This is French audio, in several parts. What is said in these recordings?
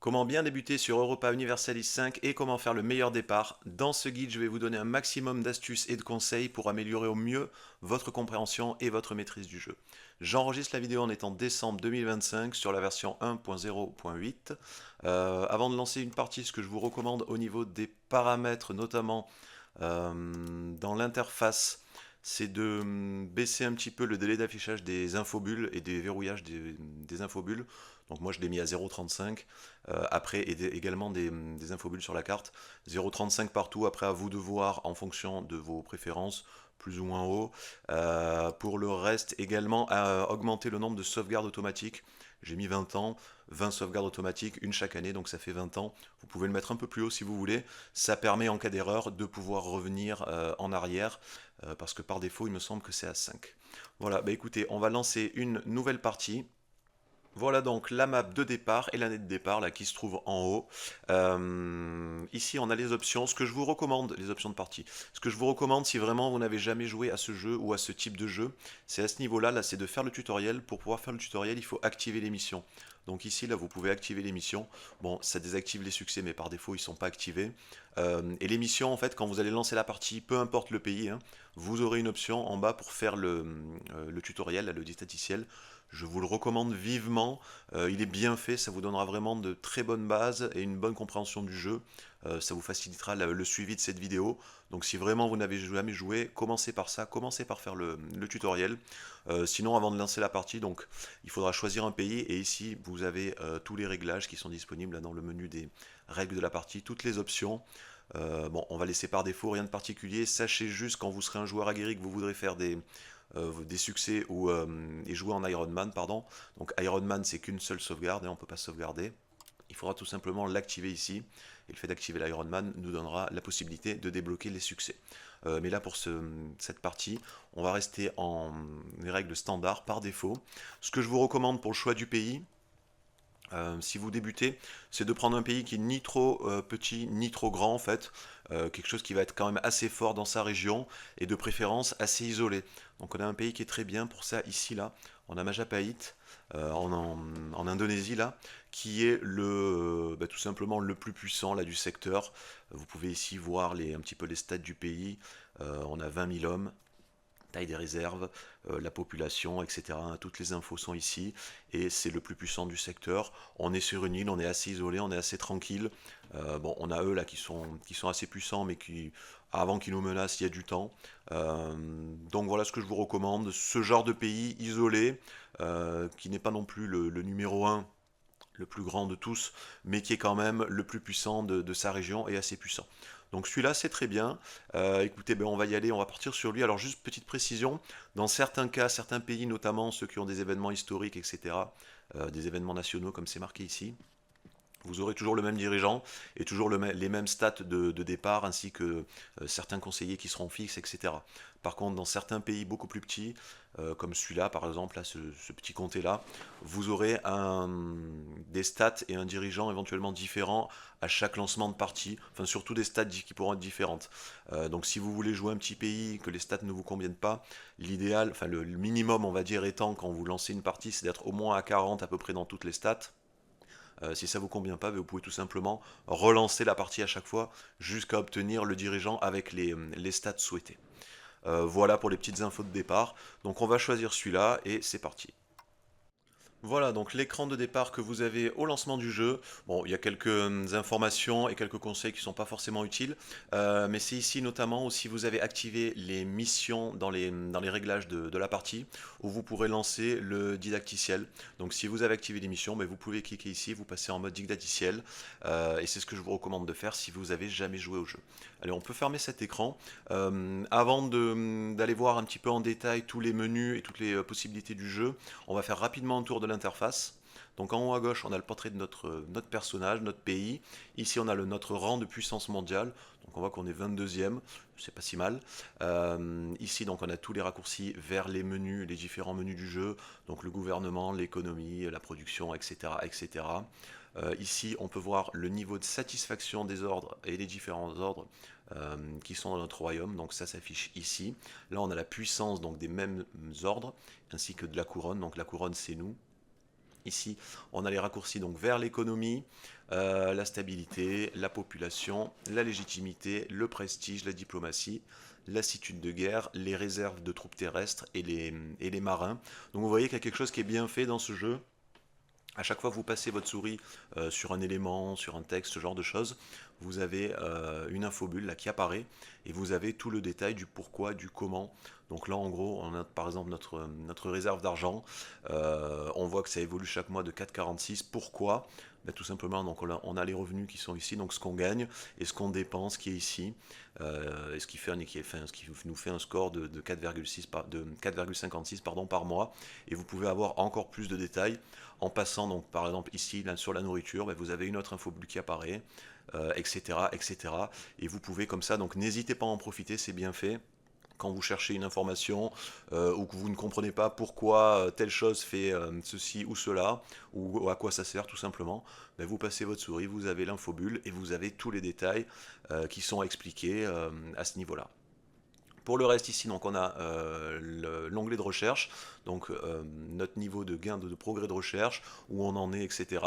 Comment bien débuter sur Europa Universalis 5 et comment faire le meilleur départ. Dans ce guide, je vais vous donner un maximum d'astuces et de conseils pour améliorer au mieux votre compréhension et votre maîtrise du jeu. J'enregistre la vidéo en étant décembre 2025 sur la version 1.0.8. Avant de lancer une partie, ce que je vous recommande au niveau des paramètres, notamment dans l'interface, c'est de baisser un petit peu le délai d'affichage des infobulles et des verrouillages des infobulles. Donc moi je l'ai mis à 0,35. Après également des infobulles sur la carte. 0,35 partout, après à vous de voir en fonction de vos préférences, plus ou moins haut. Pour le reste également, augmenter le nombre de sauvegardes automatiques. J'ai mis 20 ans, 20 sauvegardes automatiques, une chaque année, donc ça fait 20 ans. Vous pouvez le mettre un peu plus haut si vous voulez. Ça permet en cas d'erreur de pouvoir revenir en arrière, parce que par défaut il me semble que c'est à 5. Voilà, bah écoutez, on va lancer une nouvelle partie. Voilà donc la map de départ et l'année de départ là qui se trouve en haut. Ici on a les options. Ce que je vous recommande, les options de partie. Ce que je vous recommande si vraiment vous n'avez jamais joué à ce jeu ou à ce type de jeu, c'est à ce niveau-là, là c'est de faire le tutoriel. Pour pouvoir faire le tutoriel, il faut activer les missions. Donc ici là vous pouvez activer les missions. Bon, ça désactive les succès mais par défaut ils ne sont pas activés. Et les missions en fait quand vous allez lancer la partie, peu importe le pays, hein, vous aurez une option en bas pour faire le tutoriel, là, le didacticiel. Je vous le recommande vivement. Il est bien fait, ça vous donnera vraiment de très bonnes bases et une bonne compréhension du jeu. Ça vous facilitera le suivi de cette vidéo. Donc si vraiment vous n'avez jamais joué, commencez par ça, commencez par faire le tutoriel. Sinon, avant de lancer la partie, donc, il faudra choisir un pays. Et ici, vous avez tous les réglages qui sont disponibles là, dans le menu des règles de la partie, toutes les options. Bon, on va laisser par défaut, rien de particulier. Sachez juste quand vous serez un joueur aguerri que vous voudrez faire des succès et jouer en Ironman, pardon. Donc Ironman, c'est qu'une seule sauvegarde et on ne peut pas sauvegarder. Il faudra tout simplement l'activer ici. Et le fait d'activer l'Ironman nous donnera la possibilité de débloquer les succès. Mais là, pour cette partie, on va rester en les règles standards par défaut. Ce que je vous recommande pour le choix du pays, si vous débutez, c'est de prendre un pays qui est ni trop petit ni trop grand en fait, quelque chose qui va être quand même assez fort dans sa région et de préférence assez isolé. Donc on a un pays qui est très bien pour ça ici là, on a Majapahit en Indonésie là, qui est tout simplement le plus puissant là du secteur. Vous pouvez ici voir un petit peu les stats du pays. On a 20 000 hommes, taille des réserves, la population, etc. Toutes les infos sont ici et c'est le plus puissant du secteur. On est sur une île, on est assez isolé, on est assez tranquille. Bon, on a eux là qui sont assez puissants, mais avant qu'ils nous menacent, il y a du temps. Donc voilà ce que je vous recommande. Ce genre de pays isolé, qui n'est pas non plus le numéro un, le plus grand de tous, mais qui est quand même le plus puissant de sa région et assez puissant. Donc celui-là, c'est très bien. Écoutez, ben, on va y aller, on va partir sur lui. Alors juste petite précision, dans certains cas, certains pays, notamment ceux qui ont des événements historiques, etc., des événements nationaux comme c'est marqué ici, vous aurez toujours le même dirigeant et toujours les mêmes stats de départ, ainsi que certains conseillers qui seront fixes, etc. Par contre, dans certains pays beaucoup plus petits, comme celui-là par exemple, là, ce petit comté-là, vous aurez des stats et un dirigeant éventuellement différents à chaque lancement de partie, enfin surtout des stats qui pourront être différentes. Donc si vous voulez jouer un petit pays, que les stats ne vous conviennent pas, l'idéal, enfin le minimum on va dire étant quand vous lancez une partie, c'est d'être au moins à 40 à peu près dans toutes les stats. Si ça vous convient pas, vous pouvez tout simplement relancer la partie à chaque fois jusqu'à obtenir le dirigeant avec les stats souhaitées. Voilà pour les petites infos de départ. Donc on va choisir celui-là et c'est parti. Voilà donc l'écran de départ que vous avez au lancement du jeu. Bon, il y a quelques informations et quelques conseils qui ne sont pas forcément utiles, mais c'est ici notamment où si vous avez activé les missions dans les réglages de la partie, où vous pourrez lancer le didacticiel. Donc si vous avez activé les missions, ben, vous pouvez cliquer ici, vous passez en mode didacticiel, et c'est ce que je vous recommande de faire si vous avez jamais joué au jeu. Allez, on peut fermer cet écran. Avant d'aller voir un petit peu en détail tous les menus et toutes les possibilités du jeu, on va faire rapidement un tour de l'interface. Donc en haut à gauche, on a le portrait de notre personnage, notre pays. Ici, on a notre rang de puissance mondiale. Donc on voit qu'on est 22e, c'est pas si mal. Ici, donc on a tous les raccourcis vers les menus, les différents menus du jeu. Donc le gouvernement, l'économie, la production, etc. etc. Ici, on peut voir le niveau de satisfaction des ordres et les différents ordres qui sont dans notre royaume. Donc ça s'affiche ici. Là, on a la puissance donc des mêmes ordres ainsi que de la couronne. Donc la couronne, c'est nous. Ici, on a les raccourcis donc vers l'économie. la stabilité, la population, la légitimité, le prestige, la diplomatie, lassitude de guerre, les réserves de troupes terrestres et les marins. Donc vous voyez qu'il y a quelque chose qui est bien fait dans ce jeu. À chaque fois que vous passez votre souris sur un élément, sur un texte, ce genre de choses, vous avez une infobulle là, qui apparaît et vous avez tout le détail du pourquoi, du comment. Donc là, en gros, on a par exemple notre réserve d'argent. On voit que ça évolue chaque mois de 4,46. Pourquoi? Ben, tout simplement, donc on a les revenus qui sont ici, donc ce qu'on gagne et ce qu'on dépense qui est ici, et ce qui fait ce qui nous fait un score de 4,56 pardon, par mois. Et vous pouvez avoir encore plus de détails en passant, donc par exemple ici là, sur la nourriture, ben, vous avez une autre infobulle qui apparaît, etc., etc. Et vous pouvez comme ça, donc n'hésitez pas à en profiter, c'est bien fait quand vous cherchez une information ou que vous ne comprenez pas pourquoi telle chose fait ceci ou cela, ou à quoi ça sert tout simplement, ben vous passez votre souris, vous avez l'infobulle et vous avez tous les détails qui sont expliqués à ce niveau-là. Pour le reste ici, donc on a l'onglet de recherche, donc notre niveau de gain de progrès de recherche, où on en est, etc.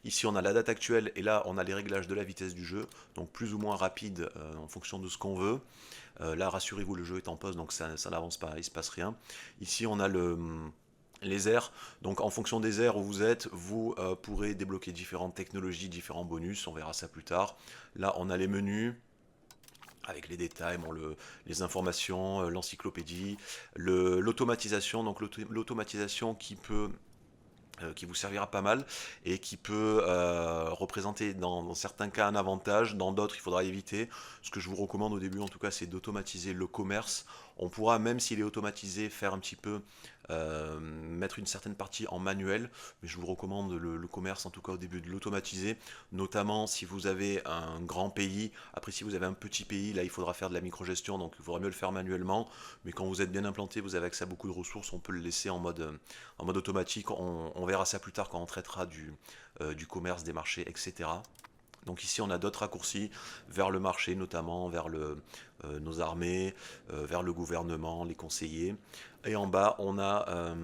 Ici on a la date actuelle et là on a les réglages de la vitesse du jeu, donc plus ou moins rapide en fonction de ce qu'on veut. Là rassurez-vous, le jeu est en pause, donc ça n'avance pas, il ne se passe rien. Ici on a les aires, donc en fonction des aires où vous êtes, vous pourrez débloquer différentes technologies, différents bonus, on verra ça plus tard. Là on a les menus, avec les détails, bon, les informations, l'encyclopédie, l'automatisation, donc l'automatisation qui vous servira pas mal et qui peut représenter dans certains cas un avantage, dans d'autres il faudra éviter. Ce que je vous recommande au début en tout cas c'est d'automatiser le commerce. On pourra même s'il est automatisé faire un petit peu mettre une certaine partie en manuel, mais je vous recommande le commerce en tout cas au début de l'automatiser, notamment si vous avez un grand pays. Après si vous avez un petit pays, là il faudra faire de la microgestion, donc il faudra mieux le faire manuellement, mais quand vous êtes bien implanté, vous avez accès à beaucoup de ressources, on peut le laisser en mode automatique. On verra ça plus tard quand on traitera du commerce, des marchés, etc. Donc ici on a d'autres raccourcis vers le marché, notamment vers nos armées, vers le gouvernement, les conseillers. Et en bas on a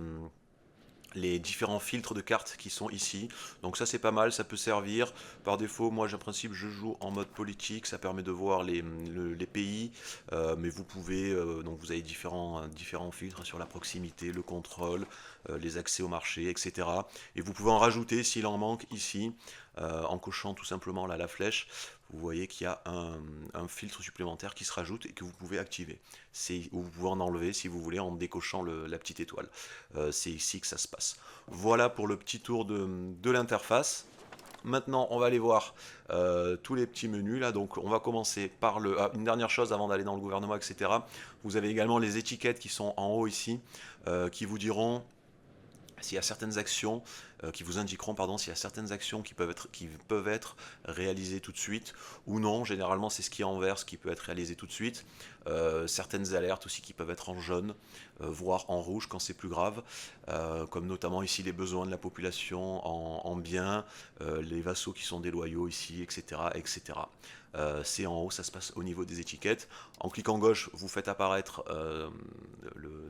les différents filtres de cartes qui sont ici. Donc ça c'est pas mal, ça peut servir. Par défaut, moi en principe je joue en mode politique, ça permet de voir les pays, mais vous pouvez, donc vous avez différents filtres sur la proximité, le contrôle, les accès au marché, etc. Et vous pouvez en rajouter s'il en manque ici, en cochant tout simplement là la flèche. Vous voyez qu'il y a un filtre supplémentaire qui se rajoute et que vous pouvez activer. Ou vous pouvez en enlever si vous voulez en décochant la petite étoile. C'est ici que ça se passe. Voilà pour le petit tour de l'interface. Maintenant, on va aller voir tous les petits menus là. Donc, on va commencer par une dernière chose avant d'aller dans le gouvernement, etc. Vous avez également les étiquettes qui sont en haut ici, qui vous diront s'il y a certaines actions qui vous indiqueront pardon s'il y a certaines actions qui peuvent être réalisées tout de suite ou non. Généralement c'est ce qui est en vert, ce qui peut être réalisé tout de suite. Certaines alertes aussi qui peuvent être en jaune, voire en rouge quand c'est plus grave, comme notamment ici les besoins de la population en biens, les vassaux qui sont déloyaux ici, etc., etc. C'est en haut, ça se passe au niveau des étiquettes. En cliquant gauche, vous faites apparaître,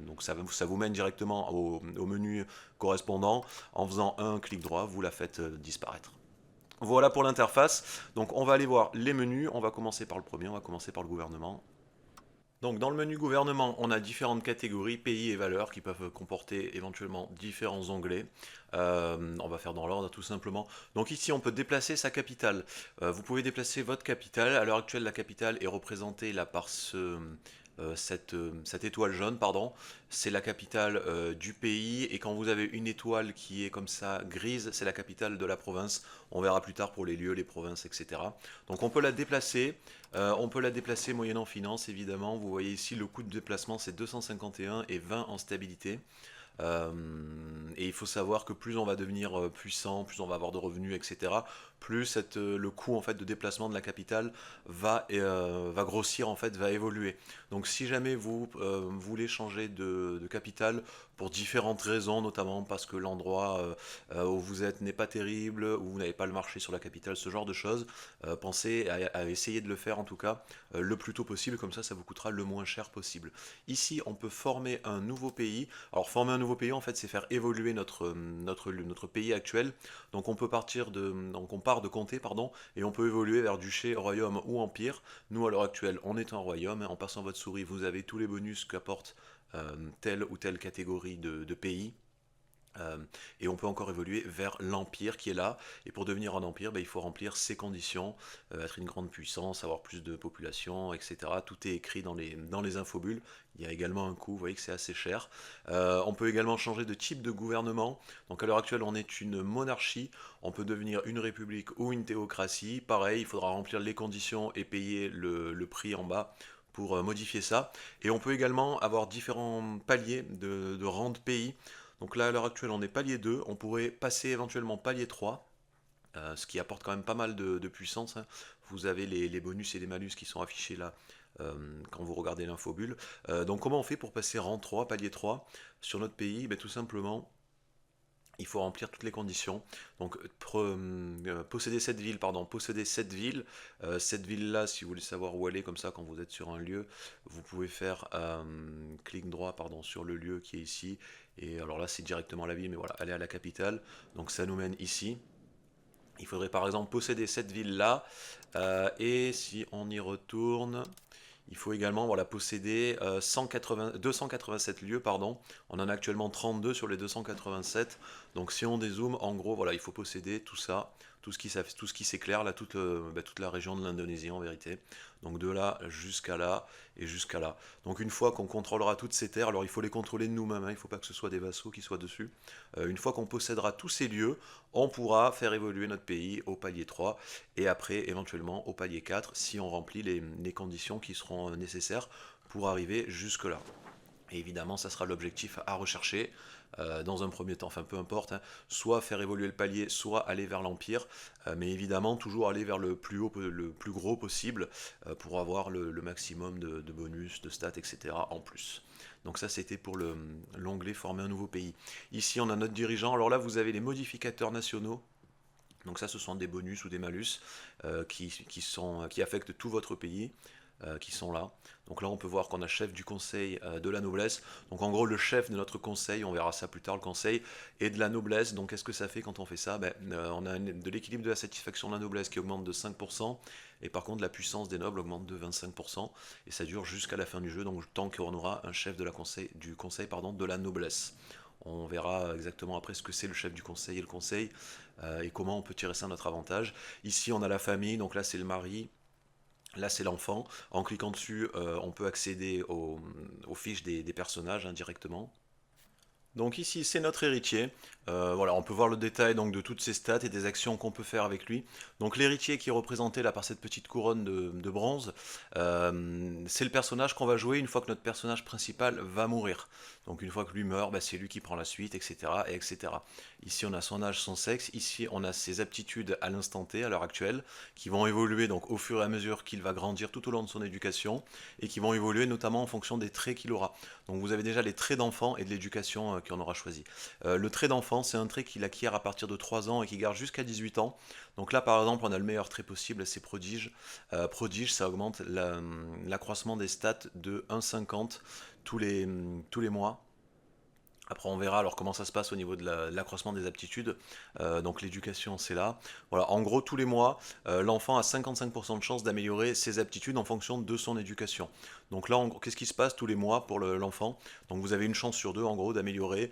donc ça vous mène directement au menu correspondant. En faisant un clic droit, vous la faites disparaître. Voilà pour l'interface. Donc on va aller voir les menus. On va commencer par le premier, on va commencer par le gouvernement. Donc dans le menu gouvernement, on a différentes catégories, pays et valeurs qui peuvent comporter éventuellement différents onglets. On va faire dans l'ordre tout simplement. Donc ici on peut déplacer sa capitale. Vous pouvez déplacer votre capitale. À l'heure actuelle la capitale est représentée là par cette étoile jaune, pardon, c'est la capitale du pays, et quand vous avez une étoile qui est comme ça grise, c'est la capitale de la province. On verra plus tard pour les lieux, les provinces, etc. Donc on peut la déplacer moyennant finance évidemment. Vous voyez ici le coût de déplacement c'est 251 et 20 en stabilité. Et il faut savoir que plus on va devenir puissant, plus on va avoir de revenus, etc., plus le coût en fait de déplacement de la capitale va grossir, en fait, va évoluer. Donc si jamais vous voulez changer de capitale pour différentes raisons, notamment parce que l'endroit où vous êtes n'est pas terrible, ou vous n'avez pas le marché sur la capitale, ce genre de choses, pensez à essayer de le faire en tout cas le plus tôt possible, comme ça vous coûtera le moins cher possible. Ici on peut former un nouveau pays. Alors former un nouveau nouveau pays, en fait, c'est faire évoluer notre pays actuel. Donc on part de comté, pardon, et on peut évoluer vers duché, royaume ou empire. Nous, à l'heure actuelle, on est un royaume. En passant votre souris, vous avez tous les bonus qu'apporte telle ou telle catégorie de pays. Euh, et on peut encore évoluer vers l'empire qui est là. Et pour devenir un empire, ben, il faut remplir ces conditions, être une grande puissance, avoir plus de population, etc. Tout est écrit dans les infobules. Il y a également un coût, vous voyez que c'est assez cher. On peut également changer de type de gouvernement. Donc à l'heure actuelle, on est une monarchie. On peut devenir une république ou une théocratie. Pareil, il faudra remplir les conditions et payer le prix en bas pour modifier ça. Et on peut également avoir différents paliers de rang de pays. Donc là, à l'heure actuelle, on est palier 2, on pourrait passer éventuellement palier 3, ce qui apporte quand même pas mal de puissance, hein. Vous avez les bonus et les malus qui sont affichés là euh, quand vous regardez l'infobule. Donc comment on fait pour passer rang 3, palier 3 sur notre pays? Ben, tout simplement, il faut remplir toutes les conditions. Donc, posséder cette ville, pardon, posséder cette ville. Cette ville-là, si vous voulez savoir où elle est, comme ça, quand vous êtes sur un lieu, vous pouvez faire clic droit, pardon, sur le lieu qui est ici. Et alors là, c'est directement la ville, mais voilà, elle est à la capitale. Donc, ça nous mène ici. Il faudrait par exemple posséder cette ville-là. Et si on y retourne, il faut également voilà, posséder 287 lieux, pardon. On en a actuellement 32 sur les 287. Donc si on dézoome, en gros, voilà, il faut posséder tout ça, tout ce qui s'éclaire, là, toute la région de l'Indonésie en vérité. Donc de là jusqu'à là et jusqu'à là. Donc une fois qu'on contrôlera toutes ces terres, alors il faut les contrôler de nous-mêmes, hein, il ne faut pas que ce soit des vassaux qui soient dessus. Une fois qu'on possédera tous ces lieux, on pourra faire évoluer notre pays au palier 3 et après éventuellement au palier 4 si on remplit les conditions qui seront nécessaires pour arriver jusque-là. Et évidemment, ça sera l'objectif à rechercher dans un premier temps, enfin peu importe, hein, soit faire évoluer le palier, soit aller vers l'Empire, mais évidemment toujours aller vers le plus haut, le plus gros possible pour avoir le maximum de bonus, de stats, etc. en plus. Donc ça c'était pour l'onglet former un nouveau pays. Ici on a notre dirigeant, alors là vous avez les modificateurs nationaux. Donc ça, ce sont des bonus ou des malus qui affectent tout votre pays, qui sont là. Donc là, on peut voir qu'on a chef du conseil de la noblesse. Donc en gros, le chef de notre conseil, on verra ça plus tard, le conseil, et de la noblesse. Donc qu'est-ce que ça fait quand on fait ça? On a de l'équilibre de la satisfaction de la noblesse qui augmente de 5%, et par contre la puissance des nobles augmente de 25%, et ça dure jusqu'à la fin du jeu, donc tant qu'on aura un chef du conseil pardon, de la noblesse. On verra exactement après ce que c'est le chef du conseil et le conseil, et comment on peut tirer ça à notre avantage. Ici, on a la famille, donc là c'est le mari, là c'est l'enfant. En cliquant dessus, on peut accéder aux fiches des personnages directement. Donc ici, c'est notre héritier. Voilà, on peut voir le détail donc, de toutes ses stats et des actions qu'on peut faire avec lui. Donc l'héritier qui est représenté là par cette petite couronne de bronze, c'est le personnage qu'on va jouer une fois que notre personnage principal va mourir. Donc une fois que lui meurt, c'est lui qui prend la suite, etc., etc. Ici, on a son âge, son sexe. Ici, on a ses aptitudes à l'instant T, à l'heure actuelle, qui vont évoluer donc au fur et à mesure qu'il va grandir tout au long de son éducation, et qui vont évoluer notamment en fonction des traits qu'il aura. Donc vous avez déjà les traits d'enfant et de l'éducation qu'on aura choisi. Le trait d'enfant, c'est un trait qu'il acquiert à partir de 3 ans et qui garde jusqu'à 18 ans. Donc là, par exemple, on a le meilleur trait possible, c'est prodige. Prodige, ça augmente l'accroissement des stats de 1,50 tous les mois. Après, on verra alors comment ça se passe au niveau de l'accroissement des aptitudes. Donc l'éducation, c'est là. Voilà, en gros, tous les mois, l'enfant a 55% de chance d'améliorer ses aptitudes en fonction de son éducation. Donc là, en gros, qu'est-ce qui se passe tous les mois pour l'enfant? Donc vous avez une chance sur deux, en gros, d'améliorer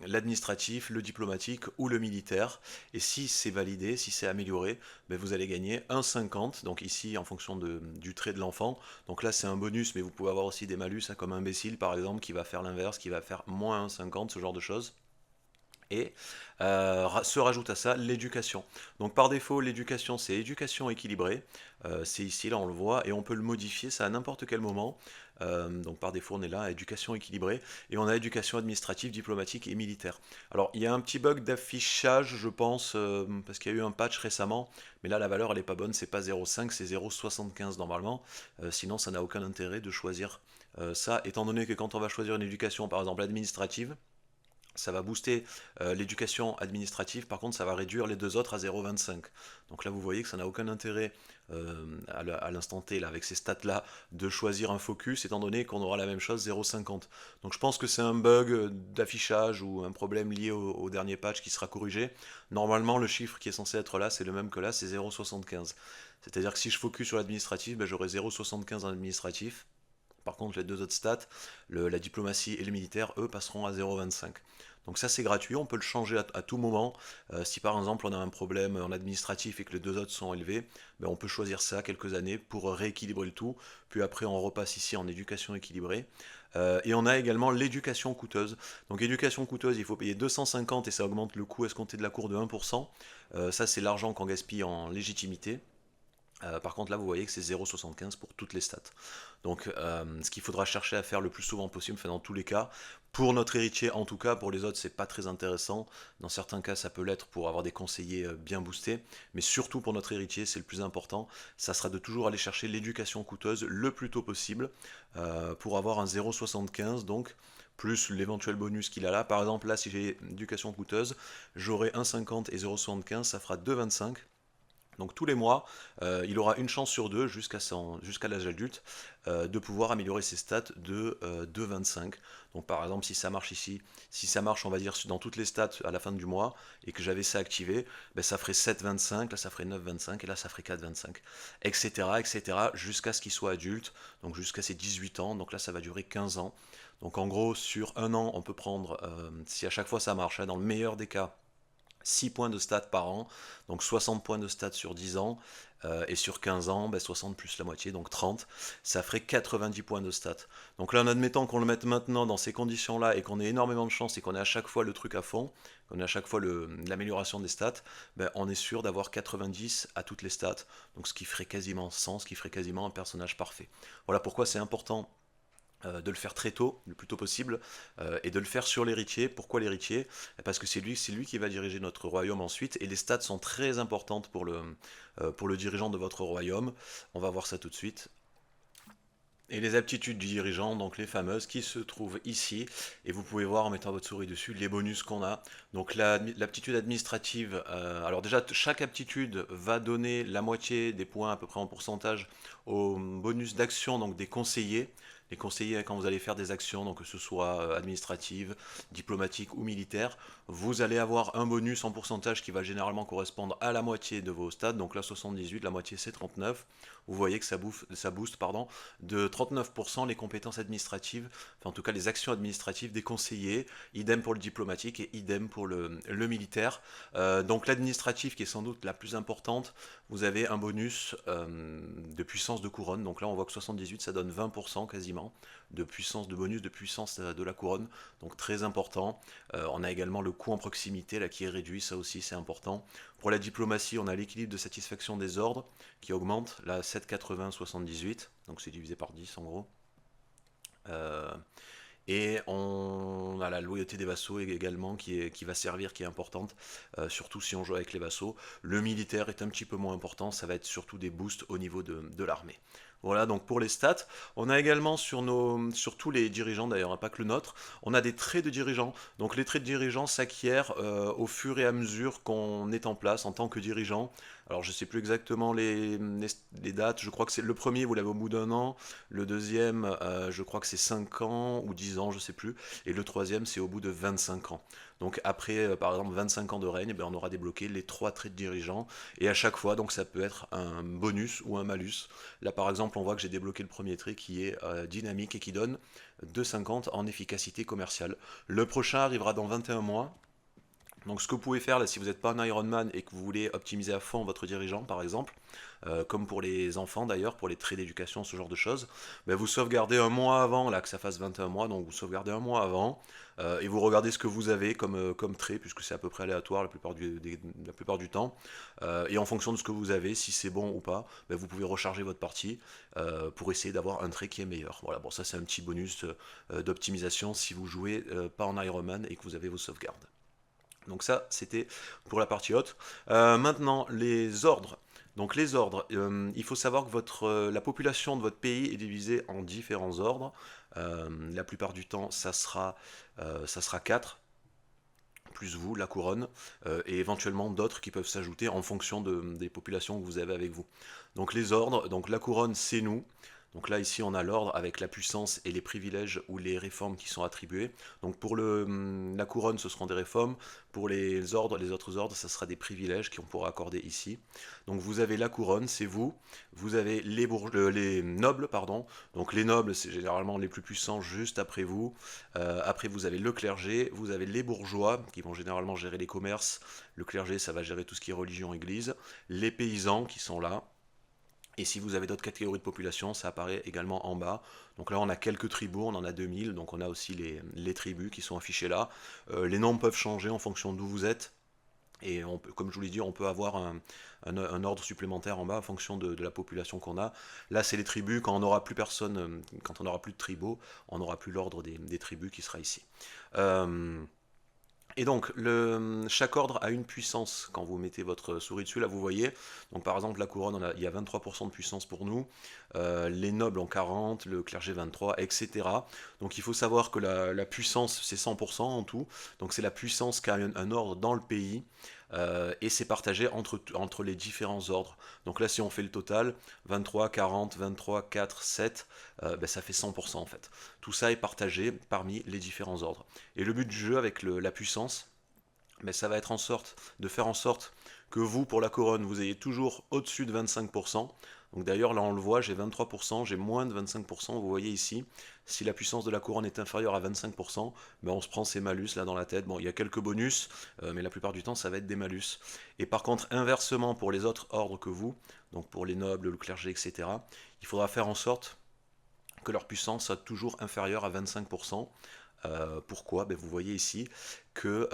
l'administratif, le diplomatique ou le militaire. Et si c'est validé, si c'est amélioré, vous allez gagner 1,50. Donc ici, en fonction du trait de l'enfant. Donc là, c'est un bonus, mais vous pouvez avoir aussi des malus, comme imbécile, par exemple, qui va faire l'inverse, qui va faire moins 1,50, ce genre de choses. Et se rajoute à ça l'éducation. Donc par défaut, l'éducation, c'est éducation équilibrée. C'est ici, là on le voit, et on peut le modifier, ça à n'importe quel moment. Donc par défaut, on est là, à éducation équilibrée, et on a éducation administrative, diplomatique et militaire. Alors il y a un petit bug d'affichage, je pense, parce qu'il y a eu un patch récemment, mais là la valeur elle est pas bonne, c'est pas 0,5, c'est 0,75 normalement. Sinon ça n'a aucun intérêt de choisir ça, étant donné que quand on va choisir une éducation, par exemple administrative, Ça va booster l'éducation administrative, par contre ça va réduire les deux autres à 0,25. Donc là vous voyez que ça n'a aucun intérêt à l'instant T, là, avec ces stats-là, de choisir un focus, étant donné qu'on aura la même chose 0,50. Donc je pense que c'est un bug d'affichage ou un problème lié au dernier patch qui sera corrigé. Normalement le chiffre qui est censé être là, c'est le même que là, c'est 0,75. C'est-à-dire que si je focus sur l'administratif, ben, j'aurai 0,75 en administratif. Par contre, les deux autres stats, la diplomatie et le militaire, eux, passeront à 0,25. Donc ça, c'est gratuit, on peut le changer à tout moment. Si par exemple on a un problème en administratif et que les deux autres sont élevés, ben, on peut choisir ça quelques années pour rééquilibrer le tout. Puis après, on repasse ici en éducation équilibrée. Et on a également l'éducation coûteuse. Donc éducation coûteuse, il faut payer 250 et ça augmente le coût escompté de la cour de 1%. Ça, c'est l'argent qu'on gaspille en légitimité. Par contre là vous voyez que c'est 0,75 pour toutes les stats. Donc ce qu'il faudra chercher à faire le plus souvent possible, enfin dans tous les cas, pour notre héritier en tout cas, pour les autres c'est pas très intéressant, dans certains cas ça peut l'être pour avoir des conseillers bien boostés, mais surtout pour notre héritier c'est le plus important, ça sera de toujours aller chercher l'éducation coûteuse le plus tôt possible pour avoir un 0,75 donc plus l'éventuel bonus qu'il a là. Par exemple là si j'ai éducation coûteuse, j'aurai 1,50 et 0,75, ça fera 2,25. Donc tous les mois, il aura une chance sur deux jusqu'à l'âge adulte de pouvoir améliorer ses stats de 2,25. Donc par exemple si ça marche ici, si ça marche on va dire dans toutes les stats à la fin du mois et que j'avais ça activé, ben, ça ferait 7,25, là ça ferait 9,25 et là ça ferait 4,25, etc. jusqu'à ce qu'il soit adulte, donc jusqu'à ses 18 ans, donc là ça va durer 15 ans. Donc en gros sur un an on peut prendre, si à chaque fois ça marche, hein, dans le meilleur des cas, 6 points de stats par an, donc 60 points de stats sur 10 ans, et sur 15 ans, 60 plus la moitié, donc 30, ça ferait 90 points de stats. Donc là, en admettant qu'on le mette maintenant dans ces conditions-là, et qu'on ait énormément de chance, et qu'on ait à chaque fois le truc à fond, qu'on ait à chaque fois l'amélioration des stats, on est sûr d'avoir 90 à toutes les stats, donc ce qui ferait quasiment 100, ce qui ferait quasiment un personnage parfait. Voilà pourquoi c'est important de le faire très tôt, le plus tôt possible, et de le faire sur l'héritier. Pourquoi l'héritier? Parce que c'est lui qui va diriger notre royaume ensuite, et les stats sont très importantes pour le dirigeant de votre royaume. On va voir ça tout de suite. Et les aptitudes du dirigeant, donc les fameuses, qui se trouvent ici, et vous pouvez voir en mettant votre souris dessus les bonus qu'on a. Donc l'aptitude administrative, alors déjà chaque aptitude va donner la moitié des points à peu près en pourcentage au bonus d'action, donc des conseillers. Les conseillers, quand vous allez faire des actions, donc que ce soit administrative, diplomatique ou militaire, vous allez avoir un bonus en pourcentage qui va généralement correspondre à la moitié de vos stades. Donc là 78, la moitié c'est 39. Vous voyez que ça booste de 39% les compétences administratives, enfin en tout cas les actions administratives des conseillers, idem pour le diplomatique et idem pour le militaire. Donc l'administratif qui est sans doute la plus importante, vous avez un bonus de puissance de couronne, donc là on voit que 78 ça donne 20% quasiment de puissance, de bonus de puissance de la couronne, donc très important. On a également le coût en proximité là qui est réduit, ça aussi c'est important. Pour la diplomatie, on a l'équilibre de satisfaction des ordres qui augmente, là 7,80, 78, donc c'est divisé par 10 en gros. Et on a la loyauté des vassaux également qui va servir, qui est importante, surtout si on joue avec les vassaux. Le militaire est un petit peu moins important, ça va être surtout des boosts au niveau de l'armée. Voilà donc pour les stats. On a également sur tous les dirigeants d'ailleurs, hein, pas que le nôtre, on a des traits de dirigeants. Donc les traits de dirigeants s'acquièrent au fur et à mesure qu'on est en place en tant que dirigeant. Alors je sais plus exactement les dates, je crois que c'est le premier, vous l'avez au bout d'un an, le deuxième, je crois que c'est 5 ans ou 10 ans, je sais plus, et le troisième c'est au bout de 25 ans. Donc après, par exemple, 25 ans de règne, on aura débloqué les 3 traits de dirigeant, et à chaque fois, donc ça peut être un bonus ou un malus. Là par exemple, on voit que j'ai débloqué le premier trait qui est dynamique et qui donne 2,50 en efficacité commerciale. Le prochain arrivera dans 21 mois. Donc ce que vous pouvez faire là, si vous n'êtes pas un Ironman et que vous voulez optimiser à fond votre dirigeant par exemple, comme pour les enfants d'ailleurs, pour les traits d'éducation, ce genre de choses, vous sauvegardez un mois avant, là que ça fasse 21 mois, donc vous sauvegardez un mois avant, et vous regardez ce que vous avez comme trait, puisque c'est à peu près aléatoire la plupart du temps, et en fonction de ce que vous avez, si c'est bon ou pas, vous pouvez recharger votre partie pour essayer d'avoir un trait qui est meilleur. Voilà, bon ça c'est un petit bonus d'optimisation si vous jouez pas en Ironman et que vous avez vos sauvegardes. Donc ça, c'était pour la partie haute. Maintenant, les ordres. Donc les ordres, il faut savoir que la population de votre pays est divisée en différents ordres. La plupart du temps, ça sera 4. plus vous, la couronne, et éventuellement d'autres qui peuvent s'ajouter en fonction des populations que vous avez avec vous. Donc les ordres, donc la couronne c'est nous. Donc là ici on a l'ordre avec la puissance et les privilèges ou les réformes qui sont attribuées. Donc pour la couronne ce seront des réformes, pour les ordres, les autres ordres, ça sera des privilèges qu'on pourra accorder ici. Donc vous avez la couronne, c'est vous. Vous avez les nobles, pardon. Donc les nobles, c'est généralement les plus puissants juste après vous. Après vous avez le clergé, vous avez les bourgeois qui vont généralement gérer les commerces. Le clergé, ça va gérer tout ce qui est religion, église. Les paysans qui sont là. Et si vous avez d'autres catégories de population, ça apparaît également en bas. Donc là, on a quelques tribus, on en a 2000, donc on a aussi les tribus qui sont affichées là. Les noms peuvent changer en fonction d'où vous êtes. Et comme je vous l'ai dit, on peut avoir un ordre supplémentaire en bas en fonction de la population qu'on a. Là, c'est les tribus. Quand on n'aura plus personne, quand on n'aura plus de tribaux, on n'aura plus l'ordre des tribus qui sera ici. Et donc, chaque ordre a une puissance. Quand vous mettez votre souris dessus, là vous voyez, donc par exemple la couronne, il y a 23% de puissance pour nous, les nobles ont 40, le clergé 23, etc. Donc il faut savoir que la puissance, c'est 100% en tout, donc c'est la puissance qu'a un ordre dans le pays, et c'est partagé entre les différents ordres. Donc là si on fait le total, 23, 40, 23, 4, 7, ben, ça fait 100% en fait. Tout ça est partagé parmi les différents ordres. Et le but du jeu avec la puissance, mais ça va être de faire en sorte que vous, pour la couronne, vous ayez toujours au-dessus de 25%. Donc d'ailleurs, là on le voit, j'ai 23%, j'ai moins de 25%, vous voyez ici. Si la puissance de la couronne est inférieure à 25%, ben on se prend ces malus là dans la tête. Bon, il y a quelques bonus, mais la plupart du temps, ça va être des malus. Et par contre, inversement, pour les autres ordres que vous, donc pour les nobles, le clergé, etc., il faudra faire en sorte que leur puissance soit toujours inférieure à 25%. Pourquoi? Ben, vous voyez ici que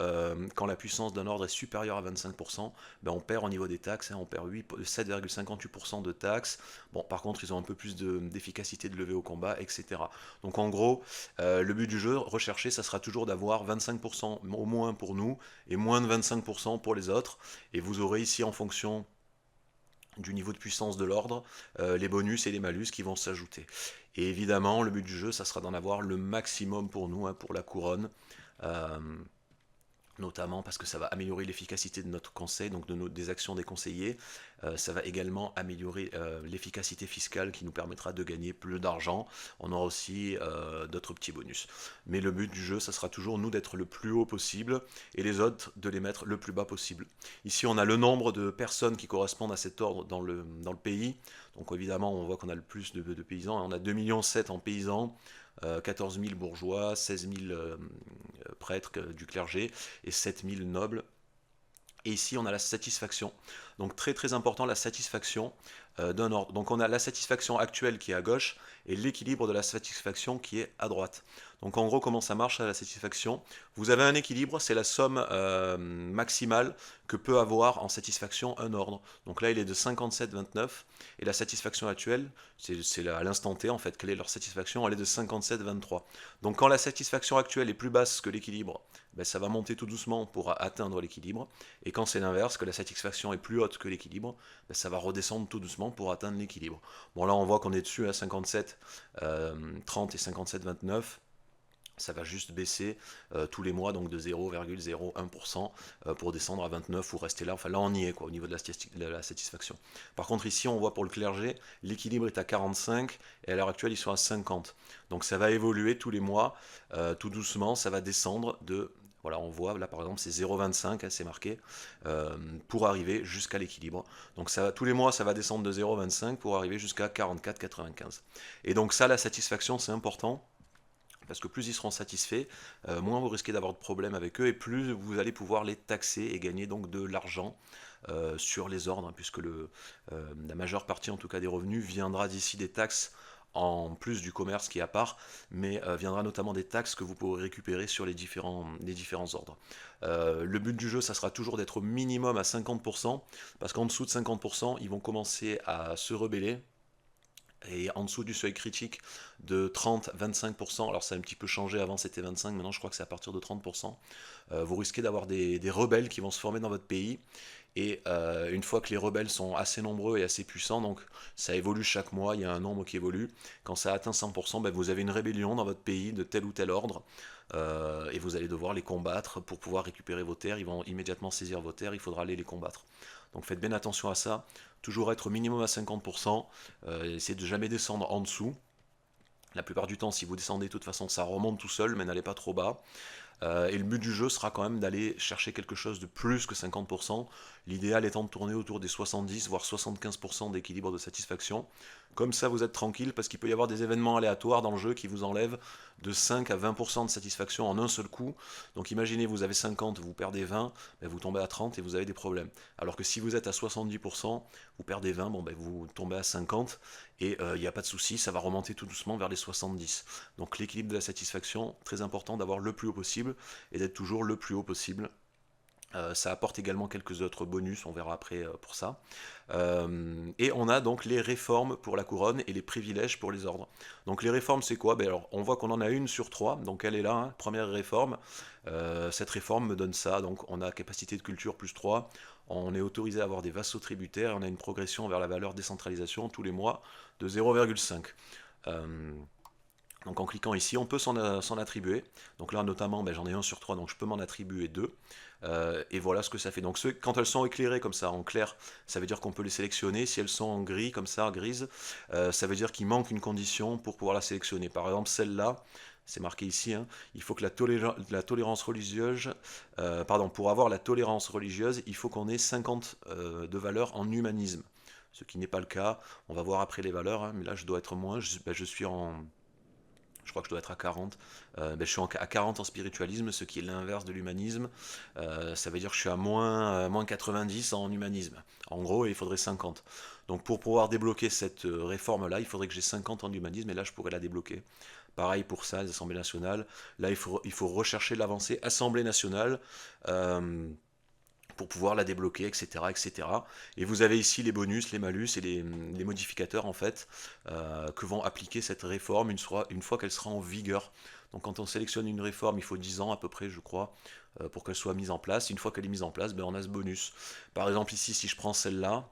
quand la puissance d'un ordre est supérieure à 25%, ben, on perd au niveau des taxes, hein, on perd 7,58% de taxes. Bon, par contre, ils ont un peu plus d'efficacité de levée au combat, etc. Donc en gros, le but du jeu recherché, ça sera toujours d'avoir 25% au moins pour nous et moins de 25% pour les autres. Et vous aurez ici en fonction du niveau de puissance de l'ordre, les bonus et les malus qui vont s'ajouter. Et évidemment, le but du jeu, ça sera d'en avoir le maximum pour nous, hein, pour la couronne. Euh, Notamment parce que ça va améliorer l'efficacité de notre conseil, donc des actions des conseillers. Ça va également améliorer l'efficacité fiscale qui nous permettra de gagner plus d'argent. On aura aussi d'autres petits bonus. Mais le but du jeu, ça sera toujours nous d'être le plus haut possible et les autres de les mettre le plus bas possible. Ici, on a le nombre de personnes qui correspondent à cet ordre dans le pays. Donc évidemment, on voit qu'on a le plus de paysans. On a 2,7 millions en paysans. 14 000 bourgeois, 16 000 prêtres du clergé et 7 000 nobles. Et ici, on a la satisfaction. Donc très très important, la satisfaction d'un ordre. Donc on a la satisfaction actuelle qui est à gauche et l'équilibre de la satisfaction qui est à droite. Donc en gros, comment ça marche la satisfaction? Vous avez un équilibre, c'est la somme maximale que peut avoir en satisfaction un ordre. Donc là, il est de 57,29 et la satisfaction actuelle, c'est à l'instant T en fait, quelle est leur satisfaction? Elle est de 57,23. Donc quand la satisfaction actuelle est plus basse que l'équilibre, ben, ça va monter tout doucement pour atteindre l'équilibre. Et quand c'est l'inverse, que la satisfaction est plus haute que l'équilibre, ben, ça va redescendre tout doucement pour atteindre l'équilibre. Bon là on voit qu'on est dessus à 57, 30 et 57,29. Ça va juste baisser tous les mois, donc de 0,01% pour descendre à 29 ou rester là. Enfin là on y est quoi, au niveau de la satisfaction. Par contre ici on voit pour le clergé, l'équilibre est à 45 et à l'heure actuelle ils sont à 50. Donc ça va évoluer tous les mois, tout doucement, ça va descendre de... Voilà, on voit là par exemple c'est 0,25, hein, c'est marqué, pour arriver jusqu'à l'équilibre. Donc ça, tous les mois ça va descendre de 0,25 pour arriver jusqu'à 44,95. Et donc ça, la satisfaction, c'est important. Parce que plus ils seront satisfaits, moins vous risquez d'avoir de problèmes avec eux et plus vous allez pouvoir les taxer et gagner donc de l'argent sur les ordres, hein, puisque la majeure partie en tout cas des revenus viendra d'ici des taxes en plus du commerce qui est à part, mais viendra notamment des taxes que vous pourrez récupérer sur les différents ordres. Le but du jeu, ça sera toujours d'être au minimum à 50%, parce qu'en dessous de 50%, ils vont commencer à se rebeller, et en dessous du seuil critique de 30-25%, alors ça a un petit peu changé, avant c'était 25, maintenant je crois que c'est à partir de 30%, vous risquez d'avoir des rebelles qui vont se former dans votre pays, Et une fois que les rebelles sont assez nombreux et assez puissants, donc ça évolue chaque mois, il y a un nombre qui évolue. Quand ça atteint 100%, ben, vous avez une rébellion dans votre pays de tel ou tel ordre, et vous allez devoir les combattre pour pouvoir récupérer vos terres. Ils vont immédiatement saisir vos terres, il faudra aller les combattre. Donc faites bien attention à ça, toujours être au minimum à 50%, essayez de jamais descendre en dessous. La plupart du temps, si vous descendez, de toute façon, ça remonte tout seul, mais n'allez pas trop bas. Et le but du jeu sera quand même d'aller chercher quelque chose de plus que 50%. L'idéal étant de tourner autour des 70 voire 75% d'équilibre de satisfaction. Comme ça vous êtes tranquille parce qu'il peut y avoir des événements aléatoires dans le jeu qui vous enlèvent de 5 à 20% de satisfaction en un seul coup. Donc imaginez vous avez 50, vous perdez 20, ben vous tombez à 30 et vous avez des problèmes. Alors que si vous êtes à 70%, vous perdez 20, bon ben vous tombez à 50 et il n'y a pas de souci, ça va remonter tout doucement vers les 70. Donc l'équilibre de la satisfaction, très important d'avoir le plus haut possible et d'être toujours le plus haut possible. Ça apporte également quelques autres bonus, on verra après pour ça. Et on a donc les réformes pour la couronne et les privilèges pour les ordres. Donc les réformes c'est quoi? Ben alors, on voit qu'on en a une sur 3, donc elle est là, hein, première réforme. Cette réforme me donne ça, donc on a capacité de culture plus 3, on est autorisé à avoir des vassaux tributaires, et on a une progression vers la valeur décentralisation tous les mois de 0,5. Donc en cliquant ici, on peut s'en attribuer. Donc là notamment, ben, j'en ai un sur 3, donc je peux m'en attribuer 2. Et voilà ce que ça fait. Donc quand elles sont éclairées comme ça en clair, ça veut dire qu'on peut les sélectionner. Si elles sont en gris comme ça, grises, ça veut dire qu'il manque une condition pour pouvoir la sélectionner. Par exemple celle-là, c'est marqué ici, hein, il faut que la tolérance religieuse, pour avoir la tolérance religieuse, il faut qu'on ait 50 de valeur en humanisme. Ce qui n'est pas le cas. On va voir après les valeurs, hein, mais là je dois être moins. Je suis en... Je crois que je dois être à 40. Je suis à 40 en spiritualisme, ce qui est l'inverse de l'humanisme. Ça veut dire que je suis à moins 90 en humanisme. En gros, il faudrait 50. Donc pour pouvoir débloquer cette réforme-là, il faudrait que j'ai 50 en humanisme, et là je pourrais la débloquer. Pareil pour ça, les assemblées nationales. Là, il faut rechercher l'avancée Assemblée nationale. Pour pouvoir la débloquer, etc., etc. Et vous avez ici les bonus, les malus et les modificateurs en fait que vont appliquer cette réforme une fois qu'elle sera en vigueur. Donc quand on sélectionne une réforme, il faut 10 ans à peu près, je crois, pour qu'elle soit mise en place. Une fois qu'elle est mise en place, ben, on a ce bonus. Par exemple ici, si je prends celle-là,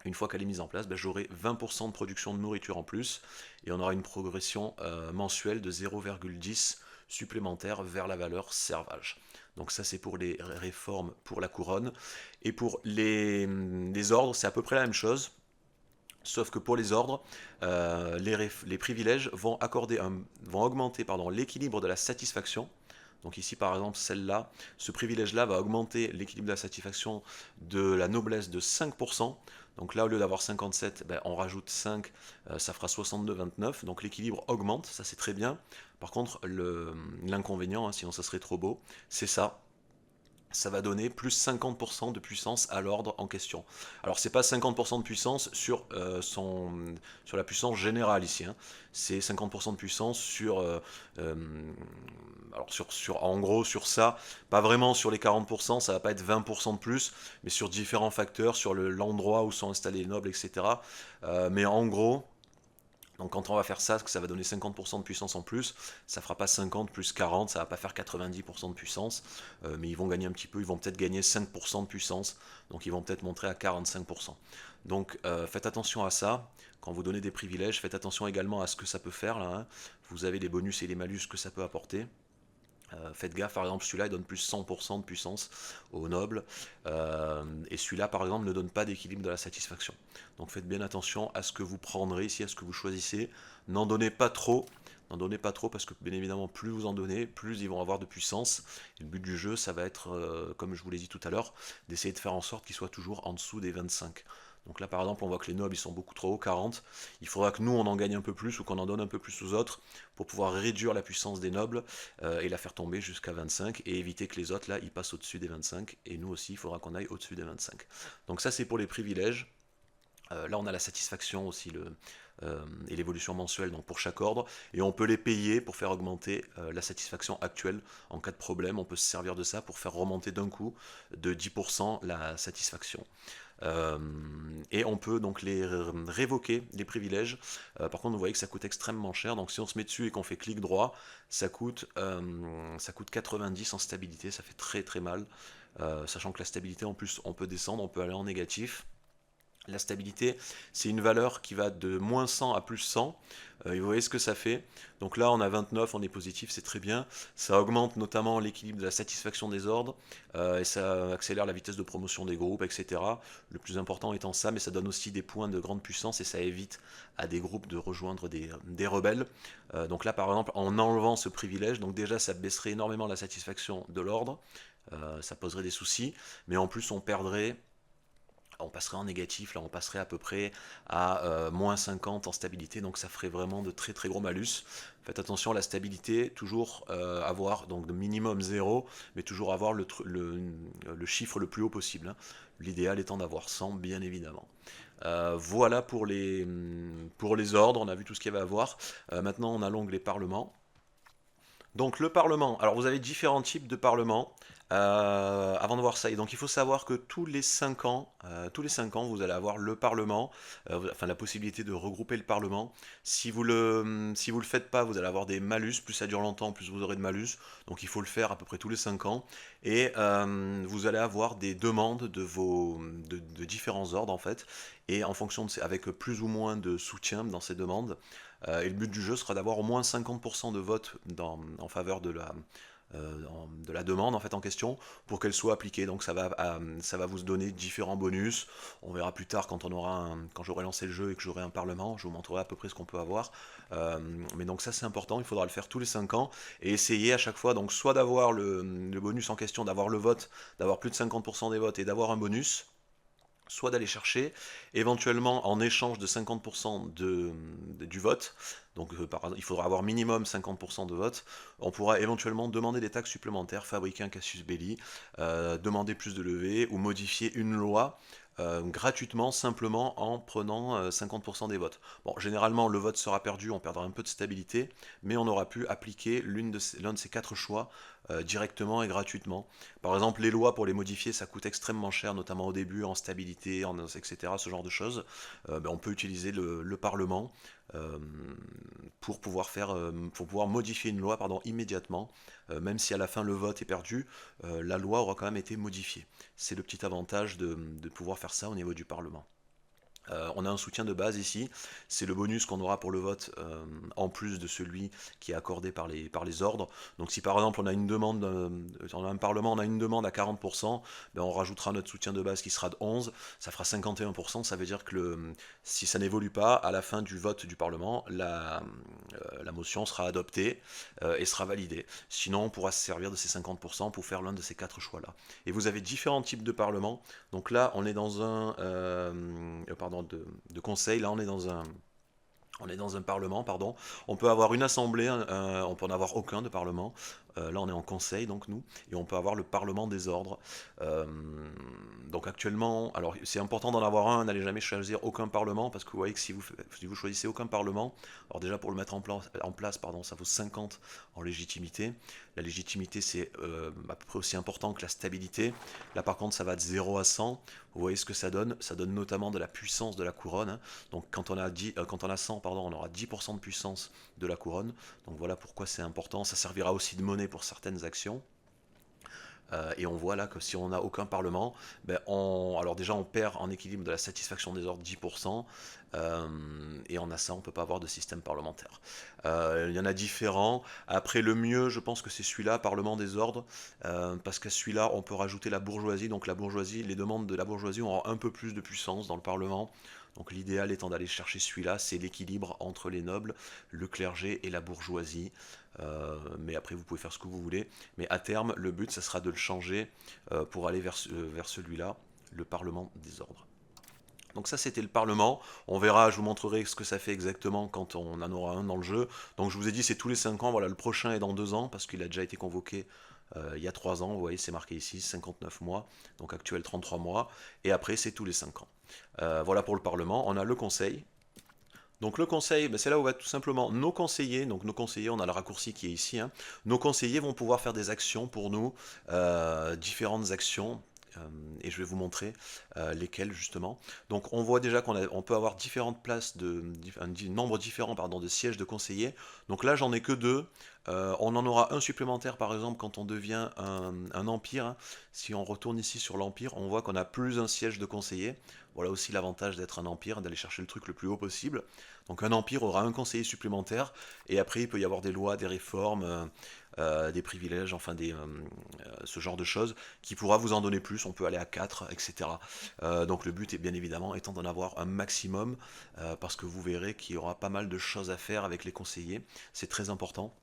une fois qu'elle est mise en place, ben, j'aurai 20% de production de nourriture en plus et on aura une progression mensuelle de 0,10 supplémentaire vers la valeur servage. Donc ça c'est pour les réformes pour la couronne. Et pour les ordres, c'est à peu près la même chose. Sauf que pour les ordres, les privilèges vont augmenter l'équilibre de la satisfaction. Donc ici par exemple celle-là, ce privilège-là va augmenter l'équilibre de la satisfaction de la noblesse de 5%. Donc là au lieu d'avoir 57, ben, on rajoute 5, ça fera 62,29. Donc l'équilibre augmente, ça c'est très bien. Par contre l'inconvénient, hein, sinon ça serait trop beau, c'est ça va donner plus 50% de puissance à l'ordre en question. Alors c'est pas 50% de puissance sur la puissance générale ici, hein. C'est 50% de puissance en gros sur ça, pas vraiment sur les 40%, ça va pas être 20% de plus, mais sur différents facteurs, sur l'endroit où sont installés les nobles, etc. Mais en gros, donc quand on va faire ça, parce que ça va donner 50% de puissance en plus, ça fera pas 50 plus 40, ça va pas faire 90% de puissance, mais ils vont gagner un petit peu, ils vont peut-être gagner 5% de puissance, donc ils vont peut-être monter à 45%. Donc faites attention à ça, quand vous donnez des privilèges, faites attention également à ce que ça peut faire, là, hein. Vous avez les bonus et les malus que ça peut apporter. Faites gaffe, par exemple, celui-là il donne plus 100% de puissance aux nobles, et celui-là, par exemple, ne donne pas d'équilibre de la satisfaction. Donc faites bien attention à ce que vous prendrez ici, à ce que vous choisissez. N'en donnez pas trop, parce que bien évidemment, plus vous en donnez, plus ils vont avoir de puissance. Et le but du jeu, ça va être, comme je vous l'ai dit tout à l'heure, d'essayer de faire en sorte qu'ils soient toujours en dessous des 25. Donc là par exemple on voit que les nobles ils sont beaucoup trop hauts, 40. Il faudra que nous on en gagne un peu plus ou qu'on en donne un peu plus aux autres pour pouvoir réduire la puissance des nobles et la faire tomber jusqu'à 25 et éviter que les autres là ils passent au-dessus des 25 et nous aussi il faudra qu'on aille au-dessus des 25. Donc ça c'est pour les privilèges. Là on a la satisfaction aussi et l'évolution mensuelle donc pour chaque ordre et on peut les payer pour faire augmenter la satisfaction actuelle en cas de problème. On peut se servir de ça pour faire remonter d'un coup de 10% la satisfaction. Et on peut donc les révoquer, les privilèges. Par contre, vous voyez que ça coûte extrêmement cher. Donc si on se met dessus et qu'on fait clic droit, ça coûte 90 en stabilité. Ça fait très très mal. sachant que la stabilité en plus on peut descendre, on peut aller en négatif. La stabilité, c'est une valeur qui va de moins 100 à plus 100. Et vous voyez ce que ça fait. Donc là, on a 29, on est positif, c'est très bien. Ça augmente notamment l'équilibre de la satisfaction des ordres et ça accélère la vitesse de promotion des groupes, etc. Le plus important étant ça, mais ça donne aussi des points de grande puissance et ça évite à des groupes de rejoindre des rebelles. Donc là, par exemple, en enlevant ce privilège, donc déjà, ça baisserait énormément la satisfaction de l'ordre. Ça poserait des soucis, mais en plus, on passerait en négatif, là on passerait à peu près à moins 50 en stabilité, donc ça ferait vraiment de très très gros malus. Faites attention à la stabilité, toujours avoir donc de minimum 0, mais toujours avoir le chiffre le plus haut possible, hein. L'idéal étant d'avoir 100 bien évidemment. Voilà pour les ordres, on a vu tout ce qu'il y avait à voir. Maintenant on a l'onglet Parlement. Donc le Parlement, alors vous avez différents types de Parlement. Avant de voir ça, et donc il faut savoir que tous les 5 ans, vous allez avoir le Parlement, enfin la possibilité de regrouper le Parlement. Si vous le faites pas, vous allez avoir des malus. Plus ça dure longtemps, plus vous aurez de malus. Donc il faut le faire à peu près tous les 5 ans. Et vous allez avoir des demandes de différents ordres en fait. Et en fonction avec plus ou moins de soutien dans ces demandes. Et le but du jeu sera d'avoir au moins 50% de votes en faveur de la demande en fait en question pour qu'elle soit appliquée. Donc ça va vous donner différents bonus. On verra plus tard quand j'aurai lancé le jeu et que j'aurai un parlement, je vous montrerai à peu près ce qu'on peut avoir. Mais donc ça c'est important, il faudra le faire tous les 5 ans et essayer à chaque fois donc soit d'avoir le bonus en question, d'avoir le vote, d'avoir plus de 50% des votes et d'avoir un bonus, soit d'aller chercher, éventuellement en échange de 50% du vote, donc par exemple, il faudra avoir minimum 50% de vote, on pourra éventuellement demander des taxes supplémentaires, fabriquer un casus belli, demander plus de levée ou modifier une loi gratuitement, simplement en prenant 50% des votes. Bon, généralement, le vote sera perdu, on perdra un peu de stabilité, mais on aura pu appliquer l'un de ces 4 choix directement et gratuitement. Par exemple, les lois, pour les modifier, ça coûte extrêmement cher, notamment au début, en stabilité, etc., ce genre de choses. On peut utiliser le Parlement euh, pour pouvoir modifier une loi immédiatement, même si à la fin le vote est perdu, la loi aura quand même été modifiée. C'est le petit avantage de pouvoir faire ça au niveau du Parlement. On a un soutien de base ici, c'est le bonus qu'on aura pour le vote en plus de celui qui est accordé par les ordres. Donc si par exemple on a une demande, on a un parlement, on a une demande à 40%, on rajoutera notre soutien de base qui sera de 11, ça fera 51%, ça veut dire que si ça n'évolue pas, à la fin du vote du parlement, la motion sera adoptée et sera validée. Sinon on pourra se servir de ces 50% pour faire l'un de ces 4 choix-là. Et vous avez différents types de parlements, donc là on est dans un... de conseil. Là, on est dans un parlement, pardon. On peut avoir une assemblée, on peut en avoir aucun de parlement. Là, on est en conseil, donc nous, et on peut avoir le parlement des ordres. Euh, donc actuellement, alors c'est important d'en avoir un, n'allez jamais choisir aucun parlement, parce que vous voyez que si vous choisissez aucun parlement, alors déjà pour le mettre en place pardon, ça vaut 50 en légitimité. La légitimité, c'est à peu près aussi important que la stabilité. Là, par contre, ça va de 0 à 100. Vous voyez ce que ça donne? Ça donne notamment de la puissance de la couronne, hein. Donc quand on a 100, pardon, on aura 10% de puissance de la couronne. Donc voilà pourquoi c'est important. Ça servira aussi de monnaie pour certaines actions. Et on voit là que si on n'a aucun parlement, alors déjà on perd en équilibre de la satisfaction des ordres 10%, et on a ça, on ne peut pas avoir de système parlementaire. Il y en a différents. Après le mieux, je pense que c'est celui-là, Parlement des ordres, parce que celui-là, on peut rajouter la bourgeoisie. Donc la bourgeoisie, les demandes de la bourgeoisie auront un peu plus de puissance dans le Parlement. Donc l'idéal étant d'aller chercher celui-là, c'est l'équilibre entre les nobles, le clergé et la bourgeoisie. Mais après, vous pouvez faire ce que vous voulez. Mais à terme, le but, ça sera de le changer pour aller vers celui-là, le Parlement des ordres. Donc ça c'était le Parlement, on verra, je vous montrerai ce que ça fait exactement quand on en aura un dans le jeu. Donc je vous ai dit c'est tous les 5 ans, voilà le prochain est dans 2 ans parce qu'il a déjà été convoqué il y a 3 ans, vous voyez c'est marqué ici 59 mois, donc actuel 33 mois, et après c'est tous les 5 ans. Voilà pour le Parlement, on a le Conseil. Donc le conseil, c'est là où va tout simplement nos conseillers, donc nos conseillers, on a le raccourci qui est ici, hein. Nos conseillers vont pouvoir faire des actions pour nous, différentes actions, et je vais vous montrer lesquels justement. Donc on voit déjà on peut avoir différentes places un nombre différent pardon, de sièges de conseillers. Donc là j'en ai que deux. On en aura un supplémentaire par exemple quand on devient un empire. Si on retourne ici sur l'empire, on voit qu'on a plus un siège de conseiller. Voilà aussi l'avantage d'être un empire, d'aller chercher le truc le plus haut possible. Donc un empire aura un conseiller supplémentaire, et après il peut y avoir des lois, des réformes, des privilèges, enfin ce genre de choses, qui pourra vous en donner plus, on peut aller à 4, etc. Donc le but est bien évidemment étant d'en avoir un maximum, parce que vous verrez qu'il y aura pas mal de choses à faire avec les conseillers, c'est très important.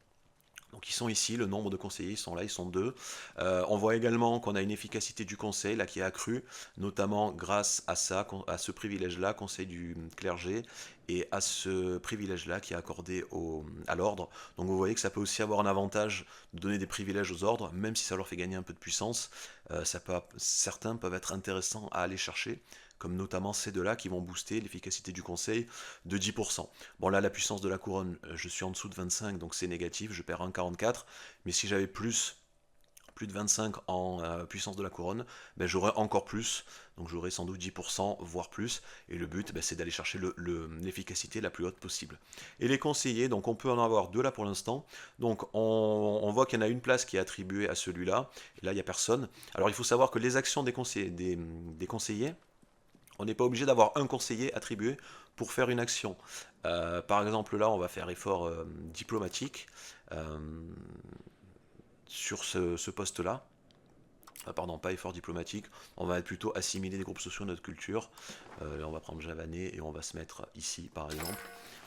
Donc ils sont ici, le nombre de conseillers, ils sont là, ils sont deux. On voit également qu'on a une efficacité du conseil là qui est accrue, notamment grâce à ça, à ce privilège-là, conseil du clergé, et à ce privilège-là qui est accordé à l'ordre. Donc vous voyez que ça peut aussi avoir un avantage de donner des privilèges aux ordres, même si ça leur fait gagner un peu de puissance. Certains peuvent être intéressants à aller chercher, comme notamment ces deux-là qui vont booster l'efficacité du conseil de 10%. Bon là, la puissance de la couronne, je suis en dessous de 25, donc c'est négatif, je perds 1,44, mais si j'avais plus de 25 en puissance de la couronne, ben, j'aurais encore plus, donc j'aurais sans doute 10%, voire plus, et le but ben, c'est d'aller chercher l'efficacité la plus haute possible. Et les conseillers, donc on peut en avoir deux là pour l'instant, donc on voit qu'il y en a une place qui est attribuée à celui-là, et là il n'y a personne. Alors il faut savoir que les actions des conseillers, on n'est pas obligé d'avoir un conseiller attribué pour faire une action. Par exemple, là, on va faire effort diplomatique euh, sur ce poste-là. Pardon, pas effort diplomatique. On va être plutôt assimiler des groupes sociaux à notre culture. On va prendre javanais et on va se mettre ici, par exemple.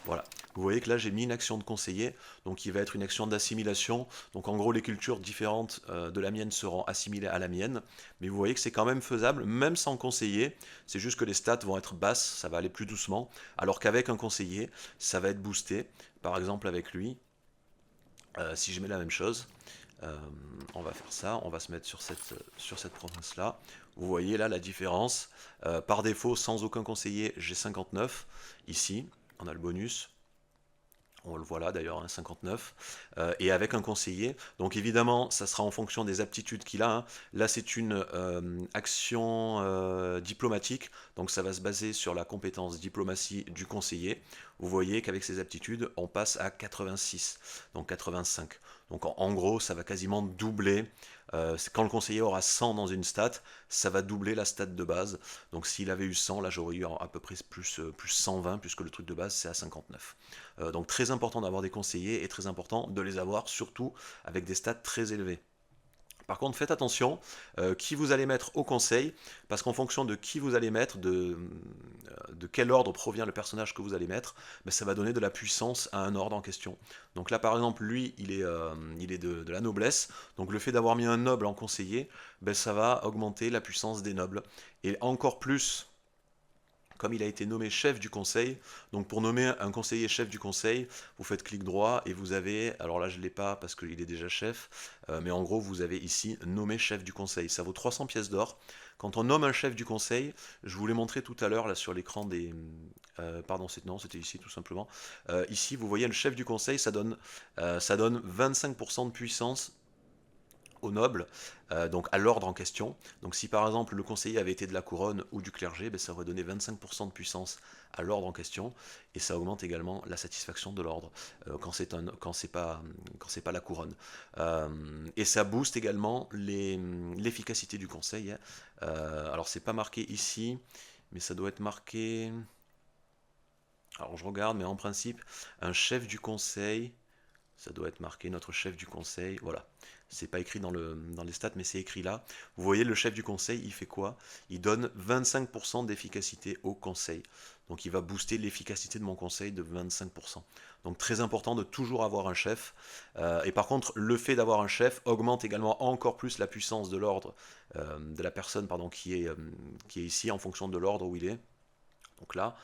Voilà. Vous voyez que là, j'ai mis une action de conseiller, donc il va être une action d'assimilation. Donc en gros, les cultures différentes de la mienne seront assimilées à la mienne. Mais vous voyez que c'est quand même faisable, même sans conseiller. C'est juste que les stats vont être basses, ça va aller plus doucement. Alors qu'avec un conseiller, ça va être boosté. Par exemple, avec lui, si je mets la même chose, euh, on va faire ça, on va se mettre sur cette province-là. Vous voyez là la différence. Par défaut, sans aucun conseiller, j'ai 59. Ici, on a le bonus. On le voit là d'ailleurs, hein, 59. Et avec un conseiller. Donc évidemment, ça sera en fonction des aptitudes qu'il a. Hein. Là, c'est une action diplomatique. Donc ça va se baser sur la compétence diplomatie du conseiller. Vous voyez qu'avec ses aptitudes, on passe à 86. Donc 85. Donc en gros, ça va quasiment doubler. Quand le conseiller aura 100 dans une stat, ça va doubler la stat de base. Donc s'il avait eu 100, là j'aurais eu à peu près plus 120, puisque le truc de base c'est à 59. Donc très important d'avoir des conseillers et très important de les avoir surtout avec des stats très élevés. Par contre, faites attention qui vous allez mettre au conseil, parce qu'en fonction de qui vous allez mettre, de quel ordre provient le personnage que vous allez mettre, ben, ça va donner de la puissance à un ordre en question. Donc là, par exemple, lui, il est de la noblesse, donc le fait d'avoir mis un noble en conseiller, ben, ça va augmenter la puissance des nobles. Et encore plus, comme il a été nommé chef du conseil, donc pour nommer un conseiller chef du conseil, vous faites clic droit et vous avez, alors là je ne l'ai pas parce qu'il est déjà chef, mais en gros vous avez ici nommé chef du conseil, ça vaut 300 pièces d'or. Quand on nomme un chef du conseil, je vous l'ai montré tout à l'heure là sur l'écran des... pardon, non, c'était ici tout simplement. Ici vous voyez le chef du conseil, ça donne 25% de puissance au noble, donc à l'ordre en question. Donc si par exemple le conseiller avait été de la couronne ou du clergé, ben, ça aurait donné 25% de puissance à l'ordre en question, et ça augmente également la satisfaction de l'ordre quand c'est pas la couronne. Et ça booste également l'efficacité du conseil. Hein. Alors c'est pas marqué ici, mais ça doit être marqué. Alors je regarde, mais en principe, un chef du conseil. Ça doit être marqué notre chef du conseil. Voilà. C'est pas écrit dans les stats, mais c'est écrit là. Vous voyez, le chef du conseil, il fait quoi? Il donne 25% d'efficacité au conseil. Donc il va booster l'efficacité de mon conseil de 25%. Donc très important de toujours avoir un chef. Et par contre, le fait d'avoir un chef augmente également encore plus la puissance de l'ordre, de la personne pardon, qui est ici en fonction de l'ordre où il est. Donc là,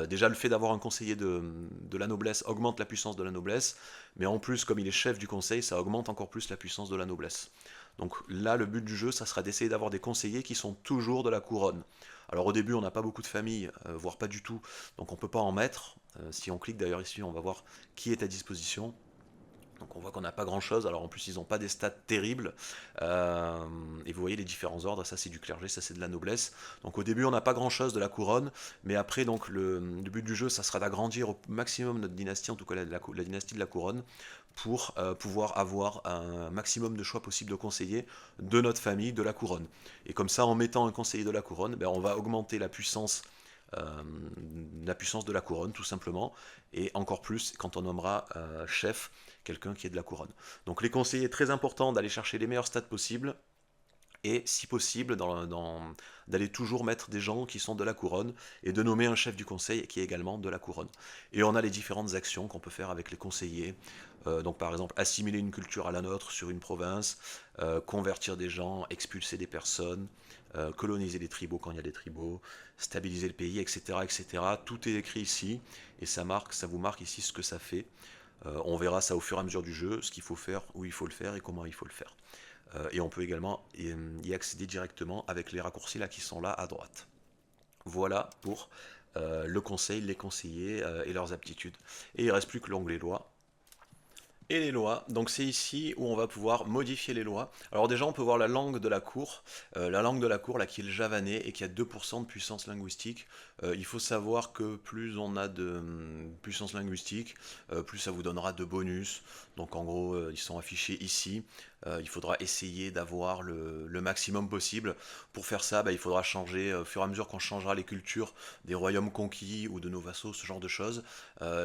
déjà le fait d'avoir un conseiller de la noblesse augmente la puissance de la noblesse, mais en plus, comme il est chef du conseil, ça augmente encore plus la puissance de la noblesse. Donc là, le but du jeu, ça sera d'essayer d'avoir des conseillers qui sont toujours de la couronne. Alors au début, on n'a pas beaucoup de familles, voire pas du tout, donc on ne peut pas en mettre. Si on clique d'ailleurs ici, on va voir qui est à disposition. Donc on voit qu'on n'a pas grand chose, alors en plus ils n'ont pas des stats terribles, et vous voyez les différents ordres, ça c'est du clergé, ça c'est de la noblesse. Donc au début on n'a pas grand chose de la couronne, mais après donc le but du jeu ça sera d'agrandir au maximum notre dynastie, en tout cas la dynastie de la couronne, pour pouvoir avoir un maximum de choix possible de conseillers de notre famille, de la couronne. Et comme ça en mettant un conseiller de la couronne, ben, on va augmenter euh, la puissance de la couronne tout simplement, et encore plus quand on nommera chef quelqu'un qui est de la couronne. Donc les conseillers, très important d'aller chercher les meilleurs stats possibles, et si possible d'aller toujours mettre des gens qui sont de la couronne, et de nommer un chef du conseil qui est également de la couronne. Et on a les différentes actions qu'on peut faire avec les conseillers. Donc par exemple assimiler une culture à la nôtre sur une province, convertir des gens, expulser des personnes, coloniser les tribaux quand il y a des tribaux, stabiliser le pays, etc., etc. Tout est écrit ici, et ça vous marque ici ce que ça fait. On verra ça au fur et à mesure du jeu, ce qu'il faut faire, où il faut le faire et comment il faut le faire. Et on peut également y accéder directement avec les raccourcis là qui sont là à droite. Voilà pour le conseil, les conseillers et leurs aptitudes. Et il ne reste plus que l'onglet loi. Et les lois, donc c'est ici où on va pouvoir modifier les lois. Alors déjà on peut voir la langue de la cour, là qui est le javanais et qui a 2% de puissance linguistique. Il faut savoir que plus on a de puissance linguistique, plus ça vous donnera de bonus. Donc en gros ils sont affichés ici. Il faudra essayer d'avoir le maximum possible. Pour faire ça, il faudra changer, au fur et à mesure qu'on changera les cultures des royaumes conquis ou de nos vassaux, ce genre de choses.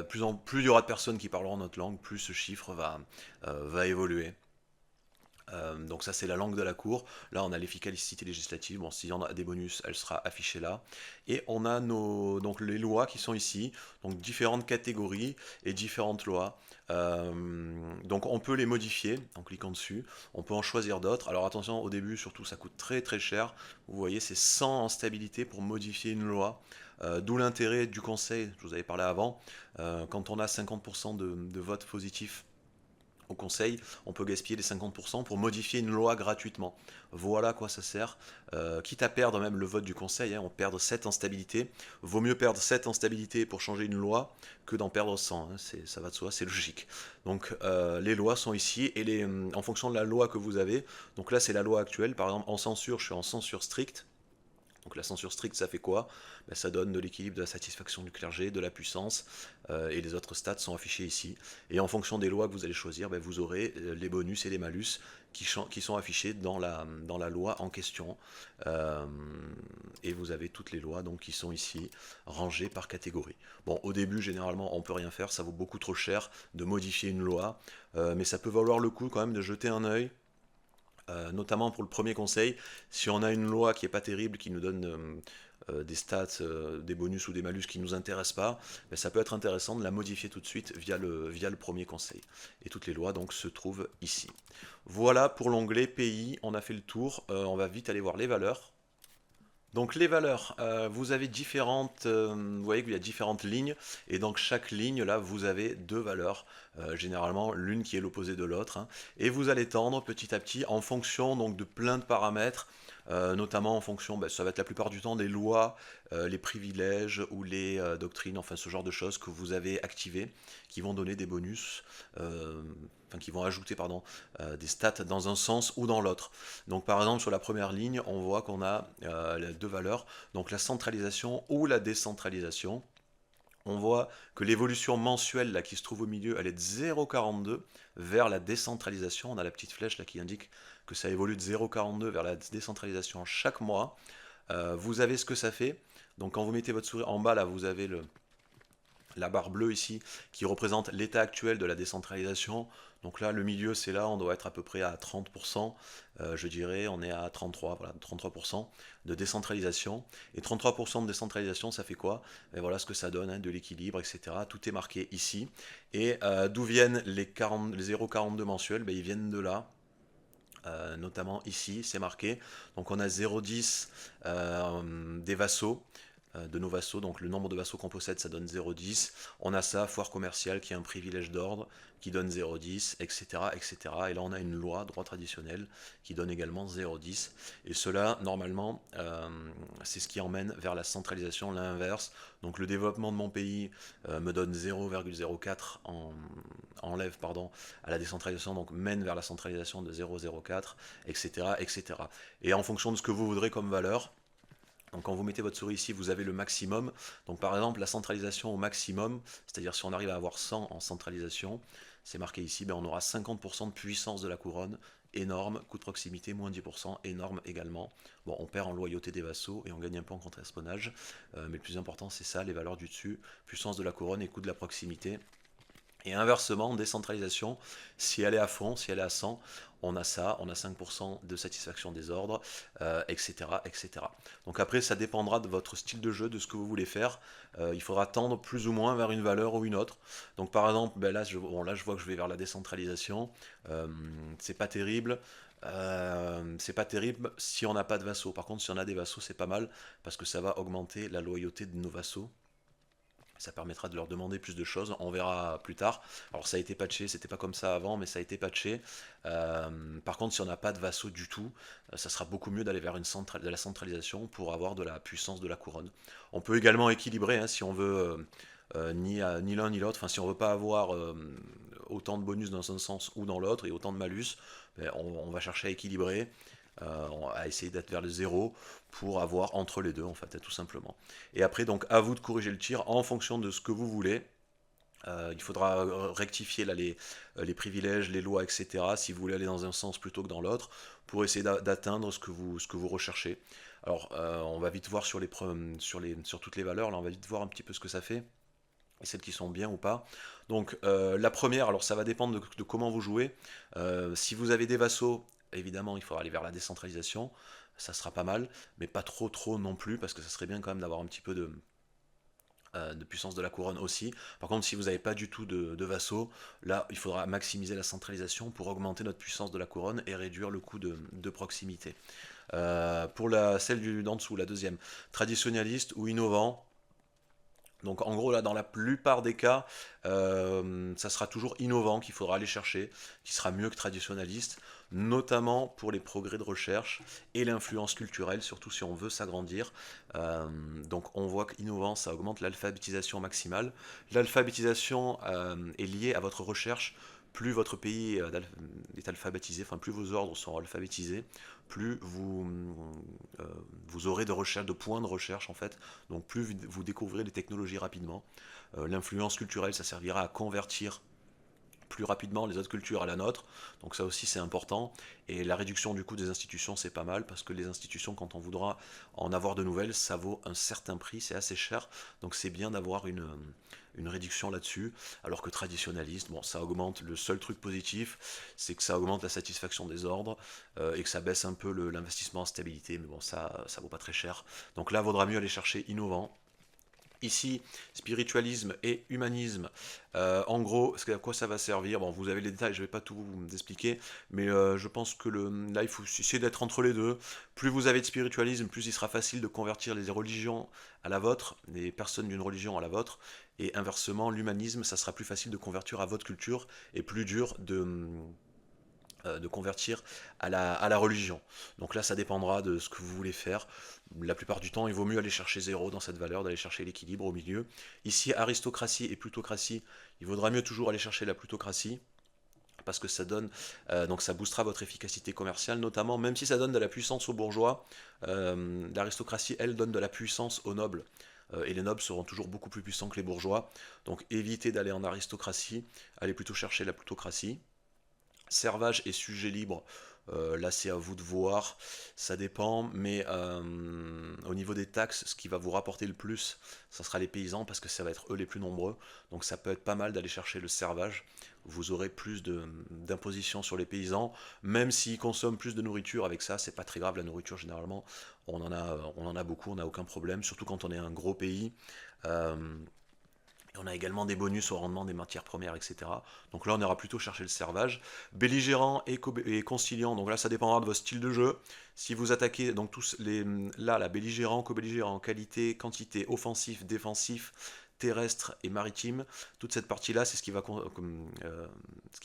Plus il y aura de personnes qui parleront notre langue, plus ce chiffre va évoluer. Donc ça c'est la langue de la cour. Là on a l'efficacité législative. Bon, s'il y en a des bonus, elle sera affichée là. Et on a donc les lois qui sont ici. Donc différentes catégories et différentes lois. Donc on peut les modifier en cliquant dessus. On peut en choisir d'autres. Alors attention, au début surtout ça coûte très très cher. Vous voyez, c'est 100 en stabilité pour modifier une loi. D'où l'intérêt du conseil, je vous avais parlé avant. Quand on a 50% de votes positifs au conseil, on peut gaspiller les 50% pour modifier une loi gratuitement. Voilà à quoi ça sert. Quitte à perdre même le vote du conseil, on perd 7 en stabilité. Vaut mieux perdre 7 en stabilité pour changer une loi que d'en perdre 100. Ça va de soi, c'est logique. Donc les lois sont ici, et en fonction de la loi que vous avez, donc là c'est la loi actuelle, par exemple en censure, je suis en censure stricte. Donc la censure stricte, ça fait quoi? Ça donne de l'équilibre, de la satisfaction du clergé, de la puissance, et les autres stats sont affichés ici. Et en fonction des lois que vous allez choisir, vous aurez les bonus et les malus qui sont affichés dans la loi en question. Euh, et vous avez toutes les lois donc, qui sont ici, rangées par catégorie. Bon, au début, généralement, on ne peut rien faire, ça vaut beaucoup trop cher de modifier une loi, mais ça peut valoir le coup quand même de jeter un œil. Notamment pour le premier conseil, si on a une loi qui n'est pas terrible, qui nous donne des stats, des bonus ou des malus qui ne nous intéressent pas, ça peut être intéressant de la modifier tout de suite via le premier conseil. Et toutes les lois donc se trouvent ici. Voilà pour l'onglet pays, on a fait le tour, on va vite aller voir les valeurs. Donc les valeurs, vous avez vous voyez qu'il y a différentes lignes, et donc chaque ligne là, vous avez deux valeurs, généralement l'une qui est l'opposé de l'autre, hein. Et vous allez tendre petit à petit en fonction donc de plein de paramètres, notamment en fonction, ça va être la plupart du temps des lois, les privilèges ou les doctrines, enfin ce genre de choses que vous avez activées, qui vont donner des bonus, enfin qui vont ajouter pardon, des stats dans un sens ou dans l'autre. Donc par exemple sur la première ligne, on voit qu'on a les deux valeurs, donc la centralisation ou la décentralisation. On voit que l'évolution mensuelle là, qui se trouve au milieu, elle est de 0,42 vers la décentralisation. On a la petite flèche là qui indique que ça évolue de 0,42 vers la décentralisation chaque mois. Vous avez ce que ça fait. Donc quand vous mettez votre souris en bas, là, vous avez la barre bleue ici qui représente l'état actuel de la décentralisation. Donc là, le milieu, c'est là, on doit être à peu près à 30%, je dirais, on est à 33, voilà, 33% de décentralisation. Et 33% de décentralisation, ça fait quoi? Et voilà ce que ça donne, hein, de l'équilibre, etc. Tout est marqué ici. Et d'où viennent les 0,42 mensuels? Ils viennent de là. Notamment ici, c'est marqué. Donc on a 0,10 des vassaux, de nos vassaux, donc le nombre de vassaux qu'on possède, ça donne 0,10. On a ça, foire commerciale, qui est un privilège d'ordre, qui donne 0,10, etc., etc. Et là, on a une loi, droit traditionnel, qui donne également 0,10. Et cela, normalement, c'est ce qui emmène vers la centralisation, l'inverse. Donc le développement de mon pays me donne 0,04 enlève pardon, à la décentralisation, donc mène vers la centralisation de 0,04, etc., etc. Et en fonction de ce que vous voudrez comme valeur, donc quand vous mettez votre souris ici, vous avez le maximum. Donc par exemple, la centralisation au maximum, c'est-à-dire si on arrive à avoir 100 en centralisation, c'est marqué ici, ben on aura 50% de puissance de la couronne, énorme, coût de proximité, moins 10%, énorme également. Bon, on perd en loyauté des vassaux et on gagne un peu en contre-espionnage, mais le plus important c'est ça, les valeurs du dessus, puissance de la couronne et coût de la proximité. Et inversement, décentralisation, si elle est à fond, si elle est à 100, on a ça, on a 5% de satisfaction des ordres, etc., etc. Donc après, ça dépendra de votre style de jeu, de ce que vous voulez faire. Il faudra tendre plus ou moins vers une valeur ou une autre. Donc par exemple, ben là, là, je vois que je vais vers la décentralisation. C'est pas terrible. C'est pas terrible si on n'a pas de vassaux. Par contre, si on a des vassaux, c'est pas mal parce que ça va augmenter la loyauté de nos vassaux. Ça permettra de leur demander plus de choses, on verra plus tard. Alors ça a été patché, c'était pas comme ça avant, mais ça a été patché. Par contre, si on n'a pas de vassaux du tout, ça sera beaucoup mieux d'aller vers de la centralisation pour avoir de la puissance de la couronne. On peut également équilibrer, hein, si on veut ni l'un ni l'autre, enfin si on veut pas avoir autant de bonus dans un sens ou dans l'autre et autant de malus, ben, on va chercher à équilibrer, à essayer d'être vers le zéro pour avoir entre les deux en fait, tout simplement. Et après donc à vous de corriger le tir en fonction de ce que vous voulez. Il faudra rectifier là, les privilèges, les lois, etc. si vous voulez aller dans un sens plutôt que dans l'autre, pour essayer d'atteindre ce que vous recherchez. Alors on va vite voir sur toutes les valeurs, là on va vite voir un petit peu ce que ça fait et celles qui sont bien ou pas. Donc la première, alors ça va dépendre de comment vous jouez. Si vous avez des vassaux, évidemment il faudra aller vers la décentralisation, ça sera pas mal, mais pas trop non plus, parce que ça serait bien quand même d'avoir un petit peu de puissance de la couronne aussi. Par contre, si vous n'avez pas du tout de vassaux, là il faudra maximiser la centralisation pour augmenter notre puissance de la couronne et réduire le coût de proximité. Pour celle d'en dessous, la deuxième, traditionnaliste ou innovant. Donc en gros là dans la plupart des cas ça sera toujours innovant qu'il faudra aller chercher, qui sera mieux que traditionnaliste, notamment pour les progrès de recherche et l'influence culturelle, surtout si on veut s'agrandir. Donc on voit qu'innovant ça augmente l'alphabétisation maximale. L'alphabétisation est liée à votre recherche. Plus votre pays est alphabétisé, enfin plus vos ordres sont alphabétisés, plus vous aurez de points de recherche en fait, donc plus vous découvrirez les technologies rapidement. L'influence culturelle, ça servira à convertir plus rapidement les autres cultures à la nôtre, donc ça aussi c'est important. Et la réduction du coût des institutions, c'est pas mal, parce que les institutions, quand on voudra en avoir de nouvelles, ça vaut un certain prix, c'est assez cher, donc c'est bien d'avoir une réduction là-dessus, alors que traditionnaliste, bon, ça augmente, le seul truc positif, c'est que ça augmente la satisfaction des ordres, et que ça baisse un peu l'investissement en stabilité, mais bon, ça vaut pas très cher. Donc là, vaudra mieux aller chercher innovant. Ici, spiritualisme et humanisme. En gros, à quoi ça va servir? Bon, vous avez les détails, je ne vais pas tout vous expliquer, mais je pense que là, il faut essayer d'être entre les deux. Plus vous avez de spiritualisme, plus il sera facile de convertir les religions à la vôtre, les personnes d'une religion à la vôtre, et inversement, l'humanisme, ça sera plus facile de convertir à votre culture et plus dur de convertir à la religion. Donc là, ça dépendra de ce que vous voulez faire. La plupart du temps, il vaut mieux aller chercher zéro dans cette valeur, d'aller chercher l'équilibre au milieu. Ici, aristocratie et plutocratie, il vaudra mieux toujours aller chercher la plutocratie, parce que ça donne, donc ça boostera votre efficacité commerciale, notamment, même si ça donne de la puissance aux bourgeois, l'aristocratie, elle, donne de la puissance aux nobles. Et les nobles seront toujours beaucoup plus puissants que les bourgeois. Donc évitez d'aller en aristocratie, allez plutôt chercher la plutocratie. Servage et sujet libre, là c'est à vous de voir, ça dépend, mais au niveau des taxes, ce qui va vous rapporter le plus, ça sera les paysans, parce que ça va être eux les plus nombreux, donc ça peut être pas mal d'aller chercher le servage, vous aurez plus d'imposition sur les paysans, même s'ils consomment plus de nourriture avec ça, c'est pas très grave, la nourriture généralement, on en a beaucoup, on n'a aucun problème, surtout quand on est un gros pays. Et on a également des bonus au rendement des matières premières, etc. Donc là, on ira plutôt chercher le servage. Belligérant et conciliant, donc là, ça dépendra de votre style de jeu. Si vous attaquez, donc tous les, là, la belligérant, co-belligérant, qualité, quantité, offensif, défensif, terrestre et maritime, toute cette partie-là, c'est ce qui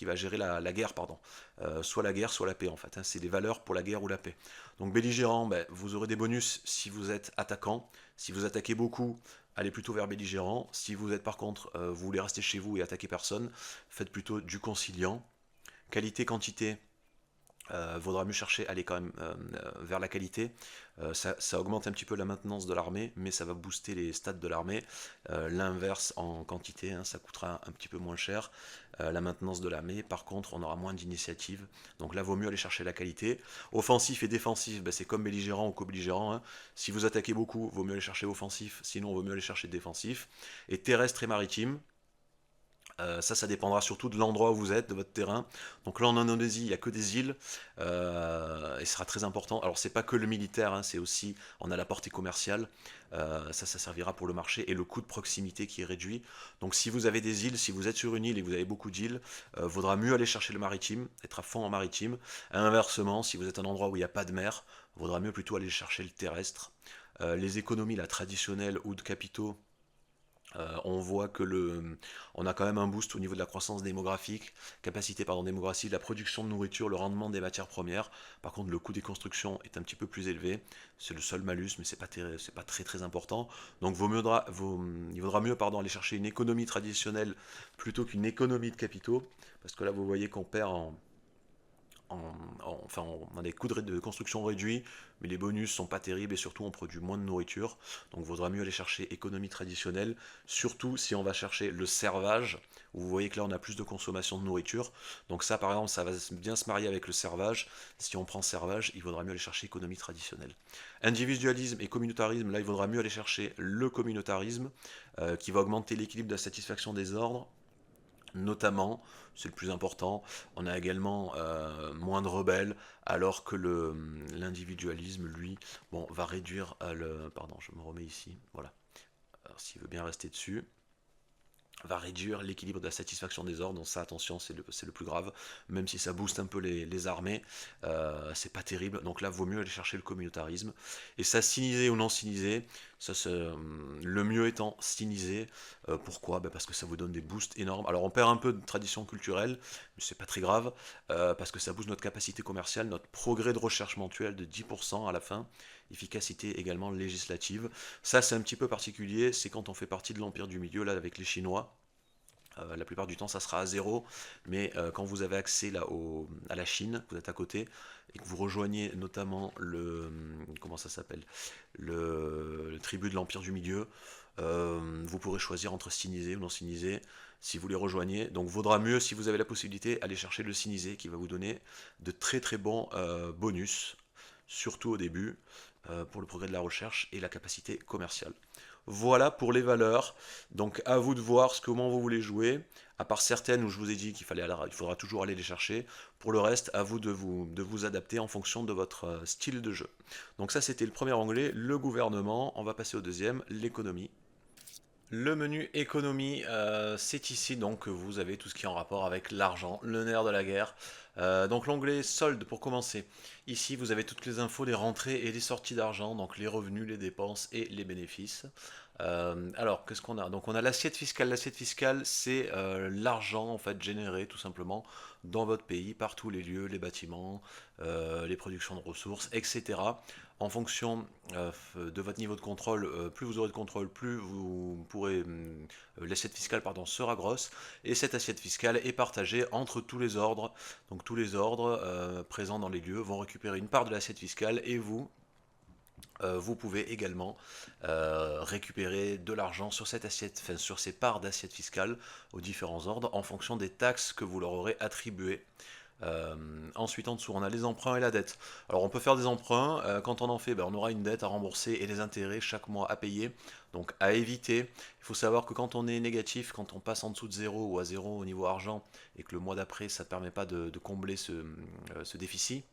va gérer la guerre, pardon. Soit la guerre, soit la paix, en fait, hein. C'est des valeurs pour la guerre ou la paix. Donc belligérant, ben, vous aurez des bonus si vous êtes attaquant. Si vous attaquez beaucoup, allez plutôt vers belligérant. Si vous êtes par contre, vous voulez rester chez vous et attaquer personne, faites plutôt du conciliant. Qualité, quantité, vaudra mieux chercher aller quand même vers la qualité. Ça augmente un petit peu la maintenance de l'armée, mais ça va booster les stats de l'armée. L'inverse en quantité, hein, ça coûtera un petit peu moins cher. La maintenance de l'armée, par contre, on aura moins d'initiative. Donc là, vaut mieux aller chercher la qualité. Offensif et défensif, ben, c'est comme belligérant ou co-belligérant, hein. Si vous attaquez beaucoup, vaut mieux aller chercher offensif, sinon vaut mieux aller chercher défensif. Et terrestre et maritime, ça dépendra surtout de l'endroit où vous êtes, de votre terrain. Donc là en Indonésie, il n'y a que des îles, et ce sera très important. Alors c'est pas que le militaire, hein, c'est aussi, on a la portée commerciale, ça servira pour le marché, et le coût de proximité qui est réduit. Donc si vous avez des îles, si vous êtes sur une île et que vous avez beaucoup d'îles, vaudra mieux aller chercher le maritime, être à fond en maritime. Inversement, si vous êtes à un endroit où il n'y a pas de mer, vaudra mieux plutôt aller chercher le terrestre. Les économies là, traditionnelles ou de capitaux, on voit que on a quand même un boost au niveau de la croissance démographique, capacité pardon, démographique, la production de nourriture, le rendement des matières premières. Par contre, le coût des constructions est un petit peu plus élevé. C'est le seul malus, mais c'est pas très très important. Donc, il vaudra mieux pardon, aller chercher une économie traditionnelle plutôt qu'une économie de capitaux, parce que là, vous voyez qu'on perd enfin, on a des coûts de construction réduits, mais les bonus sont pas terribles et surtout on produit moins de nourriture. Donc il vaudra mieux aller chercher économie traditionnelle, surtout si on va chercher le servage, où vous voyez que là on a plus de consommation de nourriture. Donc ça par exemple, ça va bien se marier avec le servage. Si on prend servage, il vaudra mieux aller chercher économie traditionnelle. Individualisme et communautarisme, là il vaudra mieux aller chercher le communautarisme, qui va augmenter l'équilibre de la satisfaction des ordres. Notamment, c'est le plus important, on a également moins de rebelles, alors que l'individualisme, lui, bon, va réduire Pardon, je me remets ici, voilà. Alors s'il veut bien rester dessus, va réduire l'équilibre de la satisfaction des ordres. Donc ça, attention, c'est le plus grave. Même si ça booste un peu les armées, c'est pas terrible. Donc là, vaut mieux aller chercher le communautarisme. Et ça, sinisé ou non sinisé, le mieux étant sinisé. Pourquoi? Ben parce que ça vous donne des boosts énormes. Alors on perd un peu de tradition culturelle, mais c'est pas très grave, parce que ça booste notre capacité commerciale, notre progrès de recherche mensuel de 10% à la fin. Efficacité également législative. Ça, c'est un petit peu particulier, c'est quand on fait partie de l'Empire du Milieu, là, avec les Chinois. La plupart du temps, ça sera à zéro, mais quand vous avez accès là, à la Chine, vous êtes à côté, et que vous rejoignez notamment comment ça s'appelle, le tribut de l'Empire du Milieu, vous pourrez choisir entre sinisé ou non sinisé si vous les rejoignez. Donc vaudra mieux, si vous avez la possibilité, aller chercher le sinisé qui va vous donner de très très bons bonus, surtout au début, pour le progrès de la recherche et la capacité commerciale. Voilà pour les valeurs. Donc à vous de voir comment vous voulez jouer. À part certaines où je vous ai dit il faudra toujours aller les chercher. Pour le reste, à vous de vous adapter en fonction de votre style de jeu. Donc ça, c'était le premier onglet, le gouvernement. On va passer au deuxième, l'économie. Le menu économie, c'est ici donc que vous avez tout ce qui est en rapport avec l'argent, le nerf de la guerre. Donc l'onglet solde pour commencer. Ici vous avez toutes les infos des rentrées et des sorties d'argent, donc les revenus, les dépenses et les bénéfices. Alors qu'est-ce qu'on a? Donc on a l'assiette fiscale. L'assiette fiscale, c'est l'argent en fait généré tout simplement dans votre pays, par tous les lieux, les bâtiments, les productions de ressources, etc. En fonction de votre niveau de contrôle, plus vous aurez de contrôle, plus vous pourrez, l'assiette fiscale pardon, sera grosse, et cette assiette fiscale est partagée entre tous les ordres. Donc tous les ordres présents dans les lieux vont récupérer une part de l'assiette fiscale, et vous pouvez également récupérer de l'argent sur cette assiette, enfin, sur ces parts d'assiette fiscale aux différents ordres en fonction des taxes que vous leur aurez attribuées. Ensuite, en dessous, on a les emprunts et la dette. Alors, on peut faire des emprunts. Quand on en fait, ben, on aura une dette à rembourser et des intérêts chaque mois à payer. Donc, à éviter. Il faut savoir que quand on est négatif, quand on passe en dessous de zéro ou à zéro au niveau argent, et que le mois d'après, ça ne permet pas de combler ce déficit,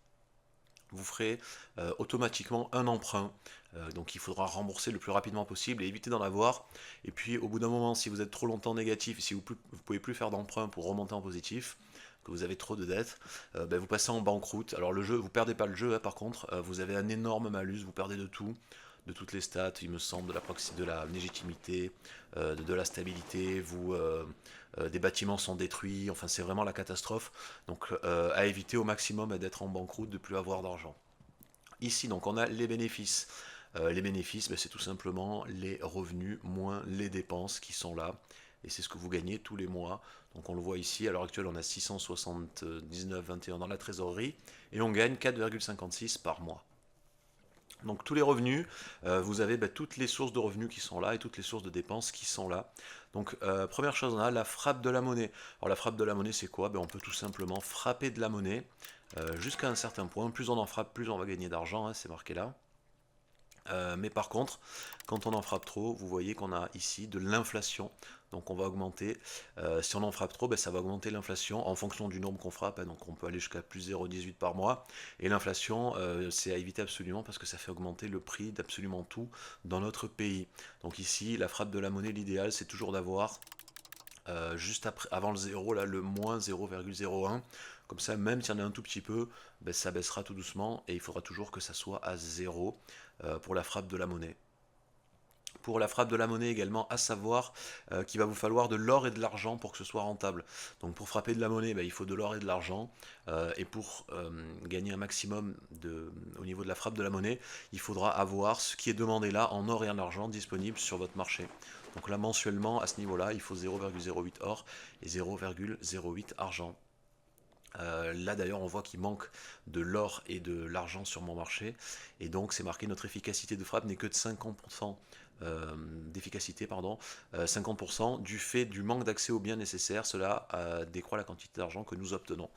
vous ferez automatiquement un emprunt. Donc il faudra rembourser le plus rapidement possible et éviter d'en avoir. Et puis au bout d'un moment, si vous êtes trop longtemps négatif, si vous ne pouvez plus faire d'emprunt pour remonter en positif, que vous avez trop de dettes, ben, vous passez en banqueroute. Alors le jeu, vous perdez pas le jeu, hein, par contre, vous avez un énorme malus, vous perdez de tout, de toutes les stats, il me semble, de la légitimité, de la stabilité, des bâtiments sont détruits, enfin c'est vraiment la catastrophe. Donc à éviter au maximum d'être en banqueroute, de plus avoir d'argent. Ici, donc, on a les bénéfices. Les bénéfices, ben, c'est tout simplement les revenus moins les dépenses qui sont là. Et c'est ce que vous gagnez tous les mois. Donc on le voit ici, à l'heure actuelle, on a 679,21 dans la trésorerie. Et on gagne 4,56 par mois. Donc tous les revenus, vous avez ben, toutes les sources de revenus qui sont là et toutes les sources de dépenses qui sont là. Donc première chose, on a la frappe de la monnaie. Alors la frappe de la monnaie, c'est quoi? Ben, on peut tout simplement frapper de la monnaie jusqu'à un certain point. Plus on en frappe, plus on va gagner d'argent, hein, c'est marqué là. Mais par contre, quand on en frappe trop, vous voyez qu'on a ici de l'inflation. Donc on va augmenter. Si on en frappe trop, ben, ça va augmenter l'inflation en fonction du nombre qu'on frappe. Hein, donc on peut aller jusqu'à plus 0,18 par mois. Et l'inflation, c'est à éviter absolument parce que ça fait augmenter le prix d'absolument tout dans notre pays. Donc ici, la frappe de la monnaie, l'idéal, c'est toujours d'avoir juste après, avant le 0, là, le moins 0,01. Comme ça, même s'il y en a un tout petit peu, ben, ça baissera tout doucement et il faudra toujours que ça soit à 0 pour la frappe de la monnaie. Pour la frappe de la monnaie également, à savoir qu'il va vous falloir de l'or et de l'argent pour que ce soit rentable. Donc pour frapper de la monnaie, ben, il faut de l'or et de l'argent. Et pour gagner un maximum au niveau de la frappe de la monnaie, il faudra avoir ce qui est demandé là en or et en argent disponible sur votre marché. Donc là mensuellement, à ce niveau-là, il faut 0,08 or et 0,08 argent. Là d'ailleurs on voit qu'il manque de l'or et de l'argent sur mon marché et donc c'est marqué notre efficacité de frappe n'est que de 50% d'efficacité, pardon, 50% du fait du manque d'accès aux biens nécessaires, cela décroît la quantité d'argent que nous obtenons.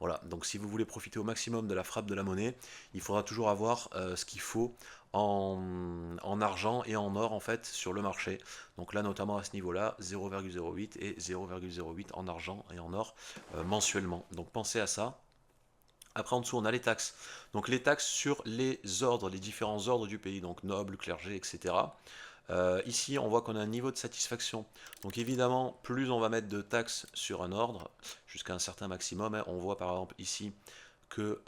Voilà, donc si vous voulez profiter au maximum de la frappe de la monnaie, il faudra toujours avoir ce qu'il faut en argent et en or en fait sur le marché. Donc là notamment à ce niveau-là, 0,08 et 0,08 en argent et en or mensuellement. Donc pensez à ça. Après en dessous on a les taxes. Donc les taxes sur les ordres, les différents ordres du pays, donc nobles, clergé, etc. Ici, on voit qu'on a un niveau de satisfaction. Donc évidemment, plus on va mettre de taxes sur un ordre, jusqu'à un certain maximum, hein, on voit par exemple ici que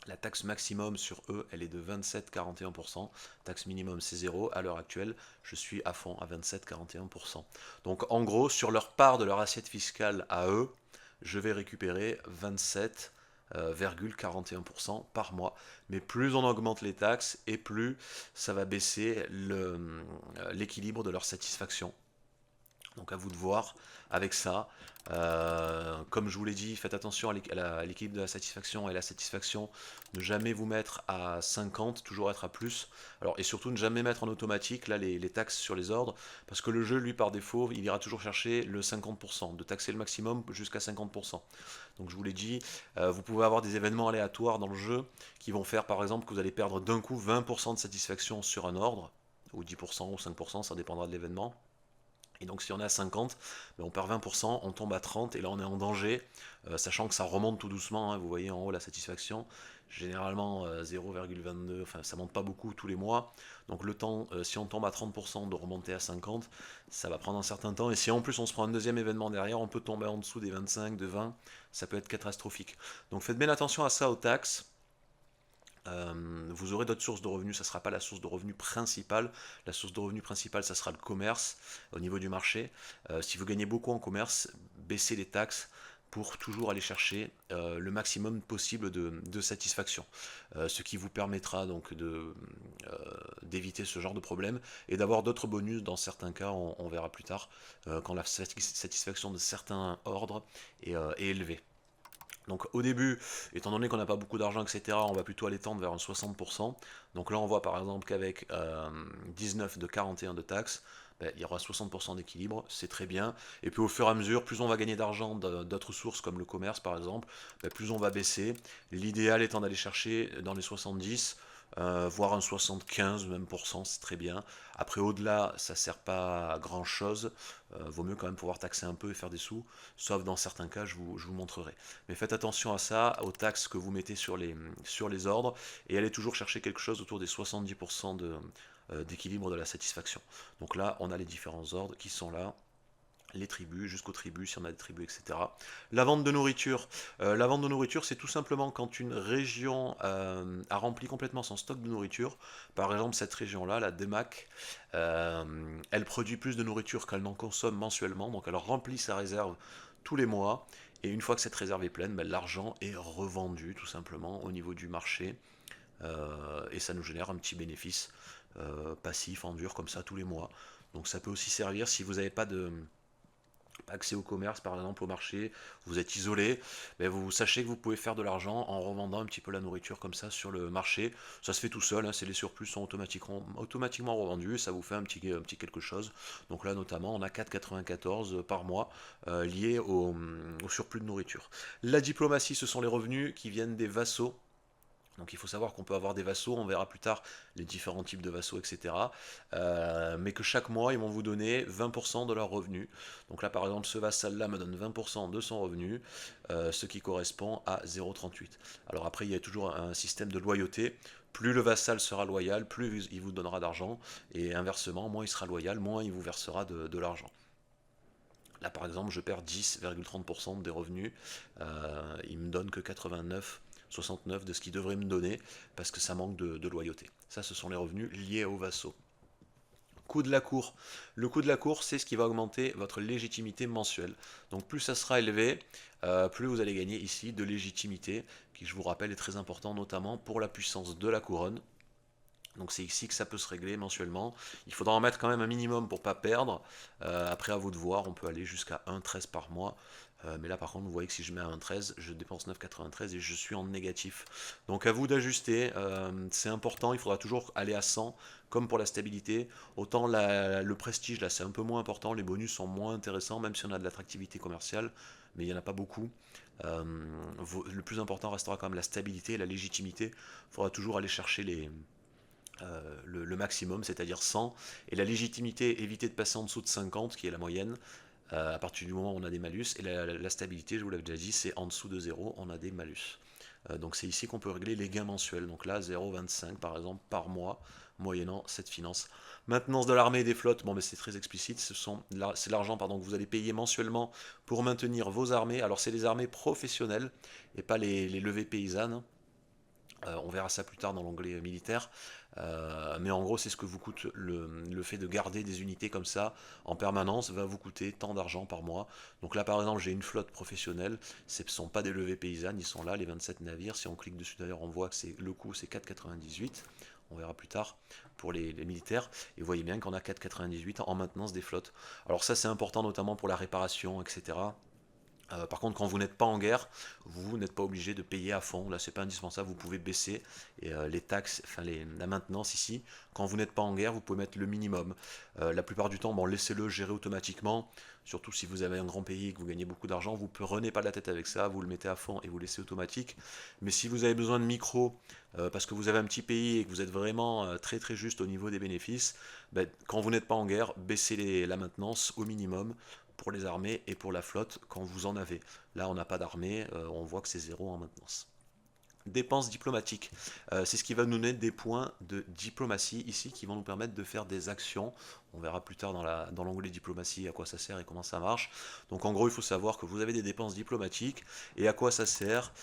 la taxe maximum sur eux, elle est de 27,41%. Taxe minimum, c'est 0. À l'heure actuelle, je suis à fond à 27,41%. Donc en gros, sur leur part de leur assiette fiscale à eux, je vais récupérer 27,41% par mois. Mais plus on augmente les taxes et plus ça va baisser l'équilibre de leur satisfaction. Donc à vous de voir avec ça. Comme je vous l'ai dit, faites attention à l'équilibre de la satisfaction et la satisfaction. Ne jamais vous mettre à 50, toujours être à plus. Alors, et surtout ne jamais mettre en automatique là, les taxes sur les ordres, parce que le jeu, lui, par défaut, il ira toujours chercher le 50%, de taxer le maximum jusqu'à 50%. Donc je vous l'ai dit, vous pouvez avoir des événements aléatoires dans le jeu qui vont faire par exemple que vous allez perdre d'un coup 20% de satisfaction sur un ordre, ou 10% ou 5%, ça dépendra de l'événement. Et donc si on est à 50, ben on perd 20%, on tombe à 30 et là on est en danger, sachant que ça remonte tout doucement, hein, vous voyez en haut la satisfaction, généralement 0,22, enfin ça monte pas beaucoup tous les mois, donc le temps, si on tombe à 30% de remonter à 50, ça va prendre un certain temps, et si en plus on se prend un deuxième événement derrière, on peut tomber en dessous des 25, de 20, ça peut être catastrophique. Donc faites bien attention à ça aux taxes. Vous aurez d'autres sources de revenus, ça ne sera pas la source de revenus principale. La source de revenus principale, ça sera le commerce au niveau du marché. Si vous gagnez beaucoup en commerce, baissez les taxes pour toujours aller chercher le maximum possible de satisfaction. Ce qui vous permettra donc d'éviter ce genre de problème et d'avoir d'autres bonus dans certains cas, on verra plus tard, quand la satisfaction de certains ordres est élevée. Donc au début, étant donné qu'on n'a pas beaucoup d'argent, etc., on va plutôt aller tendre vers un 60%. Donc là, on voit par exemple qu'avec 19 de 41 de taxes, ben, il y aura 60% d'équilibre, c'est très bien. Et puis au fur et à mesure, plus on va gagner d'argent d'autres sources comme le commerce par exemple, ben, plus on va baisser. L'idéal étant d'aller chercher dans les 70. voire un 75 même pour cent, c'est très bien. Après, au-delà, ça sert pas à grand-chose. Vaut mieux quand même pouvoir taxer un peu et faire des sous, sauf dans certains cas, je vous montrerai. Mais faites attention à ça, aux taxes que vous mettez sur les ordres, et allez toujours chercher quelque chose autour des 70% d'équilibre de la satisfaction. Donc là, on a les différents ordres qui sont là, les tribus, jusqu'aux tribus, si on a des tribus, etc. La vente de nourriture, c'est tout simplement quand une région a rempli complètement son stock de nourriture. Par exemple, cette région-là, la DEMAC, elle produit plus de nourriture qu'elle n'en consomme mensuellement, donc elle remplit sa réserve tous les mois. Et une fois que cette réserve est pleine, ben, l'argent est revendu tout simplement au niveau du marché. Et ça nous génère un petit bénéfice passif en dur comme ça tous les mois. Donc ça peut aussi servir si vous n'avez pas de accès au commerce, par exemple au marché, vous êtes isolé, mais vous sachez que vous pouvez faire de l'argent en revendant un petit peu la nourriture comme ça sur le marché. Ça se fait tout seul, hein, c'est les surplus sont automatiquement revendus, ça vous fait un petit quelque chose. Donc là notamment on a 4,94 par mois liés au surplus de nourriture. La diplomatie, ce sont les revenus qui viennent des vassaux. Donc il faut savoir qu'on peut avoir des vassaux, on verra plus tard les différents types de vassaux, etc. Mais que chaque mois, ils vont vous donner 20% de leurs revenus. Donc là, par exemple, ce vassal-là me donne 20% de son revenu, ce qui correspond à 0,38. Alors après, il y a toujours un système de loyauté. Plus le vassal sera loyal, plus il vous donnera d'argent. Et inversement, moins il sera loyal, moins il vous versera de l'argent. Là, par exemple, je perds 10,30% des revenus. Il me donne que 69 de ce qu'il devrait me donner parce que ça manque de loyauté. Ça, ce sont les revenus liés aux vassaux. Coût de la cour. Le coût de la cour, c'est ce qui va augmenter votre légitimité mensuelle. Donc plus ça sera élevé, plus vous allez gagner ici de légitimité, qui je vous rappelle est très important notamment pour la puissance de la couronne. Donc c'est ici que ça peut se régler mensuellement. Il faudra en mettre quand même un minimum pour ne pas perdre. Après à vous de voir, on peut aller jusqu'à 1,13 par mois. Mais là par contre, vous voyez que si je mets à 1,13, je dépense 9,93 et je suis en négatif. Donc à vous d'ajuster, c'est important, il faudra toujours aller à 100, comme pour la stabilité. Autant le prestige, là c'est un peu moins important, les bonus sont moins intéressants, même si on a de l'attractivité commerciale, mais il n'y en a pas beaucoup. Euh, le plus important restera quand même la stabilité et la légitimité. Il faudra toujours aller chercher le maximum, c'est-à-dire 100, et la légitimité, éviter de passer en dessous de 50, qui est la moyenne, à partir du moment où on a des malus, et la stabilité, je vous l'avais déjà dit, c'est en dessous de 0, on a des malus. Donc c'est ici qu'on peut régler les gains mensuels, donc là 0,25 par exemple par mois, moyennant cette finance. Maintenance de l'armée et des flottes, bon mais c'est très explicite, c'est l'argent que vous allez payer mensuellement pour maintenir vos armées. Alors c'est les armées professionnelles et pas les levées paysannes. On verra ça plus tard dans l'onglet militaire. Mais en gros, c'est ce que vous coûte le fait de garder des unités comme ça en permanence, va vous coûter tant d'argent par mois. Donc là, par exemple, j'ai une flotte professionnelle. Ce ne sont pas des levées paysannes, ils sont là, les 27 navires. Si on clique dessus d'ailleurs, on voit que le coût, c'est 4,98. On verra plus tard pour les militaires. Et vous voyez bien qu'on a 4,98 en maintenance des flottes. Alors ça, c'est important notamment pour la réparation, etc. Par contre, quand vous n'êtes pas en guerre, vous n'êtes pas obligé de payer à fond. Là, c'est pas indispensable. Vous pouvez baisser et, les taxes, enfin la maintenance ici. Quand vous n'êtes pas en guerre, vous pouvez mettre le minimum. La plupart du temps, bon, laissez-le gérer automatiquement. Surtout si vous avez un grand pays et que vous gagnez beaucoup d'argent, vous prenez pas la tête avec ça. Vous le mettez à fond et vous laissez automatique. Mais si vous avez besoin de micro, parce que vous avez un petit pays et que vous êtes vraiment très très juste au niveau des bénéfices, ben, quand vous n'êtes pas en guerre, baissez la maintenance au minimum pour les armées et pour la flotte quand vous en avez. Là, on n'a pas d'armée, on voit que c'est zéro en maintenance. Dépenses diplomatiques, c'est ce qui va nous donner des points de diplomatie ici qui vont nous permettre de faire des actions. On verra plus tard dans l'onglet diplomatie à quoi ça sert et comment ça marche. Donc en gros, il faut savoir que vous avez des dépenses diplomatiques et à quoi ça sert.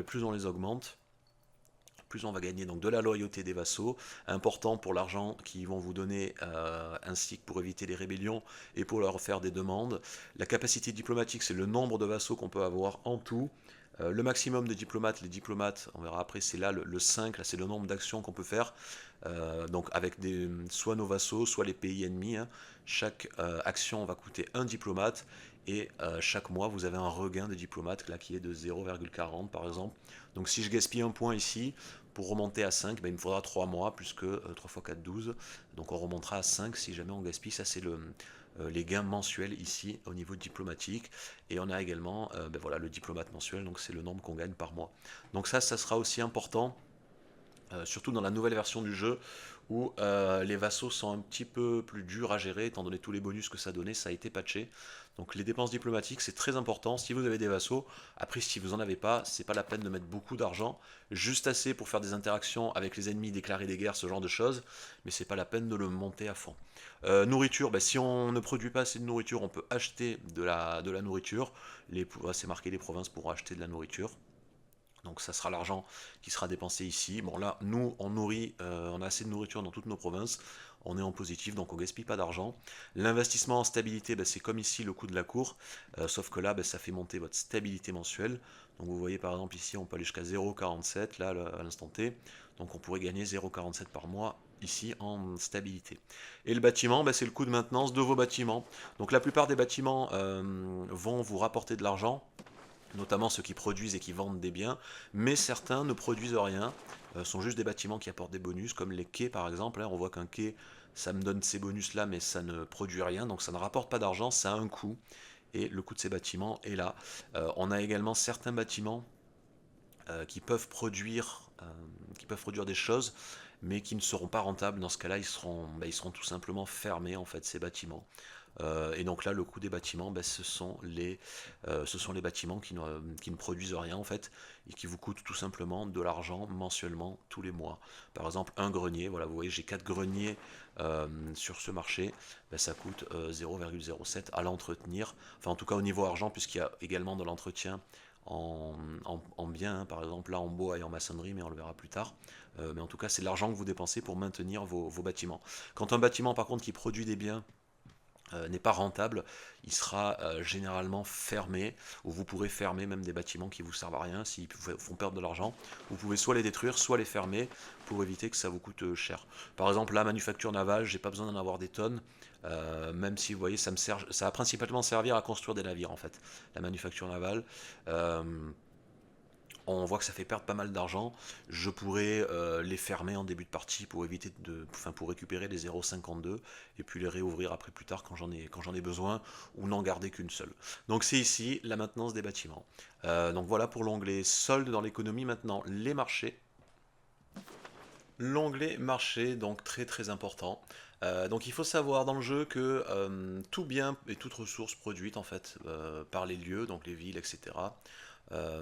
Plus on les augmente, plus on va gagner donc de la loyauté des vassaux, important pour l'argent qu'ils vont vous donner, ainsi que pour éviter les rébellions et pour leur faire des demandes. La capacité diplomatique, c'est le nombre de vassaux qu'on peut avoir en tout. Le maximum de diplomates, les diplomates, on verra après, c'est là le 5, là c'est le nombre d'actions qu'on peut faire, donc avec soit nos vassaux, soit les pays ennemis, hein. Chaque action va coûter un diplomate, et chaque mois vous avez un regain de diplomates là, qui est de 0,40 par exemple. Donc si je gaspille un point ici, pour remonter à 5, ben, il me faudra 3 mois, puisque 3 x 4, 12. Donc on remontera à 5 si jamais on gaspille. Ça c'est les gains mensuels ici au niveau diplomatique. Et on a également voilà, le diplomate mensuel, donc c'est le nombre qu'on gagne par mois. Donc ça sera aussi important surtout dans la nouvelle version du jeu où les vassaux sont un petit peu plus durs à gérer étant donné tous les bonus que ça donnait, ça a été patché. Donc les dépenses diplomatiques c'est très important. Si vous avez des vassaux, après si vous en avez pas, c'est pas la peine de mettre beaucoup d'argent, juste assez pour faire des interactions avec les ennemis, déclarer des guerres, ce genre de choses, mais c'est pas la peine de le monter à fond. Nourriture, bah, si on ne produit pas assez de nourriture, on peut acheter de la nourriture. C'est marqué les provinces pourront acheter de la nourriture. Donc ça sera l'argent qui sera dépensé ici. Bon là, nous, on nourrit, on a assez de nourriture dans toutes nos provinces. On est en positif, donc on gaspille pas d'argent. L'investissement en stabilité, ben, c'est comme ici le coût de la cour. Sauf que là, ben, ça fait monter votre stabilité mensuelle. Donc vous voyez par exemple ici, on peut aller jusqu'à 0,47 là à l'instant T. Donc on pourrait gagner 0,47 par mois ici en stabilité. Et le bâtiment, ben, c'est le coût de maintenance de vos bâtiments. Donc la plupart des bâtiments vont vous rapporter de l'argent, notamment ceux qui produisent et qui vendent des biens, mais certains ne produisent rien, sont juste des bâtiments qui apportent des bonus, comme les quais par exemple. On voit qu'un quai, ça me donne ces bonus-là, mais ça ne produit rien, donc ça ne rapporte pas d'argent, ça a un coût, et le coût de ces bâtiments est là. On a également certains bâtiments qui peuvent produire des choses, mais qui ne seront pas rentables. Dans ce cas-là, ils seront tout simplement fermés, en fait, ces bâtiments. Et donc là, le coût des bâtiments, ben, ce sont les bâtiments qui ne produisent rien en fait, et qui vous coûtent tout simplement de l'argent mensuellement tous les mois. Par exemple, un grenier, voilà, vous voyez, j'ai 4 greniers sur ce marché, ben, ça coûte 0,07 à l'entretenir, enfin en tout cas au niveau argent, puisqu'il y a également de l'entretien en biens, hein, par exemple là en bois et en maçonnerie, mais on le verra plus tard. Mais en tout cas, c'est de l'argent que vous dépensez pour maintenir vos bâtiments. Quand un bâtiment, par contre, qui produit des biens, n'est pas rentable, il sera généralement fermé, ou vous pourrez fermer même des bâtiments qui vous servent à rien, s'ils font perdre de l'argent. Vous pouvez soit les détruire, soit les fermer, pour éviter que ça vous coûte cher. Par exemple, la manufacture navale, j'ai pas besoin d'en avoir des tonnes, même si vous voyez, ça va principalement servir à construire des navires en fait, la manufacture navale. Euh, on voit que ça fait perdre pas mal d'argent. Je pourrais les fermer en début de partie pour récupérer les 0,52 et puis les réouvrir après plus tard quand j'en ai besoin, ou n'en garder qu'une seule. Donc c'est ici la maintenance des bâtiments. Donc voilà pour l'onglet solde dans l'économie. Maintenant les marchés. L'onglet marché, donc très très important. Donc il faut savoir dans le jeu que tout bien et toute ressource produite en fait par les lieux, donc les villes, etc.,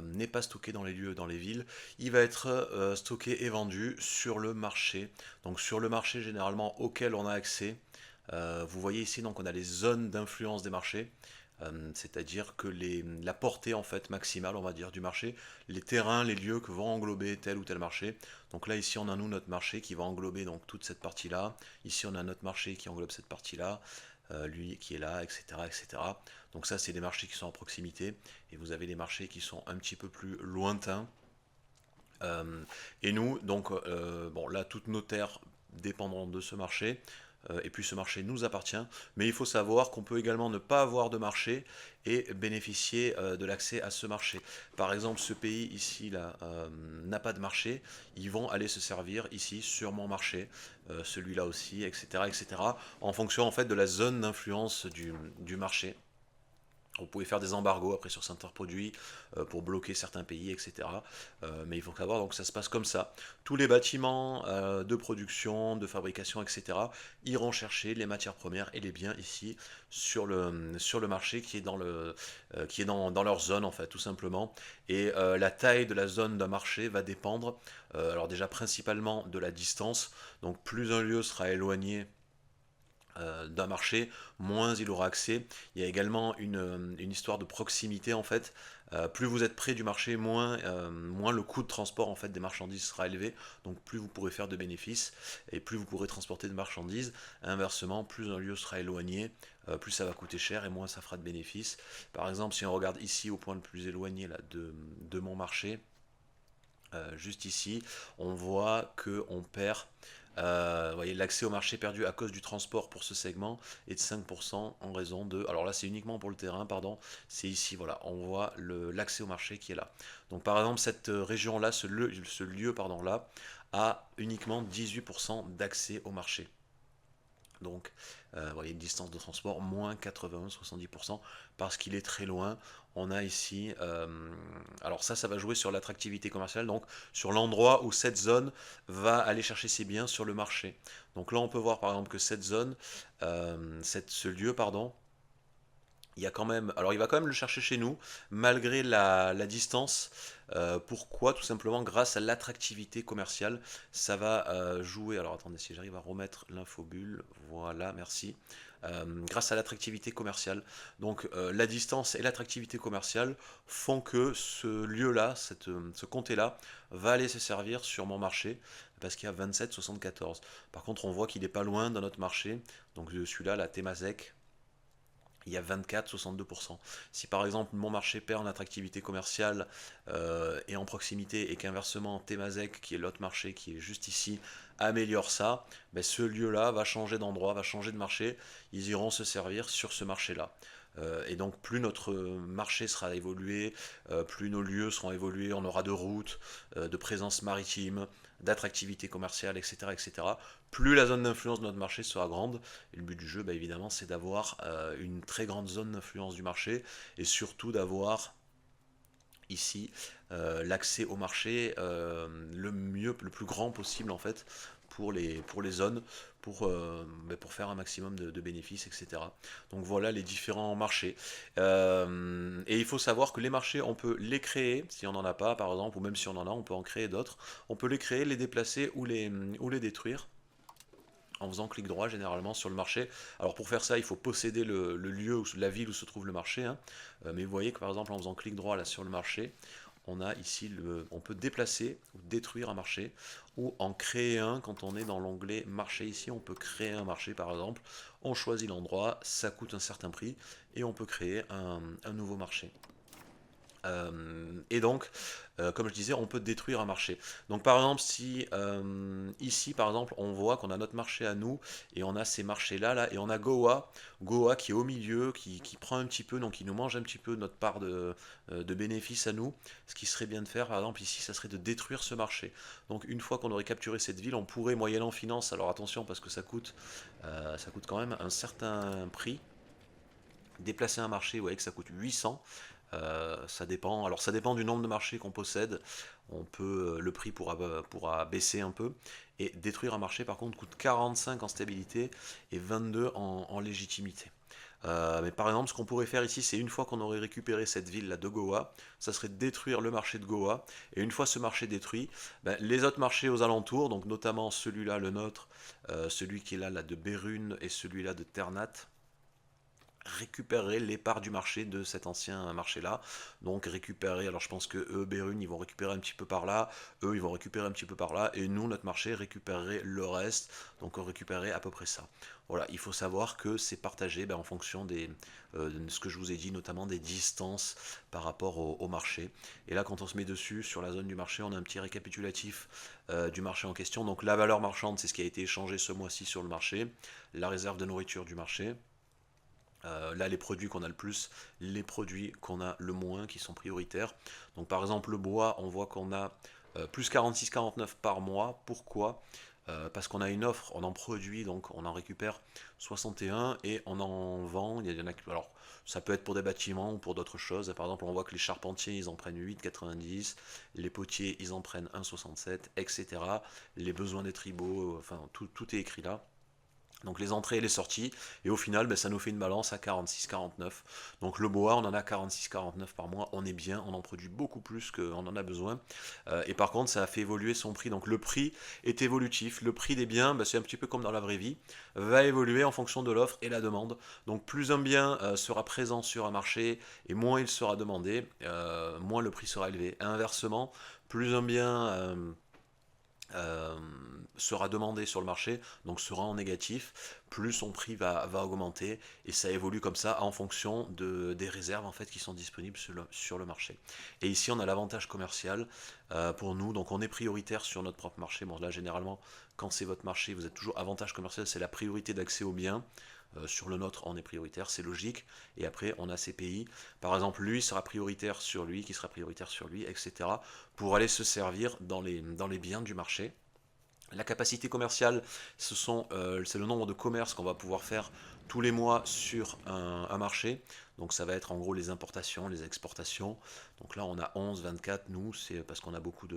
n'est pas stocké dans les lieux, dans les villes. Il va être stocké et vendu sur le marché. Donc sur le marché généralement auquel on a accès. Vous voyez ici, donc on a les zones d'influence des marchés. C'est-à-dire que la portée en fait maximale, on va dire, du marché, les terrains, les lieux que vont englober tel ou tel marché. Donc là ici on a nous notre marché qui va englober donc toute cette partie-là. Ici on a notre marché qui englobe cette partie-là, lui qui est là, etc., etc. Donc ça c'est des marchés qui sont à proximité, et vous avez les marchés qui sont un petit peu plus lointains. Et nous, donc, bon, là, toutes nos terres dépendront de ce marché, et puis ce marché nous appartient, mais il faut savoir qu'on peut également ne pas avoir de marché et bénéficier de l'accès à ce marché. Par exemple, ce pays ici là n'a pas de marché, ils vont aller se servir ici sur mon marché, celui-là aussi, etc., etc., en fonction en fait de la zone d'influence du marché. Vous pouvez faire des embargos après sur certains produits pour bloquer certains pays, etc. Mais il faut savoir donc ça se passe comme ça. Tous les bâtiments de production, de fabrication, etc. iront chercher les matières premières et les biens ici sur le marché qui est dans leur zone en fait, tout simplement. Et la taille de la zone d'un marché va dépendre, alors déjà principalement de la distance. Donc plus un lieu sera éloigné d'un marché, moins il aura accès. Il y a également une histoire de proximité en fait. Plus vous êtes près du marché, moins le coût de transport en fait des marchandises sera élevé. Donc plus vous pourrez faire de bénéfices et plus vous pourrez transporter de marchandises. Inversement, plus un lieu sera éloigné, plus ça va coûter cher et moins ça fera de bénéfices. Par exemple, si on regarde ici au point le plus éloigné là, de mon marché, juste ici, on voit que on perd, vous voyez, l'accès au marché perdu à cause du transport pour ce segment est de 5% en raison de... Alors là, c'est uniquement pour le terrain, pardon. C'est ici, voilà, on voit l'accès au marché qui est là. Donc par exemple, cette région-là, ce lieu, pardon, là, a uniquement 18% d'accès au marché. Donc, vous voyez, distance de transport, moins 81, 70%, parce qu'il est très loin. On a ici, alors ça va jouer sur l'attractivité commerciale, donc sur l'endroit où cette zone va aller chercher ses biens sur le marché. Donc là, on peut voir par exemple que cette zone, ce lieu, pardon, il y a quand même, alors il va quand même le chercher chez nous, malgré la distance. Pourquoi? Tout simplement grâce à l'attractivité commerciale. Ça va jouer. Alors attendez, si j'arrive à remettre l'infobulle, voilà, merci. Grâce à l'attractivité commerciale. Donc la distance et l'attractivité commerciale font que ce lieu-là, ce comté-là, va aller se servir sur mon marché parce qu'il y a 27,74. Par contre, on voit qu'il n'est pas loin dans notre marché. Donc celui-là, la Temazek, il y a 24-62%. Si par exemple mon marché perd en attractivité commerciale et en proximité, et qu'inversement Temazek, qui est l'autre marché qui est juste ici, améliore ça, ben ce lieu-là va changer d'endroit, va changer de marché, ils iront se servir sur ce marché-là. Et donc plus notre marché sera évolué, plus nos lieux seront évolués, on aura de routes, de présence maritime, d'attractivité commerciale, etc., etc. Plus la zone d'influence de notre marché sera grande. Et le but du jeu, bah, évidemment, c'est d'avoir une très grande zone d'influence du marché et surtout d'avoir ici l'accès au marché le mieux, le plus grand possible en fait pour les zones, pour faire un maximum de bénéfices, etc. Donc voilà les différents marchés. Et il faut savoir que les marchés, on peut les créer, si on n'en a pas par exemple, ou même si on en a, on peut en créer d'autres. On peut les créer, les déplacer ou les détruire en faisant clic droit généralement sur le marché. Alors pour faire ça, il faut posséder le lieu, ou la ville où se trouve le marché. Hein. Mais vous voyez que par exemple en faisant clic droit là sur le marché, on a ici, on peut déplacer ou détruire un marché, ou en créer un quand on est dans l'onglet marché ici, on peut créer un marché par exemple, on choisit l'endroit, ça coûte un certain prix, et on peut créer un nouveau marché. Et donc, comme je disais, on peut détruire un marché. Donc par exemple, si ici, par exemple, on voit qu'on a notre marché à nous, et on a ces marchés-là, là, et on a Goa qui est au milieu, qui prend un petit peu, donc il nous mange un petit peu notre part de bénéfices à nous. Ce qui serait bien de faire, par exemple, ici, ça serait de détruire ce marché. Donc une fois qu'on aurait capturé cette ville, on pourrait, moyennant finance, alors attention, parce que ça coûte quand même un certain prix, déplacer un marché, vous voyez que ça coûte 800. Ça dépend. Alors ça dépend du nombre de marchés qu'on possède. Le prix pourra baisser un peu. Et détruire un marché par contre coûte 45 en stabilité et 22 en légitimité. Mais par exemple, ce qu'on pourrait faire ici, c'est une fois qu'on aurait récupéré cette ville là de Goa, ça serait de détruire le marché de Goa. Et une fois ce marché détruit, ben, les autres marchés aux alentours, donc notamment celui-là, le nôtre, celui qui est là de Berune et celui-là de Ternat, récupérer les parts du marché de cet ancien marché-là. Donc récupérer, alors je pense que eux, Berune, ils vont récupérer un petit peu par là, eux, ils vont récupérer un petit peu par là, et nous, notre marché, récupérerait le reste, donc on récupérerait à peu près ça. Voilà, il faut savoir que c'est partagé en fonction de ce que je vous ai dit, notamment des distances par rapport au marché. Et là, quand on se met dessus, sur la zone du marché, on a un petit récapitulatif du marché en question. Donc la valeur marchande, c'est ce qui a été échangé ce mois-ci sur le marché, la réserve de nourriture du marché, là, les produits qu'on a le plus, les produits qu'on a le moins, qui sont prioritaires. Donc par exemple, le bois, on voit qu'on a plus 46,49 par mois. Pourquoi? Parce qu'on a une offre, on en produit, donc on en récupère 61 et on en vend. Il y en a, alors, ça peut être pour des bâtiments ou pour d'autres choses. Par exemple, on voit que les charpentiers, ils en prennent 8,90, les potiers, ils en prennent 1,67, etc. Les besoins des tribots, enfin, tout est écrit là. Donc les entrées et les sorties, et au final, ça nous fait une balance à 46-49. Donc le bois, on en a 46-49 par mois, on est bien, on en produit beaucoup plus qu'on en a besoin. Et par contre, ça a fait évoluer son prix. Donc le prix est évolutif, le prix des biens, c'est un petit peu comme dans la vraie vie, va évoluer en fonction de l'offre et la demande. Donc plus un bien sera présent sur un marché, et moins il sera demandé, moins le prix sera élevé. Et inversement, plus un bien euh, sera demandé sur le marché, donc sera en négatif, plus son prix va augmenter, et ça évolue comme ça en fonction des réserves en fait qui sont disponibles sur le marché. Et ici on a l'avantage commercial pour nous, donc on est prioritaire sur notre propre marché. Bon là généralement quand c'est votre marché, vous êtes toujours avantage commercial, c'est la priorité d'accès aux biens. Sur le nôtre, on est prioritaire, c'est logique. Et après, on a ces pays. Par exemple, lui sera prioritaire sur lui, qui sera prioritaire sur lui, etc. pour aller se servir dans les biens du marché. La capacité commerciale, c'est le nombre de commerces qu'on va pouvoir faire tous les mois sur un marché. Donc ça va être en gros les importations, les exportations. Donc là on a 11, 24, nous, c'est parce qu'on a beaucoup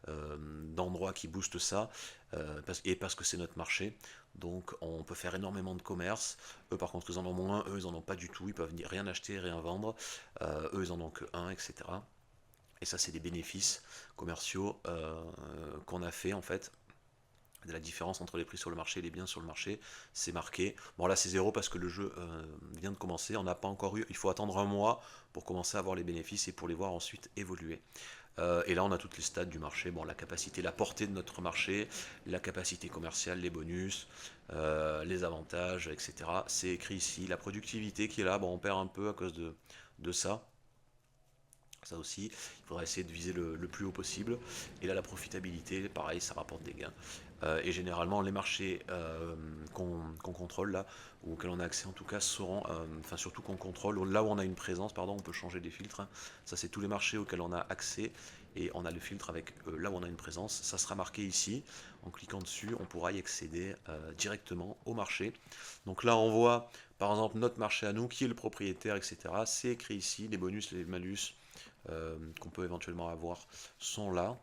d'endroits qui boostent ça, et parce que c'est notre marché. Donc on peut faire énormément de commerce. Eux par contre ils en ont moins, eux ils en ont pas du tout, ils peuvent rien acheter, rien vendre. Eux ils en ont que un, etc. Et ça c'est des bénéfices commerciaux qu'on a fait en fait. De la différence entre les prix sur le marché et les biens sur le marché, c'est marqué. Bon là c'est zéro parce que le jeu vient de commencer, on n'a pas encore eu, il faut attendre un mois pour commencer à voir les bénéfices et pour les voir ensuite évoluer. Et là on a toutes les stats du marché, bon la capacité, la portée de notre marché, la capacité commerciale, les bonus, les avantages, etc. C'est écrit ici, la productivité qui est là, bon on perd un peu à cause de ça. Ça aussi, il faudra essayer de viser le plus haut possible. Et là, la profitabilité, pareil, ça rapporte des gains. Et généralement, les marchés qu'on contrôle là, ou auxquels on a accès en tout cas, seront, enfin surtout qu'on contrôle, là où on a une présence, pardon, on peut changer des filtres, hein. Ça, c'est tous les marchés auxquels on a accès et on a le filtre avec là où on a une présence. Ça sera marqué ici. En cliquant dessus, on pourra y accéder directement au marché. Donc là, on voit par exemple notre marché à nous, qui est le propriétaire, etc. C'est écrit ici, les bonus, les malus qu'on peut éventuellement avoir sont là.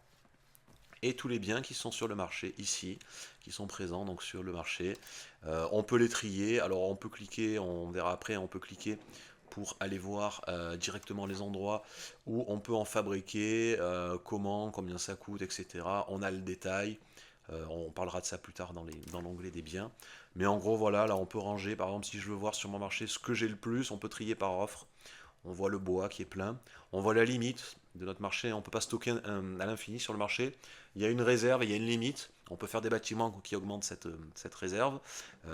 Et tous les biens qui sont sur le marché ici, qui sont présents donc sur le marché. On peut les trier, alors on peut cliquer, on verra après, on peut cliquer pour aller voir directement les endroits où on peut en fabriquer, comment, combien ça coûte, etc. On a le détail, on parlera de ça plus tard dans l'onglet des biens. Mais en gros voilà, là on peut ranger, par exemple si je veux voir sur mon marché ce que j'ai le plus, on peut trier par offre. On voit le bois qui est plein, on voit la limite de notre marché, on ne peut pas stocker à l'infini sur le marché, il y a une réserve et il y a une limite, on peut faire des bâtiments qui augmentent cette réserve,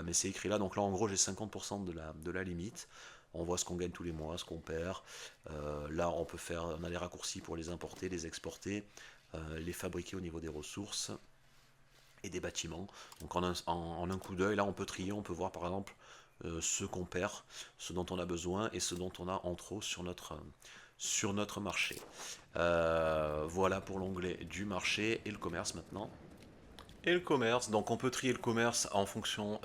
mais c'est écrit là, donc là en gros j'ai 50% de la limite, on voit ce qu'on gagne tous les mois, ce qu'on perd, là on a les raccourcis pour les importer, les exporter, les fabriquer au niveau des ressources, et des bâtiments. Donc en un coup d'œil, là on peut trier, on peut voir par exemple ce qu'on perd, ce dont on a besoin et ce dont on a en trop sur notre marché. Voilà pour l'onglet du marché et le commerce maintenant. Et le commerce, donc on peut trier le commerce en fonction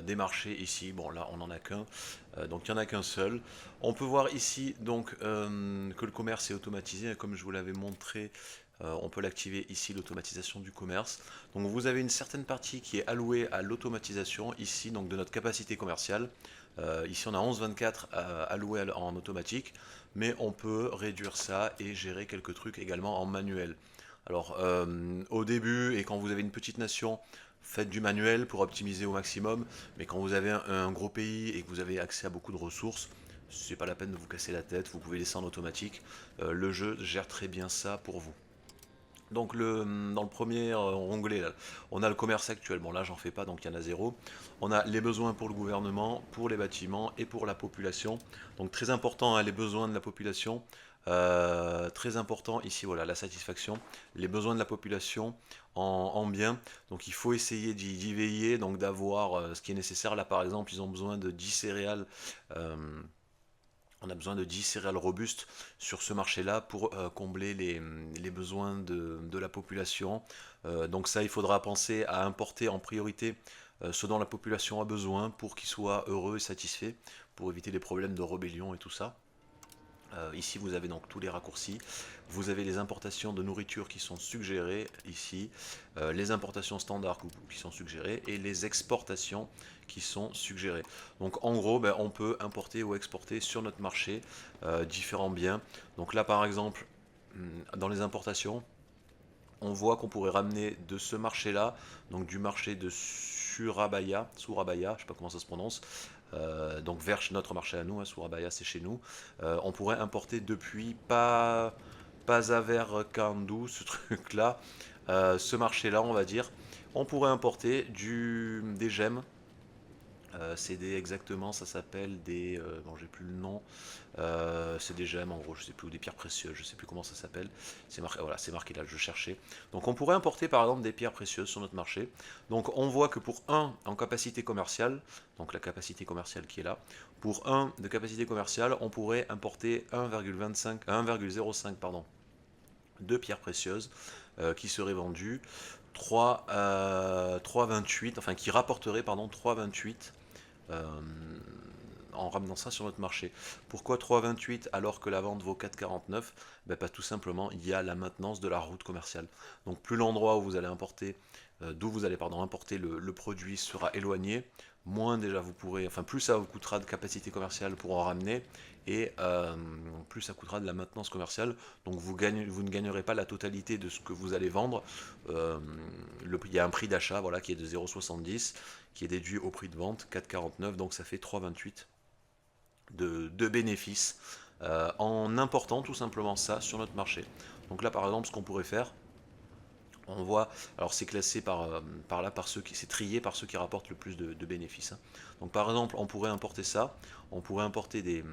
des marchés ici. Bon là on n'en a qu'un, donc il n'y en a qu'un seul. On peut voir ici donc que le commerce est automatisé, comme je vous l'avais montré. On peut l'activer ici, l'automatisation du commerce. Donc vous avez une certaine partie qui est allouée à l'automatisation ici, donc de notre capacité commerciale. Ici on a 11,24 alloués en automatique, mais on peut réduire ça et gérer quelques trucs également en manuel. Alors, au début, et quand vous avez une petite nation, faites du manuel pour optimiser au maximum, mais quand vous avez un gros pays et que vous avez accès à beaucoup de ressources, c'est pas la peine de vous casser la tête, vous pouvez laisser en automatique. Le jeu gère très bien ça pour vous. Donc dans le premier onglet, là, on a le commerce actuel. Bon là j'en fais pas, donc il y en a zéro. On a les besoins pour le gouvernement, pour les bâtiments et pour la population. Donc très important, hein, les besoins de la population. Très important ici, voilà, la satisfaction, les besoins de la population en biens. Donc il faut essayer d'y veiller, donc d'avoir ce qui est nécessaire. Là par exemple, ils ont besoin de 10 céréales. euh, on a besoin de 10 céréales robustes sur ce marché-là pour combler les besoins de la population. Donc ça, il faudra penser à importer en priorité ce dont la population a besoin pour qu'ils soient heureux et satisfaits, pour éviter les problèmes de rébellion et tout ça. Ici, vous avez donc tous les raccourcis. Vous avez les importations de nourriture qui sont suggérées ici, les importations standards qui sont suggérées et les exportations qui sont suggérées. Donc en gros, ben, on peut importer ou exporter sur notre marché différents biens. Donc là, par exemple, dans les importations, on voit qu'on pourrait ramener de ce marché-là, donc du marché de Surabaya, je ne sais pas comment ça se prononce, donc vers notre marché à nous, hein, Surabaya c'est chez nous, on pourrait importer depuis Pazaverkandu, ce truc-là, ce marché-là on va dire, on pourrait importer des gemmes. C'est exactement, ça s'appelle des, bon j'ai plus le nom, c'est des gemmes en gros, je sais plus, ou des pierres précieuses, je sais plus comment ça s'appelle, c'est marqué, voilà, c'est marqué là, je cherchais. Donc on pourrait importer par exemple des pierres précieuses sur notre marché. Donc on voit que pour un en capacité commerciale, donc la capacité commerciale qui est là, pour un de capacité commerciale, on pourrait importer 1,05 pardon, de pierres précieuses qui seraient vendues 3,28, enfin qui rapporterait pardon 3,28 euh, en ramenant ça sur notre marché. Pourquoi 3,28 alors que la vente vaut 4,49? Ben, pas tout simplement, il y a la maintenance de la route commerciale. Donc plus l'endroit où vous allez importer, d'où vous allez pardon, importer le produit sera éloigné, moins déjà vous pourrez, enfin plus ça vous coûtera de capacité commerciale pour en ramener, et plus ça coûtera de la maintenance commerciale. Donc vous ne gagnerez pas la totalité de ce que vous allez vendre. Euh, il y a un prix d'achat voilà, qui est de 0,70, qui est déduit au prix de vente 4,49, donc ça fait 3,28 de bénéfices en important tout simplement ça sur notre marché. Donc là par exemple ce qu'on pourrait faire, on voit, alors c'est classé par là, par ceux qui, c'est trié par ceux qui rapportent le plus de bénéfices, hein. Donc par exemple on pourrait importer ça, on pourrait importer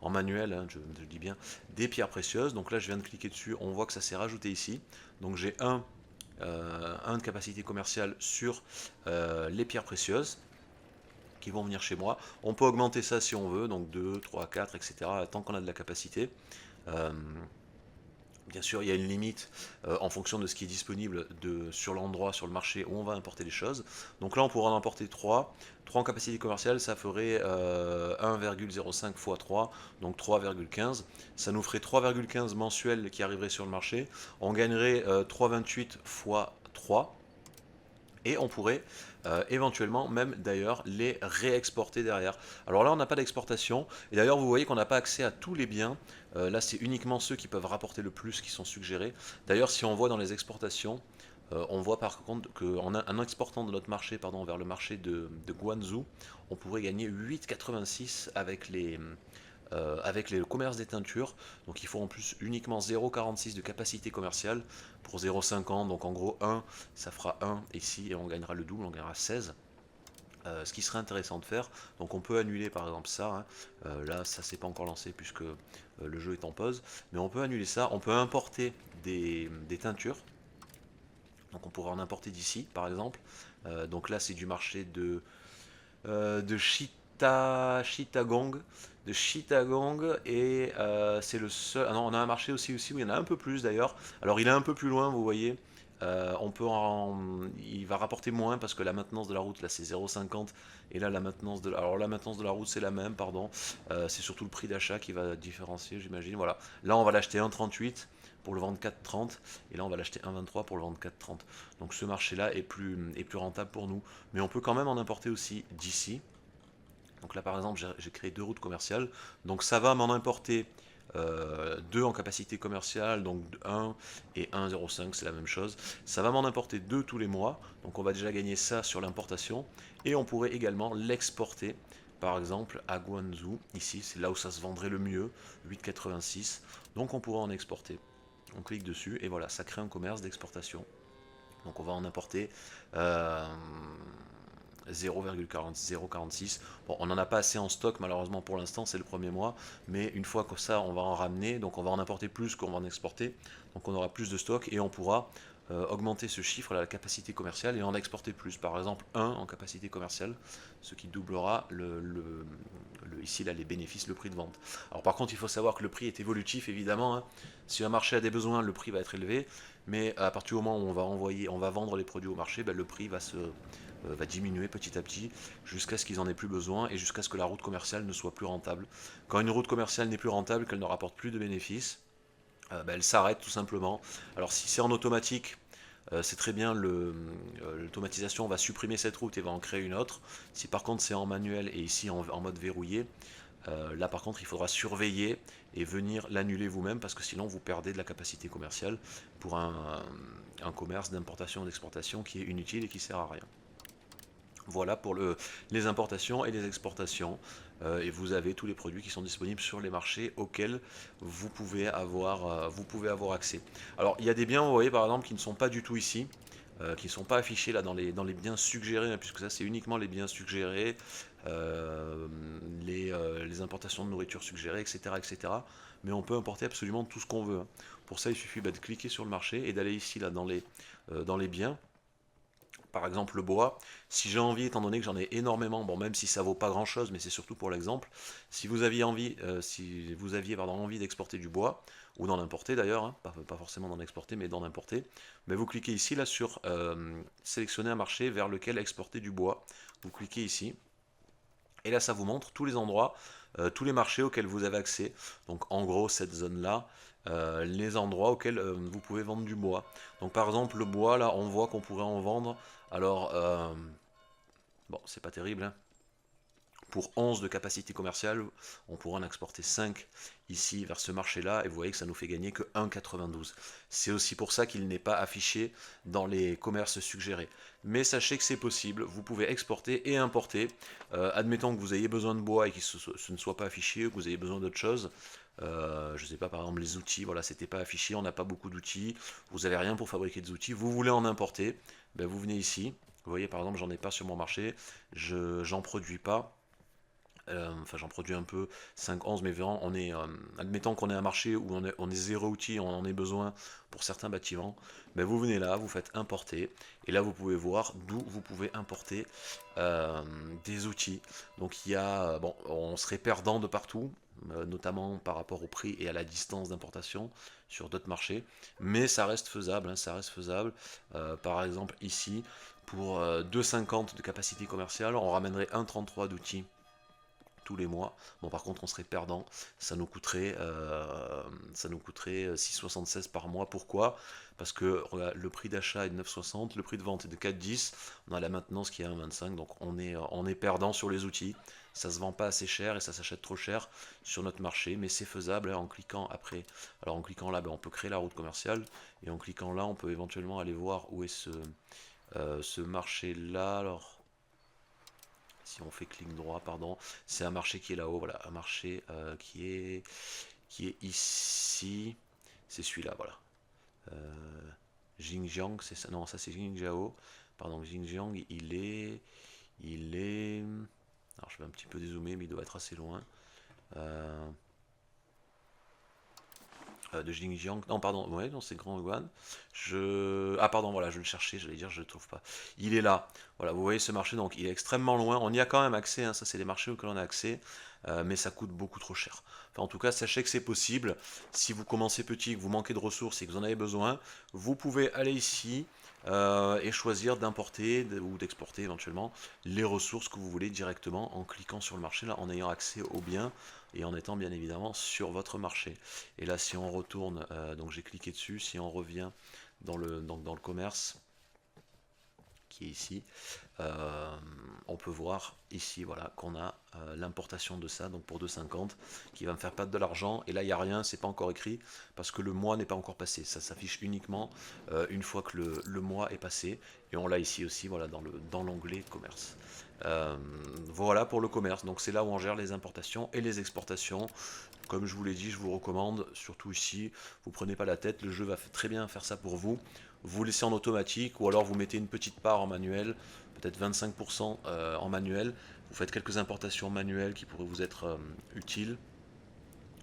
en manuel, hein, je dis bien, des pierres précieuses. Donc là je viens de cliquer dessus, on voit que ça s'est rajouté ici. Donc j'ai un de capacité commerciale sur les pierres précieuses qui vont venir chez moi. On peut augmenter ça si on veut, donc 2, 3, 4, etc. tant qu'on a de la capacité. Euh, Bien sûr, il y a une limite en fonction de ce qui est disponible sur l'endroit, sur le marché où on va importer les choses. Donc là, on pourra en importer 3. 3 en capacité commerciale, ça ferait 1,05 x 3, donc 3,15. Ça nous ferait 3,15 mensuels qui arriveraient sur le marché. On gagnerait 3,28 x 3. Et on pourrait éventuellement même d'ailleurs les réexporter derrière. Alors là on n'a pas d'exportation, et d'ailleurs vous voyez qu'on n'a pas accès à tous les biens. Là c'est uniquement ceux qui peuvent rapporter le plus qui sont suggérés. D'ailleurs si on voit dans les exportations, on voit par contre qu'en exportant de notre marché vers le marché de Guangzhou, on pourrait gagner 8,86 avec les commerces des teintures. Donc il faut en plus uniquement 0,46 de capacité commerciale pour 0,50. Donc en gros 1, ça fera 1 ici et on gagnera le double, on gagnera 16. Ce qui serait intéressant de faire, donc on peut annuler par exemple ça, hein. Là ça s'est pas encore lancé puisque le jeu est en pause, mais on peut annuler ça, on peut importer des teintures, donc on pourra en importer d'ici par exemple. Donc là c'est du marché de Chittagong, et c'est le seul. Ah non, on a un marché aussi où il y en a un peu plus d'ailleurs. Alors il est un peu plus loin, vous voyez. Il va rapporter moins parce que la maintenance de la route là c'est 0,50, et là alors la maintenance de la route c'est la même, pardon. C'est surtout le prix d'achat qui va différencier, j'imagine. Voilà. Là on va l'acheter 1,38 pour le vendre 4,30, et là on va l'acheter 1,23 pour le vendre 4,30. Donc ce marché là est plus rentable pour nous, mais on peut quand même en importer aussi d'ici. Donc là par exemple j'ai créé 2 routes commerciales, donc ça va m'en importer 2 en capacité commerciale, donc 1 et 1,05, c'est la même chose. Ça va m'en importer 2 tous les mois, donc on va déjà gagner ça sur l'importation, et on pourrait également l'exporter, par exemple à Guangzhou, ici c'est là où ça se vendrait le mieux, 8,86, donc on pourra en exporter. On clique dessus et voilà, ça crée un commerce d'exportation. Donc on va en importer 0,46. Bon, on n'en a pas assez en stock malheureusement pour l'instant, c'est le premier mois, mais une fois que ça, on va en ramener, donc on va en importer plus qu'on va en exporter, donc on aura plus de stock et on pourra augmenter ce chiffre, la capacité commerciale, et en exporter plus. Par exemple 1 en capacité commerciale, ce qui doublera ici là les bénéfices, le prix de vente. Alors par contre, il faut savoir que le prix est évolutif évidemment, hein. Si un marché a des besoins, le prix va être élevé, mais à partir du moment où on va vendre les produits au marché, ben, le prix va diminuer petit à petit jusqu'à ce qu'ils en aient plus besoin et jusqu'à ce que la route commerciale ne soit plus rentable. Quand une route commerciale n'est plus rentable, qu'elle ne rapporte plus de bénéfices, ben, elle s'arrête tout simplement. Alors si c'est en automatique, c'est très bien, l'automatisation va supprimer cette route et va en créer une autre. Si par contre c'est en manuel et ici en mode verrouillé, là par contre il faudra surveiller et venir l'annuler vous-même, parce que sinon vous perdez de la capacité commerciale pour un commerce d'importation et d'exportation qui est inutile et qui sert à rien. Voilà pour les importations et les exportations. Et vous avez tous les produits qui sont disponibles sur les marchés auxquels vous pouvez avoir accès. Alors il y a des biens, vous voyez par exemple, qui ne sont pas du tout ici, qui ne sont pas affichés là dans les biens suggérés, hein, puisque ça c'est uniquement les biens suggérés, les importations de nourriture suggérées, etc., etc. Mais on peut importer absolument tout ce qu'on veut, hein. Pour ça il suffit de cliquer sur le marché et d'aller ici là dans les biens, Par exemple le bois, si j'ai envie, étant donné que j'en ai énormément, bon même si ça vaut pas grand chose, mais c'est surtout pour l'exemple, si vous aviez envie, envie d'exporter du bois, ou d'en importer d'ailleurs, hein, pas forcément d'en exporter, mais d'en importer, mais vous cliquez ici là sur sélectionner un marché vers lequel exporter du bois. Vous cliquez ici, et là ça vous montre tous les endroits, tous les marchés auxquels vous avez accès. Donc en gros cette zone là, les endroits auxquels vous pouvez vendre du bois. Donc par exemple le bois là on voit qu'on pourrait en vendre. Alors bon c'est pas terrible, hein. Pour 11 de capacité commerciale, on pourra en exporter 5 ici vers ce marché-là, et vous voyez que ça nous fait gagner que 1,92. C'est aussi pour ça qu'il n'est pas affiché dans les commerces suggérés. Mais sachez que c'est possible, vous pouvez exporter et importer. Admettons que vous ayez besoin de bois et que ce ne soit pas affiché, que vous ayez besoin d'autre chose. Je ne sais pas, par exemple les outils, voilà, c'était pas affiché, on n'a pas beaucoup d'outils, vous n'avez rien pour fabriquer des outils, vous voulez en importer, ben vous venez ici. Vous voyez par exemple j'en ai pas sur mon marché, j'en produis pas. Enfin j'en produis un peu, 5, 11, mais vraiment on est, admettons qu'on ait un marché où on est zéro outil, on en ait besoin pour certains bâtiments, ben vous venez là, vous faites importer, et là vous pouvez voir d'où vous pouvez importer des outils. Donc il y a, bon, on serait perdant de partout, notamment par rapport au prix et à la distance d'importation sur d'autres marchés, mais ça reste faisable, hein, ça reste faisable. Par exemple ici, pour 2,50 de capacité commerciale, on ramènerait 1,33 d'outils tous les mois. Bon par contre on serait perdant, ça nous coûterait 6,76 par mois. Pourquoi? Parce que regarde, le prix d'achat est de 9,60, le prix de vente est de 4,10, on a la maintenance qui est à 1,25, donc on est perdant sur les outils. Ça se vend pas assez cher et ça s'achète trop cher sur notre marché, mais c'est faisable, hein, en cliquant après. Alors en cliquant là, ben, on peut créer la route commerciale, et en cliquant là, on peut éventuellement aller voir où est ce marché là. Alors si on fait clic droit, pardon, c'est un marché qui est là-haut, voilà, un marché qui est ici, c'est celui-là, voilà. Xinjiang, c'est ça, non, ça c'est Jingjiao, pardon, Xinjiang, il est, alors je vais un petit peu dézoomer, mais il doit être assez loin. Euh, de Xinjiang. Non, pardon, ouais, non, c'est Grand Yuan. Ah, pardon, voilà, je le cherchais, j'allais dire, je le trouve pas. Il est là. Voilà, vous voyez ce marché, donc il est extrêmement loin. On y a quand même accès, hein, ça, c'est les marchés auxquels on a accès, mais ça coûte beaucoup trop cher. Enfin, en tout cas, sachez que c'est possible. Si vous commencez petit, que vous manquez de ressources et que vous en avez besoin, vous pouvez aller ici. Et choisir d'importer ou d'exporter éventuellement les ressources que vous voulez directement en cliquant sur le marché là, en ayant accès aux biens et en étant bien évidemment sur votre marché. Et là, si on retourne, donc j'ai cliqué dessus, si on revient dans le commerce, qui est ici, on peut voir ici voilà, qu'on a l'importation de ça, donc pour 2,50, qui va me faire perdre de l'argent, et là il n'y a rien, c'est pas encore écrit, parce que le mois n'est pas encore passé, ça s'affiche uniquement une fois que le mois est passé, et on l'a ici aussi, voilà, dans l'onglet commerce. Voilà pour le commerce, donc c'est là où on gère les importations et les exportations. Comme je vous l'ai dit, je vous recommande, surtout ici, vous prenez pas la tête, le jeu va très bien faire ça pour vous. Vous laissez en automatique, ou alors vous mettez une petite part en manuel, peut-être 25% en manuel. Vous faites quelques importations manuelles qui pourraient vous être utiles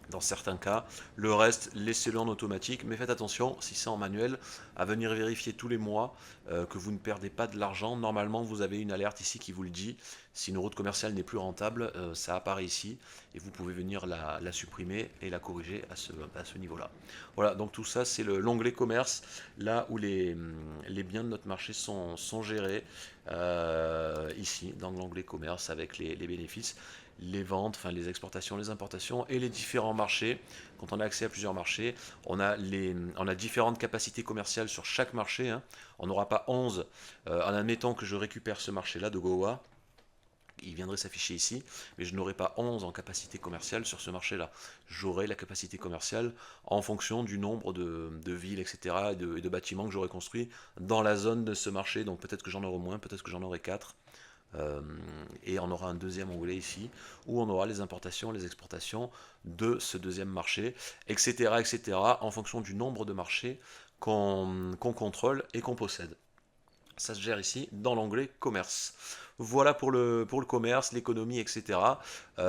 dans certains cas. Le reste, laissez-le en automatique, mais faites attention, si c'est en manuel, à venir vérifier tous les mois que vous ne perdez pas de l'argent. Normalement, vous avez une alerte ici qui vous le dit. Si une route commerciale n'est plus rentable, ça apparaît ici, et vous pouvez venir la supprimer et la corriger à ce niveau-là. Voilà, donc tout ça, c'est l'onglet commerce, là où les biens de notre marché sont gérés, ici, dans l'onglet commerce, avec les bénéfices, les ventes, enfin les exportations, les importations et les différents marchés. Quand on a accès à plusieurs marchés, on a différentes capacités commerciales sur chaque marché, hein. On n'aura pas 11, en admettant que je récupère ce marché-là de Goa, il viendrait s'afficher ici, mais je n'aurai pas 11 en capacité commerciale sur ce marché-là. J'aurai la capacité commerciale en fonction du nombre de villes, etc., et de bâtiments que j'aurai construits dans la zone de ce marché. Donc peut-être que j'en aurai moins, peut-être que j'en aurai 4. Et on aura un deuxième onglet ici où on aura les importations, les exportations de ce deuxième marché, etc., etc., en fonction du nombre de marchés qu'on contrôle et qu'on possède. Ça se gère ici dans l'onglet commerce. Voilà pour le commerce, l'économie, etc.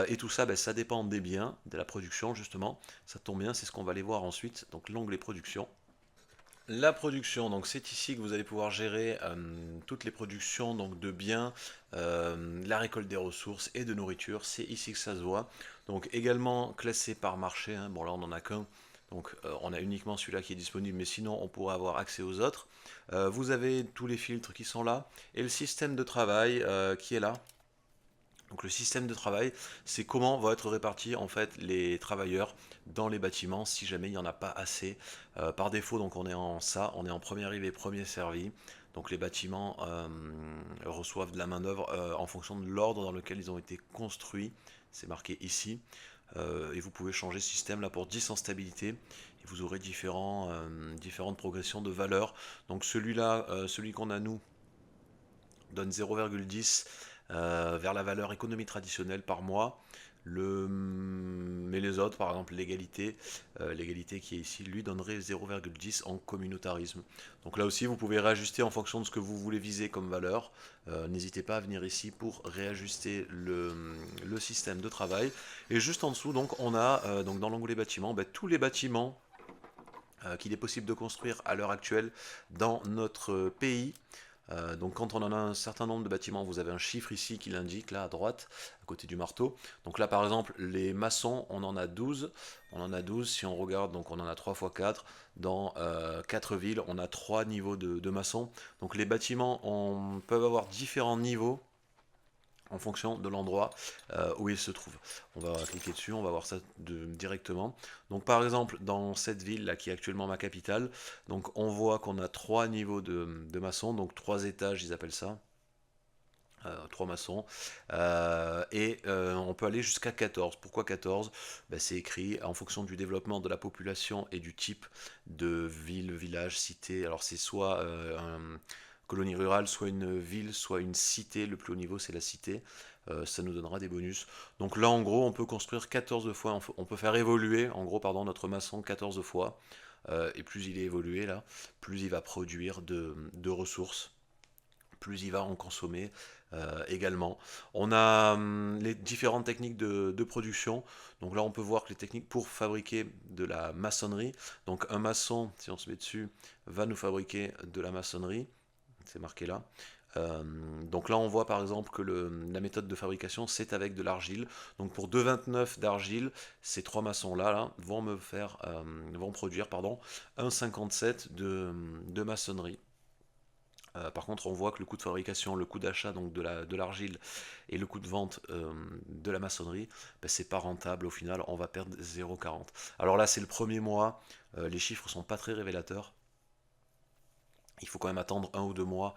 Et tout ça, ben, ça dépend des biens, de la production justement. Ça tombe bien, c'est ce qu'on va aller voir ensuite. Donc l'onglet production. La production, donc c'est ici que vous allez pouvoir gérer toutes les productions donc de biens, la récolte des ressources et de nourriture. C'est ici que ça se voit. Donc également classé par marché, hein. Bon là on n'en a qu'un, donc on a uniquement celui-là qui est disponible, mais sinon on pourra avoir accès aux autres. Vous avez tous les filtres qui sont là et le système de travail qui est là. Donc le système de travail, c'est comment vont être répartis en fait les travailleurs dans les bâtiments si jamais il n'y en a pas assez. Par défaut, donc on est en ça, on est en premier arrivé, premier servi. Donc les bâtiments reçoivent de la main-d'œuvre en fonction de l'ordre dans lequel ils ont été construits. C'est marqué ici. Et vous pouvez changer ce système là pour 10 en stabilité. Et vous aurez différentes progressions de valeur. Donc celui-là, celui qu'on a nous, donne 0,10 vers la valeur économie traditionnelle par mois. Mais les autres, par exemple l'égalité qui est ici, lui donnerait 0,10 en communautarisme. Donc là aussi, vous pouvez réajuster en fonction de ce que vous voulez viser comme valeur. N'hésitez pas à venir ici pour réajuster le système de travail. Et juste en dessous, donc, on a donc dans l'onglet bâtiments, tous les bâtiments qu'il est possible de construire à l'heure actuelle dans notre pays. Donc quand on en a un certain nombre de bâtiments, vous avez un chiffre ici qui l'indique, là à droite, à côté du marteau. Donc là par exemple, les maçons, on en a 12. On en a 12, si on regarde, donc on en a 3 x 4. Dans 4 villes, on a 3 niveaux de maçons. Donc les bâtiments peuvent avoir différents niveaux en fonction de l'endroit où il se trouve. On va cliquer dessus, on va voir ça directement. Donc par exemple, dans cette ville là qui est actuellement ma capitale, donc on voit qu'on a 3 niveaux de maçons, donc 3 étages ils appellent ça. 3 maçons, on peut aller jusqu'à 14. Pourquoi 14? Ben, c'est écrit en fonction du développement de la population et du type de ville, village, cité. Alors c'est soit un colonie rurale, soit une ville, soit une cité. Le plus haut niveau c'est la cité. Ça nous donnera des bonus. Donc là en gros on peut construire 14 fois, on peut faire évoluer en gros pardon notre maçon 14 fois. Et plus il est évolué là, plus il va produire de ressources, plus il va en consommer également. On a les différentes techniques de production. Donc là, on peut voir que les techniques pour fabriquer de la maçonnerie. Donc un maçon, si on se met dessus, va nous fabriquer de la maçonnerie. C'est marqué là. Donc là, on voit par exemple que la méthode de fabrication, c'est avec de l'argile. Donc pour 2,29 d'argile, ces 3 maçons-là vont produire 1,57 de maçonnerie. Par contre, on voit que le coût de fabrication, le coût d'achat donc de l'argile et le coût de vente de la maçonnerie, c'est pas rentable au final, on va perdre 0,40. Alors là, c'est le premier mois, les chiffres sont pas très révélateurs. Il faut quand même attendre 1 ou 2 mois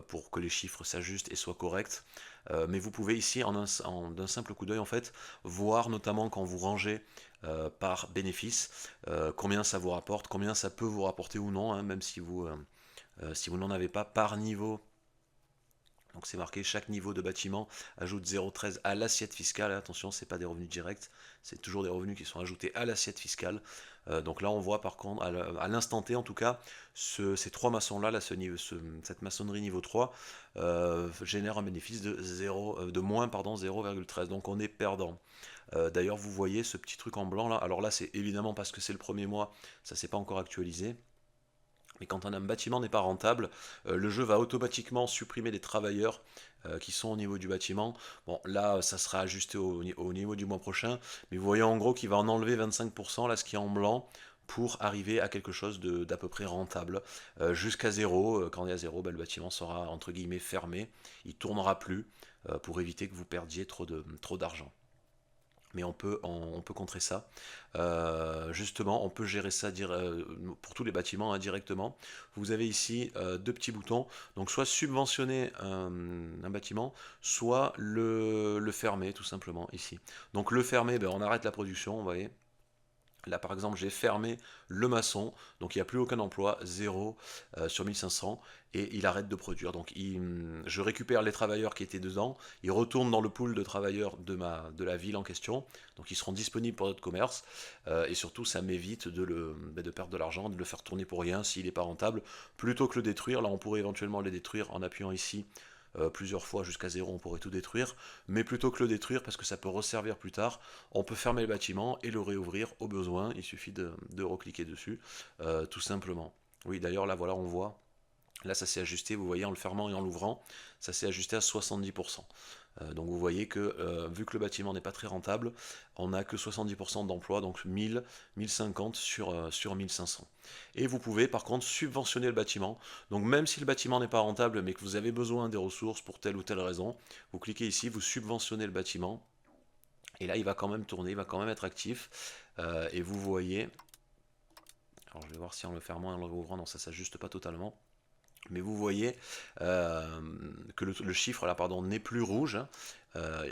pour que les chiffres s'ajustent et soient corrects. Mais vous pouvez ici, d'un simple coup d'œil, en fait, voir notamment quand vous rangez par bénéfice, combien ça vous rapporte, combien ça peut vous rapporter ou non, hein, même si vous n'en avez pas par niveau. Donc c'est marqué, chaque niveau de bâtiment ajoute 0,13 à l'assiette fiscale. Attention, ce n'est pas des revenus directs, c'est toujours des revenus qui sont ajoutés à l'assiette fiscale. Donc là on voit par contre, à l'instant T en tout cas, ces 3 maçons-là, cette maçonnerie niveau 3, génère un bénéfice de moins 0,13. Donc on est perdant. D'ailleurs vous voyez ce petit truc en blanc là, alors là c'est évidemment parce que c'est le premier mois, ça s'est pas encore actualisé. Mais quand un bâtiment n'est pas rentable, le jeu va automatiquement supprimer les travailleurs qui sont au niveau du bâtiment. Bon, là, ça sera ajusté au niveau du mois prochain, mais vous voyez en gros qu'il va en enlever 25%, là, ce qui est en blanc, pour arriver à quelque chose d'à peu près rentable. Jusqu'à zéro, quand il y a zéro, le bâtiment sera entre guillemets fermé, il ne tournera plus, pour éviter que vous perdiez trop d'argent. Mais on peut contrer ça. Justement, on peut gérer ça pour tous les bâtiments directement. Vous avez ici 2 petits boutons. Donc soit subventionner un bâtiment, soit le fermer tout simplement ici. Donc le fermer, on arrête la production, vous voyez. Là, par exemple, j'ai fermé le maçon, donc il n'y a plus aucun emploi, 0 sur 1500, et il arrête de produire. Donc je récupère les travailleurs qui étaient dedans, ils retournent dans le pool de travailleurs de la ville en question, donc ils seront disponibles pour notre commerce, et surtout ça m'évite de perdre de l'argent, de le faire tourner pour rien s'il n'est pas rentable, plutôt que le détruire. Là, on pourrait éventuellement le détruire en appuyant ici plusieurs fois jusqu'à 0, on pourrait tout détruire, mais plutôt que le détruire, parce que ça peut resservir plus tard, on peut fermer le bâtiment et le réouvrir au besoin, il suffit de recliquer dessus, tout simplement. Oui, d'ailleurs, là, voilà, on voit. Là, ça s'est ajusté, vous voyez, en le fermant et en l'ouvrant, ça s'est ajusté à 70%. Donc vous voyez que vu que le bâtiment n'est pas très rentable, on n'a que 70% d'emploi, donc 1000, 1050 sur 1500. Et vous pouvez par contre subventionner le bâtiment. Donc même si le bâtiment n'est pas rentable, mais que vous avez besoin des ressources pour telle ou telle raison, vous cliquez ici, vous subventionnez le bâtiment, et là il va quand même tourner, il va quand même être actif. Et vous voyez, alors je vais voir si en le fermant et en le rouvrant, non ça s'ajuste pas totalement. Mais vous voyez que le chiffre là, pardon, n'est plus rouge, hein.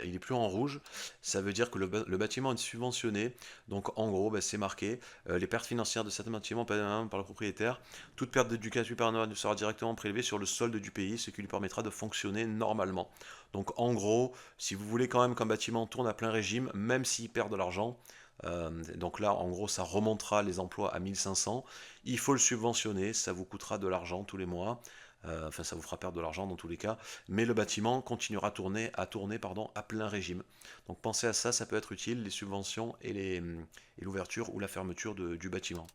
Il est plus en rouge. Ça veut dire que le bâtiment est subventionné. Donc en gros, c'est marqué les pertes financières de certains bâtiments par le propriétaire. Toute perte d'éducation supérieure sera directement prélevée sur le solde du pays, ce qui lui permettra de fonctionner normalement. Donc en gros, si vous voulez quand même qu'un bâtiment tourne à plein régime, même s'il perd de l'argent, donc là, en gros, ça remontera les emplois à 1500. Il faut le subventionner, ça vous coûtera de l'argent tous les mois. Enfin, ça vous fera perdre de l'argent dans tous les cas. Mais le bâtiment continuera à tourner pardon, à plein régime. Donc pensez à ça, ça peut être utile, les subventions et l'ouverture ou la fermeture du bâtiment.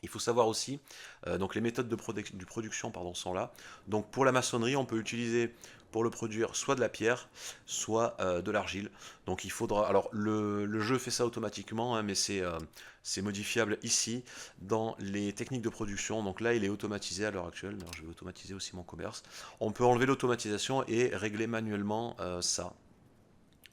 Il faut savoir aussi, donc les méthodes de production pardon, sont là. Donc pour la maçonnerie, on peut utiliser pour le produire soit de la pierre, soit de l'argile. Donc il faudra. Alors le jeu fait ça automatiquement, hein, mais c'est modifiable ici dans les techniques de production. Donc là, il est automatisé à l'heure actuelle. Alors, je vais automatiser aussi mon commerce. On peut enlever l'automatisation et régler manuellement ça.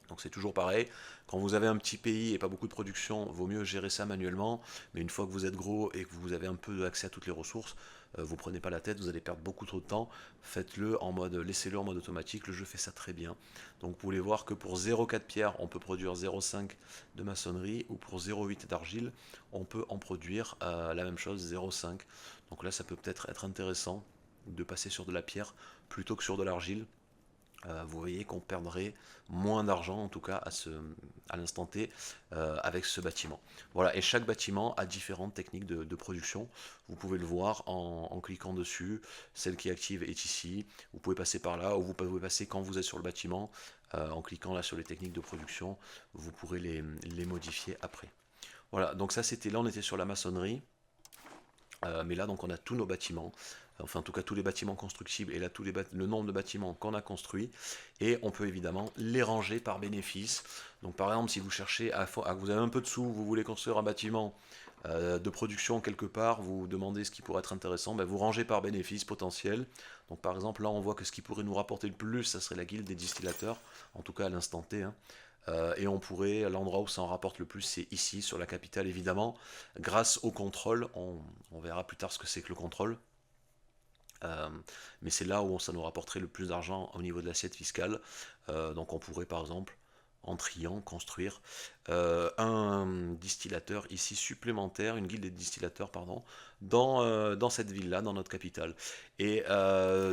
Donc c'est toujours pareil, quand vous avez un petit pays et pas beaucoup de production, vaut mieux gérer ça manuellement, mais une fois que vous êtes gros et que vous avez un peu accès à toutes les ressources, vous prenez pas la tête, vous allez perdre beaucoup trop de temps, faites-le en mode, laissez-le en mode automatique, le jeu fait ça très bien. Donc vous pouvez voir que pour 0,4 pierre, on peut produire 0,5 de maçonnerie, ou pour 0,8 d'argile, on peut en produire la même chose, 0,5. Donc là ça peut peut-être être intéressant de passer sur de la pierre plutôt que sur de l'argile. Vous voyez qu'on perdrait moins d'argent, en tout cas à l'instant T, avec ce bâtiment. Voilà, et chaque bâtiment a différentes techniques de production. Vous pouvez le voir en cliquant dessus. Celle qui est active est ici. Vous pouvez passer par là, ou vous pouvez passer quand vous êtes sur le bâtiment. En cliquant là sur les techniques de production, vous pourrez les modifier après. Voilà, donc ça c'était là, on était sur la maçonnerie. Mais là, donc, on a tous nos bâtiments, enfin en tout cas tous les bâtiments constructibles, et là le nombre de bâtiments qu'on a construits, et on peut évidemment les ranger par bénéfice. Donc par exemple, si vous cherchez vous avez un peu de sous, vous voulez construire un bâtiment de production quelque part, vous vous demandez ce qui pourrait être intéressant, vous rangez par bénéfice potentiel. Donc par exemple, là on voit que ce qui pourrait nous rapporter le plus, ça serait la guilde des distillateurs, en tout cas à l'instant T, hein. Et on pourrait, l'endroit où ça en rapporte le plus, c'est ici, sur la capitale évidemment, grâce au contrôle. On verra plus tard ce que c'est que le contrôle. Euh, mais c'est là où ça nous rapporterait le plus d'argent au niveau de l'assiette fiscale. Donc on pourrait par exemple, en triant, construire un distillateur ici supplémentaire, une guilde des distillateurs, pardon, dans cette ville-là, dans notre capitale. Et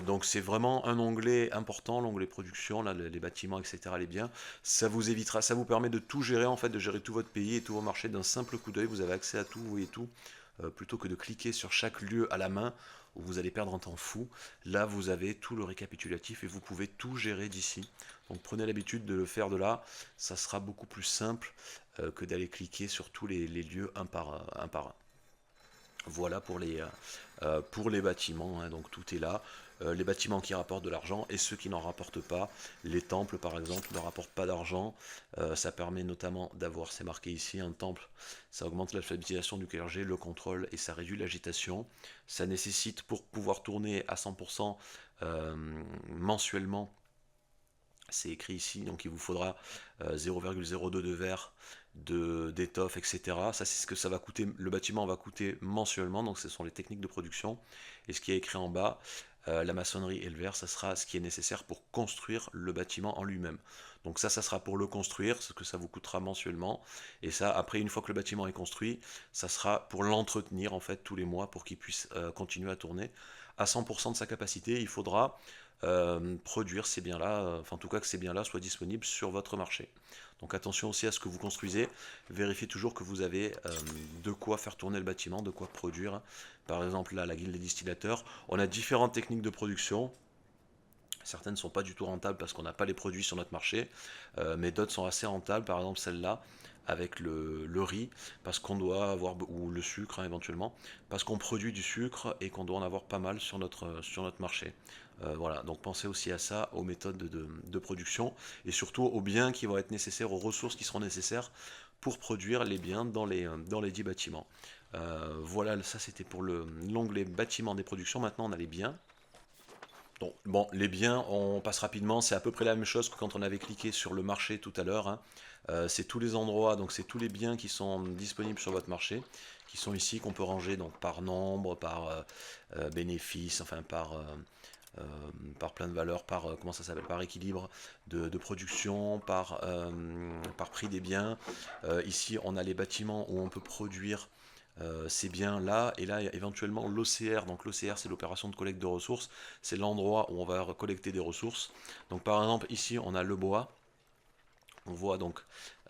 donc c'est vraiment un onglet important, l'onglet production, là, les bâtiments, etc., les biens. Ça vous évitera, ça vous permet de tout gérer, en fait, de gérer tout votre pays et tous vos marchés d'un simple coup d'œil. Vous avez accès à tout, vous voyez tout, plutôt que de cliquer sur chaque lieu à la main, où vous allez perdre un temps fou. Là, vous avez tout le récapitulatif et vous pouvez tout gérer d'ici. Donc prenez l'habitude de le faire de là, ça sera beaucoup plus simple que d'aller cliquer sur tous les lieux un par un. Voilà pour les bâtiments, hein, donc tout est là. Les bâtiments qui rapportent de l'argent et ceux qui n'en rapportent pas. Les temples, par exemple, ne rapportent pas d'argent. Ça permet notamment d'avoir, c'est marqué ici, un temple. Ça augmente l'alphabétisation du clergé, le contrôle et ça réduit l'agitation. Ça nécessite, pour pouvoir tourner à 100% mensuellement, c'est écrit ici, donc il vous faudra 0,02 de verre, d'étoffe, etc. Ça, c'est ce que ça va coûter. Le bâtiment va coûter mensuellement, donc ce sont les techniques de production. Et ce qui est écrit en bas, la maçonnerie et le verre, ça sera ce qui est nécessaire pour construire le bâtiment en lui-même. Donc ça sera pour le construire, ce que ça vous coûtera mensuellement. Et ça, après, une fois que le bâtiment est construit, ça sera pour l'entretenir, en fait, tous les mois, pour qu'il puisse continuer à tourner à 100% de sa capacité. Il faudra produire ces biens-là, enfin en tout cas que ces biens-là soient disponibles sur votre marché. Donc attention aussi à ce que vous construisez, vérifiez toujours que vous avez de quoi faire tourner le bâtiment, de quoi produire. Par exemple là, la guilde des distillateurs, on a différentes techniques de production. Certaines ne sont pas du tout rentables parce qu'on n'a pas les produits sur notre marché, mais d'autres sont assez rentables, par exemple celle-là avec le riz, parce qu'on doit avoir, ou le sucre hein, éventuellement, parce qu'on produit du sucre et qu'on doit en avoir pas mal sur notre marché. Voilà, donc pensez aussi à ça, aux méthodes de production, et surtout aux biens qui vont être nécessaires, aux ressources qui seront nécessaires pour produire les biens dans les 10 bâtiments. Voilà, ça c'était pour l'onglet bâtiment des productions. Maintenant on a les biens. Donc, bon, les biens, on passe rapidement, c'est à peu près la même chose que quand on avait cliqué sur le marché tout à l'heure, hein. C'est tous les endroits, donc c'est tous les biens qui sont disponibles sur votre marché, qui sont ici, qu'on peut ranger donc par nombre, par bénéfice, enfin euh, par plein de valeurs, par comment ça s'appelle, par équilibre de production, par prix des biens. Ici, on a les bâtiments où on peut produire ces biens-là, et là, il y a éventuellement l'OCR. Donc l'OCR, c'est l'opération de collecte de ressources, c'est l'endroit où on va collecter des ressources. Donc par exemple, ici, on a le bois. On voit donc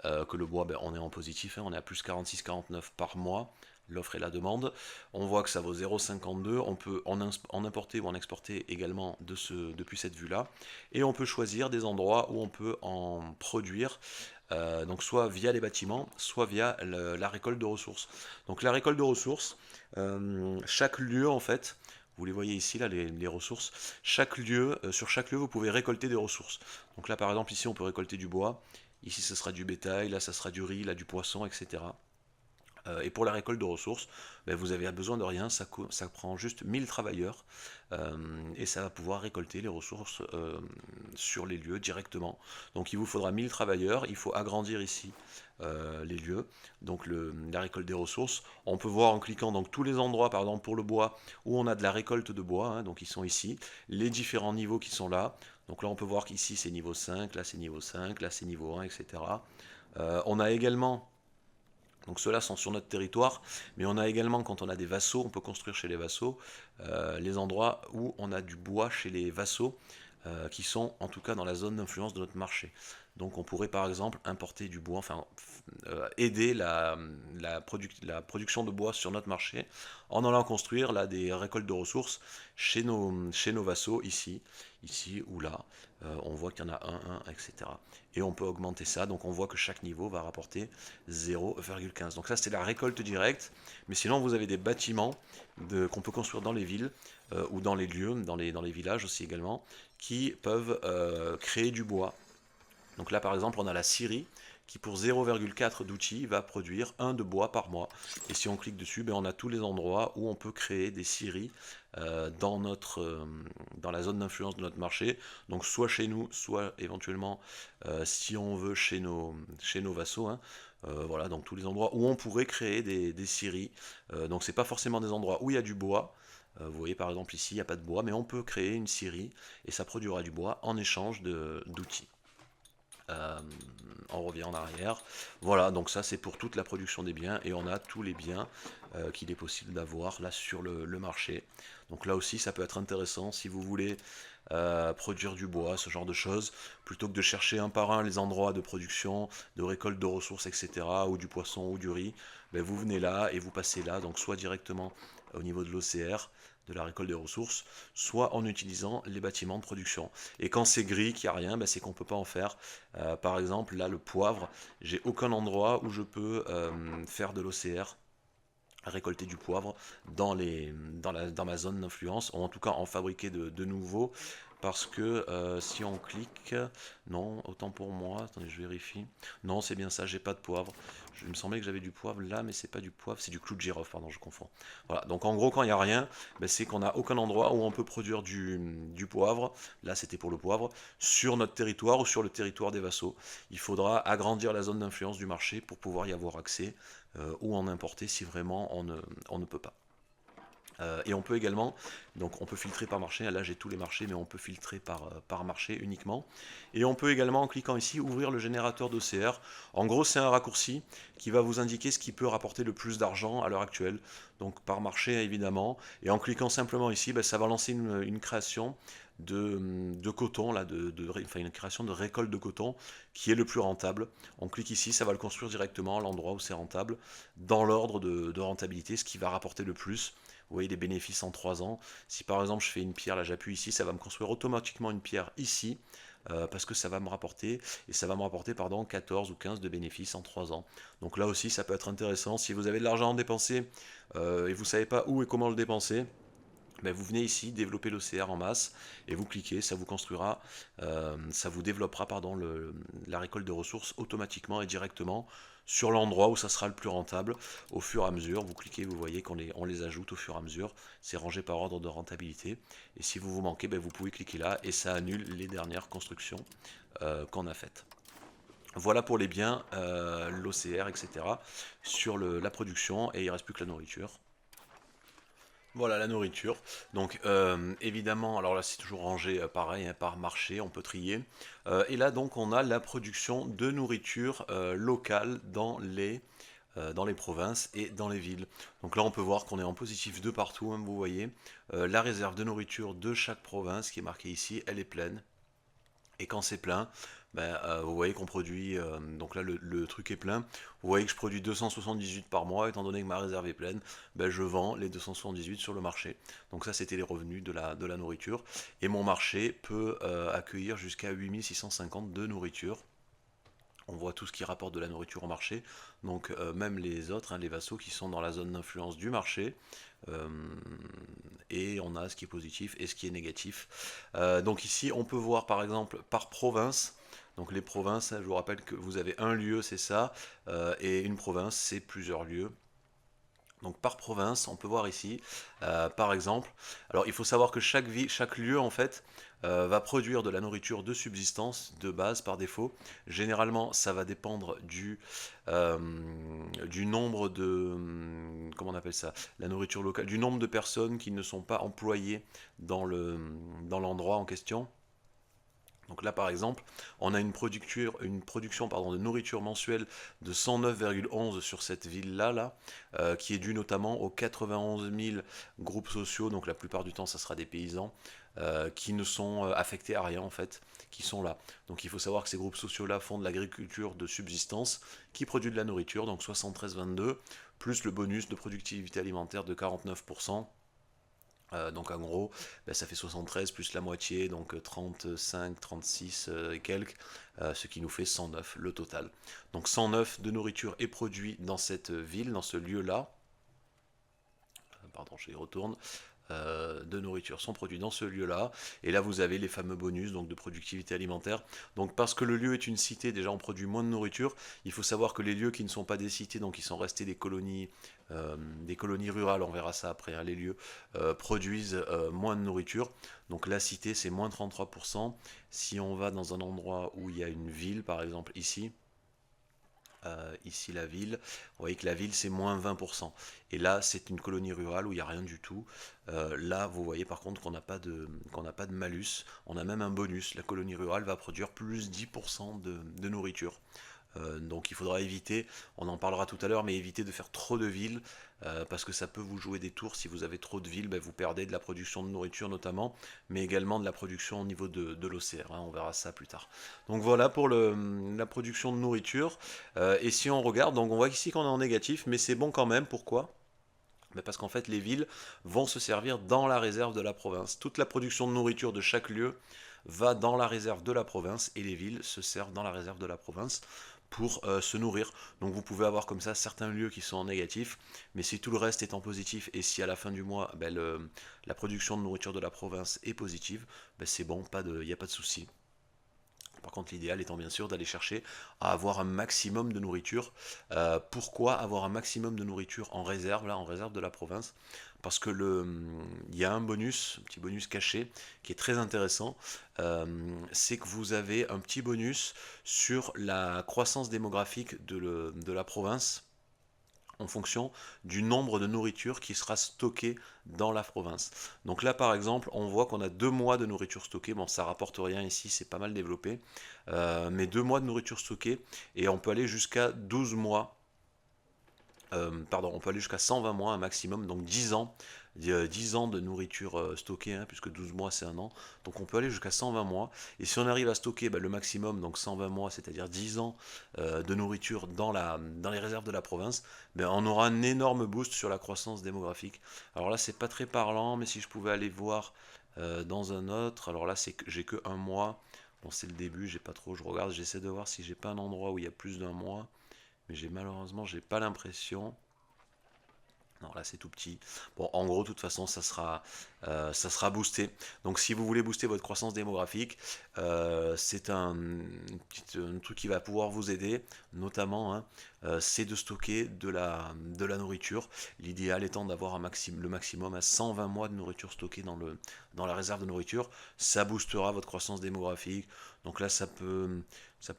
que le bois, ben, on est en positif, hein, on est à plus 46,49 par mois, l'offre et la demande. On voit que ça vaut 0,52, on peut en importer ou en exporter également depuis cette vue-là. Et on peut choisir des endroits où on peut en produire, donc soit via les bâtiments, soit via la récolte de ressources. Donc la récolte de ressources, chaque lieu en fait, vous les voyez ici, là, les ressources. Chaque lieu, sur chaque lieu, vous pouvez récolter des ressources. Donc là, par exemple, ici, on peut récolter du bois. Ici, ce sera du bétail. Là, ça sera du riz, là, du poisson, etc. Et pour la récolte de ressources, ben, vous avez besoin de rien, ça prend juste 1000 travailleurs et ça va pouvoir récolter les ressources sur les lieux directement. Donc il vous faudra 1000 travailleurs, il faut agrandir ici les lieux, donc la récolte des ressources. On peut voir en cliquant donc tous les endroits, par exemple pour le bois, où on a de la récolte de bois, hein, donc ils sont ici, les différents niveaux qui sont là. Donc là on peut voir qu'ici c'est niveau 5, là c'est niveau 5, là c'est niveau 1, etc. On a également donc ceux-là sont sur notre territoire, mais on a également, quand on a des vassaux, on peut construire chez les vassaux, les endroits où on a du bois chez les vassaux, qui sont en tout cas dans la zone d'influence de notre marché. Donc on pourrait par exemple importer du bois, enfin aider la production de bois sur notre marché en allant construire là des récoltes de ressources chez nos vassaux ici ou là. On voit qu'il y en a un, etc. Et on peut augmenter ça, donc on voit que chaque niveau va rapporter 0,15. Donc ça c'est la récolte directe, mais sinon vous avez des bâtiments qu'on peut construire dans les villes ou dans les lieux, dans les villages aussi également, qui peuvent créer du bois. Donc là par exemple on a la scierie qui pour 0,4 d'outils va produire 1 de bois par mois. Et si on clique dessus, ben, on a tous les endroits où on peut créer des scieries dans la zone d'influence de notre marché. Donc soit chez nous, soit éventuellement si on veut chez nos vassaux, hein. Voilà, donc tous les endroits où on pourrait créer des scieries. Donc c'est pas forcément des endroits où il y a du bois. Vous voyez par exemple ici, il n'y a pas de bois, mais on peut créer une scierie et ça produira du bois en échange d'outils. Euh, on revient en arrière. Voilà, donc ça c'est pour toute la production des biens et on a tous les biens qu'il est possible d'avoir là sur le marché. Donc là aussi ça peut être intéressant si vous voulez produire du bois, ce genre de choses, plutôt que de chercher un par un les endroits de production, de récolte de ressources, etc., ou du poisson ou du riz, ben vous venez là et vous passez là, donc soit directement au niveau de l'OCR, de la récolte des ressources, soit en utilisant les bâtiments de production. Et quand c'est gris, qu'il n'y a rien, ben c'est qu'on ne peut pas en faire. Par exemple, là, le poivre, j'ai aucun endroit où je peux faire de l'OCR, récolter du poivre dans ma zone d'influence, ou en tout cas en fabriquer de nouveaux, parce que si on clique, non, autant pour moi, attendez, je vérifie, non, c'est bien ça, j'ai pas de poivre, il me semblait que j'avais du poivre là, mais c'est pas du poivre, c'est du clou de girofle, pardon, je confonds. Voilà, donc en gros, quand il n'y a rien, ben, c'est qu'on n'a aucun endroit où on peut produire du poivre, là c'était pour le poivre, sur notre territoire ou sur le territoire des vassaux. Il faudra agrandir la zone d'influence du marché pour pouvoir y avoir accès, ou en importer si vraiment on ne peut pas. Et on peut également, donc on peut filtrer par marché, là j'ai tous les marchés, mais on peut filtrer par marché uniquement. Et on peut également, en cliquant ici, ouvrir le générateur d'OCR. En gros, c'est un raccourci qui va vous indiquer ce qui peut rapporter le plus d'argent à l'heure actuelle, donc par marché évidemment. Et en cliquant simplement ici, ben, ça va lancer une création de coton, là, enfin une création de récolte de coton qui est le plus rentable. On clique ici, ça va le construire directement à l'endroit où c'est rentable, dans l'ordre de rentabilité, ce qui va rapporter le plus. Vous voyez les bénéfices en 3 ans. Si par exemple je fais une pierre, là j'appuie ici, ça va me construire automatiquement une pierre ici. Parce que ça va me rapporter, et ça va me rapporter pardon, 14 ou 15 de bénéfices en 3 ans. Donc là aussi ça peut être intéressant. Si vous avez de l'argent à dépenser et vous ne savez pas où et comment le dépenser, ben vous venez ici, développer l'OCR en masse, et vous cliquez, ça vous construira, ça vous développera pardon, la récolte de ressources automatiquement et directement sur l'endroit où ça sera le plus rentable au fur et à mesure. Vous cliquez, vous voyez on les ajoute au fur et à mesure, c'est rangé par ordre de rentabilité, et si vous manquez, ben vous pouvez cliquer là, et ça annule les dernières constructions qu'on a faites. Voilà pour les biens, l'OCR, etc. sur la production, et il ne reste plus que la nourriture. Voilà la nourriture. Donc évidemment, alors là c'est toujours rangé pareil, hein, par marché, on peut trier. Et là donc on a la production de nourriture locale dans les provinces et dans les villes. Donc là on peut voir qu'on est en positif de partout, hein, vous voyez. La réserve de nourriture de chaque province qui est marquée ici, elle est pleine. Et quand c'est plein, ben, vous voyez qu'on produit, donc là le truc est plein, vous voyez que je produis 278 par mois, étant donné que ma réserve est pleine, ben, je vends les 278 sur le marché. Donc ça c'était les revenus de la nourriture, et mon marché peut accueillir jusqu'à 8650 de nourriture. On voit tout ce qui rapporte de la nourriture au marché, donc même les autres, hein, les vassaux qui sont dans la zone d'influence du marché, euh, et on a ce qui est positif et ce qui est négatif. Donc ici, on peut voir par exemple par province. Donc les provinces, hein, je vous rappelle que vous avez un lieu, c'est ça, et une province, c'est plusieurs lieux. Donc par province, on peut voir ici, par exemple, alors il faut savoir que chaque ville, chaque lieu en fait va produire de la nourriture de subsistance de base par défaut. Généralement, ça va dépendre euh, du nombre de, comment on appelle ça, la nourriture locale, du nombre de personnes qui ne sont pas employées dans l'endroit en question. Donc là, par exemple, on a une production pardon, de nourriture mensuelle de 109,11 sur cette ville-là, qui est due notamment aux 91 000 groupes sociaux, donc la plupart du temps, ça sera des paysans, qui ne sont affectés à rien, en fait, qui sont là. Donc il faut savoir que ces groupes sociaux-là font de l'agriculture de subsistance, qui produit de la nourriture, donc 73,22, plus le bonus de productivité alimentaire de 49%. Donc en gros, ben, ça fait 73 plus la moitié, donc 35, 36 et quelques, ce qui nous fait 109 le total. Donc 109 de nourriture est produit dans cette ville, dans ce lieu-là. Pardon, je y retourne. De nourriture sont produits dans ce lieu-là. Et là, vous avez les fameux bonus donc de productivité alimentaire. Donc parce que le lieu est une cité, déjà on produit moins de nourriture. Il faut savoir que les lieux qui ne sont pas des cités, donc qui sont restés des colonies rurales, on verra ça après, hein, les lieux produisent moins de nourriture. Donc la cité, c'est moins 33%. Si on va dans un endroit où il y a une ville, par exemple ici, ici la ville, vous voyez que la ville c'est moins 20%. Et là c'est une colonie rurale où il n'y a rien du tout. Là vous voyez par contre qu'on n'a pas de malus, on a même un bonus. La colonie rurale va produire plus 10% de nourriture. Donc il faudra éviter, on en parlera tout à l'heure, mais éviter de faire trop de villes, parce que ça peut vous jouer des tours. Si vous avez trop de villes, ben, vous perdez de la production de nourriture notamment, mais également de la production au niveau de l'OCR, hein, on verra ça plus tard. Donc voilà pour la production de nourriture. Et si on regarde, donc on voit ici qu'on est en négatif, mais c'est bon quand même, pourquoi? Ben parce qu'en fait les villes vont se servir dans la réserve de la province. Toute la production de nourriture de chaque lieu va dans la réserve de la province, et les villes se servent dans la réserve de la province pour se nourrir. Donc vous pouvez avoir comme ça certains lieux qui sont en négatif, mais si tout le reste est en positif, et si à la fin du mois ben, la production de nourriture de la province est positive, ben c'est bon, il n'y a pas de souci. Par contre, l'idéal étant bien sûr d'aller chercher à avoir un maximum de nourriture. Pourquoi avoir un maximum de nourriture en réserve, là, en réserve de la province? Parce que il y a un bonus, un petit bonus caché, qui est très intéressant. C'est que vous avez un petit bonus sur la croissance démographique de la province, en fonction du nombre de nourriture qui sera stocké dans la province. Donc là par exemple on voit qu'on a 2 mois de nourriture stockée. Bon, ça rapporte rien ici, c'est pas mal développé, mais 2 mois de nourriture stockée, et on peut aller jusqu'à 12 mois Pardon, on peut aller jusqu'à 120 mois un maximum, donc 10 ans, 10 ans de nourriture stockée, hein, puisque 12 mois c'est un an, donc on peut aller jusqu'à 120 mois, et si on arrive à stocker le maximum, donc 120 mois, c'est-à-dire 10 ans de nourriture dans les réserves de la province, on aura un énorme boost sur la croissance démographique. Alors là c'est pas très parlant, mais si je pouvais aller voir dans un autre, alors là j'ai que un mois, bon c'est le début, j'ai pas trop, je regarde, j'essaie de voir si j'ai pas un endroit où il y a plus d'un mois, mais malheureusement j'ai pas l'impression. Non, là c'est tout petit. Bon, en gros, de toute façon, ça sera boosté. Donc, si vous voulez booster votre croissance démographique, c'est un truc qui va pouvoir vous aider, notamment, hein, c'est de stocker de la nourriture. L'idéal étant d'avoir le maximum à 120 mois de nourriture stockée dans la réserve de nourriture. Ça boostera votre croissance démographique. Donc là, ça peut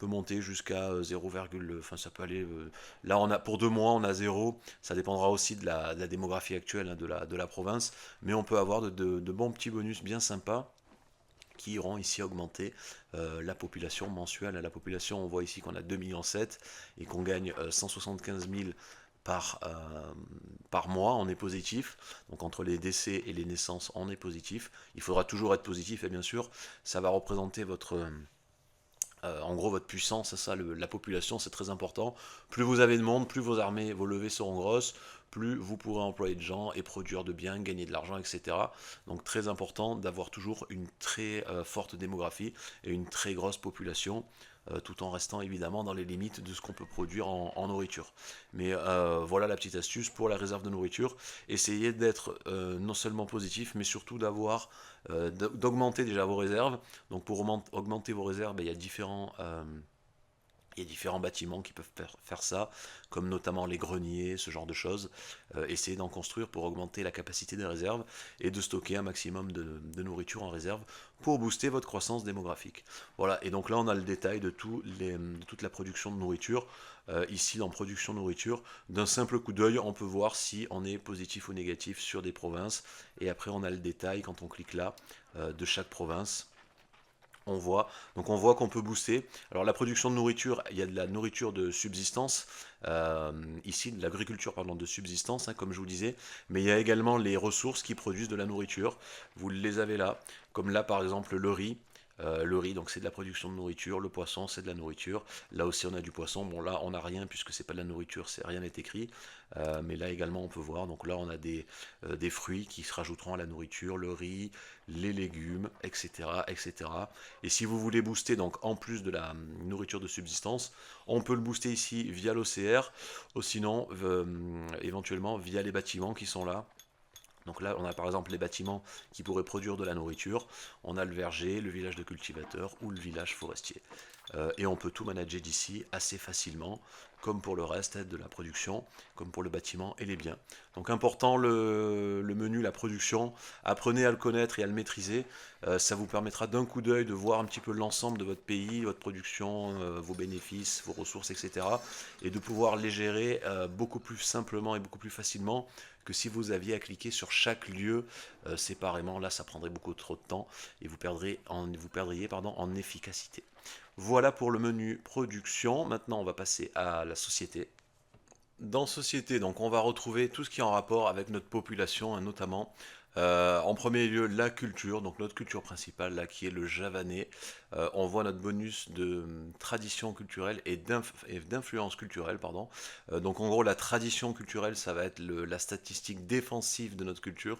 monter jusqu'à 0, enfin ça peut aller. Là, pour 2 mois, on a 0. Ça dépendra aussi de la démographie actuelle, hein, de la province. Mais on peut avoir de bons petits bonus bien sympas qui iront ici augmenter la population mensuelle. La population, on voit ici qu'on a 2,7 millions et qu'on gagne 175 000 par mois, on est positif. Donc entre les décès et les naissances, on est positif. Il faudra toujours être positif, et bien sûr, ça va représenter en gros, votre puissance, c'est ça, la population, c'est très important. Plus vous avez de monde, plus vos armées, vos levées seront grosses, plus vous pourrez employer de gens et produire de biens, gagner de l'argent, etc. Donc très important d'avoir toujours une très forte démographie et une très grosse population, tout en restant évidemment dans les limites de ce qu'on peut produire en nourriture. Mais voilà la petite astuce pour la réserve de nourriture. Essayez d'être non seulement positif, mais surtout d'augmenter déjà vos réserves. Donc pour augmenter vos réserves, il y a différents bâtiments qui peuvent faire ça, comme notamment les greniers, ce genre de choses. Essayez d'en construire pour augmenter la capacité des réserves et de stocker un maximum de nourriture en réserve pour booster votre croissance démographique. Voilà, et donc là on a le détail de toute la production de nourriture. Ici dans production de nourriture, d'un simple coup d'œil, on peut voir si on est positif ou négatif sur des provinces. Et après on a le détail quand on clique là de chaque province. On voit qu'on peut booster. Alors la production de nourriture, il y a de la nourriture de subsistance, ici de l'agriculture pardon de subsistance, hein, comme je vous disais, mais il y a également les ressources qui produisent de la nourriture. Vous les avez là, comme là par exemple le riz. Le riz, donc c'est de la production de nourriture, le poisson c'est de la nourriture. Là aussi on a du poisson. Bon là on n'a rien puisque c'est pas de la nourriture, rien n'est écrit. Mais là également on peut voir. Donc là on a des fruits qui se rajouteront à la nourriture, le riz, les légumes, etc., etc. Et si vous voulez booster donc en plus de la nourriture de subsistance, on peut le booster ici via l'OCR, ou sinon éventuellement via les bâtiments qui sont là. Donc là, on a par exemple les bâtiments qui pourraient produire de la nourriture. On a le verger, le village de cultivateurs ou le village forestier. Et on peut tout manager d'ici assez facilement, comme pour le reste de la production, comme pour le bâtiment et les biens. Donc important le menu, la production, apprenez à le connaître et à le maîtriser. Ça vous permettra d'un coup d'œil de voir un petit peu l'ensemble de votre pays, votre production, vos bénéfices, vos ressources, etc. Et de pouvoir les gérer beaucoup plus simplement et beaucoup plus facilement que si vous aviez à cliquer sur chaque lieu séparément. Là, ça prendrait beaucoup trop de temps et vous perdriez en efficacité. Voilà pour le menu production. Maintenant, on va passer à la société. Dans société, donc, on va retrouver tout ce qui est en rapport avec notre population, hein, notamment. En premier lieu, la culture, donc notre culture principale, là, qui est le javanais. On voit notre bonus de tradition culturelle et d'influence culturelle, pardon. Donc en gros, la tradition culturelle, ça va être la statistique défensive de notre culture,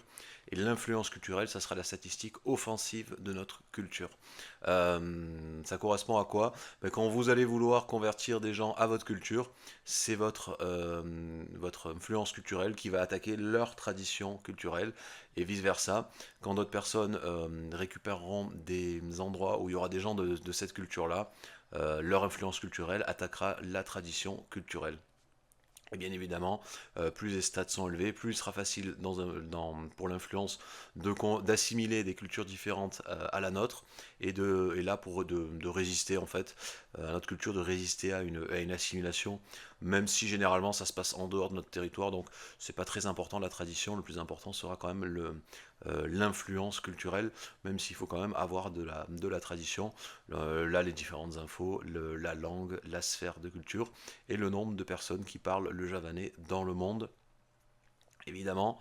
et l'influence culturelle, ça sera la statistique offensive de notre culture. Ça correspond à quoi? Quand vous allez vouloir convertir des gens à votre culture, c'est votre influence culturelle qui va attaquer leur tradition culturelle, et vice-versa. Quand d'autres personnes récupéreront des endroits où il y aura des gens de cette culture-là, leur influence culturelle attaquera la tradition culturelle. Et bien évidemment, plus les stats sont élevés, plus il sera facile pour l'influence d'assimiler des cultures différentes à la nôtre, et là pour de résister en fait à notre culture, de résister à une assimilation même si généralement ça se passe en dehors de notre territoire, donc c'est pas très important la tradition, le plus important sera quand même l'influence culturelle, même s'il faut quand même avoir de la tradition. Là, les différentes infos, la langue, la sphère de culture et le nombre de personnes qui parlent le javanais dans le monde. Évidemment,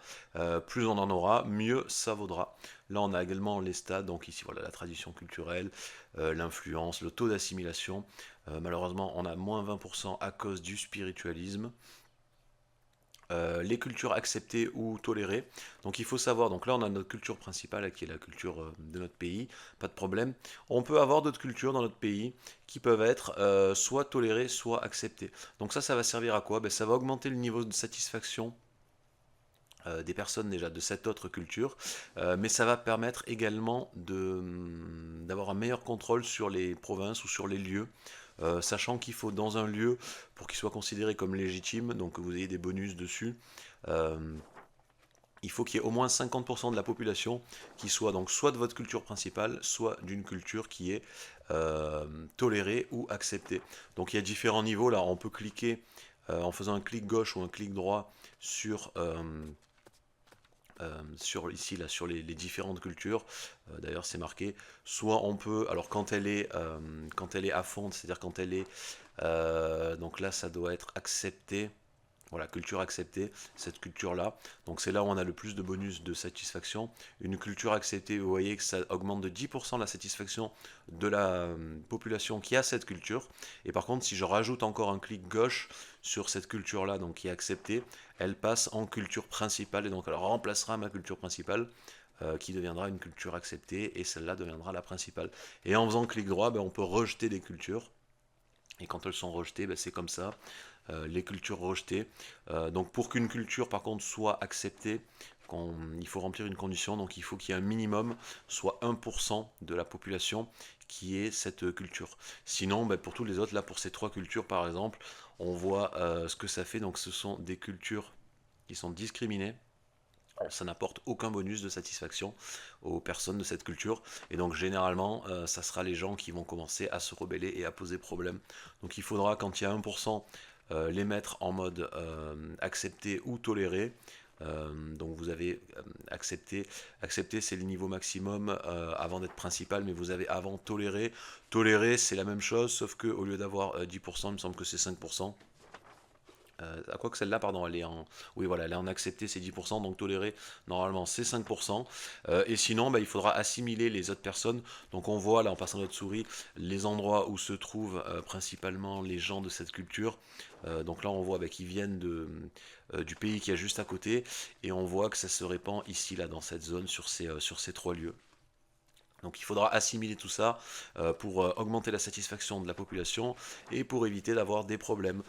plus on en aura, mieux ça vaudra. Là, on a également les stades, donc ici, voilà, la tradition culturelle, l'influence, le taux d'assimilation. Malheureusement, on a moins 20% à cause du spiritualisme. Les cultures acceptées ou tolérées. Donc il faut savoir, donc là on a notre culture principale qui est la culture de notre pays, pas de problème. On peut avoir d'autres cultures dans notre pays qui peuvent être soit tolérées, soit acceptées. Donc ça va servir à quoi? Ben, ça va augmenter le niveau de satisfaction des personnes déjà de cette autre culture, mais ça va permettre également d'avoir un meilleur contrôle sur les provinces ou sur les lieux, sachant qu'il faut dans un lieu, pour qu'il soit considéré comme légitime, donc que vous ayez des bonus dessus, euh, il faut qu'il y ait au moins 50% de la population qui soit donc soit de votre culture principale, soit d'une culture qui est tolérée ou acceptée. Donc il y a différents niveaux, là on peut cliquer en faisant un clic gauche ou un clic droit sur ici là sur les différentes cultures. D'ailleurs c'est marqué, soit on peut, alors quand elle est à fond, c'est à dire quand elle est donc là ça doit être accepté. Voilà, culture acceptée, cette culture-là. Donc c'est là où on a le plus de bonus de satisfaction. Une culture acceptée, vous voyez que ça augmente de 10% la satisfaction de la population qui a cette culture. Et par contre, si je rajoute encore un clic gauche sur cette culture-là, donc qui est acceptée, elle passe en culture principale et donc elle remplacera ma culture principale qui deviendra une culture acceptée et celle-là deviendra la principale. Et en faisant clic droit, ben, on peut rejeter des cultures. Et quand elles sont rejetées, ben, c'est comme ça. Les cultures rejetées. Donc pour qu'une culture par contre soit acceptée, il faut remplir une condition, donc il faut qu'il y ait un minimum, soit 1% de la population qui ait cette culture. Sinon, ben, pour tous les autres, là pour ces trois cultures par exemple, on voit ce que ça fait, donc ce sont des cultures qui sont discriminées. Ça n'apporte aucun bonus de satisfaction aux personnes de cette culture. Et donc généralement, ça sera les gens qui vont commencer à se rebeller et à poser problème. Donc il faudra, quand il y a 1%, les mettre en mode accepté ou toléré. Donc vous avez accepté, accepté c'est le niveau maximum avant d'être principal, mais vous avez avant toléré. Toléré c'est la même chose, sauf que au lieu d'avoir 10%, il me semble que c'est 5%. À quoi que celle-là, pardon, elle est en. Oui, voilà, elle est en accepté, c'est 10%, donc toléré, normalement, c'est 5%. Et sinon, bah, il faudra assimiler les autres personnes. Donc on voit, là, en passant notre souris, les endroits où se trouvent principalement les gens de cette culture. Donc là, on voit bah, qu'ils viennent du pays qui est juste à côté. Et on voit que ça se répand ici, là, dans cette zone, sur ces trois lieux. Donc il faudra assimiler tout ça pour augmenter la satisfaction de la population et pour éviter d'avoir des problèmes.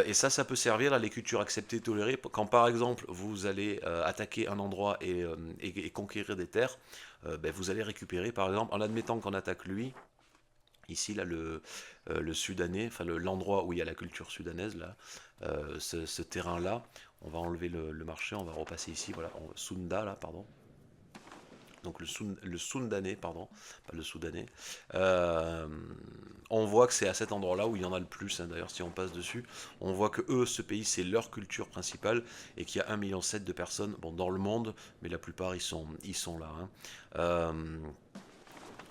Et ça peut servir à les cultures acceptées, tolérées. Quand par exemple vous allez attaquer un endroit et conquérir des terres, ben, vous allez récupérer par exemple, en admettant qu'on attaque lui, ici là le Sudanais, enfin l'endroit où il y a la culture sudanaise, là, ce terrain-là, on va enlever le marché, on va repasser ici, voilà, Sunda là, pardon, donc le Sundanais, pardon, pas le Soudanais. Euh, on voit que c'est à cet endroit-là où il y en a le plus, hein. D'ailleurs, si on passe dessus, on voit que eux, ce pays, c'est leur culture principale et qu'il y a 1,7 million de personnes bon, dans le monde, mais la plupart, ils sont là. Hein.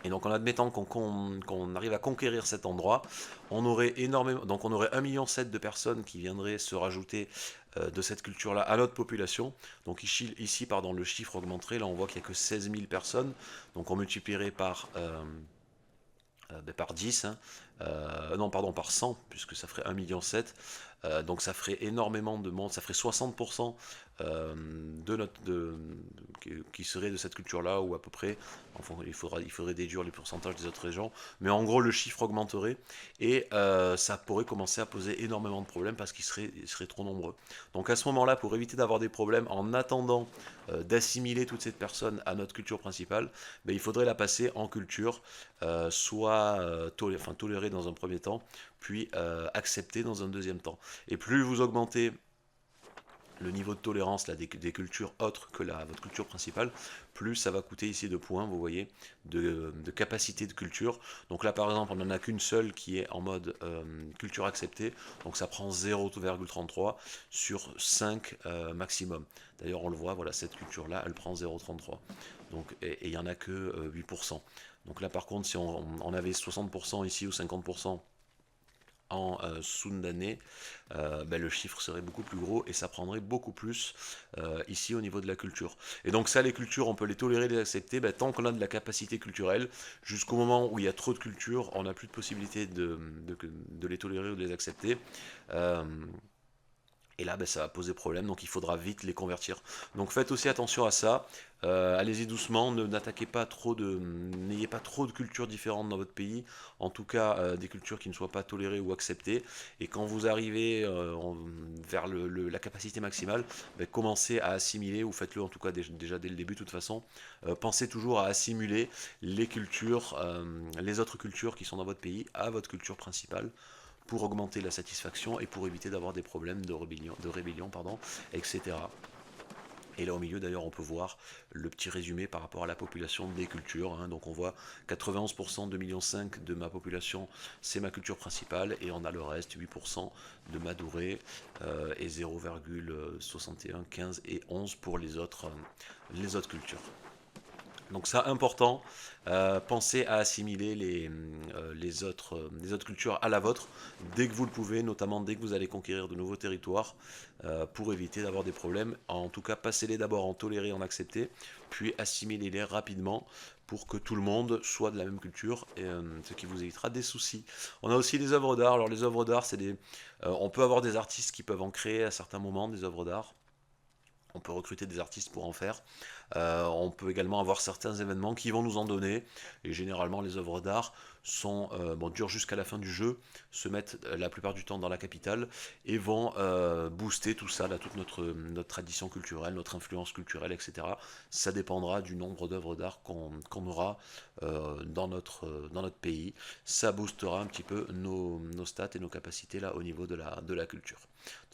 Et donc en admettant qu'on arrive à conquérir cet endroit, on aurait énormément, donc on aurait 1,7 million de personnes qui viendraient se rajouter de cette culture-là à notre population. Donc ici, pardon, le chiffre augmenterait. Là, on voit qu'il n'y a que 16 000 personnes. Donc on multiplierait par 10, hein. Non, pardon, par 100, puisque ça ferait 1,7 million. Donc ça ferait énormément de monde, ça ferait 60% qui serait de cette culture-là, ou à peu près. Enfin, il faudrait déduire les pourcentages des autres régions. Mais en gros, le chiffre augmenterait et ça pourrait commencer à poser énormément de problèmes parce ils seraient trop nombreux. Donc à ce moment-là, pour éviter d'avoir des problèmes en attendant d'assimiler toute cette personne à notre culture principale, ben, il faudrait la passer en culture, soit tolérée dans un premier temps, puis acceptée dans un deuxième temps. Et plus vous augmentez le niveau de tolérance là, des cultures autres que votre culture principale, plus ça va coûter ici de points, vous voyez, de capacité de culture. Donc là par exemple on n'en a qu'une seule qui est en mode culture acceptée, donc ça prend 0,33 sur 5 maximum. D'ailleurs on le voit, voilà, cette culture là elle prend 0,33. Donc, et il n'y en a que 8%. Donc là par contre si on avait 60% ici ou 50% en Sundanais, ben, le chiffre serait beaucoup plus gros et ça prendrait beaucoup plus ici au niveau de la culture. Et donc ça, les cultures, on peut les tolérer, les accepter, ben, tant qu'on a de la capacité culturelle, jusqu'au moment où il y a trop de culture, on n'a plus de possibilité de les tolérer ou de les accepter. Euh, et là, ben, ça va poser problème, donc il faudra vite les convertir. Donc faites aussi attention à ça. Allez-y doucement, n'attaquez pas trop n'ayez pas trop de cultures différentes dans votre pays. En tout cas, des cultures qui ne soient pas tolérées ou acceptées. Et quand vous arrivez vers la capacité maximale, ben, commencez à assimiler, ou faites-le en tout cas déjà dès le début de toute façon. Pensez toujours à assimiler les cultures, les autres cultures qui sont dans votre pays à votre culture principale, pour augmenter la satisfaction et pour éviter d'avoir des problèmes de rébellion, pardon, etc. Et là au milieu d'ailleurs on peut voir le petit résumé par rapport à la population des cultures, hein. Donc on voit 91%, 2,5 millions de ma population, c'est ma culture principale, et on a le reste, 8% de Madouré, et 0,61, 15 et 11 pour les autres cultures. Donc ça, important, pensez à assimiler les autres cultures à la vôtre dès que vous le pouvez, notamment dès que vous allez conquérir de nouveaux territoires, pour éviter d'avoir des problèmes. En tout cas, passez-les d'abord en tolérer, en accepter, puis assimilez-les rapidement pour que tout le monde soit de la même culture, et, ce qui vous évitera des soucis. On a aussi les œuvres d'art. Alors les œuvres d'art, on peut avoir des artistes qui peuvent en créer à certains moments des œuvres d'art. On peut recruter des artistes pour en faire. On peut également avoir certains événements qui vont nous en donner. Et généralement, les œuvres d'art durent jusqu'à la fin du jeu, se mettent la plupart du temps dans la capitale et vont booster tout ça, là, toute notre tradition culturelle, notre influence culturelle, etc. Ça dépendra du nombre d'œuvres d'art qu'on aura dans notre pays. Ça boostera un petit peu nos stats et nos capacités là au niveau de la culture.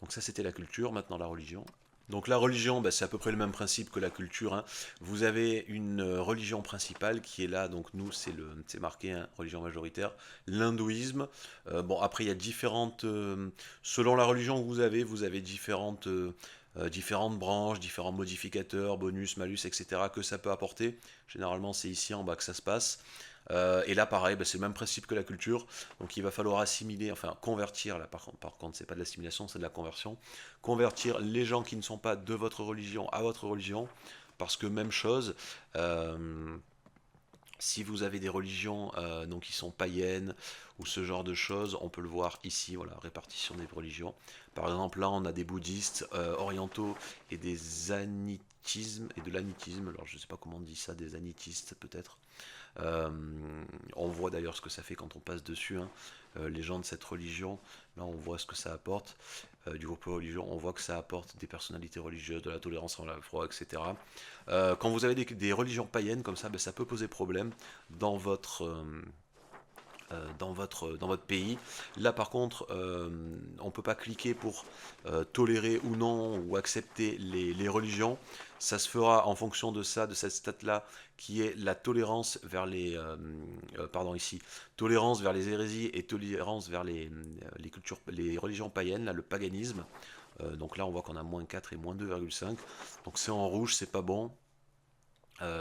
Donc ça, c'était la culture. Maintenant, la religion. Donc la religion, bah, c'est à peu près le même principe que la culture, hein. Vous avez une religion principale qui est là, donc nous c'est marqué, hein, religion majoritaire, l'hindouisme. Bon, après il y a selon la religion que vous avez différentes branches, différents modificateurs, bonus, malus, etc. que ça peut apporter. Généralement c'est ici en bas que ça se passe. Et là, pareil, bah, c'est le même principe que la culture. Donc, il va falloir assimiler, enfin convertir. Là, par contre, c'est pas de l'assimilation, c'est de la conversion. Convertir les gens qui ne sont pas de votre religion à votre religion. Parce que même chose, si vous avez des religions donc qui sont païennes ou ce genre de choses, on peut le voir ici, voilà, répartition des religions. Par exemple, là, on a des bouddhistes orientaux et des anitismes et de l'anitisme. Alors, je ne sais pas comment on dit ça, des anitistes peut-être. Euh, on voit d'ailleurs ce que ça fait quand on passe dessus, hein. Les gens de cette religion, là on voit ce que ça apporte, du groupe religion, on voit que ça apporte des personnalités religieuses, de la tolérance en la foi, etc. Quand vous avez des religions païennes comme ça, ben, ça peut poser problème dans votre pays. Là par contre, on ne peut pas cliquer pour tolérer ou non ou accepter les religions. Ça se fera en fonction de ça, de cette stat-là, qui est la tolérance vers pardon ici, tolérance vers les hérésies et tolérance vers les religions païennes, là, le paganisme. Donc là on voit qu'on a -4 et -2,5. Donc c'est en rouge, c'est pas bon.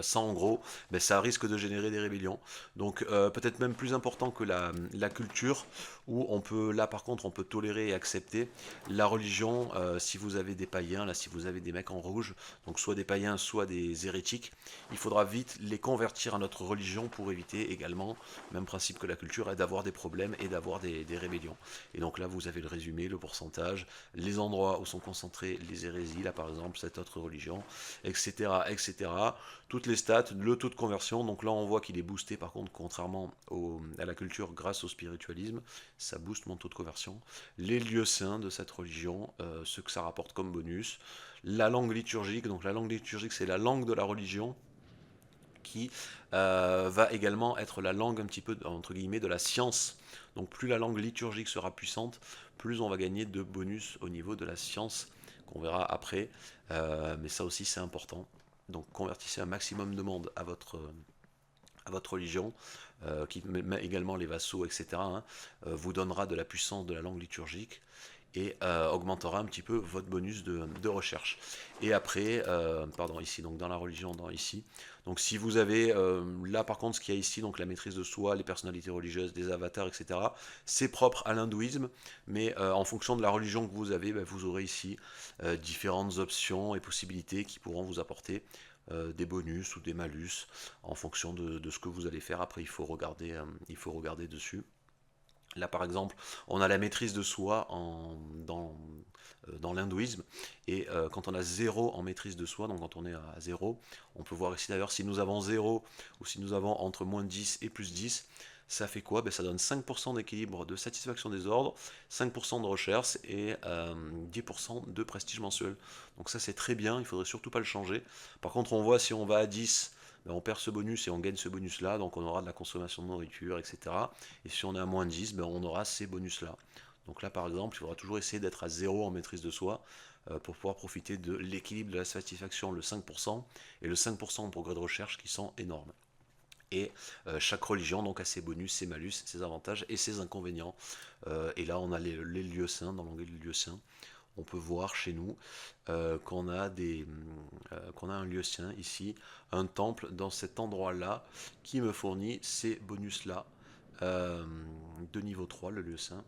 Ça en gros, ben, ça risque de générer des rébellions. Donc peut-être même plus important que la culture, où on peut, là par contre, on peut tolérer et accepter la religion. Si vous avez des païens, là si vous avez des mecs en rouge, donc soit des païens, soit des hérétiques, il faudra vite les convertir à notre religion pour éviter également, même principe que la culture, d'avoir des problèmes et d'avoir des rébellions. Et donc là vous avez le résumé, le pourcentage, les endroits où sont concentrées les hérésies, là par exemple cette autre religion, etc. etc. Toutes les stats, le taux de conversion, donc là on voit qu'il est boosté par contre, contrairement à la culture grâce au spiritualisme, ça booste mon taux de conversion. Les lieux saints de cette religion, ce que ça rapporte comme bonus. La langue liturgique, donc la langue liturgique c'est la langue de la religion, qui va également être la langue un petit peu, entre guillemets, de la science. Donc plus la langue liturgique sera puissante, plus on va gagner de bonus au niveau de la science qu'on verra après, mais ça aussi c'est important. Donc convertissez un maximum de monde à votre religion, qui met également les vassaux, etc., hein, vous donnera de la puissance de la langue liturgique et augmentera un petit peu votre bonus de recherche. Et après, pardon, ici, donc dans la religion, ici, donc si vous avez, là par contre, ce qu'il y a ici, donc la maîtrise de soi, les personnalités religieuses, des avatars, etc., c'est propre à l'hindouisme, mais en fonction de la religion que vous avez, ben, vous aurez ici différentes options et possibilités qui pourront vous apporter des bonus ou des malus en fonction de ce que vous allez faire. Après, il faut regarder dessus. Là, par exemple, on a la maîtrise de soi dans l'hindouisme, et quand on a 0 en maîtrise de soi, donc quand on est à 0, on peut voir ici d'ailleurs si nous avons 0 ou si nous avons entre moins 10 et plus 10, ça fait quoi? Ben, ça donne 5% d'équilibre de satisfaction des ordres, 5% de recherche et 10% de prestige mensuel. Donc ça c'est très bien, il ne faudrait surtout pas le changer. Par contre, on voit si on va à 10, ben, on perd ce bonus et on gagne ce bonus là, donc on aura de la consommation de nourriture, etc. Et si on est à moins 10, ben, on aura ces bonus là. Donc là par exemple, il faudra toujours essayer d'être à 0 en maîtrise de soi pour pouvoir profiter de l'équilibre de la satisfaction, le 5%, et le 5% en progrès de recherche qui sont énormes. Et chaque religion donc a ses bonus, ses malus, ses avantages et ses inconvénients. Et là on a les lieux saints, dans l'onglet lieux saints. On peut voir chez nous qu'on a, qu'on a un lieu saint ici, un temple dans cet endroit-là qui me fournit ces bonus-là de niveau 3, le lieu saint.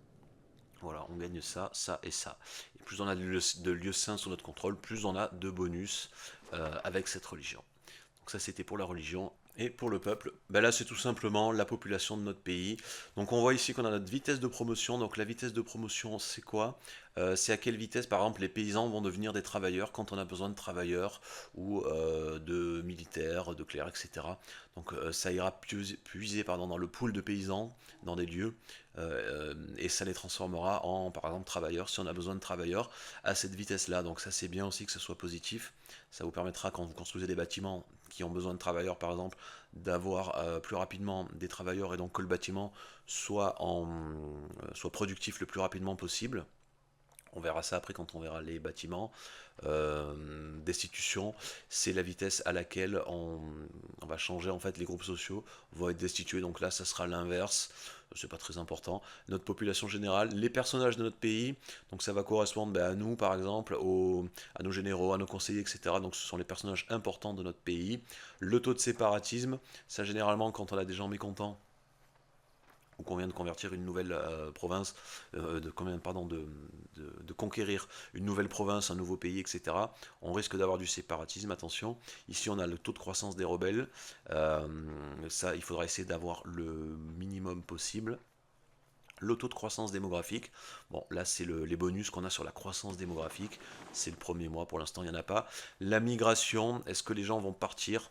Voilà, on gagne ça, ça et ça. Et plus on a de lieux saints sous notre contrôle, plus on a de bonus avec cette religion. Donc ça c'était pour la religion. Et pour le peuple, ben là c'est tout simplement la population de notre pays. Donc on voit ici qu'on a notre vitesse de promotion. Donc la vitesse de promotion c'est quoi? C'est à quelle vitesse par exemple les paysans vont devenir des travailleurs quand on a besoin de travailleurs ou de militaires, de clercs, etc. Donc ça ira puiser dans le pool de paysans dans des lieux et ça les transformera en par exemple travailleurs si on a besoin de travailleurs à cette vitesse là. Donc ça c'est bien aussi que ce soit positif. Ça vous permettra quand vous construisez des bâtiments qui ont besoin de travailleurs par exemple d'avoir plus rapidement des travailleurs et donc que le bâtiment soit productif le plus rapidement possible. On verra ça après quand on verra les bâtiments. Destitution, c'est la vitesse à laquelle on va changer en fait les groupes sociaux vont être destitués. Donc là, ça sera l'inverse. C'est pas très important. Notre population générale, les personnages de notre pays, donc ça va correspondre à nous par exemple, à nos généraux, à nos conseillers, etc. Donc ce sont les personnages importants de notre pays. Le taux de séparatisme, ça généralement quand on a des gens mécontents ou qu'on vient de convertir une nouvelle province, de conquérir une nouvelle province, un nouveau pays, etc., on risque d'avoir du séparatisme, attention. Ici, on a le taux de croissance des rebelles. Ça, il faudra essayer d'avoir le minimum possible. Le taux de croissance démographique, bon là c'est les bonus qu'on a sur la croissance démographique, c'est le premier mois, pour l'instant il n'y en a pas. La migration, est-ce que les gens vont partir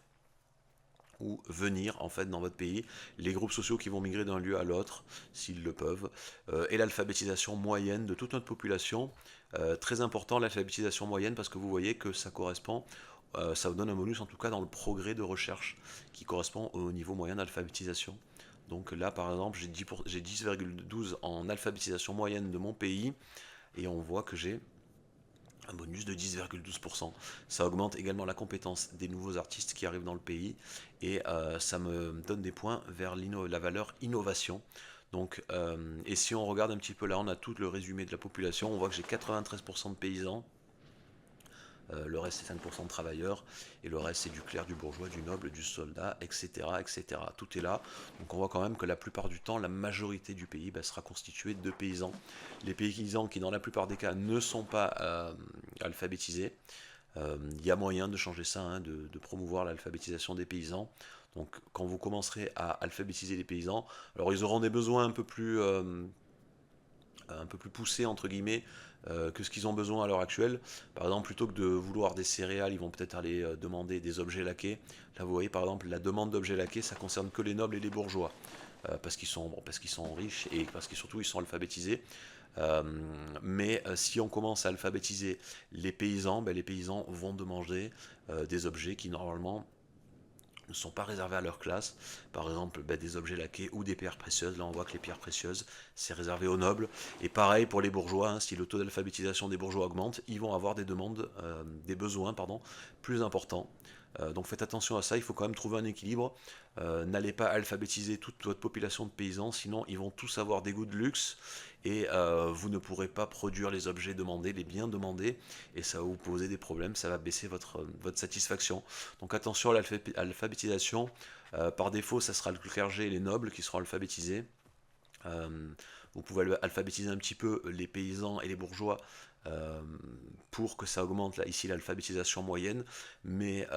ou venir en fait dans votre pays, les groupes sociaux qui vont migrer d'un lieu à l'autre, s'ils le peuvent, et l'alphabétisation moyenne de toute notre population. Très important l'alphabétisation moyenne parce que vous voyez que ça correspond, ça vous donne un bonus en tout cas dans le progrès de recherche qui correspond au niveau moyen d'alphabétisation. Donc là par exemple j'ai 10,12 en alphabétisation moyenne de mon pays et on voit que j'ai un bonus de 10,12%. Ça augmente également la compétence des nouveaux artistes qui arrivent dans le pays et ça me donne des points vers la valeur innovation. Donc, et si on regarde un petit peu là, on a tout le résumé de la population, on voit que j'ai 93% de paysans, le reste c'est 5% de travailleurs, et le reste c'est du clerc, du bourgeois, du noble, du soldat, etc., etc. Tout est là, donc on voit quand même que la plupart du temps, la majorité du pays sera constituée de paysans. Les paysans qui dans la plupart des cas ne sont pas alphabétisés, il y a moyen de changer ça, hein, de promouvoir l'alphabétisation des paysans. Donc quand vous commencerez à alphabétiser les paysans, alors ils auront des besoins un peu plus poussés entre guillemets que ce qu'ils ont besoin à l'heure actuelle. Par exemple, plutôt que de vouloir des céréales, ils vont peut-être aller demander des objets laqués. Là, vous voyez par exemple la demande d'objets laqués, ça concerne que les nobles et les bourgeois parce qu'ils sont riches et parce que surtout ils sont alphabétisés. Mais si on commence à alphabétiser les paysans vont demander des objets qui normalement ne sont pas réservés à leur classe. Par exemple, des objets laqués ou des pierres précieuses. Là, on voit que les pierres précieuses, c'est réservé aux nobles. Et pareil pour les bourgeois, hein, si le taux d'alphabétisation des bourgeois augmente, ils vont avoir des demandes, des besoins, pardon, plus importants. Donc faites attention à ça, il faut quand même trouver un équilibre. N'allez pas alphabétiser toute votre population de paysans, sinon ils vont tous avoir des goûts de luxe et vous ne pourrez pas produire les objets demandés, les biens demandés, et ça va vous poser des problèmes, ça va baisser votre satisfaction. Donc attention à l'alphabétisation. Par défaut, ça sera le clergé et les nobles qui seront alphabétisés. Euh, vous pouvez alphabétiser un petit peu les paysans et les bourgeois euh, pour que ça augmente là, ici l'alphabétisation moyenne, mais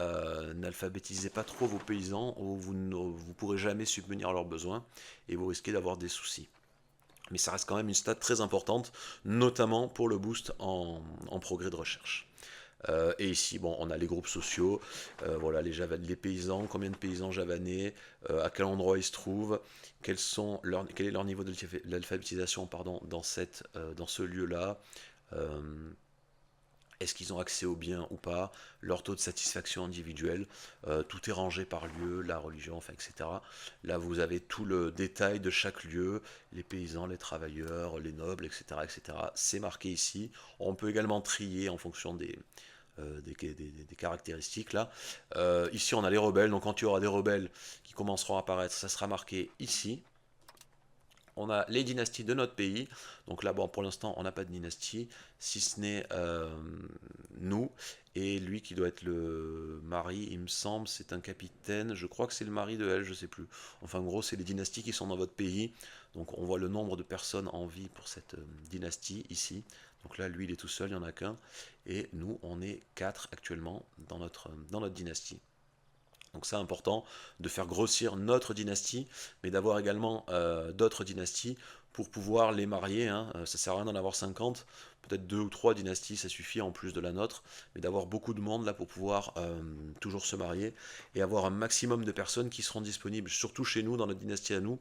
n'alphabétisez pas trop vos paysans ou vous ne pourrez jamais subvenir à leurs besoins et vous risquez d'avoir des soucis. Mais ça reste quand même une stat très importante, notamment pour le boost en progrès de recherche. Et ici, bon, on a les groupes sociaux, voilà, les paysans, combien de paysans javanais, à quel endroit ils se trouvent, quel est leur niveau de l'alphabétisation pardon, dans ce lieu-là, euh, est-ce qu'ils ont accès aux biens ou pas, leur taux de satisfaction individuelle, tout est rangé par lieu, la religion, enfin, etc. Là, vous avez tout le détail de chaque lieu, les paysans, les travailleurs, les nobles, etc. etc. C'est marqué ici. On peut également trier en fonction des caractéristiques là. Ici on a les rebelles, donc quand il y aura des rebelles qui commenceront à apparaître, ça sera marqué ici. On a les dynasties de notre pays, donc là bon pour l'instant on n'a pas de dynastie, si ce n'est nous, et lui qui doit être le mari, il me semble, c'est un capitaine, je crois que c'est le mari de elle, je sais plus. Enfin en gros c'est les dynasties qui sont dans votre pays, donc on voit le nombre de personnes en vie pour cette dynastie ici. Donc là lui il est tout seul, il n'y en a qu'un, et nous on est 4 actuellement dans notre dynastie. Donc c'est important de faire grossir notre dynastie, mais d'avoir également d'autres dynasties pour pouvoir les marier. Hein. Ça sert à rien d'en avoir 50, peut-être 2 ou 3 dynasties, ça suffit en plus de la nôtre, mais d'avoir beaucoup de monde là pour pouvoir toujours se marier et avoir un maximum de personnes qui seront disponibles, surtout chez nous, dans notre dynastie à nous,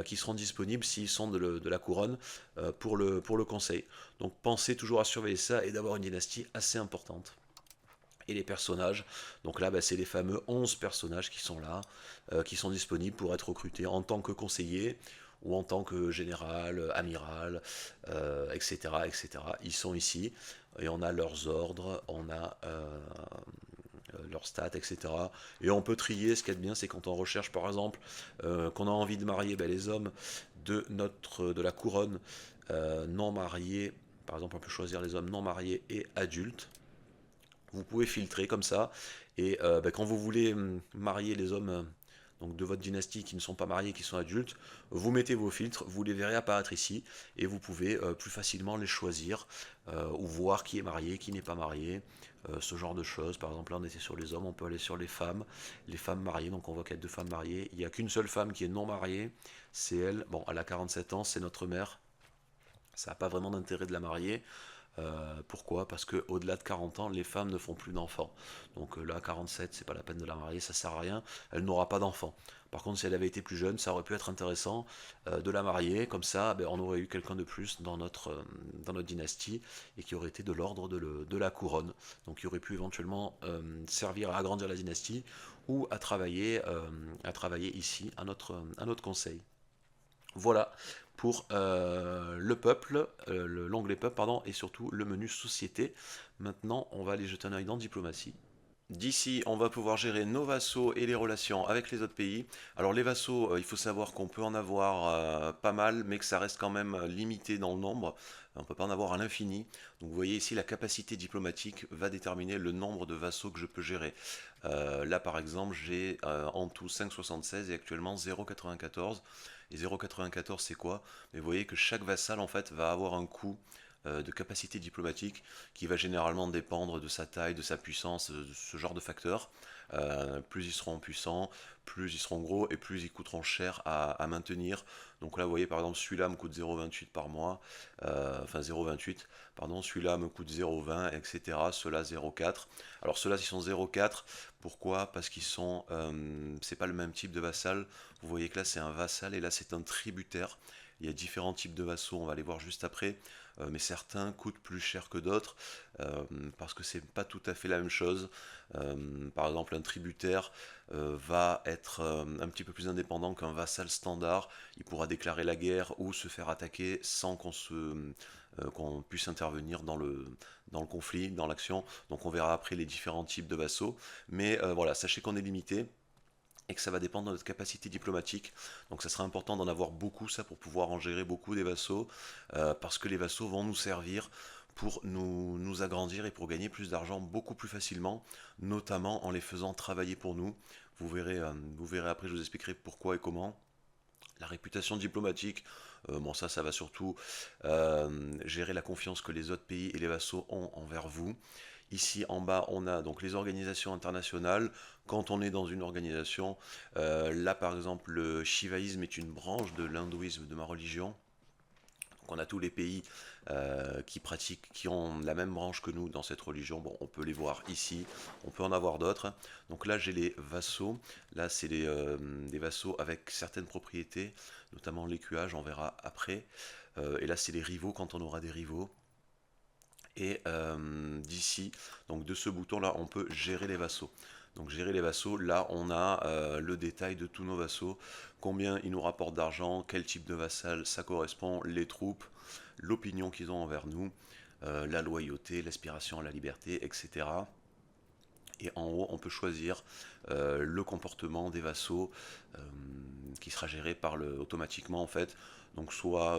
qui seront disponibles s'ils sont de la couronne pour le conseil. Donc pensez toujours à surveiller ça et d'avoir une dynastie assez importante. Et les personnages, donc là c'est les fameux 11 personnages qui sont là, qui sont disponibles pour être recrutés en tant que conseiller ou en tant que général, amiral, etc., etc. Ils sont ici et on a leurs ordres, on a leurs stats, etc. Et on peut trier. Ce qui est bien, c'est quand on recherche par exemple qu'on a envie de marier les hommes de la couronne non mariés. Par exemple, on peut choisir les hommes non mariés et adultes. Vous pouvez filtrer comme ça, et quand vous voulez marier les hommes donc de votre dynastie qui ne sont pas mariés, qui sont adultes, vous mettez vos filtres, vous les verrez apparaître ici, et vous pouvez plus facilement les choisir, ou voir qui est marié, qui n'est pas marié, ce genre de choses. Par exemple là on était sur les hommes, on peut aller sur les femmes mariées, donc on voit qu'il y a 2 femmes mariées, il n'y a qu'une seule femme qui est non mariée, c'est elle, bon elle a 47 ans, c'est notre mère, ça n'a pas vraiment d'intérêt de la marier. Pourquoi? Parce que au-delà de 40 ans, les femmes ne font plus d'enfants. Donc là, 47, c'est pas la peine de la marier, ça sert à rien. Elle n'aura pas d'enfants. Par contre, si elle avait été plus jeune, ça aurait pu être intéressant de la marier. Comme ça, on aurait eu quelqu'un de plus dans notre dynastie et qui aurait été de l'ordre de la couronne. Donc, qui aurait pu éventuellement servir à agrandir la dynastie ou à travailler ici à notre conseil. Voilà pour le peuple, l'onglet peuple, pardon, et surtout le menu société. Maintenant, on va aller jeter un œil dans diplomatie. D'ici, on va pouvoir gérer nos vassaux et les relations avec les autres pays. Alors les vassaux, il faut savoir qu'on peut en avoir pas mal, mais que ça reste quand même limité dans le nombre. On ne peut pas en avoir à l'infini. Donc vous voyez ici, la capacité diplomatique va déterminer le nombre de vassaux que je peux gérer. Là par exemple, j'ai en tout 5,76 et actuellement 0,94. Et 0,94 c'est quoi? Mais vous voyez que chaque vassal en fait va avoir un coût de capacité diplomatique qui va généralement dépendre de sa taille, de sa puissance, de ce genre de facteurs. Plus ils seront puissants, plus ils seront gros et plus ils coûteront cher à maintenir. Donc là, vous voyez par exemple, celui-là me coûte 0,28 par mois, enfin 0,28, pardon, celui-là me coûte 0,20, etc. Ceux-là 0,4. Alors ceux-là, ils sont 0,4. Pourquoi? Parce qu'ils sont, c'est pas le même type de vassal. Vous voyez que là, c'est un vassal et là, c'est un tributaire. Il y a différents types de vassaux, on va les voir juste après. mais certains coûtent plus cher que d'autres, parce que c'est pas tout à fait la même chose. Par exemple, un tributaire va être un petit peu plus indépendant qu'un vassal standard. Il pourra déclarer la guerre ou se faire attaquer sans qu'on puisse intervenir dans le conflit, dans l'action. Donc on verra après les différents types de vassaux. Mais voilà, sachez qu'on est limité et que ça va dépendre de notre capacité diplomatique. Donc ça sera important d'en avoir beaucoup, ça, pour pouvoir en gérer beaucoup des vassaux, parce que les vassaux vont nous servir pour nous agrandir et pour gagner plus d'argent beaucoup plus facilement, notamment en les faisant travailler pour nous. Vous verrez après, je vous expliquerai pourquoi et comment. La réputation diplomatique, bon ça va surtout gérer la confiance que les autres pays et les vassaux ont envers vous. Ici en bas, on a donc les organisations internationales. Quand on est dans une organisation, là par exemple, le shivaïsme est une branche de l'hindouisme de ma religion. Donc on a tous les pays qui ont la même branche que nous dans cette religion. Bon, on peut les voir ici, on peut en avoir d'autres. Donc là, j'ai les vassaux. Là, c'est des vassaux avec certaines propriétés, notamment l'écuage, on verra après. Et là, c'est les rivaux quand on aura des rivaux. Et d'ici, donc de ce bouton-là, on peut gérer les vassaux. Donc gérer les vassaux, là on a le détail de tous nos vassaux, combien ils nous rapportent d'argent, quel type de vassal ça correspond, les troupes, l'opinion qu'ils ont envers nous, la loyauté, l'aspiration à la liberté, etc. Et en haut, on peut choisir le comportement des vassaux qui sera géré automatiquement en fait. Donc soit,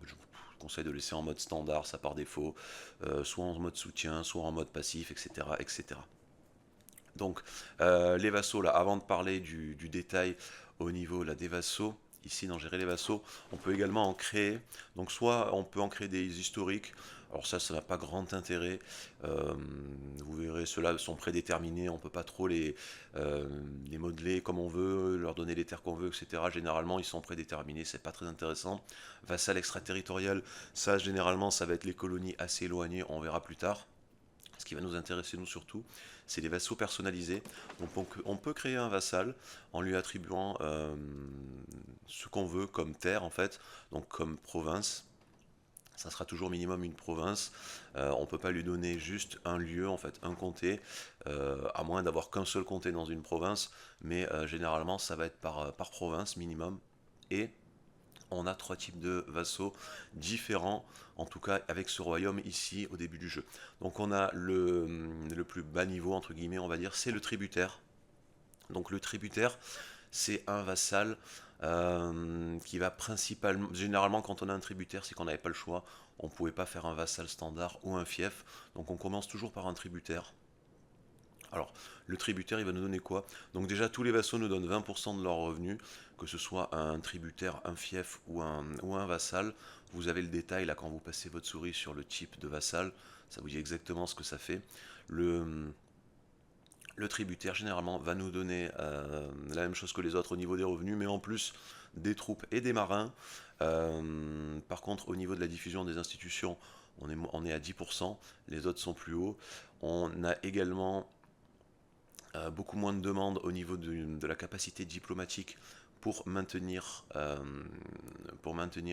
je vous conseille de laisser en mode standard, ça par défaut, soit en mode soutien, soit en mode passif, etc. etc. Donc les vassaux, là, avant de parler du détail au niveau là, des vassaux, ici dans gérer les vassaux, on peut également en créer. Donc soit on peut en créer des historiques, alors ça n'a pas grand intérêt. Vous verrez, ceux-là sont prédéterminés, on ne peut pas trop les modeler comme on veut, leur donner les terres qu'on veut, etc. Généralement, ils sont prédéterminés, c'est pas très intéressant. Vassal extraterritorial, ça généralement, ça va être les colonies assez éloignées, on verra plus tard. Ce qui va nous intéresser, nous surtout, c'est les vassaux personnalisés. Donc on peut créer un vassal en lui attribuant ce qu'on veut comme terre, en fait, donc comme province. Ça sera toujours minimum une province. On ne peut pas lui donner juste un lieu, en fait, un comté, à moins d'avoir qu'un seul comté dans une province. Mais généralement, ça va être par province minimum. Et on a trois types de vassaux différents, en tout cas avec ce royaume ici au début du jeu. Donc on a le plus bas niveau, entre guillemets, on va dire, c'est le tributaire. Donc le tributaire, c'est un vassal qui va principalement... Généralement, quand on a un tributaire, c'est qu'on n'avait pas le choix. On ne pouvait pas faire un vassal standard ou un fief. Donc on commence toujours par un tributaire. Alors, le tributaire, il va nous donner quoi? Donc déjà, tous les vassaux nous donnent 20% de leurs revenus, que ce soit un tributaire, un fief ou un vassal. Vous avez le détail là quand vous passez votre souris sur le type de vassal, ça vous dit exactement ce que ça fait. Le tributaire, généralement, va nous donner la même chose que les autres au niveau des revenus, mais en plus des troupes et des marins. Par contre, au niveau de la diffusion des institutions, on est à 10%, les autres sont plus hauts. On a également beaucoup moins de demandes au niveau de la capacité diplomatique pour maintenir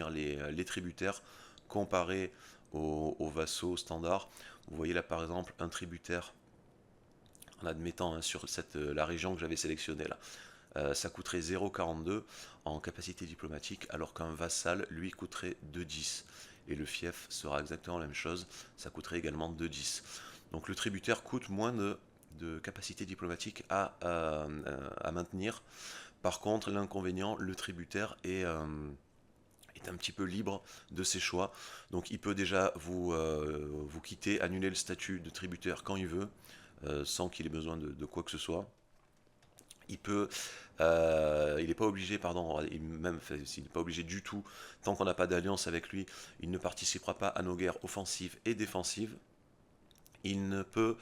les tributaires comparé aux vassaux standards. Vous voyez là par exemple un tributaire, en admettant hein, sur la région que j'avais sélectionnée là, ça coûterait 0,42 en capacité diplomatique, alors qu'un vassal, lui, coûterait 2,10. Et le fief sera exactement la même chose, ça coûterait également 2,10. Donc le tributaire coûte moins de capacité diplomatique à maintenir. Par contre, l'inconvénient, le tributaire est un petit peu libre de ses choix. Donc il peut déjà vous quitter, annuler le statut de tributaire quand il veut, sans qu'il ait besoin de quoi que ce soit. Il n'est pas obligé, pardon, même s'il n'est pas obligé du tout, tant qu'on n'a pas d'alliance avec lui, il ne participera pas à nos guerres offensives et défensives. Il peut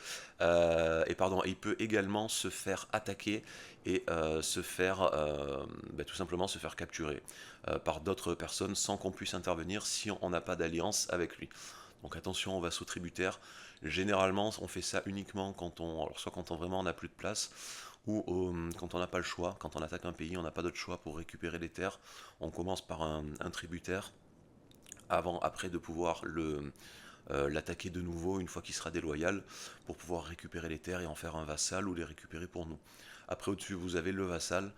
également se faire attaquer et tout simplement se faire capturer par d'autres personnes sans qu'on puisse intervenir si on n'a pas d'alliance avec lui. Donc attention aux vassaux tributaires. Généralement, on fait ça uniquement soit quand on vraiment n'a plus de place, ou quand on n'a pas le choix. Quand on attaque un pays, on n'a pas d'autre choix pour récupérer les terres. On commence par un tributaire. après de pouvoir l'attaquer de nouveau une fois qu'il sera déloyal, pour pouvoir récupérer les terres et en faire un vassal ou les récupérer pour nous. Après au-dessus vous avez le vassal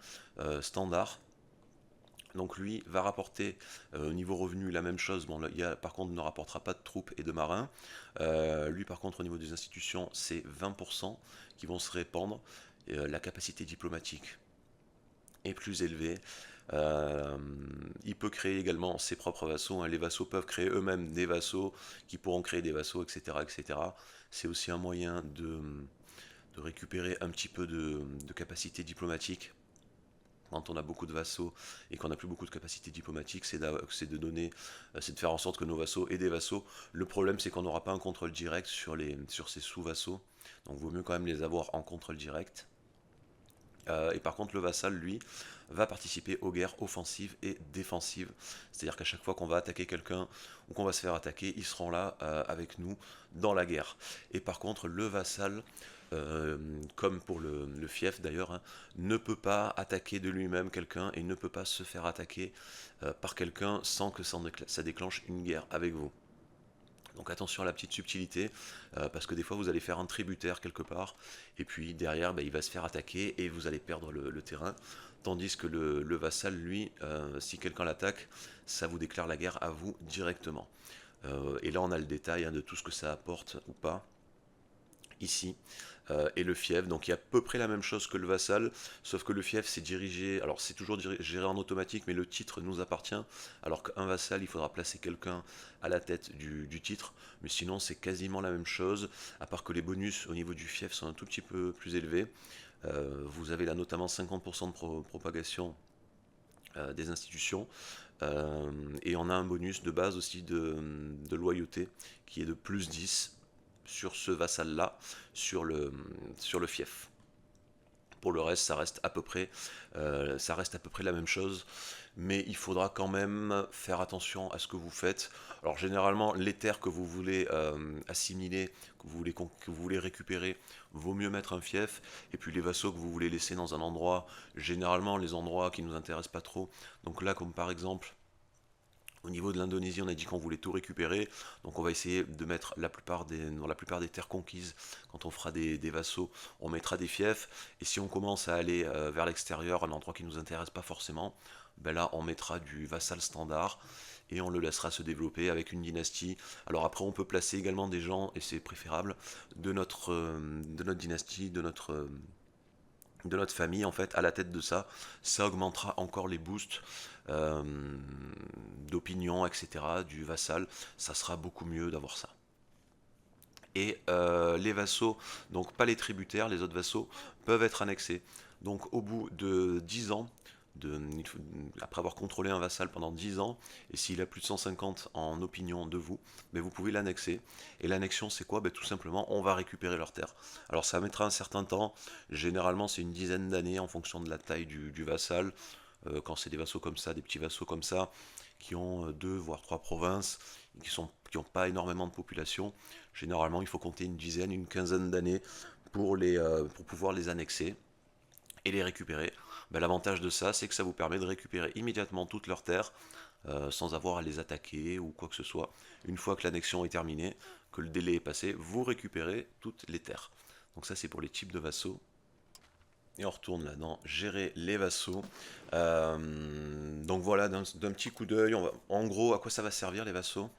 standard. Donc lui va rapporter au niveau revenu la même chose. Bon, là, par contre ne rapportera pas de troupes et de marins. Lui par contre au niveau des institutions c'est 20% qui vont se répandre. La capacité diplomatique est plus élevée. Il peut créer également ses propres vassaux, hein. Les vassaux peuvent créer eux-mêmes des vassaux qui pourront créer des vassaux, etc. etc. C'est aussi un moyen de récupérer un petit peu de capacité diplomatique. Quand on a beaucoup de vassaux et qu'on n'a plus beaucoup de capacité diplomatique, c'est de faire en sorte que nos vassaux aient des vassaux. Le problème, c'est qu'on n'aura pas un contrôle direct sur ces sous-vassaux. Donc il vaut mieux quand même les avoir en contrôle direct. Et par contre, le vassal, lui, va participer aux guerres offensives et défensives. C'est-à-dire qu'à chaque fois qu'on va attaquer quelqu'un ou qu'on va se faire attaquer, ils seront là avec nous dans la guerre. Et par contre, le vassal, comme pour le fief d'ailleurs, hein, ne peut pas attaquer de lui-même quelqu'un et ne peut pas se faire attaquer par quelqu'un sans que ça déclenche une guerre avec vous. Donc attention à la petite subtilité, parce que des fois vous allez faire un tributaire quelque part, et puis derrière il va se faire attaquer et vous allez perdre le terrain. Tandis que le vassal, lui, si quelqu'un l'attaque, ça vous déclare la guerre à vous directement. Et là on a le détail de tout ce que ça apporte ou pas ici. Et le fief, donc il y a à peu près la même chose que le vassal, sauf que le fief c'est dirigé, alors c'est toujours géré en automatique, mais le titre nous appartient, alors qu'un vassal il faudra placer quelqu'un à la tête du titre, mais sinon c'est quasiment la même chose, à part que les bonus au niveau du fief sont un tout petit peu plus élevés. Vous avez là notamment 50% de propagation des institutions, et on a un bonus de base aussi de loyauté qui est de plus 10 sur ce vassal-là, sur le fief. Pour le reste, ça reste à peu près la même chose, mais il faudra quand même faire attention à ce que vous faites. Alors généralement, les terres que vous voulez assimiler, que vous voulez récupérer, vaut mieux mettre un fief, et puis les vassaux que vous voulez laisser dans un endroit, généralement les endroits qui nous intéressent pas trop. Donc là, comme par exemple, au niveau de l'Indonésie, on a dit qu'on voulait tout récupérer, donc on va essayer de mettre dans la plupart des terres conquises, quand on fera des vassaux, on mettra des fiefs, et si on commence à aller vers l'extérieur, un endroit qui ne nous intéresse pas forcément, ben là on mettra du vassal standard, et on le laissera se développer avec une dynastie. Alors après on peut placer également des gens, et c'est préférable, de notre dynastie, de notre famille en fait à la tête de ça. Ça augmentera encore les boosts euh, d'opinion, etc. du vassal. Ça sera beaucoup mieux d'avoir ça. Et les vassaux, donc pas les tributaires, les autres vassaux, peuvent être annexés. Donc au bout de 10 ans, après avoir contrôlé un vassal pendant 10 ans, et s'il a plus de 150 en opinion de vous, mais vous pouvez l'annexer. Et l'annexion c'est quoi? Tout simplement on va récupérer leurs terres. Alors ça mettra un certain temps, généralement c'est une dizaine d'années en fonction de la taille du vassal. Quand c'est des vassaux comme ça, des petits vassaux comme ça, qui ont 2 voire 3 provinces, qui n'ont pas énormément de population, généralement il faut compter une dizaine, une quinzaine d'années pour pouvoir les annexer et les récupérer. L'avantage de ça, c'est que ça vous permet de récupérer immédiatement toutes leurs terres sans avoir à les attaquer ou quoi que ce soit. Une fois que l'annexion est terminée, que le délai est passé, vous récupérez toutes les terres. Donc ça c'est pour les types de vassaux. Et on retourne là dans gérer les vassaux. Donc voilà, d'un petit coup d'œil, en gros, à quoi ça va servir les vassaux?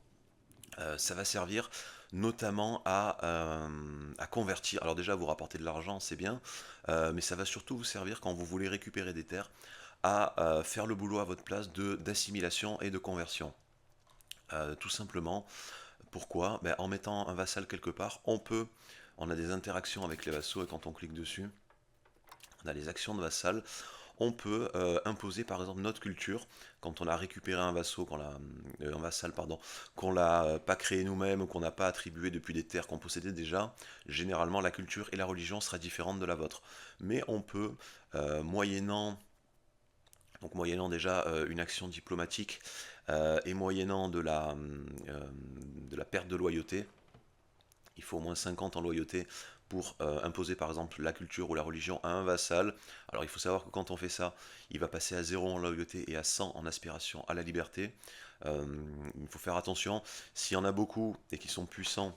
Ça va servir notamment à convertir. Alors déjà, vous rapportez de l'argent, c'est bien, mais ça va surtout vous servir quand vous voulez récupérer des terres, à faire le boulot à votre place d'assimilation et de conversion. Tout simplement, pourquoi? En mettant un vassal quelque part, on a des interactions avec les vassaux, et quand on clique dessus, on a les actions de vassal. On peut imposer par exemple notre culture quand on a récupéré un vassal qu'on l'a pas créé nous-mêmes ou qu'on n'a pas attribué depuis des terres qu'on possédait déjà. Généralement la culture et la religion sera différente de la vôtre, mais on peut moyennant déjà une action diplomatique et moyennant de la perte de loyauté. Il faut au moins 50 en loyauté pour imposer par exemple la culture ou la religion à un vassal. Alors il faut savoir que quand on fait ça, il va passer à 0 en loyauté et à 100 en aspiration à la liberté. Il faut faire attention, s'il y en a beaucoup et qui sont puissants,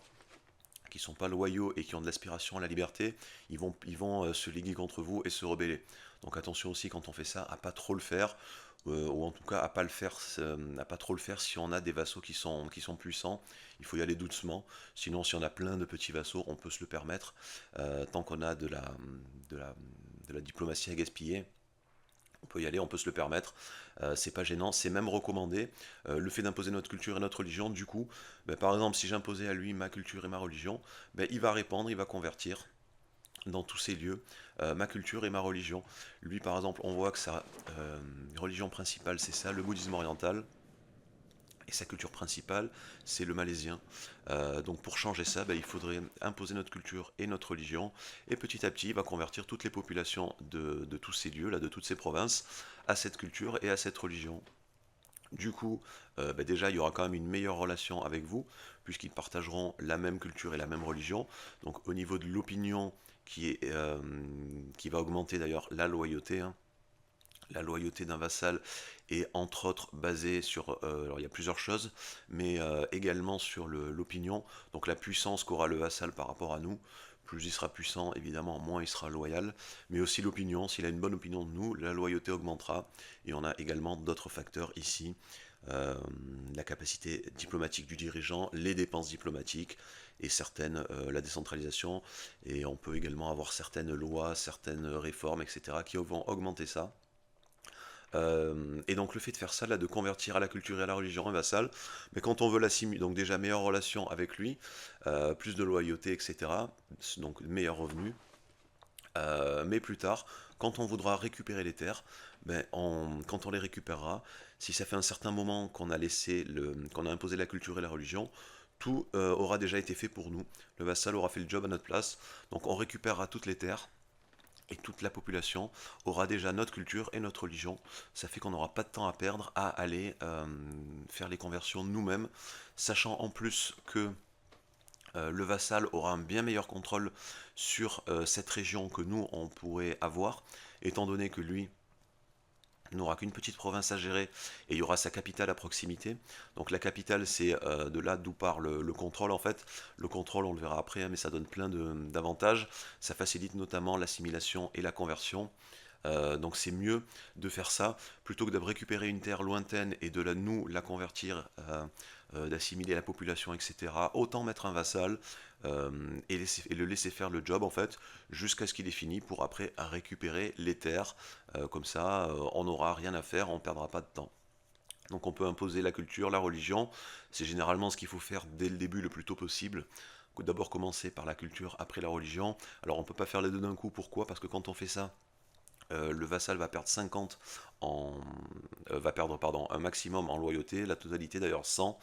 qui ne sont pas loyaux et qui ont de l'aspiration à la liberté, ils vont se liguer contre vous et se rebeller. Donc attention aussi quand on fait ça à pas trop le faire, ou en tout cas à pas le faire, à pas trop le faire si on a des vassaux qui sont puissants. Il faut y aller doucement. Sinon, si on a plein de petits vassaux, on peut se le permettre. Tant qu'on a de la, de la diplomatie à gaspiller, on peut y aller, on peut se le permettre, c'est pas gênant, c'est même recommandé. Le fait d'imposer notre culture et notre religion, du coup, ben, par exemple, si j'imposais à lui ma culture et ma religion, ben, il va répandre, il va convertir dans tous ces lieux ma culture et ma religion. Lui, par exemple, on voit que sa religion principale, c'est ça, le bouddhisme oriental. Et sa culture principale, c'est le malaisien. Donc pour changer ça, ben, il faudrait imposer notre culture et notre religion. Et petit à petit, il va convertir toutes les populations de tous ces lieux, là, de toutes ces provinces, à cette culture et à cette religion. Du coup, ben déjà, il y aura quand même une meilleure relation avec vous, puisqu'ils partageront la même culture et la même religion. Donc au niveau de l'opinion, qui va augmenter d'ailleurs la loyauté, hein. La loyauté d'un vassal est entre autres basée sur, alors il y a plusieurs choses, mais également sur l'opinion, donc la puissance qu'aura le vassal par rapport à nous. Plus il sera puissant, évidemment, moins il sera loyal, mais aussi l'opinion, s'il a une bonne opinion de nous, la loyauté augmentera, et on a également d'autres facteurs ici, euh, la capacité diplomatique du dirigeant, les dépenses diplomatiques, et certaines, la décentralisation, et on peut également avoir certaines lois, certaines réformes, etc., qui vont augmenter ça. Et donc le fait de faire ça, là, de convertir à la culture et à la religion un vassal, mais quand on veut l'assimiler, donc déjà meilleure relation avec lui, plus de loyauté, etc. Donc meilleur revenu. Mais plus tard, quand on voudra récupérer les terres, ben, quand on les récupérera, si ça fait un certain moment qu'on a imposé la culture et la religion, tout aura déjà été fait pour nous. Le vassal aura fait le job à notre place, donc on récupérera toutes les terres et toute la population aura déjà notre culture et notre religion. Ça fait qu'on n'aura pas de temps à perdre à aller faire les conversions nous-mêmes, sachant en plus que le vassal aura un bien meilleur contrôle sur cette région que nous, on pourrait avoir, étant donné que lui n'aura qu'une petite province à gérer et il y aura sa capitale à proximité. Donc la capitale, c'est de là d'où part le contrôle en fait. Le contrôle, on le verra après, hein, mais ça donne plein d'avantages. Ça facilite notamment l'assimilation et la conversion. Donc c'est mieux de faire ça plutôt que de récupérer une terre lointaine et de nous la convertir, d'assimiler la population, etc. Autant mettre un vassal et le laisser faire le job en fait jusqu'à ce qu'il ait fini pour après récupérer les terres. Comme ça, on n'aura rien à faire, on ne perdra pas de temps. Donc on peut imposer la culture, la religion. C'est généralement ce qu'il faut faire dès le début le plus tôt possible. D'abord commencer par la culture, après la religion. Alors on ne peut pas faire les deux d'un coup, pourquoi? Parce que quand on fait ça, le vassal va perdre 50 en, va perdre pardon, un maximum en loyauté, la totalité d'ailleurs 100,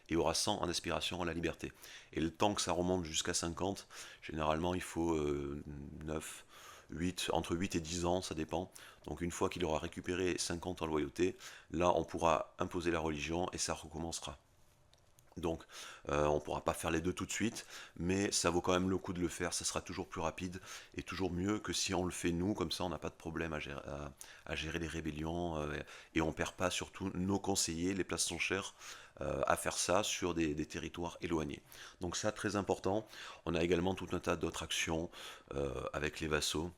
et aura 100 en aspiration à la liberté. Et le temps que ça remonte jusqu'à 50, généralement il faut 9, 8, entre 8 et 10 ans, ça dépend. Donc une fois qu'il aura récupéré 50 en loyauté, là on pourra imposer la religion et ça recommencera. Donc on ne pourra pas faire les deux tout de suite, mais ça vaut quand même le coup de le faire, ça sera toujours plus rapide et toujours mieux que si on le fait nous, comme ça on n'a pas de problème à gérer les rébellions et on ne perd pas surtout nos conseillers, les places sont chères à faire ça sur des territoires éloignés. Donc ça très important, on a également tout un tas d'autres actions avec les vassaux.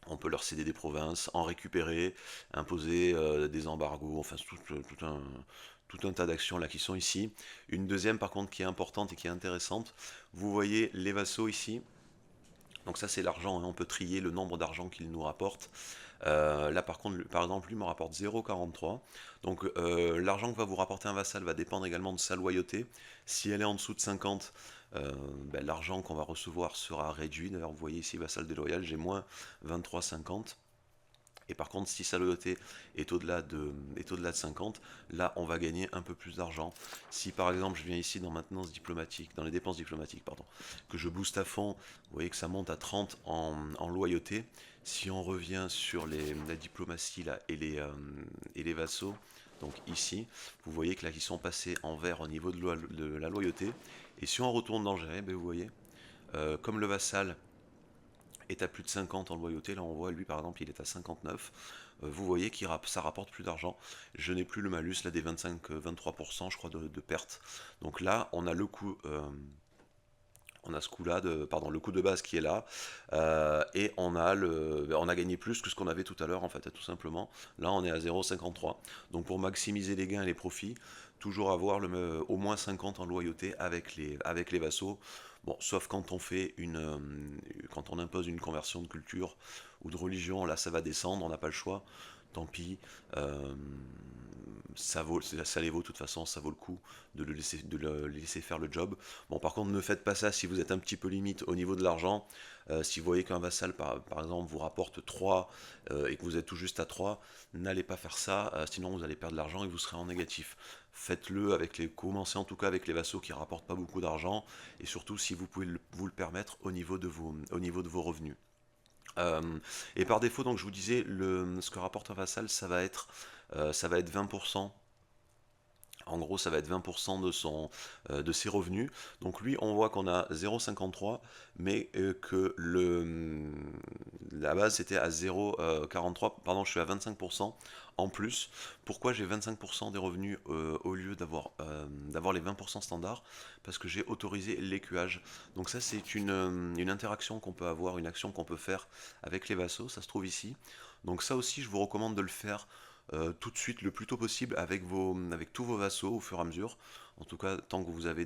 On peut leur céder des provinces, en récupérer, imposer des embargos, enfin tout un tas d'actions là qui sont ici. Une deuxième par contre qui est importante et qui est intéressante, vous voyez les vassaux ici. Donc ça c'est l'argent, hein. On peut trier le nombre d'argent qu'ils nous rapportent. Là par contre, par exemple, lui me rapporte 0,43. Donc l'argent que va vous rapporter un vassal va dépendre également de sa loyauté. Si elle est en dessous de 50, ben, l'argent qu'on va recevoir sera réduit. D'ailleurs vous voyez ici vassal déloyal, j'ai moins 23,50. Et par contre, si sa loyauté est au-delà de 50, là, on va gagner un peu plus d'argent. Si par exemple, je viens ici dans maintenance diplomatique, dans les dépenses diplomatiques, pardon, que je booste à fond, vous voyez que ça monte à 30 en loyauté. Si on revient sur la diplomatie là, et les vassaux, donc ici, vous voyez que là, ils sont passés en vert au niveau de la loyauté. Et si on retourne dans gérer, ben, vous voyez, comme le vassal est à plus de 50 en loyauté, là on voit lui par exemple il est à 59, vous voyez que ça rapporte plus d'argent. Je n'ai plus le malus là des 25-23% je crois de perte. Donc là on a le coût, on a ce coup-là, pardon, le coup de base qui est là, et on a gagné plus que ce qu'on avait tout à l'heure en fait, tout simplement. Là on est à 0,53. Donc pour maximiser les gains et les profits, toujours avoir au moins 50 en loyauté avec les vassaux. Bon, sauf quand on fait quand on impose une conversion de culture ou de religion, là ça va descendre, on n'a pas le choix. Tant pis, ça les vaut de toute façon, ça vaut le coup de le laisser faire le job. Bon, par contre, ne faites pas ça si vous êtes un petit peu limite au niveau de l'argent. Si vous voyez qu'un vassal, par exemple, vous rapporte 3 et que vous êtes tout juste à 3, n'allez pas faire ça, sinon vous allez perdre de l'argent et vous serez en négatif. Faites-le commencez en tout cas avec les vassaux qui rapportent pas beaucoup d'argent, et surtout si vous pouvez vous le permettre au niveau de vos revenus. Euh, et par défaut, donc je vous disais, ce que rapporte un vassal, ça va être 20%. En gros, ça va être 20% de ses revenus. Donc lui, on voit qu'on a 0,53, mais que la base c'était à 0,43. Pardon, je suis à 25% en plus. Pourquoi j'ai 25% des revenus au lieu d'avoir les 20% standards? Parce que j'ai autorisé l'écuage. Donc ça, c'est une interaction qu'on peut avoir, une action qu'on peut faire avec les vassaux. Ça se trouve ici. Donc ça aussi, je vous recommande de le faire tout de suite le plus tôt possible avec tous vos vassaux au fur et à mesure. En tout cas, tant que vous avez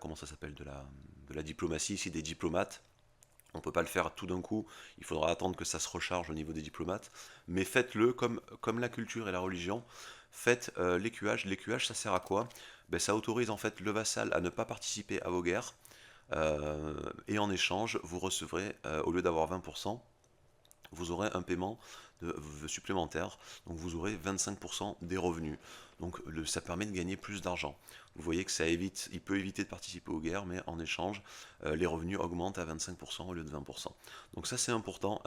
comment ça s'appelle, de la diplomatie, ici des diplomates. On ne peut pas le faire tout d'un coup, il faudra attendre que ça se recharge au niveau des diplomates. Mais faites-le comme la culture et la religion. Faites l'écuage. L'écuage, ça sert à quoi? Ben, ça autorise en fait le vassal à ne pas participer à vos guerres. Et en échange, vous recevrez, au lieu d'avoir 20%, vous aurez un paiement supplémentaire, donc vous aurez 25% des revenus. Donc ça permet de gagner plus d'argent. Vous voyez que il peut éviter de participer aux guerres, mais en échange, les revenus augmentent à 25% au lieu de 20%. Donc ça c'est important,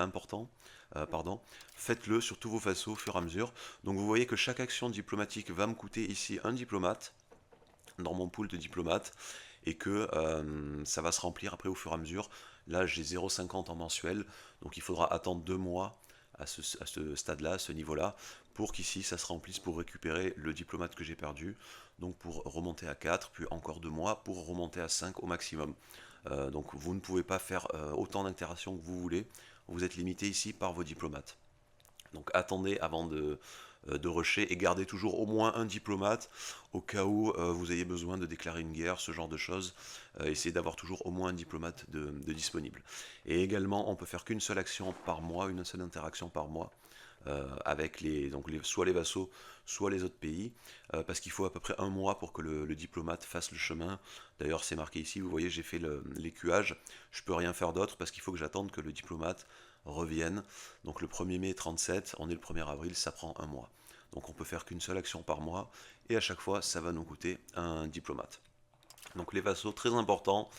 pardon. Faites-le sur tous vos vassaux au fur et à mesure. Donc vous voyez que chaque action diplomatique va me coûter ici un diplomate, dans mon pool de diplomates, et que ça va se remplir après au fur et à mesure. Là j'ai 0,50 en mensuel, donc il faudra attendre 2 mois à ce stade-là, à ce niveau-là, pour qu'ici ça se remplisse pour récupérer le diplomate que j'ai perdu, donc pour remonter à 4, puis encore 2 mois pour remonter à 5 au maximum. Donc vous ne pouvez pas faire autant d'interactions que vous voulez, vous êtes limité ici par vos diplomates. Donc attendez avant de rusher et gardez toujours au moins un diplomate au cas où vous ayez besoin de déclarer une guerre, ce genre de choses. Essayez d'avoir toujours au moins un diplomate de disponible. Et également, on peut faire qu'une seule action par mois, une seule interaction par mois. Avec soit les vassaux, soit les autres pays, parce qu'il faut à peu près un mois pour que le diplomate fasse le chemin. D'ailleurs, c'est marqué ici, vous voyez, j'ai fait l'écuage, je peux rien faire d'autre parce qu'il faut que j'attende que le diplomate revienne. Donc le 1er mai 37, on est le 1er avril, ça prend un mois. Donc on peut faire qu'une seule action par mois, et à chaque fois, ça va nous coûter un diplomate. Donc les vassaux, très important,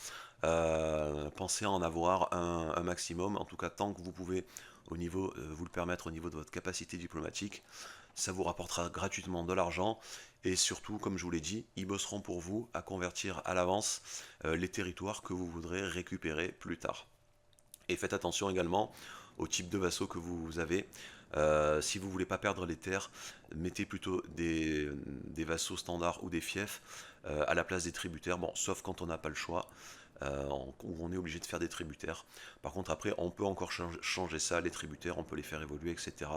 pensez à en avoir un maximum, en tout cas tant que vous pouvez vous le permettre au niveau de votre capacité diplomatique. Ça vous rapportera gratuitement de l'argent, et surtout, comme je vous l'ai dit, ils bosseront pour vous à convertir à l'avance les territoires que vous voudrez récupérer plus tard. Et faites attention également au type de vassaux que vous avez. Si vous ne voulez pas perdre les terres, mettez plutôt des vassaux standards ou des fiefs à la place des tributaires. Bon, sauf quand on n'a pas le choix, où on est obligé de faire des tributaires. Par contre, après, on peut encore changer ça, les tributaires, on peut les faire évoluer, etc.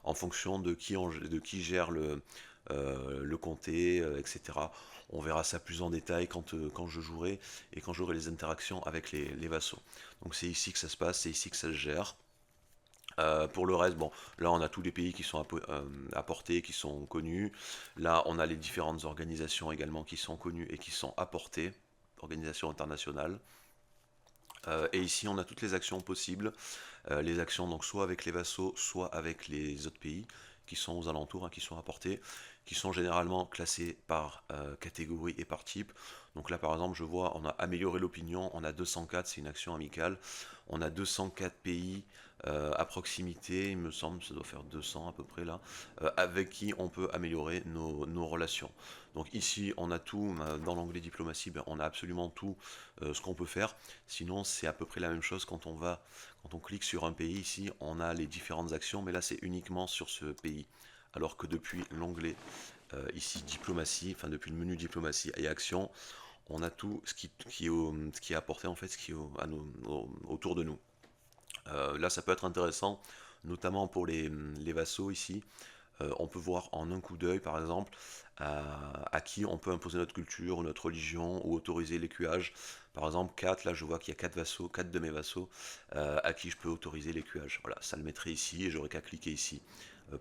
En fonction de qui gère le comté, etc. On verra ça plus en détail quand je jouerai et quand j'aurai les interactions avec les vassaux. Donc c'est ici que ça se passe, c'est ici que ça se gère. Pour le reste, bon, là on a tous les pays qui sont apportés, qui sont connus. Là on a les différentes organisations également qui sont connues et qui sont apportées, organisations internationales. Et ici on a toutes les actions possibles, les actions donc soit avec les vassaux, soit avec les autres pays qui sont aux alentours, hein, qui sont apportés. qui sont généralement classés par catégorie et par type. Donc là par exemple je vois on a amélioré l'opinion, on a 204, c'est une action amicale, on a 204 pays à proximité, il me semble, ça doit faire 200 à peu près là, avec qui on peut améliorer nos relations. Donc ici on a tout, dans l'onglet diplomatie, ben, on a absolument tout ce qu'on peut faire. Sinon c'est à peu près la même chose quand on clique sur un pays ici, on a les différentes actions, mais là c'est uniquement sur ce pays. Alors que depuis l'onglet ici diplomatie, enfin depuis le menu diplomatie et actions, on a tout ce qui est apporté en fait, ce qui est autour de nous. Là, ça peut être intéressant, notamment pour les vassaux ici. On peut voir en un coup d'œil, par exemple, à qui on peut imposer notre culture ou notre religion ou autoriser l'écuage. Par exemple, 4, là je vois qu'il y a 4 vassaux, 4 de mes vassaux à qui je peux autoriser l'écuage. Voilà, ça le mettrait ici et j'aurais qu'à cliquer ici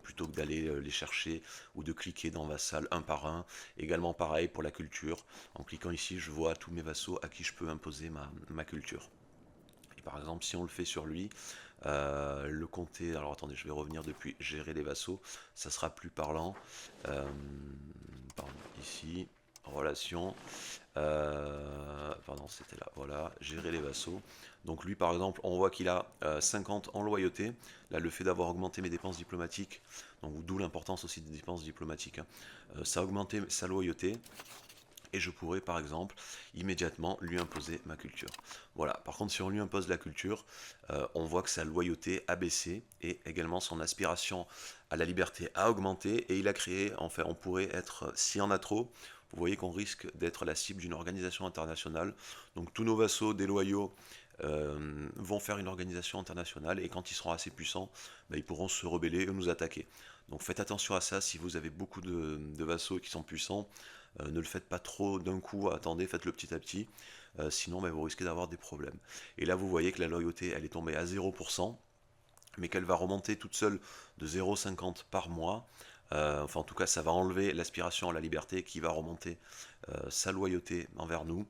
plutôt que d'aller les chercher ou de cliquer dans vassal un par un. Également pareil pour la culture. En cliquant ici, je vois tous mes vassaux à qui je peux imposer ma culture. Et par exemple, si on le fait sur lui, le comté, alors attendez, je vais revenir depuis gérer les vassaux, ça sera plus parlant. Pardon, ici, relation, pardon, c'était là, voilà, gérer les vassaux. Donc lui, par exemple, on voit qu'il a 50 en loyauté. Là, le fait d'avoir augmenté mes dépenses diplomatiques, donc d'où l'importance aussi des dépenses diplomatiques, hein, ça a augmenté sa loyauté et je pourrais par exemple immédiatement lui imposer ma culture. Voilà, par contre si on lui impose la culture, on voit que sa loyauté a baissé et également son aspiration à la liberté a augmenté et il a créé, enfin on pourrait être, s'il y en a trop, vous voyez qu'on risque d'être la cible d'une organisation internationale. Donc tous nos vassaux déloyaux vont faire une organisation internationale et quand ils seront assez puissants, ben, ils pourront se rebeller et nous attaquer. Donc faites attention à ça si vous avez beaucoup de vassaux qui sont puissants. Ne le faites pas trop d'un coup, attendez, faites-le petit à petit, sinon ben, vous risquez d'avoir des problèmes. Et là vous voyez que la loyauté elle est tombée à 0%, mais qu'elle va remonter toute seule de 0,50 par mois. Enfin en tout cas ça va enlever l'aspiration à la liberté qui va remonter sa loyauté envers nous.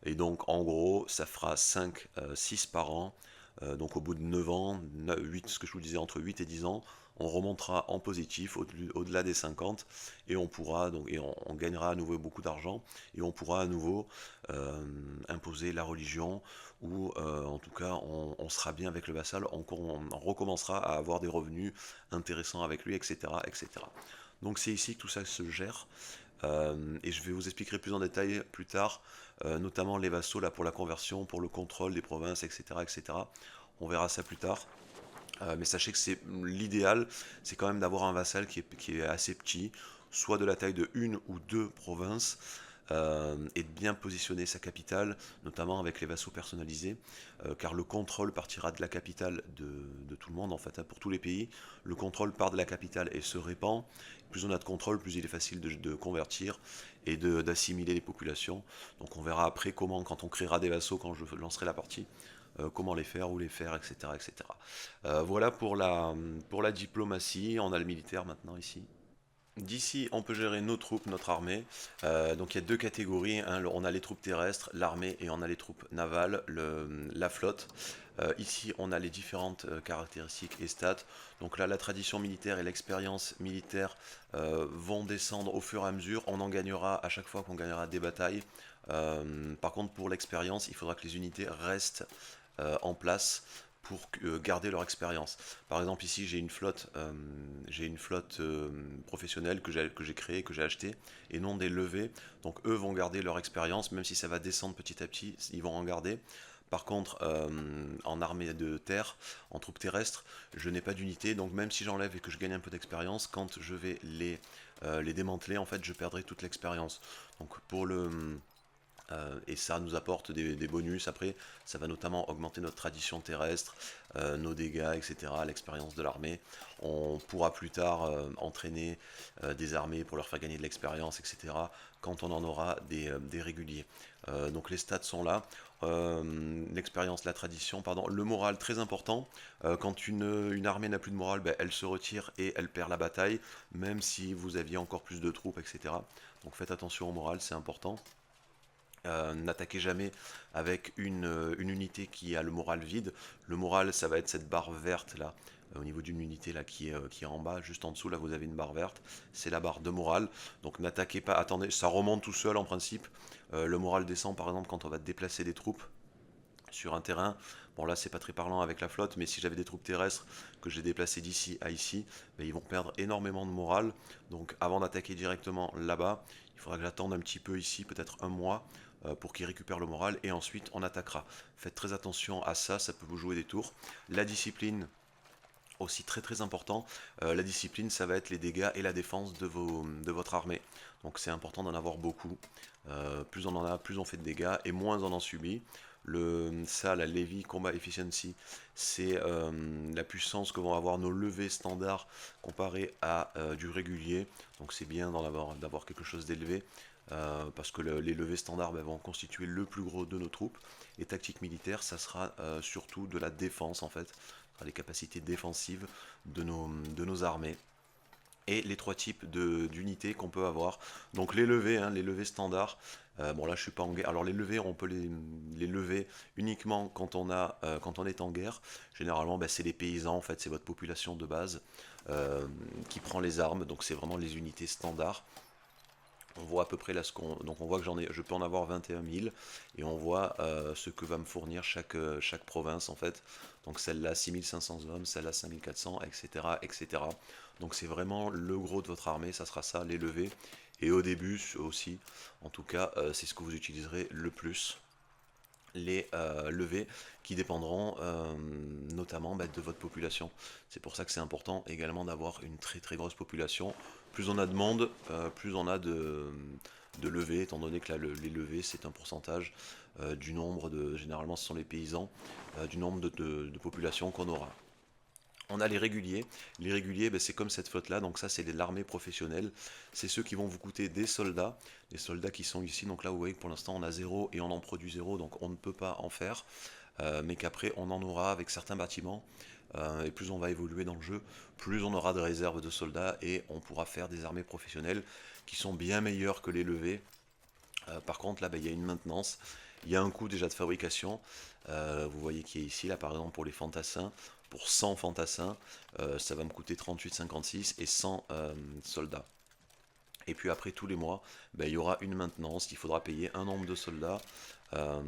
Et donc en gros ça fera 5, 6 par an. Donc au bout de 9 ans, 8, ce que je vous disais entre 8 et 10 ans, on remontera en positif au-delà des 50 et on pourra donc on gagnera à nouveau beaucoup d'argent et on pourra à nouveau imposer la religion ou en tout cas on sera bien avec le vassal, on recommencera à avoir des revenus intéressants avec lui, etc. etc. Donc c'est ici que tout ça se gère. Et je vais vous expliquer plus en détail plus tard, notamment les vassaux là pour la conversion, pour le contrôle des provinces, etc. etc. On verra ça plus tard. Mais sachez que c'est l'idéal, c'est quand même d'avoir un vassal qui est assez petit, soit de la taille de une ou deux provinces, et de bien positionner sa capitale, notamment avec les vassaux personnalisés, car le contrôle partira de la capitale de tout le monde, en fait, hein, pour tous les pays. Le contrôle part de la capitale et se répand. Plus on a de contrôle, plus il est facile de convertir et d'assimiler les populations. Donc on verra après comment, quand on créera des vassaux, quand je lancerai la partie, comment les faire, où les faire, etc. etc. Voilà pour la diplomatie, on a le militaire maintenant ici. D'ici, on peut gérer nos troupes, notre armée. Donc il y a deux catégories, hein. On a les troupes terrestres, l'armée, et on a les troupes navales, la flotte. Ici, on a les différentes caractéristiques et stats. Donc là, la tradition militaire et l'expérience militaire vont descendre au fur et à mesure. On en gagnera à chaque fois qu'on gagnera des batailles. Par contre, pour l'expérience, il faudra que les unités restent en place pour garder leur expérience. Par exemple ici j'ai une flotte professionnelle que j'ai créée, que j'ai achetée, et non des levées. Donc eux vont garder leur expérience, même si ça va descendre petit à petit, ils vont en garder. Par contre, en armée de terre, en troupes terrestres, je n'ai pas d'unité, donc même si j'enlève et que je gagne un peu d'expérience, quand je vais les démanteler, en fait, je perdrai toute l'expérience. Donc pour et ça nous apporte des bonus. Après, ça va notamment augmenter notre tradition terrestre, nos dégâts, etc., l'expérience de l'armée. On pourra plus tard entraîner des armées pour leur faire gagner de l'expérience, etc., quand on en aura des réguliers. Donc les stats sont là. L'expérience, la tradition, pardon, le moral très important. Quand une armée n'a plus de morale, ben, elle se retire et elle perd la bataille, même si vous aviez encore plus de troupes, etc. Donc faites attention au moral, c'est important. N'attaquez jamais avec une unité qui a le moral vide. Le moral, ça va être cette barre verte là, au niveau d'une unité là qui est en bas, juste en dessous, là vous avez une barre verte, c'est la barre de morale. Donc n'attaquez pas, attendez, ça remonte tout seul en principe. Le moral descend par exemple quand on va déplacer des troupes sur un terrain. Bon là c'est pas très parlant avec la flotte, mais si j'avais des troupes terrestres que j'ai déplacées d'ici à ici, ben, ils vont perdre énormément de morale. Donc avant d'attaquer directement là-bas, il faudra que j'attende un petit peu ici, peut-être un mois, pour qu'ils récupèrent le moral, et ensuite on attaquera. Faites très attention à ça, ça peut vous jouer des tours. La discipline, aussi très très important, la discipline ça va être les dégâts et la défense de votre armée. Donc c'est important d'en avoir beaucoup. Plus on en a, plus on fait de dégâts et moins on en subit. Ça, la Levy Combat Efficiency, c'est la puissance que vont avoir nos levées standards comparé à du régulier. Donc c'est bien d'avoir quelque chose d'élevé. Parce que les levées standards vont constituer le plus gros de nos troupes. Et tactique militaire, ça sera surtout de la défense en fait, les capacités défensives de nos armées. Et les trois types d'unités qu'on peut avoir. Donc les levées, hein, les levées standards. Bon là je suis pas en guerre. Alors les levées, on peut les lever uniquement quand quand on est en guerre. Généralement ben, c'est les paysans en fait, c'est votre population de base qui prend les armes. Donc c'est vraiment les unités standards. On voit à peu près là donc on voit que je peux en avoir 21 000 et on voit ce que va me fournir chaque province en fait. Donc celle-là 6500 hommes, celle-là 5400, etc., etc. Donc c'est vraiment le gros de votre armée, ça sera ça, les levées. Et au début aussi, en tout cas, c'est ce que vous utiliserez le plus, les levées qui dépendront notamment de votre population. C'est pour ça que c'est important également d'avoir une très très grosse population. Plus on a de monde, plus on a de levées, étant donné que là, les levées c'est un pourcentage du nombre généralement ce sont les paysans, du nombre de population qu'on aura. On a les réguliers. Les réguliers, ben, c'est comme cette flotte-là, donc ça c'est l'armée professionnelle. C'est ceux qui vont vous coûter des soldats. Les soldats qui sont ici, donc là vous voyez que pour l'instant on a 0 et on en produit 0, donc on ne peut pas en faire. Mais qu'après on en aura avec certains bâtiments. Et plus on va évoluer dans le jeu, plus on aura de réserves de soldats et on pourra faire des armées professionnelles qui sont bien meilleures que les levées. Par contre là ben, il y a une maintenance, il y a un coût déjà de fabrication, vous voyez qui est ici là par exemple pour les fantassins, pour 100 fantassins ça va me coûter 38,56 et 100 soldats. Et puis après tous les mois ben, il y aura une maintenance, il faudra payer un nombre de soldats euh,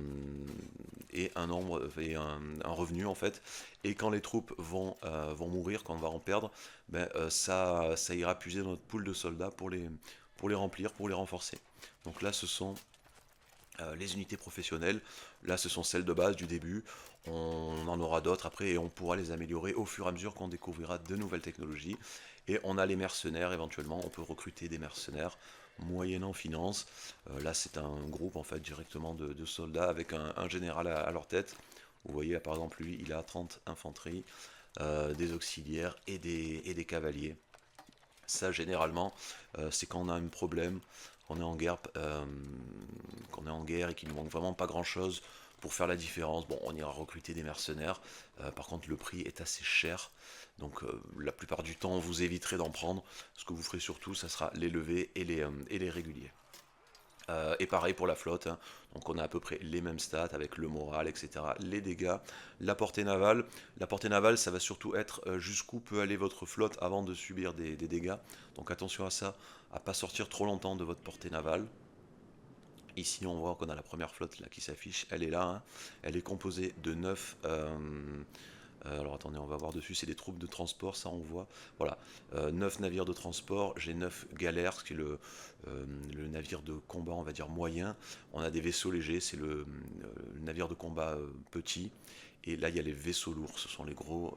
et un revenu en fait. Et quand les troupes vont mourir, quand on va en perdre, ben, ça ira puiser dans notre pool de soldats pour les remplir, pour les renforcer. Donc là ce sont les unités professionnelles, là ce sont celles de base du début, on en aura d'autres après et on pourra les améliorer au fur et à mesure qu'on découvrira de nouvelles technologies. Et on a les mercenaires, éventuellement on peut recruter des mercenaires moyennant finance. Là c'est un groupe en fait directement de soldats avec un général à leur tête. Vous voyez là, par exemple lui il a 30 infanteries, des auxiliaires et des cavaliers. Ça généralement c'est quand on a un problème, qu'on est en guerre, et qu'il ne manque vraiment pas grand chose pour faire la différence. Bon, on ira recruter des mercenaires, par contre le prix est assez cher, donc la plupart du temps vous éviterez d'en prendre. Ce que vous ferez surtout, ça sera les levées et les réguliers. Et pareil pour la flotte, hein. Donc on a à peu près les mêmes stats avec le moral, etc. Les dégâts, la portée navale. La portée navale, ça va surtout être jusqu'où peut aller votre flotte avant de subir des dégâts. Donc attention à ça, à pas sortir trop longtemps de votre portée navale. Ici on voit qu'on a la première flotte là qui s'affiche, elle est là, hein. Elle est composée de 9 alors attendez, on va voir dessus, c'est des troupes de transport, ça on voit. Voilà, 9 navires de transport, j'ai 9 galères, ce qui est le navire de combat, on va dire moyen. On a des vaisseaux légers, c'est le navire de combat petit. Et là, il y a les vaisseaux lourds, ce sont les gros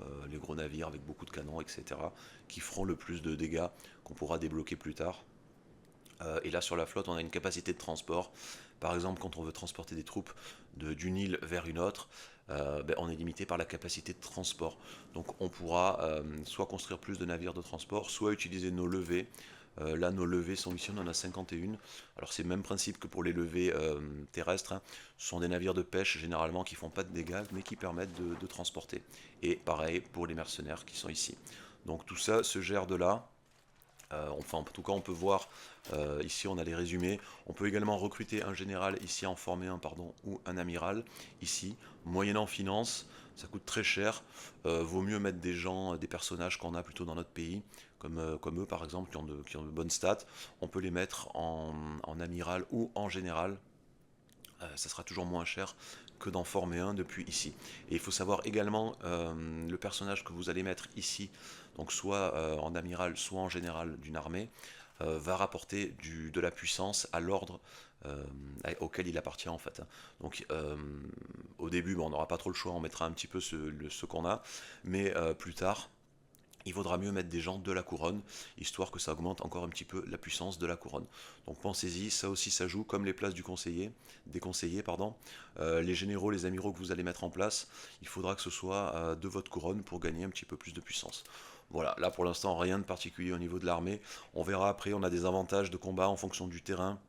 navires avec beaucoup de canons, etc., qui feront le plus de dégâts, qu'on pourra débloquer plus tard. Et là sur la flotte on a une capacité de transport. Par exemple quand on veut transporter des troupes d'une île vers une autre, ben, on est limité par la capacité de transport. Donc on pourra soit construire plus de navires de transport, soit utiliser nos levées. Là nos levées sont ici, on en a 51. Alors c'est le même principe que pour les levées terrestres, hein. Ce sont des navires de pêche généralement qui font pas de dégâts mais qui permettent de transporter. Et pareil pour les mercenaires qui sont ici. Donc tout ça se gère de là. Enfin, en tout cas, on peut voir, ici on a les résumés. On peut également recruter un général, ici en former un, pardon, ou un amiral, ici, moyennant finance. ça coûte très cher. Vaut mieux mettre des gens, des personnages qu'on a plutôt dans notre pays, comme eux par exemple, qui ont de bonnes stats. On peut les mettre en amiral ou en général. Ça sera toujours moins cher que d'en former un depuis ici. Et il faut savoir également le personnage que vous allez mettre ici, donc soit en amiral, soit en général d'une armée, va rapporter de la puissance à l'ordre auquel il appartient en fait. Donc au début, bon, on n'aura pas trop le choix, on mettra un petit peu ce qu'on a, mais plus tard, il vaudra mieux mettre des gens de la couronne, histoire que ça augmente encore un petit peu la puissance de la couronne. Donc pensez-y, ça aussi ça joue, comme les places des conseillers, pardon. Les généraux, les amiraux que vous allez mettre en place, il faudra que ce soit de votre couronne pour gagner un petit peu plus de puissance. Voilà, là pour l'instant rien de particulier au niveau de l'armée. On verra après, on a des avantages de combat en fonction du terrain,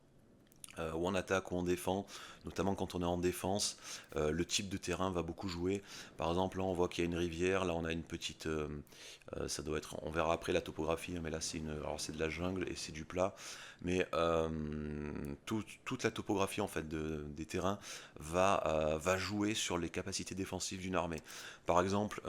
ou on attaque ou on défend, notamment quand on est en défense, le type de terrain va beaucoup jouer. Par exemple, là on voit qu'il y a une rivière, là on a une petite, ça doit être, on verra après la topographie, hein, mais là alors c'est de la jungle et c'est du plat, mais toute la topographie en fait des terrains va jouer sur les capacités défensives d'une armée. Par exemple,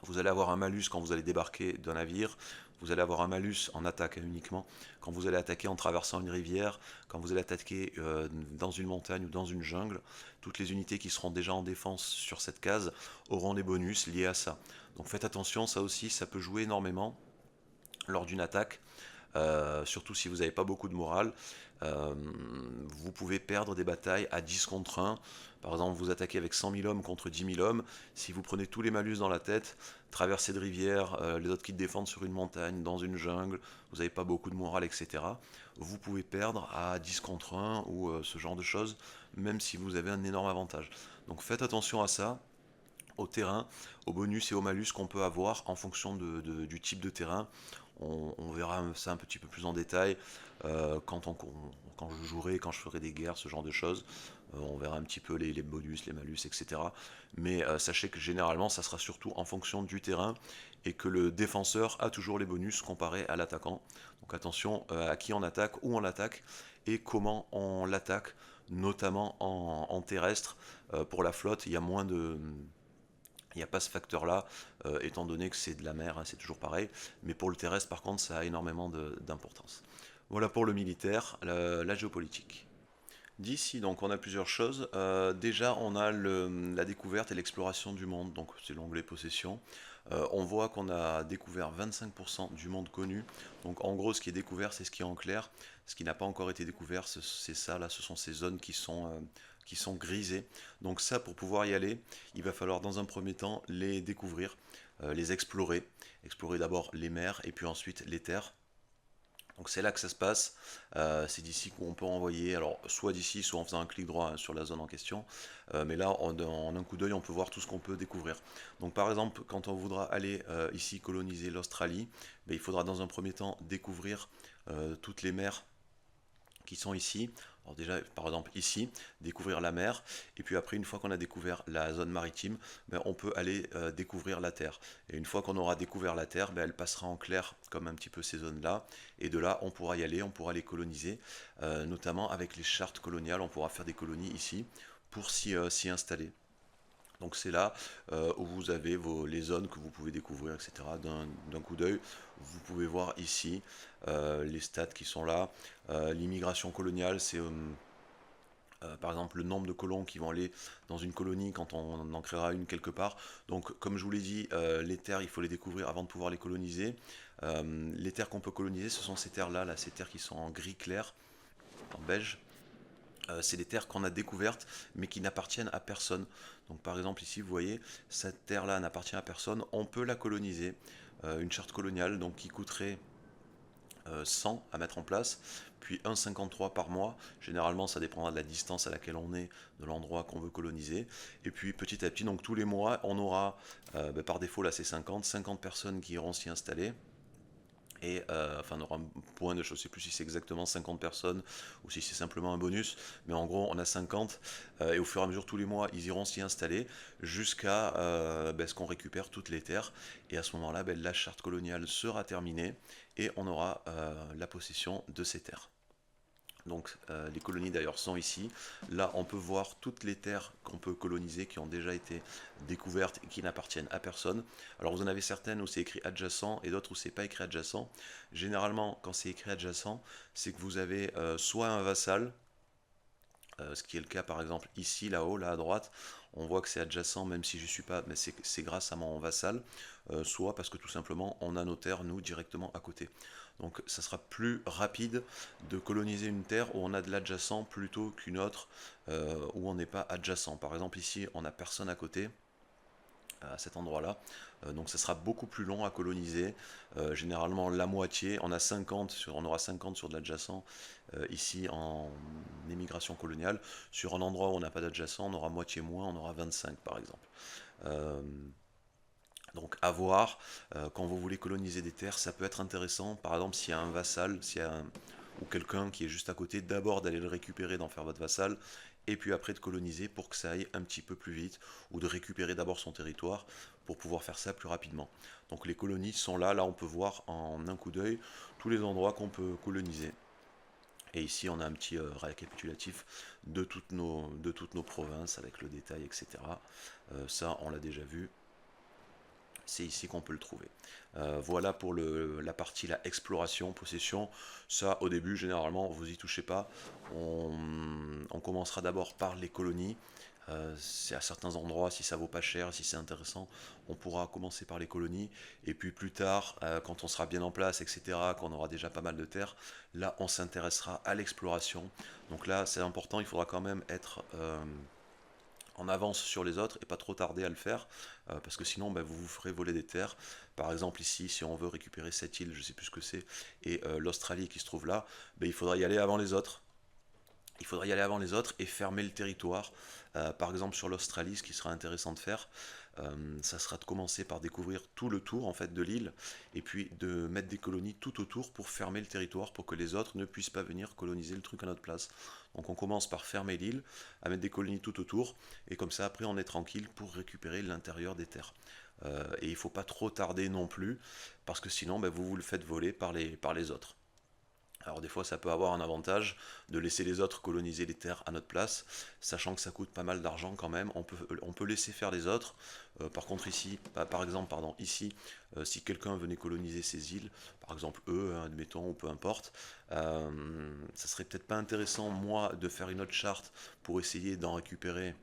vous allez avoir un malus quand vous allez débarquer d'un navire. Vous allez avoir un malus en attaque uniquement quand vous allez attaquer en traversant une rivière, quand vous allez attaquer dans une montagne ou dans une jungle. Toutes les unités qui seront déjà en défense sur cette case auront des bonus liés à ça. Donc faites attention, ça aussi, ça peut jouer énormément lors d'une attaque. Surtout si vous n'avez pas beaucoup de morale, euh, vous pouvez perdre des batailles à 10 contre 1. Par exemple, vous attaquez avec 100 000 hommes contre 10 000 hommes. Si vous prenez tous les malus dans la tête, traversée de rivière, les autres qui te défendent sur une montagne, dans une jungle, vous n'avez pas beaucoup de morale, etc. Vous pouvez perdre à 10 contre 1 ou ce genre de choses, même si vous avez un énorme avantage. Donc faites attention à ça, au terrain, au bonus et au malus qu'on peut avoir en fonction du type de terrain. On verra ça un petit peu plus en détail quand je jouerai, quand je ferai des guerres, ce genre de choses. On verra un petit peu les bonus, les malus, etc. Mais sachez que généralement, ça sera surtout en fonction du terrain et que le défenseur a toujours les bonus comparé à l'attaquant. Donc attention à qui on attaque, où on l'attaque et comment on l'attaque, notamment en terrestre. Pour la flotte, il n'y a pas ce facteur-là, étant donné que c'est de la mer, hein, c'est toujours pareil. Mais pour le terrestre, par contre, ça a énormément d'importance. Voilà pour le militaire, la géopolitique. D'ici, donc, on a plusieurs choses. Déjà, on a la découverte et l'exploration du monde, donc c'est l'onglet possession. On voit qu'on a découvert 25% du monde connu. Donc, en gros, ce qui est découvert, c'est ce qui est en clair. Ce qui n'a pas encore été découvert, c'est ça, là, ce sont ces zones qui sont grisées. Donc, ça, pour pouvoir y aller, il va falloir dans un premier temps les découvrir, les explorer. Explorer d'abord les mers et puis ensuite les terres. Donc c'est là que ça se passe, c'est d'ici qu'on peut envoyer, alors soit d'ici, soit en faisant un clic droit hein, sur la zone en question, mais là en un coup d'œil on peut voir tout ce qu'on peut découvrir. Donc par exemple quand on voudra aller ici coloniser l'Australie, ben, il faudra dans un premier temps découvrir toutes les mers qui sont ici. Alors déjà, par exemple ici, découvrir la mer, et puis après, une fois qu'on a découvert la zone maritime, ben, on peut aller découvrir la terre. Et une fois qu'on aura découvert la terre, ben, elle passera en clair, comme un petit peu ces zones-là, et de là, on pourra y aller, on pourra les coloniser, notamment avec les chartes coloniales, on pourra faire des colonies ici pour s'y installer. Donc c'est là où vous avez les zones que vous pouvez découvrir, etc. D'un coup d'œil. Vous pouvez voir ici les stats qui sont là. L'immigration coloniale, c'est par exemple le nombre de colons qui vont aller dans une colonie quand on en créera une quelque part. Donc comme je vous l'ai dit, les terres, il faut les découvrir avant de pouvoir les coloniser. Les terres qu'on peut coloniser, ce sont ces terres-là, là, ces terres qui sont en gris clair, en beige. C'est des terres qu'on a découvertes mais qui n'appartiennent à personne. Donc par exemple ici vous voyez cette terre là n'appartient à personne, on peut la coloniser. Une charte coloniale donc qui coûterait 100 à mettre en place, puis 1,53 par mois. Généralement ça dépendra de la distance à laquelle on est de l'endroit qu'on veut coloniser. Et puis petit à petit donc tous les mois on aura par défaut là c'est 50 personnes qui iront s'y installer. Et enfin, on aura un point de, je ne sais plus si c'est exactement 50 personnes ou si c'est simplement un bonus, mais en gros on a 50 et au fur et à mesure tous les mois ils iront s'y installer jusqu'à ce qu'on récupère toutes les terres et à ce moment-là la charte coloniale sera terminée et on aura la possession de ces terres. Donc les colonies d'ailleurs sont ici. Là on peut voir toutes les terres qu'on peut coloniser qui ont déjà été découvertes et qui n'appartiennent à personne. Alors vous en avez certaines où c'est écrit adjacent et d'autres où c'est pas écrit adjacent. Généralement quand c'est écrit adjacent, c'est que vous avez soit un vassal, ce qui est le cas par exemple ici, là-haut, là à droite, on voit que c'est adjacent même si je suis pas, mais c'est grâce à mon vassal, soit parce que tout simplement on a nos terres nous directement à côté. Donc ça sera plus rapide de coloniser une terre où on a de l'adjacent plutôt qu'une autre où on n'est pas adjacent. Par exemple ici on n'a personne à côté, à cet endroit-là. Donc ça sera beaucoup plus long à coloniser. Généralement la moitié, on a 50 on aura 50 sur de l'adjacent ici en émigration coloniale. Sur un endroit où on n'a pas d'adjacent, on aura moitié moins, on aura 25 par exemple. Euh, donc à voir, quand vous voulez coloniser des terres, ça peut être intéressant. Par exemple, s'il y a un vassal, ou quelqu'un qui est juste à côté, d'abord d'aller le récupérer, d'en faire votre vassal, et puis après de coloniser pour que ça aille un petit peu plus vite, ou de récupérer d'abord son territoire pour pouvoir faire ça plus rapidement. Donc les colonies sont là, là on peut voir en un coup d'œil tous les endroits qu'on peut coloniser. Et ici on a un petit récapitulatif de toutes nos provinces avec le détail, etc. Ça on l'a déjà vu, c'est ici qu'on peut le trouver. Voilà pour la partie la exploration, possession. Ça, au début, généralement, vous y touchez pas. On commencera d'abord par les colonies. C'est à certains endroits, si ça vaut pas cher, si c'est intéressant, on pourra commencer par les colonies. Et puis plus tard, quand on sera bien en place, etc., qu'on aura déjà pas mal de terres, là, on s'intéressera à l'exploration. Donc là, c'est important, il faudra quand même être en avance sur les autres et pas trop tarder à le faire parce que sinon vous vous ferez voler des terres. Par exemple ici, si on veut récupérer cette île, je sais plus ce que c'est, et l'Australie qui se trouve là, il faudra y aller avant les autres. Il faudra y aller avant les autres et fermer le territoire. Par exemple sur l'Australie, ce qui sera intéressant de faire, ça sera de commencer par découvrir tout le tour en fait de l'île et puis de mettre des colonies tout autour pour fermer le territoire pour que les autres ne puissent pas venir coloniser le truc à notre place. Donc on commence par fermer l'île, à mettre des colonies tout autour et comme ça après on est tranquille pour récupérer l'intérieur des terres. Et il ne faut pas trop tarder non plus parce que sinon vous vous le faites voler par les autres. Alors des fois ça peut avoir un avantage de laisser les autres coloniser les terres à notre place, sachant que ça coûte pas mal d'argent quand même, on peut laisser faire les autres. Par contre ici, par exemple, pardon, ici, si quelqu'un venait coloniser ces îles, par exemple eux, hein, admettons, ou peu importe, ça serait peut-être pas intéressant moi de faire une autre charte pour essayer d'en récupérer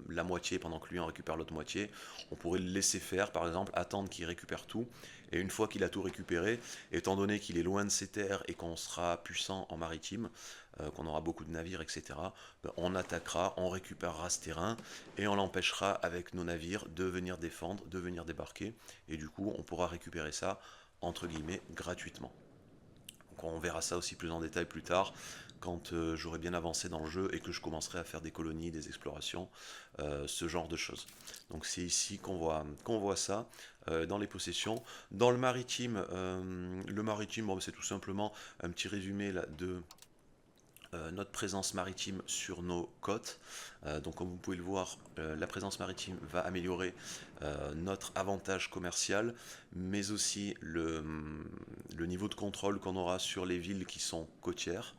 la moitié pendant que lui en récupère l'autre moitié. On pourrait le laisser faire, par exemple, attendre qu'il récupère tout. Et une fois qu'il a tout récupéré, étant donné qu'il est loin de ses terres et qu'on sera puissant en maritime, qu'on aura beaucoup de navires, etc., on attaquera, on récupérera ce terrain et on l'empêchera avec nos navires de venir défendre, de venir débarquer. Et du coup, on pourra récupérer ça, entre guillemets, gratuitement. Donc on verra ça aussi plus en détail plus tard, quand j'aurai bien avancé dans le jeu et que je commencerai à faire des colonies, des explorations, ce genre de choses. Donc c'est ici qu'on voit ça, dans les possessions. Dans le maritime bon, c'est tout simplement un petit résumé là, de notre présence maritime sur nos côtes. Donc comme vous pouvez le voir, la présence maritime va améliorer notre avantage commercial, mais aussi le niveau de contrôle qu'on aura sur les villes qui sont côtières.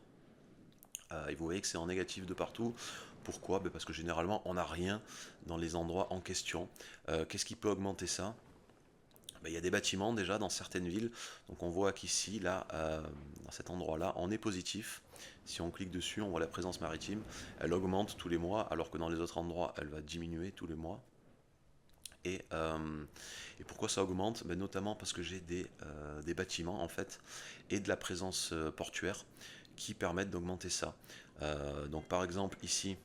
Et vous voyez que c'est en négatif de partout. Pourquoi? Parce que généralement on n'a rien dans les endroits en question. Qu'est-ce qui peut augmenter ça? Il y a des bâtiments déjà dans certaines villes, donc on voit qu'ici, là, dans cet endroit-là, on est positif. Si on clique dessus, on voit la présence maritime, elle augmente tous les mois, alors que dans les autres endroits, elle va diminuer tous les mois. Et pourquoi ça augmente? Notamment parce que j'ai des bâtiments, en fait, et de la présence portuaire qui permettent d'augmenter ça. Donc par exemple, ici,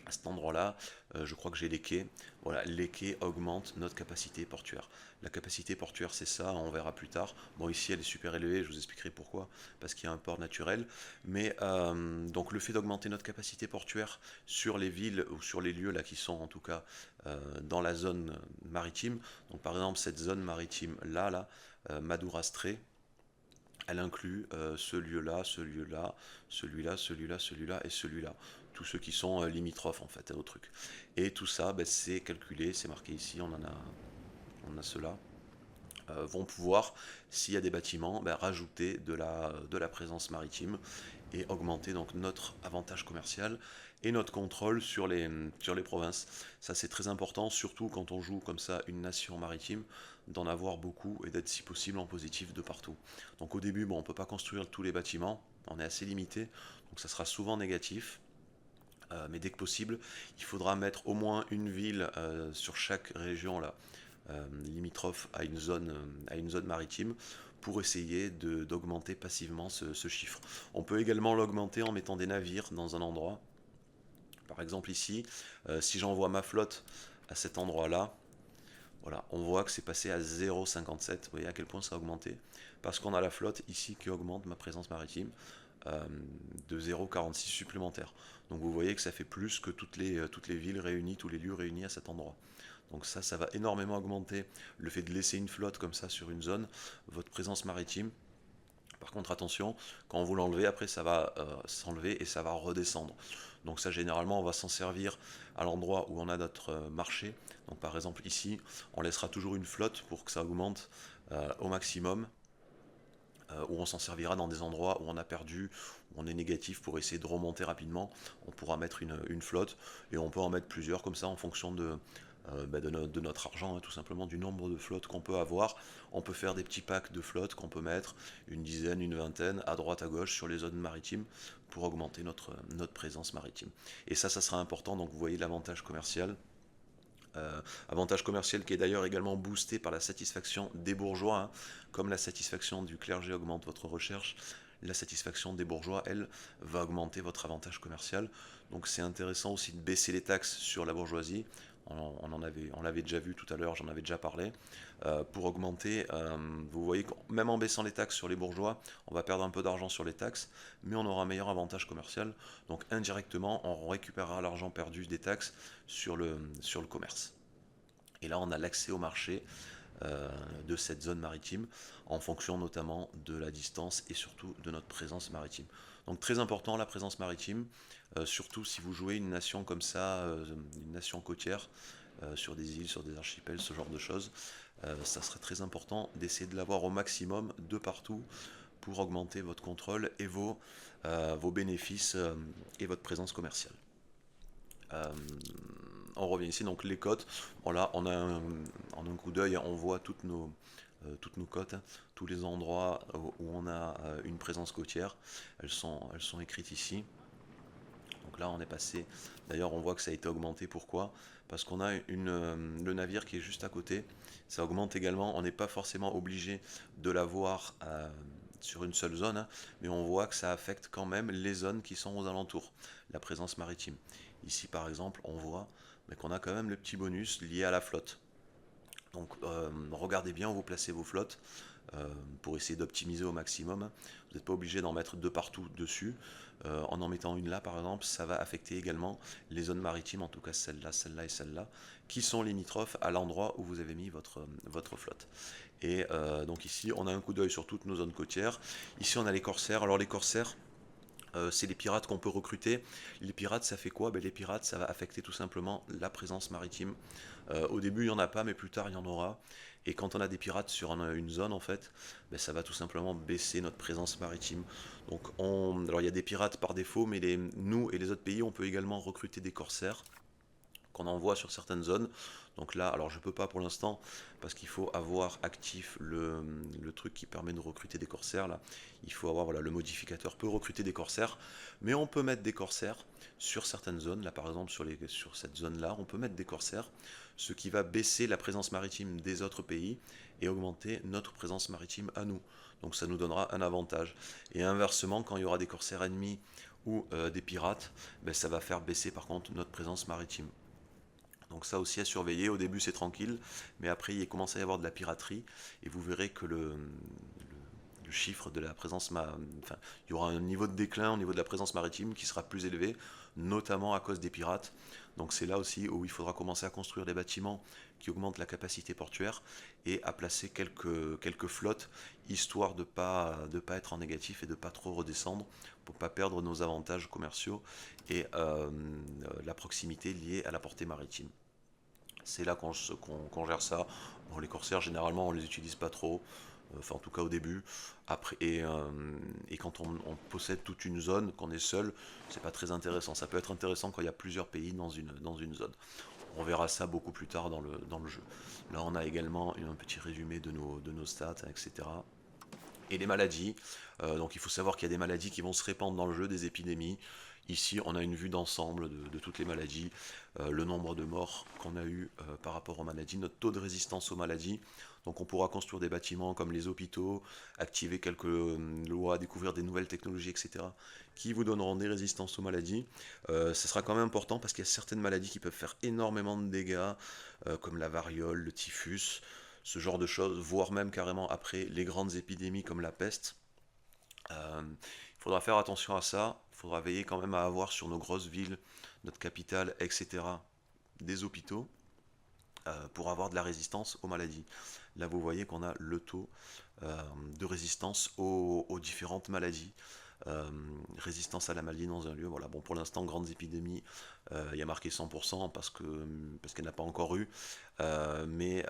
à cet endroit-là, je crois que j'ai les quais. Voilà, les quais augmentent notre capacité portuaire. La capacité portuaire, c'est ça, on verra plus tard. Bon, ici, elle est super élevée, je vous expliquerai pourquoi, parce qu'il y a un port naturel. Mais donc, le fait d'augmenter notre capacité portuaire sur les villes ou sur les lieux là qui sont en tout cas dans la zone maritime. Donc, par exemple, cette zone maritime là, Madourastre, elle inclut ce lieu-là, ce lieu-là, celui-là, celui-là, celui-là et celui-là. Tous ceux qui sont limitrophes en fait au truc. Et tout ça, c'est calculé, c'est marqué ici, on a cela. vont pouvoir, s'il y a des bâtiments, rajouter de la présence maritime et augmenter donc notre avantage commercial et notre contrôle sur les provinces. Ça c'est très important, surtout quand on joue comme ça une nation maritime, d'en avoir beaucoup et d'être si possible en positif de partout. Donc au début, bon, on ne peut pas construire tous les bâtiments, on est assez limité, donc ça sera souvent négatif. Mais dès que possible, il faudra mettre au moins une ville sur chaque région là, limitrophe à une zone maritime pour essayer d'augmenter passivement ce chiffre. On peut également l'augmenter en mettant des navires dans un endroit. Par exemple ici, si j'envoie ma flotte à cet endroit-là, voilà, on voit que c'est passé à 0,57. Vous voyez à quel point ça a augmenté. Parce qu'on a la flotte ici qui augmente ma présence maritime euh, de 0,46 supplémentaires. Donc vous voyez que ça fait plus que toutes les villes réunies, tous les lieux réunis à cet endroit. Donc ça va énormément augmenter le fait de laisser une flotte comme ça sur une zone, votre présence maritime. Par contre, attention, quand vous l'enlevez, après ça va s'enlever et ça va redescendre. Donc ça, généralement, on va s'en servir à l'endroit où on a notre marché. Donc par exemple ici, on laissera toujours une flotte pour que ça augmente au maximum. Où on s'en servira dans des endroits où on a perdu, où on est négatif pour essayer de remonter rapidement. On pourra mettre une flotte et on peut en mettre plusieurs comme ça en fonction de notre argent, hein, tout simplement du nombre de flottes qu'on peut avoir. On peut faire des petits packs de flottes qu'on peut mettre, une dizaine, une vingtaine, à droite, à gauche, sur les zones maritimes, pour augmenter notre présence maritime. Et ça sera important, donc vous voyez l'avantage commercial. Avantage commercial qui est d'ailleurs également boosté par la satisfaction des bourgeois, hein. Comme la satisfaction du clergé augmente votre recherche, la satisfaction des bourgeois, elle, va augmenter votre avantage commercial. Donc c'est intéressant aussi de baisser les taxes sur la bourgeoisie. On l'avait déjà vu tout à l'heure, j'en avais déjà parlé. Pour augmenter, vous voyez que même en baissant les taxes sur les bourgeois, on va perdre un peu d'argent sur les taxes, mais on aura un meilleur avantage commercial. Donc indirectement, on récupérera l'argent perdu des taxes sur le commerce. Et là, on a l'accès au marché de cette zone maritime en fonction notamment de la distance et surtout de notre présence maritime. Donc très important la présence maritime, surtout si vous jouez une nation comme ça, une nation côtière, sur des îles, sur des archipels, ce genre de choses. Ça serait très important d'essayer de l'avoir au maximum de partout pour augmenter votre contrôle et vos bénéfices et votre présence commerciale. Euh, on revient ici, donc les côtes. Voilà, en un coup d'œil, on voit toutes nos côtes, hein, tous les endroits où on a une présence côtière. Elles sont écrites ici. Donc là, on est passé. D'ailleurs, on voit que ça a été augmenté. Pourquoi? Parce qu'on a le navire qui est juste à côté. Ça augmente également. On n'est pas forcément obligé de l'avoir sur une seule zone, hein, mais on voit que ça affecte quand même les zones qui sont aux alentours, la présence maritime. Ici, par exemple, on voit qu'on a quand même le petit bonus lié à la flotte. Donc, regardez bien où vous placez vos flottes pour essayer d'optimiser au maximum. Vous n'êtes pas obligé d'en mettre de partout dessus. En mettant une là, par exemple, ça va affecter également les zones maritimes, en tout cas celle-là, celle-là et celle-là, qui sont limitrophes à l'endroit où vous avez mis votre flotte. Et donc ici, on a un coup d'œil sur toutes nos zones côtières. Ici, on a les corsaires. Alors les corsaires, c'est les pirates qu'on peut recruter. Les pirates, ça fait quoi? Les pirates, ça va affecter tout simplement la présence maritime. Au début, il n'y en a pas, mais plus tard, il y en aura. Et quand on a des pirates sur une zone, en fait, ça va tout simplement baisser notre présence maritime. Donc, alors il y a des pirates par défaut, mais nous et les autres pays, on peut également recruter des corsaires qu'on envoie sur certaines zones. Donc là, alors je peux pas pour l'instant parce qu'il faut avoir actif le truc qui permet de recruter des corsaires là. Il faut avoir voilà, le modificateur peut recruter des corsaires, mais on peut mettre des corsaires sur certaines zones. Là par exemple sur cette zone là, on peut mettre des corsaires, ce qui va baisser la présence maritime des autres pays et augmenter notre présence maritime à nous. Donc ça nous donnera un avantage. Et inversement, quand il y aura des corsaires ennemis ou des pirates, ça va faire baisser par contre notre présence maritime. Donc ça aussi à surveiller, au début c'est tranquille, mais après il commence à y avoir de la piraterie, et vous verrez que le chiffre de la présence, enfin, il y aura un niveau de déclin au niveau de la présence maritime qui sera plus élevé, notamment à cause des pirates. Donc c'est là aussi où il faudra commencer à construire des bâtiments qui augmentent la capacité portuaire et à placer quelques flottes, histoire de pas être en négatif et de pas trop redescendre, pour pas perdre nos avantages commerciaux et la proximité liée à la portée maritime. C'est là qu'on gère ça. Bon, les corsaires, généralement, on les utilise pas trop, enfin en tout cas au début. Après, et quand on possède toute une zone, qu'on est seul, c'est pas très intéressant. Ça peut être intéressant quand il y a plusieurs pays dans une zone. On verra ça beaucoup plus tard dans le jeu. Là, on a également un petit résumé de nos stats, etc. Et les maladies. Donc il faut savoir qu'il y a des maladies qui vont se répandre dans le jeu, des épidémies. Ici, on a une vue d'ensemble de toutes les maladies, le nombre de morts qu'on a eu par rapport aux maladies, notre taux de résistance aux maladies. Donc on pourra construire des bâtiments comme les hôpitaux, activer quelques lois, découvrir des nouvelles technologies, etc., qui vous donneront des résistances aux maladies. Ce sera quand même important parce qu'il y a certaines maladies qui peuvent faire énormément de dégâts, comme la variole, le typhus, ce genre de choses, voire même carrément après les grandes épidémies comme la peste. Il faudra faire attention à ça, il faudra veiller quand même à avoir sur nos grosses villes, notre capitale, etc., des hôpitaux pour avoir de la résistance aux maladies. Là, vous voyez qu'on a le taux de résistance aux différentes maladies. Euh, Résistance à la maladie dans un lieu. Voilà, bon, pour l'instant, grandes épidémies, il y a marqué 100% parce qu'elle n'a pas encore eu, mais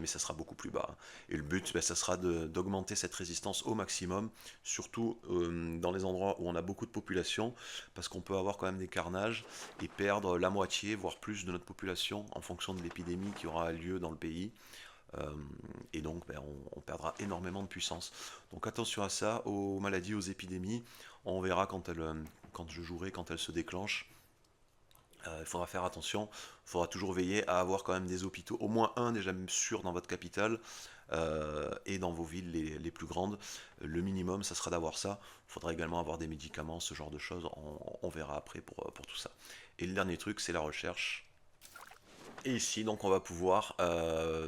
ça sera beaucoup plus bas. Et le but, ben, ça sera d'augmenter cette résistance au maximum, surtout dans les endroits où on a beaucoup de population, parce qu'on peut avoir quand même des carnages et perdre la moitié, voire plus de notre population en fonction de l'épidémie qui aura lieu dans le pays. Euh, et donc ben, on perdra énormément de puissance. Donc attention à ça, aux maladies, aux épidémies. On verra quand je jouerai, quand elles se déclenchent. Il faudra faire attention, il faudra toujours veiller à avoir quand même des hôpitaux, au moins un déjà même sûr dans votre capitale et dans vos villes les plus grandes. Le minimum, ça sera d'avoir ça. Il faudra également avoir des médicaments, ce genre de choses. On verra après pour tout ça. Et le dernier truc, c'est la recherche. Et ici, donc, on va pouvoir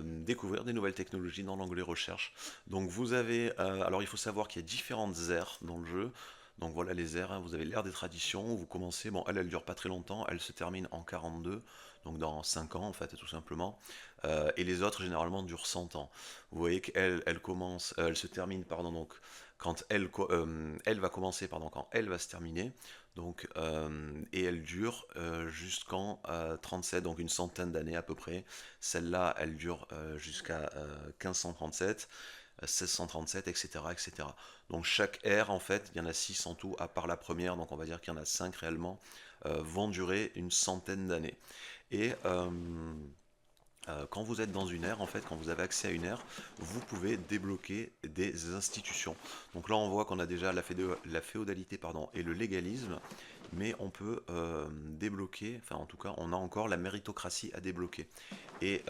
découvrir des nouvelles technologies dans l'onglet recherche. Donc, vous avez, alors, il faut savoir qu'il y a différentes aires dans le jeu. Donc, voilà les aires. Hein. Vous avez l'ère des traditions. Vous commencez, bon, elle dure pas très longtemps. Elle se termine en 42, donc dans 5 ans, en fait, tout simplement. Et les autres, généralement, durent 100 ans. Vous voyez qu'elle commence, elle se termine, pardon, donc, quand elle va commencer, pardon, quand elle va se terminer. Donc, et elle dure jusqu'en 37, donc une centaine d'années à peu près. Celle-là, elle dure jusqu'à 1537, 1637, etc., etc. Donc chaque ère, en fait, il y en a 6 en tout, à part la première, donc on va dire qu'il y en a 5 réellement, vont durer une centaine d'années. Et quand vous êtes dans une ère, en fait, quand vous avez accès à une ère, vous pouvez débloquer des institutions. Donc là, on voit qu'on a déjà la féodalité pardon, et le légalisme, mais on peut débloquer, enfin en tout cas, on a encore la méritocratie à débloquer. Et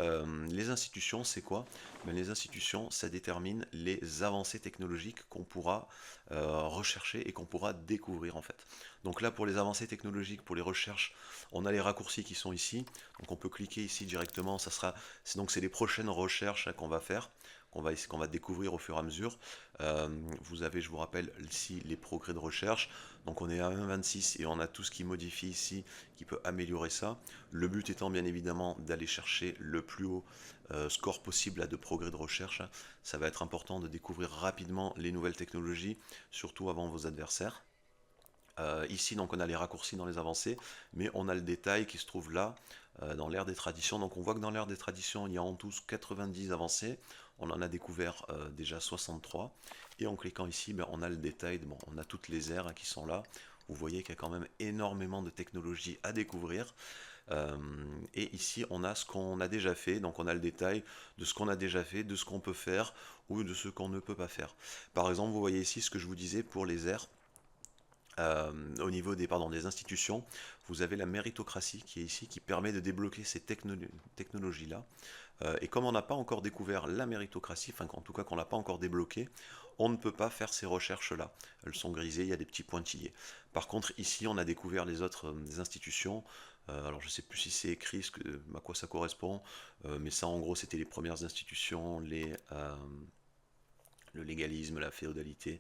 les institutions, c'est quoi? Ben, les institutions, ça détermine les avancées technologiques qu'on pourra rechercher et qu'on pourra découvrir en fait. Donc là, pour les avancées technologiques, pour les recherches, on a les raccourcis qui sont ici. Donc on peut cliquer ici directement. Donc c'est les prochaines recherches qu'on va faire, qu'on va découvrir au fur et à mesure. Vous avez, je vous rappelle, ici les progrès de recherche. Donc on est à 1,26 et on a tout ce qui modifie ici, qui peut améliorer ça. Le but étant bien évidemment d'aller chercher le plus haut score possible là, de progrès de recherche. Ça va être important de découvrir rapidement les nouvelles technologies, surtout avant vos adversaires. Ici, donc, on a les raccourcis dans les avancées, mais on a le détail qui se trouve là, dans l'ère des traditions. Donc, on voit que dans l'ère des traditions, il y a en tout 90 avancées. On en a découvert déjà 63. Et en cliquant ici, ben, on a le détail. Bon, on a toutes les aires hein, qui sont là. Vous voyez qu'il y a quand même énormément de technologies à découvrir. Euh, et ici, on a ce qu'on a déjà fait. Donc, on a le détail de ce qu'on a déjà fait, de ce qu'on peut faire ou de ce qu'on ne peut pas faire. Par exemple, vous voyez ici ce que je vous disais pour les aires. Au niveau des institutions, vous avez la méritocratie qui est ici, qui permet de débloquer ces technologies-là. Et comme on n'a pas encore découvert la méritocratie, enfin en tout cas qu'on n'a pas encore débloqué, on ne peut pas faire ces recherches-là. Elles sont grisées, il y a des petits pointillés. Par contre, ici, on a découvert les autres institutions. Alors je ne sais plus si c'est écrit, à quoi ça correspond, mais ça en gros c'était les premières institutions, le légalisme, la féodalité,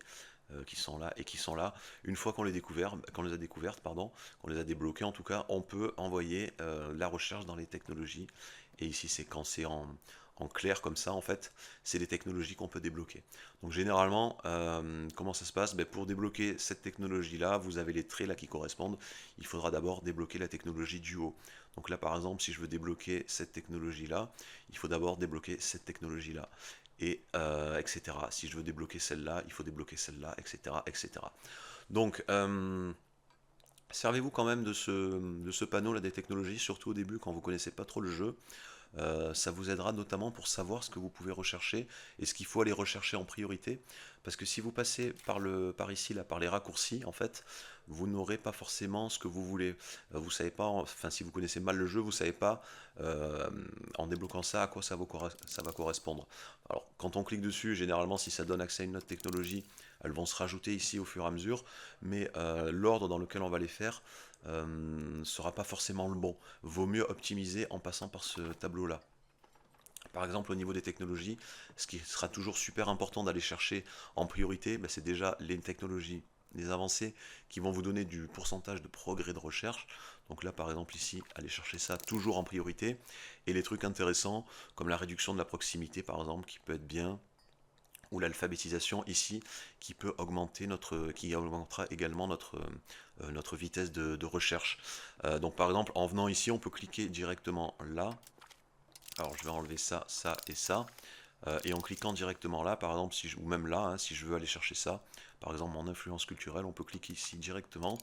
qui sont là et qui sont là. Une fois qu'on les a découvertes, pardon, qu'on les a débloquées en tout cas, on peut envoyer la recherche dans les technologies. Et ici, c'est quand c'est en clair comme ça, en fait, c'est les technologies qu'on peut débloquer. Donc généralement, comment ça se passe? Ben, pour débloquer cette technologie-là, vous avez les traits là qui correspondent. Il faudra d'abord débloquer la technologie du haut. Donc là par exemple, si je veux débloquer cette technologie-là, il faut d'abord débloquer cette technologie-là, et etc. Si je veux débloquer celle-là, il faut débloquer celle-là, etc. etc. Donc, servez-vous quand même de ce panneau là des technologies, surtout au début quand vous connaissez pas trop le jeu. Ça vous aidera notamment pour savoir ce que vous pouvez rechercher et ce qu'il faut aller rechercher en priorité. Parce que si vous passez par ici, là, par les raccourcis, en fait, vous n'aurez pas forcément ce que vous voulez. Vous savez pas, enfin, si vous connaissez mal le jeu, vous savez pas euh, en débloquant ça à quoi ça va correspondre. Alors, quand on clique dessus, généralement, si ça donne accès à une autre technologie, elles vont se rajouter ici au fur et à mesure, mais l'ordre dans lequel on va les faire ne sera pas forcément le bon. Vaut mieux optimiser en passant par ce tableau-là. Par exemple, au niveau des technologies, ce qui sera toujours super important d'aller chercher en priorité, ben, c'est déjà les technologies, les avancées qui vont vous donner du pourcentage de progrès de recherche. Donc là, par exemple, ici, allez chercher ça toujours en priorité. Et les trucs intéressants, comme la réduction de la proximité, par exemple, qui peut être bien, ou l'alphabétisation ici qui augmentera également notre vitesse de recherche. Donc par exemple en venant ici on peut cliquer directement là. Alors je vais enlever ça, ça et ça. Et en cliquant directement là, par exemple, ou même là, hein, si je veux aller chercher ça, par exemple en influence culturelle, on peut cliquer ici directement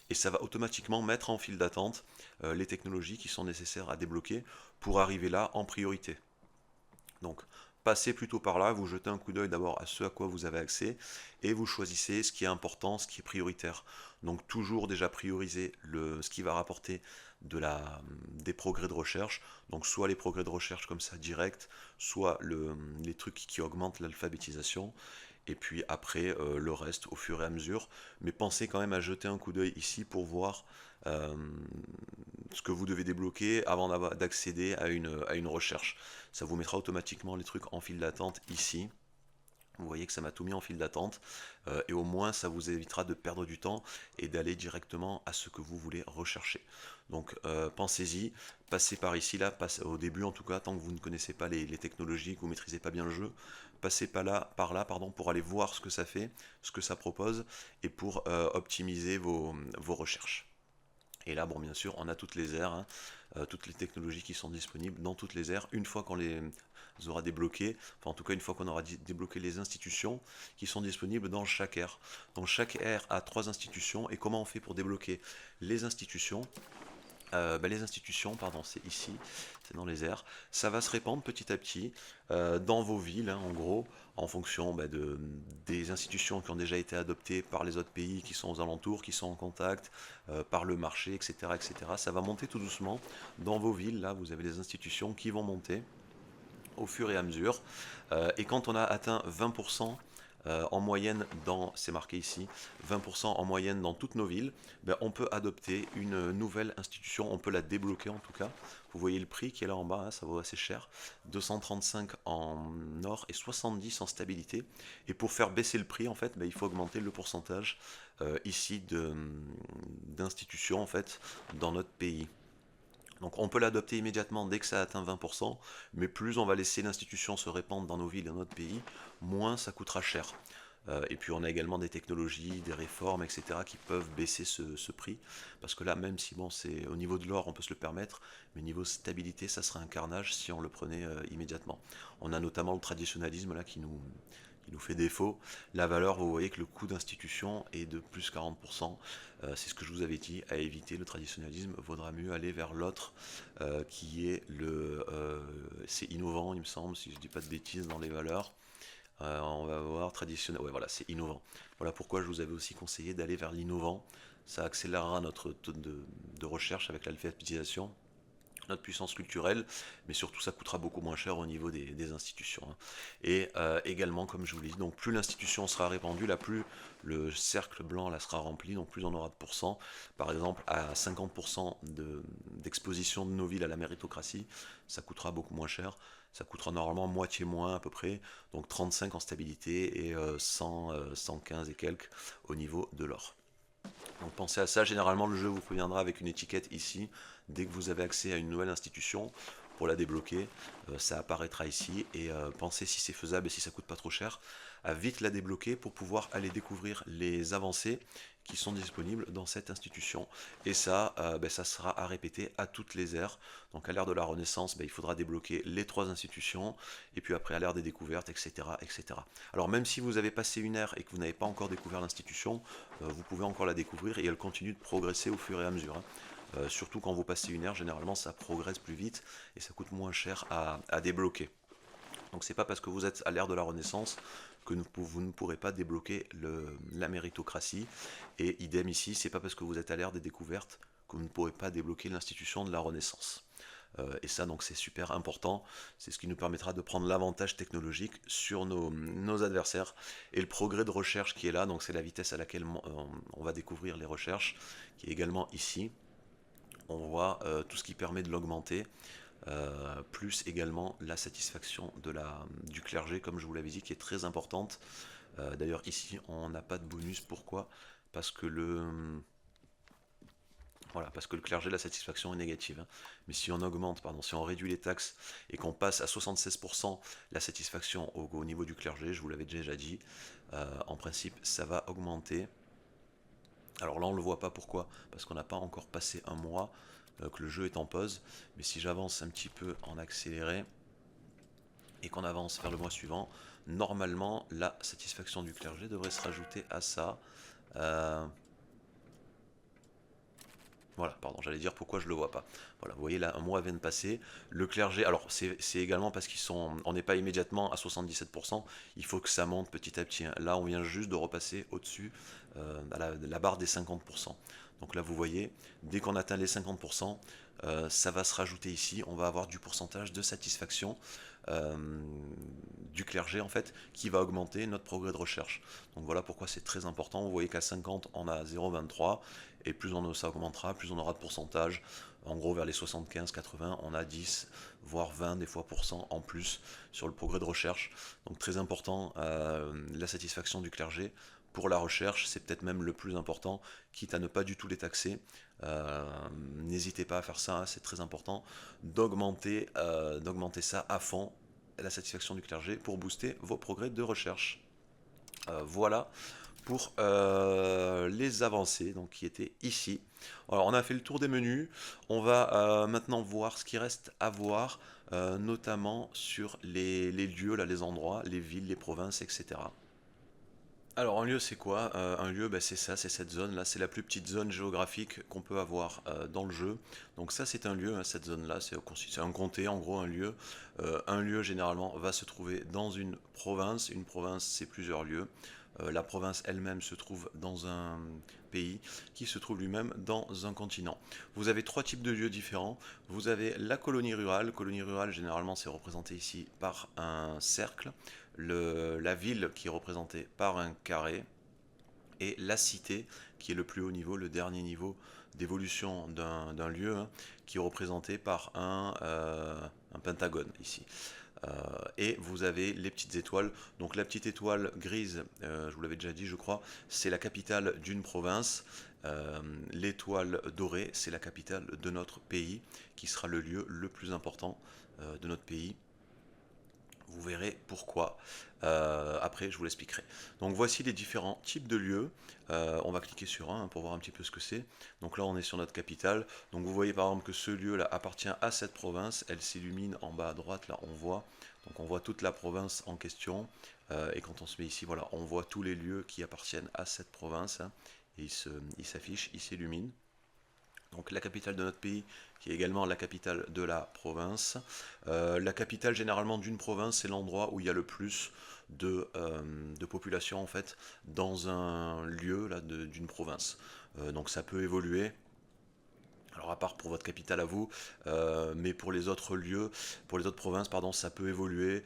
et ça va automatiquement mettre en file d'attente les technologies qui sont nécessaires à débloquer pour arriver là en priorité. Donc, passez plutôt par là, vous jetez un coup d'œil d'abord à ce à quoi vous avez accès et vous choisissez ce qui est important, ce qui est prioritaire. Donc, toujours déjà prioriser ce qui va rapporter des progrès de recherche. Donc, soit les progrès de recherche comme ça direct, soit les trucs qui augmentent l'alphabétisation. Et puis après, le reste au fur et à mesure. Mais pensez quand même à jeter un coup d'œil ici pour voir euh, ce que vous devez débloquer avant d'accéder à une recherche. Ça vous mettra automatiquement les trucs en file d'attente ici. Vous voyez que ça m'a tout mis en file d'attente et au moins ça vous évitera de perdre du temps et d'aller directement à ce que vous voulez rechercher. Donc pensez-y, passez par ici, là, au début en tout cas, tant que vous ne connaissez pas les technologies, que vous ne maîtrisez pas bien le jeu, passez par là pardon, pour aller voir ce que ça fait, ce que ça propose et pour optimiser vos recherches. Et là, bon, bien sûr, on a toutes les aires, hein, toutes les technologies qui sont disponibles dans toutes les aires. Une fois qu'on les aura débloquées, enfin en tout cas une fois qu'on aura débloqué les institutions qui sont disponibles dans chaque aire. Donc chaque aire a 3 institutions. Et comment on fait pour débloquer les institutions? Les institutions, pardon, c'est ici, c'est dans les airs. Ça va se répandre petit à petit dans vos villes, hein, en gros, en fonction des institutions qui ont déjà été adoptées par les autres pays qui sont aux alentours, qui sont en contact, par le marché, etc., etc. Ça va monter tout doucement dans vos villes. Là, vous avez des institutions qui vont monter au fur et à mesure. Et quand on a atteint 20%, en moyenne c'est marqué ici, 20% en moyenne dans toutes nos villes, ben, on peut adopter une nouvelle institution, on peut la débloquer en tout cas. Vous voyez le prix qui est là en bas, hein, ça vaut assez cher, 235 en or et 70 en stabilité. Et pour faire baisser le prix, en fait, ben, il faut augmenter le pourcentage ici d'institutions en fait dans notre pays. Donc on peut l'adopter immédiatement dès que ça atteint 20%, mais plus on va laisser l'institution se répandre dans nos villes et dans notre pays, moins ça coûtera cher. Et puis on a également des technologies, des réformes, etc. qui peuvent baisser ce prix. Parce que là, même si bon, c'est au niveau de l'or, on peut se le permettre, mais au niveau stabilité, ça serait un carnage si on le prenait immédiatement. On a notamment le traditionnalisme là qui nous fait défaut. La valeur, vous voyez que le coût d'institution est de plus 40%. C'est ce que je vous avais dit, à éviter le traditionnalisme, vaudra mieux aller vers l'autre qui est c'est innovant, il me semble, si je ne dis pas de bêtises dans les valeurs. On va voir traditionnel, ouais voilà, c'est innovant. Voilà pourquoi je vous avais aussi conseillé d'aller vers l'innovant. Ça accélérera notre taux de recherche avec l'alphabétisation, notre puissance culturelle, mais surtout ça coûtera beaucoup moins cher au niveau des institutions. Hein. Et également, comme je vous l'ai dit, donc plus l'institution sera répandue, là plus le cercle blanc là sera rempli, donc plus on aura de pourcents. Par exemple, à 50% d'exposition de nos villes à la méritocratie, ça coûtera beaucoup moins cher. Ça coûtera normalement moitié moins à peu près, donc 35 en stabilité et 115 et quelques au niveau de l'or. Donc pensez à ça, généralement le jeu vous préviendra avec une étiquette ici, dès que vous avez accès à une nouvelle institution, pour la débloquer, ça apparaîtra ici, et pensez si c'est faisable et si ça coûte pas trop cher, à vite la débloquer pour pouvoir aller découvrir les avancées qui sont disponibles dans cette institution. Et ça, ça sera à répéter à toutes les ères. Donc à l'ère de la Renaissance, il faudra débloquer les 3 institutions, et puis après à l'ère des découvertes, etc., etc. Alors même si vous avez passé une ère et que vous n'avez pas encore découvert l'institution, vous pouvez encore la découvrir et elle continue de progresser au fur et à mesure, hein. Surtout quand vous passez une ère, généralement ça progresse plus vite et ça coûte moins cher à débloquer. Donc c'est pas parce que vous êtes à l'ère de la Renaissance que vous ne pourrez pas débloquer la méritocratie. Et idem ici, c'est pas parce que vous êtes à l'ère des découvertes que vous ne pourrez pas débloquer l'institution de la Renaissance. Et ça, donc, c'est super important. C'est ce qui nous permettra de prendre l'avantage technologique sur nos adversaires. Et le progrès de recherche qui est là, donc c'est la vitesse à laquelle on va découvrir les recherches, qui est également ici. On voit tout ce qui permet de l'augmenter. Plus également la satisfaction du clergé, comme je vous l'avais dit, qui est très importante. D'ailleurs, ici, on n'a pas de bonus. Pourquoi? Parce que voilà, parce que le clergé, la satisfaction est négative, hein. Mais si on augmente, pardon, si on réduit les taxes et qu'on passe à 76% la satisfaction au niveau du clergé, je vous l'avais déjà dit, en principe, ça va augmenter. Alors là, on ne le voit pas, pourquoi? Parce qu'on n'a pas encore passé un mois, que le jeu est en pause. Mais si j'avance un petit peu en accéléré et qu'on avance vers le mois suivant, normalement, la satisfaction du clergé devrait se rajouter à ça. Voilà, pardon, j'allais dire pourquoi je le vois pas. Voilà, vous voyez là, un mois vient de passer. Le clergé, alors c'est également parce on n'est pas immédiatement à 77%, il faut que ça monte petit à petit, hein. Là, on vient juste de repasser au-dessus à la barre des 50%. Donc là, vous voyez, dès qu'on atteint les 50%, ça va se rajouter ici. On va avoir du pourcentage de satisfaction euh, du clergé en fait, qui va augmenter notre progrès de recherche. Donc voilà pourquoi c'est très important. Vous voyez qu'à 50, on a 0,23. Et plus ça augmentera, plus on aura de pourcentage. En gros, vers les 75-80, on a 10, voire 20 des fois % en plus sur le progrès de recherche. Donc très important, la satisfaction du clergé. Pour la recherche, c'est peut-être même le plus important, quitte à ne pas du tout les taxer. N'hésitez pas à faire ça, c'est très important, d'augmenter ça à fond, la satisfaction du clergé, pour booster vos progrès de recherche. Voilà pour les avancées donc, qui étaient ici. Alors on a fait le tour des menus, on va maintenant voir ce qui reste à voir, notamment sur les lieux, là, les endroits, les villes, les provinces, etc. Alors un lieu c'est quoi? Un lieu c'est ça, c'est cette zone là, c'est la plus petite zone géographique qu'on peut avoir dans le jeu. Donc ça c'est un lieu, hein, cette zone là, c'est un comté en gros, un lieu. Un lieu généralement va se trouver dans une province c'est plusieurs lieux. La province elle-même se trouve dans un pays qui se trouve lui-même dans un continent. Vous avez 3 types de lieux différents. Vous avez la colonie rurale généralement c'est représenté ici par un cercle, la ville qui est représentée par un carré, et la cité qui est le plus haut niveau, le dernier niveau d'évolution d'un lieu, hein, qui est représenté par un pentagone ici. Et vous avez les petites étoiles. Donc la petite étoile grise, je vous l'avais déjà dit je crois, c'est la capitale d'une province. L'étoile dorée, c'est la capitale de notre pays, qui sera le lieu le plus important de notre pays. Vous verrez pourquoi. Après, je vous l'expliquerai. Donc voici les différents types de lieux. On va cliquer sur un, hein, pour voir un petit peu ce que c'est. Donc là, on est sur notre capitale. Donc vous voyez par exemple que ce lieu-là appartient à cette province. Elle s'illumine en bas à droite. Là, on voit. Donc on voit toute la province en question. Et quand on se met ici, voilà, on voit tous les lieux qui appartiennent à cette province, hein, et il s'affiche, il s'illumine. Donc la capitale de notre pays, qui est également la capitale de la province. La capitale généralement d'une province, c'est l'endroit où il y a le plus de population en fait dans un lieu là d'une province. Donc ça peut évoluer. Alors à part pour votre capitale à vous, mais pour les autres lieux, pour les autres provinces, pardon, ça peut évoluer.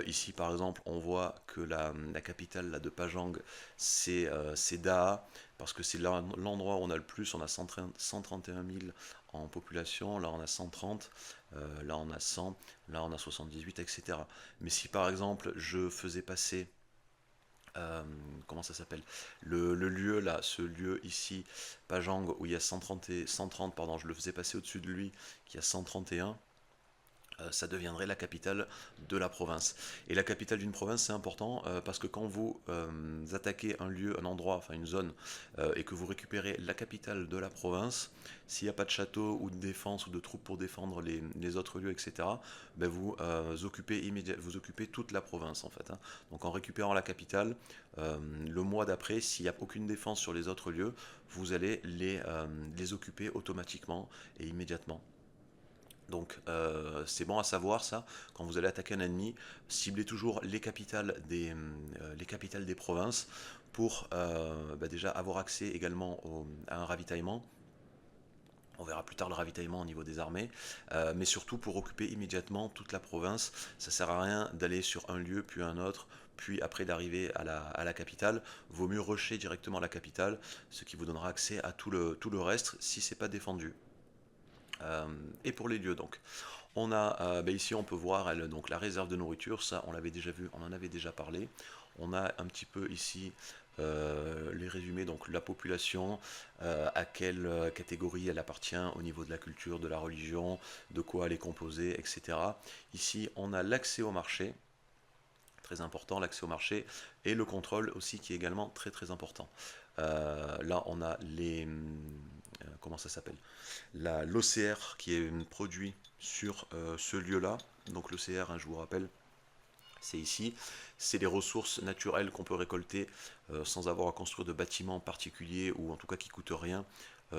Ici par exemple, on voit que la capitale là, de Pajang, c'est Daha, parce que c'est l'endroit où on a le plus, on a 131 000 en population, là on a 130, là on a 100, là on a 78, etc. Mais si par exemple je faisais passer comment ça s'appelle, le lieu là, ce lieu ici, Pajang, où il y a 130, pardon, je le faisais passer au-dessus de lui, qui a 131, ça deviendrait la capitale de la province. Et la capitale d'une province, c'est important parce que quand vous attaquez un lieu, un endroit, enfin une zone, et que vous récupérez la capitale de la province, s'il n'y a pas de château ou de défense ou de troupes pour défendre les autres lieux, etc., ben vous, vous occupez toute la province en fait, hein. Donc en récupérant la capitale, le mois d'après, s'il n'y a aucune défense sur les autres lieux, vous allez les occuper automatiquement et immédiatement. Donc c'est bon à savoir ça, quand vous allez attaquer un ennemi, ciblez toujours les capitales des provinces pour déjà avoir accès également à un ravitaillement. On verra plus tard le ravitaillement au niveau des armées, mais surtout pour occuper immédiatement toute la province. Ça ne sert à rien d'aller sur un lieu puis un autre, puis après d'arriver à la capitale. Vaut mieux rusher directement la capitale, ce qui vous donnera accès à tout le reste si c'est pas défendu. Et pour les lieux donc. On a ici on peut voir donc la réserve de nourriture, ça on l'avait déjà vu, on en avait déjà parlé. On a un petit peu ici les résumés, donc la population, à quelle catégorie elle appartient au niveau de la culture, de la religion, de quoi elle est composée, etc. Ici on a l'accès au marché, très important l'accès au marché, et le contrôle aussi qui est également très très important. Là on a comment ça s'appelle, l'OCR qui est produit sur ce lieu-là. Donc l'OCR, hein, je vous rappelle, c'est ici. C'est les ressources naturelles qu'on peut récolter sans avoir à construire de bâtiments particuliers ou en tout cas qui ne coûtent rien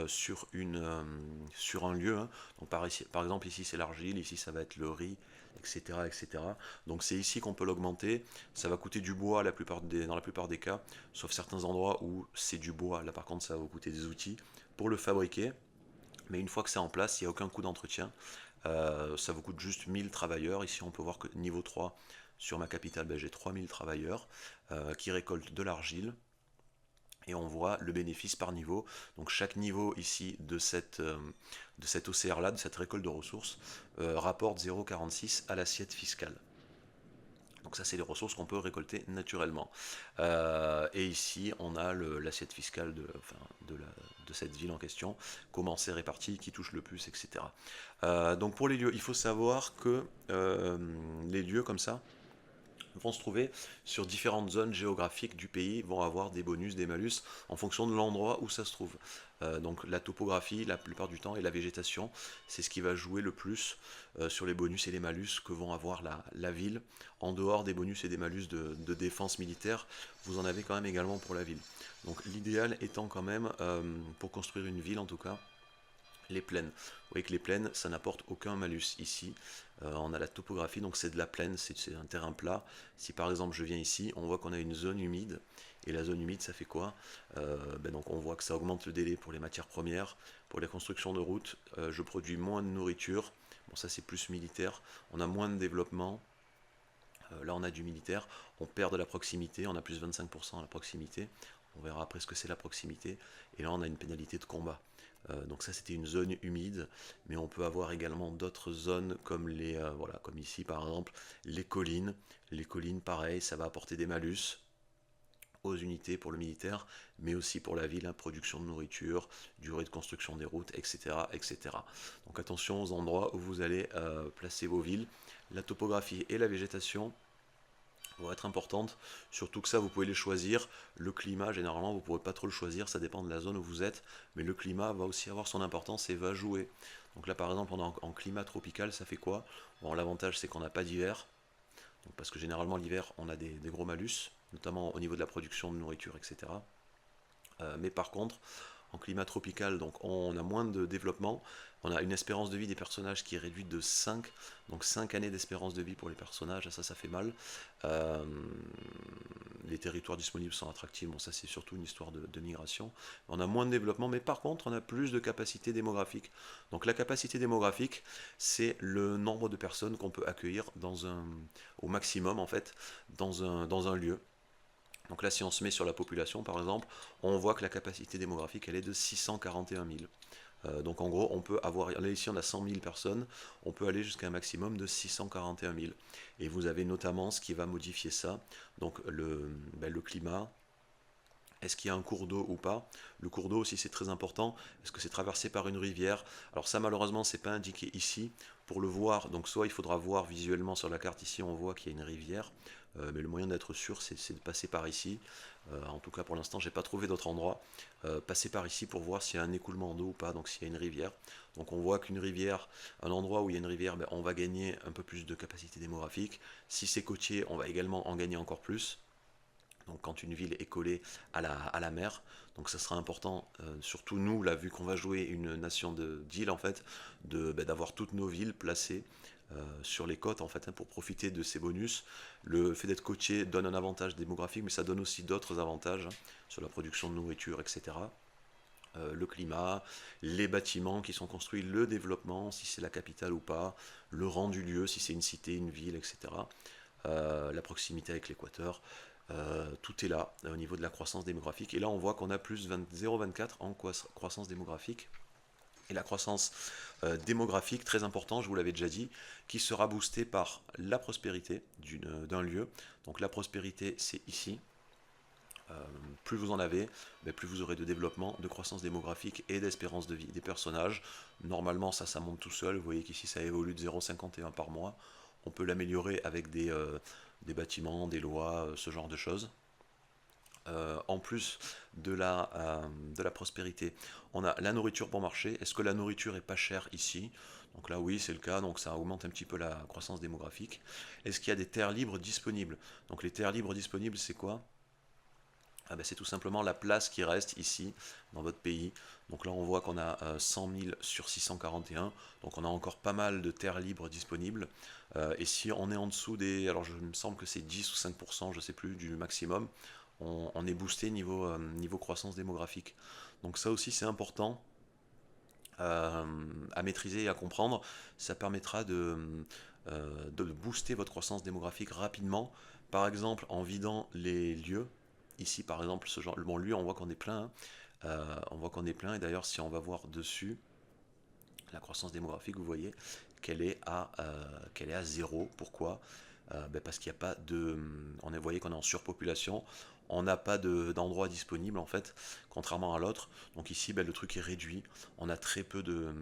sur un lieu, hein. Donc par exemple ici c'est l'argile, ici ça va être le riz, etc. etc. Donc c'est ici qu'on peut l'augmenter. Ça va coûter du bois dans la plupart des cas, sauf certains endroits où c'est du bois. Là par contre ça va vous coûter des outils pour le fabriquer. Mais une fois que c'est en place, il n'y a aucun coût d'entretien. Ça vous coûte juste 1000 travailleurs. Ici, on peut voir que niveau 3, sur ma capitale, j'ai 3000 travailleurs qui récoltent de l'argile. Et on voit le bénéfice par niveau. Donc chaque niveau ici de cette OCR-là, de cette récolte de ressources, rapporte 0,46 à l'assiette fiscale. Donc ça, c'est les ressources qu'on peut récolter naturellement. Et ici, on a l'assiette fiscale de cette ville en question, comment c'est réparti, qui touche le plus, etc. Donc pour les lieux, il faut savoir que les lieux comme ça vont se trouver sur différentes zones géographiques du pays, vont avoir des bonus, des malus, en fonction de l'endroit où ça se trouve. Donc la topographie, la plupart du temps, et la végétation, c'est ce qui va jouer le plus sur les bonus et les malus que vont avoir la ville. En dehors des bonus et des malus de défense militaire, vous en avez quand même également pour la ville. Donc l'idéal étant quand même, pour construire une ville en tout cas, les plaines. Vous voyez que les plaines, ça n'apporte aucun malus ici. On a la topographie, donc c'est de la plaine, c'est un terrain plat. Si par exemple je viens ici, on voit qu'on a une zone humide. Et la zone humide, ça fait quoi? Donc on voit que ça augmente le délai pour les matières premières, pour les constructions de routes. Je produis moins de nourriture. Bon, ça c'est plus militaire. On a moins de développement. Là on a du militaire. On perd de la proximité. On a plus 25% à la proximité. On verra après ce que c'est la proximité. Et là on a une pénalité de combat. Donc ça c'était une zone humide, mais on peut avoir également d'autres zones comme comme ici par exemple les collines. Les collines pareil, ça va apporter des malus aux unités pour le militaire, mais aussi pour la ville, hein, production de nourriture, durée de construction des routes, etc., etc. Donc attention aux endroits où vous allez placer vos villes. La topographie et la végétation vont être importantes, surtout que ça vous pouvez les choisir. Le climat généralement vous ne pourrez pas trop le choisir, ça dépend de la zone où vous êtes, mais le climat va aussi avoir son importance et va jouer. Donc là par exemple en climat tropical ça fait quoi? Bon, l'avantage c'est qu'on n'a pas d'hiver, parce que généralement l'hiver on a des gros malus, notamment au niveau de la production de nourriture, etc. Mais par contre, en climat tropical, donc on a moins de développement, on a une espérance de vie des personnages qui est réduite de 5, donc 5 années d'espérance de vie pour les personnages, ça fait mal. Euh, les territoires disponibles sont attractifs, bon ça c'est surtout une histoire de migration. On a moins de développement, mais par contre on a plus de capacité démographique. Donc la capacité démographique, c'est le nombre de personnes qu'on peut accueillir au maximum en fait, dans un lieu. Donc là, si on se met sur la population, par exemple, on voit que la capacité démographique, elle est de 641 000. Donc en gros, on peut avoir, là ici on a 100 000 personnes, on peut aller jusqu'à un maximum de 641 000. Et vous avez notamment ce qui va modifier ça, donc le climat, Est-ce qu'il y a un cours d'eau ou pas? Le cours d'eau aussi c'est très important. Est-ce que c'est traversé par une rivière? Alors ça malheureusement c'est pas indiqué ici. Pour le voir, donc soit il faudra voir visuellement sur la carte ici, on voit qu'il y a une rivière. Mais le moyen d'être sûr c'est de passer par ici. En tout cas pour l'instant j'ai pas trouvé d'autre endroit. Passer par ici pour voir s'il y a un écoulement d'eau ou pas, donc s'il y a une rivière. Donc on voit qu'une rivière, un endroit où il y a une rivière, ben, on va gagner un peu plus de capacité démographique. Si c'est côtier, on va également en gagner encore plus. Donc quand une ville est collée à la mer, donc ça sera important, surtout nous, là, vu qu'on va jouer une nation d'îles, en fait, d'avoir toutes nos villes placées sur les côtes, en fait, hein, pour profiter de ces bonus. Le fait d'être côtier donne un avantage démographique, mais ça donne aussi d'autres avantages, hein, sur la production de nourriture, etc. Le climat, les bâtiments qui sont construits, le développement, si c'est la capitale ou pas, le rang du lieu, si c'est une cité, une ville, etc. La proximité avec l'équateur, tout est là au niveau de la croissance démographique. Et là, on voit qu'on a plus 0,24 en croissance démographique. Et la croissance démographique, très important, je vous l'avais déjà dit, qui sera boostée par la prospérité d'un lieu. Donc la prospérité, c'est ici. Plus vous en avez, plus vous aurez de développement, de croissance démographique et d'espérance de vie des personnages. Normalement, ça monte tout seul. Vous voyez qu'ici, ça évolue de 0,51 par mois. On peut l'améliorer avec des bâtiments, des lois, ce genre de choses. En plus de la prospérité, on a la nourriture pour marcher. Est-ce que la nourriture est pas chère ici? Donc là, oui, c'est le cas, donc ça augmente un petit peu la croissance démographique. Est-ce qu'il y a des terres libres disponibles? Donc les terres libres disponibles, c'est quoi? Ah ben, c'est tout simplement la place qui reste ici dans votre pays. Donc là on voit qu'on a 100 000 sur 641, donc on a encore pas mal de terres libres disponibles. Et si on est en dessous des, alors je me semble que c'est 10 ou 5%, je sais plus, du maximum, on est boosté niveau croissance démographique. Donc ça aussi c'est important à maîtriser et à comprendre. Ça permettra de booster votre croissance démographique rapidement, par exemple en vidant les lieux. Ici, par exemple, ce genre, bon, lui, on voit qu'on est plein, hein. On voit qu'on est plein, et d'ailleurs, si on va voir dessus, la croissance démographique, vous voyez qu'elle est à zéro. Pourquoi? Parce qu'il n'y a pas de... Vous voyez qu'on est en surpopulation, on n'a pas d'endroit disponible en fait, contrairement à l'autre. Donc ici, le truc est réduit, on a très peu de...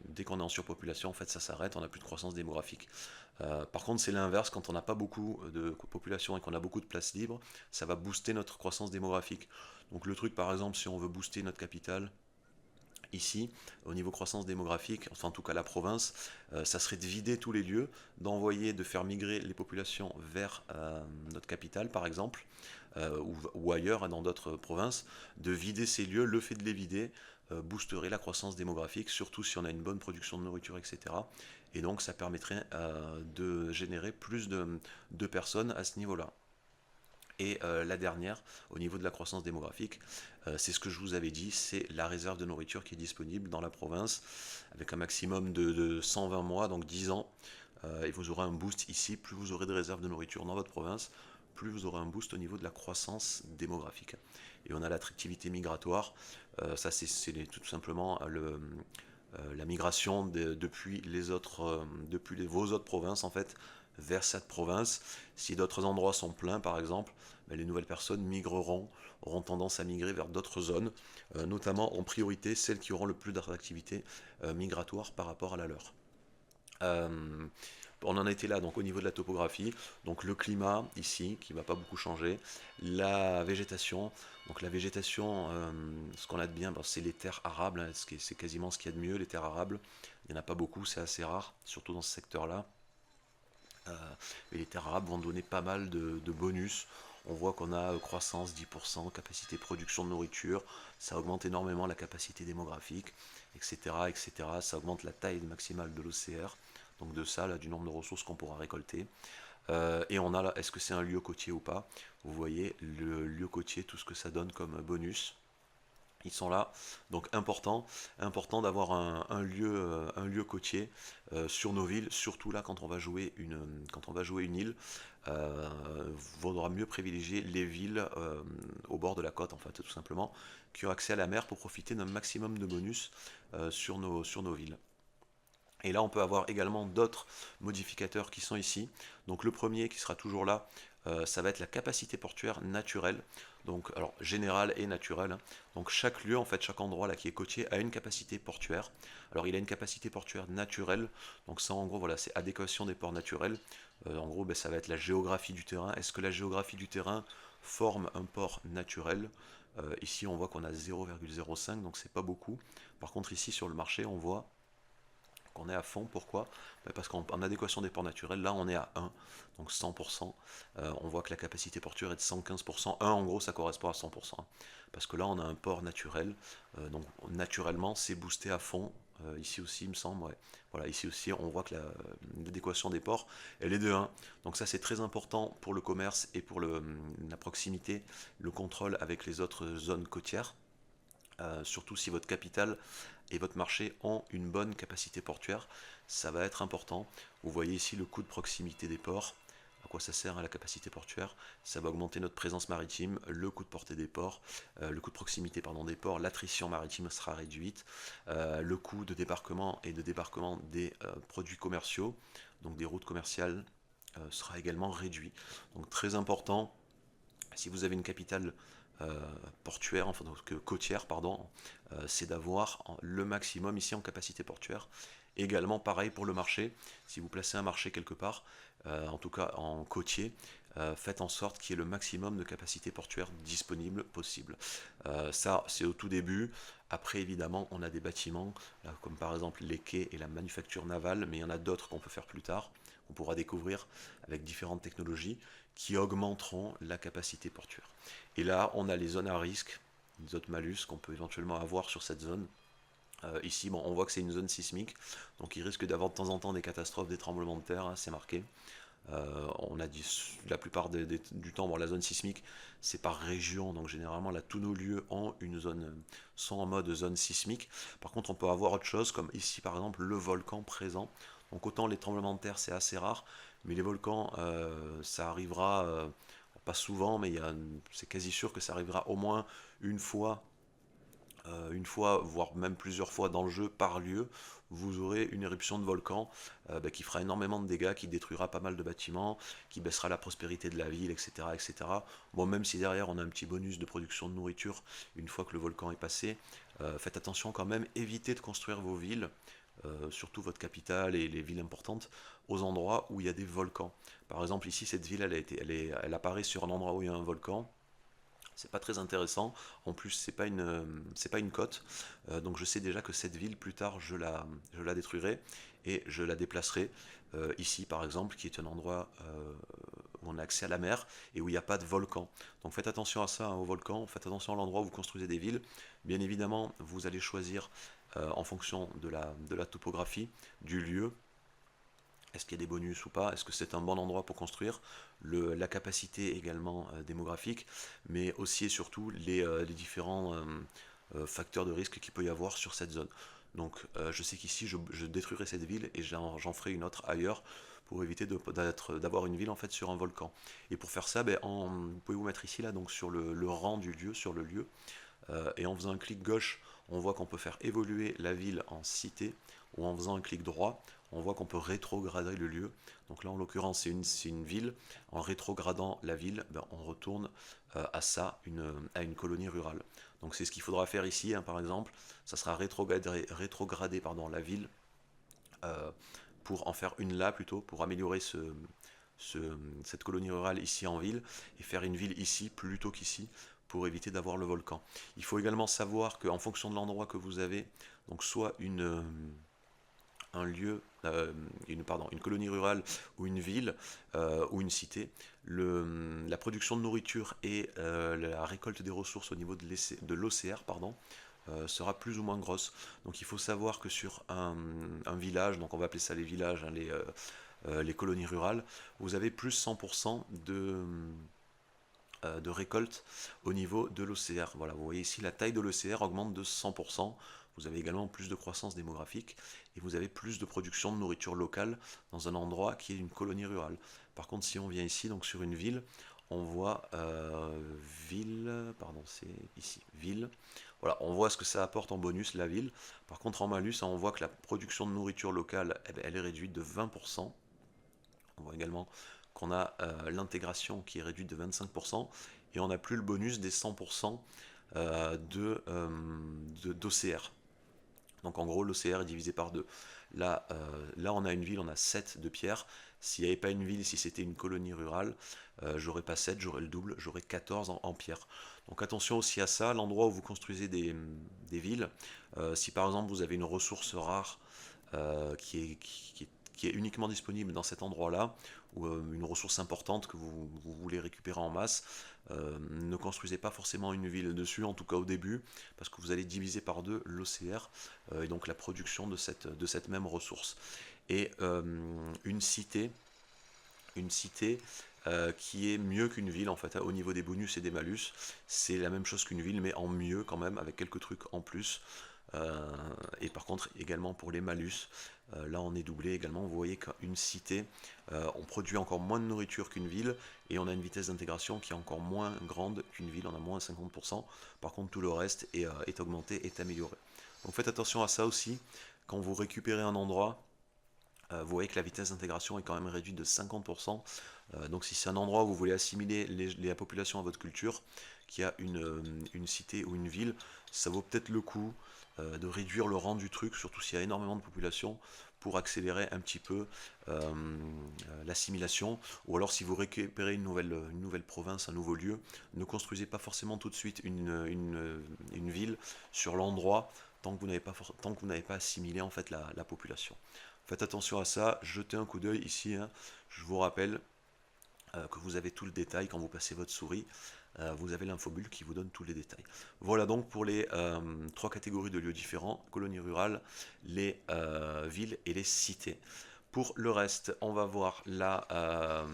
Dès qu'on est en surpopulation, en fait, ça s'arrête, on n'a plus de croissance démographique. Par contre, c'est l'inverse, quand on n'a pas beaucoup de population et qu'on a beaucoup de places libres, ça va booster notre croissance démographique. Donc le truc, par exemple, si on veut booster notre capitale, ici, au niveau croissance démographique, enfin en tout cas la province, ça serait de vider tous les lieux, d'envoyer, de faire migrer les populations vers notre capitale par exemple, ou ailleurs dans d'autres provinces, de vider ces lieux. Le fait de les vider boosterait la croissance démographique, surtout si on a une bonne production de nourriture, etc. Et donc ça permettrait de générer plus de personnes à ce niveau-là. Et la dernière, au niveau de la croissance démographique, c'est ce que je vous avais dit, c'est la réserve de nourriture qui est disponible dans la province, avec un maximum de 120 mois, donc 10 ans. Et vous aurez un boost ici, plus vous aurez de réserves de nourriture dans votre province, plus vous aurez un boost au niveau de la croissance démographique. Et on a l'attractivité migratoire, ça c'est tout simplement la migration depuis vos autres provinces en fait, vers cette province. Si d'autres endroits sont pleins, par exemple, les nouvelles personnes migreront, auront tendance à migrer vers d'autres zones, notamment en priorité celles qui auront le plus d'attractivité migratoire par rapport à la leur. Euh, on en était là, donc au niveau de la topographie, donc le climat ici, qui ne va pas beaucoup changer, la végétation, donc la végétation, ce qu'on a de bien, c'est les terres arables, hein, c'est quasiment ce qu'il y a de mieux, les terres arables, il n'y en a pas beaucoup, c'est assez rare, surtout dans ce secteur-là. Et les terres arables vont donner pas mal de bonus. On voit qu'on a croissance 10%, capacité de production de nourriture, ça augmente énormément la capacité démographique, etc., etc. Ça augmente la taille maximale de l'OCR, donc de ça, là, du nombre de ressources qu'on pourra récolter. Et on a là, est-ce que c'est un lieu côtier ou pas? Vous voyez le lieu côtier, tout ce que ça donne comme bonus. Ils sont là, donc important d'avoir un lieu côtier sur nos villes, surtout là quand on va jouer une île. Vaudra mieux privilégier les villes au bord de la côte, en fait, tout simplement, qui ont accès à la mer pour profiter d'un maximum de bonus sur nos villes. Et là, on peut avoir également d'autres modificateurs qui sont ici. Donc le premier qui sera toujours là, ça va être la capacité portuaire naturelle. Donc alors générale et naturelle, hein. Donc chaque lieu, en fait, chaque endroit là qui est côtier a une capacité portuaire. Alors il a une capacité portuaire naturelle. Donc ça, en gros, voilà, c'est adéquation des ports naturels. En gros, ben, ça va être la géographie du terrain. Est-ce que la géographie du terrain forme un port naturel? Ici, on voit qu'on a 0,05, donc c'est pas beaucoup. Par contre, ici sur le marché, on voit qu'on est à fond. Pourquoi? Parce qu'en adéquation des ports naturels, là on est à 1, donc 100%. On voit que la capacité portuaire est de 115%. 1 en gros ça correspond à 100%. Parce que là on a un port naturel, donc naturellement c'est boosté à fond. Ici aussi il me semble, ouais. Voilà, ici aussi on voit que l'adéquation des ports elle est de 1. Donc ça c'est très important pour le commerce et pour la proximité, le contrôle avec les autres zones côtières. Surtout si votre capitale et votre marché ont une bonne capacité portuaire, ça va être important. Vous voyez ici le coût de proximité des ports. À quoi ça sert, à la capacité portuaire? Ça va augmenter notre présence maritime, le coût de portée des ports, le coût de proximité pardon, des ports, l'attrition maritime sera réduite, le coût de débarquement et de débarquement des produits commerciaux, donc des routes commerciales, sera également réduit. Donc très important, si vous avez une capitale portuaire, enfin côtière, pardon, c'est d'avoir le maximum ici en capacité portuaire. Également pareil pour le marché, si vous placez un marché quelque part, en tout cas en côtier, faites en sorte qu'il y ait le maximum de capacité portuaire disponible possible. Ça c'est au tout début. Après évidemment on a des bâtiments, comme par exemple les quais et la manufacture navale, mais il y en a d'autres qu'on peut faire plus tard, qu'on pourra découvrir avec différentes technologies qui augmenteront la capacité portuaire. Et là, on a les zones à risque, les zones malus qu'on peut éventuellement avoir sur cette zone. Ici, bon, on voit que c'est une zone sismique, donc il risque d'avoir de temps en temps des catastrophes, des tremblements de terre, hein, c'est marqué. On a dit la plupart du temps, bon, la zone sismique, c'est par région, donc généralement là, tous nos lieux ont une zone, sont en mode zone sismique. Par contre, on peut avoir autre chose, comme ici par exemple le volcan présent. Donc autant les tremblements de terre, c'est assez rare, mais les volcans, ça arrivera, pas souvent, mais c'est quasi sûr que ça arrivera au moins une fois, voire même plusieurs fois dans le jeu par lieu, vous aurez une éruption de volcan qui fera énormément de dégâts, qui détruira pas mal de bâtiments, qui baissera la prospérité de la ville, etc., etc. Bon, même si derrière on a un petit bonus de production de nourriture une fois que le volcan est passé, faites attention quand même, évitez de construire vos villes, surtout votre capitale et les villes importantes, aux endroits où il y a des volcans. Par exemple, ici, cette ville, elle apparaît sur un endroit où il y a un volcan. C'est pas très intéressant. En plus, c'est pas une côte. Donc je sais déjà que cette ville, plus tard, je la détruirai et je la déplacerai. Ici, par exemple, qui est un endroit où on a accès à la mer et où il n'y a pas de volcan. Donc faites attention à ça, hein, au volcan. Faites attention à l'endroit où vous construisez des villes. Bien évidemment, vous allez choisir en fonction de la topographie, du lieu, est-ce qu'il y a des bonus ou pas? Est-ce que c'est un bon endroit pour construire? La capacité également démographique, mais aussi et surtout les différents facteurs de risque qu'il peut y avoir sur cette zone. Donc je sais qu'ici je détruirai cette ville et j'en ferai une autre ailleurs pour éviter d'avoir une ville en fait sur un volcan. Et pour faire ça, ben, vous pouvez vous mettre ici là donc sur le rang du lieu, sur le lieu, et en faisant un clic gauche, on voit qu'on peut faire évoluer la ville en cité, ou en faisant un clic droit, on voit qu'on peut rétrograder le lieu. Donc là, en l'occurrence, c'est une ville. En rétrogradant la ville, ben, on retourne à ça, à une colonie rurale. Donc c'est ce qu'il faudra faire ici, hein, par exemple. Ça sera rétrograder pardon, la ville euh, pour en faire une là plutôt, pour améliorer cette colonie rurale ici en ville et faire une ville ici plutôt qu'ici pour éviter d'avoir le volcan. Il faut également savoir qu'en fonction de l'endroit que vous avez, donc soit un lieu, une colonie rurale ou une ville ou une cité, la production de nourriture et la récolte des ressources au niveau de l'OCR, pardon, sera plus ou moins grosse. Donc il faut savoir que sur un village, donc on va appeler ça les villages, hein, les colonies rurales, vous avez plus 100% de récolte au niveau de l'OCR. Voilà, vous voyez ici la taille de l'OCR augmente de 100%. Vous avez également plus de croissance démographique et vous avez plus de production de nourriture locale dans un endroit qui est une colonie rurale. Par contre, si on vient ici, donc sur une ville, on voit ville, pardon, c'est ici, ville. Voilà, on voit ce que ça apporte en bonus, la ville. Par contre, en malus, on voit que la production de nourriture locale, eh ben, elle est réduite de 20%. On voit également qu'on a l'intégration qui est réduite de 25%, et on n'a plus le bonus des 100% d'OCR. Donc en gros, l'OCR est divisé par 2. Là, on a une ville, on a 7 de pierre. S'il n'y avait pas une ville, si c'était une colonie rurale, j'aurais pas 7, j'aurais le double, j'aurais 14 en pierre. Donc attention aussi à ça, l'endroit où vous construisez des villes, si par exemple vous avez une ressource rare qui est uniquement disponible dans cet endroit-là, ou une ressource importante que vous voulez récupérer en masse, ne construisez pas forcément une ville dessus, en tout cas au début, parce que vous allez diviser par 2 l'OCR, et donc la production de cette même ressource. Et une cité qui est mieux qu'une ville en fait, hein, au niveau des bonus et des malus, c'est la même chose qu'une ville, mais en mieux quand même, avec quelques trucs en plus. Et par contre, également pour les malus, là on est doublé également. Vous voyez qu'une cité, on produit encore moins de nourriture qu'une ville, et on a une vitesse d'intégration qui est encore moins grande qu'une ville, on a moins 50%. Par contre, tout le reste est augmenté, est amélioré. Donc faites attention à ça aussi. Quand vous récupérez un endroit, vous voyez que la vitesse d'intégration est quand même réduite de 50%. Donc si c'est un endroit où vous voulez assimiler la population à votre culture, qui a une cité ou une ville, ça vaut peut-être le coup de réduire le rang du truc, surtout s'il y a énormément de population, pour accélérer un petit peu l'assimilation. Ou alors si vous récupérez une nouvelle province, un nouveau lieu, ne construisez pas forcément tout de suite une ville sur l'endroit tant que vous n'avez pas assimilé en fait la population. Faites attention à ça, jetez un coup d'œil ici, hein. Je vous rappelle que vous avez tout le détail quand vous passez votre souris. Vous avez l'infobulle qui vous donne tous les détails. Voilà donc pour les 3 catégories de lieux différents, colonies rurales, les villes et les cités. Pour le reste, on va voir là,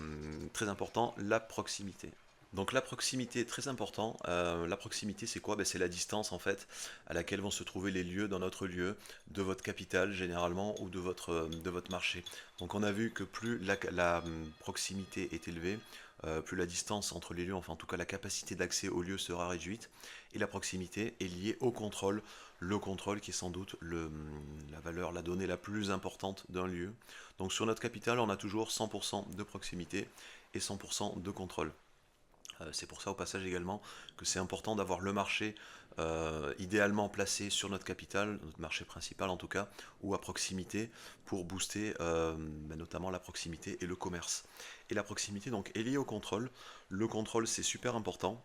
très important, la proximité. Donc la proximité est très important. La proximité, c'est quoi? Ben, c'est la distance en fait à laquelle vont se trouver les lieux dans notre lieu, de votre capitale généralement, ou de votre marché. Donc on a vu que plus la proximité est élevée, plus la distance entre les lieux, enfin en tout cas la capacité d'accès aux lieux sera réduite. Et la proximité est liée au contrôle. Le contrôle qui est sans doute la valeur, la donnée la plus importante d'un lieu. Donc sur notre capitale, on a toujours 100% de proximité et 100% de contrôle. C'est pour ça au passage également que c'est important d'avoir le marché idéalement placé sur notre capitale, notre marché principal en tout cas, ou à proximité pour booster notamment la proximité et le commerce. Et la proximité donc est liée au contrôle. Le contrôle c'est super important.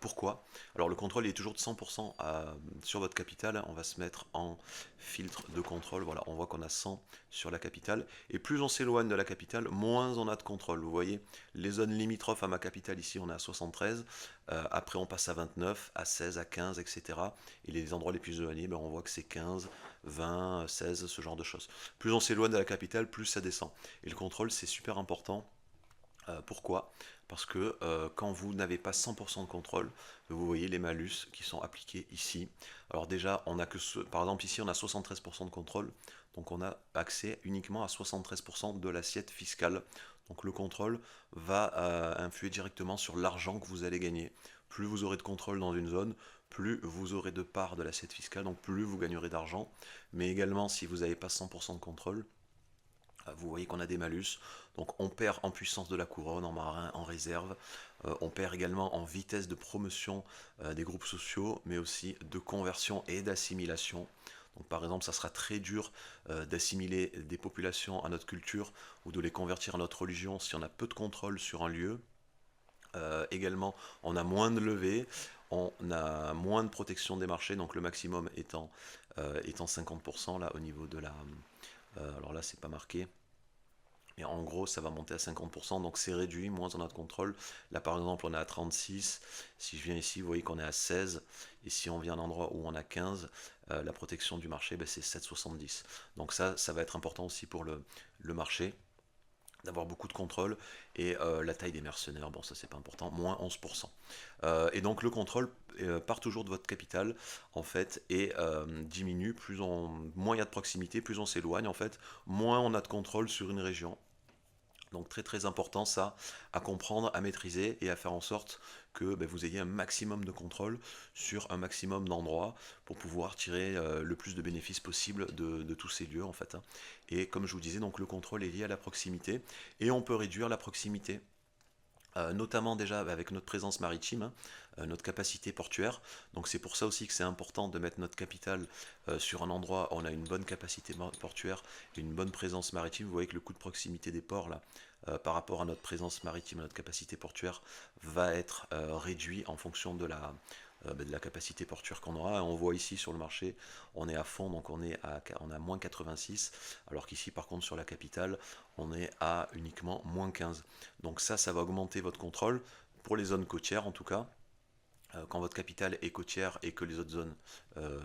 Pourquoi? Alors le contrôle est toujours de 100% sur votre capitale. On va se mettre en filtre de contrôle. Voilà, on voit qu'on a 100 sur la capitale. Et plus on s'éloigne de la capitale, moins on a de contrôle. Vous voyez, les zones limitrophes à ma capitale, ici on est à 73. Après on passe à 29, à 16, à 15, etc. Et les endroits les plus éloignés, ben, on voit que c'est 15, 20, 16, ce genre de choses. Plus on s'éloigne de la capitale, plus ça descend. Et le contrôle, c'est super important. Pourquoi? Parce que quand vous n'avez pas 100% de contrôle, vous voyez les malus qui sont appliqués ici. Alors déjà, on a par exemple ici on a 73% de contrôle, donc on a accès uniquement à 73% de l'assiette fiscale. Donc le contrôle va influer directement sur l'argent que vous allez gagner. Plus vous aurez de contrôle dans une zone, plus vous aurez de part de l'assiette fiscale, donc plus vous gagnerez d'argent. Mais également si vous n'avez pas 100% de contrôle, vous voyez qu'on a des malus, donc on perd en puissance de la couronne, en marin, en réserve, on perd également en vitesse de promotion des groupes sociaux, mais aussi de conversion et d'assimilation. Donc par exemple, ça sera très dur d'assimiler des populations à notre culture ou de les convertir à notre religion si on a peu de contrôle sur un lieu. Également, on a moins de levée, on a moins de protection des marchés, donc le maximum étant 50% là au niveau de la... alors là, c'est pas marqué. Et en gros, ça va monter à 50%, donc c'est réduit, moins on a de contrôle. Là, par exemple, on est à 36. Si je viens ici, vous voyez qu'on est à 16. Et si on vient à un endroit où on a 15, la protection du marché, ben, c'est 7,70. Donc ça va être important aussi pour le marché, d'avoir beaucoup de contrôle. Et la taille des mercenaires, bon ça c'est pas important, moins 11%. Et donc le contrôle part toujours de votre capital en fait et diminue, moins il y a de proximité, plus on s'éloigne en fait, moins on a de contrôle sur une région. Donc très très important ça, à comprendre, à maîtriser et à faire en sorte que vous ayez un maximum de contrôle sur un maximum d'endroits pour pouvoir tirer le plus de bénéfices possible de tous ces lieux en fait, hein. Et comme je vous disais, donc le contrôle est lié à la proximité et on peut réduire la proximité notamment déjà avec notre présence maritime, hein, notre capacité portuaire. Donc c'est pour ça aussi que c'est important de mettre notre capital sur un endroit où on a une bonne capacité portuaire et une bonne présence maritime. Vous voyez que le coût de proximité des ports là, par rapport à notre présence maritime, à notre capacité portuaire, va être réduit en fonction de la capacité portuaire qu'on aura. On voit ici sur le marché, on est à fond, donc on a moins 86, alors qu'ici par contre sur la capitale, on est à uniquement moins 15. Donc ça va augmenter votre contrôle pour les zones côtières en tout cas. Quand votre capitale est côtière et que les autres zones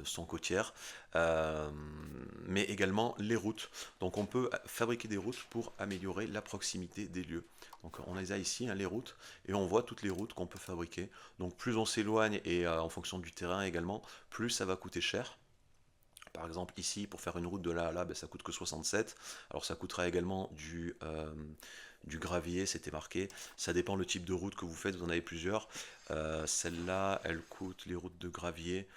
sont côtières, mais également les routes. Donc on peut fabriquer des routes pour améliorer la proximité des lieux. Donc on les a ici, hein, les routes, et on voit toutes les routes qu'on peut fabriquer. Donc plus on s'éloigne, et en fonction du terrain également, plus ça va coûter cher. Par exemple, ici, pour faire une route de là à là, ça coûte que 67. Alors ça coûtera également du gravier, c'était marqué. Ça dépend le type de route que vous faites, vous en avez plusieurs. Celle-là, elle coûte les routes de gravier.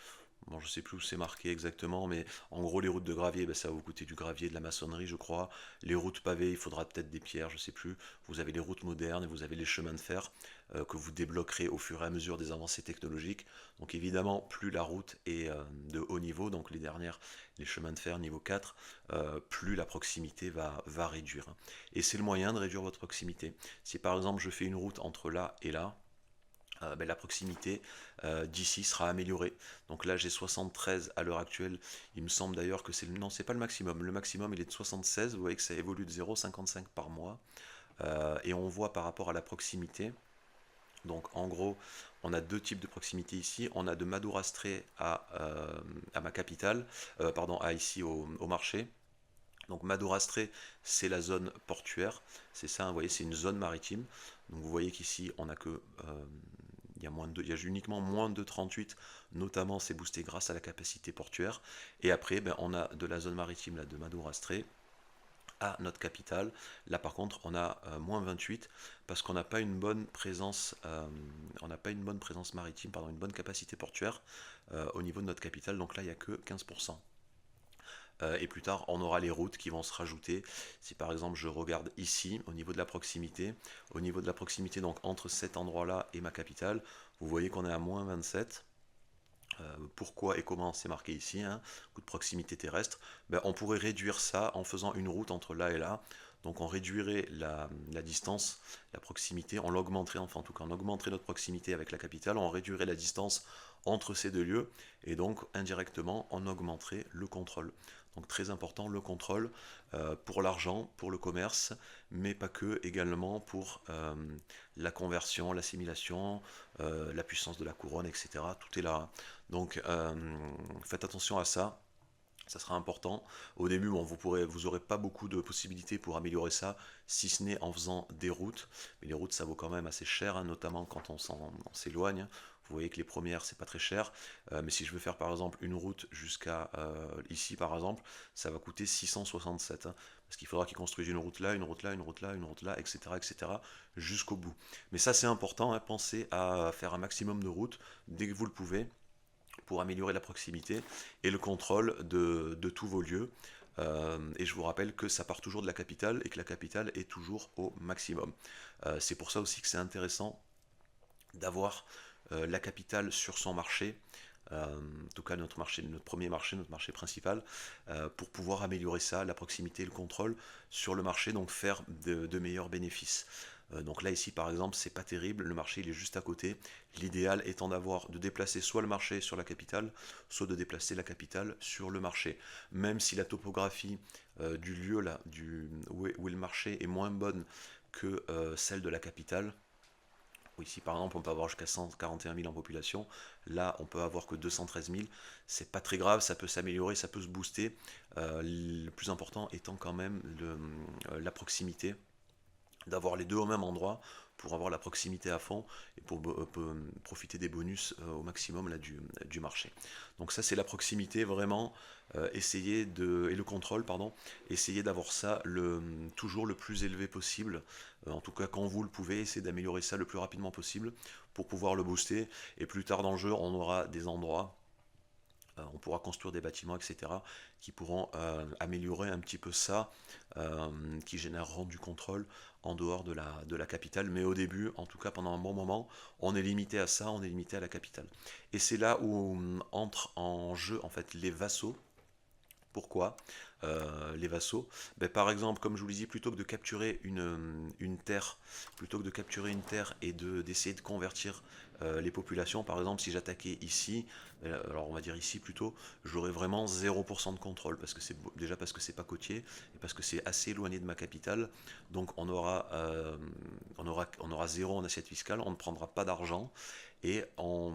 Bon, je sais plus où c'est marqué exactement, mais en gros, les routes de gravier, ça va vous coûter du gravier, de la maçonnerie, je crois. Les routes pavées, il faudra peut-être des pierres, je sais plus. Vous avez les routes modernes et vous avez les chemins de fer que vous débloquerez au fur et à mesure des avancées technologiques. Donc évidemment, plus la route est de haut niveau, donc les chemins de fer niveau 4, plus la proximité va réduire. Et c'est le moyen de réduire votre proximité. Si par exemple je fais une route entre là et là, la proximité d'ici sera améliorée. Donc là j'ai 73 à l'heure actuelle. Il me semble d'ailleurs que non, c'est pas le maximum. Le maximum il est de 76. Vous voyez que ça évolue de 0,55 par mois. Et on voit par rapport à la proximité. Donc en gros, on a deux types de proximité ici. On a de Madourastré à ma capitale, pardon, à ici au marché. Donc Madourastré, c'est la zone portuaire. C'est ça, vous voyez, c'est une zone maritime. Donc vous voyez qu'ici, on a que il y a uniquement moins de 38, notamment c'est boosté grâce à la capacité portuaire. Et après, on a de la zone maritime là, de Madourastré à notre capitale. Là par contre, on a moins 28 parce qu'on n'a pas une bonne présence, maritime, pardon, une bonne capacité portuaire au niveau de notre capitale. Donc là, il n'y a que 15%. Et plus tard, on aura les routes qui vont se rajouter. Si par exemple je regarde ici, au niveau de la proximité, donc entre cet endroit-là et ma capitale, vous voyez qu'on est à moins 27. Pourquoi et comment c'est marqué ici, hein, coût de proximité terrestre. On pourrait réduire ça en faisant une route entre là et là. Donc on réduirait la distance, la proximité, on l'augmenterait, enfin en tout cas on augmenterait notre proximité avec la capitale, on réduirait la distance entre ces deux lieux, et donc indirectement on augmenterait le contrôle. Donc très important le contrôle pour l'argent, pour le commerce, mais pas que, également pour la conversion, l'assimilation, la puissance de la couronne, etc. Tout est là. Donc faites attention à ça. Ça sera important. Au début, vous n'aurez pas beaucoup de possibilités pour améliorer ça, si ce n'est en faisant des routes. Mais les routes, ça vaut quand même assez cher, hein, notamment quand on s'éloigne. Vous voyez que les premières, c'est pas très cher. Mais si je veux faire par exemple une route jusqu'à ici, par exemple, ça va coûter 667. Hein, parce qu'il faudra qu'ils construisent une route là, une route là, une route là, une route là, etc. jusqu'au bout. Mais ça, c'est important. Hein, pensez à faire un maximum de routes dès que vous le pouvez, pour améliorer la proximité et le contrôle de tous vos lieux. Et je vous rappelle que ça part toujours de la capitale et que la capitale est toujours au maximum. C'est pour ça aussi que c'est intéressant d'avoir la capitale sur son marché, en tout cas notre premier marché, notre marché principal, pour pouvoir améliorer ça, la proximité et le contrôle sur le marché, donc faire de meilleurs bénéfices. Donc là ici par exemple c'est pas terrible, le marché il est juste à côté. L'idéal étant de déplacer soit le marché sur la capitale, soit de déplacer la capitale sur le marché. Même si la topographie du lieu là, où est le marché est moins bonne que celle de la capitale. Ici par exemple on peut avoir jusqu'à 141 000 en population, là on peut avoir que 213 000, c'est pas très grave, ça peut s'améliorer, ça peut se booster. Le plus important étant quand même la proximité, d'avoir les deux au même endroit pour avoir la proximité à fond et pour profiter des bonus au maximum là, du marché. Donc ça c'est la proximité vraiment, et le contrôle, pardon, essayer d'avoir ça toujours le plus élevé possible. En tout cas quand vous le pouvez, essayez d'améliorer ça le plus rapidement possible pour pouvoir le booster. Et plus tard dans le jeu, on aura des endroits, on pourra construire des bâtiments, etc., qui pourront améliorer un petit peu ça, qui généreront du contrôle en dehors de la capitale. Mais au début, en tout cas pendant un bon moment, on est limité à ça, on est limité à la capitale. Et c'est là où entrent en jeu en fait les vassaux. Pourquoi les vassaux? Ben, par exemple, comme je vous l'ai dit, plutôt que de capturer une terre, plutôt que de capturer une terre et d'essayer de convertir les populations, par exemple, si j'attaquais ici, alors on va dire ici plutôt, j'aurais vraiment 0% de contrôle, déjà parce que c'est pas côtier, et parce que c'est assez éloigné de ma capitale, donc on aura zéro en assiette fiscale, on ne prendra pas d'argent, et on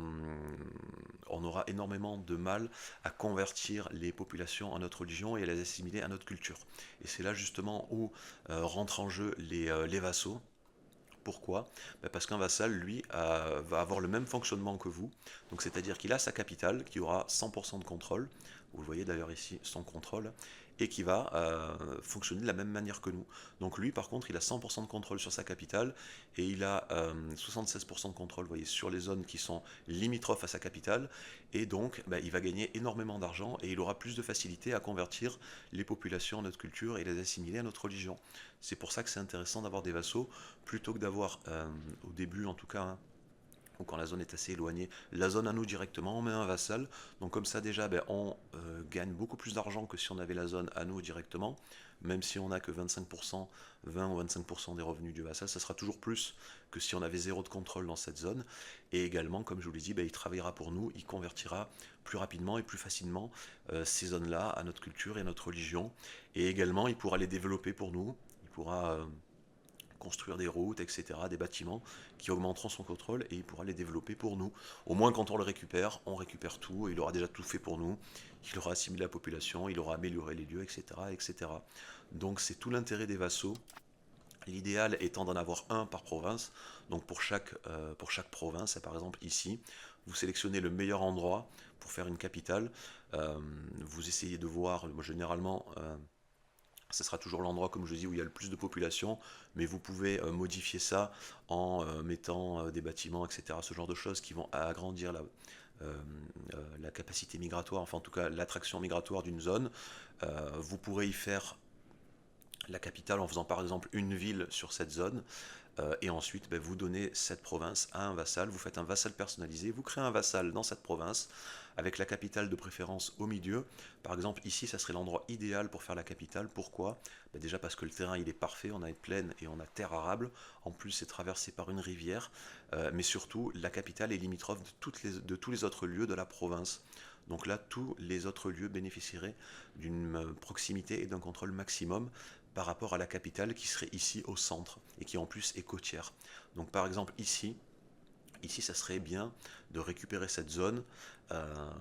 aura énormément de mal à convertir les populations à notre religion et à les assimiler à notre culture. Et c'est là justement où rentrent en jeu les vassaux. Pourquoi? Ben parce qu'un vassal, lui, va avoir le même fonctionnement que vous. Donc c'est-à-dire qu'il a sa capitale, qui aura 100% de contrôle. Vous le voyez d'ailleurs ici, son contrôle. Et qui va fonctionner de la même manière que nous. Donc lui, par contre, il a 100% de contrôle sur sa capitale. Et il a 76% de contrôle, vous voyez, sur les zones qui sont limitrophes à sa capitale. Et donc, ben, il va gagner énormément d'argent. Et il aura plus de facilité à convertir les populations à notre culture et les assimiler à notre religion. C'est pour ça que c'est intéressant d'avoir des vassaux plutôt que d'avoir, au début en tout cas, hein, ou quand la zone est assez éloignée, la zone à nous directement, on met un vassal. Donc comme ça déjà, ben, on gagne beaucoup plus d'argent que si on avait la zone à nous directement. Même si on n'a que 25%, 20 ou 25% des revenus du vassal, ça sera toujours plus que si on avait zéro de contrôle dans cette zone. Et également, comme je vous l'ai dit, ben, il travaillera pour nous, il convertira plus rapidement et plus facilement ces zones-là à notre culture et à notre religion. Et également, il pourra les développer pour nous, il pourra construire des routes, etc., des bâtiments qui augmenteront son contrôle et il pourra les développer pour nous. Au moins quand on récupère tout, et il aura déjà tout fait pour nous, il aura assimilé la population, il aura amélioré les lieux, etc. etc. Donc c'est tout l'intérêt des vassaux. L'idéal étant d'en avoir un par province. Donc pour chaque province, par exemple ici, vous sélectionnez le meilleur endroit pour faire une capitale. Vous essayez de voir, moi, généralement, ce sera toujours l'endroit, comme je dis, où il y a le plus de population, mais vous pouvez modifier ça en mettant des bâtiments, etc., ce genre de choses qui vont agrandir la capacité migratoire, enfin en tout cas l'attraction migratoire d'une zone. Vous pourrez y faire la capitale en faisant par exemple une ville sur cette zone, et ensuite ben, vous donnez cette province à un vassal, vous faites un vassal personnalisé, vous créez un vassal dans cette province, avec la capitale de préférence au milieu. Par exemple ici ça serait l'endroit idéal pour faire la capitale. Pourquoi? Ben, déjà parce que le terrain il est parfait, on a une plaine et on a terre arable, en plus c'est traversé par une rivière, mais surtout la capitale est limitrophe de tous les autres lieux de la province. Donc là, tous les autres lieux bénéficieraient d'une proximité et d'un contrôle maximum par rapport à la capitale qui serait ici au centre et qui en plus est côtière. Donc par exemple ici ça serait bien de récupérer cette zone. Euh,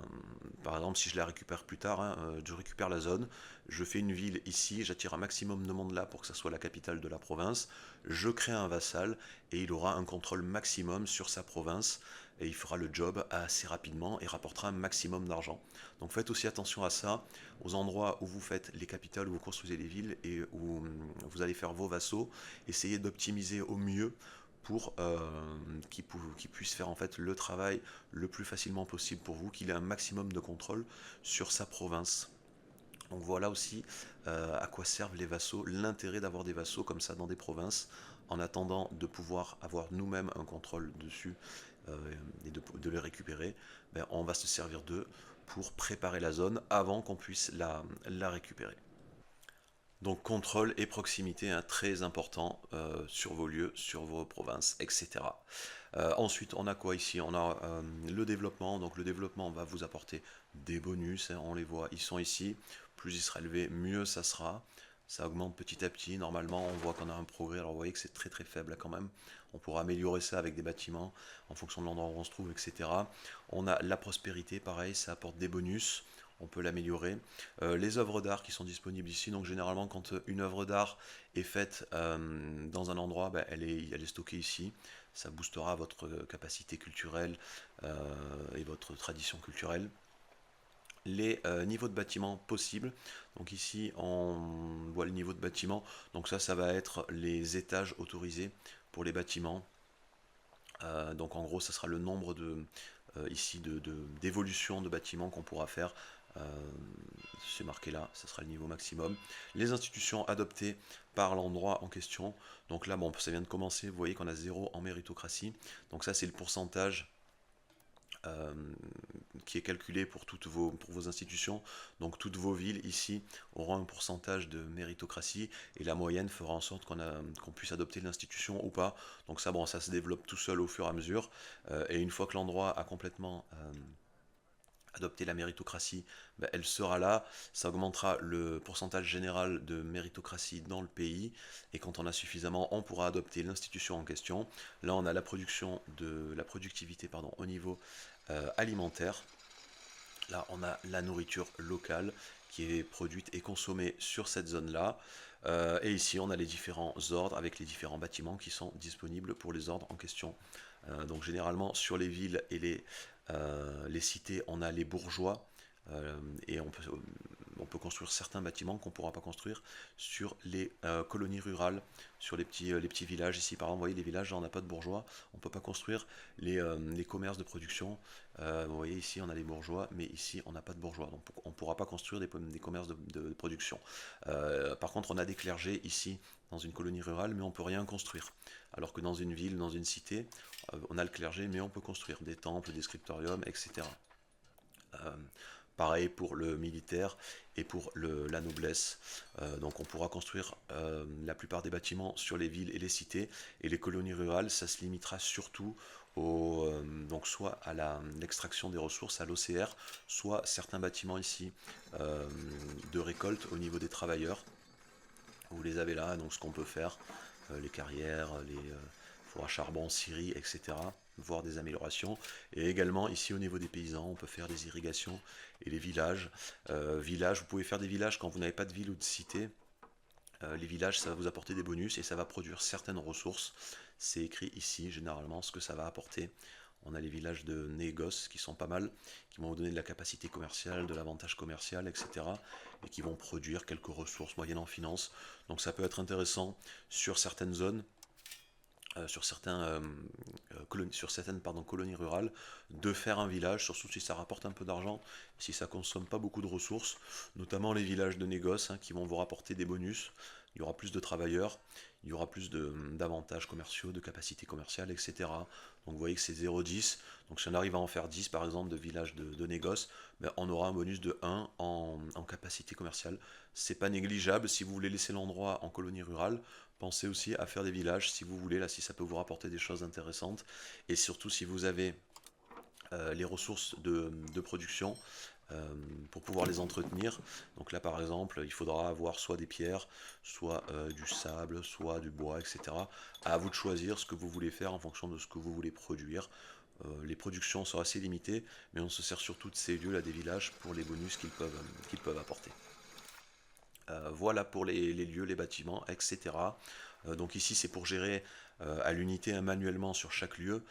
Par exemple si je la récupère plus tard, hein, je récupère la zone, je fais une ville ici, j'attire un maximum de monde là pour que ça soit la capitale de la province, je crée un vassal et il aura un contrôle maximum sur sa province et il fera le job assez rapidement et rapportera un maximum d'argent. Donc faites aussi attention à ça, aux endroits où vous faites les capitales, où vous construisez les villes et où vous allez faire vos vassaux, essayez d'optimiser au mieux pour qu'il puisse faire en fait le travail le plus facilement possible pour vous, qu'il ait un maximum de contrôle sur sa province. Donc voilà aussi à quoi servent les vassaux, l'intérêt d'avoir des vassaux comme ça dans des provinces, en attendant de pouvoir avoir nous-mêmes un contrôle dessus et de les récupérer, ben, on va se servir d'eux pour préparer la zone avant qu'on puisse la récupérer. Donc contrôle et proximité hein, très important sur vos lieux, sur vos provinces, etc. Ensuite, on a quoi ici? On a le développement. Donc le développement va vous apporter des bonus, hein, on les voit, ils sont ici. Plus il sera élevé, mieux ça sera. Ça augmente petit à petit. Normalement, on voit qu'on a un progrès. Alors vous voyez que c'est très très faible là, quand même. On pourra améliorer ça avec des bâtiments en fonction de l'endroit où on se trouve, etc. On a la prospérité, pareil, ça apporte des bonus. on peut l'améliorer. Les œuvres d'art qui sont disponibles ici, donc généralement quand une œuvre d'art est faite dans un endroit, bah, elle est stockée ici. Ça boostera votre capacité culturelle et votre tradition culturelle. Les niveaux de bâtiment possibles. Donc ici on voit le niveau de bâtiment. Donc ça va être les étages autorisés pour les bâtiments. Donc en gros ça sera le nombre ici d'évolutions de bâtiments qu'on pourra faire. C'est marqué là, ça sera le niveau maximum. Les institutions adoptées par l'endroit en question. Donc là bon, ça vient de commencer, vous voyez qu'on a 0 en méritocratie. Donc ça c'est le pourcentage qui est calculé pour vos institutions. Donc toutes vos villes ici auront un pourcentage de méritocratie et la moyenne fera en sorte qu'on puisse adopter l'institution ou pas. Donc ça, bon, ça se développe tout seul au fur et à mesure. Et une fois que l'endroit a complètement adopté la méritocratie, ben, elle sera là, ça augmentera le pourcentage général de méritocratie dans le pays, et quand on a suffisamment, on pourra adopter l'institution en question. Là on a la productivité pardon, au niveau alimentaire. Là, on a la nourriture locale qui est produite et consommée sur cette zone-là. Et ici, on a les différents ordres avec les différents bâtiments qui sont disponibles pour les ordres en question. Donc généralement, sur les villes et les cités, on a les bourgeois. Et on peut construire certains bâtiments qu'on ne pourra pas construire sur les colonies rurales, sur les petits villages. Ici, par exemple, vous voyez, les villages, là, on n'a pas de bourgeois, on ne peut pas construire les commerces de production. Vous voyez, ici, on a les bourgeois, mais ici, on n'a pas de bourgeois, donc on ne pourra pas construire des commerces de production. Par contre, on a des clergés ici, dans une colonie rurale, mais on ne peut rien construire. Alors que dans une ville, dans une cité, on a le clergé, mais on peut construire des temples, des scriptoriums, etc. Pareil pour le militaire et pour la noblesse. Donc on pourra construire la plupart des bâtiments sur les villes et les cités. Et les colonies rurales, ça se limitera surtout donc soit à l'extraction des ressources, à l'OCR, soit certains bâtiments ici de récolte au niveau des travailleurs. Vous les avez là, donc ce qu'on peut faire, les carrières, les fours à charbon, scieries, etc. Voir des améliorations. Et également ici au niveau des paysans, on peut faire des irrigations et les villages. Vous pouvez faire des villages quand vous n'avez pas de ville ou de cité. Les villages, ça va vous apporter des bonus et ça va produire certaines ressources. C'est écrit ici généralement ce que ça va apporter. On a les villages de négoce qui sont pas mal, qui vont vous donner de la capacité commerciale, de l'avantage commercial, etc. Et qui vont produire quelques ressources moyennes en finance. Donc ça peut être intéressant sur certaines zones, sur certaines colonies rurales, de faire un village, surtout si ça rapporte un peu d'argent, si ça consomme pas beaucoup de ressources, notamment les villages de négoce qui vont vous rapporter des bonus. Il y aura plus de travailleurs, il y aura plus d'avantages commerciaux, de capacités commerciales, etc. Donc vous voyez que c'est 0,10. Donc si on arrive à en faire 10 par exemple de villages de négoce, ben, on aura un bonus de 1 en capacité commerciale. C'est pas négligeable si vous voulez laisser l'endroit en colonie rurale. Pensez aussi à faire des villages si vous voulez, là si ça peut vous rapporter des choses intéressantes. Et surtout si vous avez les ressources de production pour pouvoir les entretenir. Donc là par exemple, il faudra avoir soit des pierres, soit du sable, soit du bois, etc. À vous de choisir ce que vous voulez faire en fonction de ce que vous voulez produire. Les productions sont assez limitées, mais on se sert surtout de ces lieux là, des villages, pour les bonus qu'ils peuvent apporter. Voilà pour les lieux, les bâtiments, etc. Donc ici c'est pour gérer à l'unité manuellement sur chaque lieu,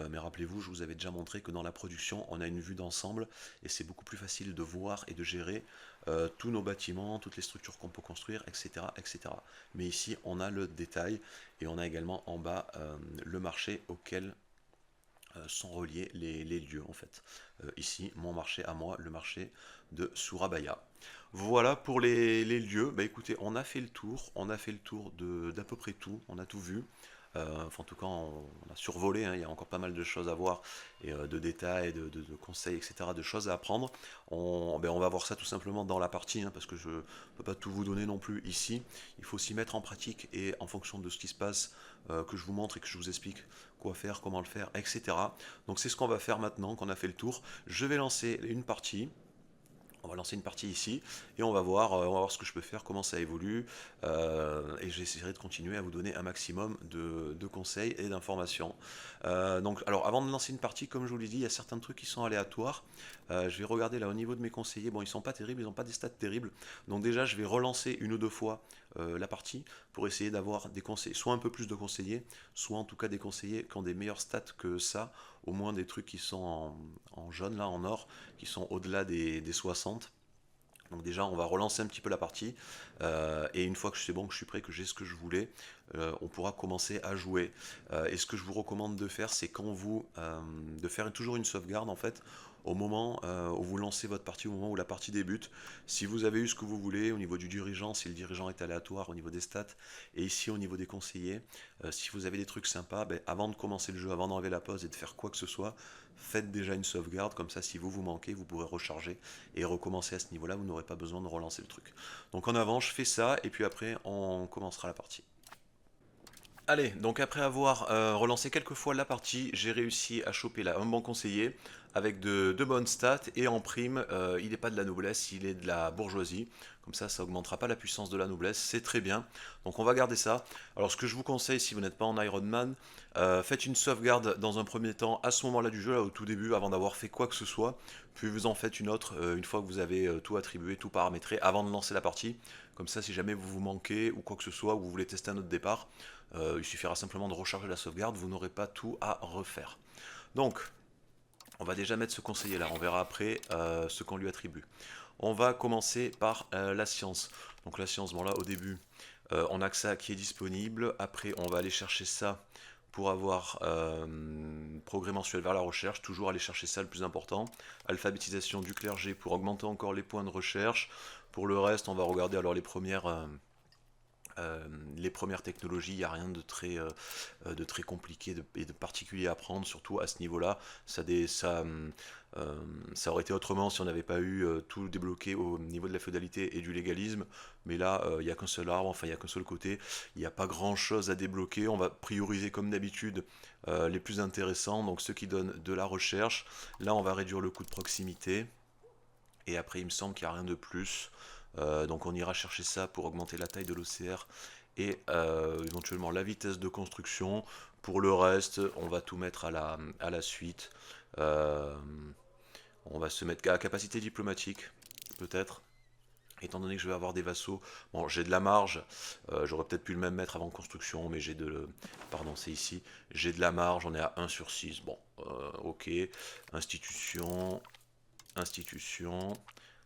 mais rappelez-vous, je vous avais déjà montré que dans la production on a une vue d'ensemble et c'est beaucoup plus facile de voir et de gérer tous nos bâtiments, toutes les structures qu'on peut construire, etc., etc. Mais ici on a le détail et on a également en bas le marché auquel sont reliés les lieux en fait. Ici, mon marché à moi, le marché de Surabaya. Voilà pour les lieux. Bah écoutez, on a fait le tour d'à peu près tout, on a tout vu. Enfin, en tout cas, on a survolé, hein, il y a encore pas mal de choses à voir, et de détails, de conseils, etc., de choses à apprendre. On va voir ça tout simplement dans la partie, hein, parce que je ne peux pas tout vous donner non plus ici. Il faut s'y mettre en pratique, et en fonction de ce qui se passe, que je vous montre et que je vous explique quoi faire, comment le faire, etc. Donc c'est ce qu'on va faire maintenant qu'on a fait le tour. Je vais lancer une partie. On va lancer une partie ici et on va voir ce que je peux faire, comment ça évolue et j'essaierai de continuer à vous donner un maximum de conseils et d'informations. Donc, alors avant de lancer une partie, comme je vous l'ai dit, il y a certains trucs qui sont aléatoires. Je vais regarder là au niveau de mes conseillers. Bon, ils sont pas terribles, ils n'ont pas des stats terribles. Donc déjà, je vais relancer une ou deux fois la partie pour essayer d'avoir des conseils, soit un peu plus de conseillers, soit en tout cas des conseillers qui ont des meilleurs stats que ça, au moins des trucs qui sont en jaune là, en or, qui sont au-delà des 60. Donc déjà, on va relancer un petit peu la partie, et une fois que c'est bon, que je suis prêt, que j'ai ce que je voulais, on pourra commencer à jouer. Et ce que je vous recommande de faire, c'est quand vous, de faire toujours une sauvegarde en fait, au moment où vous lancez votre partie, au moment où la partie débute. Si vous avez eu ce que vous voulez au niveau du dirigeant, si le dirigeant est aléatoire au niveau des stats, et ici au niveau des conseillers, si vous avez des trucs sympas, ben, avant de commencer le jeu, avant d'enlever la pause et de faire quoi que ce soit, faites déjà une sauvegarde, comme ça si vous manquez, vous pourrez recharger et recommencer à ce niveau-là, vous n'aurez pas besoin de relancer le truc. Donc en avant, je fais ça, et puis après, on commencera la partie. Allez, donc après avoir relancé quelques fois la partie, j'ai réussi à choper là un bon conseiller avec de bonnes stats et en prime, il n'est pas de la noblesse, il est de la bourgeoisie. Comme ça augmentera pas la puissance de la noblesse, c'est très bien. Donc on va garder ça. Alors ce que je vous conseille si vous n'êtes pas en Ironman, faites une sauvegarde dans un premier temps à ce moment-là du jeu, là, au tout début, avant d'avoir fait quoi que ce soit. Puis vous en faites une autre une fois que vous avez tout attribué, tout paramétré, avant de lancer la partie. Comme ça, si jamais vous vous manquez ou quoi que ce soit, ou vous voulez tester un autre départ, il suffira simplement de recharger la sauvegarde, vous n'aurez pas tout à refaire. Donc, on va déjà mettre ce conseiller là, on verra après ce qu'on lui attribue. On va commencer par la science. Donc la science, bon là au début, on a que ça qui est disponible. Après, on va aller chercher ça pour avoir progrès mensuel vers la recherche. Toujours aller chercher ça le plus important. Alphabétisation du clergé pour augmenter encore les points de recherche. Pour le reste, on va regarder alors les premières technologies, il n'y a rien de très compliqué et de particulier à prendre, surtout à ce niveau-là. Ça aurait été autrement si on n'avait pas eu tout débloqué au niveau de la féodalité et du légalisme, mais là, il n'y a qu'un seul arbre, enfin il n'y a qu'un seul côté, il n'y a pas grand-chose à débloquer. On va prioriser comme d'habitude les plus intéressants, donc ceux qui donnent de la recherche. Là, on va réduire le coût de proximité, et après, il me semble qu'il n'y a rien de plus. Donc on ira chercher ça pour augmenter la taille de l'OCR et éventuellement la vitesse de construction. Pour le reste, on va tout mettre à la suite. Euh, on va se mettre à capacité diplomatique, peut-être. Étant donné que je vais avoir des vassaux, bon, j'ai de la marge, j'aurais peut-être pu le même mettre avant construction, mais j'ai de... Pardon, c'est ici. J'ai de la marge, on est à 1 sur 6. Bon, ok. Institution, institution,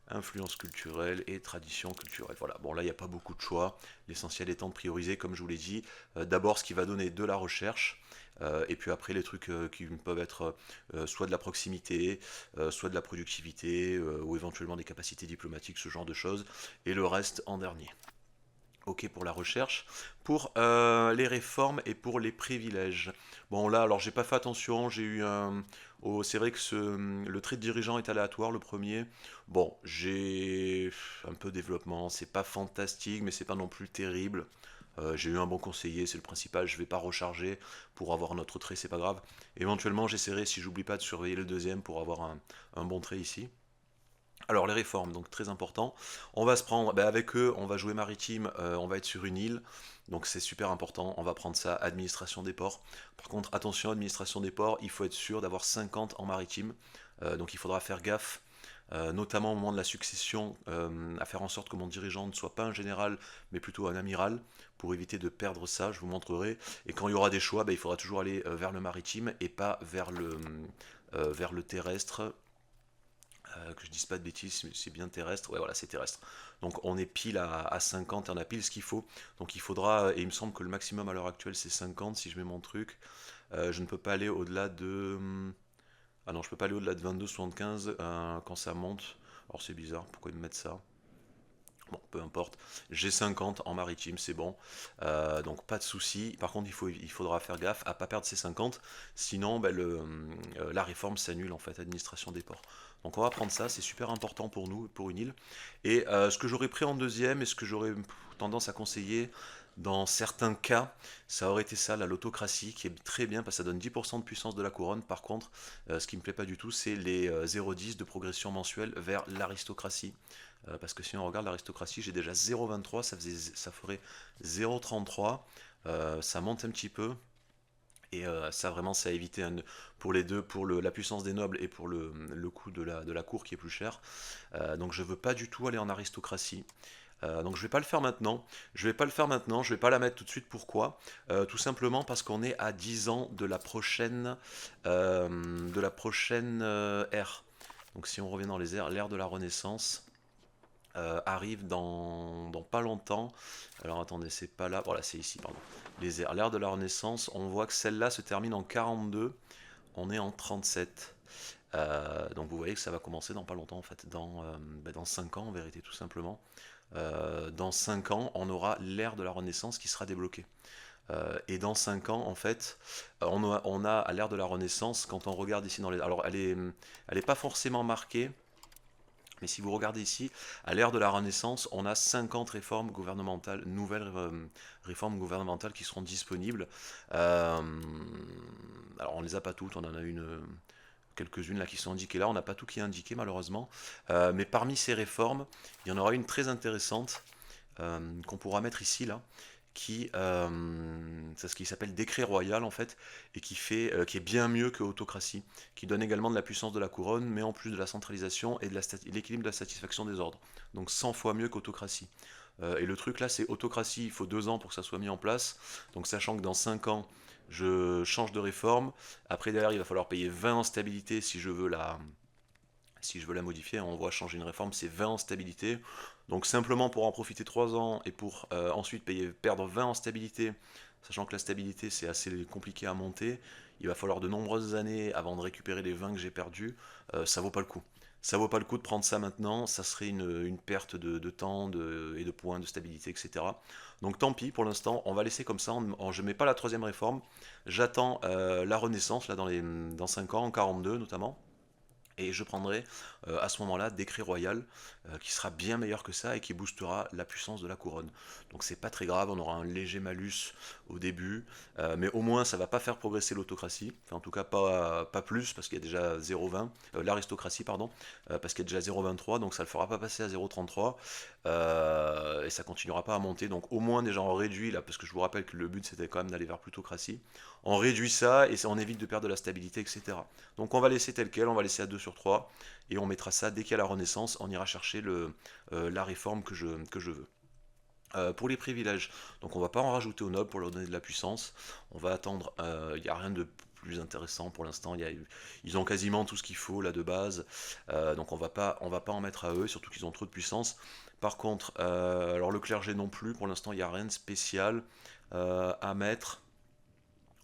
influence culturelle et tradition culturelle. Voilà, bon là il n'y a pas beaucoup de choix, l'essentiel étant de prioriser, comme je vous l'ai dit, d'abord ce qui va donner de la recherche, et puis après les trucs qui peuvent être soit de la proximité, soit de la productivité, ou éventuellement des capacités diplomatiques, ce genre de choses, et le reste en dernier. Ok pour la recherche. Pour les réformes et pour les privilèges. Bon là, alors j'ai pas fait attention, j'ai eu un... Oh, c'est vrai que le trait de dirigeant est aléatoire, le premier. Bon, j'ai un peu de développement, c'est pas fantastique, mais c'est pas non plus terrible. J'ai eu un bon conseiller, c'est le principal, je vais pas recharger pour avoir un autre trait, c'est pas grave. Éventuellement, j'essaierai, si j'oublie pas, de surveiller le deuxième pour avoir un bon trait ici. Alors les réformes, donc très important. On va se prendre, ben, avec eux, on va jouer maritime, on va être sur une île, donc c'est super important. On va prendre ça, administration des ports. Par contre, attention, administration des ports, il faut être sûr d'avoir 50 en maritime, donc il faudra faire gaffe, notamment au moment de la succession, à faire en sorte que mon dirigeant ne soit pas un général, mais plutôt un amiral, pour éviter de perdre ça, je vous montrerai. Et quand il y aura des choix, ben, il faudra toujours aller vers le maritime et pas vers le terrestre. Que je dise pas de bêtises, c'est bien terrestre, ouais voilà c'est terrestre. Donc on est pile à 50 et on a pile ce qu'il faut. Donc il faudra, et il me semble que le maximum à l'heure actuelle c'est 50 si je mets mon truc. Je ne peux pas aller au-delà de... Ah non, je peux pas aller au-delà de 22,75 quand ça monte. Alors c'est bizarre, pourquoi ils me mettent ça? Bon, peu importe. J'ai 50 en maritime, c'est bon. Donc pas de souci. Par contre, il faudra faire gaffe à pas perdre ces 50. Sinon, ben, la réforme s'annule en fait, administration des ports. Donc on va prendre ça, c'est super important pour nous, pour une île. Et ce que j'aurais pris en deuxième et ce que j'aurais tendance à conseiller, Dans certains cas, ça aurait été ça, l'autocratie, qui est très bien parce que ça donne 10% de puissance de la couronne. Par contre, ce qui me plaît pas du tout, c'est les 0,10 de progression mensuelle vers l'aristocratie. Parce que si on regarde l'aristocratie, j'ai déjà 0,23, ça ferait 0,33. Ça monte un petit peu. Et ça vraiment c'est à éviter pour les deux, pour la puissance des nobles et pour le coût de la cour qui est plus cher. Donc je veux pas du tout aller en aristocratie. Donc je vais pas le faire maintenant. Je vais pas le faire maintenant. Je vais pas la mettre tout de suite. Pourquoi? Tout simplement parce qu'on est à 10 ans de la prochaine ère. Donc si on revient dans les ères, l'ère de la Renaissance arrive dans pas longtemps. Alors attendez, c'est pas là. Voilà, c'est ici, pardon. L'ère de la Renaissance, on voit que celle-là se termine en 42. On est en 37. Donc vous voyez que ça va commencer dans pas longtemps en fait, dans 5 ans en vérité tout simplement. Dans 5 ans, on aura l'ère de la Renaissance qui sera débloquée. Et dans 5 ans, en fait, on a à l'ère de la Renaissance, quand on regarde ici dans les... Alors elle est pas forcément marquée, mais si vous regardez ici, à l'ère de la Renaissance, on a 50 réformes gouvernementales, nouvelles réformes gouvernementales qui seront disponibles. Euh, alors on ne les a pas toutes, on en a quelques-unes là qui sont indiquées là, on n'a pas tout qui est indiqué malheureusement. Mais parmi ces réformes, il y en aura une très intéressante qu'on pourra mettre ici là, c'est ce qui s'appelle décret royal en fait, et qui est bien mieux que autocratie, qui donne également de la puissance de la couronne, mais en plus de la centralisation et de l'équilibre de la satisfaction des ordres. Donc 100 fois mieux qu'autocratie. Et le truc là, c'est autocratie, il faut 2 ans pour que ça soit mis en place. Donc sachant que dans 5 ans, je change de réforme. Après derrière, il va falloir payer 20 en stabilité si je veux la modifier. On voit changer une réforme, c'est 20 en stabilité. Donc simplement pour en profiter 3 ans et pour ensuite perdre 20 en stabilité, sachant que la stabilité c'est assez compliqué à monter, il va falloir de nombreuses années avant de récupérer les 20 que j'ai perdus, ça vaut pas le coup. Ça vaut pas le coup de prendre ça maintenant, ça serait une perte de temps et de points de stabilité, etc. Donc tant pis, pour l'instant, on va laisser comme ça, je ne mets pas la troisième réforme, j'attends la Renaissance, là dans 5 ans, en 42 notamment, et je prendrai à ce moment-là décret royal qui sera bien meilleur que ça et qui boostera la puissance de la couronne. Donc c'est pas très grave, on aura un léger malus au début, mais au moins ça va pas faire progresser l'autocratie, enfin en tout cas pas plus parce qu'il y a déjà 0,20, l'aristocratie pardon, parce qu'il y a déjà 0,23, donc ça le fera pas passer à 0,33 et ça continuera pas à monter. Donc au moins déjà on réduit là, parce que je vous rappelle que le but c'était quand même d'aller vers plutocratie, on réduit ça et on évite de perdre de la stabilité, etc. Donc on va laisser tel quel, on va laisser à 2 sur 3 et on mettra ça dès qu'il y a la Renaissance, on ira chercher la réforme que je veux. Pour les privilèges, donc on va pas en rajouter aux nobles pour leur donner de la puissance, on va attendre, il n'y a rien de plus intéressant pour l'instant, ils ont quasiment tout ce qu'il faut là de base, donc on va pas en mettre à eux, surtout qu'ils ont trop de puissance. Par contre, alors le clergé non plus, pour l'instant il n'y a rien de spécial à mettre.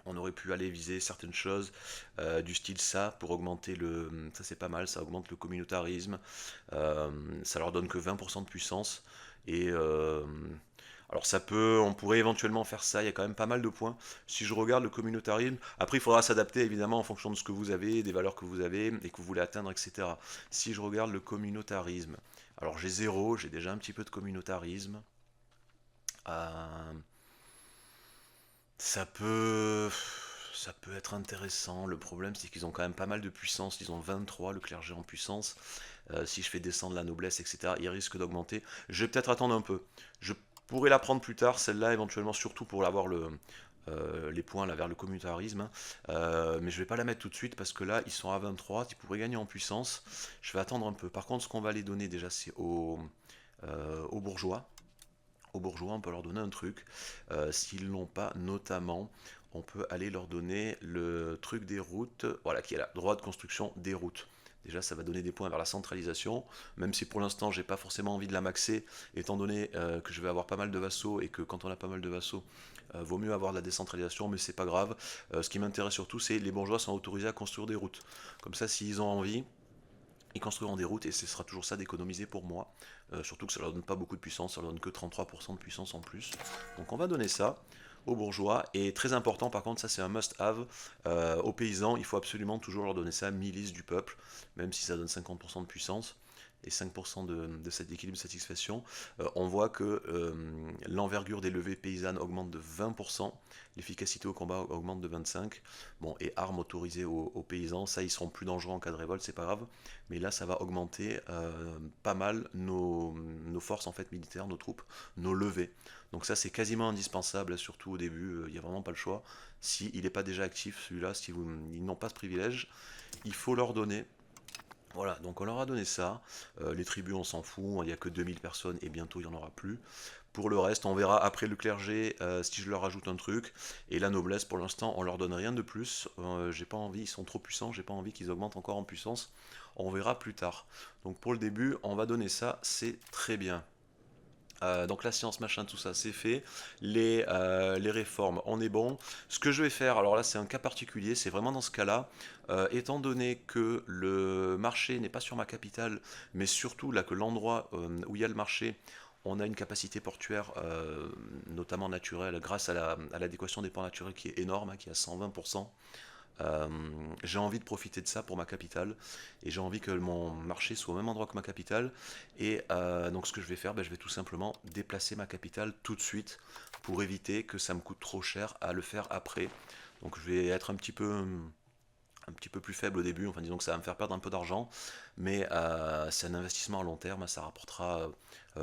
On aurait pu aller viser certaines choses du style ça pour augmenter ça c'est pas mal, ça augmente le communautarisme, ça leur donne que 20% de puissance et alors on pourrait éventuellement faire ça, il y a quand même pas mal de points. Si je regarde le communautarisme, après il faudra s'adapter évidemment en fonction de ce que vous avez, des valeurs que vous avez et que vous voulez atteindre, etc. Si je regarde le communautarisme, alors j'ai zéro, j'ai déjà un petit peu de communautarisme. Euh, Ça peut, ça peut être intéressant. Le problème, c'est qu'ils ont quand même pas mal de puissance. Ils ont 23, le clergé en puissance. Si je fais descendre la noblesse, etc., ils risquent d'augmenter. Je vais peut-être attendre un peu. Je pourrais la prendre plus tard, celle-là, éventuellement, surtout pour avoir les points là, vers le communautarisme, hein. Mais je vais pas la mettre tout de suite parce que là, ils sont à 23. Ils pourraient gagner en puissance. Je vais attendre un peu. Par contre, ce qu'on va les donner déjà, c'est aux bourgeois. Aux bourgeois, on peut leur donner un truc. S'ils l'ont pas, notamment, on peut aller leur donner le truc des routes, voilà, qui est là, droit de construction des routes. Déjà, ça va donner des points vers la centralisation, même si pour l'instant, j'ai pas forcément envie de la maxer, étant donné que je vais avoir pas mal de vassaux et que quand on a pas mal de vassaux, vaut mieux avoir de la décentralisation, mais c'est pas grave. Ce qui m'intéresse surtout, c'est les bourgeois sont autorisés à construire des routes. Comme ça, s'ils ont envie, ils construiront des routes et ce sera toujours ça d'économiser pour moi. Surtout que ça leur donne pas beaucoup de puissance, ça leur donne que 33% de puissance en plus. Donc on va donner ça aux bourgeois. Et très important par contre, ça c'est un must-have. Aux paysans, il faut absolument toujours leur donner ça, milice du peuple, même si ça donne 50% de puissance. et 5% de cet équilibre de satisfaction, on voit que l'envergure des levées paysannes augmente de 20%, l'efficacité au combat augmente de 25%. Bon, et armes autorisées aux paysans, ça ils seront plus dangereux en cas de révolte, c'est pas grave, mais là ça va augmenter pas mal nos forces en fait militaires, nos troupes, nos levées. Donc ça c'est quasiment indispensable, surtout au début, il n'y a vraiment pas le choix. S'il n'est pas déjà actif celui-là, si ils n'ont pas ce privilège, il faut leur donner. Voilà, donc on leur a donné ça. Les tribus, on s'en fout, il n'y a que 2000 personnes et bientôt il n'y en aura plus. Pour le reste, on verra après le clergé si je leur rajoute un truc. Et la noblesse, pour l'instant, on leur donne rien de plus. J'ai pas envie, ils sont trop puissants, j'ai pas envie qu'ils augmentent encore en puissance. On verra plus tard. Donc pour le début, on va donner ça, c'est très bien. Donc la science, machin, tout ça, c'est fait. Les réformes, on est bon. Ce que je vais faire, alors là c'est un cas particulier, c'est vraiment dans ce cas-là, étant donné que le marché n'est pas sur ma capitale, mais surtout là que l'endroit où il y a le marché, on a une capacité portuaire, notamment naturelle, grâce à l'adéquation des ports naturels qui est énorme, hein, qui est à 120%. Euh, j'ai envie de profiter de ça pour ma capitale et j'ai envie que mon marché soit au même endroit que ma capitale. Et donc ce que je vais faire, ben, je vais tout simplement déplacer ma capitale tout de suite pour éviter que ça me coûte trop cher à le faire après. Donc je vais être un petit peu plus faible au début, enfin disons que ça va me faire perdre un peu d'argent, mais c'est un investissement à long terme, ça rapportera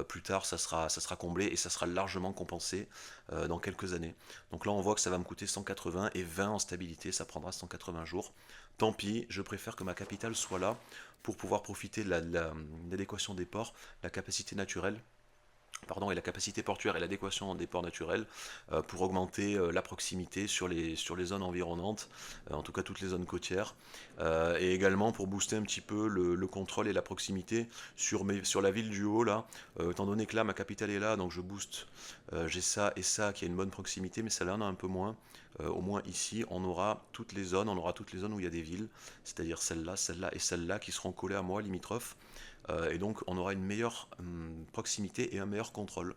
plus tard, ça sera comblé et ça sera largement compensé dans quelques années. Donc là on voit que ça va me coûter 180 et 20 en stabilité, ça prendra 180 jours. Tant pis, je préfère que ma capitale soit là pour pouvoir profiter de l'adéquation des ports, la capacité naturelle et la capacité portuaire et l'adéquation des ports naturels pour augmenter la proximité sur les zones environnantes, en tout cas toutes les zones côtières, et également pour booster un petit peu le contrôle et la proximité sur la ville du Haut, là, étant donné que là, ma capitale est là, donc je booste, j'ai ça et ça qui a une bonne proximité, mais celle-là, on a un peu moins. Au moins ici, on aura toutes les zones, où il y a des villes, c'est-à-dire celle-là, celle-là et celle-là qui seront collées à moi, limitrophes. Et donc on aura une meilleure proximité et un meilleur contrôle.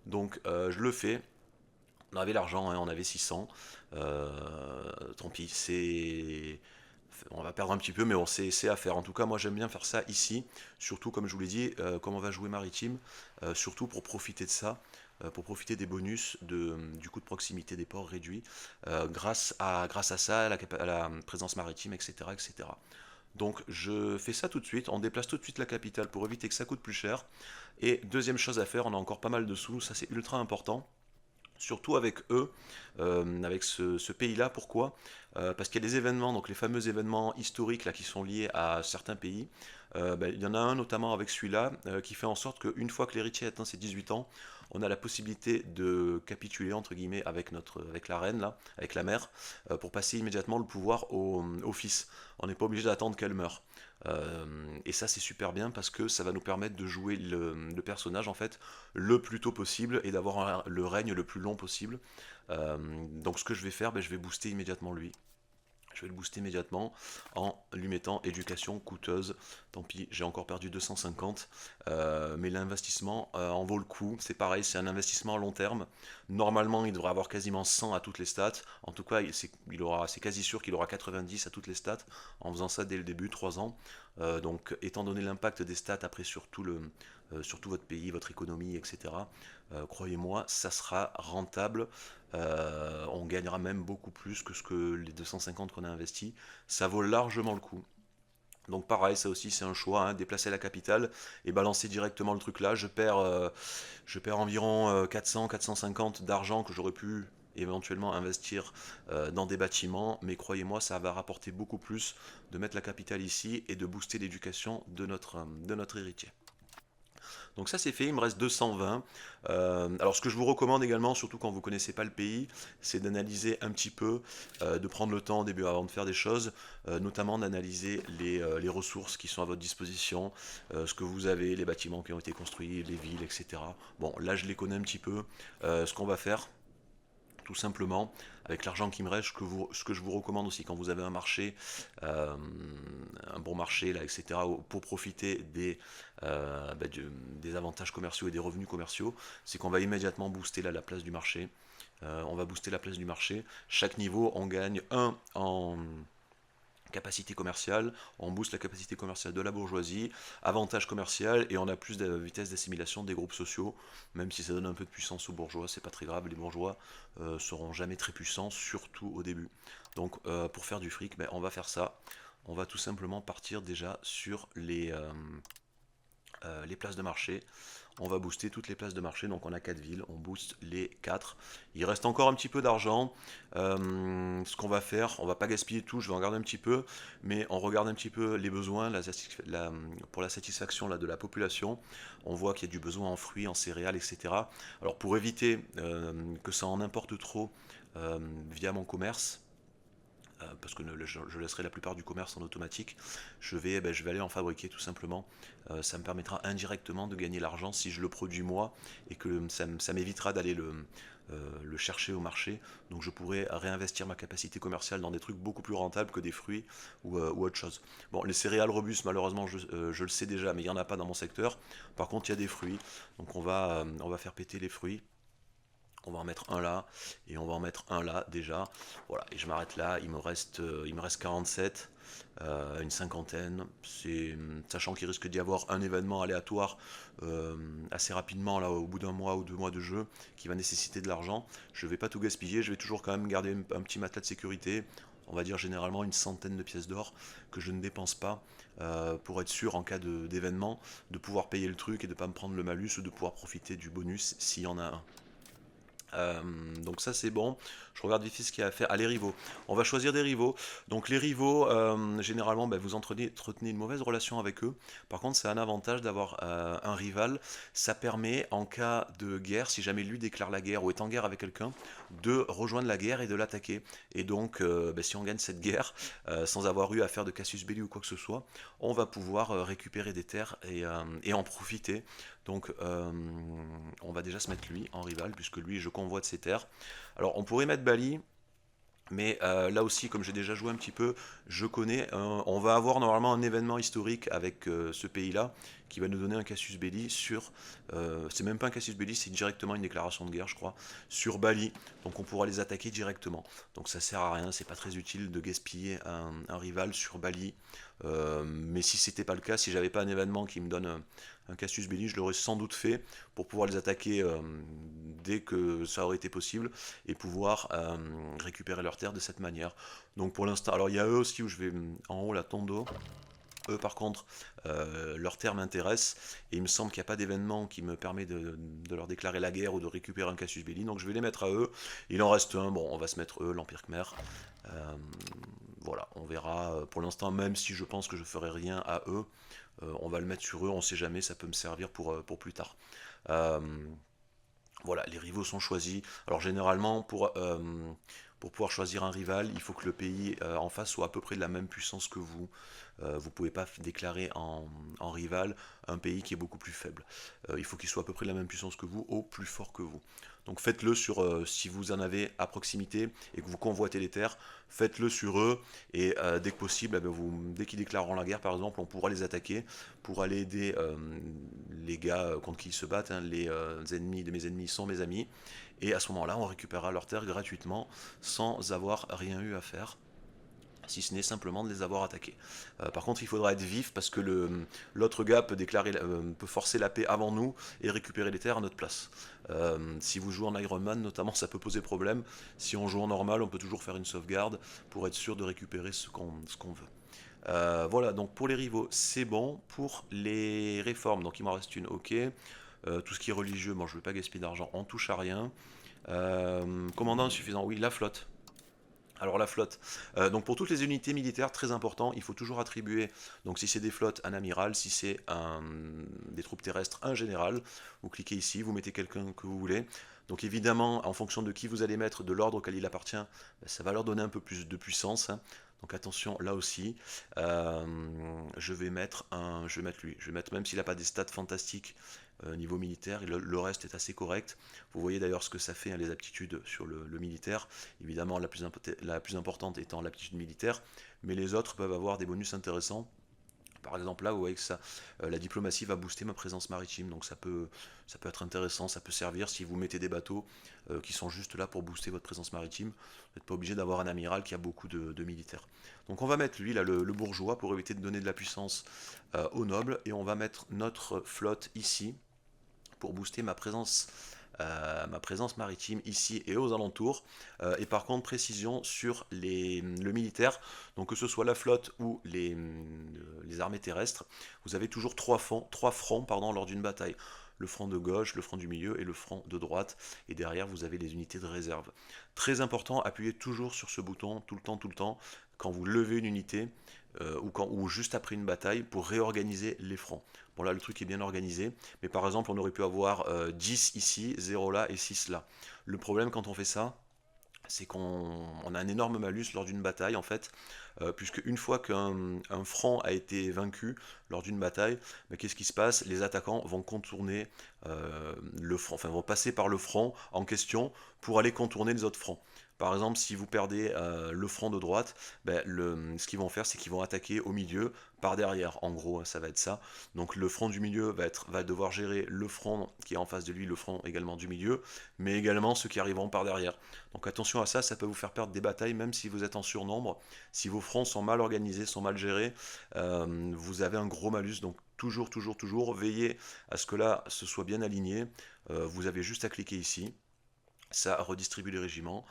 Donc je le fais. On avait l'argent, hein, on avait 600. Tant pis, on va perdre un petit peu, mais on c'est à faire. En tout cas, moi j'aime bien faire ça ici, surtout comme je vous l'ai dit, comme on va jouer maritime, surtout pour profiter de ça, pour profiter des bonus du coût de proximité des ports réduits, grâce à ça, à la présence maritime, etc., etc. Donc je fais ça tout de suite, on déplace tout de suite la capitale pour éviter que ça coûte plus cher. Et deuxième chose à faire, on a encore pas mal de sous, ça c'est ultra important. Surtout avec eux, avec ce pays-là. Pourquoi? Parce qu'il y a des événements, donc les fameux événements historiques là, qui sont liés à certains pays. Ben, il y en a un notamment avec celui-là qui fait en sorte qu'une fois que l'héritier atteint ses 18 ans, on a la possibilité de capituler entre guillemets avec la reine là, avec la mère, pour passer immédiatement le pouvoir au fils. On n'est pas obligé d'attendre qu'elle meure. Et ça c'est super bien parce que ça va nous permettre de jouer le personnage en fait le plus tôt possible et d'avoir le règne le plus long possible. Donc ce que je vais faire, ben, je vais booster immédiatement lui. Je vais le booster immédiatement en lui mettant éducation coûteuse. Tant pis, j'ai encore perdu 250. Mais l'investissement en vaut le coup. C'est pareil, c'est un investissement à long terme. Normalement, il devrait avoir quasiment 100 à toutes les stats. En tout cas, c'est quasi sûr qu'il aura 90 à toutes les stats en faisant ça dès le début, 3 ans. Donc, étant donné l'impact des stats après sur tout votre pays, votre économie, etc., croyez-moi, ça sera rentable. On gagnera même beaucoup plus que ce que les 250 qu'on a investi. Ça vaut largement le coup. Donc pareil, ça aussi c'est un choix, hein, déplacer la capitale et balancer directement le truc là. Je perds environ 400-450 d'argent que j'aurais pu éventuellement investir dans des bâtiments, mais croyez-moi, ça va rapporter beaucoup plus de mettre la capitale ici et de booster l'éducation de notre héritier. Donc ça c'est fait, il me reste 220. Alors ce que je vous recommande également, surtout quand vous ne connaissez pas le pays, c'est d'analyser un petit peu, de prendre le temps au début avant de faire des choses, notamment d'analyser les ressources qui sont à votre disposition, ce que vous avez, les bâtiments qui ont été construits, les villes, etc. Bon, là je les connais un petit peu. Ce qu'on va faire, tout simplement, avec l'argent qui me reste, ce que je vous recommande aussi quand vous avez euh, un bon marché, là, etc., pour profiter des avantages commerciaux et des revenus commerciaux, c'est qu'on va immédiatement booster là, la place du marché. On va booster la place du marché. Chaque niveau, on gagne 1 en Capacité commerciale, on booste la capacité commerciale de la bourgeoisie, avantage commercial et on a plus de vitesse d'assimilation des groupes sociaux, même si ça donne un peu de puissance aux bourgeois, c'est pas très grave, les bourgeois seront jamais très puissants, surtout au début. Donc pour faire du fric, ben, on va faire ça, on va tout simplement partir déjà sur les places de marché. On va booster toutes les places de marché, donc on a 4 villes, on booste les 4. Il reste encore un petit peu d'argent. Ce qu'on va faire, on va pas gaspiller tout, je vais en garder un petit peu, mais on regarde un petit peu les besoins pour la satisfaction là, de la population. On voit qu'il y a du besoin en fruits, en céréales, etc. Alors pour éviter que ça en importe trop via mon commerce, parce que je laisserai la plupart du commerce en automatique, je vais aller en fabriquer tout simplement. Ça me permettra indirectement de gagner l'argent si je le produis moi et que ça m'évitera d'aller le chercher au marché. Donc je pourrais réinvestir ma capacité commerciale dans des trucs beaucoup plus rentables que des fruits ou autre chose. Bon, les céréales robustes, malheureusement, je le sais déjà, mais il n'y en a pas dans mon secteur. Par contre, il y a des fruits. Donc on va faire péter les fruits. On va en mettre un là, et on va en mettre un là déjà. Voilà, et je m'arrête là, il me reste 47, une cinquantaine. Sachant qu'il risque d'y avoir un événement aléatoire assez rapidement, là, au bout d'un mois ou 2 mois de jeu, qui va nécessiter de l'argent. Je ne vais pas tout gaspiller, je vais toujours quand même garder un petit matelas de sécurité. On va dire généralement une centaine de pièces d'or que je ne dépense pas pour être sûr en cas d'événement de pouvoir payer le truc et de ne pas me prendre le malus ou de pouvoir profiter du bonus s'il y en a un. Donc ça c'est bon. Je regarde vite fait ce qu'il y a à faire. Ah, les rivaux. On va choisir des rivaux. Donc les rivaux, généralement, ben, vous entretenez une mauvaise relation avec eux. Par contre, c'est un avantage d'avoir un rival. Ça permet, en cas de guerre, si jamais lui déclare la guerre ou est en guerre avec quelqu'un, de rejoindre la guerre et de l'attaquer. Et donc, ben, si on gagne cette guerre, sans avoir eu à faire de casus belli ou quoi que ce soit, on va pouvoir récupérer des terres et en profiter. Donc on va déjà se mettre lui en rival, puisque lui je convoite ses terres. Alors on pourrait mettre Bali, mais là aussi, comme j'ai déjà joué un petit peu, je connais. On va avoir normalement un événement historique avec ce pays-là qui va nous donner un casus belli sur. C'est même pas un casus belli, c'est directement une déclaration de guerre, je crois, sur Bali. Donc on pourra les attaquer directement. Donc ça sert à rien, c'est pas très utile de gaspiller un rival sur Bali. Mais si c'était pas le cas, si j'avais pas un événement qui me donne un casus belli, je l'aurais sans doute fait pour pouvoir les attaquer dès que ça aurait été possible et pouvoir récupérer leurs terres de cette manière. Donc pour l'instant, alors il y a eux aussi où je vais en haut la Tondo. Eux par contre, leurs terres m'intéressent et il me semble qu'il n'y a pas d'événement qui me permet de leur déclarer la guerre ou de récupérer un casus belli. Donc je vais les mettre à eux. Il en reste un, bon on va se mettre eux, l'Empire Khmer. Euh, voilà, on verra. Pour l'instant, même si je pense que je ferai rien à eux, on va le mettre sur eux, on sait jamais, ça peut me servir pour plus tard. Euh, voilà, les rivaux sont choisis. Alors généralement, pour pouvoir choisir un rival, il faut que le pays en face soit à peu près de la même puissance que vous. Vous ne pouvez pas déclarer en rival un pays qui est beaucoup plus faible. Il faut qu'il soit à peu près de la même puissance que vous, au plus fort que vous. Donc faites-le sur, si vous en avez à proximité et que vous convoitez les terres, faites-le sur eux et dès que possible, eh bien, dès qu'ils déclareront la guerre par exemple, on pourra les attaquer pour aller aider les gars contre qui ils se battent, hein, les ennemis de mes ennemis sont mes amis, et à ce moment-là on récupérera leurs terres gratuitement sans avoir rien eu à faire si ce n'est simplement de les avoir attaqués. Par contre, il faudra être vif parce que l'autre gars peut forcer la paix avant nous et récupérer les terres à notre place. Si vous jouez en Iron Man, notamment, ça peut poser problème. Si on joue en normal, on peut toujours faire une sauvegarde pour être sûr de récupérer ce qu'on veut. Voilà, donc pour les rivaux, c'est bon. Pour les réformes, donc il m'en reste une, ok. Tout ce qui est religieux, bon, je ne veux pas gaspiller d'argent, on touche à rien. Commandant insuffisant, oui, la flotte. Alors la flotte, donc pour toutes les unités militaires, très important, il faut toujours attribuer, donc si c'est des flottes, un amiral, si c'est des troupes terrestres, un général. Vous cliquez ici, vous mettez quelqu'un que vous voulez. Donc évidemment, en fonction de qui vous allez mettre, de l'ordre auquel il appartient, ça va leur donner un peu plus de puissance, hein. Donc attention, là aussi, je vais mettre lui. Je vais mettre, même s'il n'a pas des stats fantastiques niveau militaire, le reste est assez correct. Vous voyez d'ailleurs ce que ça fait, hein, les aptitudes sur le militaire. Évidemment, la plus importante étant l'aptitude militaire, mais les autres peuvent avoir des bonus intéressants. Par exemple là, vous voyez que ça, la diplomatie va booster ma présence maritime, donc ça peut être intéressant, ça peut servir si vous mettez des bateaux qui sont juste là pour booster votre présence maritime. Vous n'êtes pas obligé d'avoir un amiral qui a beaucoup de militaires. Donc on va mettre lui là le bourgeois pour éviter de donner de la puissance aux nobles, et on va mettre notre flotte ici pour booster ma présence maritime ici et aux alentours. Et par contre, précision sur le militaire, donc que ce soit la flotte ou les armées terrestres, vous avez toujours trois fronts pardon, lors d'une bataille. Le front de gauche, le front du milieu et le front de droite. Et derrière, vous avez les unités de réserve. Très important, appuyez toujours sur ce bouton tout le temps, quand vous levez une unité ou juste après une bataille pour réorganiser les fronts. Bon là le truc est bien organisé, mais par exemple on aurait pu avoir 10 ici, 0 là et 6 là. Le problème quand on fait ça, c'est qu'on a un énorme malus lors d'une bataille en fait, puisque une fois qu'un front a été vaincu lors d'une bataille, qu'est-ce qui se passe? Les attaquants vont contourner le front, enfin vont passer par le front en question pour aller contourner les autres fronts. Par exemple, si vous perdez le front de droite, ce qu'ils vont faire, c'est qu'ils vont attaquer au milieu par derrière. En gros, ça va être ça. Donc le front du milieu va devoir gérer le front qui est en face de lui, le front également du milieu, mais également ceux qui arriveront par derrière. Donc attention à ça, ça peut vous faire perdre des batailles même si vous êtes en surnombre. Si vos fronts sont mal organisés, sont mal gérés, vous avez un gros malus. Donc toujours, veillez à ce que là, ce soit bien aligné. Vous avez juste à cliquer ici. Ça redistribue les régiments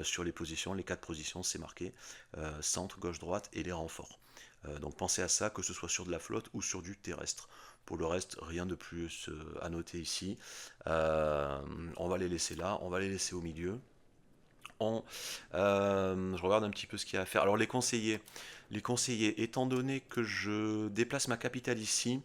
sur les positions, les 4 positions, c'est marqué, centre, gauche, droite et les renforts. Donc pensez à ça, que ce soit sur de la flotte ou sur du terrestre. Pour le reste, rien de plus à noter ici. On va les laisser là, on va les laisser au milieu. Je regarde un petit peu ce qu'il y a à faire. Alors les conseillers, étant donné que je déplace ma capitale ici,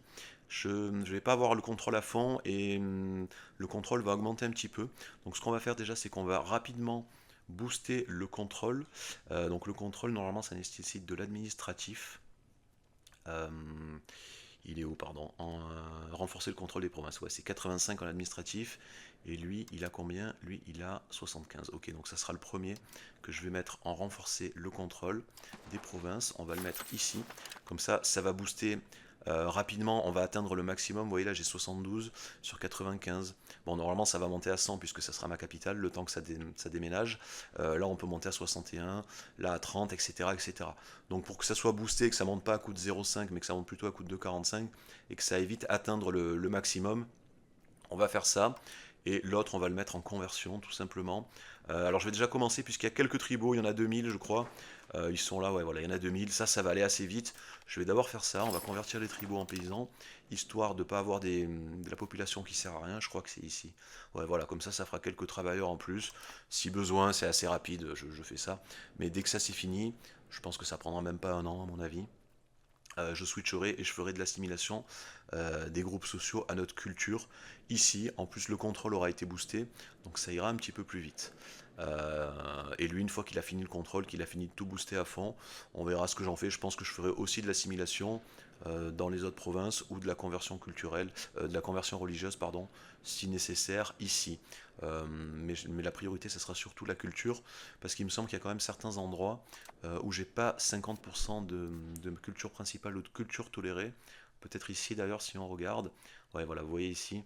je ne vais pas avoir le contrôle à fond et le contrôle va augmenter un petit peu. Donc ce qu'on va faire déjà, c'est qu'on va rapidement booster le contrôle. Donc le contrôle, normalement, ça nécessite de l'administratif. Euh, il est où, pardon, renforcer le contrôle des provinces. Ouais, c'est 85 en administratif. Et lui, il a combien? Lui, il a 75. Ok, donc ça sera le premier que je vais mettre en renforcer le contrôle des provinces. On va le mettre ici. Comme ça va booster rapidement. On va atteindre le maximum. Vous voyez là, j'ai 72 sur 95. Bon, normalement, ça va monter à 100 puisque ça sera ma capitale, le temps que ça déménage. Là, on peut monter à 61, là à 30, etc., etc. Donc pour que ça soit boosté, que ça monte pas à coup de 0,5, mais que ça monte plutôt à coup de 2,45 et que ça évite atteindre le maximum, on va faire ça. Et l'autre, on va le mettre en conversion, tout simplement. Alors je vais déjà commencer, puisqu'il y a quelques tribaux, il y en a 2000 je crois. Ils sont là, ouais, voilà, il y en a 2000. Ça va aller assez vite. Je vais d'abord faire ça, on va convertir les tribaux en paysans, histoire de ne pas avoir de la population qui sert à rien. Je crois que c'est ici. Ouais, voilà, comme ça fera quelques travailleurs en plus. Si besoin, c'est assez rapide, je fais ça. Mais dès que ça c'est fini, je pense que ça prendra même pas un an à mon avis. Je switcherai et je ferai de l'assimilation des groupes sociaux à notre culture. Ici, en plus le contrôle aura été boosté, donc ça ira un petit peu plus vite. Et lui, une fois qu'il a fini le contrôle, qu'il a fini de tout booster à fond, on verra ce que j'en fais. Je pense que je ferai aussi de l'assimilation dans les autres provinces ou de la conversion culturelle, de la conversion religieuse, pardon, si nécessaire ici. Mais la priorité, ce sera surtout la culture, parce qu'il me semble qu'il y a quand même certains endroits où j'ai pas 50% de culture principale ou de culture tolérée. Peut-être ici d'ailleurs, si on regarde. Ouais, voilà, vous voyez ici,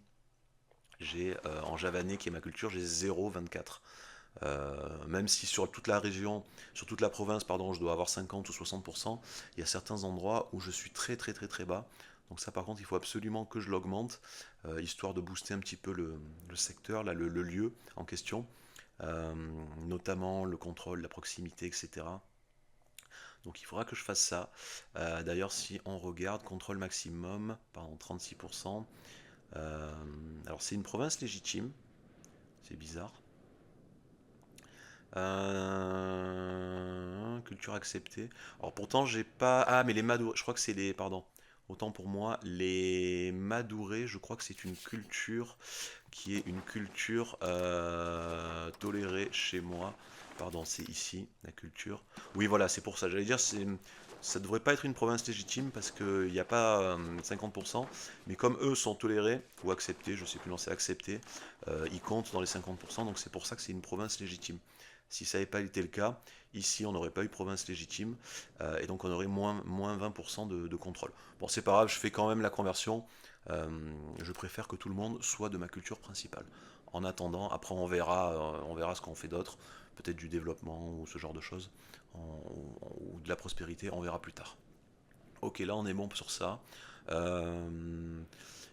j'ai en javanais qui est ma culture, j'ai 0,24. Même si sur toute la région, sur toute la province, pardon, je dois avoir 50 ou 60%, il y a certains endroits où je suis très bas. Donc ça par contre il faut absolument que je l'augmente, histoire de booster un petit peu le secteur, là, le lieu en question, notamment le contrôle, la proximité, etc. Donc il faudra que je fasse ça. D'ailleurs si on regarde, contrôle maximum, pardon, 36%. Alors c'est une province légitime, c'est bizarre. Culture acceptée. Alors pourtant j'ai pas... Ah mais les Madourés, je crois que c'est les... Pardon. Autant pour moi, les Madourés, je crois que c'est une culture qui est une culture tolérée chez moi. Pardon, c'est ici, la culture. Oui voilà, c'est pour ça. J'allais dire, ça devrait pas être une province légitime parce qu'il n'y a pas 50%, mais comme eux sont tolérés, ou acceptés, je sais plus, non c'est accepté, ils comptent dans les 50%, donc c'est pour ça que c'est une province légitime. Si ça n'avait pas été le cas, ici on n'aurait pas eu province légitime, et donc on aurait moins 20% de contrôle. Bon, c'est pas grave, je fais quand même la conversion. Je préfère que tout le monde soit de ma culture principale. En attendant, après on verra ce qu'on fait d'autre, peut-être du développement ou ce genre de choses, ou de la prospérité, on verra plus tard. Ok, là on est bon sur ça. Euh,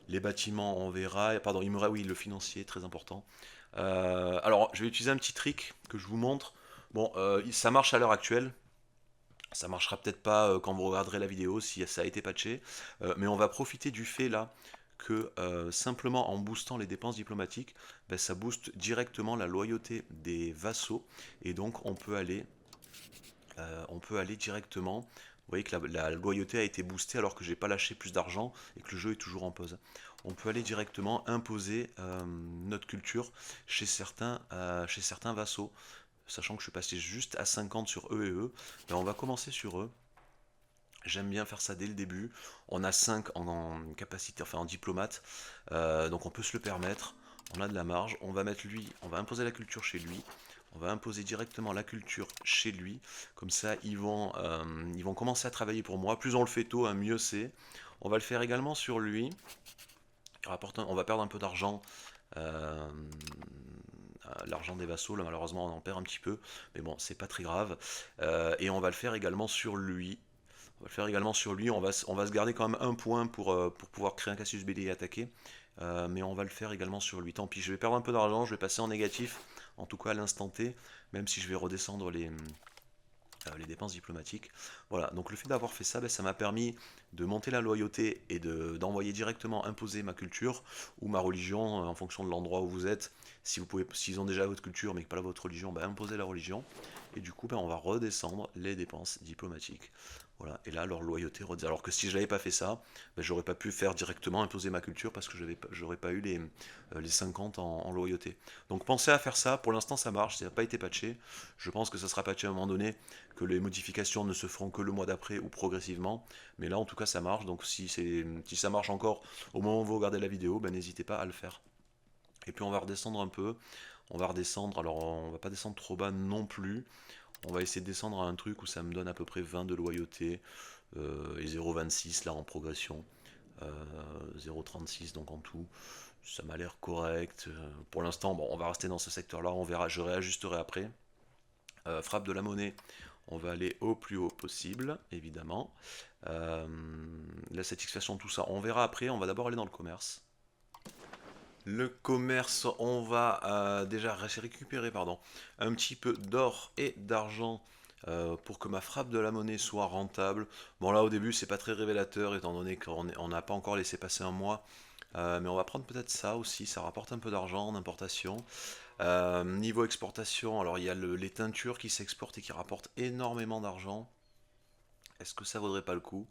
les bâtiments, on verra. Pardon, il me reste, oui, le financier, très important. Alors, je vais utiliser un petit trick que je vous montre. Bon, ça marche à l'heure actuelle. Ça marchera peut-être pas quand vous regarderez la vidéo si ça a été patché. Mais on va profiter du fait là que simplement en boostant les dépenses diplomatiques, ben, ça booste directement la loyauté des vassaux. Et donc on peut aller directement. Vous voyez que la loyauté a été boostée alors que j'ai pas lâché plus d'argent et que le jeu est toujours en pause. On peut aller directement imposer notre culture chez certains vassaux. Sachant que je suis passé juste à 50 sur eux et eux, ben on va commencer sur eux. J'aime bien faire ça dès le début. On a 5 en capacité, enfin en diplomate, donc on peut se le permettre. On a de la marge. On va mettre lui, on va imposer la culture chez lui. On va imposer directement la culture chez lui. Comme ça, ils vont commencer à travailler pour moi. Plus on le fait tôt, hein, mieux c'est. On va le faire également sur lui. On va perdre un peu d'argent. Euh, L'argent des vassaux, là, malheureusement, on en perd un petit peu. Mais bon, c'est pas très grave. Et on va le faire également sur lui. On va le faire également sur lui. On va se garder quand même un point pour pouvoir créer un Cassius Belli et attaquer. Mais on va le faire également sur lui. Tant pis, je vais perdre un peu d'argent. Je vais passer en négatif. En tout cas à l'instant T. Même si je vais redescendre les dépenses diplomatiques. Voilà, donc le fait d'avoir fait ça, ben, ça m'a permis de monter la loyauté et d'envoyer directement imposer ma culture ou ma religion en fonction de l'endroit où vous êtes. Si vous pouvez, s'ils ont déjà votre culture mais pas votre religion, ben, imposer la religion. Et du coup, ben, on va redescendre les dépenses diplomatiques. Voilà, et là, leur loyauté redescend. Alors que si je n'avais pas fait ça, ben, j'aurais pas pu faire directement imposer ma culture parce que j'aurais pas eu les 50 en loyauté. Donc pensez à faire ça. Pour l'instant, ça marche, ça n'a pas été patché. Je pense que ça sera patché à un moment donné, que les modifications ne se feront que le mois d'après ou progressivement. Mais là, en tout cas, ça marche. Donc si ça marche encore au moment où vous regardez la vidéo, ben, n'hésitez pas à le faire. Et puis on va redescendre un peu. On va redescendre. Alors on va pas descendre trop bas non plus. On va essayer de descendre à un truc où ça me donne à peu près 20 de loyauté. Et 0,26 là en progression. 0,36 donc en tout. Ça m'a l'air correct. Pour l'instant, bon, on va rester dans ce secteur-là. On verra, je réajusterai après. Frappe de la monnaie, on va aller au plus haut possible, évidemment. La satisfaction, tout ça, on verra après. On va d'abord aller dans le commerce. Le commerce, on va déjà récupérer un petit peu d'or et d'argent pour que ma frappe de la monnaie soit rentable. Bon là au début c'est pas très révélateur étant donné qu'on n'a pas encore laissé passer un mois. Mais on va prendre peut-être ça aussi, ça rapporte un peu d'argent en importation. Niveau exportation, alors il y a les teintures qui s'exportent et qui rapportent énormément d'argent. Est-ce que ça vaudrait pas le coup?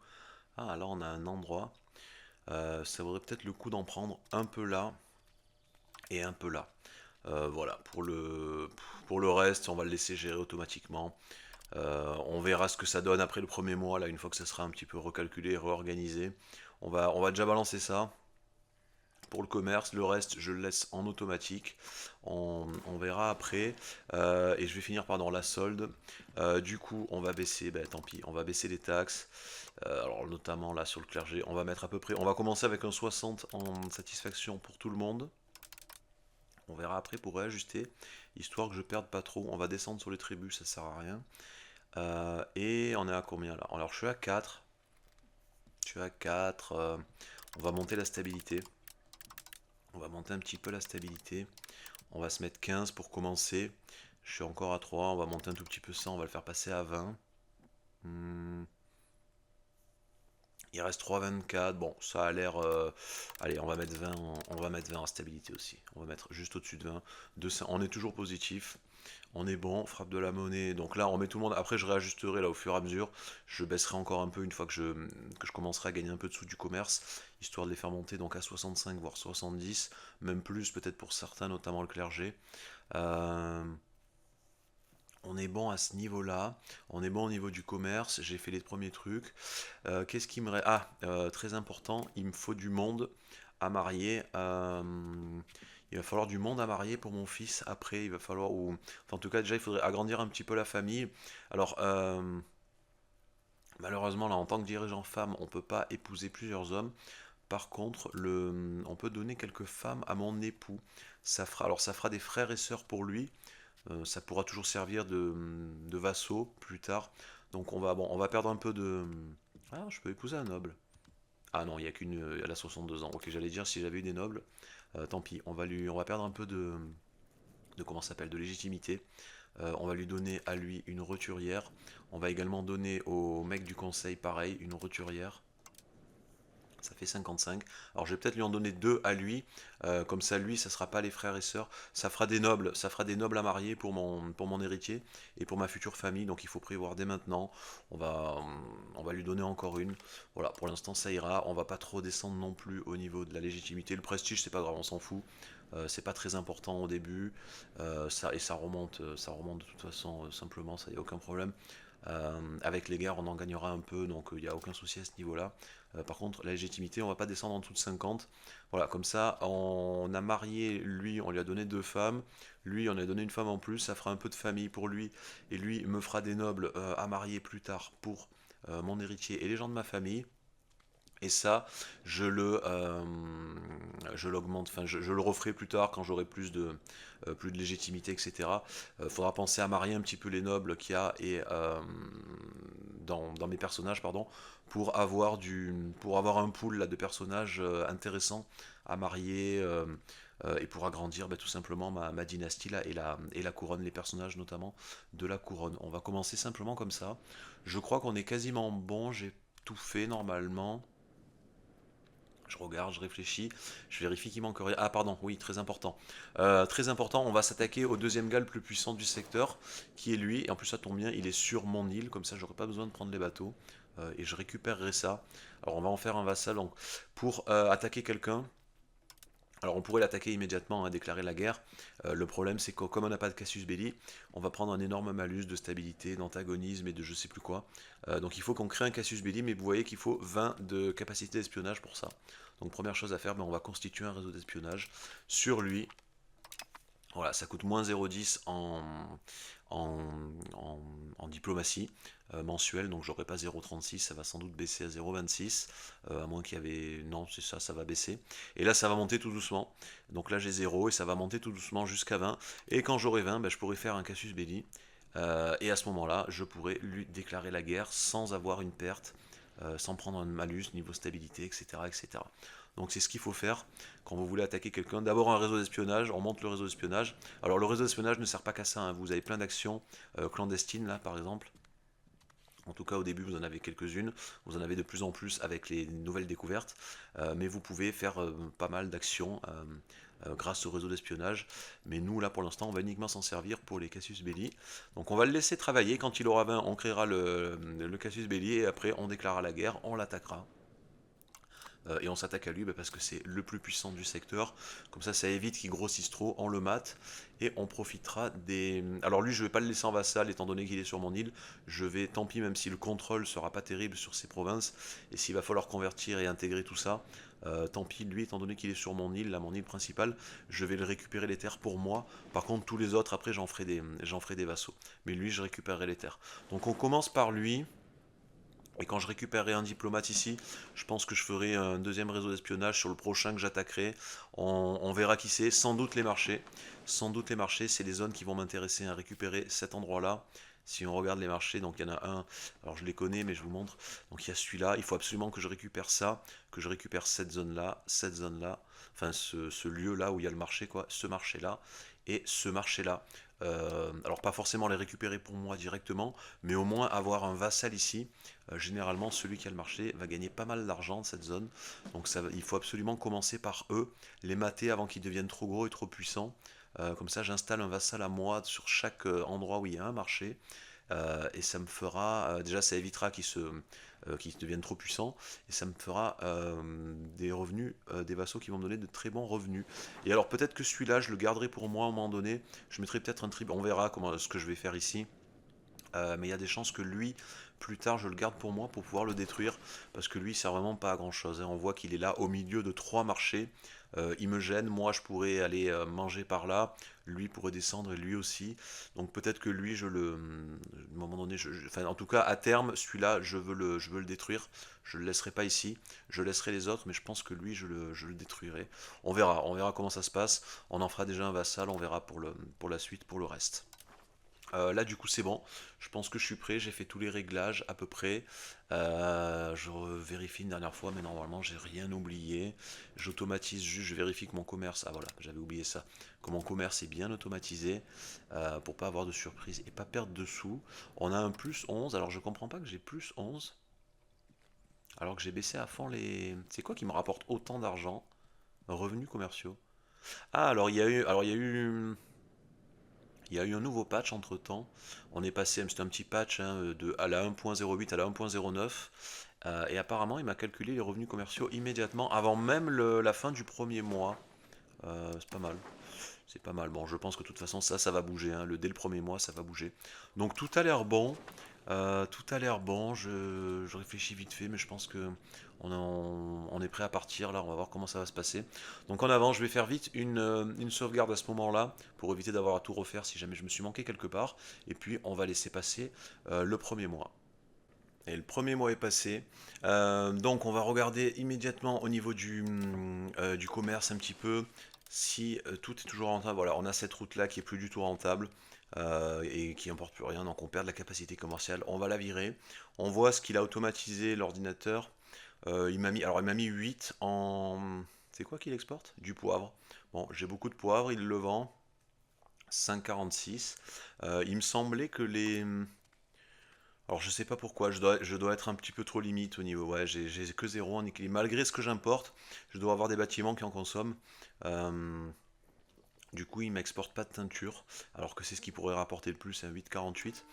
Ah, là on a un endroit. Ça vaudrait peut-être le coup d'en prendre un peu là et un peu là. Voilà, pour le reste, on va le laisser gérer automatiquement. On verra ce que ça donne après le premier mois, là, une fois que ça sera un petit peu recalculé, réorganisé. On va déjà balancer ça. Pour le commerce, le reste, je le laisse en automatique. On verra après. Et je vais finir par dans la solde. Du coup, on va baisser, ben, tant pis, on va baisser les taxes. Alors, notamment là sur le clergé, on va mettre à peu près. On va commencer avec un 60 en satisfaction pour tout le monde. On verra après pour réajuster, histoire que je perde pas trop. On va descendre sur les tribus, ça sert à rien. Et on est à combien là? Alors, je suis à 4. Je suis à 4. On va monter la stabilité. On va monter un petit peu la stabilité. On va se mettre 15 pour commencer. Je suis encore à 3. On va monter un tout petit peu ça. On va le faire passer à 20. Il reste 3,24. Bon, ça a l'air... Allez, on va mettre 20 on va mettre 20 en stabilité aussi. On va mettre juste au-dessus de 20. On est toujours positif. On est bon. Frappe de la monnaie. Donc là, on met tout le monde. Après, je réajusterai là au fur et à mesure. Je baisserai encore un peu une fois que je commencerai à gagner un peu de sous du commerce. Histoire de les faire monter donc à 65 voire 70. Même plus peut-être pour certains, notamment le clergé. On est bon à ce niveau-là, on est bon au niveau du commerce, j'ai fait les premiers trucs. Qu'est-ce qui me reste? Ah, très important, il me faut du monde à marier. Il va falloir du monde à marier pour mon fils. Après, il va falloir, ou enfin, en tout cas, déjà, il faudrait agrandir un petit peu la famille. Alors, malheureusement, là, en tant que dirigeant femme, on peut pas épouser plusieurs hommes. Par contre, on peut donner quelques femmes à mon époux. Alors, ça fera des frères et sœurs pour lui. Ça pourra toujours servir de vassaux plus tard. Donc, bon, on va perdre un peu de. Ah, je peux épouser un noble. Ah non, il y a qu'une. Elle a 62 ans. Ok, j'allais dire si j'avais eu des nobles. Tant pis, on va perdre un peu de comment ça s'appelle, de légitimité. On va lui donner à lui une roturière. On va également donner au mec du conseil, pareil, une roturière. Ça fait 55. Alors je vais peut-être lui en donner deux à lui. Comme ça, lui, ça sera pas les frères et sœurs. Ça fera des nobles à marier pour mon héritier et pour ma future famille. Donc il faut prévoir dès maintenant. On va lui donner encore une. Voilà, pour l'instant ça ira. On va pas trop descendre non plus au niveau de la légitimité. Le prestige, c'est pas grave, on s'en fout. C'est pas très important au début. Ça remonte de toute façon simplement, ça y a aucun problème. Avec les guerres, on en gagnera un peu, donc il n'y a aucun souci à ce niveau-là. Par contre, la légitimité, on va pas descendre en dessous de 50. Voilà, comme ça, on a marié lui, on lui a donné deux femmes. Lui, on lui a donné une femme en plus. Ça fera un peu de famille pour lui. Et lui me fera des nobles à marier plus tard pour mon héritier et les gens de ma famille. Et ça, je l'augmente, enfin, je le referai plus tard quand j'aurai plus de légitimité, etc. Faudra penser à marier un petit peu les nobles qu'il y a dans mes personnages, pardon, pour avoir un pool là, de personnages intéressants à marier et pour agrandir tout simplement ma dynastie là et la couronne, les personnages notamment de la couronne. On va commencer simplement comme ça. Je crois qu'on est quasiment bon, j'ai tout fait normalement. Je regarde, je réfléchis, je vérifie qu'il manque rien. Ah pardon, oui, très important. Très important, on va s'attaquer au deuxième gars le plus puissant du secteur, qui est lui. Et en plus ça tombe bien, il est sur mon île, comme ça j'aurai pas besoin de prendre les bateaux. Et je récupérerai ça. Alors on va en faire un vassal. Donc, pour attaquer quelqu'un, alors on pourrait l'attaquer immédiatement, hein, déclarer la guerre. Le problème c'est que comme on n'a pas de casus belli, on va prendre un énorme malus de stabilité, d'antagonisme et de je sais plus quoi. Donc il faut qu'on crée un casus belli, mais vous voyez qu'il faut 20 de capacité d'espionnage pour ça. Donc première chose à faire, on va constituer un réseau d'espionnage sur lui. Voilà, ça coûte moins 0,10 en, en diplomatie mensuelle, donc j'aurai pas 0,36, ça va sans doute baisser à 0,26, à moins qu'il y avait... Non, c'est ça, ça va baisser. Et là, ça va monter tout doucement. Donc là, j'ai 0 et ça va monter tout doucement jusqu'à 20. Et quand j'aurai 20, je pourrai faire un casus belli. Et à ce moment-là, je pourrai lui déclarer la guerre sans avoir une perte, sans prendre un malus, niveau stabilité, etc. etc. Donc c'est ce qu'il faut faire quand vous voulez attaquer quelqu'un. D'abord un réseau d'espionnage, on monte le réseau d'espionnage. Alors le réseau d'espionnage ne sert pas qu'à ça, hein. Vous avez plein d'actions clandestines là par exemple. En tout cas, au début, vous en avez quelques-unes. Vous en avez de plus en plus avec les nouvelles découvertes. Mais vous pouvez faire pas mal d'actions grâce au réseau d'espionnage. Mais nous, là, pour l'instant, on va uniquement s'en servir pour les casus belli. Donc, on va le laisser travailler. Quand il aura 20, on créera le casus belli. Et après, on déclarera la guerre. On l'attaquera. Et on s'attaque à lui parce que c'est le plus puissant du secteur. Comme ça évite qu'il grossisse trop, on le mate et on profitera des... Alors lui, je vais pas le laisser en vassal étant donné qu'il est sur mon île. Je vais, tant pis, même si le contrôle sera pas terrible sur ces provinces et s'il va falloir convertir et intégrer tout ça, tant pis, lui, étant donné qu'il est sur mon île, là, mon île principale, je vais le récupérer les terres pour moi. Par contre, tous les autres, après, j'en ferai des vassaux. Mais lui, je récupérerai les terres. Donc on commence par lui. Et quand je récupérerai un diplomate ici, je pense que je ferai un deuxième réseau d'espionnage sur le prochain que j'attaquerai. On verra qui c'est, sans doute les marchés. Sans doute les marchés, c'est les zones qui vont m'intéresser à récupérer cet endroit-là. Si on regarde les marchés, donc il y en a un, alors je les connais mais je vous montre. Donc il y a celui-là, il faut absolument que je récupère ça, que je récupère cette zone-là, enfin ce lieu-là où il y a le marché, quoi, ce marché-là et ce marché-là. Alors pas forcément les récupérer pour moi directement, mais au moins avoir un vassal ici. Généralement, celui qui a le marché va gagner pas mal d'argent de cette zone. Donc il faut absolument commencer par eux, les mater avant qu'ils deviennent trop gros et trop puissants. Comme ça, j'installe un vassal à moi sur chaque endroit où il y a un marché. Et ça me fera, déjà ça évitera qu'ils deviennent trop puissants, et ça me fera des revenus, des vassaux qui vont me donner de très bons revenus. Et alors peut-être que celui-là, je le garderai pour moi à un moment donné, je mettrai peut-être un tribut, on verra ce que je vais faire ici. Mais il y a des chances que lui, plus tard, je le garde pour moi pour pouvoir le détruire. Parce que lui, il sert vraiment pas à grand chose, hein. On voit qu'il est là au milieu de trois marchés. Il me gêne, moi je pourrais aller manger par là, lui pourrait descendre et lui aussi. Donc peut-être que lui, à un moment donné, enfin en tout cas à terme, celui-là, je veux le détruire. Je le laisserai pas ici, je laisserai les autres, mais je pense que lui, je le détruirai. On verra comment ça se passe. On en fera déjà un vassal, on verra pour la suite, pour le reste. Là du coup c'est bon, je pense que je suis prêt, j'ai fait tous les réglages à peu près. Je vérifie une dernière fois mais normalement j'ai rien oublié. J'automatise juste, je vérifie que mon commerce, ah voilà j'avais oublié ça, que mon commerce est bien automatisé pour pas avoir de surprise et pas perdre de sous. On a un plus 11, alors je comprends pas que j'ai plus 11 alors que j'ai baissé à fond les... C'est quoi qui me rapporte autant d'argent? Revenus commerciaux. Ah il y a eu un nouveau patch entre temps. On est passé, c'était un petit patch hein, à la 1.08 à la 1.09. Et apparemment, il m'a calculé les revenus commerciaux immédiatement, avant même la fin du premier mois. C'est pas mal. C'est pas mal. Bon, je pense que de toute façon, ça va bouger, hein. Dès le premier mois, ça va bouger. Donc tout a l'air bon. Tout a l'air bon. Je réfléchis vite fait, mais je pense que on est prêt à partir. Là, on va voir comment ça va se passer. Donc en avant, je vais faire vite une sauvegarde à ce moment-là pour éviter d'avoir à tout refaire si jamais je me suis manqué quelque part. Et puis, on va laisser passer le premier mois. Et le premier mois est passé. Donc on va regarder immédiatement au niveau du commerce un petit peu si tout est toujours rentable. Voilà, on a cette route là qui est plus du tout rentable et qui n'importe plus rien. Donc on perd de la capacité commerciale. On va la virer. On voit ce qu'il a automatisé l'ordinateur. Il m'a mis 8 en... C'est quoi qu'il exporte? Du poivre. Bon, j'ai beaucoup de poivre, il le vend. 5,46. Il me semblait que les... Alors je sais pas pourquoi, je dois être un petit peu trop limite au niveau. Ouais, j'ai que zéro en équilibre. Malgré ce que j'importe, je dois avoir des bâtiments qui en consomment. Euh, du coup, il m'exporte pas de teinture, alors que c'est ce qui pourrait rapporter le plus, un 8,48.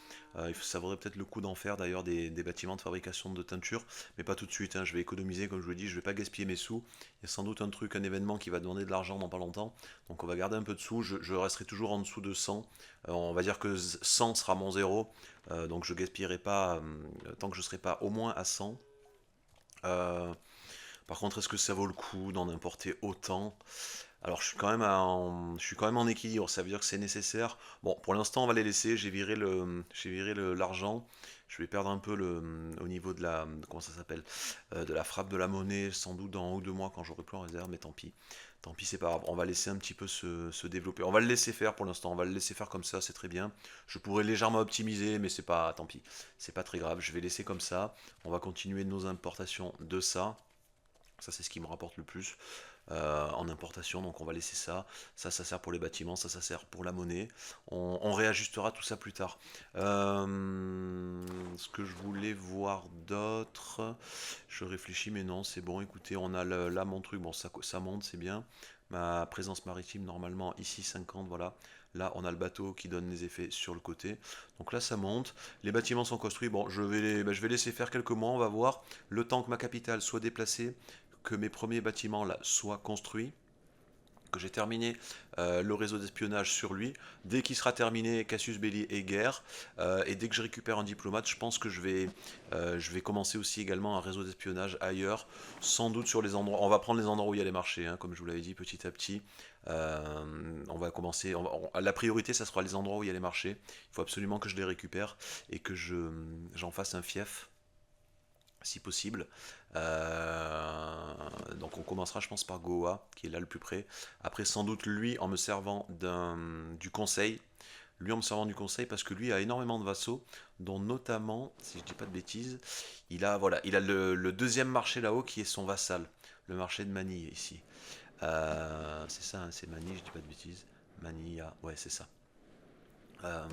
Ça vaudrait peut-être le coup d'en faire d'ailleurs des bâtiments de fabrication de teinture, mais pas tout de suite, hein. Je vais économiser, comme je vous l'ai dit, je vais pas gaspiller mes sous. Il y a sans doute un truc, un événement qui va demander de l'argent dans pas longtemps, donc on va garder un peu de sous. Je resterai toujours en dessous de 100. On va dire que 100 sera mon zéro, donc je gaspillerai pas tant que je serai pas au moins à 100. Euh, Par contre, est-ce que ça vaut le coup d'en importer autant? Alors, je suis quand même en équilibre, ça veut dire que c'est nécessaire. Bon, pour l'instant, on va les laisser. J'ai viré l'argent. Je vais perdre un peu au niveau de la, comment ça s'appelle, de la frappe de la monnaie, sans doute dans 1 ou 2 mois quand j'aurai plus en réserve, mais tant pis. Tant pis, c'est pas grave. On va laisser un petit peu se développer. On va le laisser faire pour l'instant. On va le laisser faire comme ça, c'est très bien. Je pourrais légèrement optimiser, mais c'est pas, tant pis. C'est pas très grave. Je vais laisser comme ça. On va continuer nos importations de ça. Ça, c'est ce qui me rapporte le plus en importation, donc on va laisser ça. Ça sert pour les bâtiments, ça sert pour la monnaie. On réajustera tout ça plus tard. Ce que je voulais voir d'autre, je réfléchis, mais non, c'est bon. Écoutez, on a là mon truc, bon, ça monte, c'est bien. Ma présence maritime, normalement, ici 50, voilà. Là, on a le bateau qui donne les effets sur le côté. Donc là, ça monte. Les bâtiments sont construits. Bon, je vais laisser faire quelques mois. On va voir le temps que ma capitale soit déplacée, que mes premiers bâtiments là soient construits, que j'ai terminé le réseau d'espionnage sur lui. Dès qu'il sera terminé, Cassius Belli et guerre. Et dès que je récupère un diplomate, je pense que je vais commencer aussi également un réseau d'espionnage ailleurs, sans doute sur les endroits. On va prendre les endroits où il y a les marchés, hein, comme je vous l'avais dit, petit à petit. On va commencer. La priorité, ça sera les endroits où il y a les marchés. Il faut absolument que je les récupère et que j'en fasse un fief si possible. Donc on commencera je pense par Goa, qui est là le plus près. Après sans doute lui en me servant du conseil. Lui en me servant du conseil parce que lui a énormément de vassaux, dont notamment, si je dis pas de bêtises, il a le deuxième marché là-haut qui est son vassal. Le marché de Manille ici. C'est ça, hein, c'est Manille, je dis pas de bêtises. Manilla, ouais c'est ça. Euh,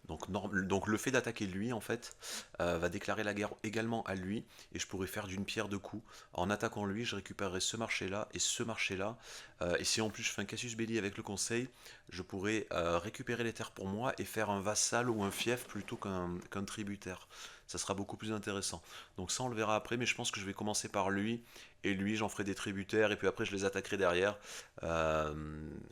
donc le fait d'attaquer lui, en fait, va déclarer la guerre également à lui, et je pourrais faire d'une pierre deux coups. En attaquant lui, je récupérerai ce marché-là et ce marché-là, et si en plus je fais un casus belli avec le conseil, je pourrais récupérer les terres pour moi et faire un vassal ou un fief plutôt qu'un tributaire. Ça sera beaucoup plus intéressant. Donc ça on le verra après, mais je pense que je vais commencer par lui, et lui j'en ferai des tributaires, et puis après je les attaquerai derrière,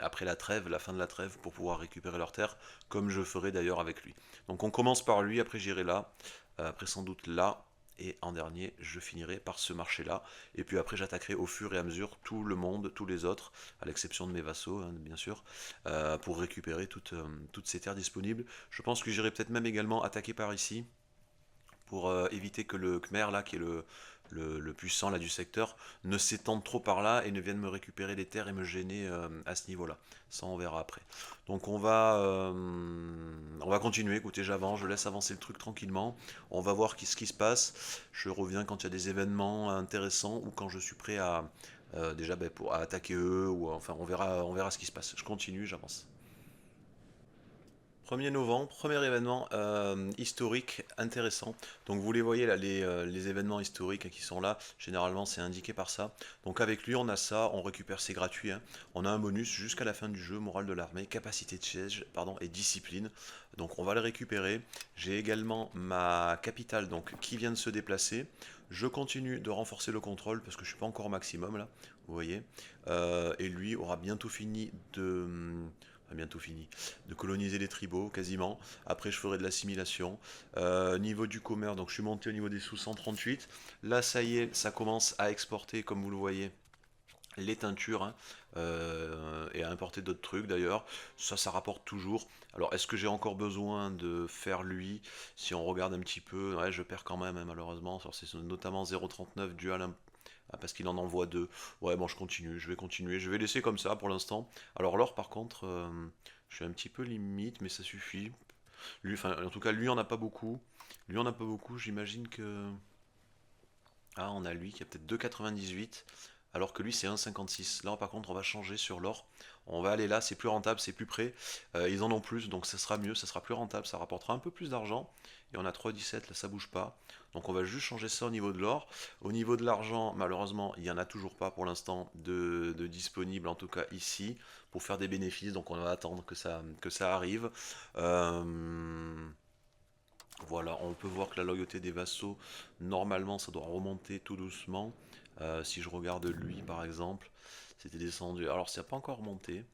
après la trêve, la fin de la trêve, pour pouvoir récupérer leurs terres, comme je ferai d'ailleurs avec lui. lui. Donc on commence par lui, après j'irai là, après sans doute là, et en dernier, je finirai par ce marché-là. Et puis après, j'attaquerai au fur et à mesure tout le monde, tous les autres, à l'exception de mes vassaux, hein, bien sûr, pour récupérer toutes ces terres disponibles. Je pense que j'irai peut-être même également attaquer par ici, pour éviter que le Khmer, là, qui est le puissant là, du secteur, ne s'étende trop par là et ne vienne me récupérer les terres et me gêner à ce niveau-là. Ça, on verra après. Donc on va continuer. Écoutez, j'avance, je laisse avancer le truc tranquillement. On va voir ce qui se passe. Je reviens quand il y a des événements intéressants ou quand je suis prêt à déjà à attaquer eux. Ou enfin, on verra ce qui se passe. Je continue, j'avance. 1er novembre, premier événement historique intéressant. Donc vous les voyez là, les événements historiques qui sont là, généralement c'est indiqué par ça. Donc avec lui on a ça, on récupère, c'est gratuit, hein. On a un bonus jusqu'à la fin du jeu, morale de l'armée, capacité de siège, pardon, et discipline. Donc on va le récupérer. J'ai également ma capitale donc qui vient de se déplacer. Je continue de renforcer le contrôle parce que je suis pas encore au maximum là, vous voyez. Et lui aura bientôt fini bientôt fini, de coloniser les tribaux quasiment. Après je ferai de l'assimilation. Niveau du commerce, donc je suis monté au niveau des sous 138. Là ça y est, ça commence à exporter comme vous le voyez les teintures, hein, et à importer d'autres trucs d'ailleurs. Ça rapporte toujours. Alors est-ce que j'ai encore besoin de faire lui? Si on regarde un petit peu, ouais, je perds quand même, hein, malheureusement. C'est notamment 0,39 dû à parce qu'il en envoie deux. Ouais, bon, je continue, je vais continuer. Je vais laisser comme ça pour l'instant. Alors l'or, par contre, je suis un petit peu limite, mais ça suffit. Lui, enfin, en tout cas, lui, on n'a pas beaucoup. Lui, on n'a pas beaucoup. J'imagine que... Ah, on a lui qui a peut-être 2,98. Alors que lui, c'est 1,56. Là, par contre, on va changer sur l'or. On va aller là, c'est plus rentable, c'est plus près. Ils en ont plus, donc ça sera mieux, ça sera plus rentable, ça rapportera un peu plus d'argent. Et on a 3,17, là, ça bouge pas. Donc on va juste changer ça au niveau de l'or. Au niveau de l'argent, malheureusement, il n'y en a toujours pas pour l'instant de disponible, en tout cas ici, pour faire des bénéfices. Donc on va attendre que ça arrive. Voilà, on peut voir que la loyauté des vassaux, normalement, ça doit remonter tout doucement. Si je regarde lui, par exemple, c'était descendu. Alors, ça n'a pas encore remonté.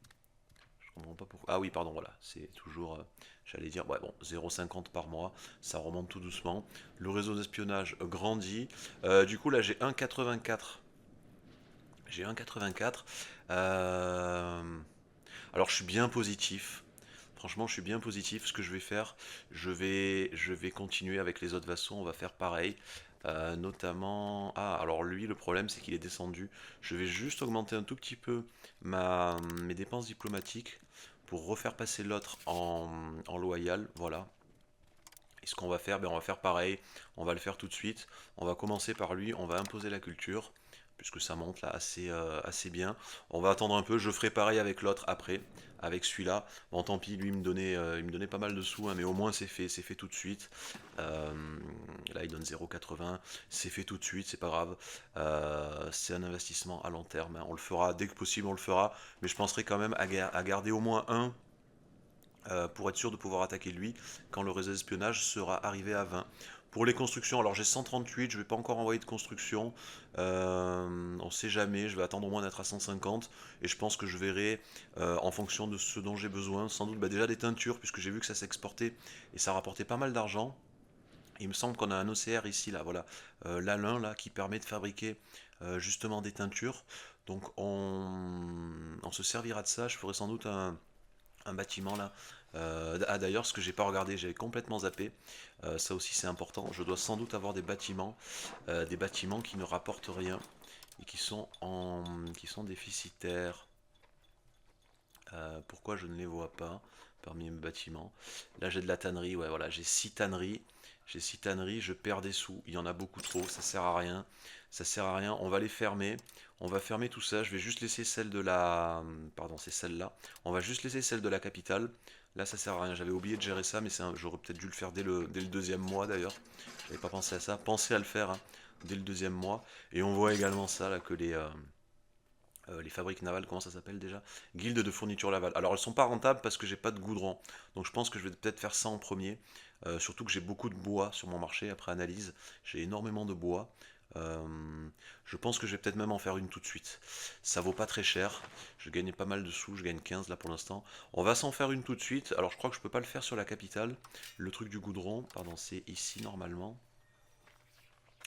Je comprends pas pourquoi. Ah oui, pardon, voilà. C'est toujours, j'allais dire, ouais, bon, 0,50 par mois. Ça remonte tout doucement. Le réseau d'espionnage grandit. Du coup, là, j'ai 1,84. J'ai 1,84. Alors, je suis bien positif. Franchement, je suis bien positif. Ce que je vais faire, je vais continuer avec les autres vassaux. On va faire pareil. Notamment... Ah, alors lui, le problème, c'est qu'il est descendu. Je vais juste augmenter un tout petit peu mes dépenses diplomatiques pour refaire passer l'autre en loyal. Voilà. Et ce qu'on va faire, ben, on va faire pareil. On va le faire tout de suite. On va commencer par lui. On va imposer la culture, puisque ça monte là assez bien. On va attendre un peu, je ferai pareil avec l'autre après, avec celui-là. Bon, tant pis, lui il me donnait pas mal de sous, hein, mais au moins c'est fait tout de suite. Là il donne 0,80, c'est fait tout de suite, c'est pas grave. C'est un investissement à long terme, hein. On le fera dès que possible, on le fera, mais je penserai quand même à garder au moins un pour être sûr de pouvoir attaquer lui quand le réseau d'espionnage sera arrivé à 20. Pour les constructions, alors j'ai 138, je ne vais pas encore envoyer de construction, on ne sait jamais, je vais attendre au moins d'être à 150, et je pense que je verrai en fonction de ce dont j'ai besoin, sans doute déjà des teintures, puisque j'ai vu que ça s'exportait et ça rapportait pas mal d'argent. Il me semble qu'on a un OCR ici, là, voilà, l'A1 là, qui permet de fabriquer justement des teintures, donc on se servira de ça, je ferai sans doute un bâtiment là. Ah d'ailleurs, ce que j'ai pas regardé, j'avais complètement zappé. Ça aussi c'est important. Je dois sans doute avoir des bâtiments qui ne rapportent rien et qui sont déficitaires. Pourquoi je ne les vois pas parmi mes bâtiments? Là j'ai de la tannerie, ouais voilà, j'ai 6 tanneries. J'ai 6 tanneries, je perds des sous, il y en a beaucoup trop, ça sert à rien. Ça sert à rien, on va les fermer. On va fermer tout ça, je vais juste laisser celle de la... Pardon, c'est celle-là. On va juste laisser celle de la capitale. Là ça sert à rien, j'avais oublié de gérer ça, mais j'aurais peut-être dû le faire dès le deuxième mois d'ailleurs. J'avais pas pensé à ça, pensez à le faire, hein, dès le deuxième mois. Et on voit également ça, là, que les fabriques navales, comment ça s'appelle déjà? Guilde de fourniture navale. Alors elles sont pas rentables parce que j'ai pas de goudron. Donc je pense que je vais peut-être faire ça en premier. Surtout que j'ai beaucoup de bois sur mon marché après analyse. J'ai énormément de bois. Je pense que je vais peut-être même en faire une tout de suite. Ça vaut pas très cher. Je gagnais pas mal de sous, je gagne 15 là pour l'instant. On va s'en faire une tout de suite. Alors je crois que je peux pas le faire sur la capitale. Le truc du goudron, pardon, c'est ici normalement.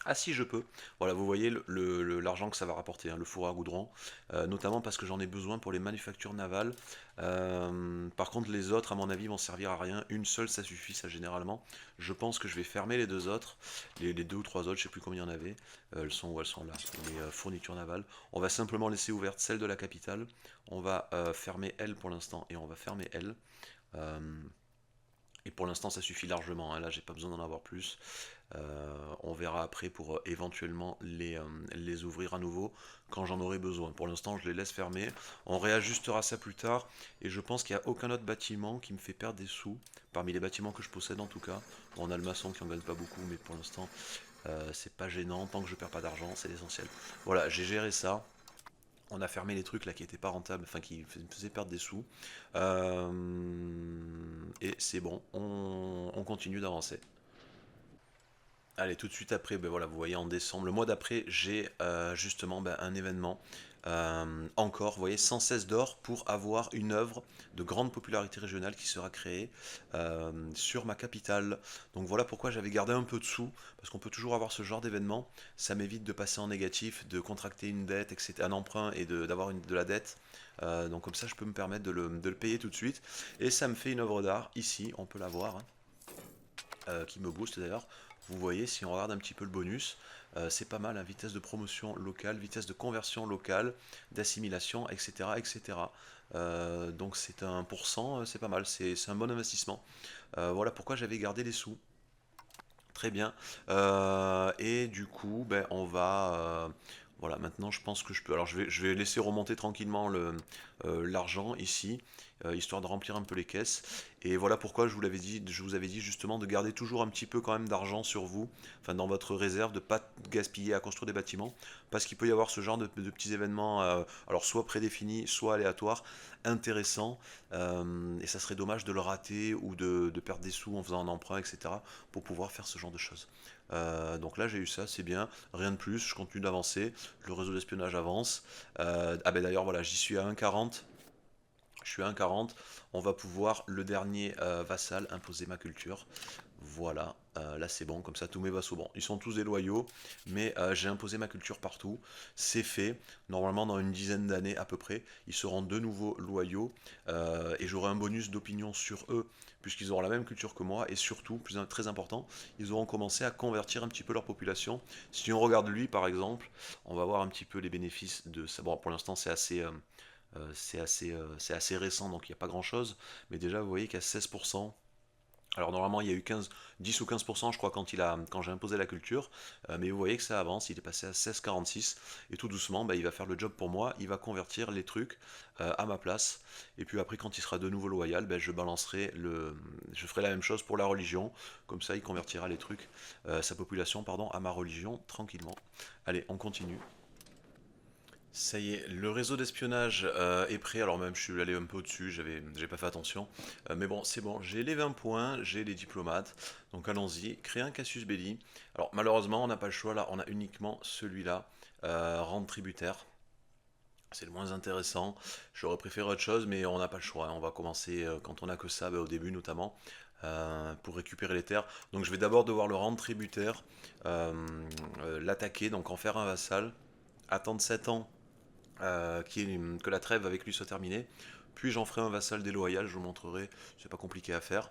Ah si, je peux. Voilà, vous voyez l'argent que ça va rapporter, hein, le four à goudron, notamment parce que j'en ai besoin pour les manufactures navales. Par contre, les autres, à mon avis, vont servir à rien. Une seule, ça suffit, ça généralement. Je pense que je vais fermer les deux autres, les deux ou trois autres, je sais plus combien il y en avait. Elles sont où? Elles sont là, les fournitures navales. On va simplement laisser ouverte celle de la capitale. On va fermer elle pour l'instant et on va fermer elle. Euh, et pour l'instant, ça suffit largement, hein. Là, j'ai pas besoin d'en avoir plus. On verra après pour éventuellement les ouvrir à nouveau quand j'en aurai besoin. Pour l'instant, je les laisse fermer. On réajustera ça plus tard. Et je pense qu'il n'y a aucun autre bâtiment qui me fait perdre des sous. Parmi les bâtiments que je possède en tout cas. Bon, on a le maçon qui en gagne pas beaucoup, mais pour l'instant, c'est pas gênant. Tant que je perds pas d'argent, c'est l'essentiel. Voilà, j'ai géré ça. On a fermé les trucs là qui n'étaient pas rentables, enfin qui me faisaient perdre des sous. Et c'est bon, on continue d'avancer. Allez, tout de suite après, ben voilà, vous voyez en décembre, le mois d'après, j'ai justement ben, un événement. Encore, vous voyez, 116 d'or pour avoir une œuvre de grande popularité régionale qui sera créée sur ma capitale. Donc voilà pourquoi j'avais gardé un peu de sous, parce qu'on peut toujours avoir ce genre d'événement. Ça m'évite de passer en négatif, de contracter une dette, etc., un emprunt et d'avoir de la dette. Donc comme ça, je peux me permettre de le payer tout de suite. Et ça me fait une œuvre d'art, ici, on peut la voir, hein, qui me booste d'ailleurs. Vous voyez, si on regarde un petit peu le bonus, c'est pas mal, hein, vitesse de promotion locale, vitesse de conversion locale, d'assimilation, etc. etc. Donc c'est un pourcent, c'est pas mal, c'est un bon investissement. Voilà pourquoi j'avais gardé les sous. Très bien. Et du coup, ben, on va. Voilà, maintenant je pense que je peux. Alors je vais laisser remonter tranquillement l'argent ici, histoire de remplir un peu les caisses. Et voilà pourquoi je vous avais dit justement de garder toujours un petit peu quand même d'argent sur vous, enfin dans votre réserve, de ne pas gaspiller à construire des bâtiments, parce qu'il peut y avoir ce genre de petits événements, alors soit prédéfinis, soit aléatoires, intéressants, et ça serait dommage de le rater ou de perdre des sous en faisant un emprunt, etc., pour pouvoir faire ce genre de choses. Donc là j'ai eu ça, c'est bien, rien de plus, je continue d'avancer, le réseau d'espionnage avance. Ah ben d'ailleurs voilà, j'y suis à 1,40. Je suis à 1,40. On va pouvoir, le dernier vassal, imposer ma culture. Voilà, là c'est bon, comme ça tous mes vassaux, bon, ils sont tous des loyaux, mais j'ai imposé ma culture partout, c'est fait, normalement dans une dizaine d'années à peu près, ils seront de nouveau loyaux, et j'aurai un bonus d'opinion sur eux, puisqu'ils auront la même culture que moi, et surtout, très important, ils auront commencé à convertir un petit peu leur population. Si on regarde lui par exemple, on va voir un petit peu les bénéfices de ça. Bon, pour l'instant c'est assez récent, donc il n'y a pas grand chose, mais déjà vous voyez qu'à 16%, alors normalement il y a eu 10 ou 15% je crois quand j'ai imposé la culture, mais vous voyez que ça avance, il est passé à 16,46 et tout doucement bah, il va faire le job pour moi, il va convertir les trucs à ma place et puis après quand il sera de nouveau loyal, bah, je ferai la même chose pour la religion, comme ça il convertira les trucs, sa population pardon, à ma religion tranquillement. Allez, on continue. Ça y est, le réseau d'espionnage est prêt. Alors même, je suis allé un peu au-dessus, j'ai pas fait attention. Mais bon, c'est bon, j'ai les 20 points, j'ai les diplomates. Donc allons-y, créer un casus belli. Alors malheureusement, on n'a pas le choix là, on a uniquement celui-là, rendre tributaire. C'est le moins intéressant. J'aurais préféré autre chose, mais on n'a pas le choix, hein. On va commencer quand on a que ça, bah, au début notamment, pour récupérer les terres. Donc je vais d'abord devoir le rendre tributaire, l'attaquer, donc en faire un vassal, attendre 7 ans que la trêve avec lui soit terminée. Puis j'en ferai un vassal déloyal, je vous montrerai, c'est pas compliqué à faire,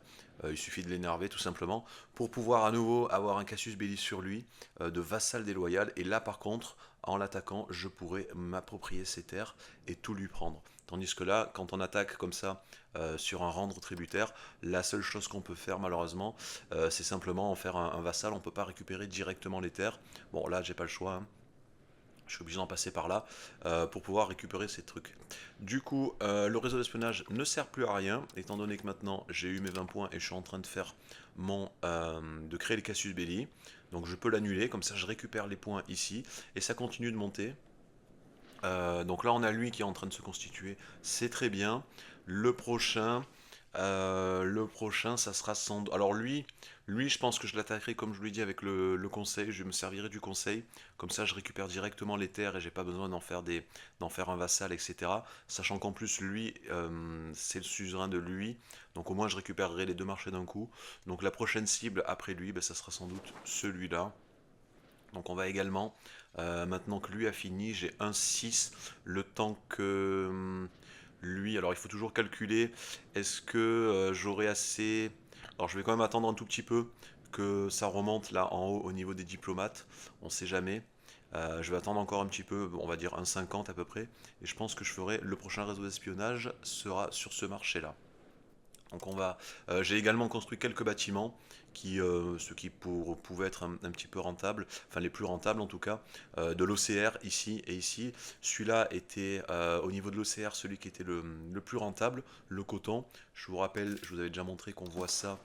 il suffit de l'énerver tout simplement, pour pouvoir à nouveau avoir un casus belli sur lui, de vassal déloyal, et là par contre, en l'attaquant, je pourrai m'approprier ses terres et tout lui prendre. Tandis que là, quand on attaque comme ça sur un rendre tributaire, la seule chose qu'on peut faire malheureusement, c'est simplement en faire un vassal, on ne peut pas récupérer directement les terres. Bon là j'ai pas le choix, hein. Je suis obligé d'en passer par là pour pouvoir récupérer ces trucs. Du coup, le réseau d'espionnage ne sert plus à rien, étant donné que maintenant j'ai eu mes 20 points et je suis en train de faire de créer le casus belli. Donc je peux l'annuler, comme ça je récupère les points ici, et ça continue de monter. Donc là on a lui qui est en train de se constituer, c'est très bien. Le prochain, Le prochain, ça sera sans... Alors lui, je pense que je l'attaquerai comme je lui ai dit avec le conseil. Je me servirai du conseil. Comme ça, je récupère directement les terres et j'ai pas besoin d'en faire un vassal, etc. Sachant qu'en plus, lui, c'est le suzerain de lui. Donc au moins, je récupérerai les deux marchés d'un coup. Donc la prochaine cible après lui, ben, ça sera sans doute celui-là. Donc on va également, maintenant que lui a fini, j'ai un 6 le temps que lui, alors il faut toujours calculer, est-ce que j'aurai assez... Alors je vais quand même attendre un tout petit peu que ça remonte là en haut au niveau des diplomates, on sait jamais. Je vais attendre encore un petit peu, on va dire un 50 à peu près, et je pense que je ferai le prochain réseau d'espionnage sera sur ce marché-là. Donc j'ai également construit quelques bâtiments ceux qui pouvaient être un petit peu rentables, enfin les plus rentables en tout cas, de l'OCR ici et ici. Celui-là était au niveau de l'OCR celui qui était le plus rentable, le coton. Je vous rappelle, je vous avais déjà montré qu'on voit ça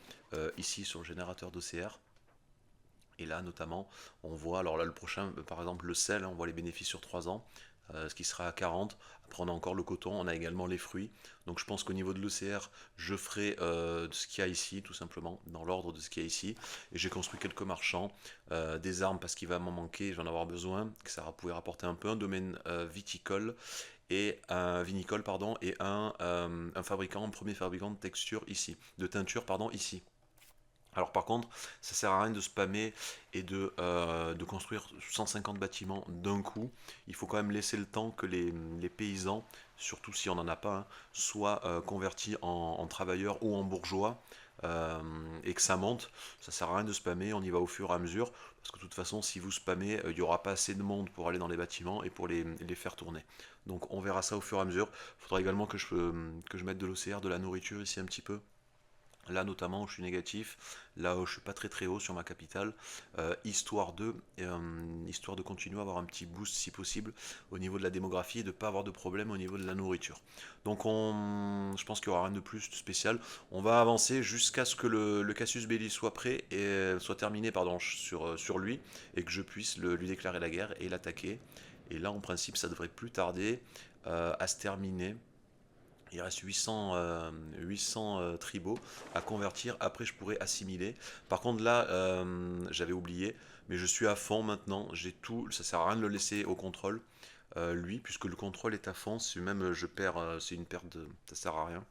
ici sur le générateur d'OCR. Et là, notamment, on voit, alors là, le prochain, par exemple, le sel, on voit les bénéfices sur 3 ans, ce qui sera à 40. Après, on a encore le coton, on a également les fruits. Donc, je pense qu'au niveau de l'OCR, je ferai ce qu'il y a ici, tout simplement, dans l'ordre de ce qu'il y a ici. Et j'ai construit quelques marchands, des armes parce qu'il va m'en manquer, j'en avoir besoin, que ça pouvait rapporter un peu, un domaine viticole et un vinicole, pardon, et un fabricant, un premier fabricant de texture ici, de teinture, pardon, ici. Alors par contre, ça sert à rien de spammer et de construire 150 bâtiments d'un coup. Il faut quand même laisser le temps que les paysans, surtout si on n'en a pas, hein, soient convertis en travailleurs ou en bourgeois et que ça monte. Ça sert à rien de spammer, on y va au fur et à mesure. Parce que de toute façon, si vous spammez, il n'y aura pas assez de monde pour aller dans les bâtiments et pour les faire tourner. Donc on verra ça au fur et à mesure. Il faudra également que je mette de l'OCR, de la nourriture ici un petit peu. Là notamment où je suis négatif, là où je suis pas très haut sur ma capitale, histoire de continuer à avoir un petit boost si possible au niveau de la démographie et de ne pas avoir de problème au niveau de la nourriture. Donc je pense qu'il n'y aura rien de plus spécial. On va avancer jusqu'à ce que le Cassius Belli soit prêt et soit terminé pardon, sur lui et que je puisse lui déclarer la guerre et l'attaquer. Et là en principe ça devrait plus tarder à se terminer. Il reste 800 tribaux à convertir. Après, je pourrais assimiler. Par contre, là, j'avais oublié, mais je suis à fond maintenant. J'ai tout. Ça sert à rien de le laisser au contrôle, lui, puisque le contrôle est à fond. Si même je perds, c'est une perte de. Ça sert à rien.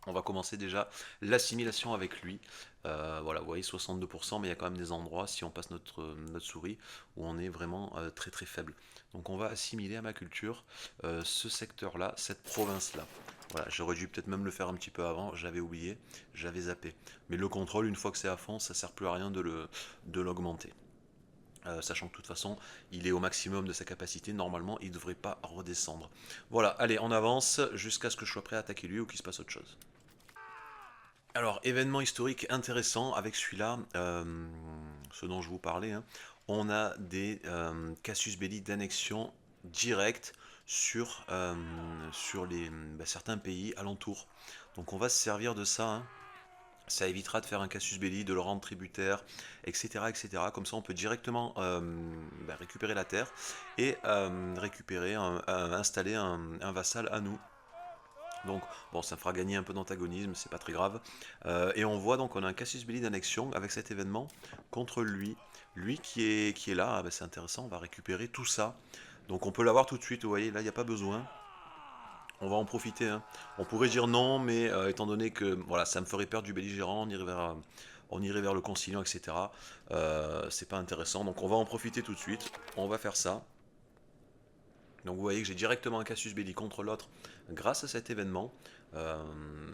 On va commencer déjà l'assimilation avec lui. Voilà, vous voyez 62%, mais il y a quand même des endroits, si on passe notre souris, où on est vraiment très faible. Donc on va assimiler à ma culture ce secteur-là, cette province-là. Voilà, j'aurais dû peut-être même le faire un petit peu avant, j'avais oublié, j'avais zappé. Mais le contrôle, une fois que c'est à fond, ça sert plus à rien de l'augmenter. Sachant que de toute façon, il est au maximum de sa capacité, normalement, il ne devrait pas redescendre. Voilà, allez, on avance jusqu'à ce que je sois prêt à attaquer lui ou qu'il se passe autre chose. Alors, événement historique intéressant avec celui-là, ce dont je vous parlais, hein, on a des casus belli d'annexion directe sur certains pays alentours. Donc on va se servir de ça, hein. Ça évitera de faire un casus belli, de le rendre tributaire, etc. etc. Comme ça on peut directement récupérer la terre et installer un vassal à nous. Donc, bon, ça fera gagner un peu d'antagonisme, c'est pas très grave. Et on voit donc, on a un casus belli d'annexion avec cet événement contre lui. Lui qui est là, ah ben, c'est intéressant, on va récupérer tout ça. Donc on peut l'avoir tout de suite, vous voyez, là il n'y a pas besoin. On va en profiter, hein. On pourrait dire non, mais étant donné que voilà, ça me ferait perdre du belligérant, on irait vers le conciliant, etc. C'est pas intéressant, donc on va en profiter tout de suite. On va faire ça. Donc vous voyez que j'ai directement un casus belli contre l'autre grâce à cet événement.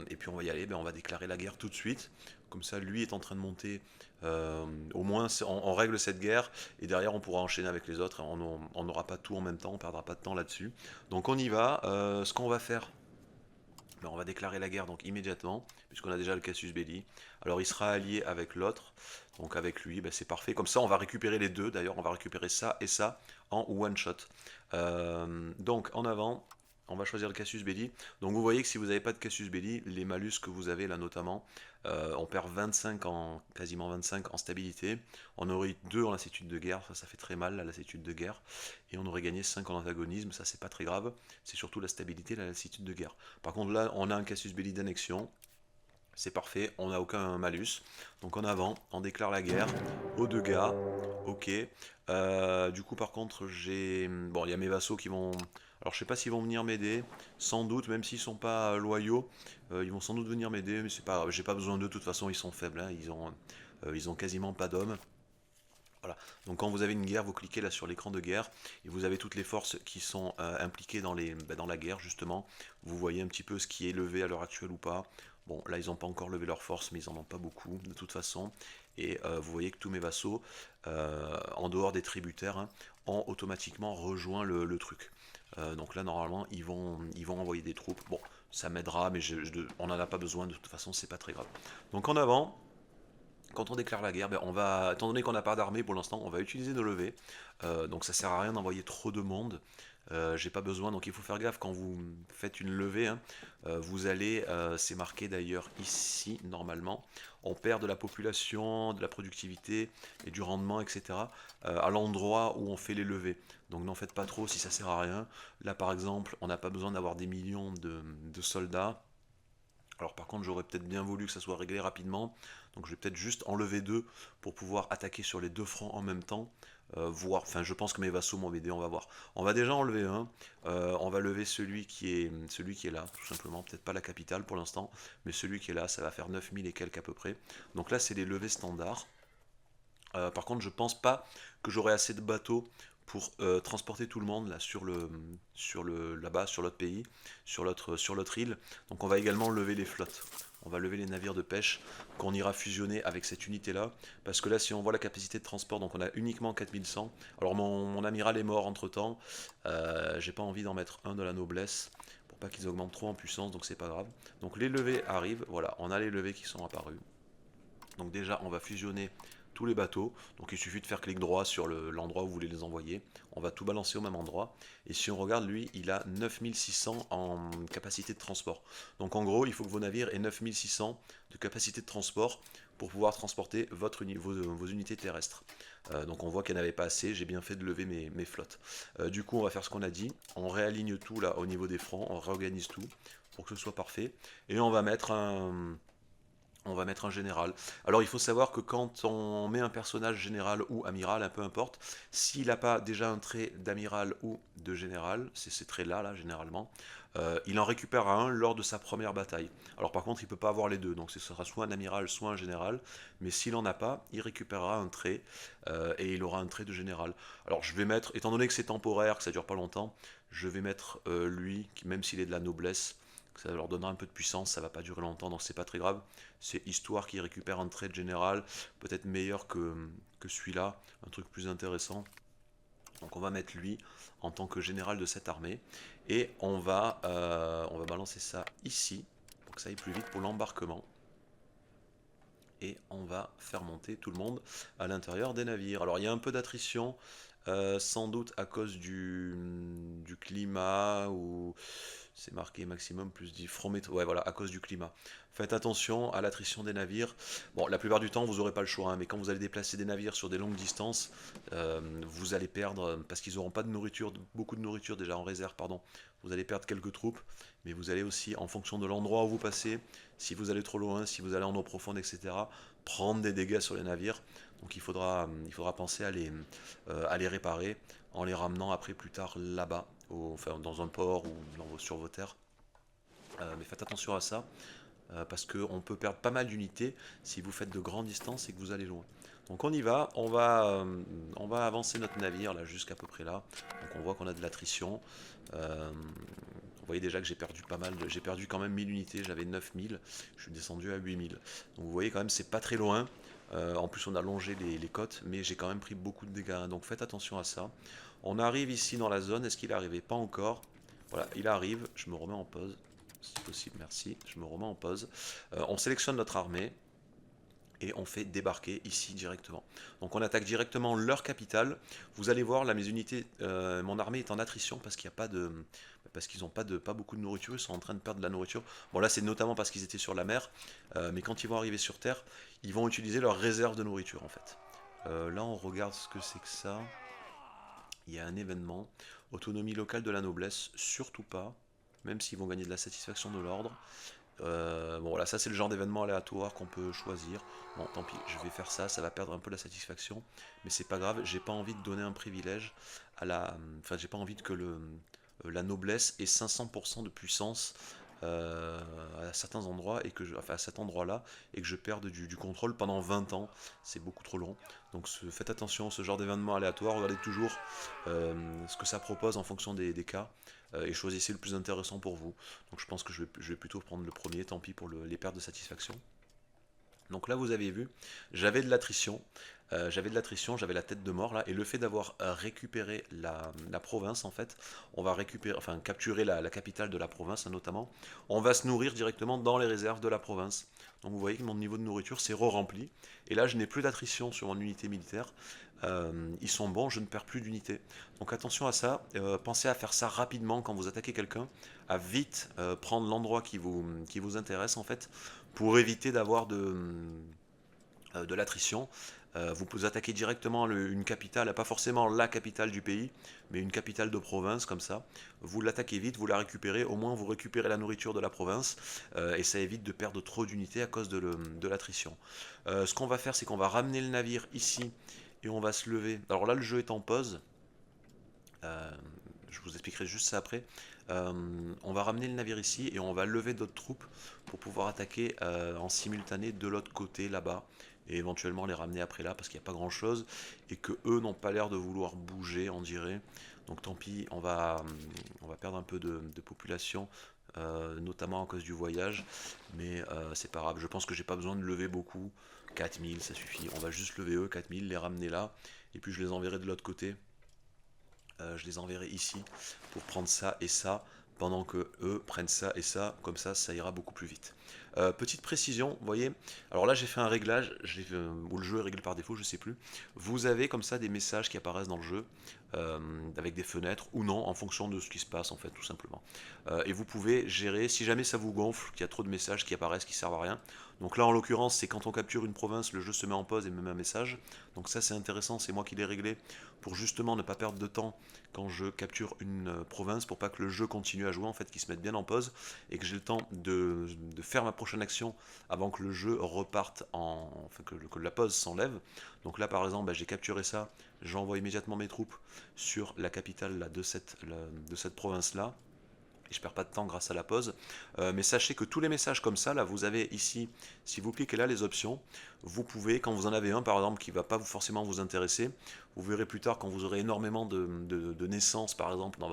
Et puis on va y aller, ben on va déclarer la guerre tout de suite. Comme ça, lui est en train de monter. Au moins, on règle cette guerre. Et derrière, on pourra enchaîner avec les autres. On n'aura pas tout en même temps, on ne perdra pas de temps là-dessus. Donc on y va. Ce qu'on va faire, ben, on va déclarer la guerre donc immédiatement, puisqu'on a déjà le casus belli. Alors il sera allié avec l'autre, donc avec lui, ben, c'est parfait. Comme ça, on va récupérer les deux. D'ailleurs, on va récupérer ça et ça en one shot. Donc en avant, on va choisir le casus belli. Donc vous voyez que si vous n'avez pas de casus belli, les malus que vous avez là notamment, on perd 25 quasiment 25 en stabilité. On aurait eu 2 en lassitude de guerre, ça fait très mal la lassitude de guerre. Et on aurait gagné 5 en antagonisme, ça c'est pas très grave. C'est surtout la stabilité, la lassitude de guerre. Par contre là, on a un casus belli d'annexion. C'est parfait, on n'a aucun malus. Donc en avant, on déclare la guerre aux deux gars. Ok. Du coup, par contre, j'ai. Bon, il y a mes vassaux qui vont. Alors, je sais pas s'ils vont venir m'aider. Sans doute, même s'ils sont pas loyaux, ils vont sans doute venir m'aider. Mais c'est pas grave, j'ai pas besoin d'eux. De toute façon, ils sont faibles, hein. Ils ont quasiment pas d'hommes. Voilà. Donc quand vous avez une guerre, vous cliquez là sur l'écran de guerre et vous avez toutes les forces qui sont impliquées dans la guerre justement. Vous voyez un petit peu ce qui est levé à l'heure actuelle ou pas. Bon, là ils n'ont pas encore levé leurs forces, mais ils en ont pas beaucoup de toute façon. Et vous voyez que tous mes vassaux, en dehors des tributaires, hein, ont automatiquement rejoint le truc. Donc là normalement ils vont envoyer des troupes. Bon, ça m'aidera, mais on n'en a pas besoin de toute façon, c'est pas très grave. Donc en avant. Quand on déclare la guerre, ben, étant donné qu'on n'a pas d'armée pour l'instant, on va utiliser nos levées. Donc ça sert à rien d'envoyer trop de monde. J'ai pas besoin, donc il faut faire gaffe quand vous faites une levée, hein. Vous allez, c'est marqué d'ailleurs ici normalement, on perd de la population, de la productivité et du rendement, etc. À l'endroit où on fait les levées. Donc n'en faites pas trop si ça sert à rien. Là par exemple, on n'a pas besoin d'avoir des millions de soldats. Alors par contre, j'aurais peut-être bien voulu que ça soit réglé rapidement, donc je vais peut-être juste enlever deux pour pouvoir attaquer sur les deux fronts en même temps. Voir, enfin je pense que mes vassaux m'ont aidé, on va voir. On va déjà enlever un, on va lever celui qui est là, tout simplement, peut-être pas la capitale pour l'instant, mais celui qui est là, ça va faire 9000 et quelques à peu près. Donc là c'est les levées standards. Par contre, je pense pas que j'aurai assez de bateaux pour transporter tout le monde là là-bas sur l'autre pays, sur l'autre île. Donc on va également lever les flottes. On va lever les navires de pêche qu'on ira fusionner avec cette unité-là. Parce que là, si on voit la capacité de transport, donc on a uniquement 4100. Alors mon amiral est mort entre-temps. J'ai pas envie d'en mettre un de la noblesse pour pas qu'ils augmentent trop en puissance, donc c'est pas grave. Donc les levées arrivent. Voilà, on a les levées qui sont apparues. Donc déjà, on va fusionner tous les bateaux. Donc il suffit de faire clic droit sur l'endroit où vous voulez les envoyer. On va tout balancer au même endroit. Et si on regarde, lui, il a 9600 en capacité de transport. Donc en gros, il faut que vos navires aient 9600 de capacité de transport pour pouvoir transporter vos unités terrestres. Donc on voit qu'elle n'avait pas assez, j'ai bien fait de lever mes flottes. Du coup, on va faire ce qu'on a dit. On réaligne tout là au niveau des fronts, on réorganise tout pour que ce soit parfait. Et on va mettre un général. Alors il faut savoir que quand on met un personnage général ou amiral, un peu importe, s'il n'a pas déjà un trait d'amiral ou de général, c'est ces traits-là, là, généralement, il en récupérera un lors de sa première bataille. Alors par contre, il ne peut pas avoir les deux, donc ce sera soit un amiral, soit un général, mais s'il n'en a pas, il récupérera un trait, et il aura un trait de général. Alors je vais mettre, étant donné que c'est temporaire, que ça dure pas longtemps, je vais mettre lui, même s'il est de la noblesse, ça leur donnera un peu de puissance, ça va pas durer longtemps, donc c'est pas très grave. C'est histoire qu'il récupère un trait de général, peut-être meilleur que celui-là, un truc plus intéressant. Donc on va mettre lui en tant que général de cette armée. Et on va balancer ça ici, pour que ça aille plus vite pour l'embarquement. Et on va faire monter tout le monde à l'intérieur des navires. Alors il y a un peu d'attrition, sans doute à cause du climat, ou c'est marqué maximum plus 10 front météo. Ouais, voilà, à cause du climat. Faites attention à l'attrition des navires. Bon, la plupart du temps, vous n'aurez pas le choix, hein, mais quand vous allez déplacer des navires sur des longues distances, vous allez perdre, parce qu'ils n'auront pas de nourriture, beaucoup de nourriture déjà en réserve, pardon. Vous allez perdre quelques troupes, mais vous allez aussi, en fonction de l'endroit où vous passez, si vous allez trop loin, si vous allez en eau profonde, etc., prendre des dégâts sur les navires. Donc il faudra penser à les réparer en les ramenant après plus tard là-bas, enfin, dans un port ou sur vos terres. Mais faites attention à ça, parce qu'on peut perdre pas mal d'unités si vous faites de grandes distances et que vous allez loin. Donc on y va, on va avancer notre navire là jusqu'à peu près là. Donc on voit qu'on a de l'attrition. Vous voyez déjà que j'ai perdu pas mal, j'ai perdu quand même 1000 unités, j'avais 9000, je suis descendu à 8000. Donc vous voyez quand même c'est pas très loin. En plus on a longé les côtes, mais j'ai quand même pris beaucoup de dégâts, hein. Donc faites attention à ça. On arrive ici dans la zone, est-ce qu'il est arrivé? Pas encore. Voilà, il arrive, je me remets en pause, si possible, merci, je me remets en pause. On sélectionne notre armée, et on fait débarquer ici directement. Donc on attaque directement leur capitale. Vous allez voir, là mes unités, mon armée est en attrition parce qu'il n'y a pas de, parce qu'ils n'ont pas beaucoup de nourriture, ils sont en train de perdre de la nourriture. Bon là c'est notamment parce qu'ils étaient sur la mer, mais quand ils vont arriver sur terre, ils vont utiliser leur réserve de nourriture en fait. Là on regarde ce que c'est que ça. Il y a un événement, autonomie locale de la noblesse, surtout pas, même s'ils vont gagner de la satisfaction de l'ordre. Bon voilà, ça c'est le genre d'événement aléatoire qu'on peut choisir. Bon, tant pis, je vais faire ça, ça va perdre un peu la satisfaction, mais c'est pas grave, j'ai pas envie de donner un privilège à la... Enfin, j'ai pas envie que la noblesse ait 500% de puissance euh, à certains endroits, et que enfin à cet endroit-là, et que je perde du contrôle pendant 20 ans, c'est beaucoup trop long. Donc faites attention, ce genre d'événement aléatoire, regardez toujours ce que ça propose en fonction des cas, et choisissez le plus intéressant pour vous. Donc je pense que je vais plutôt prendre le premier, tant pis pour les pertes de satisfaction. Donc là, vous avez vu, j'avais de l'attrition, j'avais la tête de mort là, et le fait d'avoir récupéré la province, en fait, on va récupérer, enfin capturer la capitale de la province notamment, on va se nourrir directement dans les réserves de la province. Donc vous voyez que mon niveau de nourriture s'est re-rempli, et là je n'ai plus d'attrition sur mon unité militaire. Ils sont bons, je ne perds plus d'unité. Donc attention à ça, pensez à faire ça rapidement quand vous attaquez quelqu'un, à vite prendre l'endroit qui vous intéresse en fait, pour éviter d'avoir de l'attrition. Vous pouvez attaquer directement une capitale, pas forcément la capitale du pays, mais une capitale de province comme ça. Vous l'attaquez vite, vous la récupérez, au moins vous récupérez la nourriture de la province, et ça évite de perdre trop d'unités à cause de l'attrition. Ce qu'on va faire, c'est qu'on va ramener le navire ici, et on va se lever. Alors là, le jeu est en pause. Euh, je vous expliquerai juste ça après. On va ramener le navire ici et on va lever d'autres troupes pour pouvoir attaquer en simultané de l'autre côté là-bas, et éventuellement les ramener après là parce qu'il n'y a pas grand chose et que eux n'ont pas l'air de vouloir bouger, on dirait. Donc tant pis, on va perdre un peu de population, notamment à cause du voyage, mais c'est pas grave. Je pense que j'ai pas besoin de lever beaucoup. 4000 ça suffit, on va juste lever eux 4000, les ramener là, et puis je les enverrai de l'autre côté. Je les enverrai ici pour prendre ça et ça, pendant que eux prennent ça et ça, comme ça ira beaucoup plus vite. Petite précision, vous voyez, alors là j'ai fait un réglage, où le jeu est réglé par défaut, je sais plus. Vous avez comme ça des messages qui apparaissent dans le jeu, avec des fenêtres ou non, en fonction de ce qui se passe en fait, tout simplement. Et vous pouvez gérer, si jamais ça vous gonfle, qu'il y a trop de messages qui apparaissent qui servent à rien. Donc là en l'occurrence, c'est quand on capture une province, le jeu se met en pause et me met un message. Donc ça c'est intéressant, c'est moi qui l'ai réglé pour justement ne pas perdre de temps quand je capture une province, pour pas que le jeu continue à jouer, en fait, qu'il se mette bien en pause, et que j'ai le temps de faire ma prochaine action avant que le jeu reparte enfin que la pause s'enlève. Donc là par exemple, bah, j'ai capturé ça, j'envoie immédiatement mes troupes sur la capitale là, de cette province là, et je perds pas de temps grâce à la pause. Mais sachez que tous les messages comme ça, là, vous avez ici, si vous cliquez là les options, vous pouvez, quand vous en avez un par exemple qui va pas forcément vous intéresser, vous verrez plus tard quand vous aurez énormément de naissances par exemple dans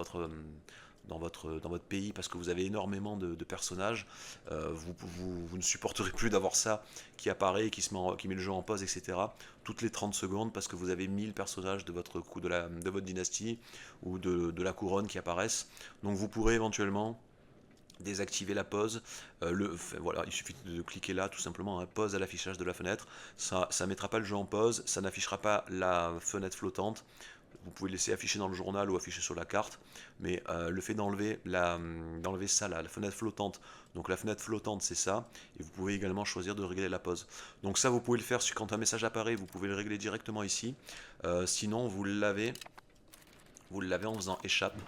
votre pays, parce que vous avez énormément de personnages, vous ne supporterez plus d'avoir ça qui apparaît, qui met le jeu en pause, etc. toutes les 30 secondes, parce que vous avez 1000 personnages de votre de votre dynastie ou de la couronne qui apparaissent. Donc vous pourrez éventuellement désactiver la pause. Voilà, il suffit de cliquer là, tout simplement, pause à l'affichage de la fenêtre. Ça ne mettra pas le jeu en pause, ça n'affichera pas la fenêtre flottante. Vous pouvez le laisser afficher dans le journal ou afficher sur la carte, mais le fait d'enlever ça, la fenêtre flottante, donc la fenêtre flottante c'est ça, et vous pouvez également choisir de régler la pause. Donc ça vous pouvez le faire quand un message apparaît, vous pouvez le régler directement ici. Sinon vous l'avez en faisant échappe.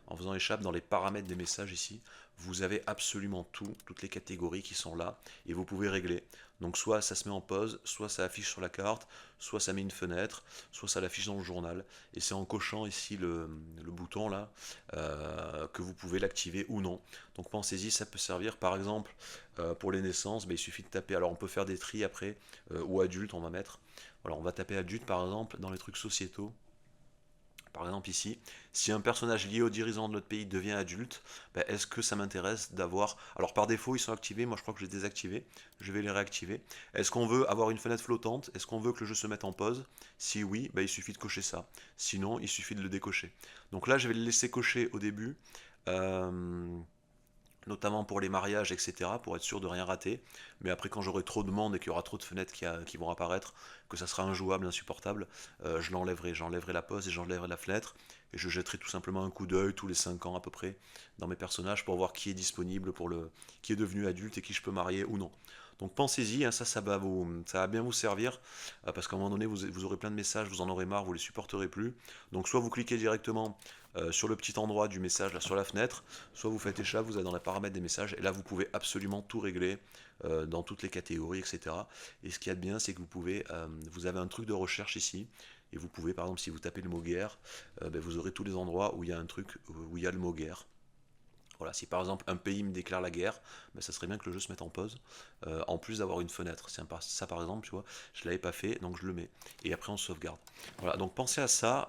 En faisant échappe dans les paramètres des messages ici, vous avez absolument toutes les catégories qui sont là, et vous pouvez régler. Donc soit ça se met en pause, soit ça affiche sur la carte, soit ça met une fenêtre, soit ça l'affiche dans le journal. Et c'est en cochant ici le bouton là que vous pouvez l'activer ou non. Donc pensez-y, ça peut servir par exemple pour les naissances, il suffit de taper. Alors on peut faire des tris après, ou adulte on va mettre. Voilà, on va taper adulte par exemple dans les trucs sociétaux. Par exemple ici, si un personnage lié au dirigeant de notre pays devient adulte, est-ce que ça m'intéresse d'avoir... Alors par défaut ils sont activés, moi je crois que je les ai désactivés, je vais les réactiver. Est-ce qu'on veut avoir une fenêtre flottante? Est-ce qu'on veut que le jeu se mette en pause? Si oui, il suffit de cocher ça. Sinon, il suffit de le décocher. Donc là je vais le laisser cocher au début. Notamment pour les mariages, etc., pour être sûr de rien rater. Mais après, quand j'aurai trop de monde et qu'il y aura trop de fenêtres qui vont apparaître, que ça sera injouable, insupportable, je l'enlèverai. J'enlèverai la pause et j'enlèverai la fenêtre, et je jetterai tout simplement un coup d'œil tous les 5 ans à peu près dans mes personnages pour voir qui est disponible, qui est devenu adulte et qui je peux marier ou non. Donc pensez-y, hein, ça va bien vous servir, parce qu'à un moment donné, vous aurez plein de messages, vous en aurez marre, vous les supporterez plus. Donc soit vous cliquez directement sur le petit endroit du message, là, sur la fenêtre, soit vous faites échappe, vous allez dans les paramètres des messages, et là vous pouvez absolument tout régler dans toutes les catégories, etc. Et ce qu'il y a de bien, c'est que vous avez un truc de recherche ici, et vous pouvez, par exemple, si vous tapez le mot guerre, vous aurez tous les endroits où il y a un truc, où il y a le mot guerre. Voilà, si par exemple un pays me déclare la guerre, ça serait bien que le jeu se mette en pause, en plus d'avoir une fenêtre. Ça par exemple, tu vois, je ne l'avais pas fait, donc je le mets. Et après on sauvegarde. Voilà, donc pensez à ça.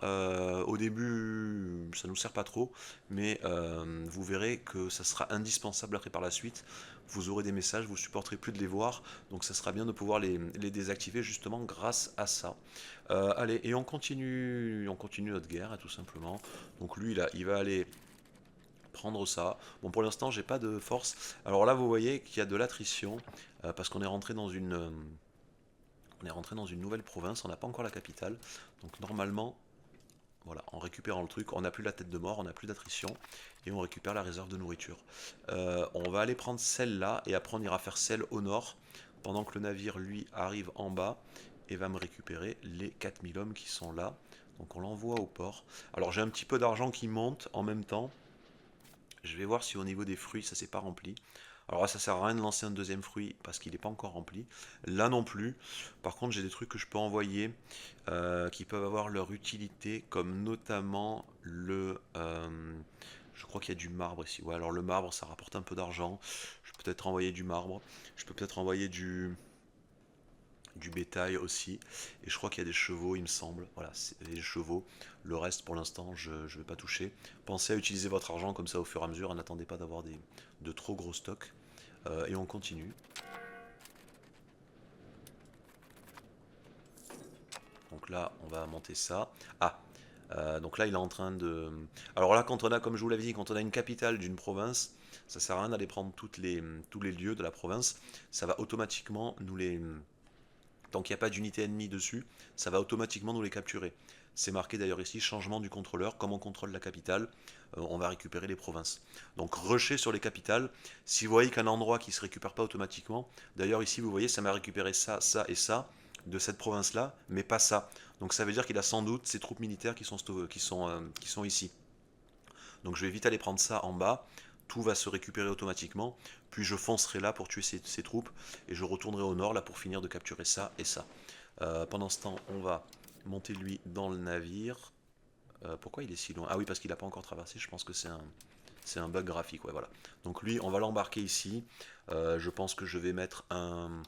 Au début, ça ne nous sert pas trop, mais vous verrez que ça sera indispensable après par la suite. Vous aurez des messages, vous ne supporterez plus de les voir, donc ça sera bien de pouvoir les désactiver justement grâce à ça. Allez, et on continue notre guerre, hein, tout simplement. Donc lui, là, il va aller prendre ça. Bon, pour l'instant, j'ai pas de force. Alors là, vous voyez qu'il y a de l'attrition parce qu'on est rentré dans une nouvelle province. On n'a pas encore la capitale. Donc normalement, voilà, en récupérant le truc, on n'a plus la tête de mort, on n'a plus d'attrition et on récupère la réserve de nourriture. On va aller prendre celle-là et après on ira faire celle au nord pendant que le navire lui arrive en bas et va me récupérer les 4000 hommes qui sont là. Donc on l'envoie au port. Alors j'ai un petit peu d'argent qui monte en même temps. Je vais voir si au niveau des fruits ça s'est pas rempli. Alors là ça sert à rien de lancer un deuxième fruit parce qu'il n'est pas encore rempli. Là non plus. Par contre j'ai des trucs que je peux envoyer qui peuvent avoir leur utilité comme notamment je crois qu'il y a du marbre ici. Ouais, alors le marbre ça rapporte un peu d'argent. Je peux peut-être envoyer du marbre. Je peux peut-être envoyer du bétail aussi. Et je crois qu'il y a des chevaux, il me semble. Voilà, c'est les chevaux. Le reste, pour l'instant, je ne vais pas toucher. Pensez à utiliser votre argent comme ça au fur et à mesure. N'attendez pas d'avoir de trop gros stocks. Et on continue. Donc là, on va monter ça. Ah, donc là, il est en train de... Alors là, quand on a, comme je vous l'avais dit, quand on a une capitale d'une province, ça sert à rien d'aller prendre tous les lieux de la province. Ça va automatiquement nous les... Tant qu'il n'y a pas d'unité ennemie dessus, ça va automatiquement nous les capturer. C'est marqué d'ailleurs ici, changement du contrôleur, comme on contrôle la capitale, on va récupérer les provinces. Donc rusher sur les capitales, si vous voyez qu'un endroit qui ne se récupère pas automatiquement, d'ailleurs ici vous voyez ça m'a récupéré ça, ça et ça de cette province-là, mais pas ça. Donc ça veut dire qu'il a sans doute ses troupes militaires qui sont ici. Donc je vais vite aller prendre ça en bas, tout va se récupérer automatiquement, puis je foncerai là pour tuer ces troupes, et je retournerai au nord là pour finir de capturer ça et ça. Pendant ce temps, on va monter lui dans le navire. Pourquoi il est si loin? Ah oui, parce qu'il n'a pas encore traversé, je pense que c'est un bug graphique, ouais, voilà. Donc lui, on va l'embarquer ici. Je pense que je vais mettre un...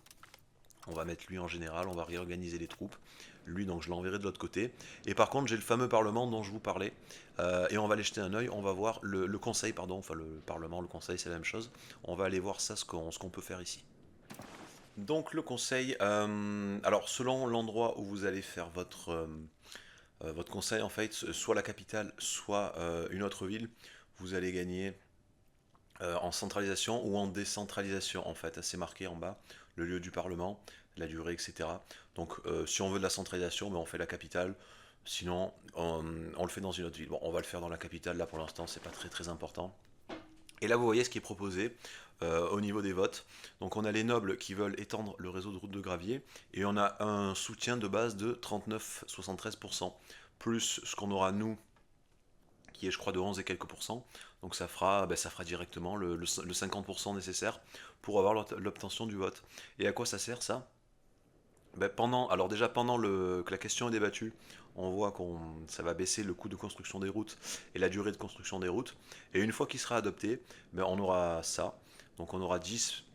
On va mettre lui en général, on va réorganiser les troupes. Lui, donc je l'enverrai de l'autre côté. Et par contre, j'ai le fameux parlement dont je vous parlais. Et on va aller jeter un oeil. On va voir le conseil, pardon, enfin le parlement, le conseil, c'est la même chose. On va aller voir ça, ce qu'on peut faire ici. Donc le conseil, alors selon l'endroit où vous allez faire votre conseil, en fait, soit la capitale, soit une autre ville, vous allez gagner en centralisation ou en décentralisation, en fait. C'est marqué en bas, le lieu du Parlement, la durée, etc. Donc si on veut de la centralisation, on fait la capitale. Sinon, on le fait dans une autre ville. Bon, on va le faire dans la capitale, là pour l'instant, c'est pas très très important. Et là, vous voyez ce qui est proposé au niveau des votes. Donc, on a les nobles qui veulent étendre le réseau de routes de gravier et on a un soutien de base de 39,73%, plus ce qu'on aura nous, qui est, je crois, de 11 et quelques pourcents. Donc, ça fera directement le 50% nécessaire pour avoir l'obtention du vote. Et à quoi ça sert ça? Alors déjà pendant que la question est débattue, on voit ça va baisser le coût de construction des routes et la durée de construction des routes. Et une fois qu'il sera adopté, on aura ça. Donc on aura 10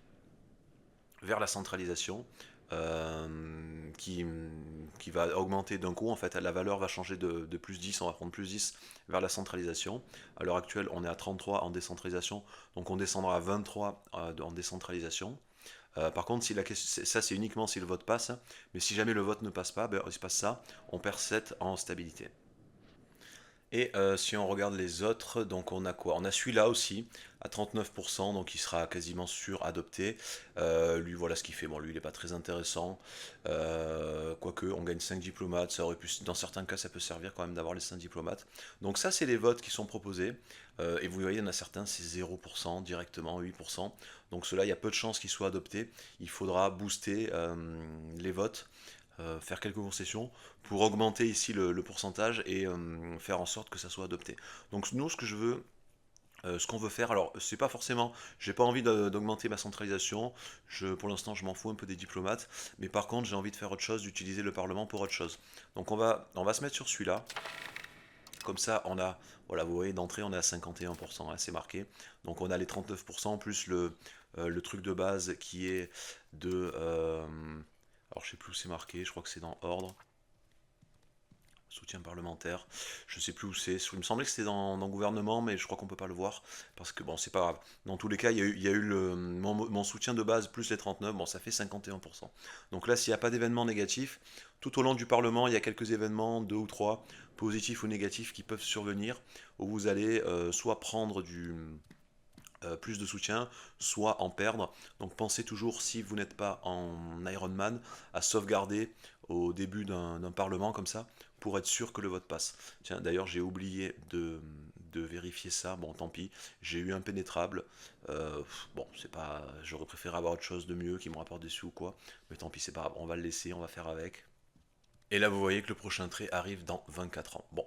vers la centralisation euh, qui, qui va augmenter d'un coup. En fait, la valeur va changer de plus 10, on va prendre plus 10 vers la centralisation. À l'heure actuelle, on est à 33 en décentralisation, donc on descendra à 23 en décentralisation. Par contre, ça c'est uniquement si le vote passe, mais si jamais le vote ne passe pas, il se passe ça, on perd 7 en stabilité. Et si on regarde les autres, donc on a quoi? On a celui-là aussi, à 39%, donc il sera quasiment sûr adopté. Lui, voilà ce qu'il fait. Bon, lui, il n'est pas très intéressant. Quoique, on gagne 5 diplomates. Ça aurait pu, dans certains cas, ça peut servir quand même d'avoir les 5 diplomates. Donc ça, c'est les votes qui sont proposés. Et vous voyez, il y en a certains, c'est 0% directement, 8%. Donc cela, il y a peu de chances qu'ils soient adoptés. Il faudra booster les votes, faire quelques concessions pour augmenter ici le pourcentage et faire en sorte que ça soit adopté. Donc nous, ce qu'on veut faire, alors c'est pas forcément, j'ai pas envie d'augmenter ma centralisation, pour l'instant je m'en fous un peu des diplomates, mais par contre j'ai envie de faire autre chose, d'utiliser le Parlement pour autre chose. Donc on va se mettre sur celui-là, comme ça on a, voilà vous voyez d'entrée on est à 51%, hein, c'est marqué, donc on a les 39% plus le truc de base qui est de, alors je sais plus où c'est marqué, je crois que c'est dans ordre, soutien parlementaire, je sais plus où c'est, il me semblait que c'était dans le gouvernement, mais je crois qu'on peut pas le voir, parce que bon, c'est pas grave. Dans tous les cas, il y a eu mon soutien de base plus les 39, bon, ça fait 51%. Donc là, s'il n'y a pas d'événements négatifs, tout au long du Parlement, il y a quelques événements, deux ou trois, positifs ou négatifs, qui peuvent survenir, où vous allez soit prendre plus de soutien, soit en perdre. Donc pensez toujours, si vous n'êtes pas en Ironman, à sauvegarder au début d'un parlement comme ça, pour être sûr que le vote passe. Tiens, d'ailleurs j'ai oublié de vérifier ça, bon tant pis, j'ai eu impénétrable, bon c'est pas, j'aurais préféré avoir autre chose de mieux qui me rapporte des sous ou quoi, mais tant pis c'est pas grave, on va le laisser, on va faire avec. Et là, vous voyez que le prochain trait arrive dans 24 ans. Bon.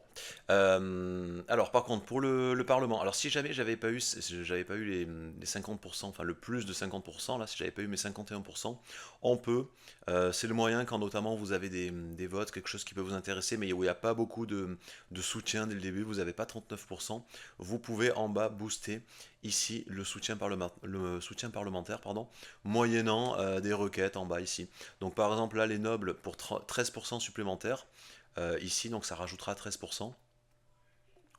Alors, par contre, pour le Parlement, alors si jamais j'avais pas eu les 50%, enfin le plus de 50%, là, si j'avais pas eu mes 51%, on peut, c'est le moyen quand notamment vous avez des votes, quelque chose qui peut vous intéresser, mais où il n'y a pas beaucoup de soutien dès le début, vous n'avez pas 39%, vous pouvez en bas booster ici le soutien parlementaire, pardon, moyennant des requêtes en bas ici. Donc par exemple là les nobles pour 13% supplémentaires, ici donc ça rajoutera 13%.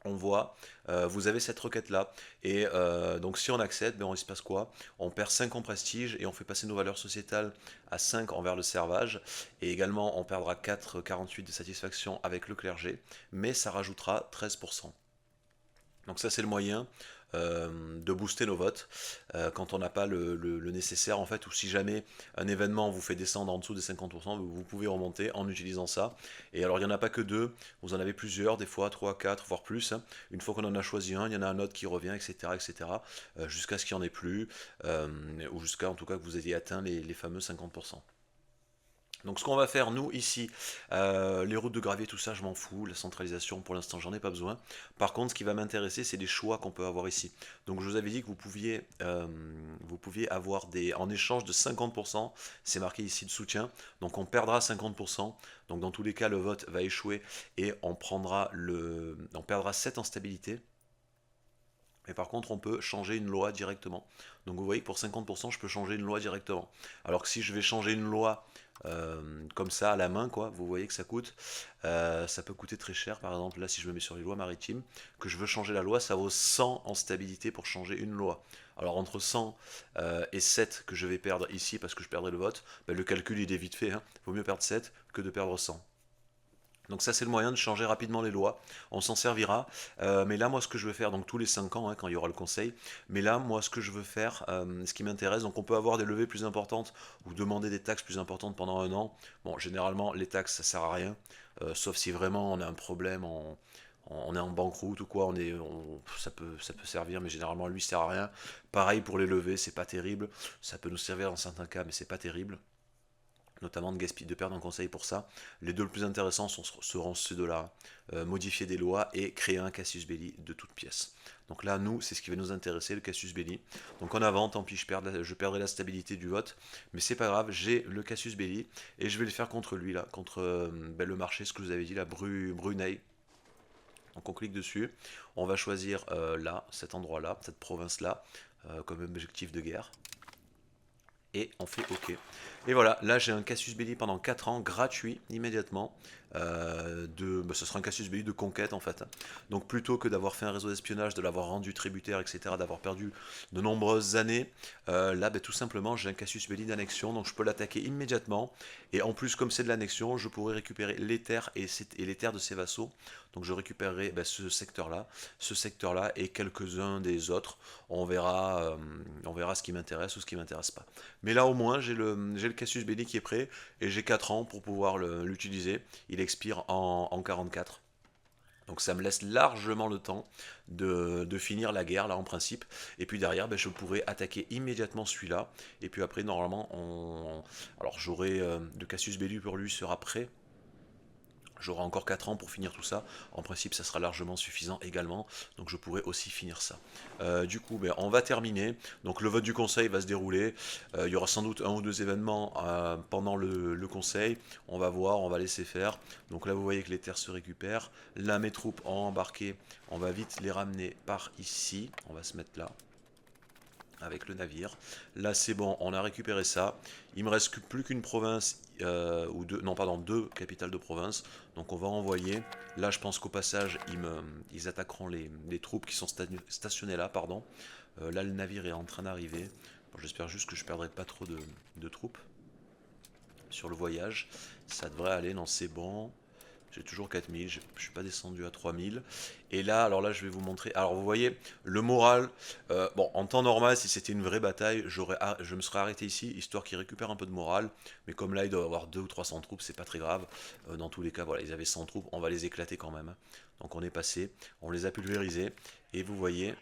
On voit, vous avez cette requête là, et donc si on accède, ben, il se passe quoi? On perd 5 en prestige et on fait passer nos valeurs sociétales à 5 envers le servage, et également on perdra 4,48 de satisfaction avec le clergé, mais ça rajoutera 13%. Donc ça c'est le moyen de booster nos votes quand on n'a pas le nécessaire en fait, ou si jamais un événement vous fait descendre en dessous des 50%, vous pouvez remonter en utilisant ça. Et alors il n'y en a pas que deux, vous en avez plusieurs, des fois 3, 4, voire plus, hein. Une fois qu'on en a choisi un, il y en a un autre qui revient, etc. etc. Jusqu'à ce qu'il n'y en ait plus, ou jusqu'à en tout cas que vous ayez atteint les fameux 50%. Donc ce qu'on va faire nous ici, les routes de gravier, tout ça je m'en fous, la centralisation pour l'instant j'en ai pas besoin. Par contre ce qui va m'intéresser c'est les choix qu'on peut avoir ici. Donc je vous avais dit que vous pouviez avoir en échange de 50%, c'est marqué ici de soutien, donc on perdra 50%, donc dans tous les cas le vote va échouer et on perdra 7 en stabilité. Mais par contre, on peut changer une loi directement. Donc vous voyez que pour 50%, je peux changer une loi directement. Alors que si je vais changer une loi comme ça à la main, quoi, vous voyez que ça peut coûter très cher. Par exemple, là, si je me mets sur les lois maritimes, que je veux changer la loi, ça vaut 100 en stabilité pour changer une loi. Alors entre 100 et 7 que je vais perdre ici parce que je perdrai le vote, ben, le calcul il est vite fait, hein. Vaut mieux perdre 7 que de perdre 100. Donc ça c'est le moyen de changer rapidement les lois, on s'en servira, mais là moi ce que je veux faire, donc tous les 5 ans hein, quand il y aura le conseil, mais là moi ce que je veux faire, ce qui m'intéresse, donc on peut avoir des levées plus importantes ou demander des taxes plus importantes pendant un an. Bon généralement les taxes ça sert à rien, sauf si vraiment on a un problème, on est en banqueroute ou quoi, ça peut servir, mais généralement lui sert à rien. Pareil pour les levées, c'est pas terrible, ça peut nous servir dans certains cas, mais c'est pas terrible notamment de perdre un conseil pour ça. Les deux les plus intéressants seront ceux de la modifier des lois et créer un casus belli de toutes pièces. Donc là, nous, c'est ce qui va nous intéresser, le casus belli. Donc en avant, tant pis, je perdrai la stabilité du vote, mais c'est pas grave, j'ai le casus belli et je vais le faire contre lui, là, contre le marché, ce que vous avez dit, la Brunei. Donc on clique dessus, on va choisir là, cet endroit-là, cette province-là, comme objectif de guerre. et on fait OK. Et voilà, là j'ai un Casus Belli pendant 4 ans, gratuit, immédiatement. Ce sera un Casus Belli de conquête en fait. Donc plutôt que d'avoir fait un réseau d'espionnage, de l'avoir rendu tributaire, etc., d'avoir perdu de nombreuses années, là tout simplement j'ai un Casus Belli d'annexion, donc je peux l'attaquer immédiatement. Et en plus, comme c'est de l'annexion, je pourrais récupérer les terres et les terres de ses vassaux. Donc je récupérerai ce secteur-là et quelques-uns des autres. On verra ce qui m'intéresse ou ce qui m'intéresse pas. Mais là au moins j'ai le Casus Belli qui est prêt et j'ai 4 ans pour pouvoir l'utiliser. Il expire en 44. Donc ça me laisse largement le temps de finir la guerre là en principe. Et puis derrière je pourrais attaquer immédiatement celui-là. Et puis après normalement alors j'aurai le Casus Belli pour lui sera prêt. J'aurai encore 4 ans pour finir tout ça. En principe, ça sera largement suffisant également. Donc je pourrai aussi finir ça. Du coup, on va terminer. Donc le vote du conseil va se dérouler. Il y aura sans doute un ou deux événements pendant le conseil. On va voir, on va laisser faire. Donc là, vous voyez que les terres se récupèrent. Là, mes troupes ont embarqué. On va vite les ramener par ici. On va se mettre là avec le navire. Là c'est bon, on a récupéré ça. Il me reste plus qu'une province ou deux, non pardon, deux capitales de province. Donc on va envoyer. Là je pense qu'au passage ils attaqueront les troupes qui sont stationnées là, pardon. Là le navire est en train d'arriver. Bon, j'espère juste que je perdrai pas trop de troupes sur le voyage. Ça devrait aller, non c'est bon. J'ai toujours 4000, je ne suis pas descendu à 3000. Et là, alors là, je vais vous montrer. Alors, vous voyez, le moral. Bon, en temps normal, si c'était une vraie bataille, je me serais arrêté ici, histoire qu'il récupère un peu de morale. Mais comme là, il doit avoir 200 ou 300 troupes, c'est pas très grave. Dans tous les cas, voilà, ils avaient 100 troupes, on va les éclater quand même. Donc, on est passé, on les a pulvérisés. Et vous voyez,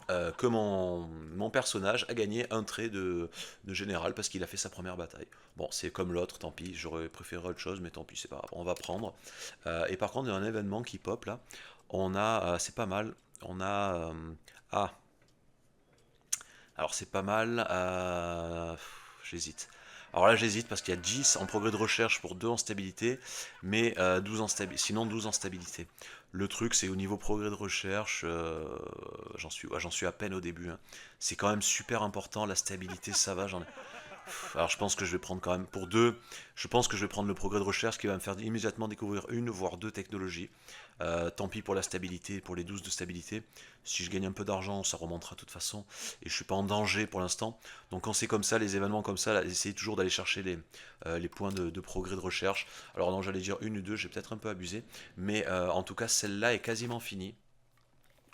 que mon personnage a gagné un trait de général parce qu'il a fait sa première bataille. Bon, c'est comme l'autre, tant pis, j'aurais préféré autre chose, mais tant pis, c'est pas grave, on va prendre. Et par contre, il y a un événement qui pop là. On a, c'est pas mal, on a... ah, alors c'est pas mal, j'hésite. Alors là j'hésite parce qu'il y a 10 en progrès de recherche pour 2 en stabilité, mais 12 en stabilité, sinon 12 en stabilité. Le truc c'est au niveau progrès de recherche, j'en suis à peine au début, hein. C'est quand même super important, la stabilité ça va, alors je pense que je vais prendre quand même pour deux, je pense que je vais prendre le progrès de recherche qui va me faire immédiatement découvrir une voire deux technologies. Tant pis pour la stabilité, pour les 12 de stabilité. Si je gagne un peu d'argent, ça remontera de toute façon. Et je suis pas en danger pour l'instant. Donc quand c'est comme ça, les événements comme ça, là, essayez toujours d'aller chercher les points de progrès de recherche. Alors non, j'allais dire une ou deux, j'ai peut-être un peu abusé. Mais en tout cas, celle-là est quasiment finie.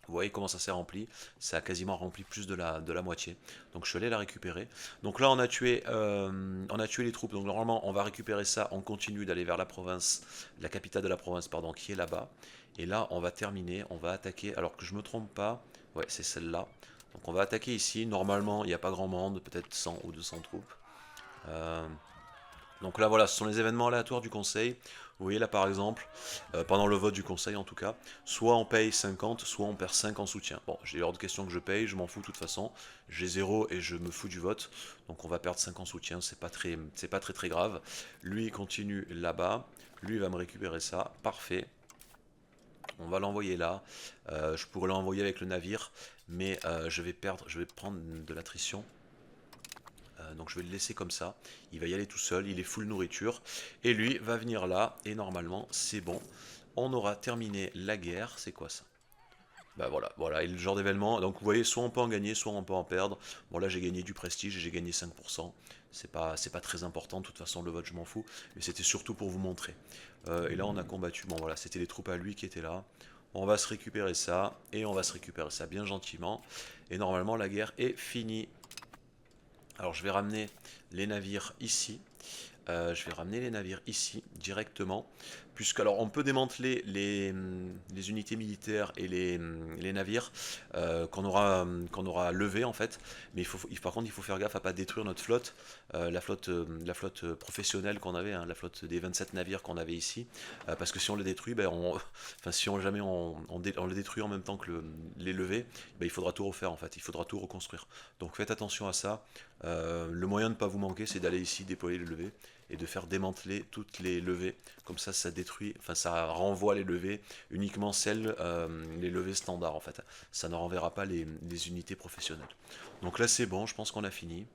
Vous voyez comment ça s'est rempli, ça a quasiment rempli plus de la moitié. Donc je suis allé la récupérer. Donc là on a tué les troupes. Donc normalement on va récupérer ça, on continue d'aller vers la province, la capitale de la province pardon, qui est là-bas. Et là on va terminer, on va attaquer, alors que je me trompe pas, ouais c'est celle-là. Donc on va attaquer ici, normalement il n'y a pas grand monde, peut-être 100 ou 200 troupes. Euh, donc là voilà, ce sont les événements aléatoires du conseil. Vous voyez là par exemple, pendant le vote du conseil en tout cas, soit on paye 50, soit on perd 5 en soutien. Bon, j'ai hors de question que je paye, je m'en fous de toute façon. J'ai 0 et je me fous du vote. Donc on va perdre 5 en soutien, c'est pas très grave. Lui il continue là-bas, lui il va me récupérer ça, parfait. On va l'envoyer là. Je pourrais l'envoyer avec le navire, mais je vais prendre de l'attrition. Donc je vais le laisser comme ça, il va y aller tout seul, il est full nourriture, et lui va venir là, et normalement c'est bon, on aura terminé la guerre. C'est quoi ça? Bah voilà, voilà, et le genre d'événement, donc vous voyez, soit on peut en gagner, soit on peut en perdre. Bon là j'ai gagné du prestige, et j'ai gagné 5%, c'est pas très important, de toute façon le vote je m'en fous, mais c'était surtout pour vous montrer. Et là on a combattu, bon voilà, c'était les troupes à lui qui étaient là. On va se récupérer ça, et on va se récupérer ça bien gentiment, et normalement la guerre est finie. Alors je vais ramener les navires ici. Je vais ramener les navires ici directement, puisque alors on peut démanteler les unités militaires et les navires qu'on aura levés en fait, mais par contre il faut faire gaffe à pas détruire notre flotte, la flotte professionnelle qu'on avait, hein, la flotte des 27 navires qu'on avait ici, parce que si on les détruit, enfin si on jamais on les détruit en même temps que les levés, il faudra tout refaire en fait, il faudra tout reconstruire. Donc faites attention à ça. Le moyen de ne pas vous manquer, c'est d'aller ici déployer les levées et de faire démanteler toutes les levées. Comme ça détruit, enfin ça renvoie les levées, uniquement celles, les levées standards en fait. Ça ne renverra pas les unités professionnelles. Donc là c'est bon, je pense qu'on a fini.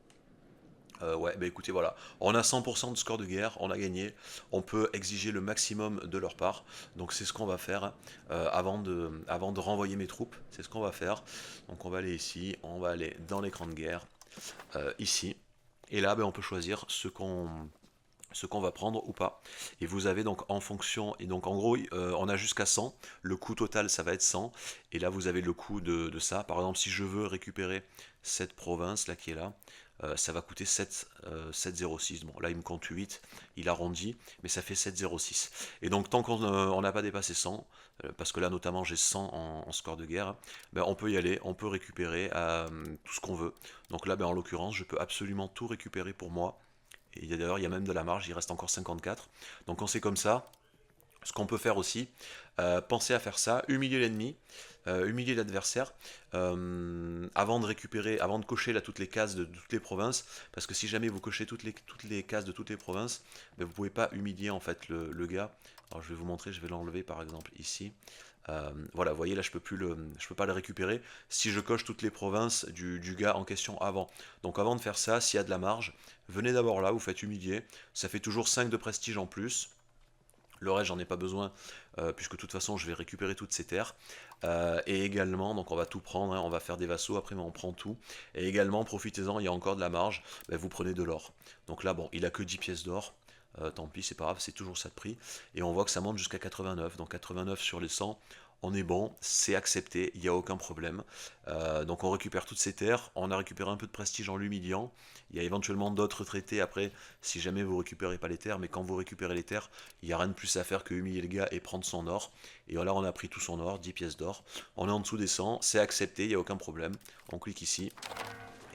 Ouais, bah écoutez, voilà, on a 100% de score de guerre, on a gagné, on peut exiger le maximum de leur part, donc c'est ce qu'on va faire hein, avant de renvoyer mes troupes, c'est ce qu'on va faire. Donc on va aller ici, on va aller dans l'écran de guerre, ici, et là ben, on peut choisir ce qu'on va prendre ou pas. Et vous avez donc en fonction, et donc en gros on a jusqu'à 100, le coût total ça va être 100, et là vous avez le coût de ça. Par exemple si je veux récupérer cette province là qui est là, ça va coûter 7,06. Bon là il me compte 8, il arrondit, mais ça fait 7,06. Et donc tant qu'on on n'a pas dépassé 100, parce que là notamment j'ai 100 en score de guerre, ben, on peut y aller, on peut récupérer tout ce qu'on veut. Donc là ben, en l'occurrence je peux absolument tout récupérer pour moi. Et d'ailleurs, il y a même de la marge, il reste encore 54. Donc quand c'est comme ça, ce qu'on peut faire aussi, pensez à faire ça, humilier l'ennemi, humilier l'adversaire, avant de récupérer, avant de cocher là toutes les cases de toutes les provinces, parce que si jamais vous cochez toutes les cases de toutes les provinces, ben, vous ne pouvez pas humilier en fait le gars. Alors je vais vous montrer, je vais l'enlever par exemple ici. Voilà, vous voyez là je peux pas le récupérer si je coche toutes les provinces du gars en question avant. Donc avant de faire ça, s'il y a de la marge, venez d'abord là, vous faites humilier, ça fait toujours 5 de prestige en plus. Le reste, j'en ai pas besoin, puisque de toute façon, je vais récupérer toutes ces terres. Et également, donc on va tout prendre, hein, on va faire des vassaux, après on prend tout. Et également, profitez-en, il y a encore de la marge, ben, vous prenez de l'or. Donc là, bon, il a que 10 pièces d'or. Tant pis, c'est pas grave, c'est toujours ça de prix. Et on voit que ça monte jusqu'à 89. Donc 89 sur les 100, on est bon, c'est accepté, il n'y a aucun problème. Donc on récupère toutes ces terres, on a récupéré un peu de prestige en l'humiliant. Il y a éventuellement d'autres traités après, si jamais vous récupérez pas les terres, mais quand vous récupérez les terres, il n'y a rien de plus à faire que humilier le gars et prendre son or. Et voilà, on a pris tout son or, 10 pièces d'or. On est en dessous des 100, c'est accepté, il n'y a aucun problème. On clique ici,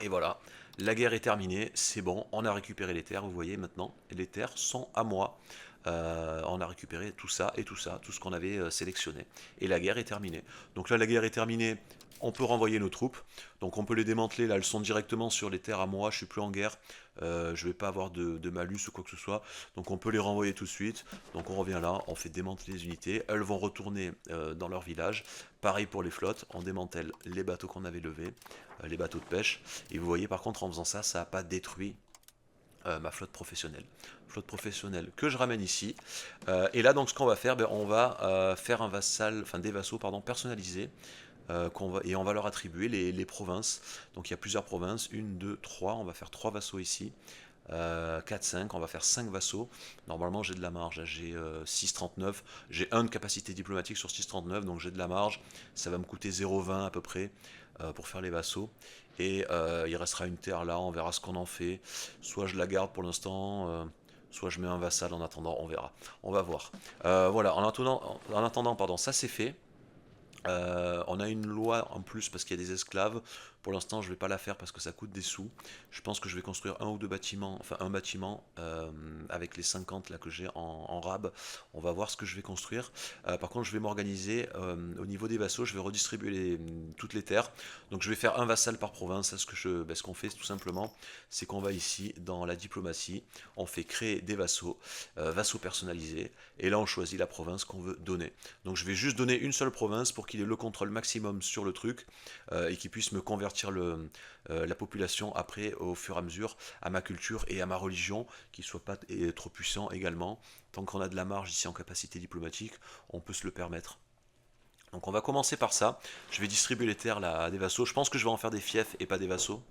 et voilà. La guerre est terminée, c'est bon, on a récupéré les terres, vous voyez maintenant, les terres sont à moi. On a récupéré tout ça et tout ça, tout ce qu'on avait sélectionné. Et la guerre est terminée. Donc là, la guerre est terminée, on peut renvoyer nos troupes. Donc on peut les démanteler, là elles sont directement sur les terres à moi, je suis plus en guerre. Je ne vais pas avoir de malus ou quoi que ce soit. Donc on peut les renvoyer tout de suite. Donc on revient là, on fait démanteler les unités. Elles vont retourner dans leur village. Pareil pour les flottes, on démantèle les bateaux qu'on avait levés, les bateaux de pêche. Et vous voyez par contre en faisant ça, ça n'a pas détruit ma flotte professionnelle. Flotte professionnelle que je ramène ici. Et là, donc, ce qu'on va faire, ben, on va faire un vassal, enfin des vassaux, pardon, personnalisés. Et on va leur attribuer les provinces. Donc il y a plusieurs provinces, 1, 2, 3. On va faire 3 vassaux ici. 4, 5, on va faire 5 vassaux. Normalement j'ai de la marge, j'ai 6,39, j'ai 1 de capacité diplomatique sur 6,39, donc j'ai de la marge, ça va me coûter 0,20 à peu près pour faire les vassaux. Et il restera une terre là, on verra ce qu'on en fait. Soit je la garde pour l'instant, soit je mets un vassal en attendant, on verra. On va voir. Voilà, en attendant pardon, ça c'est fait. On a une loi en plus parce qu'il y a des esclaves. Pour l'instant, je ne vais pas la faire parce que ça coûte des sous. Je pense que je vais construire un ou deux bâtiments, enfin un bâtiment avec les 50 là que j'ai en rab. On va voir ce que je vais construire. Par contre, je vais m'organiser au niveau des vassaux. Je vais redistribuer toutes les terres. Donc, je vais faire un vassal par province. Ce qu'on fait tout simplement, c'est qu'on va ici dans la diplomatie. On fait créer des vassaux, vassaux personnalisés. Et là, on choisit la province qu'on veut donner. Donc, je vais juste donner une seule province pour qu'il ait le contrôle maximum sur le truc et qu'il puisse me convertir la population après au fur et à mesure à ma culture et à ma religion, qu'il ne soit pas trop puissant également. Tant qu'on a de la marge ici en capacité diplomatique, on peut se le permettre. Donc on va commencer par ça. Je vais distribuer les terres là, à des vassaux. Je pense que je vais en faire des fiefs et pas des vassaux.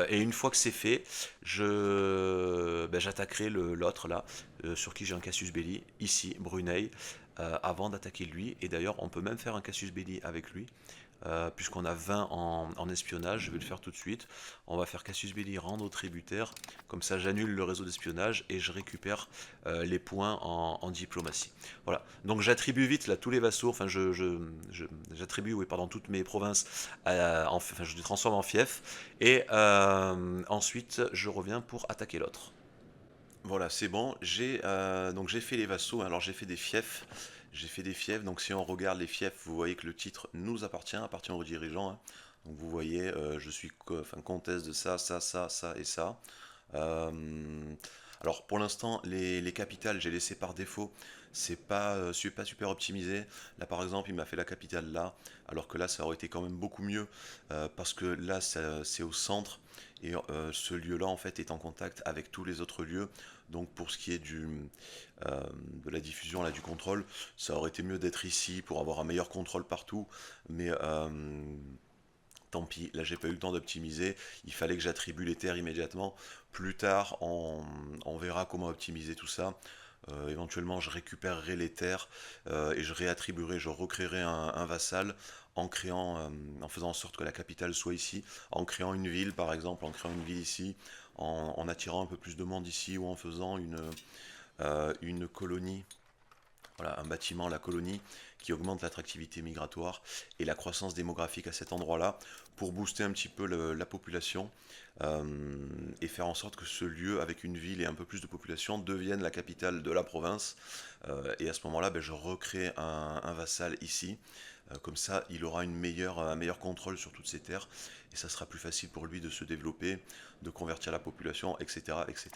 Et une fois que c'est fait, j'attaquerai l'autre là, sur qui j'ai un Cassius Belli, ici, Brunei, avant d'attaquer lui. Et d'ailleurs, on peut même faire un Cassius Belli avec lui. Puisqu'on a 20 en espionnage, je vais le faire tout de suite. On va faire Cassius Belli rendre au tributaire, comme ça j'annule le réseau d'espionnage et je récupère les points en diplomatie. Voilà, donc j'attribue vite là tous les vassaux, enfin j'attribue oui, pardon, toutes mes provinces, enfin je les transforme en fief, et ensuite je reviens pour attaquer l'autre. Voilà, c'est bon. Donc j'ai fait les vassaux. Alors j'ai fait des fiefs. J'ai fait des fiefs. Donc si on regarde les fiefs, vous voyez que le titre nous appartient aux dirigeants, hein. Donc vous voyez, je suis enfin, comtesse de ça, ça, ça, ça et ça. Euh, alors pour l'instant, les capitales, j'ai laissé par défaut. C'est pas super optimisé. Là par exemple, il m'a fait la capitale là, alors que là ça aurait été quand même beaucoup mieux parce que là c'est au centre et ce lieu-là en fait est en contact avec tous les autres lieux. Donc pour ce qui est de la diffusion, là, du contrôle, ça aurait été mieux d'être ici pour avoir un meilleur contrôle partout, mais tant pis, là j'ai pas eu le temps d'optimiser, il fallait que j'attribue les terres immédiatement. Plus tard, on verra comment optimiser tout ça. Éventuellement, je récupérerai les terres et je réattribuerai, je recréerai un vassal en créant, en faisant en sorte que la capitale soit ici, en créant une ville par exemple, en créant une ville ici, en attirant un peu plus de monde ici ou en faisant une colonie, voilà, un bâtiment, la colonie, qui augmente l'attractivité migratoire et la croissance démographique à cet endroit-là pour booster un petit peu la population et faire en sorte que ce lieu, avec une ville et un peu plus de population, devienne la capitale de la province. Et à ce moment-là, ben, je recrée un vassal ici. Comme ça, il aura un meilleur contrôle sur toutes ces terres et ça sera plus facile pour lui de se développer, de convertir la population, etc., etc.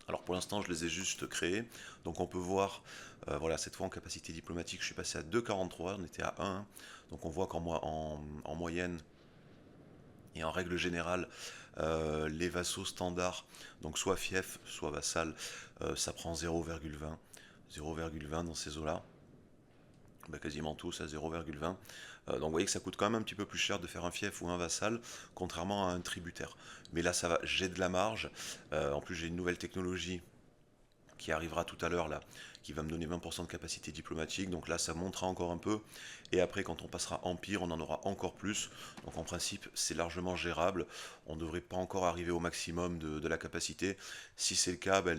Alors pour l'instant, je les ai juste créés. Donc on peut voir, voilà, cette fois en capacité diplomatique, je suis passé à 2,43, on était à 1. Donc on voit en moyenne et en règle générale, les vassaux standards, donc soit fief, soit vassal, ça prend 0,20. 0,20 dans ces eaux-là. Bah, quasiment tous à 0,20. Donc vous voyez que ça coûte quand même un petit peu plus cher de faire un fief ou un vassal, contrairement à un tributaire. Mais là ça va, j'ai de la marge. En plus j'ai une nouvelle technologie qui arrivera tout à l'heure là, qui va me donner 20% de capacité diplomatique, donc là ça montera encore un peu, et après quand on passera Empire, on en aura encore plus, donc en principe c'est largement gérable, on ne devrait pas encore arriver au maximum de la capacité, si c'est le cas, ben,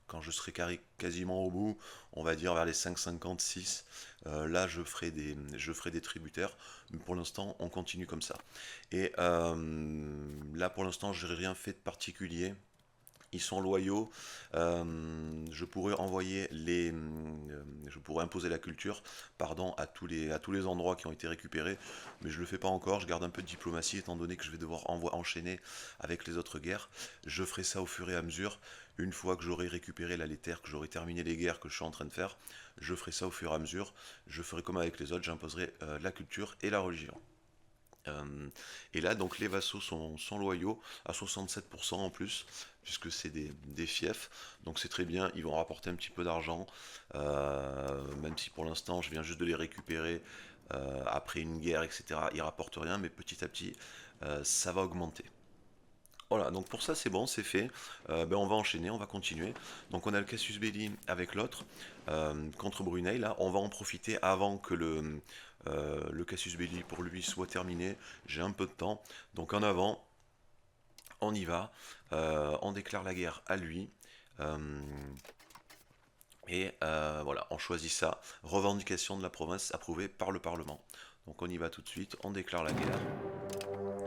quand je serai quasiment au bout, on va dire vers les 5,56, là je ferai des tributaires, mais pour l'instant on continue comme ça. Et là pour l'instant je n'ai rien fait de particulier, ils sont loyaux. Je pourrais je pourrais imposer la culture, pardon, à tous les endroits qui ont été récupérés, mais je le fais pas encore. Je garde un peu de diplomatie étant donné que je vais devoir enchaîner avec les autres guerres. Je ferai ça au fur et à mesure. Une fois que j'aurai récupéré là les terres, que j'aurai terminé les guerres que je suis en train de faire, je ferai ça au fur et à mesure. Je ferai comme avec les autres, j'imposerai la culture et la religion. Euh, et là, donc les vassaux sont loyaux à 67% en plus, puisque c'est des fiefs. Donc c'est très bien, ils vont rapporter un petit peu d'argent, même si pour l'instant je viens juste de les récupérer après une guerre, etc. Ils rapportent rien, mais petit à petit, ça va augmenter. Voilà, donc pour ça c'est bon, c'est fait. Ben, on va enchaîner, on va continuer. Donc on a le Cassius Belli avec l'autre contre Brunei. Là, on va en profiter avant que le Cassius Belli pour lui soit terminé. J'ai un peu de temps. Donc en avant, on y va. On déclare la guerre à lui. Euh, et voilà, on choisit ça. Revendication de la province approuvée par le Parlement. Donc on y va tout de suite, on déclare la guerre.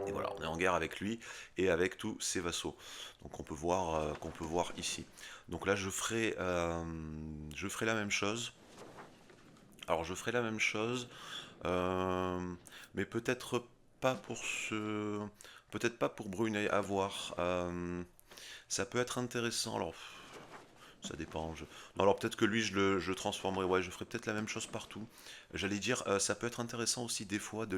Et voilà, on est en guerre avec lui et avec tous ses vassaux. Donc qu'on peut voir ici. Donc là, je ferai la même chose. Alors je ferai la même chose, euh, mais peut-être pas pour Brunei à voir. Ça peut être intéressant. Alors ça dépend. Non, alors peut-être que lui, je le transformerai. Ouais, je ferai peut-être la même chose partout. J'allais dire, ça peut être intéressant aussi des fois de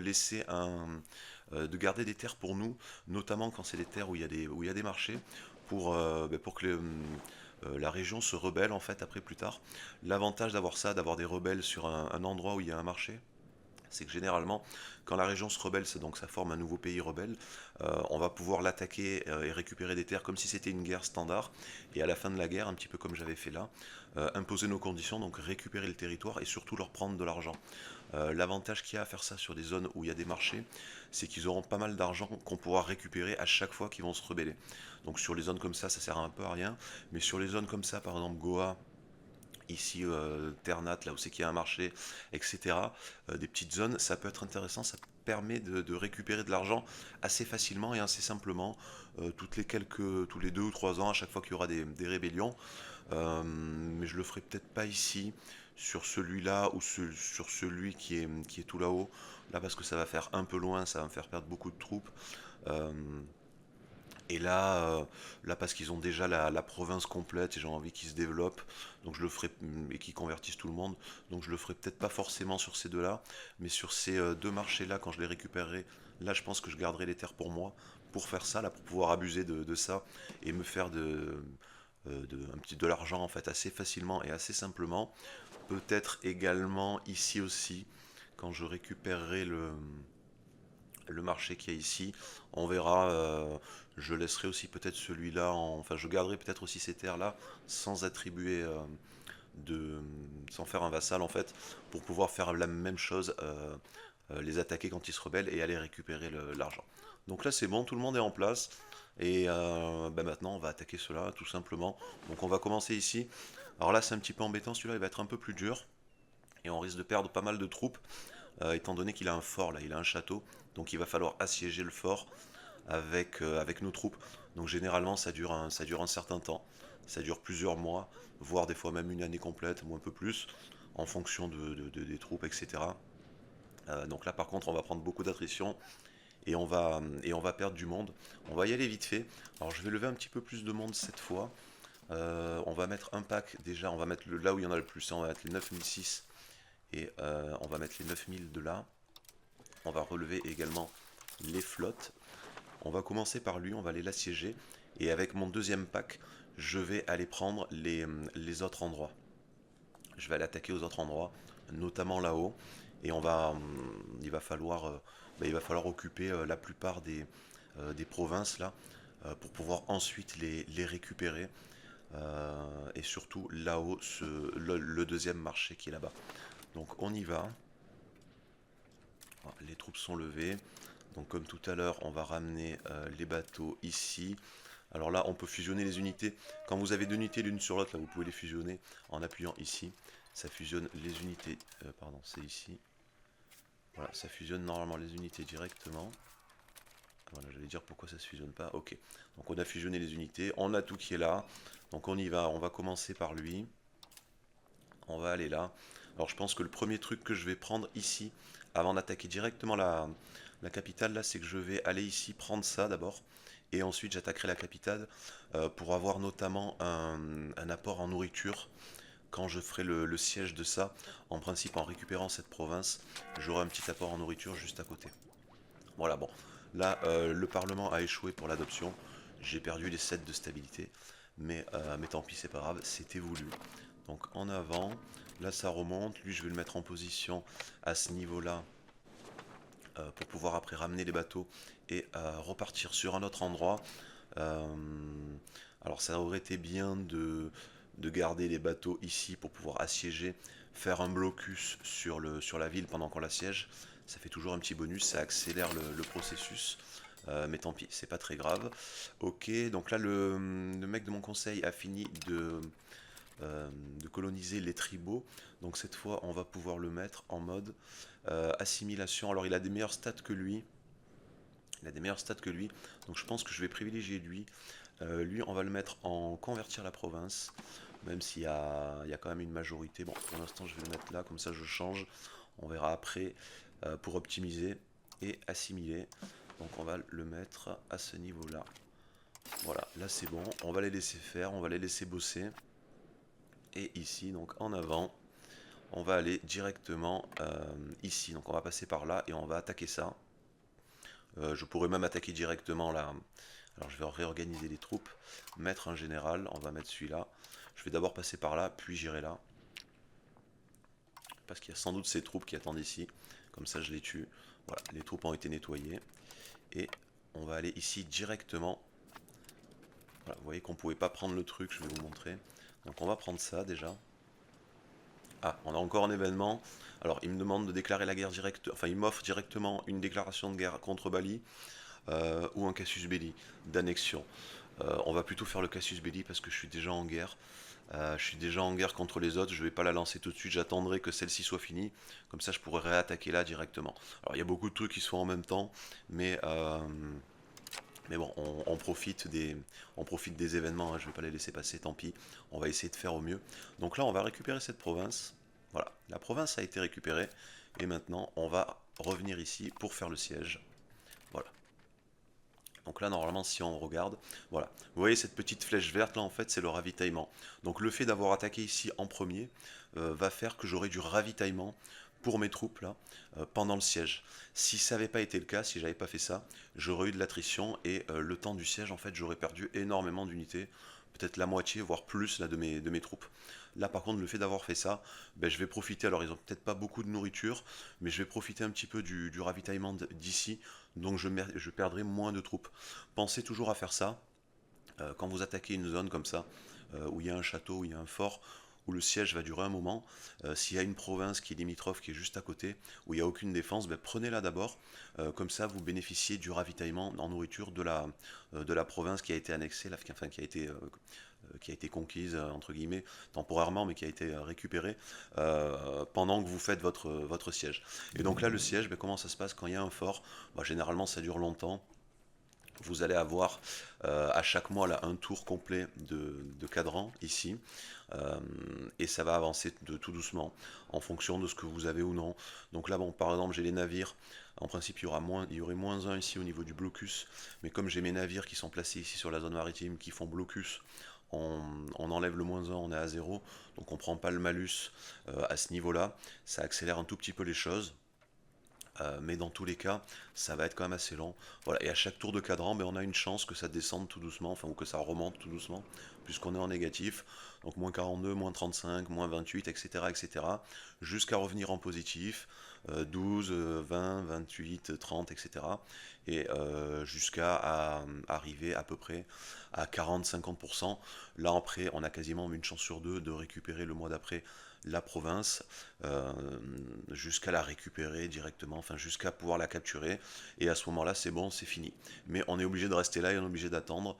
de garder des terres pour nous, notamment quand c'est des terres où il y a des marchés, pour que la région se rebelle en fait après plus tard. L'avantage d'avoir ça, d'avoir des rebelles sur un endroit où il y a un marché, c'est que généralement, quand la région se rebelle, donc ça forme un nouveau pays rebelle, on va pouvoir l'attaquer et récupérer des terres comme si c'était une guerre standard. Et à la fin de la guerre, un petit peu comme j'avais fait là, imposer nos conditions, donc récupérer le territoire et surtout leur prendre de l'argent. L'avantage qu'il y a à faire ça sur des zones où il y a des marchés, c'est qu'ils auront pas mal d'argent qu'on pourra récupérer à chaque fois qu'ils vont se rebeller. Donc sur les zones comme ça sert un peu à rien, mais sur les zones comme ça, par exemple Goa, ici Ternat, là où c'est qu'il y a un marché, etc. Des petites zones, ça peut être intéressant, ça permet de récupérer de l'argent assez facilement et assez simplement, tous les 2 ou 3 ans, à chaque fois qu'il y aura des rébellions. Mais je le ferai peut-être pas ici, sur celui-là ou sur celui qui est tout là-haut, là parce que ça va faire un peu loin, ça va me faire perdre beaucoup de troupes. Euh, et là parce qu'ils ont déjà la province complète et j'ai envie qu'ils se développent, donc je le ferai et qu'ils convertissent tout le monde. Donc je le ferai peut-être pas forcément sur ces deux-là, mais sur ces deux marchés-là, quand je les récupérerai, là je pense que je garderai les terres pour moi pour faire ça, là, pour pouvoir abuser de ça et me faire de l'argent en fait assez facilement et assez simplement. Peut-être également ici aussi, quand je récupérerai le marché qu'il y a ici, on verra. Je laisserai aussi peut-être celui-là, enfin je garderai peut-être aussi ces terres-là sans attribuer de, sans faire un vassal en fait, pour pouvoir faire la même chose, les attaquer quand ils se rebellent et aller récupérer l'argent. Donc là c'est bon, tout le monde est en place. Et maintenant on va attaquer cela tout simplement. Donc on va commencer ici. Alors là c'est un petit peu embêtant, celui-là il va être un peu plus dur. Et on risque de perdre pas mal de troupes, étant donné qu'il a un fort là, il a un château. Donc il va falloir assiéger le fort avec nos troupes. Donc généralement ça dure un certain temps. Ça dure plusieurs mois, voire des fois même une année complète, ou un peu plus, en fonction des troupes, etc. Donc là par contre on va prendre beaucoup d'attrition et on va perdre du monde. On va y aller vite fait. Alors je vais lever un petit peu plus de monde cette fois. On va mettre un pack déjà, on va mettre là où il y en a le plus, hein. On va mettre les 9006 et on va mettre les 9000 de là. On va relever également les flottes. On va commencer par lui, on va aller l'assiéger. Et avec mon deuxième pack, je vais aller prendre les autres endroits. Je vais aller attaquer aux autres endroits, notamment là-haut. Et il va falloir occuper la plupart des provinces là, pour pouvoir ensuite les récupérer. Et surtout là-haut, le deuxième marché qui est là-bas. Donc on y va. Voilà, les troupes sont levées. Donc comme tout à l'heure, on va ramener les bateaux ici. Alors là, on peut fusionner les unités. Quand vous avez deux unités l'une sur l'autre, là, vous pouvez les fusionner en appuyant ici. Ça fusionne les unités. Pardon, c'est ici. Voilà, ça fusionne normalement les unités directement. Voilà, j'allais dire pourquoi ça se fusionne pas. Ok, donc on a fusionné les unités. On a tout qui est là. Donc on y va. On va commencer par lui. On va aller là. Alors je pense que le premier truc que je vais prendre ici, avant d'attaquer directement la capitale, là, c'est que je vais aller ici prendre ça d'abord. Et ensuite j'attaquerai la capitale pour avoir notamment un apport en nourriture. Quand je ferai le siège de ça, en principe en récupérant cette province, j'aurai un petit apport en nourriture juste à côté. Voilà, bon. Là, le Parlement a échoué pour l'adoption. J'ai perdu les 7 de stabilité. Mais tant pis, c'est pas grave, c'était voulu. Donc en avant, là ça remonte. Lui, je vais le mettre en position à ce niveau-là pour pouvoir après ramener les bateaux et repartir sur un autre endroit. Euh, alors ça aurait été bien de garder les bateaux ici pour pouvoir assiéger, faire un blocus sur la ville pendant qu'on l'assiège. Ça fait toujours un petit bonus, ça accélère le processus. Mais tant pis, c'est pas très grave. Ok, donc là le mec de mon conseil a fini de coloniser les tribaux. Donc cette fois, on va pouvoir le mettre en mode assimilation. Alors il a des meilleurs stats que lui. Il a des meilleurs stats que lui. Donc je pense que je vais privilégier lui. Lui, on va le mettre en convertir la province. Même s'il il y a quand même une majorité. Bon, pour l'instant, je vais le mettre là. Comme ça, je change. On verra après pour optimiser et assimiler. Donc on va le mettre à ce niveau-là. Voilà, là c'est bon. On va les laisser faire. On va les laisser bosser. Et ici, donc en avant, on va aller directement ici. Donc on va passer par là et on va attaquer ça. Je pourrais même attaquer directement là. Alors je vais réorganiser les troupes, mettre un général, on va mettre celui-là. Je vais d'abord passer par là, puis j'irai là. Parce qu'il y a sans doute ces troupes qui attendent ici. Comme ça je les tue. Voilà, les troupes ont été nettoyées. Et on va aller ici directement. Voilà, vous voyez qu'on ne pouvait pas prendre le truc, je vais vous montrer. Donc on va prendre ça déjà. Ah, on a encore un événement. Alors il me demande de déclarer la guerre directe. Enfin il m'offre directement une déclaration de guerre contre Bali. Ou un casus belli d'annexion. On va plutôt faire le casus belli parce que je suis déjà en guerre. Je suis déjà en guerre contre les autres, je vais pas la lancer tout de suite, j'attendrai que celle-ci soit finie, comme ça je pourrai réattaquer là directement. Alors il y a beaucoup de trucs qui se font en même temps, mais bon, on profite des événements, hein, je vais pas les laisser passer, tant pis, on va essayer de faire au mieux. Donc là on va récupérer cette province, voilà, la province a été récupérée, et maintenant on va revenir ici pour faire le siège, voilà. Donc là, normalement, si on regarde, voilà. Vous voyez cette petite flèche verte là, en fait, c'est le ravitaillement. Donc le fait d'avoir attaqué ici en premier, va faire que j'aurai du ravitaillement pour mes troupes là pendant le siège. Si ça n'avait pas été le cas, si j'avais pas fait ça, j'aurais eu de l'attrition et le temps du siège en fait j'aurais perdu énormément d'unités, peut-être la moitié voire plus là, de mes troupes. Là par contre le fait d'avoir fait ça, ben, je vais profiter, alors ils ont peut-être pas beaucoup de nourriture, mais je vais profiter un petit peu du ravitaillement d'ici, donc je perdrai moins de troupes. Pensez toujours à faire ça quand vous attaquez une zone comme ça, où il y a un château, où il y a un fort, où le siège va durer un moment, s'il y a une province qui est limitrophe, qui est juste à côté, où il n'y a aucune défense, ben prenez-la d'abord, comme ça vous bénéficiez du ravitaillement en nourriture de la province qui a été annexée, enfin qui a été conquise, entre guillemets, temporairement, mais qui a été récupérée pendant que vous faites votre siège. Et donc là, le siège, ben, comment ça se passe quand il y a un fort? Ben, généralement, ça dure longtemps. Vous allez avoir à chaque mois là, un tour complet de cadran ici, euh, et ça va avancer de tout doucement en fonction de ce que vous avez ou non. Donc là, bon, par exemple, j'ai les navires. En principe, il y aurait moins un ici au niveau du blocus, mais comme j'ai mes navires qui sont placés ici sur la zone maritime qui font blocus, on enlève le moins un, on est à zéro, donc on prend pas le malus à ce niveau-là. Ça accélère un tout petit peu les choses. Mais dans tous les cas, ça va être quand même assez lent. Voilà. Et à chaque tour de cadran, ben, on a une chance que ça descende tout doucement, enfin, ou que ça remonte tout doucement, puisqu'on est en négatif. Donc moins 42, moins 35, moins 28, etc. etc. jusqu'à revenir en positif, 12, 20, 28, 30, etc. Et jusqu'à arriver à peu près à 40-50%. Là, après, on a quasiment une chance sur deux de récupérer le mois d'après la province euh, jusqu'à la récupérer directement, enfin jusqu'à pouvoir la capturer, et à ce moment-là c'est bon, c'est fini. Mais on est obligé de rester là et on est obligé d'attendre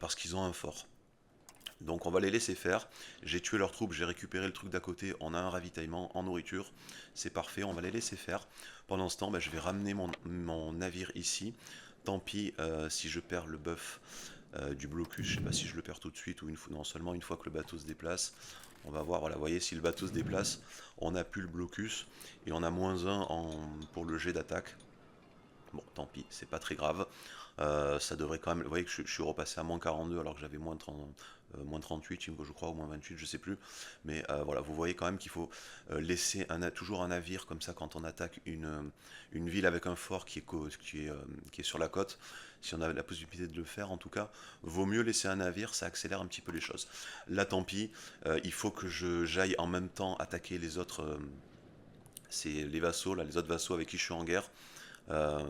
parce qu'ils ont un fort. Donc on va les laisser faire. J'ai tué leurs troupes, j'ai récupéré le truc d'à côté, on a un ravitaillement en nourriture, c'est parfait, on va les laisser faire. Pendant ce temps, ben, je vais ramener mon navire ici. Tant pis si je perds le buff du blocus, je sais pas si je le perds tout de suite ou une fois, non, seulement une fois que le bateau se déplace. On va voir, voilà, vous voyez, si le bateau se déplace, on n'a plus le blocus et on a moins un pour le jet d'attaque. Bon, tant pis, c'est pas très grave. Ça devrait quand même. Vous voyez que je suis repassé à moins 42 alors que j'avais moins 30, moins 38, je crois, ou moins 28, je sais plus. Mais voilà, vous voyez quand même qu'il faut laisser toujours un navire comme ça quand on attaque une ville avec un fort qui est sur la côte. Si on a la possibilité de le faire, en tout cas, vaut mieux laisser un navire, ça accélère un petit peu les choses. Là, tant pis, il faut que j'aille en même temps attaquer les autres. C'est les vassaux, là, les autres vassaux avec qui je suis en guerre. Euh,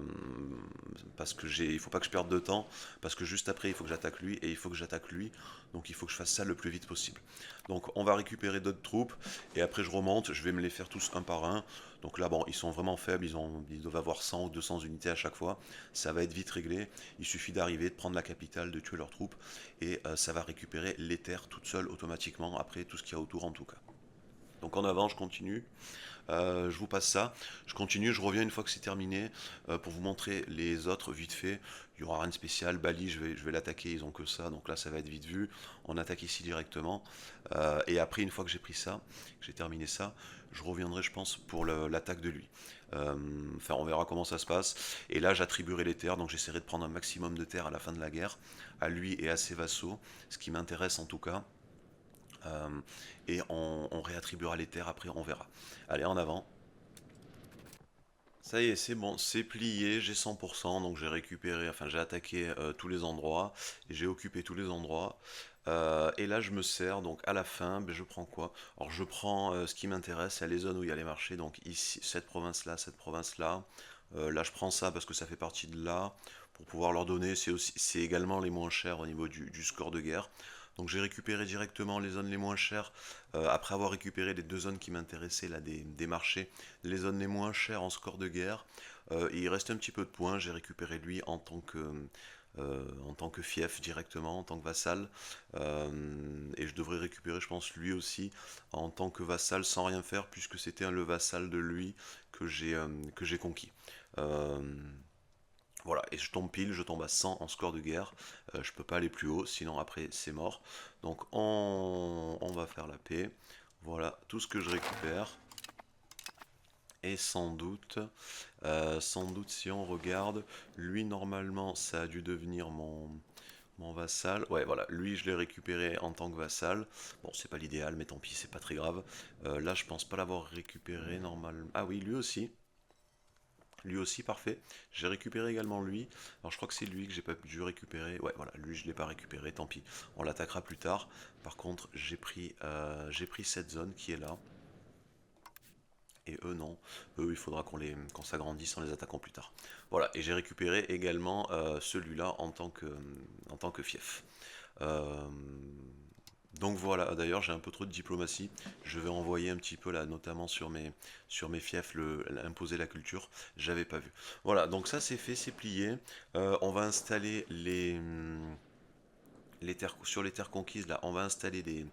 Parce que il faut pas que je perde de temps, parce que juste après il faut que j'attaque lui et il faut que j'attaque lui, donc il faut que je fasse ça le plus vite possible. Donc on va récupérer d'autres troupes et après je remonte, je vais me les faire tous un par un. Donc là bon, ils sont vraiment faibles, ils doivent avoir 100 ou 200 unités à chaque fois, ça va être vite réglé, il suffit d'arriver, de prendre la capitale, de tuer leurs troupes et ça va récupérer les terres toutes seules automatiquement après tout ce qu'il y a autour en tout cas. Donc en avant, je continue. Je vous passe ça. Je continue, je reviens une fois que c'est terminé pour vous montrer les autres vite fait. Il n'y aura rien de spécial. Bali, je vais l'attaquer, ils ont que ça, donc là ça va être vite vu. On attaque ici directement. Et après, une fois que j'ai pris ça, que j'ai terminé ça, je reviendrai, je pense, pour l'attaque de lui. Enfin, on verra comment ça se passe. Et là, j'attribuerai les terres, donc j'essaierai de prendre un maximum de terres à la fin de la guerre, à lui et à ses vassaux, ce qui m'intéresse en tout cas. Et on réattribuera les terres après, on verra. Allez, en avant. Ça y est, c'est bon, c'est plié, j'ai 100%, donc j'ai récupéré, enfin j'ai attaqué tous les endroits, et j'ai occupé tous les endroits. Et là je me sers, donc à la fin, ben, je prends quoi? Alors je prends ce qui m'intéresse, c'est les zones où il y a les marchés, donc ici, cette province-là, cette province-là. Là je prends ça parce que ça fait partie de là, pour pouvoir leur donner, c'est également les moins chers au niveau du score de guerre. Donc j'ai récupéré directement les zones les moins chères, après avoir récupéré les deux zones qui m'intéressaient, là, des marchés, les zones les moins chères en score de guerre. Et il reste un petit peu de points, j'ai récupéré lui en tant que fief directement, en tant que vassal. Et je devrais récupérer, je pense, lui aussi en tant que vassal sans rien faire, puisque c'était le vassal de lui que j'ai conquis. Euh, voilà, et je tombe pile, je tombe à 100 en score de guerre. Je peux pas aller plus haut, sinon après c'est mort. Donc on va faire la paix. Voilà tout ce que je récupère. Et sans doute si on regarde, lui normalement ça a dû devenir Mon vassal, ouais voilà, lui je l'ai récupéré en tant que vassal. Bon, c'est pas l'idéal, mais tant pis, c'est pas très grave. Là, je pense pas l'avoir récupéré normalement. Ah oui, lui aussi. Lui aussi, parfait. J'ai récupéré également lui. Alors je crois que c'est lui que j'ai pas dû récupérer. Ouais, voilà, lui je l'ai pas récupéré, tant pis. On l'attaquera plus tard. Par contre, j'ai pris cette zone qui est là. Et eux non. Eux, il faudra qu'on s'agrandisse en les attaquant plus tard. Voilà, et j'ai récupéré également celui-là en tant que fief. Euh, donc voilà, d'ailleurs j'ai un peu trop de diplomatie, je vais envoyer un petit peu là, notamment sur mes fiefs, imposer la culture, j'avais pas vu. Voilà, donc ça c'est fait, c'est plié. On va installer les terres, sur les terres conquises, là, on va installer les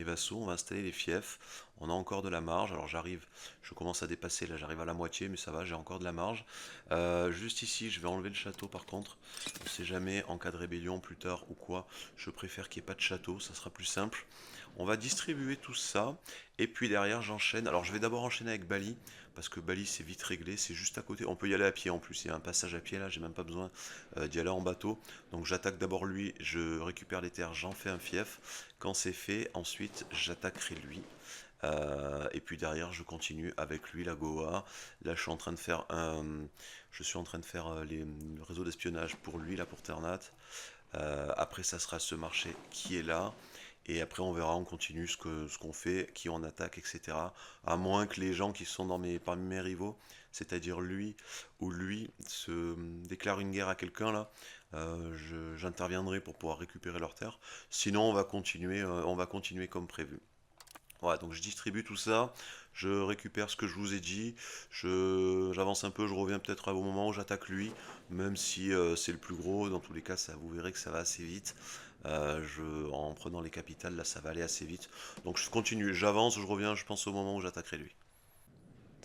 vassaux, on va installer les fiefs. On a encore de la marge. Alors j'arrive, je commence à dépasser, là j'arrive à la moitié, mais ça va, j'ai encore de la marge. Juste ici, je vais enlever le château par contre. On ne sait jamais, en cas de rébellion plus tard ou quoi, je préfère qu'il n'y ait pas de château, ça sera plus simple. On va distribuer tout ça, et puis derrière j'enchaîne. Alors je vais d'abord enchaîner avec Bali, parce que Bali c'est vite réglé, c'est juste à côté. On peut y aller à pied en plus, il y a un passage à pied là, j'ai même pas besoin d'y aller en bateau. Donc j'attaque d'abord lui, je récupère les terres, j'en fais un fief. Quand c'est fait, ensuite j'attaquerai lui. Et puis derrière, je continue avec lui, la Goa. Là, je suis en train de faire le réseau d'espionnage pour lui, là pour Ternat. Après, ça sera ce marché qui est là. Et après, on verra, on continue ce qu'on fait, qui on attaque, etc. À moins que les gens qui sont parmi mes rivaux, c'est-à-dire lui ou lui, se déclarent une guerre à quelqu'un là, j'interviendrai pour pouvoir récupérer leurs terres. Sinon, on va continuer comme prévu. Voilà, donc je distribue tout ça, je récupère ce que je vous ai dit, j'avance un peu, je reviens peut-être au moment où j'attaque lui, même si c'est le plus gros, dans tous les cas vous verrez que ça va assez vite. En prenant les capitales, là ça va aller assez vite. Donc je continue, j'avance, je reviens, je pense au moment où j'attaquerai lui.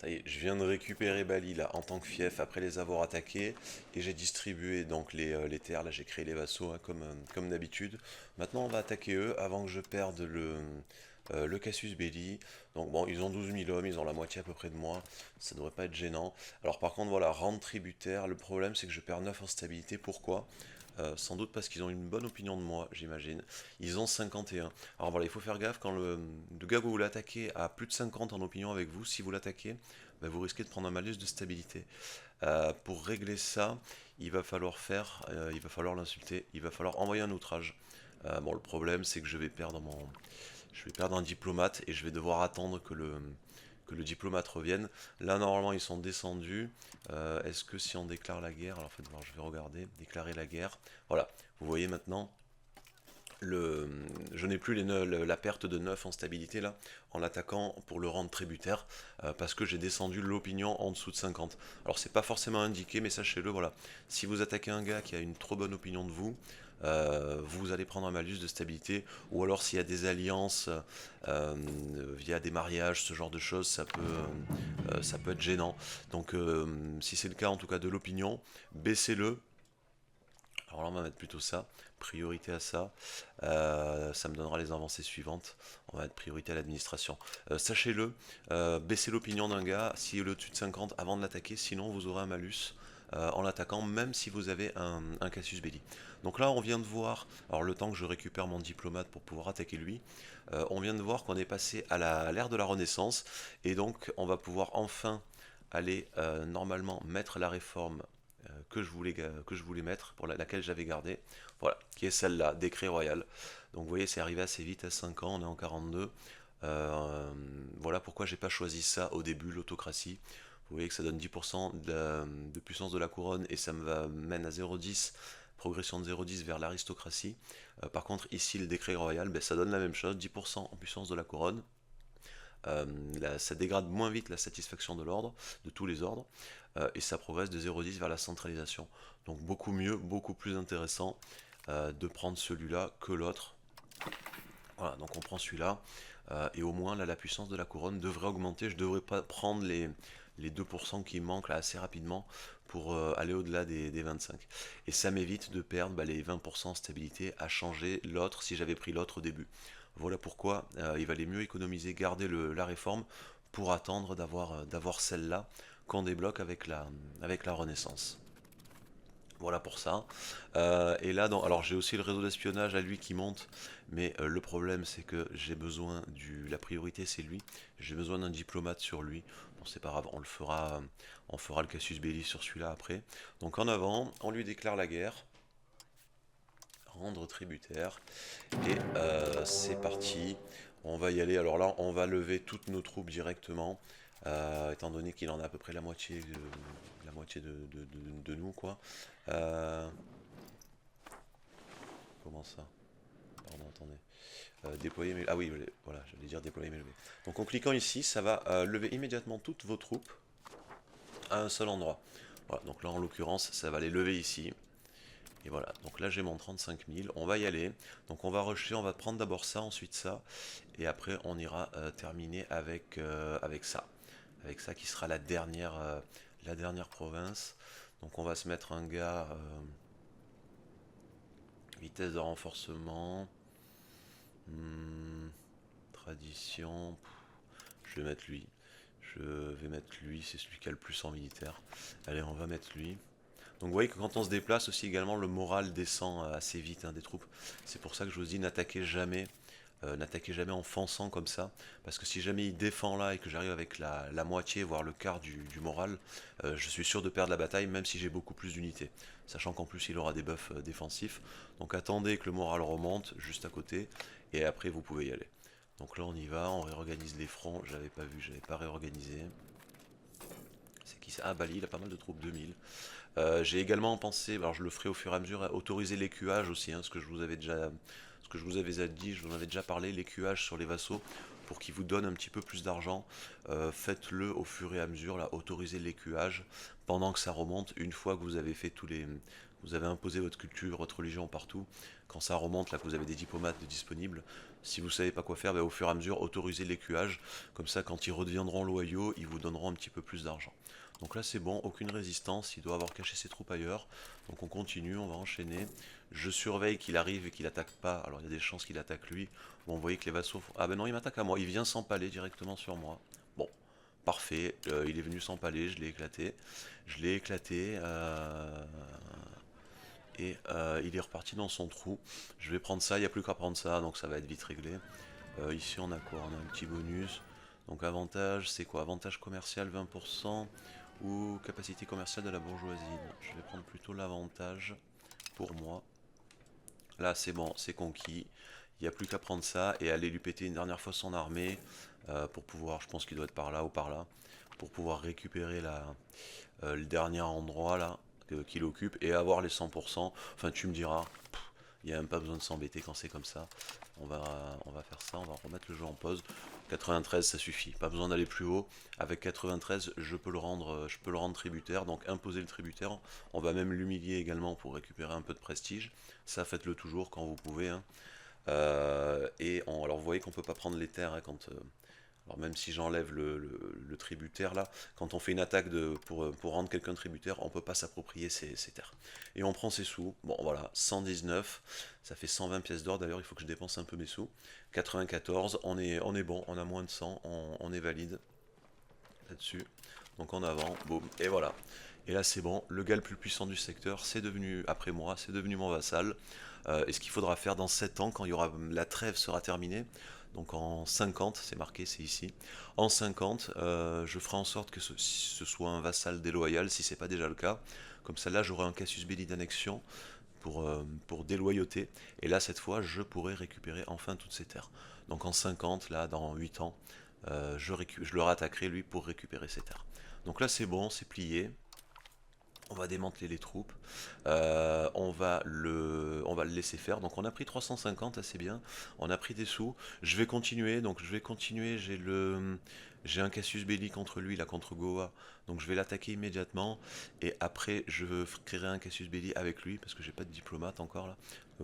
Ça y est, je viens de récupérer Bali là en tant que fief après les avoir attaqués et j'ai distribué donc les terres, là j'ai créé les vassaux hein, comme d'habitude. Maintenant on va attaquer eux avant que je perde le Cassius Belli. Donc bon, ils ont 12 000 hommes, ils ont la moitié à peu près de moi, ça devrait pas être gênant. Alors par contre voilà, rente tributaire, le problème c'est que je perds 9 en stabilité, pourquoi? Sans doute parce qu'ils ont une bonne opinion de moi, j'imagine. Ils ont 51. Alors voilà, il faut faire gaffe quand le gars que vous l'attaquez a plus de 50 en opinion avec vous, si vous l'attaquez, ben, vous risquez de prendre un malus de stabilité. Pour régler ça, il va falloir l'insulter, il va falloir envoyer un outrage. Bon, le problème c'est que je vais perdre un diplomate et je vais devoir attendre que le diplomate revienne. Là, normalement, ils sont descendus. Est-ce que si on déclare la guerre, alors en fait, je vais regarder, déclarer la guerre. Voilà, vous voyez maintenant, je n'ai plus la perte de 9 en stabilité là, en l'attaquant pour le rendre tributaire, parce que j'ai descendu l'opinion en dessous de 50. Alors c'est pas forcément indiqué, mais sachez-le, voilà, si vous attaquez un gars qui a une trop bonne opinion de vous, vous allez prendre un malus de stabilité, ou alors s'il y a des alliances euh, via des mariages, ce genre de choses, ça peut être gênant. Donc si c'est le cas en tout cas de l'opinion, baissez-le. Alors là on va mettre plutôt ça, priorité à ça. Ça me donnera les avancées suivantes. On va mettre priorité à l'administration. Sachez-le, baissez l'opinion d'un gars si il est au-dessus de 50 avant de l'attaquer, sinon vous aurez un malus en l'attaquant, même si vous avez un Cassius Belli. Donc là, on vient de voir, alors le temps que je récupère mon diplomate pour pouvoir attaquer lui, on vient de voir qu'on est passé à l'ère de la Renaissance, et donc on va pouvoir enfin aller normalement mettre la réforme que je voulais mettre, pour laquelle j'avais gardé, voilà, qui est celle-là, décret royal. Donc vous voyez, c'est arrivé assez vite à 5 ans, on est en 42. Voilà pourquoi j'ai pas choisi ça au début, l'autocratie. Vous voyez que ça donne 10% de puissance de la couronne et ça mène à 0,10, progression de 0,10 vers l'aristocratie. Par contre, ici, le décret royal, ben, ça donne la même chose, 10% en puissance de la couronne. Ça dégrade moins vite la satisfaction de l'ordre, de tous les ordres, et ça progresse de 0,10 vers la centralisation. Donc beaucoup mieux, beaucoup plus intéressant de prendre celui-là que l'autre. Voilà, donc on prend celui-là, et au moins là la puissance de la couronne devrait augmenter, je devrais pas prendre les 2% qui manquent là assez rapidement pour aller au-delà des 25. Et ça m'évite de perdre les 20% stabilité à changer l'autre si j'avais pris l'autre au début. Voilà pourquoi il valait mieux économiser, garder la réforme pour attendre d'avoir celle-là qu'on débloque avec la Renaissance. Voilà pour ça. Et là, alors j'ai aussi le réseau d'espionnage à lui qui monte, mais le problème c'est que j'ai besoin la priorité c'est lui. J'ai besoin d'un diplomate sur lui. Bon, c'est pas grave, on fera le casus belli sur celui-là après. Donc en avant, on lui déclare la guerre, rendre tributaire, et c'est parti. On va y aller. Alors là, on va lever toutes nos troupes directement, étant donné qu'il en a à peu près la moitié de nous, quoi. Euh, Comment ça? Pardon, attendez. Déployer mes... Ah oui, voilà, j'allais dire déployer mes levées. Donc en cliquant ici, ça va lever immédiatement toutes vos troupes à un seul endroit. Voilà, donc là en l'occurrence, ça va les lever ici. Et voilà, donc là j'ai mon 35 000, on va y aller. Donc on va rusher, on va prendre d'abord ça, ensuite ça. Et après on ira terminer avec ça. Avec ça qui sera la dernière province. Donc on va se mettre un gars... vitesse de renforcement... tradition... Je vais mettre lui. Je vais mettre lui, c'est celui qui a le plus en militaire. Allez, on va mettre lui. Donc vous voyez que quand on se déplace aussi également, le moral descend assez vite, hein, des troupes. C'est pour ça que je vous dis, n'attaquez jamais en fonçant comme ça. Parce que si jamais il défend là et que j'arrive avec la moitié, voire le quart du moral, je suis sûr de perdre la bataille, même si j'ai beaucoup plus d'unités. Sachant qu'en plus il aura des buffs défensifs. Donc attendez que le moral remonte juste à côté, et après vous pouvez y aller. Donc là on y va, on réorganise les fronts, j'avais pas vu, j'avais pas réorganisé. C'est qui ça? Ah Bali, il a pas mal de troupes, 2000. J'ai également pensé, alors je le ferai au fur et à mesure, à autoriser l'écuage aussi, hein, ce que je vous avais dit, je vous en avais déjà parlé, l'écuage sur les vassaux, pour qu'ils vous donnent un petit peu plus d'argent. Faites-le au fur et à mesure, là, autorisez l'écuage pendant que ça remonte, une fois que vous avez fait vous avez imposé votre culture, votre religion partout, quand ça remonte, là que vous avez des diplomates disponibles, si vous ne savez pas quoi faire, au fur et à mesure, autorisez l'écuage, comme ça quand ils redeviendront loyaux, ils vous donneront un petit peu plus d'argent. Donc là c'est bon, aucune résistance, il doit avoir caché ses troupes ailleurs. Donc on continue, on va enchaîner. Je surveille qu'il arrive et qu'il attaque pas. Alors il y a des chances qu'il attaque lui. Bon, vous voyez que les vassaux... Ah ben non, il m'attaque à moi, il vient s'empaler directement sur moi. Bon, parfait, il est venu s'empaler, je l'ai éclaté. Je l'ai éclaté, et il est reparti dans son trou. Je vais prendre ça, il n'y a plus qu'à prendre ça, donc ça va être vite réglé. Ici on a quoi? On a un petit bonus. Donc avantage, c'est quoi? Avantage commercial 20% ou capacité commerciale de la bourgeoisie. Je vais prendre plutôt l'avantage pour moi. Là c'est bon, c'est conquis. Il n'y a plus qu'à prendre ça et aller lui péter une dernière fois son armée pour pouvoir, je pense qu'il doit être par là ou par là, pour pouvoir récupérer le dernier endroit là qu'il occupe et avoir les 100%. Enfin tu me diras, il n'y a même pas besoin de s'embêter quand c'est comme ça. On va, on va faire ça, on va remettre le jeu en pause. 93 ça suffit, pas besoin d'aller plus haut. Avec 93 je peux le rendre tributaire, donc imposer le tributaire. On va même l'humilier également pour récupérer un peu de prestige. Ça faites-le toujours quand vous pouvez, hein. Alors vous voyez qu'on peut pas prendre les terres, hein, alors même si j'enlève le tributaire là, quand on fait une attaque pour rendre quelqu'un tributaire, on peut pas s'approprier ses terres. Et on prend ses sous, bon voilà, 119, ça fait 120 pièces d'or, d'ailleurs il faut que je dépense un peu mes sous. 94, on est bon, on a moins de 100, on est valide là-dessus. Donc en avant, boum, et voilà. Et là c'est bon, le gars le plus puissant du secteur, c'est devenu, après moi, c'est devenu mon vassal. Et ce qu'il faudra faire dans 7 ans, quand la trêve sera terminée, donc en 50, c'est marqué, c'est ici, en 50, je ferai en sorte que ce soit un vassal déloyal, si c'est pas déjà le cas. Comme ça là, j'aurai un casus belli d'annexion pour déloyauté. Et là, cette fois, je pourrai récupérer enfin toutes ces terres. Donc en 50, là, dans 8 ans, je le rattaquerai lui pour récupérer ses terres. Donc là c'est bon, c'est plié. On va démanteler les troupes. On va le laisser faire. Donc on a pris 350, assez bien. On a pris des sous. Je vais continuer. Donc je vais continuer. J'ai un casus belli contre lui, là, contre Goa. Donc je vais l'attaquer immédiatement. Et après, je créerai un casus belli avec lui, parce que j'ai pas de diplomate encore là.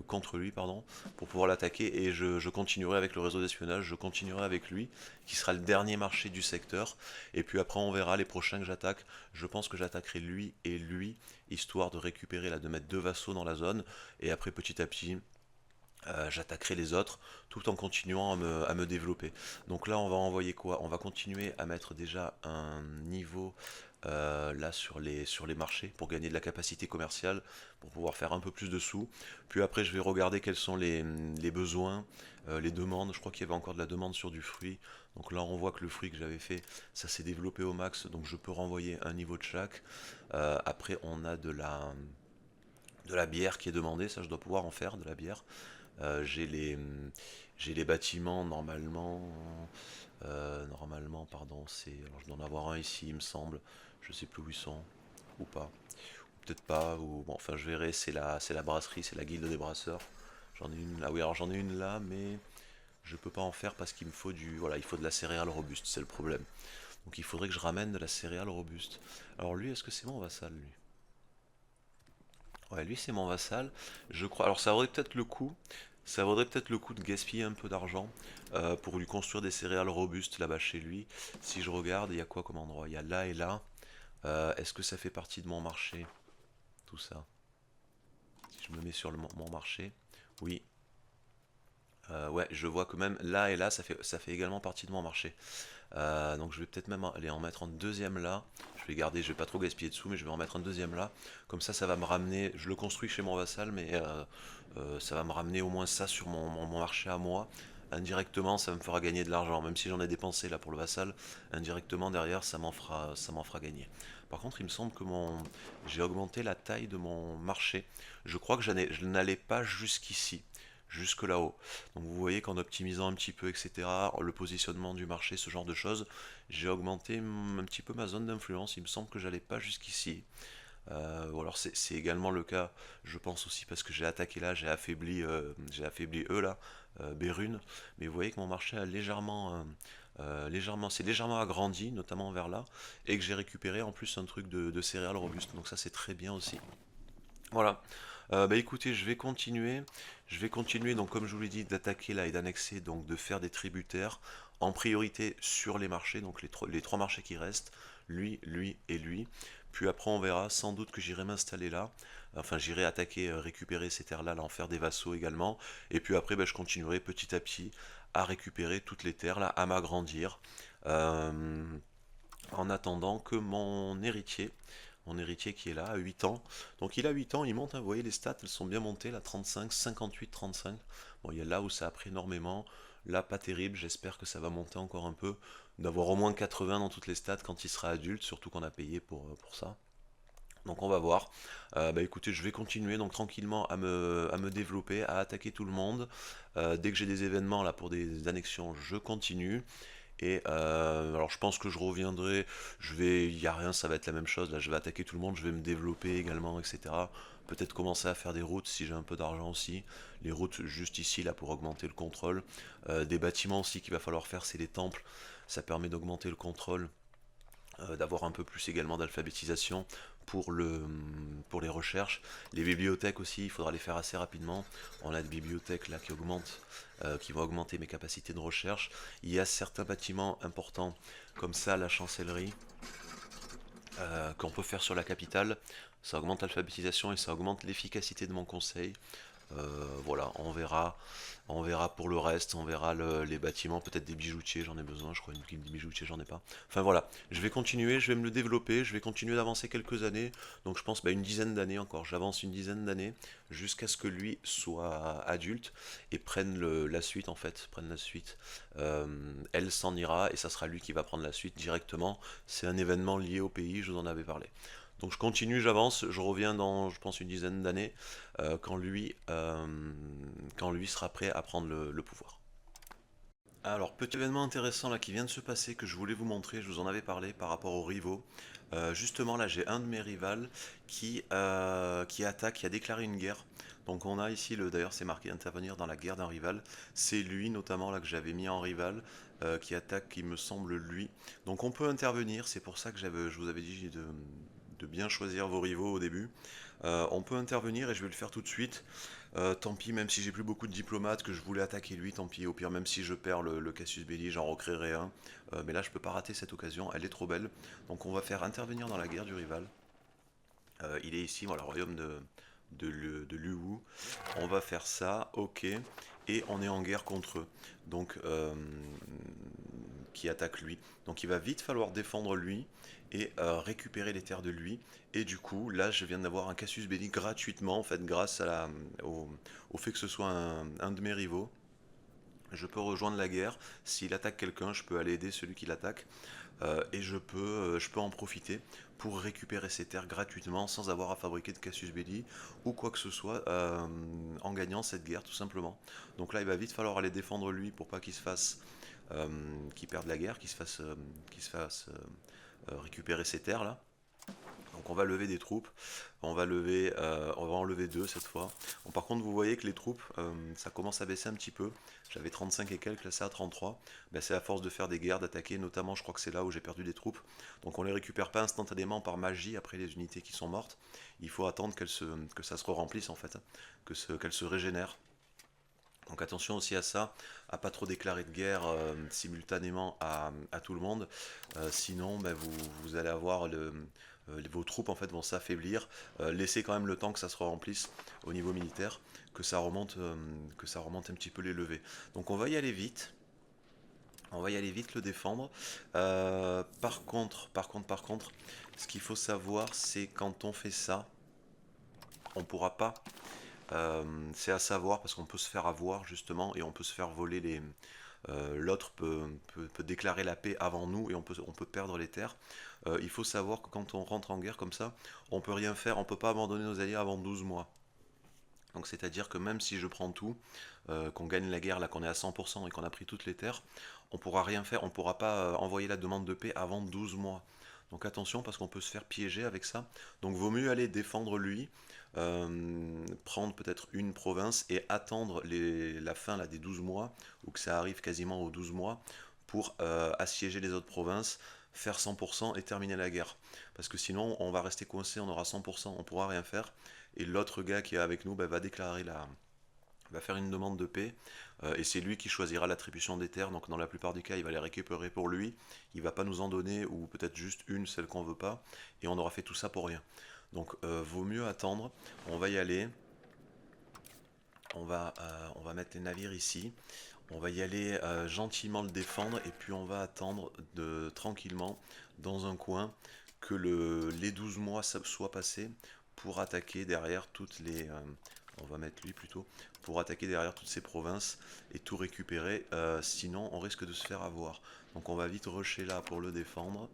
Contre lui, pardon, pour pouvoir l'attaquer. Et je continuerai avec le réseau d'espionnage. Je continuerai avec lui, qui sera le dernier marché du secteur. Et puis après, on verra les prochains que j'attaque. Je pense que j'attaquerai lui et lui, histoire de récupérer, là, de mettre deux vassaux dans la zone. Et après, petit à petit, j'attaquerai les autres tout en continuant à me développer. Donc là, on va envoyer quoi? On va continuer à mettre déjà un niveau là sur les marchés pour gagner de la capacité commerciale, pour pouvoir faire un peu plus de sous. Puis après, je vais regarder quels sont les besoins, les demandes. Je crois qu'il y avait encore de la demande sur du fruit. Donc là, on voit que le fruit que j'avais fait, ça s'est développé au max, donc je peux renvoyer un niveau de chaque. Après, on a de la bière qui est demandée, ça je dois pouvoir en faire de la bière. J'ai les bâtiments normalement. Normalement, pardon, c'est. Alors je dois en avoir un ici, il me semble. Je sais plus où ils sont, ou pas. Peut-être pas, ou bon, enfin je verrai, c'est la brasserie, c'est la guilde des brasseurs. J'en ai une là, oui, alors j'en ai une là, mais je peux pas en faire parce qu'il me faut du. Voilà, il faut de la céréale robuste, c'est le problème. Donc il faudrait que je ramène de la céréale robuste. Alors lui, est-ce que c'est mon vassal, lui? Ouais, lui c'est mon vassal. Je crois. Alors ça vaudrait peut-être le coup. Ça vaudrait peut-être le coup de gaspiller un peu d'argent pour lui construire des céréales robustes là-bas chez lui. Si je regarde, il y a quoi comme endroit? Il y a là et là. Est-ce que ça fait partie de mon marché? Tout ça. Si je me mets sur mon marché. Oui. Ouais, je vois que même là et là, ça fait également partie de mon marché. Donc je vais peut-être même aller en mettre un deuxième là. Je vais garder, je vais pas trop gaspiller dessous, mais je vais en mettre un deuxième là. Comme ça va me ramener. Je le construis chez mon vassal, mais ça va me ramener au moins ça sur mon marché à moi. Indirectement, ça me fera gagner de l'argent, même si j'en ai dépensé là pour le vassal. Indirectement derrière, ça m'en fera gagner. Par contre, il me semble que j'ai augmenté la taille de mon marché. Je crois que je n'allais pas jusqu'ici, jusque là-haut. Donc vous voyez qu'en optimisant un petit peu, etc., le positionnement du marché, ce genre de choses, j'ai augmenté un petit peu ma zone d'influence. Il me semble que j'allais pas jusqu'ici. Ou alors c'est également le cas, je pense aussi parce que j'ai attaqué là, j'ai affaibli eux là, Bérune. Mais vous voyez que mon marché a s'est légèrement agrandi, notamment vers là, et que j'ai récupéré en plus un truc de céréales robustes. Donc ça c'est très bien aussi. Voilà. Bah écoutez, je vais continuer donc comme je vous l'ai dit d'attaquer là et d'annexer donc de faire des tributaires en priorité sur les marchés donc les trois marchés qui restent, lui et lui. Puis après on verra sans doute que j'irai m'installer là. Enfin j'irai attaquer récupérer ces terres là, là en faire des vassaux également et puis après bah, je continuerai petit à petit à récupérer toutes les terres là, à m'agrandir. Euh, En attendant que mon héritier qui est là, à 8 ans. Donc il a 8 ans, il monte, hein, vous voyez les stats, elles sont bien montées, là 35, 58, 35. Bon, il y a là où ça a pris énormément, là pas terrible, j'espère que ça va monter encore un peu, d'avoir au moins 80 dans toutes les stats quand il sera adulte, surtout qu'on a payé pour ça. Donc on va voir. Bah écoutez, je vais continuer donc tranquillement à me développer, à attaquer tout le monde. Dès que j'ai des événements là pour des annexions, je continue. Et alors je pense que je reviendrai, il n'y a rien, ça va être la même chose, là je vais attaquer tout le monde, je vais me développer également, etc. Peut-être commencer à faire des routes si j'ai un peu d'argent aussi. Les routes juste ici là pour augmenter le contrôle. Des bâtiments aussi qu'il va falloir faire, c'est les temples. Ça permet d'augmenter le contrôle, d'avoir un peu plus également d'alphabétisation pour les recherches. Les bibliothèques aussi, il faudra les faire assez rapidement. On a des bibliothèques là qui vont augmenter mes capacités de recherche. Il y a certains bâtiments importants, comme ça la chancellerie, qu'on peut faire sur la capitale. Ça augmente l'alphabétisation et ça augmente l'efficacité de mon conseil. Voilà, on verra pour le reste, on verra les bâtiments, peut-être des bijoutiers, j'en ai besoin, je crois une guilde de bijoutiers, j'en ai pas. Enfin voilà, je vais continuer, je vais me le développer, je vais continuer d'avancer quelques années, donc je pense bah, une dizaine d'années encore, j'avance une dizaine d'années jusqu'à ce que lui soit adulte et prenne la suite en fait, prenne la suite. Elle s'en ira et ça sera lui qui va prendre la suite directement, c'est un événement lié au pays, je vous en avais parlé. Donc je continue, j'avance, je reviens dans, je pense, une dizaine d'années quand lui sera prêt à prendre le pouvoir. Alors, petit événement intéressant là qui vient de se passer que je voulais vous montrer, je vous en avais parlé par rapport aux rivaux. Justement là j'ai un de mes rivales qui attaque, qui a déclaré une guerre. Donc on a ici, d'ailleurs c'est marqué intervenir dans la guerre d'un rival. C'est lui notamment là que j'avais mis en rival, qui attaque, il me semble, lui. Donc on peut intervenir, c'est pour ça que je vous avais dit de bien choisir vos rivaux au début. On peut intervenir et je vais le faire tout de suite. Tant pis, même si j'ai plus beaucoup de diplomates, que je voulais attaquer lui, tant pis, au pire, même si je perds le Cassius Belli, j'en recréerai un. Mais là, je peux pas rater cette occasion, elle est trop belle. Donc on va faire intervenir dans la guerre du rival. Il est ici, voilà, de Lu Wu. On va faire ça, ok, et on est en guerre contre eux, donc qui attaque lui. Donc il va vite falloir défendre lui et récupérer les terres de lui. Et du coup, là, je viens d'avoir un Cassius Belli gratuitement, en fait, grâce au fait que ce soit un de mes rivaux. Je peux rejoindre la guerre. S'il attaque quelqu'un, je peux aller aider celui qui l'attaque. Et je peux en profiter pour récupérer ces terres gratuitement sans avoir à fabriquer de Cassius Belli ou quoi que ce soit en gagnant cette guerre tout simplement. Donc là il va vite falloir aller défendre lui pour pas qu'il se fasse qu'il perde la guerre, qu'il se fasse récupérer ces terres là. Donc on va lever des troupes, on va en lever deux cette fois. Bon, par contre vous voyez que les troupes, ça commence à baisser un petit peu. J'avais 35 et quelques, là c'est à 33. Ben, c'est à force de faire des guerres, d'attaquer, notamment je crois que c'est là où j'ai perdu des troupes. Donc on les récupère pas instantanément par magie après les unités qui sont mortes. Il faut attendre que ça se remplisse en fait, hein, qu'elles se régénèrent. Donc attention aussi à ça, à pas trop déclarer de guerre simultanément à tout le monde, sinon ben, vous allez avoir vos troupes en fait vont s'affaiblir. Laissez quand même le temps que ça se remplisse au niveau militaire, que ça remonte un petit peu les levées. Donc on va y aller vite. On va y aller vite le défendre. Par contre, ce qu'il faut savoir, c'est quand on fait ça, on pourra pas c'est à savoir parce qu'on peut se faire avoir justement et on peut se faire voler les. L'autre peut déclarer la paix avant nous et on peut perdre les terres. Il faut savoir que quand on rentre en guerre comme ça, on peut rien faire, on peut pas abandonner nos alliés avant 12 mois. Donc c'est-à-dire que même si je prends tout, qu'on gagne la guerre là, qu'on est à 100% et qu'on a pris toutes les terres, on pourra rien faire, on pourra pas envoyer la demande de paix avant 12 mois. Donc attention parce qu'on peut se faire piéger avec ça. Donc vaut mieux aller défendre lui, prendre peut-être une province et attendre la fin là, des 12 mois, ou que ça arrive quasiment aux 12 mois, pour assiéger les autres provinces, faire 100% et terminer la guerre. Parce que sinon on va rester coincé, on aura 100%, on pourra rien faire. Et l'autre gars qui est avec nous va déclarer va faire une demande de paix, et c'est lui qui choisira l'attribution des terres. Donc dans la plupart des cas il va les récupérer pour lui, il va pas nous en donner, ou peut-être juste une, celle qu'on veut pas, et on aura fait tout ça pour rien. Donc vaut mieux attendre, on va y aller, on va mettre les navires ici, on va y aller gentiment le défendre, et puis on va attendre tranquillement dans un coin que les 12 mois soient passés pour attaquer derrière toutes les... on va mettre lui plutôt, pour attaquer derrière toutes ces provinces et tout récupérer, sinon on risque de se faire avoir. Donc on va vite rusher là pour le défendre.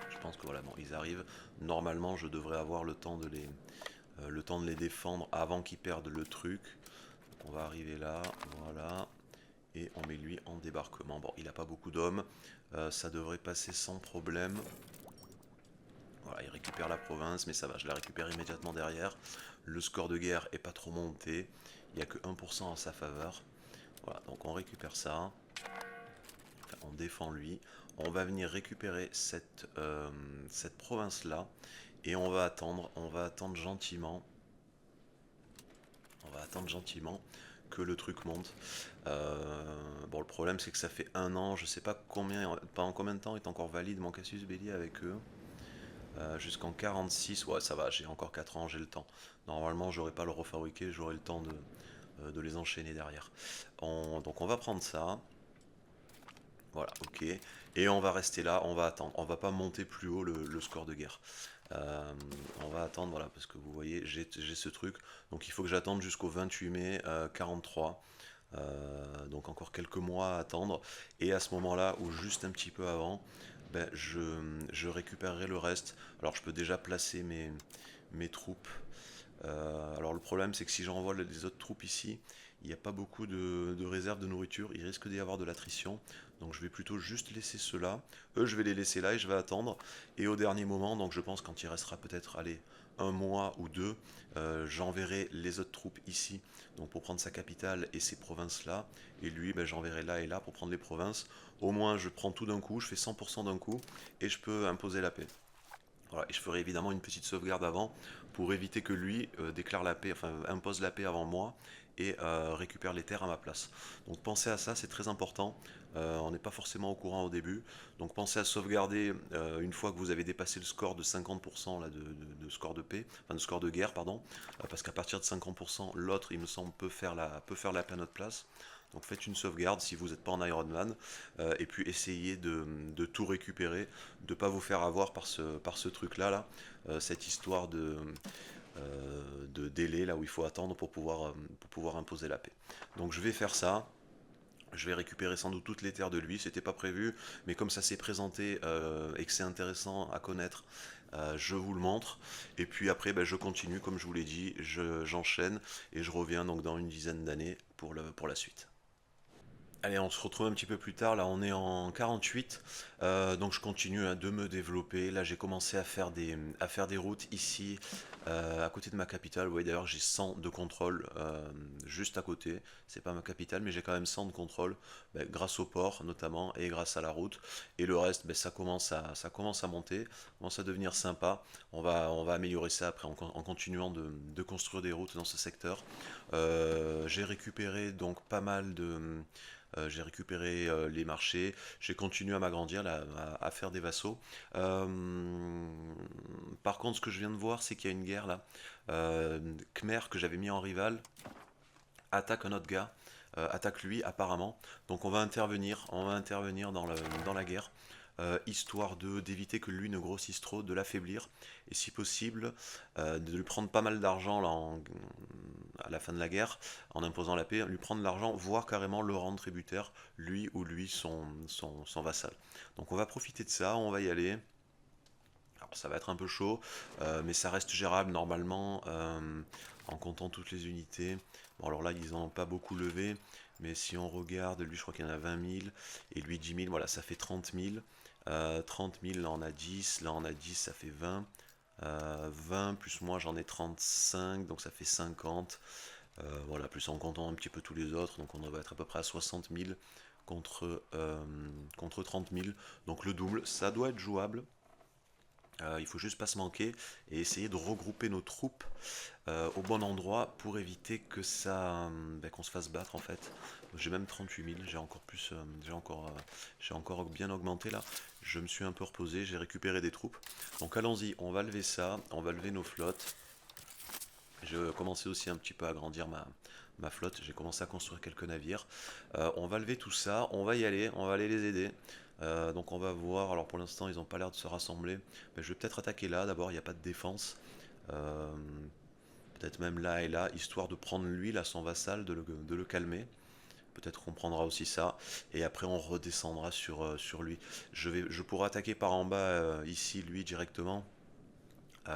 Je pense que voilà, bon, ils arrivent. Normalement, je devrais avoir le temps de les défendre avant qu'ils perdent le truc. Donc on va arriver là, voilà. Et on met lui en débarquement. Bon, il n'a pas beaucoup d'hommes. Ça devrait passer sans problème. Voilà, il récupère la province, mais ça va, je la récupère immédiatement derrière. Le score de guerre est pas trop monté. Il n'y a que 1% en sa faveur. Voilà, donc on récupère ça. Enfin, on défend lui. On va venir récupérer cette province-là. Et on va attendre gentiment. On va attendre gentiment que le truc monte. Bon, le problème c'est que ça fait un an, je sais pas pendant combien de temps est encore valide mon Cassius Belli avec eux. Jusqu'en 46, ouais ça va, j'ai encore 4 ans, j'ai le temps. Normalement j'aurai pas le refabriquer, j'aurai le temps de les enchaîner derrière. Donc on va prendre ça. Voilà, ok. Et on va rester là, on va attendre. On va pas monter plus haut le score de guerre. On va attendre, voilà, parce que vous voyez, j'ai ce truc. Donc il faut que j'attende jusqu'au 28 mai 43. Donc encore quelques mois à attendre. Et à ce moment-là, ou juste un petit peu avant, ben, je récupérerai le reste. Alors je peux déjà placer mes troupes. Alors le problème c'est que si j'envoie les autres troupes ici, il n'y a pas beaucoup de réserves de nourriture, il risque d'y avoir de l'attrition, donc je vais plutôt juste laisser ceux-là. Eux je vais les laisser là et je vais attendre, et au dernier moment, donc je pense quand il restera peut-être, allez, un mois ou deux, j'enverrai les autres troupes ici, donc pour prendre sa capitale et ces provinces-là, et lui ben, j'enverrai là et là pour prendre les provinces. Au moins je prends tout d'un coup, je fais 100% d'un coup, et je peux imposer la paix. Voilà, et je ferai évidemment une petite sauvegarde avant pour éviter que lui déclare la paix, enfin impose la paix avant moi, et récupère les terres à ma place. Donc pensez à ça, c'est très important. On n'est pas forcément au courant au début. Donc pensez à sauvegarder une fois que vous avez dépassé le score de 50% là, de score de paix, enfin de score de guerre, pardon, parce qu'à partir de 50%, l'autre, il me semble, peut faire la paix à notre place. Donc faites une sauvegarde si vous n'êtes pas en Ironman, et puis essayez de tout récupérer, de ne pas vous faire avoir par ce truc-là, cette histoire de délai là où il faut attendre pour pouvoir imposer la paix. Donc je vais faire ça. Je vais récupérer sans doute toutes les terres de lui, c'était pas prévu, mais comme ça s'est présenté et que c'est intéressant à connaître, je vous le montre. Et puis après, ben, je continue, comme je vous l'ai dit, j'enchaîne et je reviens donc dans une dizaine d'années pour la suite. Allez, on se retrouve un petit peu plus tard. Là, on est en 48. Donc, je continue de me développer. Là, j'ai commencé à faire des routes ici, à côté de ma capitale. Vous voyez, d'ailleurs, j'ai 100 de contrôle juste à côté. C'est pas ma capitale, mais j'ai quand même 100 de contrôle, ben, grâce au port notamment et grâce à la route. Et le reste, ben, ça commence à monter, commence à devenir sympa. On va améliorer ça après en continuant de construire des routes dans ce secteur. J'ai récupéré donc pas mal de j'ai récupéré les marchés, j'ai continué à m'agrandir, à faire des vassaux. Euh, Par contre, ce que je viens de voir, c'est qu'il y a une guerre là. Khmer, que j'avais mis en rival, attaque un autre gars, attaque lui apparemment. Donc on va intervenir dans la guerre. Histoire d'éviter que lui ne grossisse trop, de l'affaiblir, et si possible, de lui prendre pas mal d'argent à la fin de la guerre, en imposant la paix, lui prendre l'argent, voire carrément le rendre tributaire, lui ou lui, son vassal. Donc on va profiter de ça, on va y aller. Alors ça va être un peu chaud, mais ça reste gérable normalement, en comptant toutes les unités. Bon alors là, ils n'en ont pas beaucoup levé, mais si on regarde, lui je crois qu'il y en a 20 000, et lui 10 000, voilà, ça fait 30 000. 30 000, là on a 10, là on a 10, ça fait 20. 20 plus moi j'en ai 35, donc ça fait 50. Voilà, plus en comptant un petit peu tous les autres, donc on va être à peu près à 60 000 contre 30 000. Donc le double, ça doit être jouable. Il faut juste pas se manquer et essayer de regrouper nos troupes au bon endroit pour éviter que qu'on se fasse battre en fait. J'ai même 38 000, j'ai encore plus, j'ai encore bien augmenté là. Je me suis un peu reposé, j'ai récupéré des troupes. Donc allons-y, on va lever ça, on va lever nos flottes. Je commençais aussi un petit peu à agrandir ma flotte, j'ai commencé à construire quelques navires. On va lever tout ça, on va y aller, on va aller les aider. Donc on va voir, alors pour l'instant ils n'ont pas l'air de se rassembler, mais je vais peut-être attaquer là, d'abord il n'y a pas de défense. Euh, Peut-être même là et là, histoire de prendre lui, là son vassal, de le calmer. Peut-être qu'on prendra aussi ça, et après on redescendra sur lui. Je pourrais attaquer par en bas ici lui directement.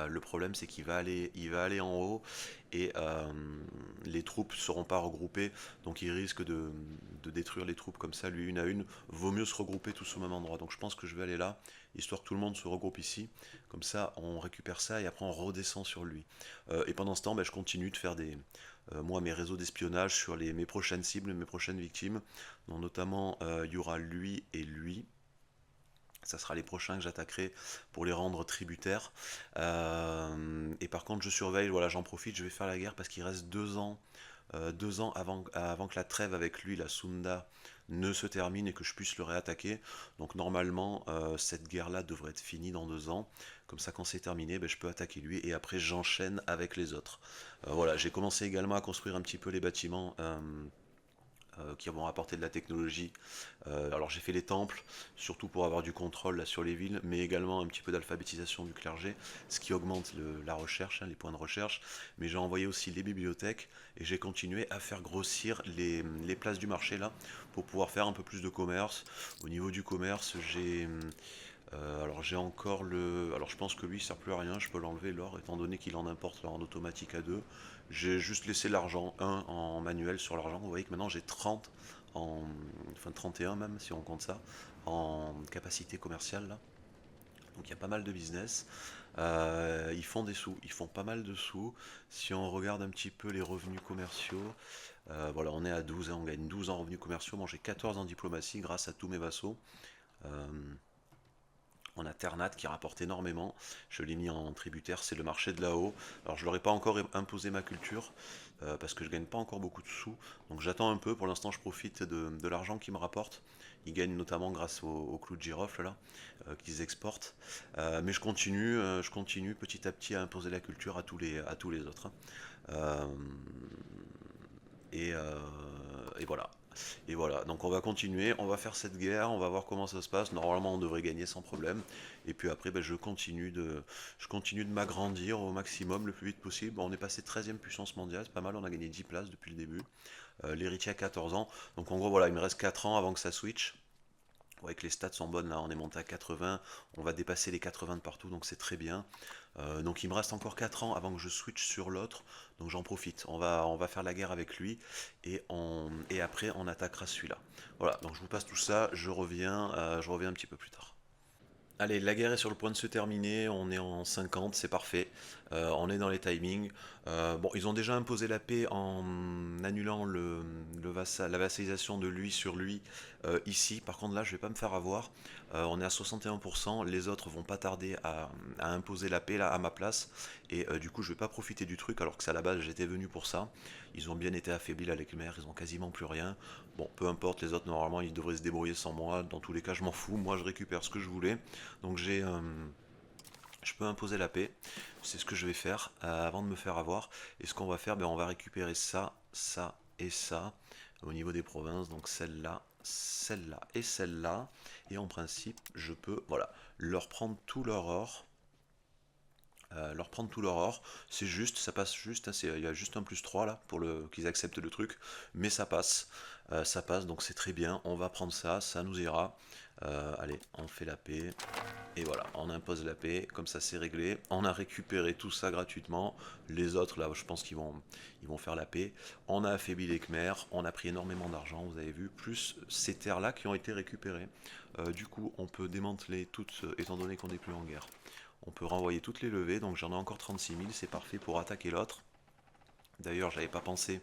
Le problème c'est il va aller en haut et les troupes ne seront pas regroupées, donc il risque de détruire les troupes comme ça, lui une à une. Vaut mieux se regrouper tous au même endroit. Donc je pense que je vais aller là, histoire que tout le monde se regroupe ici. Comme ça on récupère ça et après on redescend sur lui. Et pendant ce temps, ben, je continue de faire moi mes réseaux d'espionnage sur mes prochaines cibles, mes prochaines victimes. Donc, notamment il y aura lui et lui. Ça sera les prochains que j'attaquerai pour les rendre tributaires. Et par contre, je surveille, voilà, j'en profite, je vais faire la guerre parce qu'il reste 2 ans, 2 ans avant que la trêve avec lui, la Sunda, ne se termine et que je puisse le réattaquer. Donc normalement, cette guerre-là devrait être finie dans 2 ans. Comme ça, quand c'est terminé, ben, je peux attaquer lui et après j'enchaîne avec les autres. Voilà, j'ai commencé également à construire un petit peu les bâtiments. Qui vont apporter de la technologie. Alors j'ai fait les temples, surtout pour avoir du contrôle là, sur les villes, mais également un petit peu d'alphabétisation du clergé, ce qui augmente la recherche, hein, les points de recherche. Mais j'ai envoyé aussi les bibliothèques et j'ai continué à faire grossir les places du marché là, pour pouvoir faire un peu plus de commerce. Au niveau du commerce, alors j'ai encore alors je pense que lui il sert plus à rien, je peux l'enlever l'or, étant donné qu'il en importe là, en automatique à 2. J'ai juste laissé l'argent, 1 en manuel sur l'argent. Vous voyez que maintenant j'ai 30 enfin 31 même si on compte ça, en capacité commerciale là. Donc il y a pas mal de business. Ils font des sous, ils font pas mal de sous. Si on regarde un petit peu les revenus commerciaux, voilà, on est à 12, hein, on gagne 12 en revenus commerciaux. Moi j'ai 14 en diplomatie grâce à tous mes vassaux. Euh, On a Ternat qui rapporte énormément, je l'ai mis en tributaire, c'est le marché de là-haut. Alors je leur ai pas encore imposé ma culture, parce que je gagne pas encore beaucoup de sous, donc j'attends un peu, pour l'instant je profite de l'argent qu'ils me rapportent. Ils gagnent notamment grâce au clou de girofle là, qu'ils exportent. Mais je continue petit à petit à imposer la culture à tous les autres, hein. Euh, et, euh, et voilà. Et voilà, donc on va continuer, on va faire cette guerre, on va voir comment ça se passe. Normalement, on devrait gagner sans problème. Et puis après, ben, je continue de m'agrandir au maximum le plus vite possible. On est passé 13e puissance mondiale, c'est pas mal, on a gagné 10 places depuis le début. L'héritier a 14 ans. Donc en gros, voilà, il me reste 4 ans avant que ça switch. Vous voyez que les stats sont bonnes là, on est monté à 80, on va dépasser les 80 de partout, donc c'est très bien. Donc il me reste encore 4 ans avant que je switch sur l'autre, donc j'en profite. On va faire la guerre avec lui et après on attaquera celui-là. Voilà, donc je vous passe tout ça, je reviens un petit peu plus tard. Allez, la guerre est sur le point de se terminer, on est en 50, c'est parfait. On est dans les timings. Bon, ils ont déjà imposé la paix en annulant la vassalisation de lui sur lui ici. Par contre, là, je vais pas me faire avoir. On est à 61%, les autres vont pas tarder à imposer la paix là à ma place. Et du coup, je vais pas profiter du truc alors que c'est à la base, j'étais venu pour ça. Ils ont bien été affaiblis là, les Khmers, ils ont quasiment plus rien. Bon, peu importe, les autres, normalement, ils devraient se débrouiller sans moi. Dans tous les cas, je m'en fous. Moi, je récupère ce que je voulais. Donc je peux imposer la paix, c'est ce que je vais faire avant de me faire avoir. Et ce qu'on va faire, ben, on va récupérer ça, ça et ça au niveau des provinces. Donc celle-là, celle-là et celle-là. Et en principe, je peux, voilà, leur prendre tout leur or. Leur prendre tout leur or, c'est juste, ça passe juste, hein, il y a juste un plus 3 là pour qu'ils acceptent le truc, mais ça passe donc c'est très bien, on va prendre ça, ça nous ira. Allez, on fait la paix, et voilà, on impose la paix, comme ça c'est réglé, on a récupéré tout ça gratuitement, les autres là je pense ils vont faire la paix, on a affaibli les Khmers, on a pris énormément d'argent, vous avez vu, plus ces terres là qui ont été récupérées. Du coup on peut démanteler toutes, étant donné qu'on n'est plus en guerre. On peut renvoyer toutes les levées, donc j'en ai encore 36 000, c'est parfait pour attaquer l'autre. D'ailleurs, j'avais pas pensé,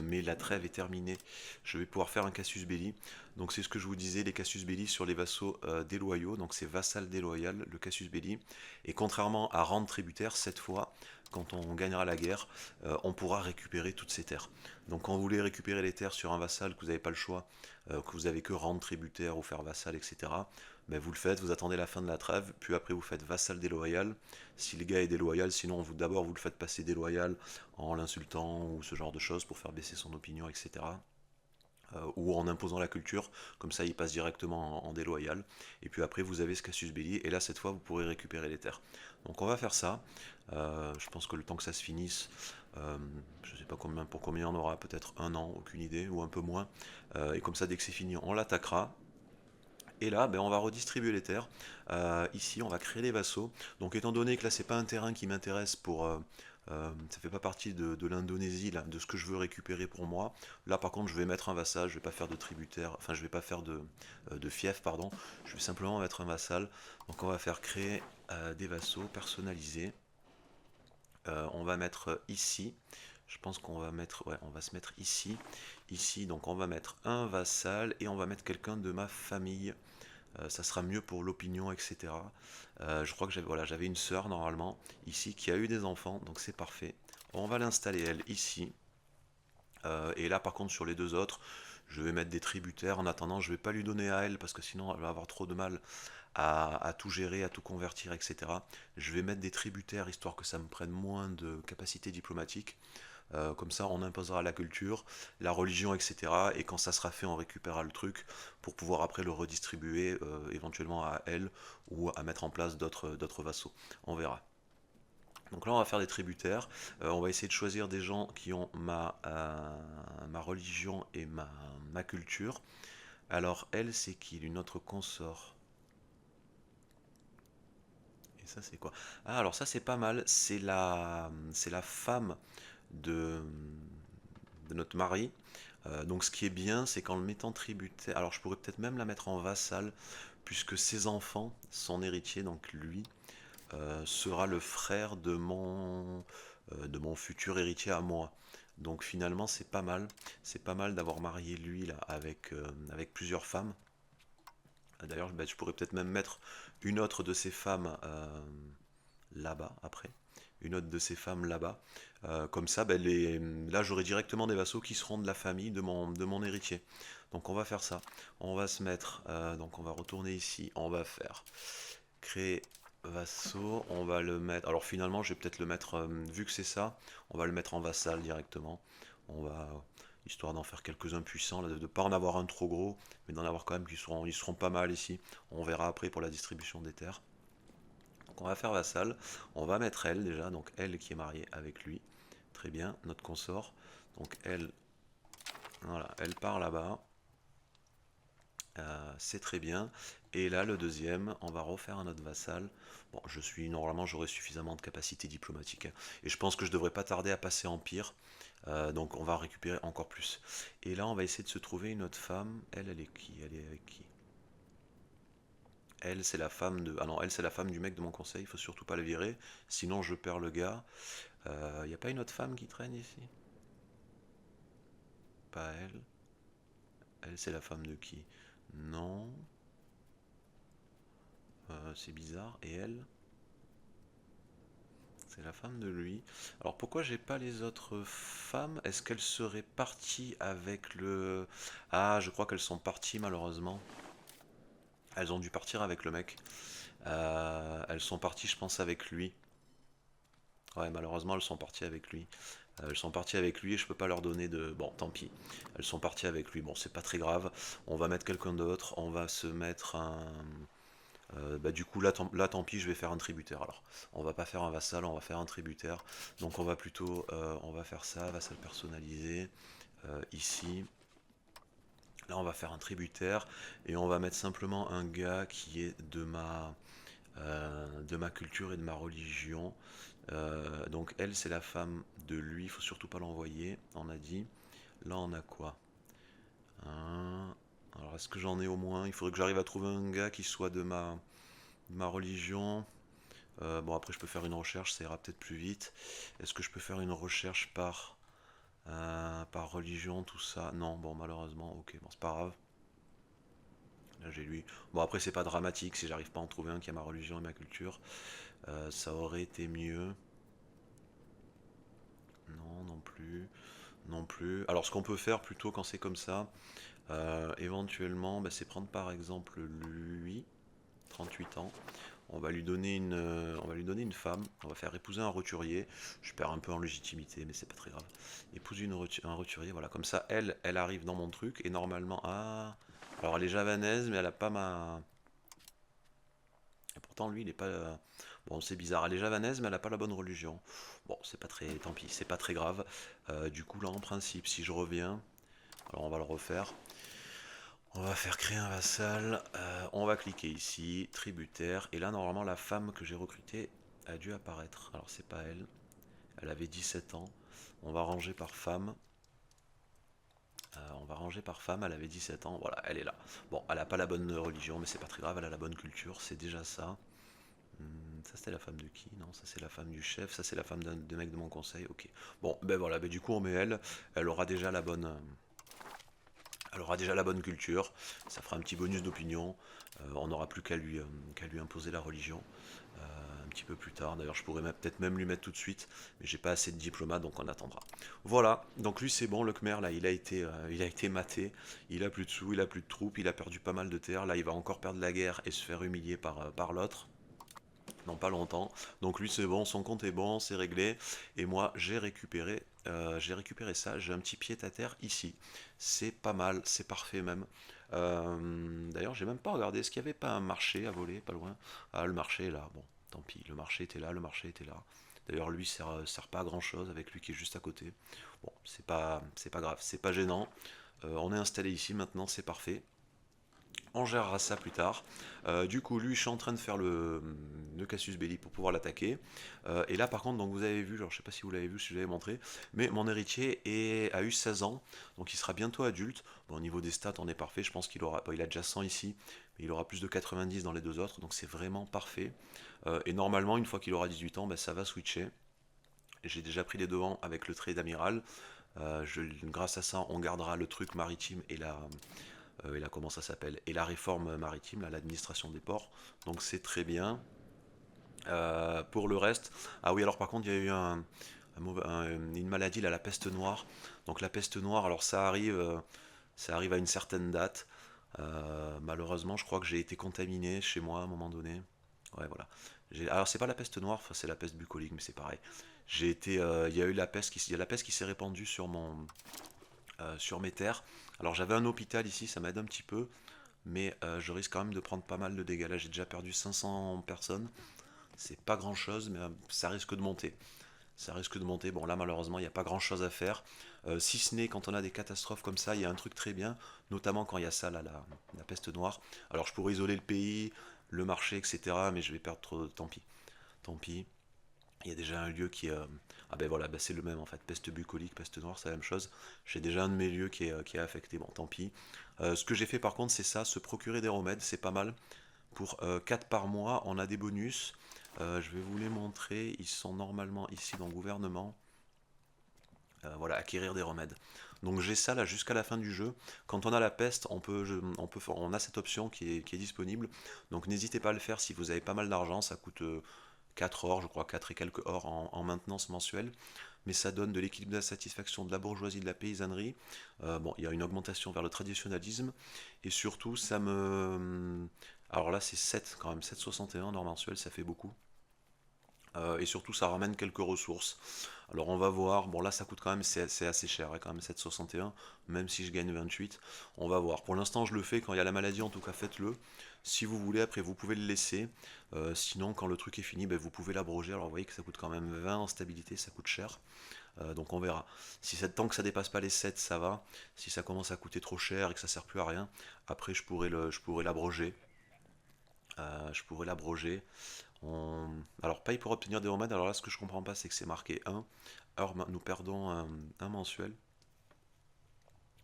mais la trêve est terminée. Je vais pouvoir faire un casus belli. Donc c'est ce que je vous disais, les casus belli sur les vassaux déloyaux. Donc c'est vassal déloyal, le casus belli. Et contrairement à rente tributaire, cette fois, quand on gagnera la guerre, on pourra récupérer toutes ces terres. Donc quand vous voulez récupérer les terres sur un vassal, que vous n'avez pas le choix, que vous avez que rente tributaire ou faire vassal, etc., ben vous le faites, vous attendez la fin de la trêve, puis après vous faites vassal déloyal. Si le gars est déloyal, sinon d'abord vous le faites passer déloyal en l'insultant ou ce genre de choses pour faire baisser son opinion, etc. Ou en imposant la culture, comme ça il passe directement en déloyal. Et puis après vous avez ce casus belli, et là cette fois vous pourrez récupérer les terres. Donc on va faire ça. Je pense que le temps que ça se finisse, je sais pas combien, pour combien on aura, peut-être un an, aucune idée, ou un peu moins. Et comme ça dès que c'est fini, on l'attaquera. Et là, ben, on va redistribuer les terres. Ici, on va créer des vassaux. Donc, étant donné que là, c'est pas un terrain qui m'intéresse ça fait pas partie de l'Indonésie, là, de ce que je veux récupérer pour moi. Là, par contre, je vais mettre un vassal. Je vais pas faire de tributaire. Enfin, je vais pas faire de fief, pardon. Je vais simplement mettre un vassal. Donc, on va faire créer des vassaux personnalisés. On va mettre ici. Je pense qu'on va mettre, ouais, on va se mettre ici. Ici, donc on va mettre un vassal et on va mettre quelqu'un de ma famille. Ça sera mieux pour l'opinion, etc. Je crois que j'avais une sœur normalement ici qui a eu des enfants, donc c'est parfait. On va l'installer elle ici. Et là par contre sur les deux autres, je vais mettre des tributaires. En attendant, je vais pas lui donner à elle parce que sinon elle va avoir trop de mal à tout gérer, à tout convertir, etc. Je vais mettre des tributaires histoire que ça me prenne moins de capacité diplomatique. Comme ça, on imposera la culture, la religion, etc. Et quand ça sera fait, on récupérera le truc pour pouvoir après le redistribuer éventuellement à elle ou à mettre en place d'autres vassaux. On verra. Donc là, on va faire des tributaires. On va essayer de choisir des gens qui ont ma religion et ma culture. Alors, elle, c'est qui? Une autre consort. Et ça, c'est quoi? Ah, alors ça, c'est pas mal. C'est la femme de, de notre mari. Donc ce qui est bien, c'est qu'en le mettant tributaire, alors je pourrais peut-être même la mettre en vassal, puisque ses enfants, son héritier, donc lui, sera le frère de mon futur héritier à moi. Donc finalement c'est pas mal d'avoir marié lui là avec plusieurs femmes. D'ailleurs, je pourrais peut-être même mettre une autre de ces femmes là-bas, après. Une autre de ces femmes là-bas. Comme ça, là, j'aurai directement des vassaux qui seront de la famille de mon héritier. Donc on va faire ça. On va se mettre, donc on va retourner ici, on va faire créer vassaux, on va le mettre, alors finalement je vais peut-être le mettre, vu que c'est ça, on va le mettre en vassal directement. On va, histoire d'en faire quelques-uns puissants, de ne pas en avoir un trop gros, mais d'en avoir quand même ils seront pas mal ici. On verra après pour la distribution des terres. Donc on va faire vassal, on va mettre elle déjà, donc elle qui est mariée avec lui. Très bien, notre consort. Donc elle, voilà, elle part là-bas. C'est très bien. Et là, le deuxième, on va refaire un autre vassal. Bon, normalement, j'aurai suffisamment de capacité diplomatique, hein. Et je pense que je devrais pas tarder à passer empire. Donc, on va récupérer encore plus. Et là, on va essayer de se trouver une autre femme. Elle est qui? Elle est avec qui? Elle, c'est la femme de. Ah non, elle, c'est la femme du mec de mon conseil. Il faut surtout pas le virer. Sinon, je perds le gars. Il n'y a pas une autre femme qui traîne ici? Pas elle. Elle, c'est la femme de qui? Non. C'est bizarre. Et elle? C'est la femme de lui. Alors pourquoi j'ai pas les autres femmes? Est-ce qu'elles seraient parties avec le... Ah, je crois qu'elles sont parties malheureusement. Elles ont dû partir avec le mec. Elles sont parties, je pense, avec lui. Ouais, malheureusement, elles sont parties avec lui. Elles sont parties avec lui et je peux pas leur donner de... Bon, tant pis. Elles sont parties avec lui. Bon, c'est pas très grave. On va mettre quelqu'un d'autre. On va se mettre un... Du coup, là, tant pis, je vais faire un tributaire. Alors, on va pas faire un vassal, on va faire un tributaire. Donc, on va plutôt, on va faire ça, vassal personnalisé, ici. Là, on va faire un tributaire et on va mettre simplement un gars qui est de ma culture et de ma religion. Donc, elle, c'est la femme de lui. Il faut surtout pas l'envoyer. On a dit. Là, on a quoi? Alors, est-ce que j'en ai au moins? Il faudrait que j'arrive à trouver un gars qui soit de ma religion. Bon, après, je peux faire une recherche, ça ira peut-être plus vite. Est-ce que je peux faire une recherche par religion, tout ça? Non, bon, malheureusement, ok, bon, c'est pas grave. Là, j'ai lui. Bon, après, c'est pas dramatique si j'arrive pas à en trouver un qui a ma religion et ma culture. Ça aurait été mieux. Non, non plus. Non plus. Alors, ce qu'on peut faire plutôt quand c'est comme ça, éventuellement, bah, c'est prendre par exemple lui, 38 ans. On va lui donner une femme. On va faire épouser un roturier. Je perds un peu en légitimité, mais c'est pas très grave. Épouser un roturier, voilà. Comme ça, elle arrive dans mon truc. Et normalement, ah, alors elle est javanaise, mais elle a pas ma. Et pourtant, lui, il est pas. Bon, c'est bizarre. Elle est javanaise, mais elle a pas la bonne religion. Bon, c'est pas très. Tant pis, c'est pas très grave. Du coup, là, en principe, si je reviens, alors on va le refaire. On va faire créer un vassal, on va cliquer ici, tributaire, et là normalement la femme que j'ai recrutée a dû apparaître. Alors c'est pas elle, elle avait 17 ans, on va ranger par femme, elle avait 17 ans, voilà, elle est là. Bon, elle a pas la bonne religion, mais c'est pas très grave, elle a la bonne culture, c'est déjà ça. Ça c'était la femme de qui? Non, ça c'est la femme du chef, ça c'est la femme d'un mec de mon conseil, ok. Bon, ben voilà, ben du coup on met elle aura déjà la bonne... Elle aura déjà la bonne culture, ça fera un petit bonus d'opinion, on n'aura plus qu'à lui imposer la religion un petit peu plus tard. D'ailleurs, je pourrais peut-être même lui mettre tout de suite, mais j'ai pas assez de diplomates, donc on attendra. Voilà, donc lui c'est bon, le Khmer, là, il a été maté, il a plus de sous, il a plus de troupes, il a perdu pas mal de terres, là il va encore perdre la guerre et se faire humilier par l'autre. Non, pas longtemps. Donc lui c'est bon, son compte est bon, c'est réglé. Et moi j'ai récupéré ça. J'ai un petit pied à terre ici. C'est pas mal, c'est parfait même. D'ailleurs j'ai même pas regardé. Est-ce qu'il n'y avait pas un marché à voler, pas loin? Ah, le marché est là. Bon, tant pis. Le marché était là, le marché était là. D'ailleurs lui sert pas à grand chose avec lui qui est juste à côté. Bon, c'est pas grave, c'est pas gênant. On est installé ici maintenant, c'est parfait. On gérera ça plus tard. Du coup, lui, je suis en train de faire le Cassius Belli pour pouvoir l'attaquer. Et là, par contre, donc vous avez vu, genre, je sais pas si vous l'avez vu, si je l'avais montré, mais mon héritier a eu 16 ans, donc il sera bientôt adulte. Bon, au niveau des stats, on est parfait. Je pense qu'il aura, bon, il a déjà 100 ici, mais il aura plus de 90 dans les deux autres, donc c'est vraiment parfait. Et normalement, une fois qu'il aura 18 ans, ben, ça va switcher. J'ai déjà pris les devants avec le trait d'amiral. Grâce à ça, on gardera le truc maritime et et là comment ça s'appelle, et la réforme maritime, là, l'administration des ports, donc c'est très bien. Pour le reste, ah oui, alors par contre, il y a eu une maladie, là, la peste noire. Donc la peste noire, alors ça arrive à une certaine date. Malheureusement, je crois que j'ai été contaminé chez moi à un moment donné. Ouais, voilà. Alors c'est pas la peste noire, enfin, c'est la peste bucolique, mais c'est pareil. Il y a eu il y a la peste qui s'est répandue sur mes terres. Alors j'avais un hôpital ici, ça m'aide un petit peu, mais je risque quand même de prendre pas mal de dégâts. Là, j'ai déjà perdu 500 personnes. C'est pas grand chose, mais ça risque de monter. Ça risque de monter. Bon, là, malheureusement, il n'y a pas grand chose à faire. Si ce n'est quand on a des catastrophes comme ça, il y a un truc très bien, notamment quand il y a ça, là, la peste noire. Alors, je pourrais isoler le pays, le marché, etc., mais je vais perdre trop. Tant pis. Tant pis. Il y a déjà un lieu ah ben voilà, ben c'est le même en fait. Peste bucolique, peste noire, c'est la même chose. J'ai déjà un de mes lieux qui est affecté. Bon, tant pis. Ce que j'ai fait par contre, c'est ça, se procurer des remèdes, c'est pas mal. Pour 4 par mois, on a des bonus. Je vais vous les montrer. Ils sont normalement ici dans gouvernement. Voilà, acquérir des remèdes. Donc j'ai ça là jusqu'à la fin du jeu. Quand on a la peste, on a cette option qui est disponible. Donc n'hésitez pas à le faire si vous avez pas mal d'argent. Ça coûte 4 or, je crois 4 et quelques or en maintenance mensuelle. Mais ça donne de l'équilibre de la satisfaction de la bourgeoisie, de la paysannerie. Bon, il y a une augmentation vers le traditionnalisme. Et surtout, ça me... Alors là, c'est 7 quand même, 7,61 or mensuel, ça fait beaucoup. Et surtout, ça ramène quelques ressources. Alors on va voir, bon là ça coûte quand même, c'est assez cher, hein, quand même 7,61, même si je gagne 28. On va voir. Pour l'instant, je le fais quand il y a la maladie, en tout cas faites-le. Si vous voulez, après vous pouvez le laisser. Sinon, quand le truc est fini, ben, vous pouvez l'abroger. Alors vous voyez que ça coûte quand même 20 en stabilité, ça coûte cher. Donc on verra. Si tant que ça dépasse pas les 7, ça va. Si ça commence à coûter trop cher et que ça sert plus à rien, après je pourrais l'abroger. Je pourrais l'abroger. Alors, paye pour obtenir des remèdes. Alors là, ce que je comprends pas, c'est que c'est marqué 1. Alors, nous perdons un mensuel.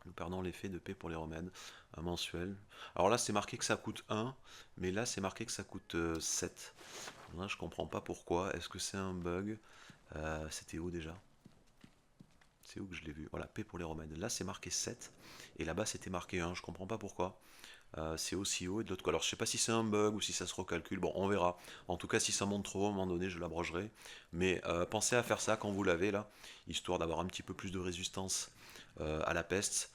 Nous perdons l'effet de paie pour les remèdes. Un mensuel. Alors là, c'est marqué que ça coûte 1. Mais là, c'est marqué que ça coûte 7. Là, je comprends pas pourquoi. Est-ce que c'est un bug? C'était où déjà? C'est où que je l'ai vu? Voilà, paie pour les remèdes. Là, c'est marqué 7. Et là-bas, c'était marqué 1. Je comprends pas pourquoi. C'est aussi haut et de l'autre côté. Alors je sais pas si c'est un bug ou si ça se recalcule, bon on verra. En tout cas si ça monte trop haut, à un moment donné je l'abrogerai. Mais pensez à faire ça quand vous l'avez là, histoire d'avoir un petit peu plus de résistance à la peste,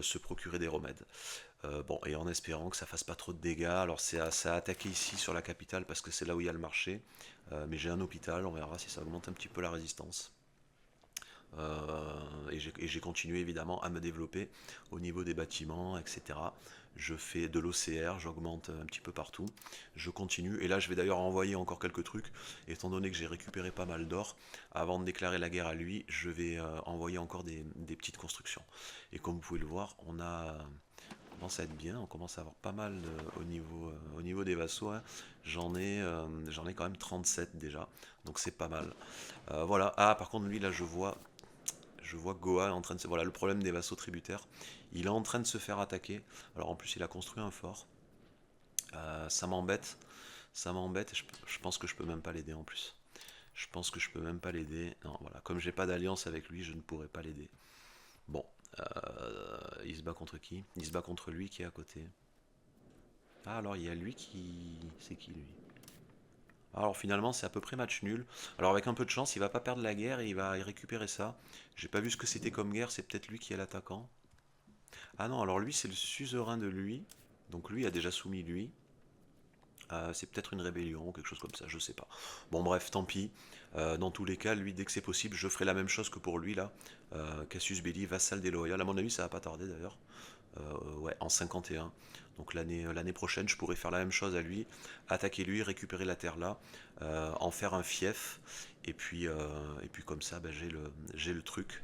se procurer des remèdes. Bon, et en espérant que ça fasse pas trop de dégâts. Alors c'est à attaquer ici sur la capitale parce que c'est là où il y a le marché. Mais j'ai un hôpital, on verra si ça augmente un petit peu la résistance. Et j'ai continué évidemment à me développer au niveau des bâtiments, etc. Je fais de l'OCR, j'augmente un petit peu partout. Je continue, et là je vais d'ailleurs envoyer encore quelques trucs, étant donné que j'ai récupéré pas mal d'or. Avant de déclarer la guerre à lui, je vais envoyer encore des petites constructions. Et comme vous pouvez le voir, on commence à être bien, on commence à avoir pas mal au niveau des vassaux, hein. J'en ai quand même 37 déjà, donc c'est pas mal. Voilà, ah par contre lui là je vois Goa est en train de se... Voilà le problème des vassaux tributaires. Il est en train de se faire attaquer. Alors en plus il a construit un fort. Ça m'embête. Ça m'embête. Je pense que je peux même pas l'aider en plus. Je pense que je peux même pas l'aider. Non voilà. Comme j'ai pas d'alliance avec lui, je ne pourrais pas l'aider. Bon. Il se bat contre qui? Il se bat contre lui qui est à côté. Ah alors il y a lui qui... C'est qui lui? Alors finalement c'est à peu près match nul. Alors avec un peu de chance il va pas perdre la guerre et il va y récupérer ça. J'ai pas vu ce que c'était comme guerre, c'est peut-être lui qui est l'attaquant. Ah non, alors lui c'est le suzerain de lui. Donc lui a déjà soumis lui. C'est peut-être une rébellion ou quelque chose comme ça, je sais pas. Bon bref, tant pis. Dans tous les cas, lui dès que c'est possible, je ferai la même chose que pour lui là. Cassius Belli, vassal des Loyal. À mon avis ça va pas tarder d'ailleurs. Ouais, en 51. Donc l'année prochaine, je pourrais faire la même chose à lui, attaquer lui, récupérer la terre là, en faire un fief, et puis comme ça, ben, j'ai le truc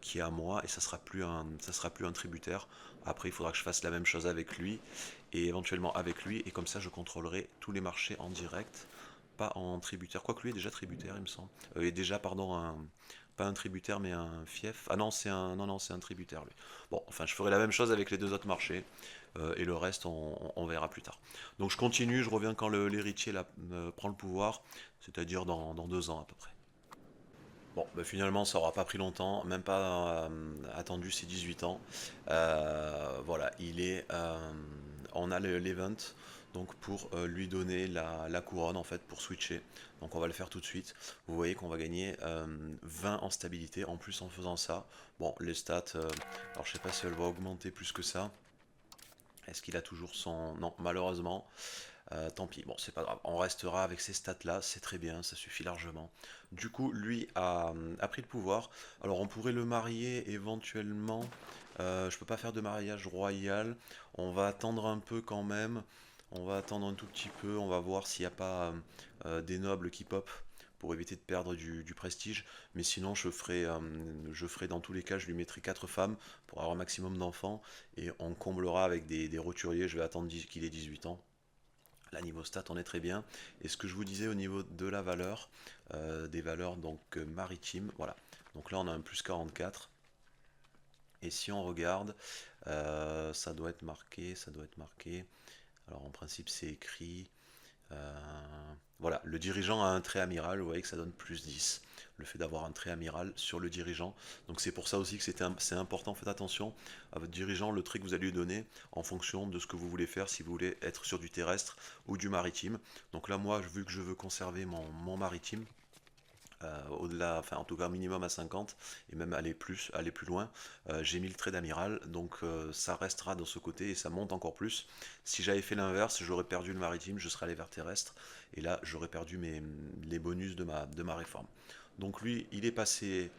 qui est à moi, et ça sera plus un tributaire. Après, il faudra que je fasse la même chose avec lui, et éventuellement avec lui, et comme ça, je contrôlerai tous les marchés en direct, pas en tributaire. Quoique lui est déjà tributaire, il me semble. Et déjà, pardon, pas un tributaire mais un fief. Ah non, non, non, c'est un tributaire lui. Bon, enfin, je ferai la même chose avec les deux autres marchés. Et le reste, on verra plus tard. Donc je continue, je reviens quand l'héritier prend le pouvoir, c'est-à-dire dans 2 ans à peu près. Bon, bah, finalement, ça aura pas pris longtemps, même pas attendu ses 18 ans. Voilà, on a l'event, donc pour lui donner la couronne en fait, pour switcher. Donc on va le faire tout de suite. Vous voyez qu'on va gagner 20 en stabilité en plus en faisant ça. Bon, les stats, alors je sais pas si elle va augmenter plus que ça. Est-ce qu'il a toujours son... Non, malheureusement. Tant pis, bon, c'est pas grave. On restera avec ces stats-là, c'est très bien, ça suffit largement. Du coup, lui a pris le pouvoir. Alors, on pourrait le marier éventuellement. Je peux pas faire de mariage royal. On va attendre un peu quand même. On va attendre un tout petit peu. On va voir s'il n'y a pas des nobles qui pop pour éviter de perdre du prestige. Mais sinon, je ferai dans tous les cas, je lui mettrai 4 femmes pour avoir un maximum d'enfants. Et on comblera avec des roturiers. Je vais attendre qu'il ait 18 ans. Là, niveau stat, on est très bien. Et ce que je vous disais au niveau de la valeur, des valeurs donc maritimes, voilà. Donc là, on a un plus 44. Et si on regarde, ça doit être marqué, ça doit être marqué. Alors en principe, c'est écrit. Euh, voilà, le dirigeant a un trait amiral, vous voyez que ça donne plus 10, le fait d'avoir un trait amiral sur le dirigeant. Donc c'est pour ça aussi que c'est important, faites attention à votre dirigeant, le trait que vous allez lui donner en fonction de ce que vous voulez faire, si vous voulez être sur du terrestre ou du maritime. Donc là moi, vu que je veux conserver mon maritime, au-delà, enfin en tout cas minimum à 50 et même aller plus loin. J'ai mis le trait d'amiral, donc ça restera dans ce côté et ça monte encore plus. Si j'avais fait l'inverse, j'aurais perdu le maritime, je serais allé vers terrestre et là j'aurais perdu les bonus de ma réforme. Donc lui, il est passé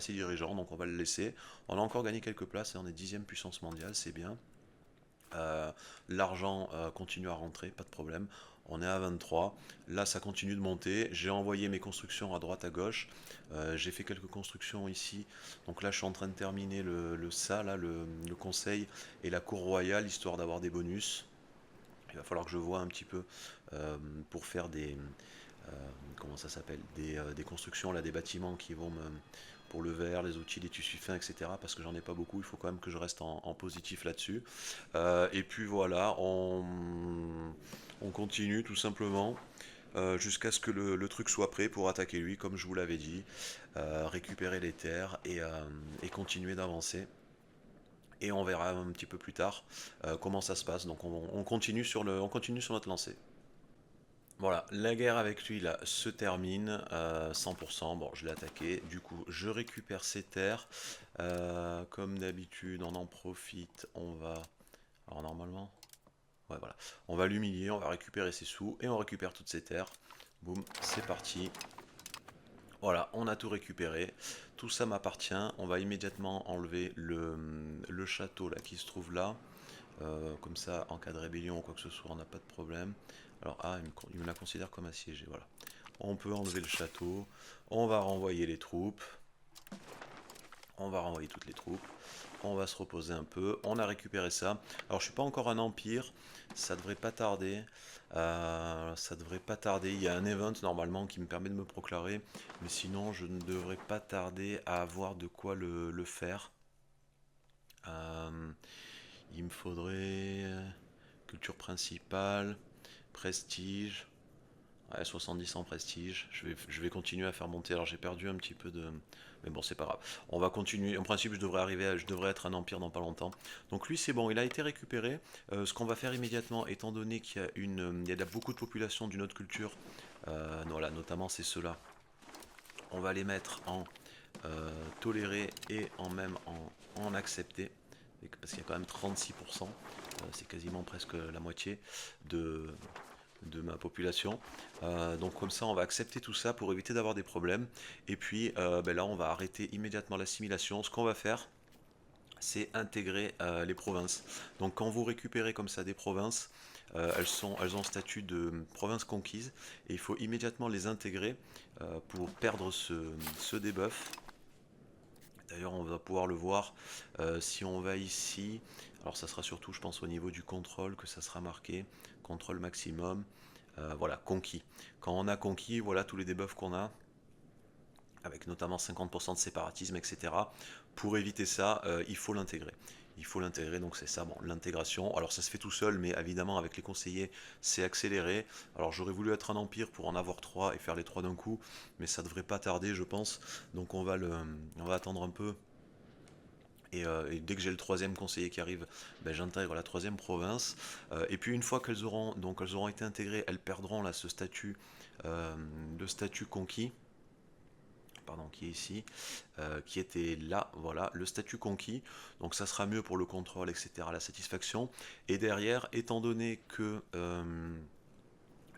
dirigeant, donc on va le laisser. On a encore gagné quelques places et on est 10e puissance mondiale, c'est bien. Euh, L'argent continue à rentrer, pas de problème. On est à 23. Là, ça continue de monter. J'ai envoyé mes constructions à droite, à gauche. J'ai fait quelques constructions ici. Donc là, je suis en train de terminer le conseil et la cour royale, histoire d'avoir des bonus. Il va falloir que je vois un petit peu pour faire euh, comment ça s'appelle, des constructions, là, des bâtiments qui vont pour le verre, les outils, les tissus fins, etc. Parce que j'en ai pas beaucoup, il faut quand même que je reste en positif là-dessus. Et puis voilà, on continue tout simplement jusqu'à ce que le truc soit prêt pour attaquer lui, comme je vous l'avais dit, récupérer les terres et continuer d'avancer. Et on verra un petit peu plus tard comment ça se passe. Donc on continue sur notre lancée. Voilà, la guerre avec lui là se termine 100%. Bon, je l'ai attaqué. Du coup, je récupère ses terres. Comme d'habitude, on en profite. On va. Alors, normalement. Ouais, voilà. On va l'humilier, on va récupérer ses sous et on récupère toutes ses terres. Boum, c'est parti. Voilà, on a tout récupéré. Tout ça m'appartient. On va immédiatement enlever le château là qui se trouve là. Comme ça, en cas de rébellion ou quoi que ce soit, on n'a pas de problème. Alors, il me la considère comme assiégée, voilà. On peut enlever le château, on va renvoyer les troupes, on va renvoyer toutes les troupes, on va se reposer un peu, on a récupéré ça. Alors, je suis pas encore un empire, ça devrait pas tarder. Ça devrait pas tarder. Il y a un event normalement qui me permet de me proclamer, mais sinon, je ne devrais pas tarder à avoir de quoi le faire. Euh, il me faudrait culture principale, prestige. Ouais, 70 en prestige. Je vais continuer à faire monter. Alors j'ai perdu un petit peu de. Mais bon, c'est pas grave. On va continuer. En principe, je devrais être un empire dans pas longtemps. Donc lui, c'est bon, il a été récupéré. Ce qu'on va faire immédiatement, étant donné qu'il y a beaucoup de populations d'une autre culture, voilà, notamment c'est ceux-là, on va les mettre en toléré et en accepté. Parce qu'il y a quand même 36%, c'est quasiment presque la moitié de, de ma population. Donc comme ça, on va accepter tout ça pour éviter d'avoir des problèmes. Et puis là, on va arrêter immédiatement l'assimilation. Ce qu'on va faire, c'est intégrer les provinces. Donc quand vous récupérez comme ça des provinces, elles ont statut de province conquise et il faut immédiatement les intégrer pour perdre ce debuff. D'ailleurs, on va pouvoir le voir si on va ici. Alors, ça sera surtout, je pense, au niveau du contrôle que ça sera marqué. Contrôle maximum. Voilà, conquis. Quand on a conquis, voilà tous les debuffs qu'on a. avec notamment 50% de séparatisme, etc. Pour éviter ça, il faut l'intégrer. Il faut l'intégrer, donc c'est ça, bon, l'intégration. Alors ça se fait tout seul, mais évidemment avec les conseillers, c'est accéléré. Alors j'aurais voulu être un empire pour en avoir trois et faire les trois d'un coup, mais ça devrait pas tarder, je pense. Donc on va attendre un peu. Et dès que j'ai le troisième conseiller qui arrive, ben, j'intègre la troisième province. Et puis une fois elles auront été intégrées, elles perdront là ce statut, euh, le statut conquis, pardon, qui est ici, qui était là, voilà, le statut conquis. Donc ça sera mieux pour le contrôle, etc., la satisfaction. Et derrière, étant donné que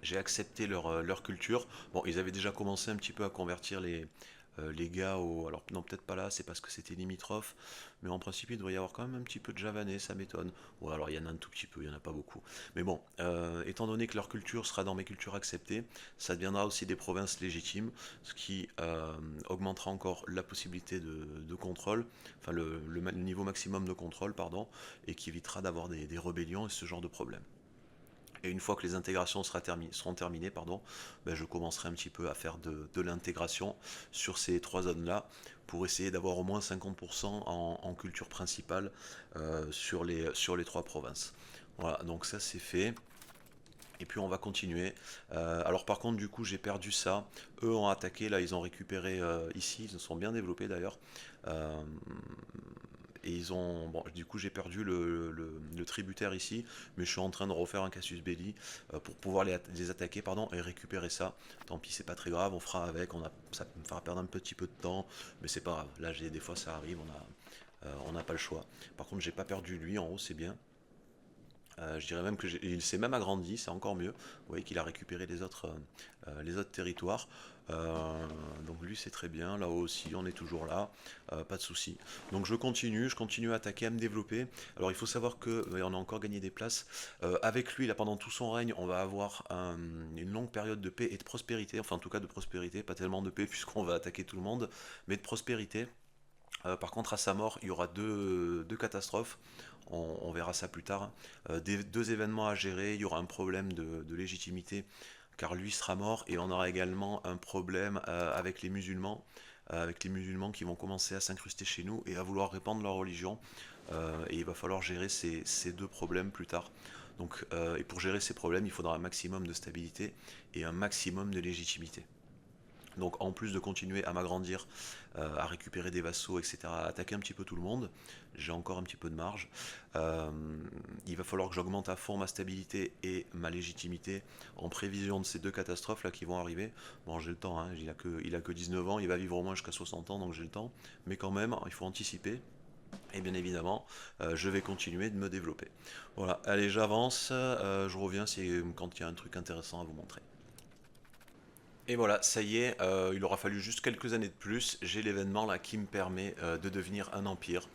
j'ai accepté leur culture, bon, ils avaient déjà commencé un petit peu à convertir les gars au... Alors non, peut-être pas là, c'est parce que c'était limitrophe, mais en principe, il devrait y avoir quand même un petit peu de javanais, ça m'étonne. Ou alors il y en a un tout petit peu, il n'y en a pas beaucoup. Mais bon, étant donné que leur culture sera dans mes cultures acceptées, ça deviendra aussi des provinces légitimes, ce qui augmentera encore la possibilité de contrôle, enfin le niveau maximum de contrôle, pardon, et qui évitera d'avoir des rébellions et ce genre de problème. Et une fois que les intégrations seront terminées, pardon, ben je commencerai un petit peu à faire de l'intégration sur ces trois zones-là pour essayer d'avoir au moins 50% en culture principale sur les trois provinces. Voilà, donc ça c'est fait. Et puis on va continuer. Alors par contre du coup j'ai perdu ça. Eux ont attaqué, là ils ont récupéré ici, ils se sont bien développés d'ailleurs. Euh, et ils ont. Bon, du coup, j'ai perdu le tributaire ici, mais je suis en train de refaire un casus belli pour pouvoir les attaquer, pardon, et récupérer ça. Tant pis, c'est pas très grave, on fera avec. Ça me fera perdre un petit peu de temps, mais c'est pas grave. Là, des fois, ça arrive, on n'a pas le choix. Par contre, j'ai pas perdu lui en haut, c'est bien. Je dirais même que il s'est même agrandi, c'est encore mieux. Vous voyez qu'il a récupéré les autres territoires. Donc lui c'est très bien, là-haut aussi on est toujours là, pas de souci. Donc je continue à attaquer, à me développer. Alors il faut savoir que on a encore gagné des places. Avec lui, là pendant tout son règne, on va avoir une longue période de paix et de prospérité, enfin en tout cas de prospérité, pas tellement de paix puisqu'on va attaquer tout le monde, mais de prospérité. Par contre, à sa mort, il y aura deux catastrophes. On verra ça plus tard. Deux événements à gérer. Il y aura un problème de légitimité, car lui sera mort, et on aura également un problème avec les musulmans qui vont commencer à s'incruster chez nous et à vouloir répandre leur religion. Et il va falloir gérer ces deux problèmes plus tard. Donc, et pour gérer ces problèmes, il faudra un maximum de stabilité et un maximum de légitimité. Donc en plus de continuer à m'agrandir, à récupérer des vassaux, etc., à attaquer un petit peu tout le monde, j'ai encore un petit peu de marge. Euh, il va falloir que j'augmente à fond ma stabilité et ma légitimité en prévision de ces deux catastrophes là qui vont arriver. Bon, j'ai le temps, hein, il a que 19 ans, il va vivre au moins jusqu'à 60 ans, donc j'ai le temps. Mais quand même, il faut anticiper. Et bien évidemment, je vais continuer de me développer. Voilà, allez, j'avance, je reviens quand il y a un truc intéressant à vous montrer. Et voilà, ça y est, il aura fallu juste quelques années de plus. J'ai l'événement là qui me permet de devenir un empire.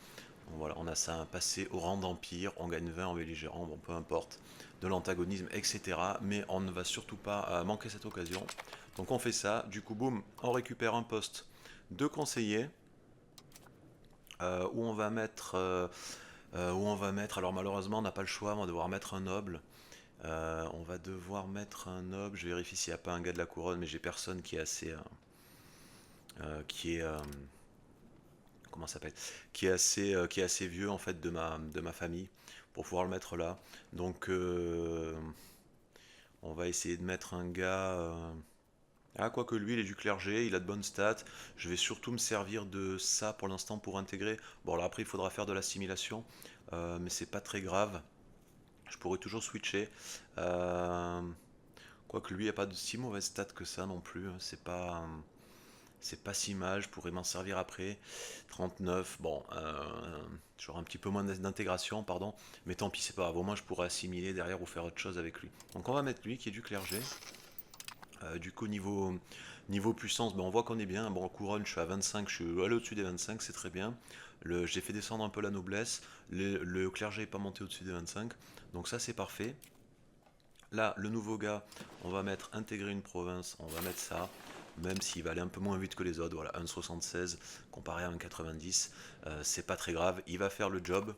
Donc voilà, on a ça, un passé au rang d'empire, on gagne 20 en belligérant, bon peu importe, de l'antagonisme, etc. Mais on ne va surtout pas manquer cette occasion. Donc on fait ça, du coup boum, on récupère un poste de conseiller où on va mettre, alors malheureusement on n'a pas le choix, on va devoir mettre un noble. On va devoir mettre un noble. Je vérifie s'il n'y a pas un gars de la couronne, mais j'ai personne qui est assez. Qui est. Comment ça s'appelle? Qui est assez vieux en fait de ma famille pour pouvoir le mettre là. Donc on va essayer de mettre un gars. Ah, quoique lui, il est du clergé, il a de bonnes stats. Je vais surtout me servir de ça pour l'instant pour intégrer. Bon, alors après, il faudra faire de l'assimilation, mais c'est pas très grave. Je pourrais toujours switcher. Euh, Quoique lui, il n'y a pas de si mauvaise stats que ça non plus, hein. C'est pas si mal, je pourrais m'en servir après. 39, bon, j'aurai un petit peu moins d'intégration, pardon. Mais tant pis, c'est pas grave. Au moins, je pourrais assimiler derrière ou faire autre chose avec lui. Donc on va mettre lui qui est du clergé. Du coup, niveau puissance, ben, on voit qu'on est bien. Bon, couronne, je suis à 25, je suis allé au-dessus des 25, c'est très bien. J'ai fait descendre un peu la noblesse. Le clergé n'est pas monté au-dessus des 25. Donc ça, c'est parfait. Là, le nouveau gars, on va mettre intégrer une province, on va mettre ça, même s'il va aller un peu moins vite que les autres, voilà, 1,76 comparé à 1,90, c'est pas très grave, il va faire le job.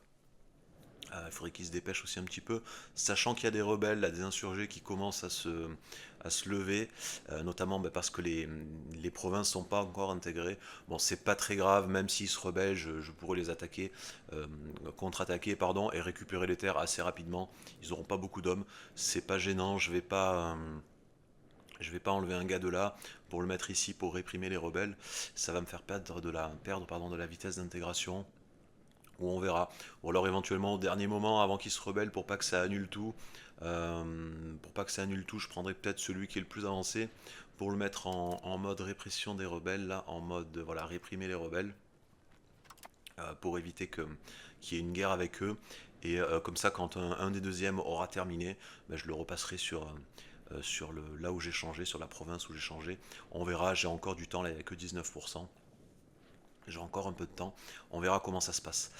Il faudrait qu'il se dépêche aussi un petit peu, sachant qu'il y a des rebelles, là, des insurgés qui commencent à se lever, notamment parce que les provinces sont pas encore intégrées. Bon, c'est pas très grave, même s'ils se rebellent, je pourrais les attaquer, euh, contre-attaquer, pardon, et récupérer les terres assez rapidement. Ils n'auront pas beaucoup d'hommes, c'est pas gênant, je vais pas enlever un gars de là pour le mettre ici pour réprimer les rebelles. Ça va me faire perdre de la vitesse d'intégration. Ou on verra. Ou alors éventuellement au dernier moment, avant qu'il se rebelle, pour pas que ça annule tout, je prendrai peut-être celui qui est le plus avancé pour le mettre en mode répression des rebelles, là, en mode voilà réprimer les rebelles, pour éviter qu'il y ait une guerre avec eux. Et comme ça, quand un des deuxièmes aura terminé, ben, je le repasserai sur là où j'ai changé, sur la province où j'ai changé. On verra, j'ai encore du temps, là il n'y a que 19%. J'ai encore un peu de temps, on verra comment ça se passe.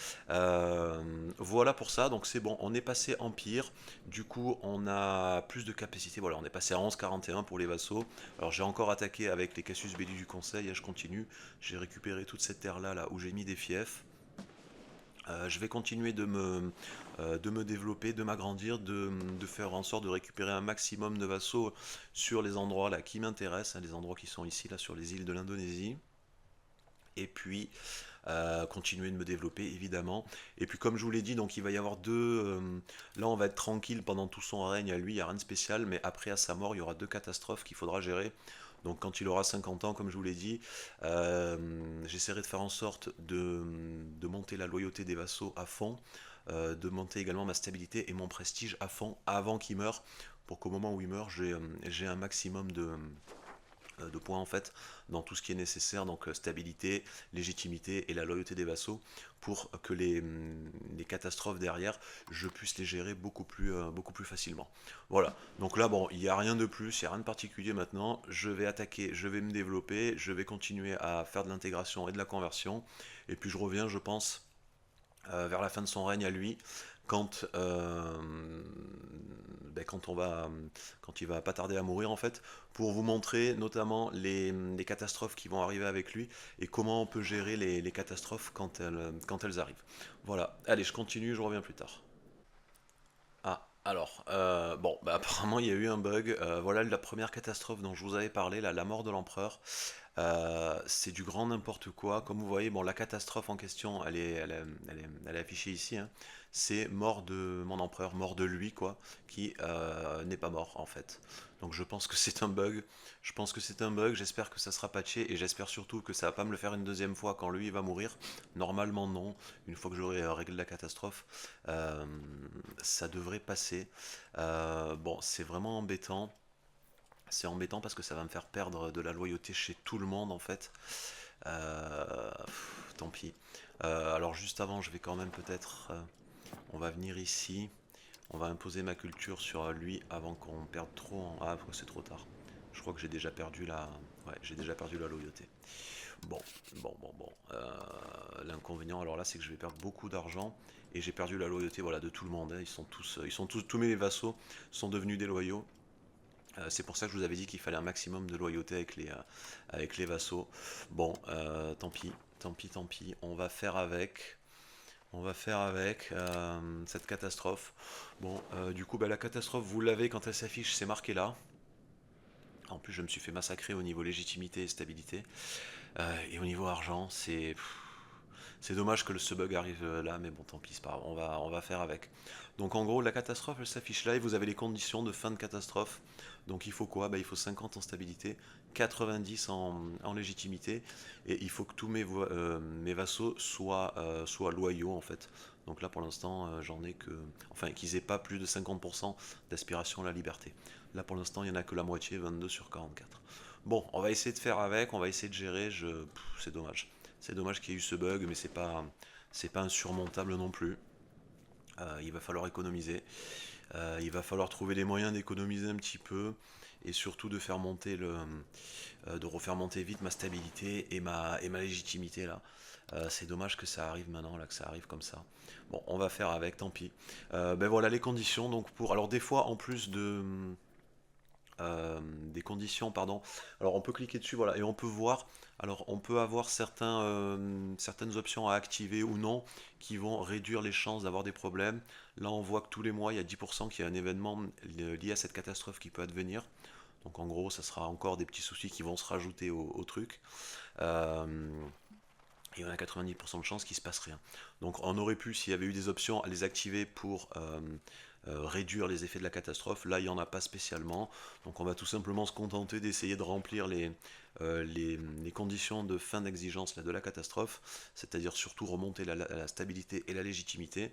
Voilà pour ça, donc c'est bon, on est passé Empire, du coup on a plus de capacité, voilà, on est passé à 11,41 pour les vassaux. Alors j'ai encore attaqué avec les Cassius Belli du Conseil, et je continue, j'ai récupéré toute cette terre là, où j'ai mis des fiefs. Je vais continuer de me développer, de m'agrandir, de faire en sorte de récupérer un maximum de vassaux sur les endroits là qui m'intéressent, hein, les endroits qui sont ici là sur les îles de l'Indonésie. Et puis continuer de me développer évidemment. Et puis comme je vous l'ai dit, donc il va y avoir là on va être tranquille pendant tout son règne à lui, il n'y a rien de spécial, mais après à sa mort il y aura deux catastrophes qu'il faudra gérer. Donc quand il aura 50 ans, comme je vous l'ai dit, j'essaierai de faire en sorte de monter la loyauté des vassaux à fond, de monter également ma stabilité et mon prestige à fond avant qu'il meure, pour qu'au moment où il meurt, j'ai un maximum de points en fait dans tout ce qui est nécessaire, donc stabilité, légitimité et la loyauté des vassaux, pour que les catastrophes derrière, je puisse les gérer beaucoup plus facilement. Voilà, donc là bon, il n'y a rien de plus, il n'y a rien de particulier maintenant, je vais attaquer, je vais me développer, je vais continuer à faire de l'intégration et de la conversion, et puis je reviens je pense vers la fin de son règne à lui, quand, ben, quand il va pas tarder à mourir en fait, pour vous montrer notamment les catastrophes qui vont arriver avec lui et comment on peut gérer les catastrophes quand elles arrivent. Voilà, allez, je continue, je reviens plus tard. Ah, alors, bon, bah, apparemment il y a eu un bug. Voilà la première catastrophe dont je vous avais parlé, là, la mort de l'empereur. C'est du grand n'importe quoi. Comme vous voyez, bon, la catastrophe en question, elle est affichée ici, hein. C'est mort de mon empereur, mort de lui, quoi, qui n'est pas mort en fait. Donc je pense que c'est un bug. Je pense que c'est un bug. J'espère que ça sera patché et j'espère surtout que ça va pas me le faire une deuxième fois quand lui va mourir. Normalement non. Une fois que j'aurai réglé la catastrophe, euh, ça devrait passer. Bon, c'est vraiment embêtant. C'est embêtant parce que ça va me faire perdre de la loyauté chez tout le monde en fait. Tant pis. Alors juste avant, je vais quand même peut-être... on va venir ici. On va imposer ma culture sur lui avant qu'on perde trop en... Ah, c'est trop tard. Je crois que j'ai déjà perdu la... Ouais, j'ai déjà perdu la loyauté. Bon, bon. L'inconvénient, alors là, c'est que je vais perdre beaucoup d'argent et j'ai perdu la loyauté, voilà, de tout le monde, hein. Tous mes vassaux sont devenus déloyaux. C'est pour ça que je vous avais dit qu'il fallait un maximum de loyauté avec les vassaux. Bon, tant pis, on va faire avec. On va faire avec cette catastrophe. Bon, du coup, bah, la catastrophe, vous l'avez quand elle s'affiche, c'est marqué là. En plus, je me suis fait massacrer au niveau légitimité et stabilité. Et au niveau argent, c'est dommage que ce bug arrive là, mais bon, tant pis, c'est pas grave, on va faire avec. Donc en gros, la catastrophe, elle s'affiche là et vous avez les conditions de fin de catastrophe. Donc il faut quoi? Bah, il faut 50 en stabilité, 90 en légitimité, et il faut que tous mes vassaux soient loyaux en fait. Donc là pour l'instant, j'en ai que... Enfin, qu'ils aient pas plus de 50% d'aspiration à la liberté. Là pour l'instant, il n'y en a que la moitié, 22 sur 44. Bon, on va essayer de faire avec, on va essayer de gérer, c'est dommage. C'est dommage qu'il y ait eu ce bug, mais c'est pas insurmontable non plus. Il va falloir économiser. Il va falloir trouver les moyens d'économiser un petit peu et surtout de refaire monter vite ma stabilité et ma légitimité là. C'est dommage que ça arrive maintenant, là, que ça arrive comme ça. Bon, on va faire avec, tant pis. Ben voilà les conditions. Donc alors des fois, en plus des conditions, pardon. Alors on peut cliquer dessus, voilà, et on peut voir. Alors on peut avoir certaines options à activer ou non qui vont réduire les chances d'avoir des problèmes. Là on voit que tous les mois il y a 10% qu'il y a un événement lié à cette catastrophe qui peut advenir. Donc en gros, ça sera encore des petits soucis qui vont se rajouter au truc. Euh, et on a 90% de chances qu'il ne se passe rien. Donc on aurait pu, s'il y avait eu des options, à les activer pour réduire les effets de la catastrophe. Là, il n'y en a pas spécialement. Donc on va tout simplement se contenter d'essayer de remplir les conditions de fin d'exigence de la catastrophe, c'est-à-dire surtout remonter la stabilité et la légitimité.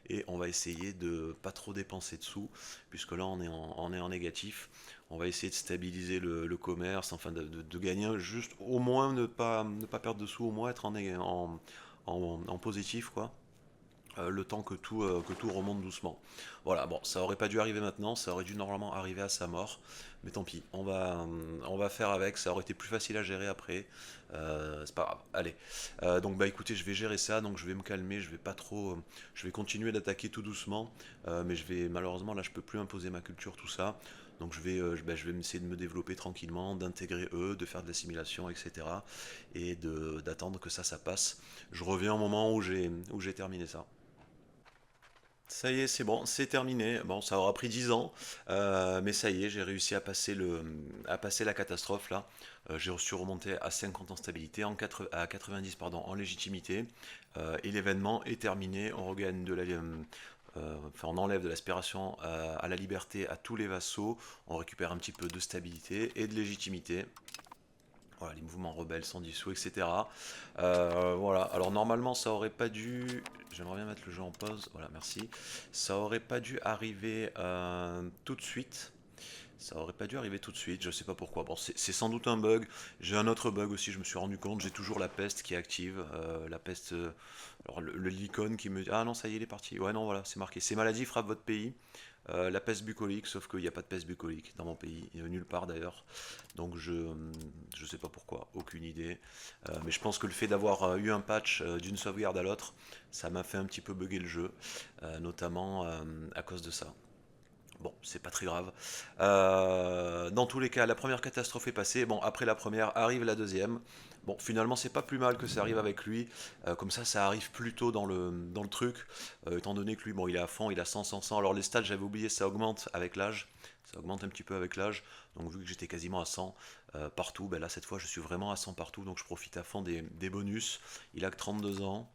Et on va essayer de pas trop dépenser de sous, puisque là on est en négatif. On va essayer de stabiliser le commerce, enfin de gagner juste au moins ne pas perdre de sous, au moins être en positif, quoi, le temps que tout remonte doucement. Voilà, bon, ça aurait pas dû arriver maintenant, ça aurait dû normalement arriver à sa mort, mais tant pis, on va faire avec, ça aurait été plus facile à gérer après, c'est pas grave, allez. Donc bah écoutez, je vais gérer ça, donc je vais me calmer, je vais pas trop, je vais continuer d'attaquer tout doucement, mais je vais, malheureusement, là je peux plus imposer ma culture, tout ça, donc je vais essayer de me développer tranquillement, d'intégrer eux, de faire de l'assimilation, etc. Et d'attendre que ça passe. Je reviens au moment où j'ai terminé ça. Ça y est, c'est bon, c'est terminé. Bon, ça aura pris 10 ans, mais ça y est, j'ai réussi à passer la catastrophe là. J'ai reçu remonter à 50 en stabilité, à 90 pardon, en légitimité, et l'événement est terminé. On regagne enfin, on enlève de l'aspiration à la liberté à tous les vassaux. On récupère un petit peu de stabilité et de légitimité. Voilà, les mouvements rebelles sont dissous, etc. Voilà, alors normalement ça aurait pas dû... J'aimerais bien mettre le jeu en pause, voilà, merci. Ça aurait pas dû arriver tout de suite. Ça aurait pas dû arriver tout de suite, je sais pas pourquoi. Bon, c'est sans doute un bug. J'ai un autre bug aussi, je me suis rendu compte. J'ai toujours la peste qui est active. La peste. Alors, l'icône qui me dit. Ah non, ça y est, il est parti. Ouais, non, voilà, c'est marqué. Ces maladies frappent votre pays. La peste bucolique, sauf qu'il n'y a pas de peste bucolique dans mon pays, nulle part d'ailleurs. Donc je sais pas pourquoi, aucune idée. Mais je pense que le fait d'avoir eu un patch d'une sauvegarde à l'autre, ça m'a fait un petit peu bugger le jeu, notamment à cause de ça. Bon, c'est pas très grave. Dans tous les cas, la première catastrophe est passée. Bon, après la première, arrive la deuxième. Bon, finalement, c'est pas plus mal que ça arrive avec lui. Comme ça arrive plus tôt dans le truc. Étant donné que lui, bon, il est à fond, il a 100, 100, 100. Alors, les stats, j'avais oublié, ça augmente avec l'âge. Ça augmente un petit peu avec l'âge. Donc, vu que j'étais quasiment à 100 partout, ben là, cette fois, je suis vraiment à 100 partout. Donc, je profite à fond des bonus. Il a que 32 ans.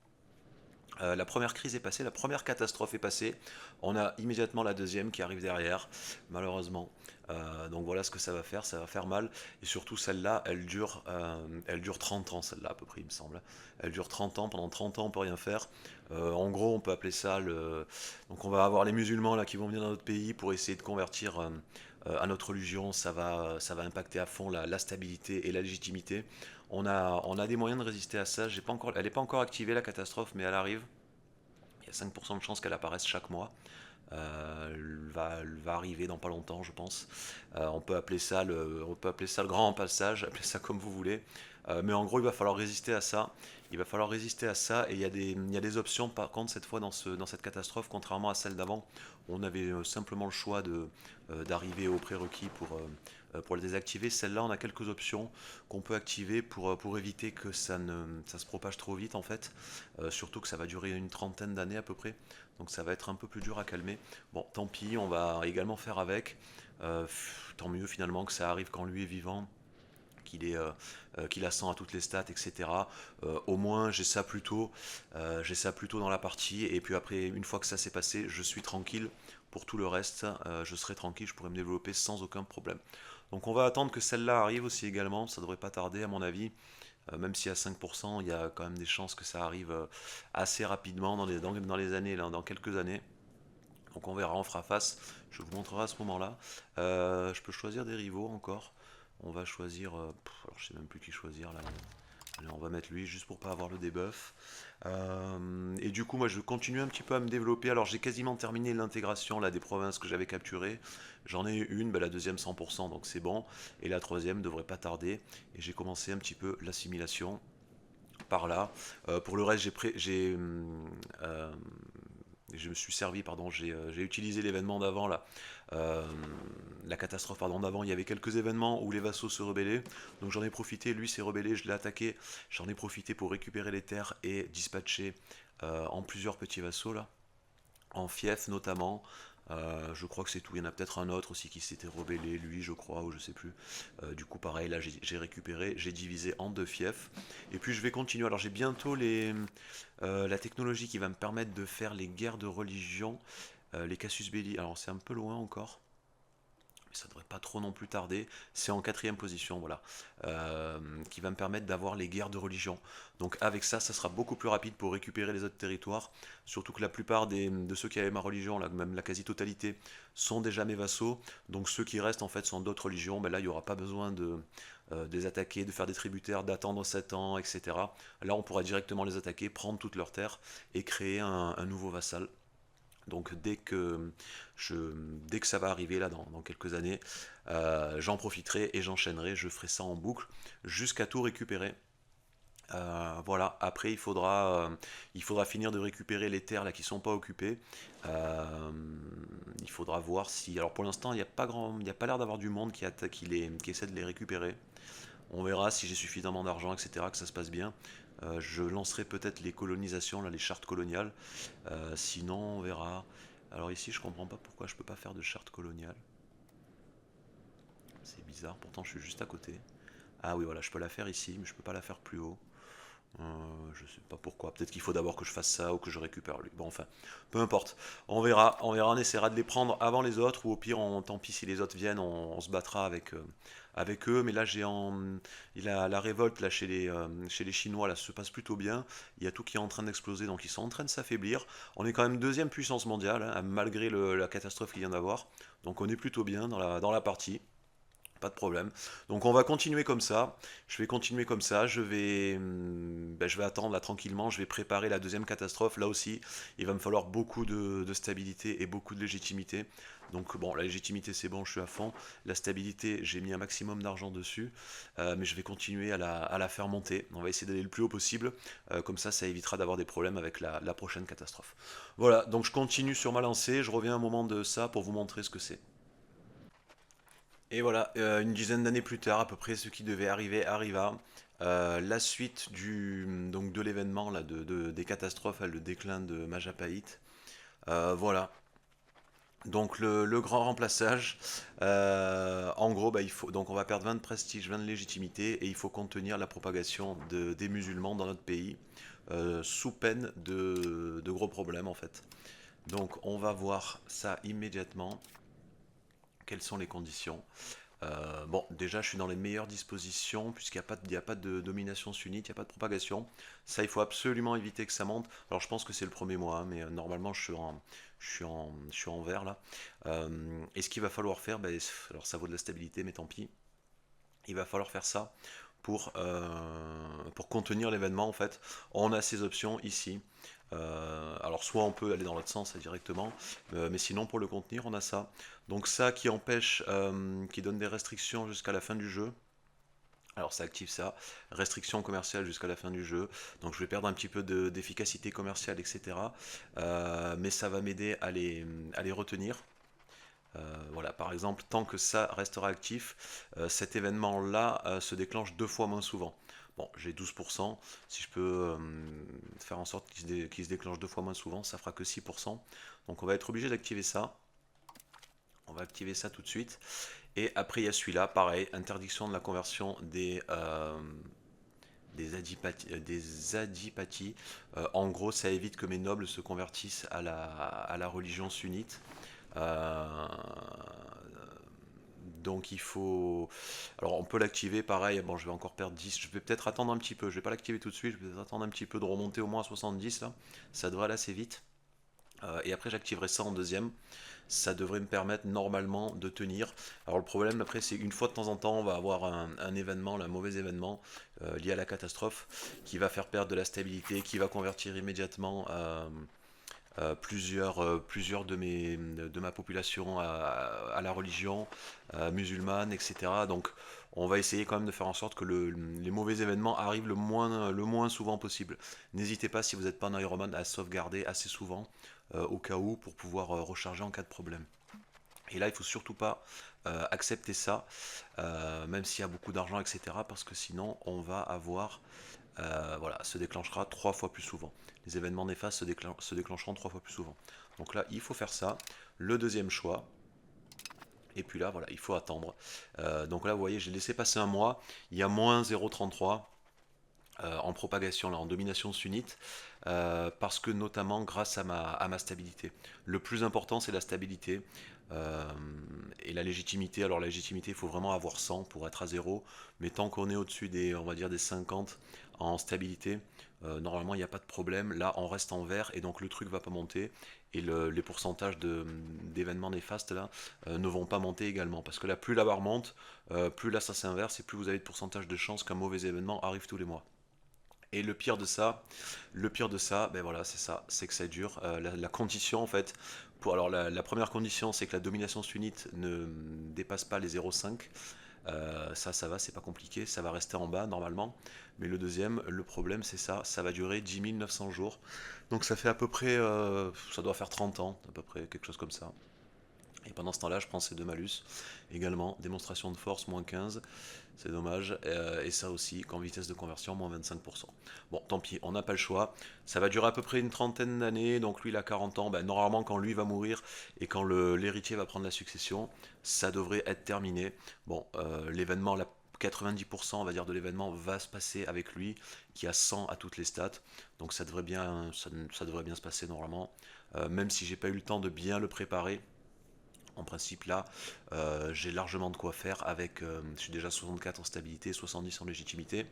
La première crise est passée, la première catastrophe est passée. On a immédiatement la deuxième qui arrive derrière, malheureusement. Donc voilà ce que ça va faire mal. Et surtout celle-là, elle dure 30 ans, celle-là à peu près, il me semble. Elle dure 30 ans, pendant 30 ans on peut rien faire. En gros, on peut appeler ça le... Donc on va avoir les musulmans là qui vont venir dans notre pays pour essayer de convertir à notre religion. Ça va impacter à fond la stabilité et la légitimité. On a des moyens de résister à ça. Elle n'est pas encore activée la catastrophe, mais elle arrive. Il y a 5% de chances qu'elle apparaisse chaque mois. Elle va arriver dans pas longtemps, je pense. On peut appeler ça le grand passage, appelez ça comme vous voulez. Mais en gros, il va falloir résister à ça. Il va falloir résister à ça. Et il y a des options, par contre, cette fois, dans cette catastrophe, contrairement à celle d'avant, on avait simplement le choix d'arriver au prérequis pour le désactiver. Celle-là, on a quelques options qu'on peut activer pour éviter que ça se propage trop vite, en fait. Surtout que ça va durer une trentaine d'années à peu près. Donc ça va être un peu plus dur à calmer. Bon, tant pis, on va également faire avec. Tant mieux finalement que ça arrive quand lui est vivant, qu'il a 100 à toutes les stats, etc. Au moins j'ai ça plutôt dans la partie, et puis après, une fois que ça s'est passé, je suis tranquille. Pour tout le reste, je serai tranquille, je pourrai me développer sans aucun problème. Donc on va attendre que celle-là arrive aussi également, ça devrait pas tarder à mon avis. Même si à 5%, il y a quand même des chances que ça arrive assez rapidement dans les années, là, dans quelques années. Donc on verra, on fera face. Je vous montrerai à ce moment-là. Je peux choisir des rivaux encore. On va choisir... alors je sais même plus qui choisir là. Allez, on va mettre lui juste pour pas avoir le debuff. Et du coup, moi je continue un petit peu à me développer. Alors j'ai quasiment terminé l'intégration là des provinces que j'avais capturées. J'en ai eu une, bah, la deuxième 100%, donc c'est bon. Et la troisième devrait pas tarder. Et j'ai commencé un petit peu l'assimilation par là. Pour le reste, je me suis servi, pardon, j'ai utilisé l'événement d'avant là, euh, la catastrophe pardon d'avant. Il y avait quelques événements où les vassaux se rebellaient, donc j'en ai profité. Lui s'est rebellé, je l'ai attaqué. J'en ai profité pour récupérer les terres et dispatcher en plusieurs petits vassaux là, en fief notamment. Je crois que c'est tout. Il y en a peut-être un autre aussi qui s'était rebellé, lui, je crois, ou je sais plus. Du coup, pareil, là, j'ai récupéré, j'ai divisé en 2 fiefs. Et puis, je vais continuer. Alors, j'ai bientôt la technologie qui va me permettre de faire les guerres de religion, les casus belli. Alors, c'est un peu loin encore. Mais ça devrait pas trop non plus tarder. C'est en 4e position, voilà, qui va me permettre d'avoir les guerres de religion. Donc avec ça, ça sera beaucoup plus rapide pour récupérer les autres territoires. Surtout que la plupart de ceux qui avaient ma religion, là, même la quasi-totalité, sont déjà mes vassaux. Donc ceux qui restent en fait sont d'autres religions. Ben là, il n'y aura pas besoin de les attaquer, de faire des tributaires, d'attendre 7 ans, etc. Là, on pourra directement les attaquer, prendre toutes leurs terres et créer un nouveau vassal. Donc dès que ça va arriver là dans quelques années, j'en profiterai et j'enchaînerai, je ferai ça en boucle jusqu'à tout récupérer. Voilà, après il faudra finir de récupérer les terres là qui sont pas occupées. Euh, il faudra voir si. Alors pour l'instant, il n'y a pas l'air d'avoir du monde qui essaie de les récupérer. On verra si j'ai suffisamment d'argent, etc., que ça se passe bien. Je lancerai peut-être les colonisations, là, les chartes coloniales. Sinon, on verra. Alors ici, je comprends pas pourquoi je peux pas faire de charte coloniale. C'est bizarre, pourtant je suis juste à côté. Ah oui, voilà, je peux la faire ici, mais je peux pas la faire plus haut. Je sais pas pourquoi. Peut-être qu'il faut d'abord que je fasse ça ou que je récupère lui. Bon, enfin, peu importe. On verra, on essaiera de les prendre avant les autres, ou au pire, tant pis si les autres viennent, on se battra avec eux. Mais là, la révolte là, chez les Chinois là, se passe plutôt bien. Il y a tout qui est en train d'exploser, donc ils sont en train de s'affaiblir. On est quand même deuxième puissance mondiale, hein, malgré la catastrophe qu'il vient d'avoir. Donc on est plutôt bien dans la partie. Pas de problème. Donc on va continuer comme ça. Je vais continuer comme ça. Je vais attendre là tranquillement. Je vais préparer la deuxième catastrophe. Là aussi, il va me falloir beaucoup de stabilité et beaucoup de légitimité. Donc bon, la légitimité c'est bon, je suis à fond. La stabilité, j'ai mis un maximum d'argent dessus. Mais je vais continuer à la faire monter. On va essayer d'aller le plus haut possible. Comme ça évitera d'avoir des problèmes avec la prochaine catastrophe. Voilà, donc je continue sur ma lancée. Je reviens un moment de ça pour vous montrer ce que c'est. Et voilà, une dizaine d'années plus tard, à peu près, ce qui devait arriver arriva. La suite donc de l'événement, là, des catastrophes, le déclin de Majapahit. Voilà. Donc le grand remplaçage, en gros, bah, donc on va perdre 20 de prestige, 20 de légitimité, et il faut contenir la propagation des musulmans dans notre pays, sous peine de gros problèmes en fait. Donc on va voir ça immédiatement. Quelles sont les conditions? Bon, déjà, je suis dans les meilleures dispositions puisqu'il n'y a pas de domination sunnite, il n'y a pas de propagation. Ça, il faut absolument éviter que ça monte. Alors, je pense que c'est le premier mois, hein, mais normalement, je suis en vert là. Et ce qu'il va falloir faire, ben, alors ça vaut de la stabilité, mais tant pis. Il va falloir faire ça pour contenir l'événement en fait. On a ces options ici. Alors soit on peut aller dans l'autre sens directement, mais sinon pour le contenir on a ça. Donc ça qui empêche, qui donne des restrictions jusqu'à la fin du jeu. Alors ça active ça, restrictions commerciales jusqu'à la fin du jeu, donc je vais perdre un petit peu d'efficacité commerciale, etc. Mais ça va m'aider à les retenir. Voilà, par exemple, tant que ça restera actif, cet événement-là se déclenche 2 fois moins souvent. Bon, j'ai 12%. Si je peux faire en sorte qu'il se déclenche 2 fois moins souvent, ça fera que 6%. Donc on va être obligé d'activer ça. On va activer ça tout de suite. Et après, il y a celui-là, pareil, interdiction de la conversion des adipathies. En gros, ça évite que mes nobles se convertissent à la religion sunnite. Euh, donc il faut. Alors on peut l'activer pareil, bon je vais encore perdre 10, je vais peut-être attendre un petit peu, je vais pas l'activer tout de suite, je vais peut-être attendre un petit peu de remonter au moins à 70 là, ça devrait aller assez vite. Et après j'activerai ça en deuxième, ça devrait me permettre normalement de tenir. Alors le problème après c'est une fois de temps en temps on va avoir un événement, un mauvais événement lié à la catastrophe qui va faire perdre de la stabilité, qui va convertir immédiatement plusieurs de ma population à la religion musulmane, etc. Donc on va essayer quand même de faire en sorte que les mauvais événements arrivent le moins souvent possible. N'hésitez pas, si vous n'êtes pas un Iron Man, à sauvegarder assez souvent, au cas où, pour pouvoir recharger en cas de problème. Et là, il faut surtout pas accepter ça, même s'il y a beaucoup d'argent, etc. Parce que sinon, on va avoir, voilà, se déclenchera 3 fois plus souvent. Les événements néfastes se déclencheront 3 fois plus souvent. Donc là, il faut faire ça. Le deuxième choix, et puis là, voilà, il faut attendre. Donc là, vous voyez, j'ai laissé passer un mois. Il y a moins 0,33 en propagation, là, en domination sunnite, parce que notamment grâce à ma stabilité. Le plus important, c'est la stabilité euh, et la légitimité. Alors la légitimité, il faut vraiment avoir 100 pour être à zéro, mais tant qu'on est au-dessus des, on va dire, des 50 en stabilité, normalement, il n'y a pas de problème. Là, on reste en vert et donc le truc va pas monter. Et les pourcentages d'événements néfastes là ne vont pas monter également. Parce que là, plus la barre monte, plus là ça s'inverse et plus vous avez de pourcentage de chances qu'un mauvais événement arrive tous les mois. Et le pire de ça, ben voilà, c'est ça, c'est que ça dure. La condition en fait, alors la première condition, c'est que la domination sunnite ne dépasse pas les 0,5. Ça va, c'est pas compliqué, ça va rester en bas normalement. Mais le deuxième, le problème, c'est ça, ça va durer 10 900 jours. Donc ça fait à peu près, ça doit faire 30 ans, à peu près, quelque chose comme ça. Et pendant ce temps-là, je prends ces deux malus. Également, démonstration de force, moins 15. C'est dommage. Et ça aussi, qu'en vitesse de conversion, moins 25%. Bon, tant pis, on n'a pas le choix. Ça va durer à peu près une trentaine d'années. Donc lui, il a 40 ans. Ben, normalement, quand lui va mourir et quand l'héritier va prendre la succession, ça devrait être terminé. Bon, l'événement, 90% on va dire de l'événement va se passer avec lui qui a 100 à toutes les stats, donc ça devrait bien se passer normalement. Même si j'ai pas eu le temps de bien le préparer, en principe là, j'ai largement de quoi faire avec, je suis déjà 64 en stabilité, 70 en légitimité.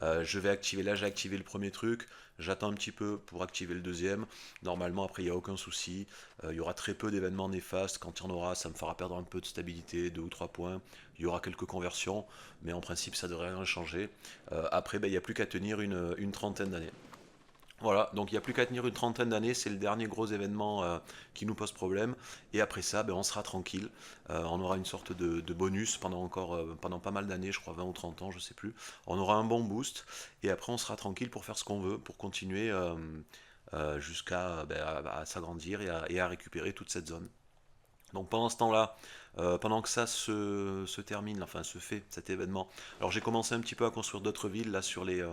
Je vais activer, là j'ai activé le premier truc, j'attends un petit peu pour activer le deuxième. Normalement après il n'y a aucun souci, il y aura très peu d'événements néfastes, quand il y en aura ça me fera perdre un peu de stabilité, 2 ou 3 points. Il y aura quelques conversions, mais en principe ça devrait rien changer. Après ben, il n'y a plus qu'à tenir une trentaine d'années. Voilà, donc il n'y a plus qu'à tenir une trentaine d'années, c'est le dernier gros événement qui nous pose problème. Et après ça, ben, on sera tranquille. On aura une sorte de bonus pendant encore pendant pas mal d'années, je crois 20 ou 30 ans, je sais plus. On aura un bon boost et après on sera tranquille pour faire ce qu'on veut, pour continuer jusqu'à ben, à s'agrandir et à récupérer toute cette zone. Donc pendant ce temps-là, pendant que ça se termine, enfin se fait cet événement, alors j'ai commencé un petit peu à construire d'autres villes là sur les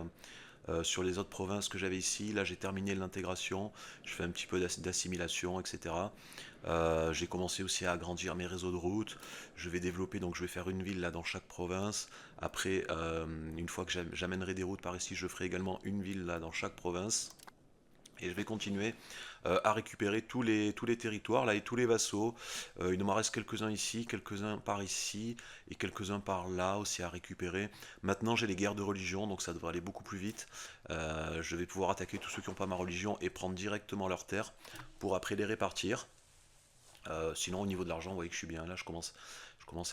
autres provinces que j'avais ici. Là, j'ai terminé l'intégration, je fais un petit peu d'assimilation, etc. J'ai commencé aussi à agrandir mes réseaux de routes. Je vais développer, donc je vais faire une ville là dans chaque province. Après, une fois que j'amènerai des routes par ici, je ferai également une ville là dans chaque province. Et je vais continuer à récupérer tous les territoires là et tous les vassaux. Il m'en reste quelques-uns ici, quelques-uns par ici et quelques-uns par là aussi à récupérer. Maintenant j'ai les guerres de religion, donc ça devrait aller beaucoup plus vite. Je vais pouvoir attaquer tous ceux qui n'ont pas ma religion et prendre directement leurs terres pour après les répartir. Sinon au niveau de l'argent, vous voyez que je suis bien là, je commence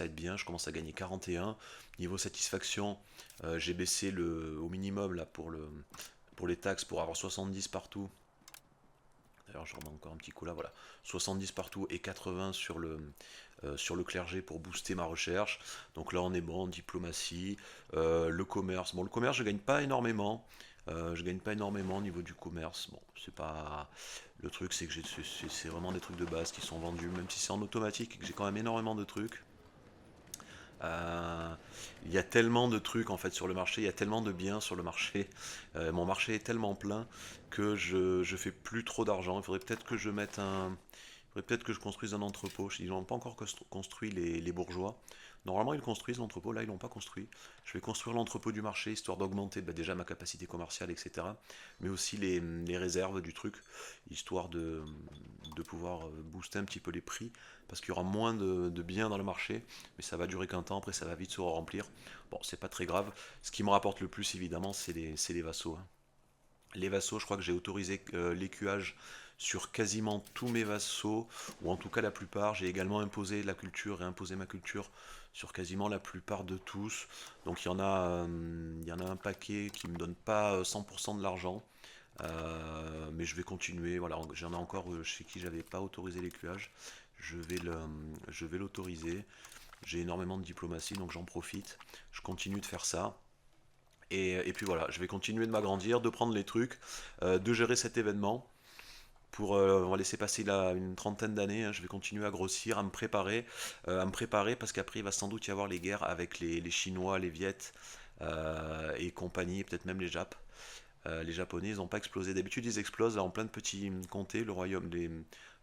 à être bien, je commence à gagner 41. Niveau satisfaction, j'ai baissé au minimum là pour les taxes pour avoir 70 partout. D'ailleurs, je remets encore un petit coup là, voilà. 70 partout et 80 sur le clergé pour booster ma recherche. Donc là, on est bon, diplomatie, le commerce. Bon, le commerce, je gagne pas énormément. Je gagne pas énormément au niveau du commerce. Bon, c'est pas. Le truc, c'est que c'est vraiment des trucs de base qui sont vendus, même si c'est en automatique et que j'ai quand même énormément de trucs. Euh, il y a tellement de trucs en fait sur le marché, il y a tellement de biens sur le marché. Mon marché est tellement plein que je fais plus trop d'argent. Il faudrait peut-être que je mette un, il faudrait peut-être que je construise un entrepôt. Ils n'ont pas encore construit les bourgeois. Normalement, ils construisent l'entrepôt. Là, ils l'ont pas construit. Je vais construire l'entrepôt du marché histoire d'augmenter bah, déjà ma capacité commerciale, etc. Mais aussi les réserves du truc, histoire de pouvoir booster un petit peu les prix parce qu'il y aura moins de biens dans le marché, mais ça va durer qu'un temps, après ça va vite se remplir. Bon, c'est pas très grave. Ce qui me rapporte le plus, évidemment, c'est les vassaux, hein. Les vassaux, je crois que j'ai autorisé l'écuage sur quasiment tous mes vassaux, ou en tout cas la plupart. J'ai également imposé la culture et imposé ma culture sur quasiment la plupart de tous. Donc il y en a un paquet qui me donne pas 100% de l'argent. Mais je vais continuer. Voilà, j'en ai encore chez qui j'avais pas autorisé l'écuage. Je vais je vais l'autoriser. J'ai énormément de diplomatie, donc j'en profite. Je continue de faire ça. Et puis voilà, je vais continuer de m'agrandir, de prendre les trucs, de gérer cet événement on va laisser passer là une trentaine d'années, hein. Je vais continuer à grossir, à me préparer parce qu'après il va sans doute y avoir les guerres avec les Chinois, les Viettes et compagnie, peut-être même les Japs. Les Japonais, ils n'ont pas explosé. D'habitude, ils explosent là, en plein de petits comtés.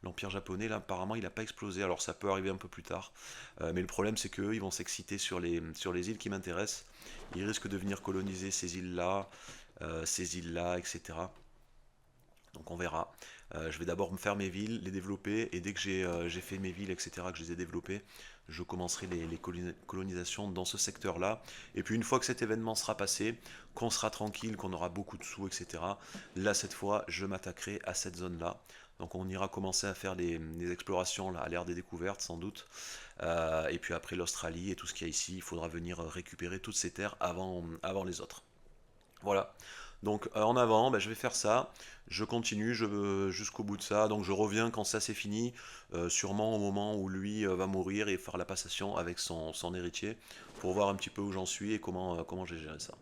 L'Empire japonais, là, apparemment, il n'a pas explosé. Alors, ça peut arriver un peu plus tard. Mais le problème, c'est qu'eux, ils vont s'exciter sur les îles qui m'intéressent. Ils risquent de venir coloniser ces îles-là, etc. Donc on verra. Je vais d'abord me faire mes villes, les développer, et dès que j'ai fait mes villes, etc., que je les ai développées, je commencerai les colonisations dans ce secteur-là. Et puis une fois que cet événement sera passé, qu'on sera tranquille, qu'on aura beaucoup de sous, etc., là, cette fois, je m'attaquerai à cette zone-là. Donc on ira commencer à faire des explorations là, à l'ère des découvertes, sans doute. Et puis après l'Australie et tout ce qu'il y a ici, il faudra venir récupérer toutes ces terres avant les autres. Voilà. Donc en avant, bah, je vais faire ça. Je continue jusqu'au bout de ça. Donc je reviens quand ça c'est fini, sûrement au moment où lui va mourir et faire la passation avec son héritier pour voir un petit peu où j'en suis et comment j'ai géré ça.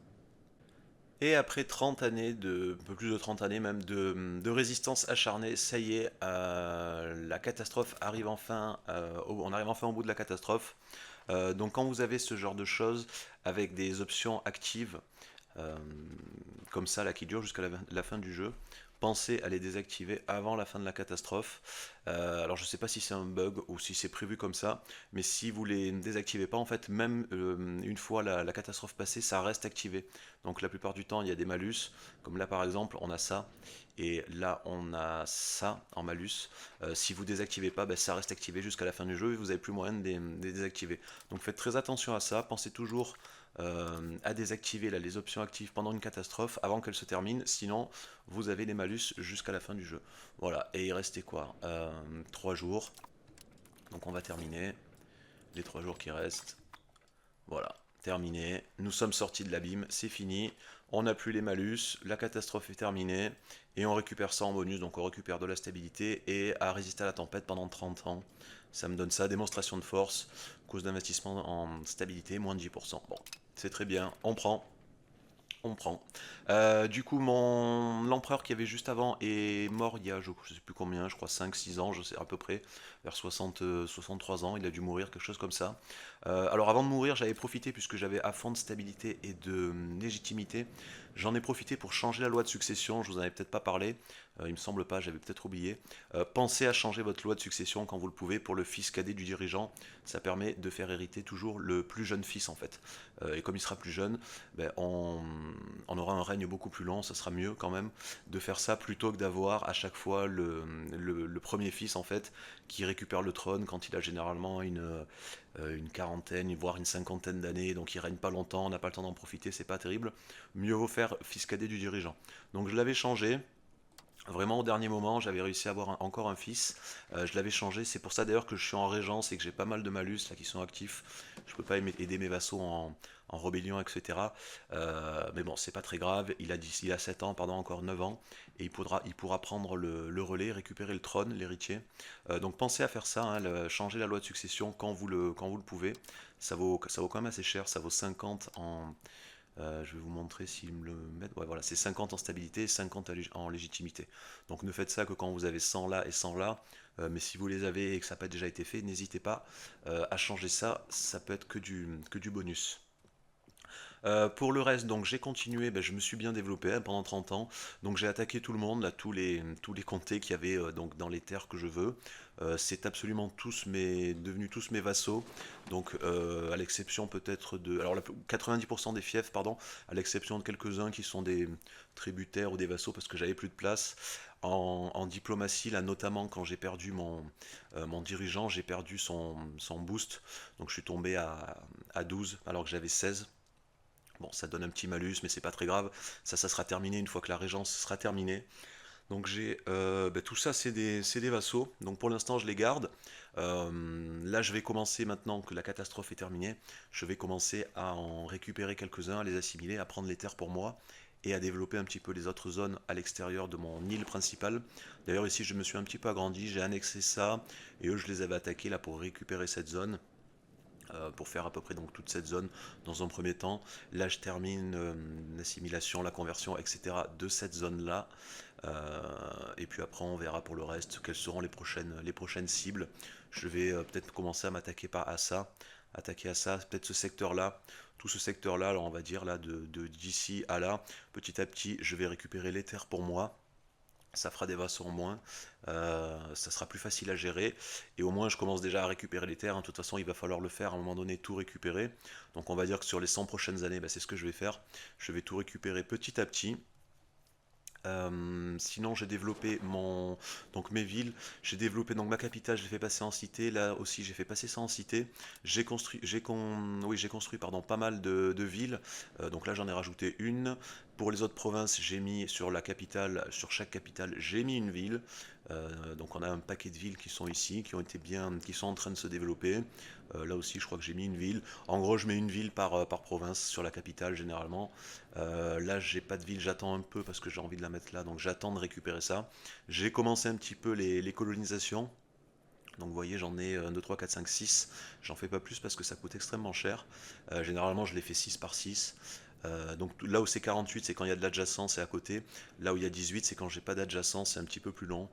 Et après 30 années, un peu plus de 30 années même, de résistance acharnée, ça y est, la catastrophe arrive enfin, on arrive enfin au bout de la catastrophe. Donc quand vous avez ce genre de choses avec des options actives, euh, comme ça là qui durent jusqu'à la fin du jeu, pensez à les désactiver avant la fin de la catastrophe. Alors je sais pas si c'est un bug ou si c'est prévu comme ça, mais si vous les désactivez pas, en fait, même une fois la catastrophe passée, ça reste activé. Donc la plupart du temps, il y a des malus, comme là par exemple, on a ça, et là on a ça en malus. Si vous désactivez pas, ben, ça reste activé jusqu'à la fin du jeu et vous n'avez plus moyen de les désactiver. Donc faites très attention à ça, pensez toujours à désactiver là, les options actives pendant une catastrophe avant qu'elle se termine, sinon vous avez les malus jusqu'à la fin du jeu. Voilà, et il restait quoi 3 jours, donc on va terminer les 3 jours qui restent. Voilà, terminé, nous sommes sortis de l'abîme, c'est fini, on n'a plus les malus, la catastrophe est terminée, et on récupère ça en bonus, donc on récupère de la stabilité et à résister à la tempête pendant 30 ans. Ça me donne ça, démonstration de force, cause d'investissement en stabilité, moins de 10%. Bon, c'est très bien, on prend. On prend. Du coup, l'empereur qui avait juste avant est mort il y a, je sais plus combien, je crois 5 6 ans, je sais à peu près, vers 63 ans, il a dû mourir, quelque chose comme ça. Alors avant de mourir, j'avais profité, puisque j'avais à fond de stabilité et de légitimité, j'en ai profité pour changer la loi de succession, je vous en avais peut-être pas parlé, il me semble pas, j'avais peut-être oublié. Pensez à changer votre loi de succession quand vous le pouvez pour le fils cadet du dirigeant, ça permet de faire hériter toujours le plus jeune fils en fait. Et comme il sera plus jeune, ben, on aura un règne beaucoup plus long, ça sera mieux quand même de faire ça plutôt que d'avoir à chaque fois le premier fils en fait qui récupère le trône quand il a généralement une quarantaine, voire une cinquantaine d'années, donc il règne pas longtemps, on n'a pas le temps d'en profiter, c'est pas terrible. Mieux vaut faire fils cadet du dirigeant. Donc je l'avais changé. Vraiment au dernier moment, j'avais réussi à avoir encore un fils. Je l'avais changé. C'est pour ça d'ailleurs que je suis en régence et que j'ai pas mal de malus là qui sont actifs. Je peux pas aider mes vassaux en rébellion, etc. Mais bon, c'est pas très grave. Il a 7 ans, pardon, encore 9 ans. Et il pourra prendre le relais, récupérer le trône, l'héritier. Donc pensez à faire ça, hein, changer la loi de succession quand vous le pouvez. Ça vaut quand même assez cher. Ça vaut 50 en, je vais vous montrer s'ils me le mettent. Ouais, voilà, c'est 50 en stabilité, 50 en légitimité. Donc ne faites ça que quand vous avez 100 là et 100 là. Mais si vous les avez et que ça n'a pas déjà été fait, n'hésitez pas à changer ça. Ça peut être que du bonus. Pour le reste, donc j'ai continué, ben, je me suis bien développé, hein, pendant 30 ans. Donc j'ai attaqué tout le monde, là, tous les comtés qu'il y avait donc dans les terres que je veux. C'est absolument devenus tous mes vassaux. Donc à l'exception peut-être de, alors 90% des fiefs, pardon, à l'exception de quelques-uns qui sont des tributaires ou des vassaux parce que j'avais plus de place. En diplomatie, là notamment quand j'ai perdu mon dirigeant, j'ai perdu son boost. Donc je suis tombé à 12 alors que j'avais 16. Bon, ça donne un petit malus, mais c'est pas très grave. Ça sera terminé une fois que la régence sera terminée. Donc j'ai tout ça, c'est des vassaux. Donc pour l'instant, je les garde. Là, je vais commencer maintenant que la catastrophe est terminée. Je vais commencer à en récupérer quelques-uns, à les assimiler, à prendre les terres pour moi et à développer un petit peu les autres zones à l'extérieur de mon île principale. D'ailleurs, ici, je me suis un petit peu agrandi, j'ai annexé ça et eux, je les avais attaqués là pour récupérer cette zone. Pour faire à peu près donc toute cette zone dans un premier temps. Là, je termine l'assimilation, la conversion, etc. de cette zone-là. Et puis après on verra pour le reste quelles seront les prochaines cibles. Je vais peut-être commencer à m'attaquer à ça, peut-être ce secteur-là, tout ce secteur-là, alors on va dire là d'ici à là, petit à petit je vais récupérer les terres pour moi. Ça fera des vassaux en moins, ça sera plus facile à gérer, et au moins je commence déjà à récupérer les terres, hein. De toute façon il va falloir le faire à un moment donné, tout récupérer, donc on va dire que sur les 100 prochaines années, bah, c'est ce que je vais faire, je vais tout récupérer petit à petit. Sinon j'ai développé donc mes villes, j'ai développé donc ma capitale, je l'ai fait passer en cité, là aussi j'ai fait passer ça en cité, oui, j'ai construit pardon, pas mal de villes, donc là j'en ai rajouté une. Pour les autres provinces j'ai mis sur la capitale, sur chaque capitale j'ai mis une ville. Donc on a un paquet de villes qui sont ici, qui sont en train de se développer. Là aussi je crois que j'ai mis une ville. En gros je mets une ville par province sur la capitale généralement. Là j'ai pas de ville, j'attends un peu parce que j'ai envie de la mettre là, donc j'attends de récupérer ça. J'ai commencé un petit peu les colonisations. Donc vous voyez j'en ai 2, 3, 4, 5, 6. J'en fais pas plus parce que ça coûte extrêmement cher. Généralement je les fais 6 par 6. Donc là où c'est 48 c'est quand il y a de l'adjacence et à côté. Là où il y a 18 c'est quand j'ai pas d'adjacence, c'est un petit peu plus long.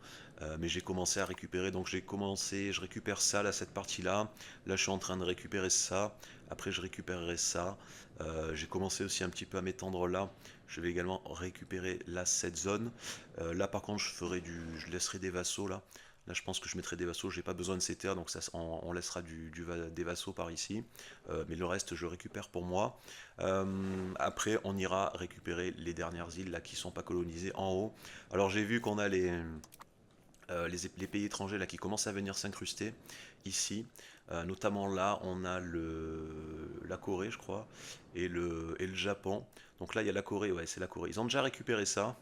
Mais j'ai commencé à récupérer, donc je récupère ça là, cette partie là. Là je suis en train de récupérer ça. Après je récupérerai ça. J'ai commencé aussi un petit peu à m'étendre là. Je vais également récupérer là cette zone. Là par contre je laisserai des vassaux là. Là, je pense que je mettrai des vassaux, j'ai pas besoin de ces terres, donc ça, on laissera des vassaux par ici. Mais le reste, je récupère pour moi. Après, on ira récupérer les dernières îles là qui sont pas colonisées en haut. Alors, j'ai vu qu'on a les pays étrangers là qui commencent à venir s'incruster ici. Notamment là, on a la Corée, je crois, et le Japon. Donc là, il y a la Corée, ouais, c'est la Corée. Ils ont déjà récupéré ça.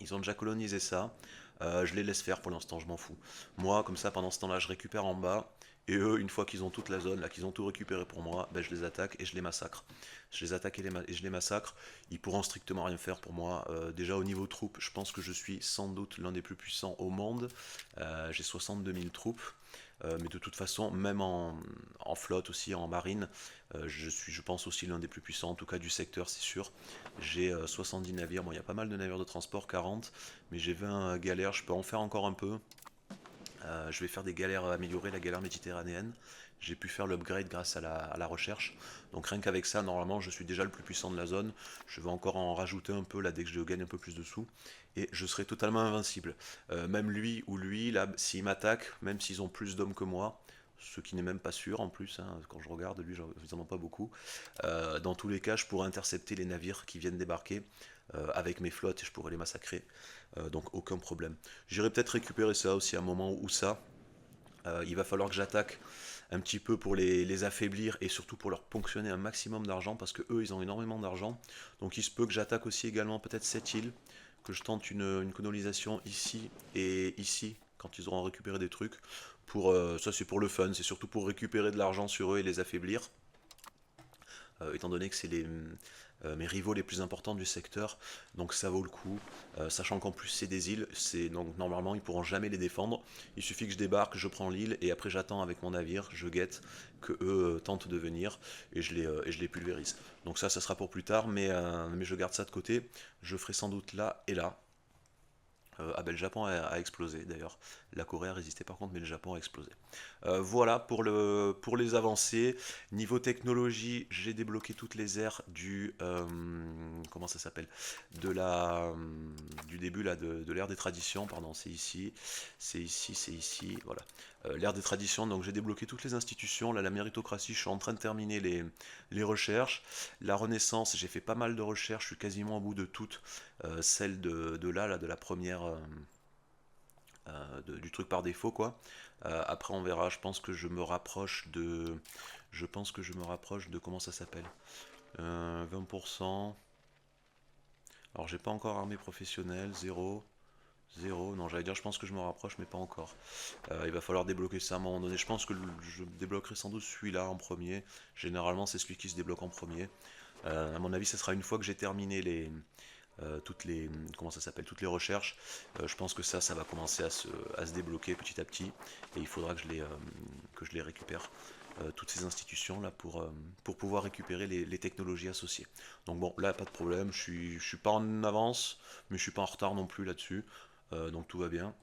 Ils ont déjà colonisé ça. Je les laisse faire pour l'instant, je m'en fous. Moi, comme ça, pendant ce temps-là, je récupère en bas. Et eux, une fois qu'ils ont toute la zone, là, qu'ils ont tout récupéré pour moi, ben, je les attaque et je les massacre. Je les attaque et je les massacre. Ils pourront strictement rien faire pour moi. Déjà, au niveau troupes, je pense que je suis sans doute l'un des plus puissants au monde. J'ai 62 000 troupes. Mais de toute façon, même en flotte aussi, en marine, je suis, je pense, aussi l'un des plus puissants, en tout cas du secteur, c'est sûr. J'ai 70 navires, bon, il y a pas mal de navires de transport, 40, mais j'ai 20 galères, je peux en faire encore un peu. Je vais faire des galères améliorées, la galère méditerranéenne. J'ai pu faire l'upgrade grâce à la recherche. Donc rien qu'avec ça, normalement, je suis déjà le plus puissant de la zone. Je vais encore en rajouter un peu là dès que je gagne un peu plus de sous. Et je serai totalement invincible. Même lui ou lui, là, s'il m'attaque, même s'ils ont plus d'hommes que moi, ce qui n'est même pas sûr en plus, hein, quand je regarde, lui, ils en ont pas beaucoup. Dans tous les cas, je pourrais intercepter les navires qui viennent débarquer avec mes flottes et je pourrais les massacrer. Donc aucun problème. J'irai peut-être récupérer ça aussi à un moment où ça. Il va falloir que j'attaque un petit peu pour les affaiblir et surtout pour leur ponctionner un maximum d'argent parce que eux ils ont énormément d'argent. Donc il se peut que j'attaque aussi également peut-être cette île, que je tente une colonisation ici et ici quand ils auront récupéré des trucs. Ça c'est pour le fun, c'est surtout pour récupérer de l'argent sur eux et les affaiblir. Étant donné que c'est mes rivaux les plus importants du secteur, donc ça vaut le coup, sachant qu'en plus c'est des îles, donc normalement ils pourront jamais les défendre, il suffit que je débarque, je prends l'île, et après j'attends avec mon navire, je guette que eux tentent de venir, et je les pulvérise. Donc ça sera pour plus tard, mais je garde ça de côté, je ferai sans doute là et là. Ah ben le Japon a explosé d'ailleurs. La Corée a résisté par contre, mais le Japon a explosé. Voilà pour les avancées. Niveau technologie, j'ai débloqué toutes les aires comment ça s'appelle? Du début là, de l'ère des traditions, pardon, c'est ici, c'est ici, c'est ici, voilà. L'ère des traditions, donc j'ai débloqué toutes les institutions. Là, la méritocratie, je suis en train de terminer les recherches. La Renaissance, j'ai fait pas mal de recherches, je suis quasiment au bout de toutes. Celle de la première du truc par défaut quoi. Après on verra, je pense que je me rapproche de comment ça s'appelle, 20%. Alors j'ai pas encore armée professionnelle, 0. 0, non j'allais dire je pense que je me rapproche mais pas encore. Il va falloir débloquer ça à un moment donné. Je pense que je débloquerai sans doute celui-là en premier. Généralement c'est celui qui se débloque en premier. À mon avis ce sera une fois que j'ai terminé comment ça s'appelle, toutes les recherches. Je pense que ça va commencer à se débloquer petit à petit et il faudra que je les récupère. toutes ces institutions là pour pouvoir récupérer les technologies associées. Donc bon, là pas de problème, je suis pas en avance, mais je suis pas en retard non plus là-dessus, donc tout va bien.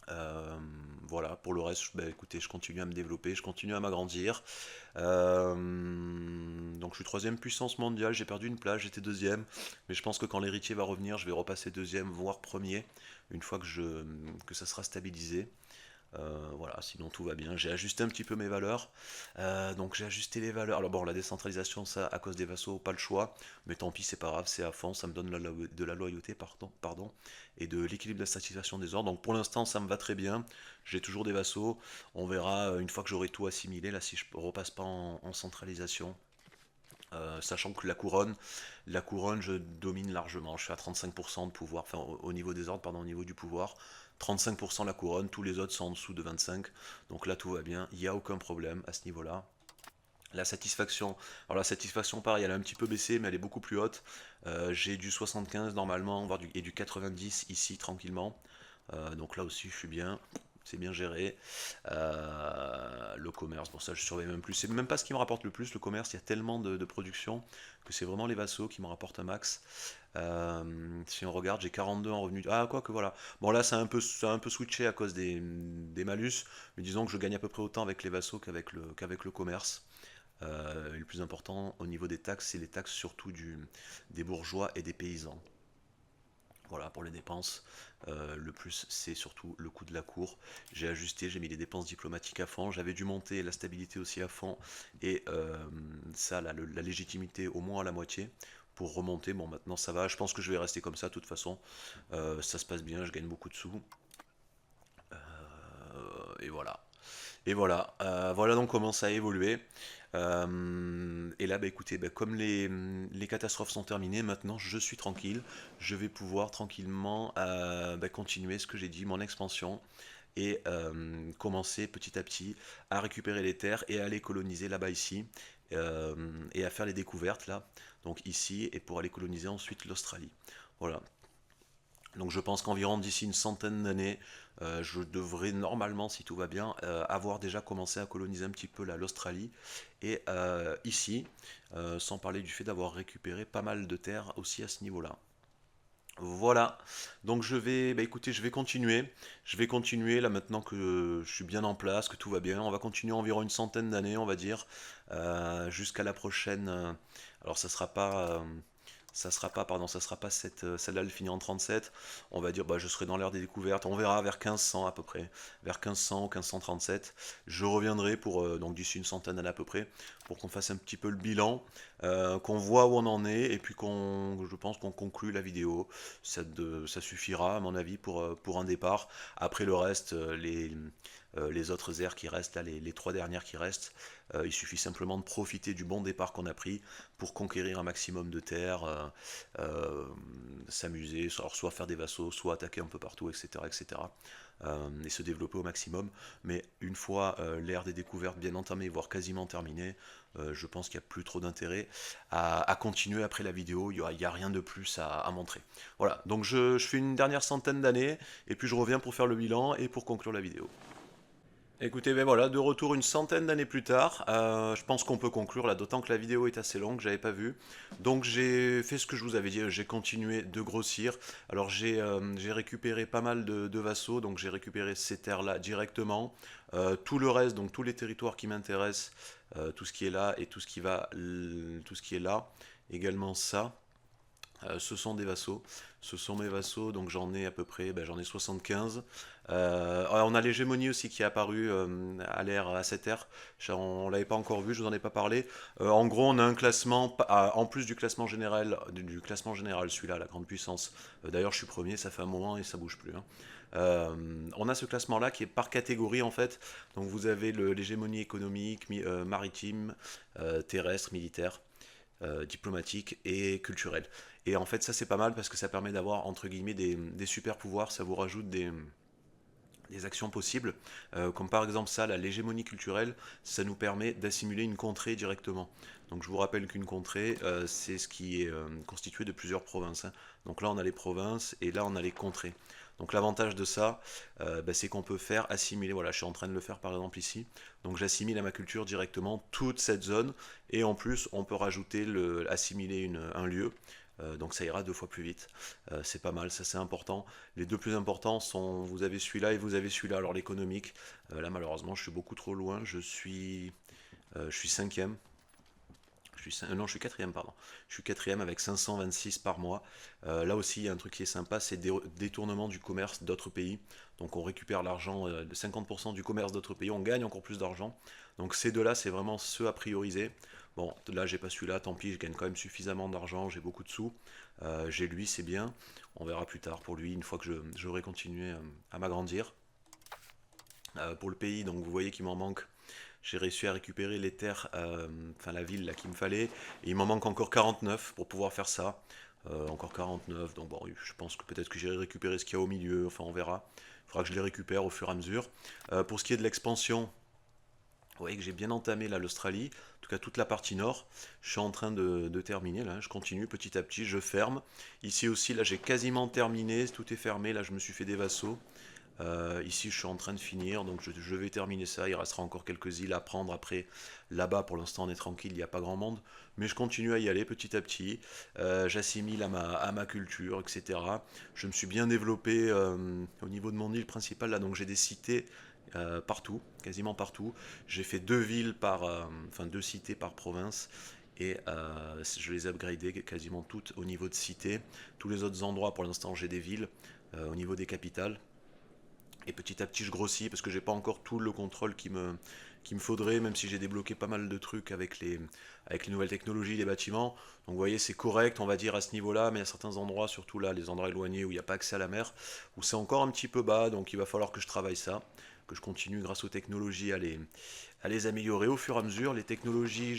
Euh, voilà, pour le reste, bah, écoutez, je continue à me développer, je continue à m'agrandir. Donc je suis troisième puissance mondiale, j'ai perdu une place, j'étais deuxième, mais je pense que quand l'héritier va revenir, je vais repasser deuxième, voire premier, une fois que ça sera stabilisé. Voilà, sinon tout va bien. J'ai ajusté un petit peu mes valeurs. Donc j'ai ajusté les valeurs. Alors bon, la décentralisation, ça, à cause des vassaux, pas le choix. Mais tant pis, c'est pas grave, c'est à fond. Ça me donne de la loyauté, pardon, et de l'équilibre de la satisfaction des ordres. Donc pour l'instant, ça me va très bien. J'ai toujours des vassaux. On verra une fois que j'aurai tout assimilé, là, si je repasse pas en centralisation. Sachant que la couronne, je domine largement. Je suis à 35% de pouvoir, enfin au niveau des ordres, pardon, au niveau du pouvoir. 35% la couronne, tous les autres sont en dessous de 25. Donc là, tout va bien. Il n'y a aucun problème à ce niveau-là. La satisfaction, alors la satisfaction, pareil, elle a un petit peu baissé, mais elle est beaucoup plus haute. J'ai du 75 normalement, voire et du 90 ici, tranquillement. Donc là aussi, je suis bien. C'est bien géré. Le commerce, bon ça je surveille même plus. C'est même pas ce qui me rapporte le plus, le commerce. Il y a tellement de production que c'est vraiment les vassaux qui me rapportent un max. Si on regarde, j'ai 42 en revenus. Ah, quoi que voilà. Bon, là, ça a un peu switché à cause des malus. Mais disons que je gagne à peu près autant avec les vassaux qu'avec le commerce. Et le plus important au niveau des taxes, c'est les taxes surtout des bourgeois et des paysans. Voilà, pour les dépenses, le plus c'est surtout le coût de la cour. J'ai ajusté, j'ai mis les dépenses diplomatiques à fond, j'avais dû monter la stabilité aussi à fond, et ça, la légitimité au moins à la moitié, pour remonter. Bon, maintenant ça va, je pense que je vais rester comme ça de toute façon. Ça se passe bien, je gagne beaucoup de sous, et voilà. Et voilà, voilà donc comment ça a évolué. Et là, bah, écoutez, bah, comme les catastrophes sont terminées, maintenant je suis tranquille. Je vais pouvoir tranquillement bah, continuer ce que j'ai dit, mon expansion, et commencer petit à petit à récupérer les terres et à aller coloniser là-bas ici, euh, et à faire les découvertes là, donc ici, et pour aller coloniser ensuite l'Australie. Voilà, donc je pense qu'environ d'ici une centaine d'années, je devrais normalement, si tout va bien, avoir déjà commencé à coloniser un petit peu l'Australie. Et ici, sans parler du fait d'avoir récupéré pas mal de terres aussi à ce niveau-là. Voilà, donc bah écoutez, je vais continuer. Je vais continuer là maintenant que je suis bien en place, que tout va bien. On va continuer environ une centaine d'années, on va dire, jusqu'à la prochaine. Alors ça sera pas celle-là, elle finit en 37. On va dire, bah, je serai dans l'ère des découvertes. On verra vers 1500 à peu près, vers 1500 ou 1537. Je reviendrai pour donc d'ici une centaine d'années à peu près, pour qu'on fasse un petit peu le bilan, qu'on voit où on en est, et puis je pense qu'on conclut la vidéo. Ça suffira à mon avis pour un départ. Après le reste, les autres aires qui restent, là, les trois dernières qui restent, il suffit simplement de profiter du bon départ qu'on a pris pour conquérir un maximum de terres, s'amuser, alors soit faire des vassaux, soit attaquer un peu partout, etc. etc. Et se développer au maximum. Mais une fois l'ère des découvertes bien entamée, voire quasiment terminée, je pense qu'il n'y a plus trop d'intérêt à continuer après la vidéo. Il n'y a rien de plus à montrer. Voilà, donc je fais une dernière centaine d'années, et puis je reviens pour faire le bilan et pour conclure la vidéo. Écoutez, ben voilà, de retour une centaine d'années plus tard, je pense qu'on peut conclure là, d'autant que la vidéo est assez longue, j'avais pas vu. Donc j'ai fait ce que je vous avais dit, j'ai continué de grossir. Alors j'ai récupéré pas mal de vassaux, donc j'ai récupéré ces terres-là directement. Tout le reste, donc tous les territoires qui m'intéressent, tout ce qui est là et tout ce qui est là, également ça. Ce sont des vassaux, ce sont mes vassaux, donc j'en ai à peu près, ben, j'en ai 75. On a l'hégémonie aussi qui est apparue à cette ère, on l'avait pas encore vu, je vous en ai pas parlé. En gros, on a un classement, en plus du classement général, celui-là, la grande puissance. D'ailleurs, je suis premier, ça fait un moment et ça bouge plus, hein. On a ce classement-là qui est par catégorie en fait. Donc vous avez l'hégémonie économique, maritime, terrestre, militaire, diplomatique et culturel. Et en fait, ça c'est pas mal parce que ça permet d'avoir entre guillemets des super pouvoirs, ça vous rajoute des actions possibles, comme par exemple ça, l'hégémonie culturelle, ça nous permet d'assimiler une contrée directement. Donc je vous rappelle qu'une contrée, c'est ce qui est constitué de plusieurs provinces, hein. Donc là on a les provinces et là on a les contrées. Donc l'avantage de ça, c'est qu'on peut faire assimiler, voilà, je suis en train de le faire par exemple ici, donc j'assimile à ma culture directement toute cette zone, et en plus on peut rajouter, assimiler un lieu, donc ça ira 2 fois plus vite. C'est pas mal, ça c'est important. Les deux plus importants sont, vous avez celui-là et vous avez celui-là. Alors l'économique, là malheureusement je suis beaucoup trop loin, je suis cinquième. Non, je suis quatrième, pardon. Je suis quatrième avec 526 par mois. Là aussi, il y a un truc qui est sympa, c'est des détournements du commerce d'autres pays. Donc on récupère l'argent de 50% du commerce d'autres pays, on gagne encore plus d'argent. Donc ces deux-là, c'est vraiment ceux à prioriser. Bon, là, j'ai pas celui-là, tant pis, je gagne quand même suffisamment d'argent, j'ai beaucoup de sous. J'ai lui, c'est bien. On verra plus tard pour lui, une fois que j'aurai continué à m'agrandir. Pour le pays, donc vous voyez qu'il m'en manque. J'ai réussi à récupérer les terres, enfin la ville là qu'il me fallait, et il m'en manque encore 49 pour pouvoir faire ça. Encore 49, donc bon, je pense que peut-être que j'irai récupérer ce qu'il y a au milieu, enfin on verra. Il faudra que je les récupère au fur et à mesure. Pour ce qui est de l'expansion, vous voyez que j'ai bien entamé là l'Australie, en tout cas toute la partie nord. Je suis en train de terminer là, je continue petit à petit, je ferme. Ici aussi, là j'ai quasiment terminé, tout est fermé, là je me suis fait des vassaux. Ici, je suis en train de finir, donc je vais terminer ça. Il restera encore quelques îles à prendre après. Là-bas, pour l'instant, on est tranquille, il n'y a pas grand monde. Mais je continue à y aller petit à petit. J'assimile à ma culture, etc. Je me suis bien développé au niveau de mon île principale, là, donc j'ai des cités partout, quasiment partout. J'ai fait 2 villes enfin 2 cités par province. Et je les ai upgradées quasiment toutes au niveau de cité. Tous les autres endroits, pour l'instant, j'ai des villes au niveau des capitales. Et petit à petit, je grossis parce que j'ai pas encore tout le contrôle qu'il me faudrait, même si j'ai débloqué pas mal de trucs avec les nouvelles technologies, les bâtiments. Donc vous voyez, c'est correct, on va dire, à ce niveau-là, mais il y a certains endroits, surtout là, les endroits éloignés où il n'y a pas accès à la mer, où c'est encore un petit peu bas, donc il va falloir que je travaille ça, que je continue grâce aux technologies à les améliorer au fur et à mesure. Les technologies,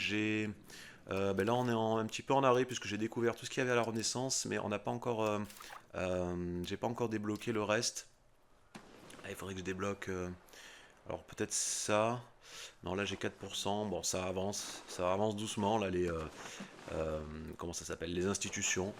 là, on est un petit peu en arrêt puisque j'ai découvert tout ce qu'il y avait à la Renaissance, mais on n'a pas encore, j'ai pas encore débloqué le reste. Ah, il faudrait que je débloque. Alors peut-être ça. Non, là j'ai 4%. Bon, ça avance doucement. Là, comment ça s'appelle? Les institutions.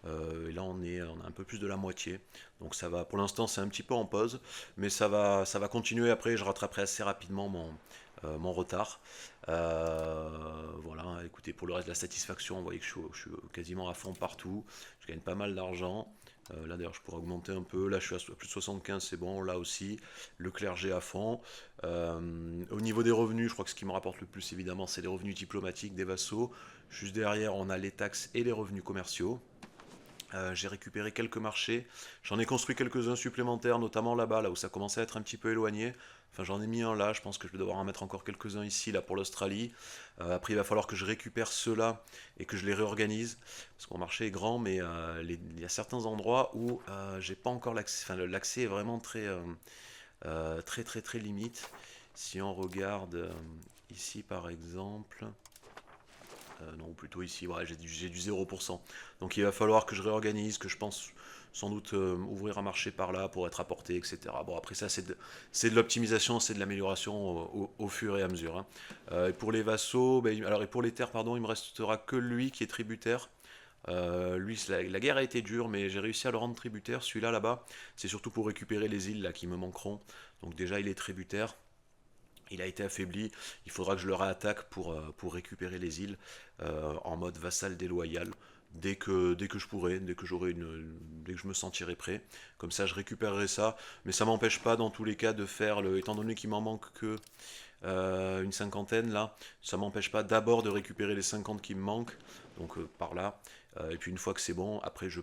Et là, on a un peu plus de la moitié. Donc ça va. Pour l'instant, c'est un petit peu en pause, mais ça va continuer après. Je rattraperai assez rapidement mon retard. Voilà. Écoutez, pour le reste de la satisfaction, vous voyez que je suis quasiment à fond partout. Je gagne pas mal d'argent. Là d'ailleurs je pourrais augmenter un peu, là je suis à plus de 75, c'est bon, là aussi, le clergé à fond. Au niveau des revenus, je crois que ce qui me rapporte le plus évidemment c'est les revenus diplomatiques des vassaux. Juste derrière on a les taxes et les revenus commerciaux. J'ai récupéré quelques marchés, j'en ai construit quelques-uns supplémentaires, notamment là-bas, là où ça commençait à être un petit peu éloigné. Enfin, j'en ai mis un là, je pense que je vais devoir en mettre encore quelques-uns ici, là pour l'Australie. Après, il va falloir que je récupère ceux-là et que je les réorganise, parce que mon marché est grand, mais il y a certains endroits où j'ai pas encore l'accès. Enfin, l'accès est vraiment très très très limite. Si on regarde ici par exemple, non, plutôt ici, ouais, j'ai du 0%. Donc il va falloir que je réorganise, que je pense sans doute ouvrir un marché par là pour être apporté, etc. Bon, après ça, c'est de l'optimisation, c'est de l'amélioration au fur et à mesure, hein. Et pour les vassaux, alors et pour les terres, pardon, il me restera que lui qui est tributaire. Lui, la guerre a été dure, mais j'ai réussi à le rendre tributaire. Celui-là, là-bas, c'est surtout pour récupérer les îles là, qui me manqueront. Donc déjà, il est tributaire. Il a été affaibli, il faudra que je le réattaque pour récupérer les îles en mode vassal déloyal dès que je pourrai, dès que je me sentirai prêt. Comme ça, je récupérerai ça, mais ça m'empêche pas dans tous les cas de faire étant donné qu'il m'en manque que une cinquantaine là, ça m'empêche pas d'abord de récupérer les 50 qui me manquent, donc par là. Et puis une fois que c'est bon, après je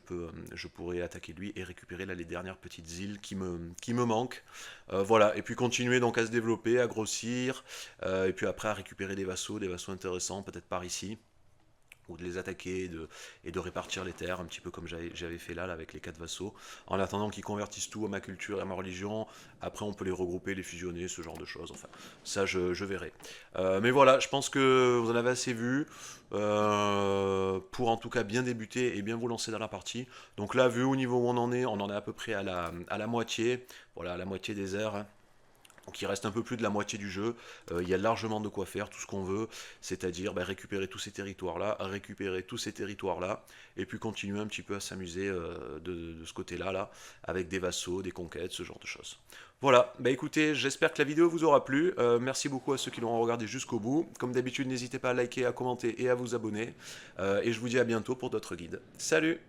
pourrai attaquer lui et récupérer là les dernières petites îles qui me manquent. Voilà, et puis continuer donc à se développer, à grossir, et puis après à récupérer des vassaux intéressants, peut-être par ici ou de les attaquer et de répartir les terres, un petit peu comme j'avais fait là avec les 4 vassaux, en attendant qu'ils convertissent tout à ma culture et à ma religion. Après, on peut les regrouper, les fusionner, ce genre de choses. Enfin, ça, je verrai. Mais voilà, je pense que vous en avez assez vu pour en tout cas bien débuter et bien vous lancer dans la partie. Donc là, vu au niveau où on en est à peu près à la moitié. Voilà, à la moitié des aires, hein. Donc il reste un peu plus de la moitié du jeu, il y a largement de quoi faire, tout ce qu'on veut, c'est-à-dire récupérer tous ces territoires-là, récupérer tous ces territoires-là, et puis continuer un petit peu à s'amuser de ce côté-là, là, avec des vassaux, des conquêtes, ce genre de choses. Voilà, bah écoutez, j'espère que la vidéo vous aura plu, merci beaucoup à ceux qui l'ont regardé jusqu'au bout, comme d'habitude n'hésitez pas à liker, à commenter et à vous abonner, et je vous dis à bientôt pour d'autres guides. Salut!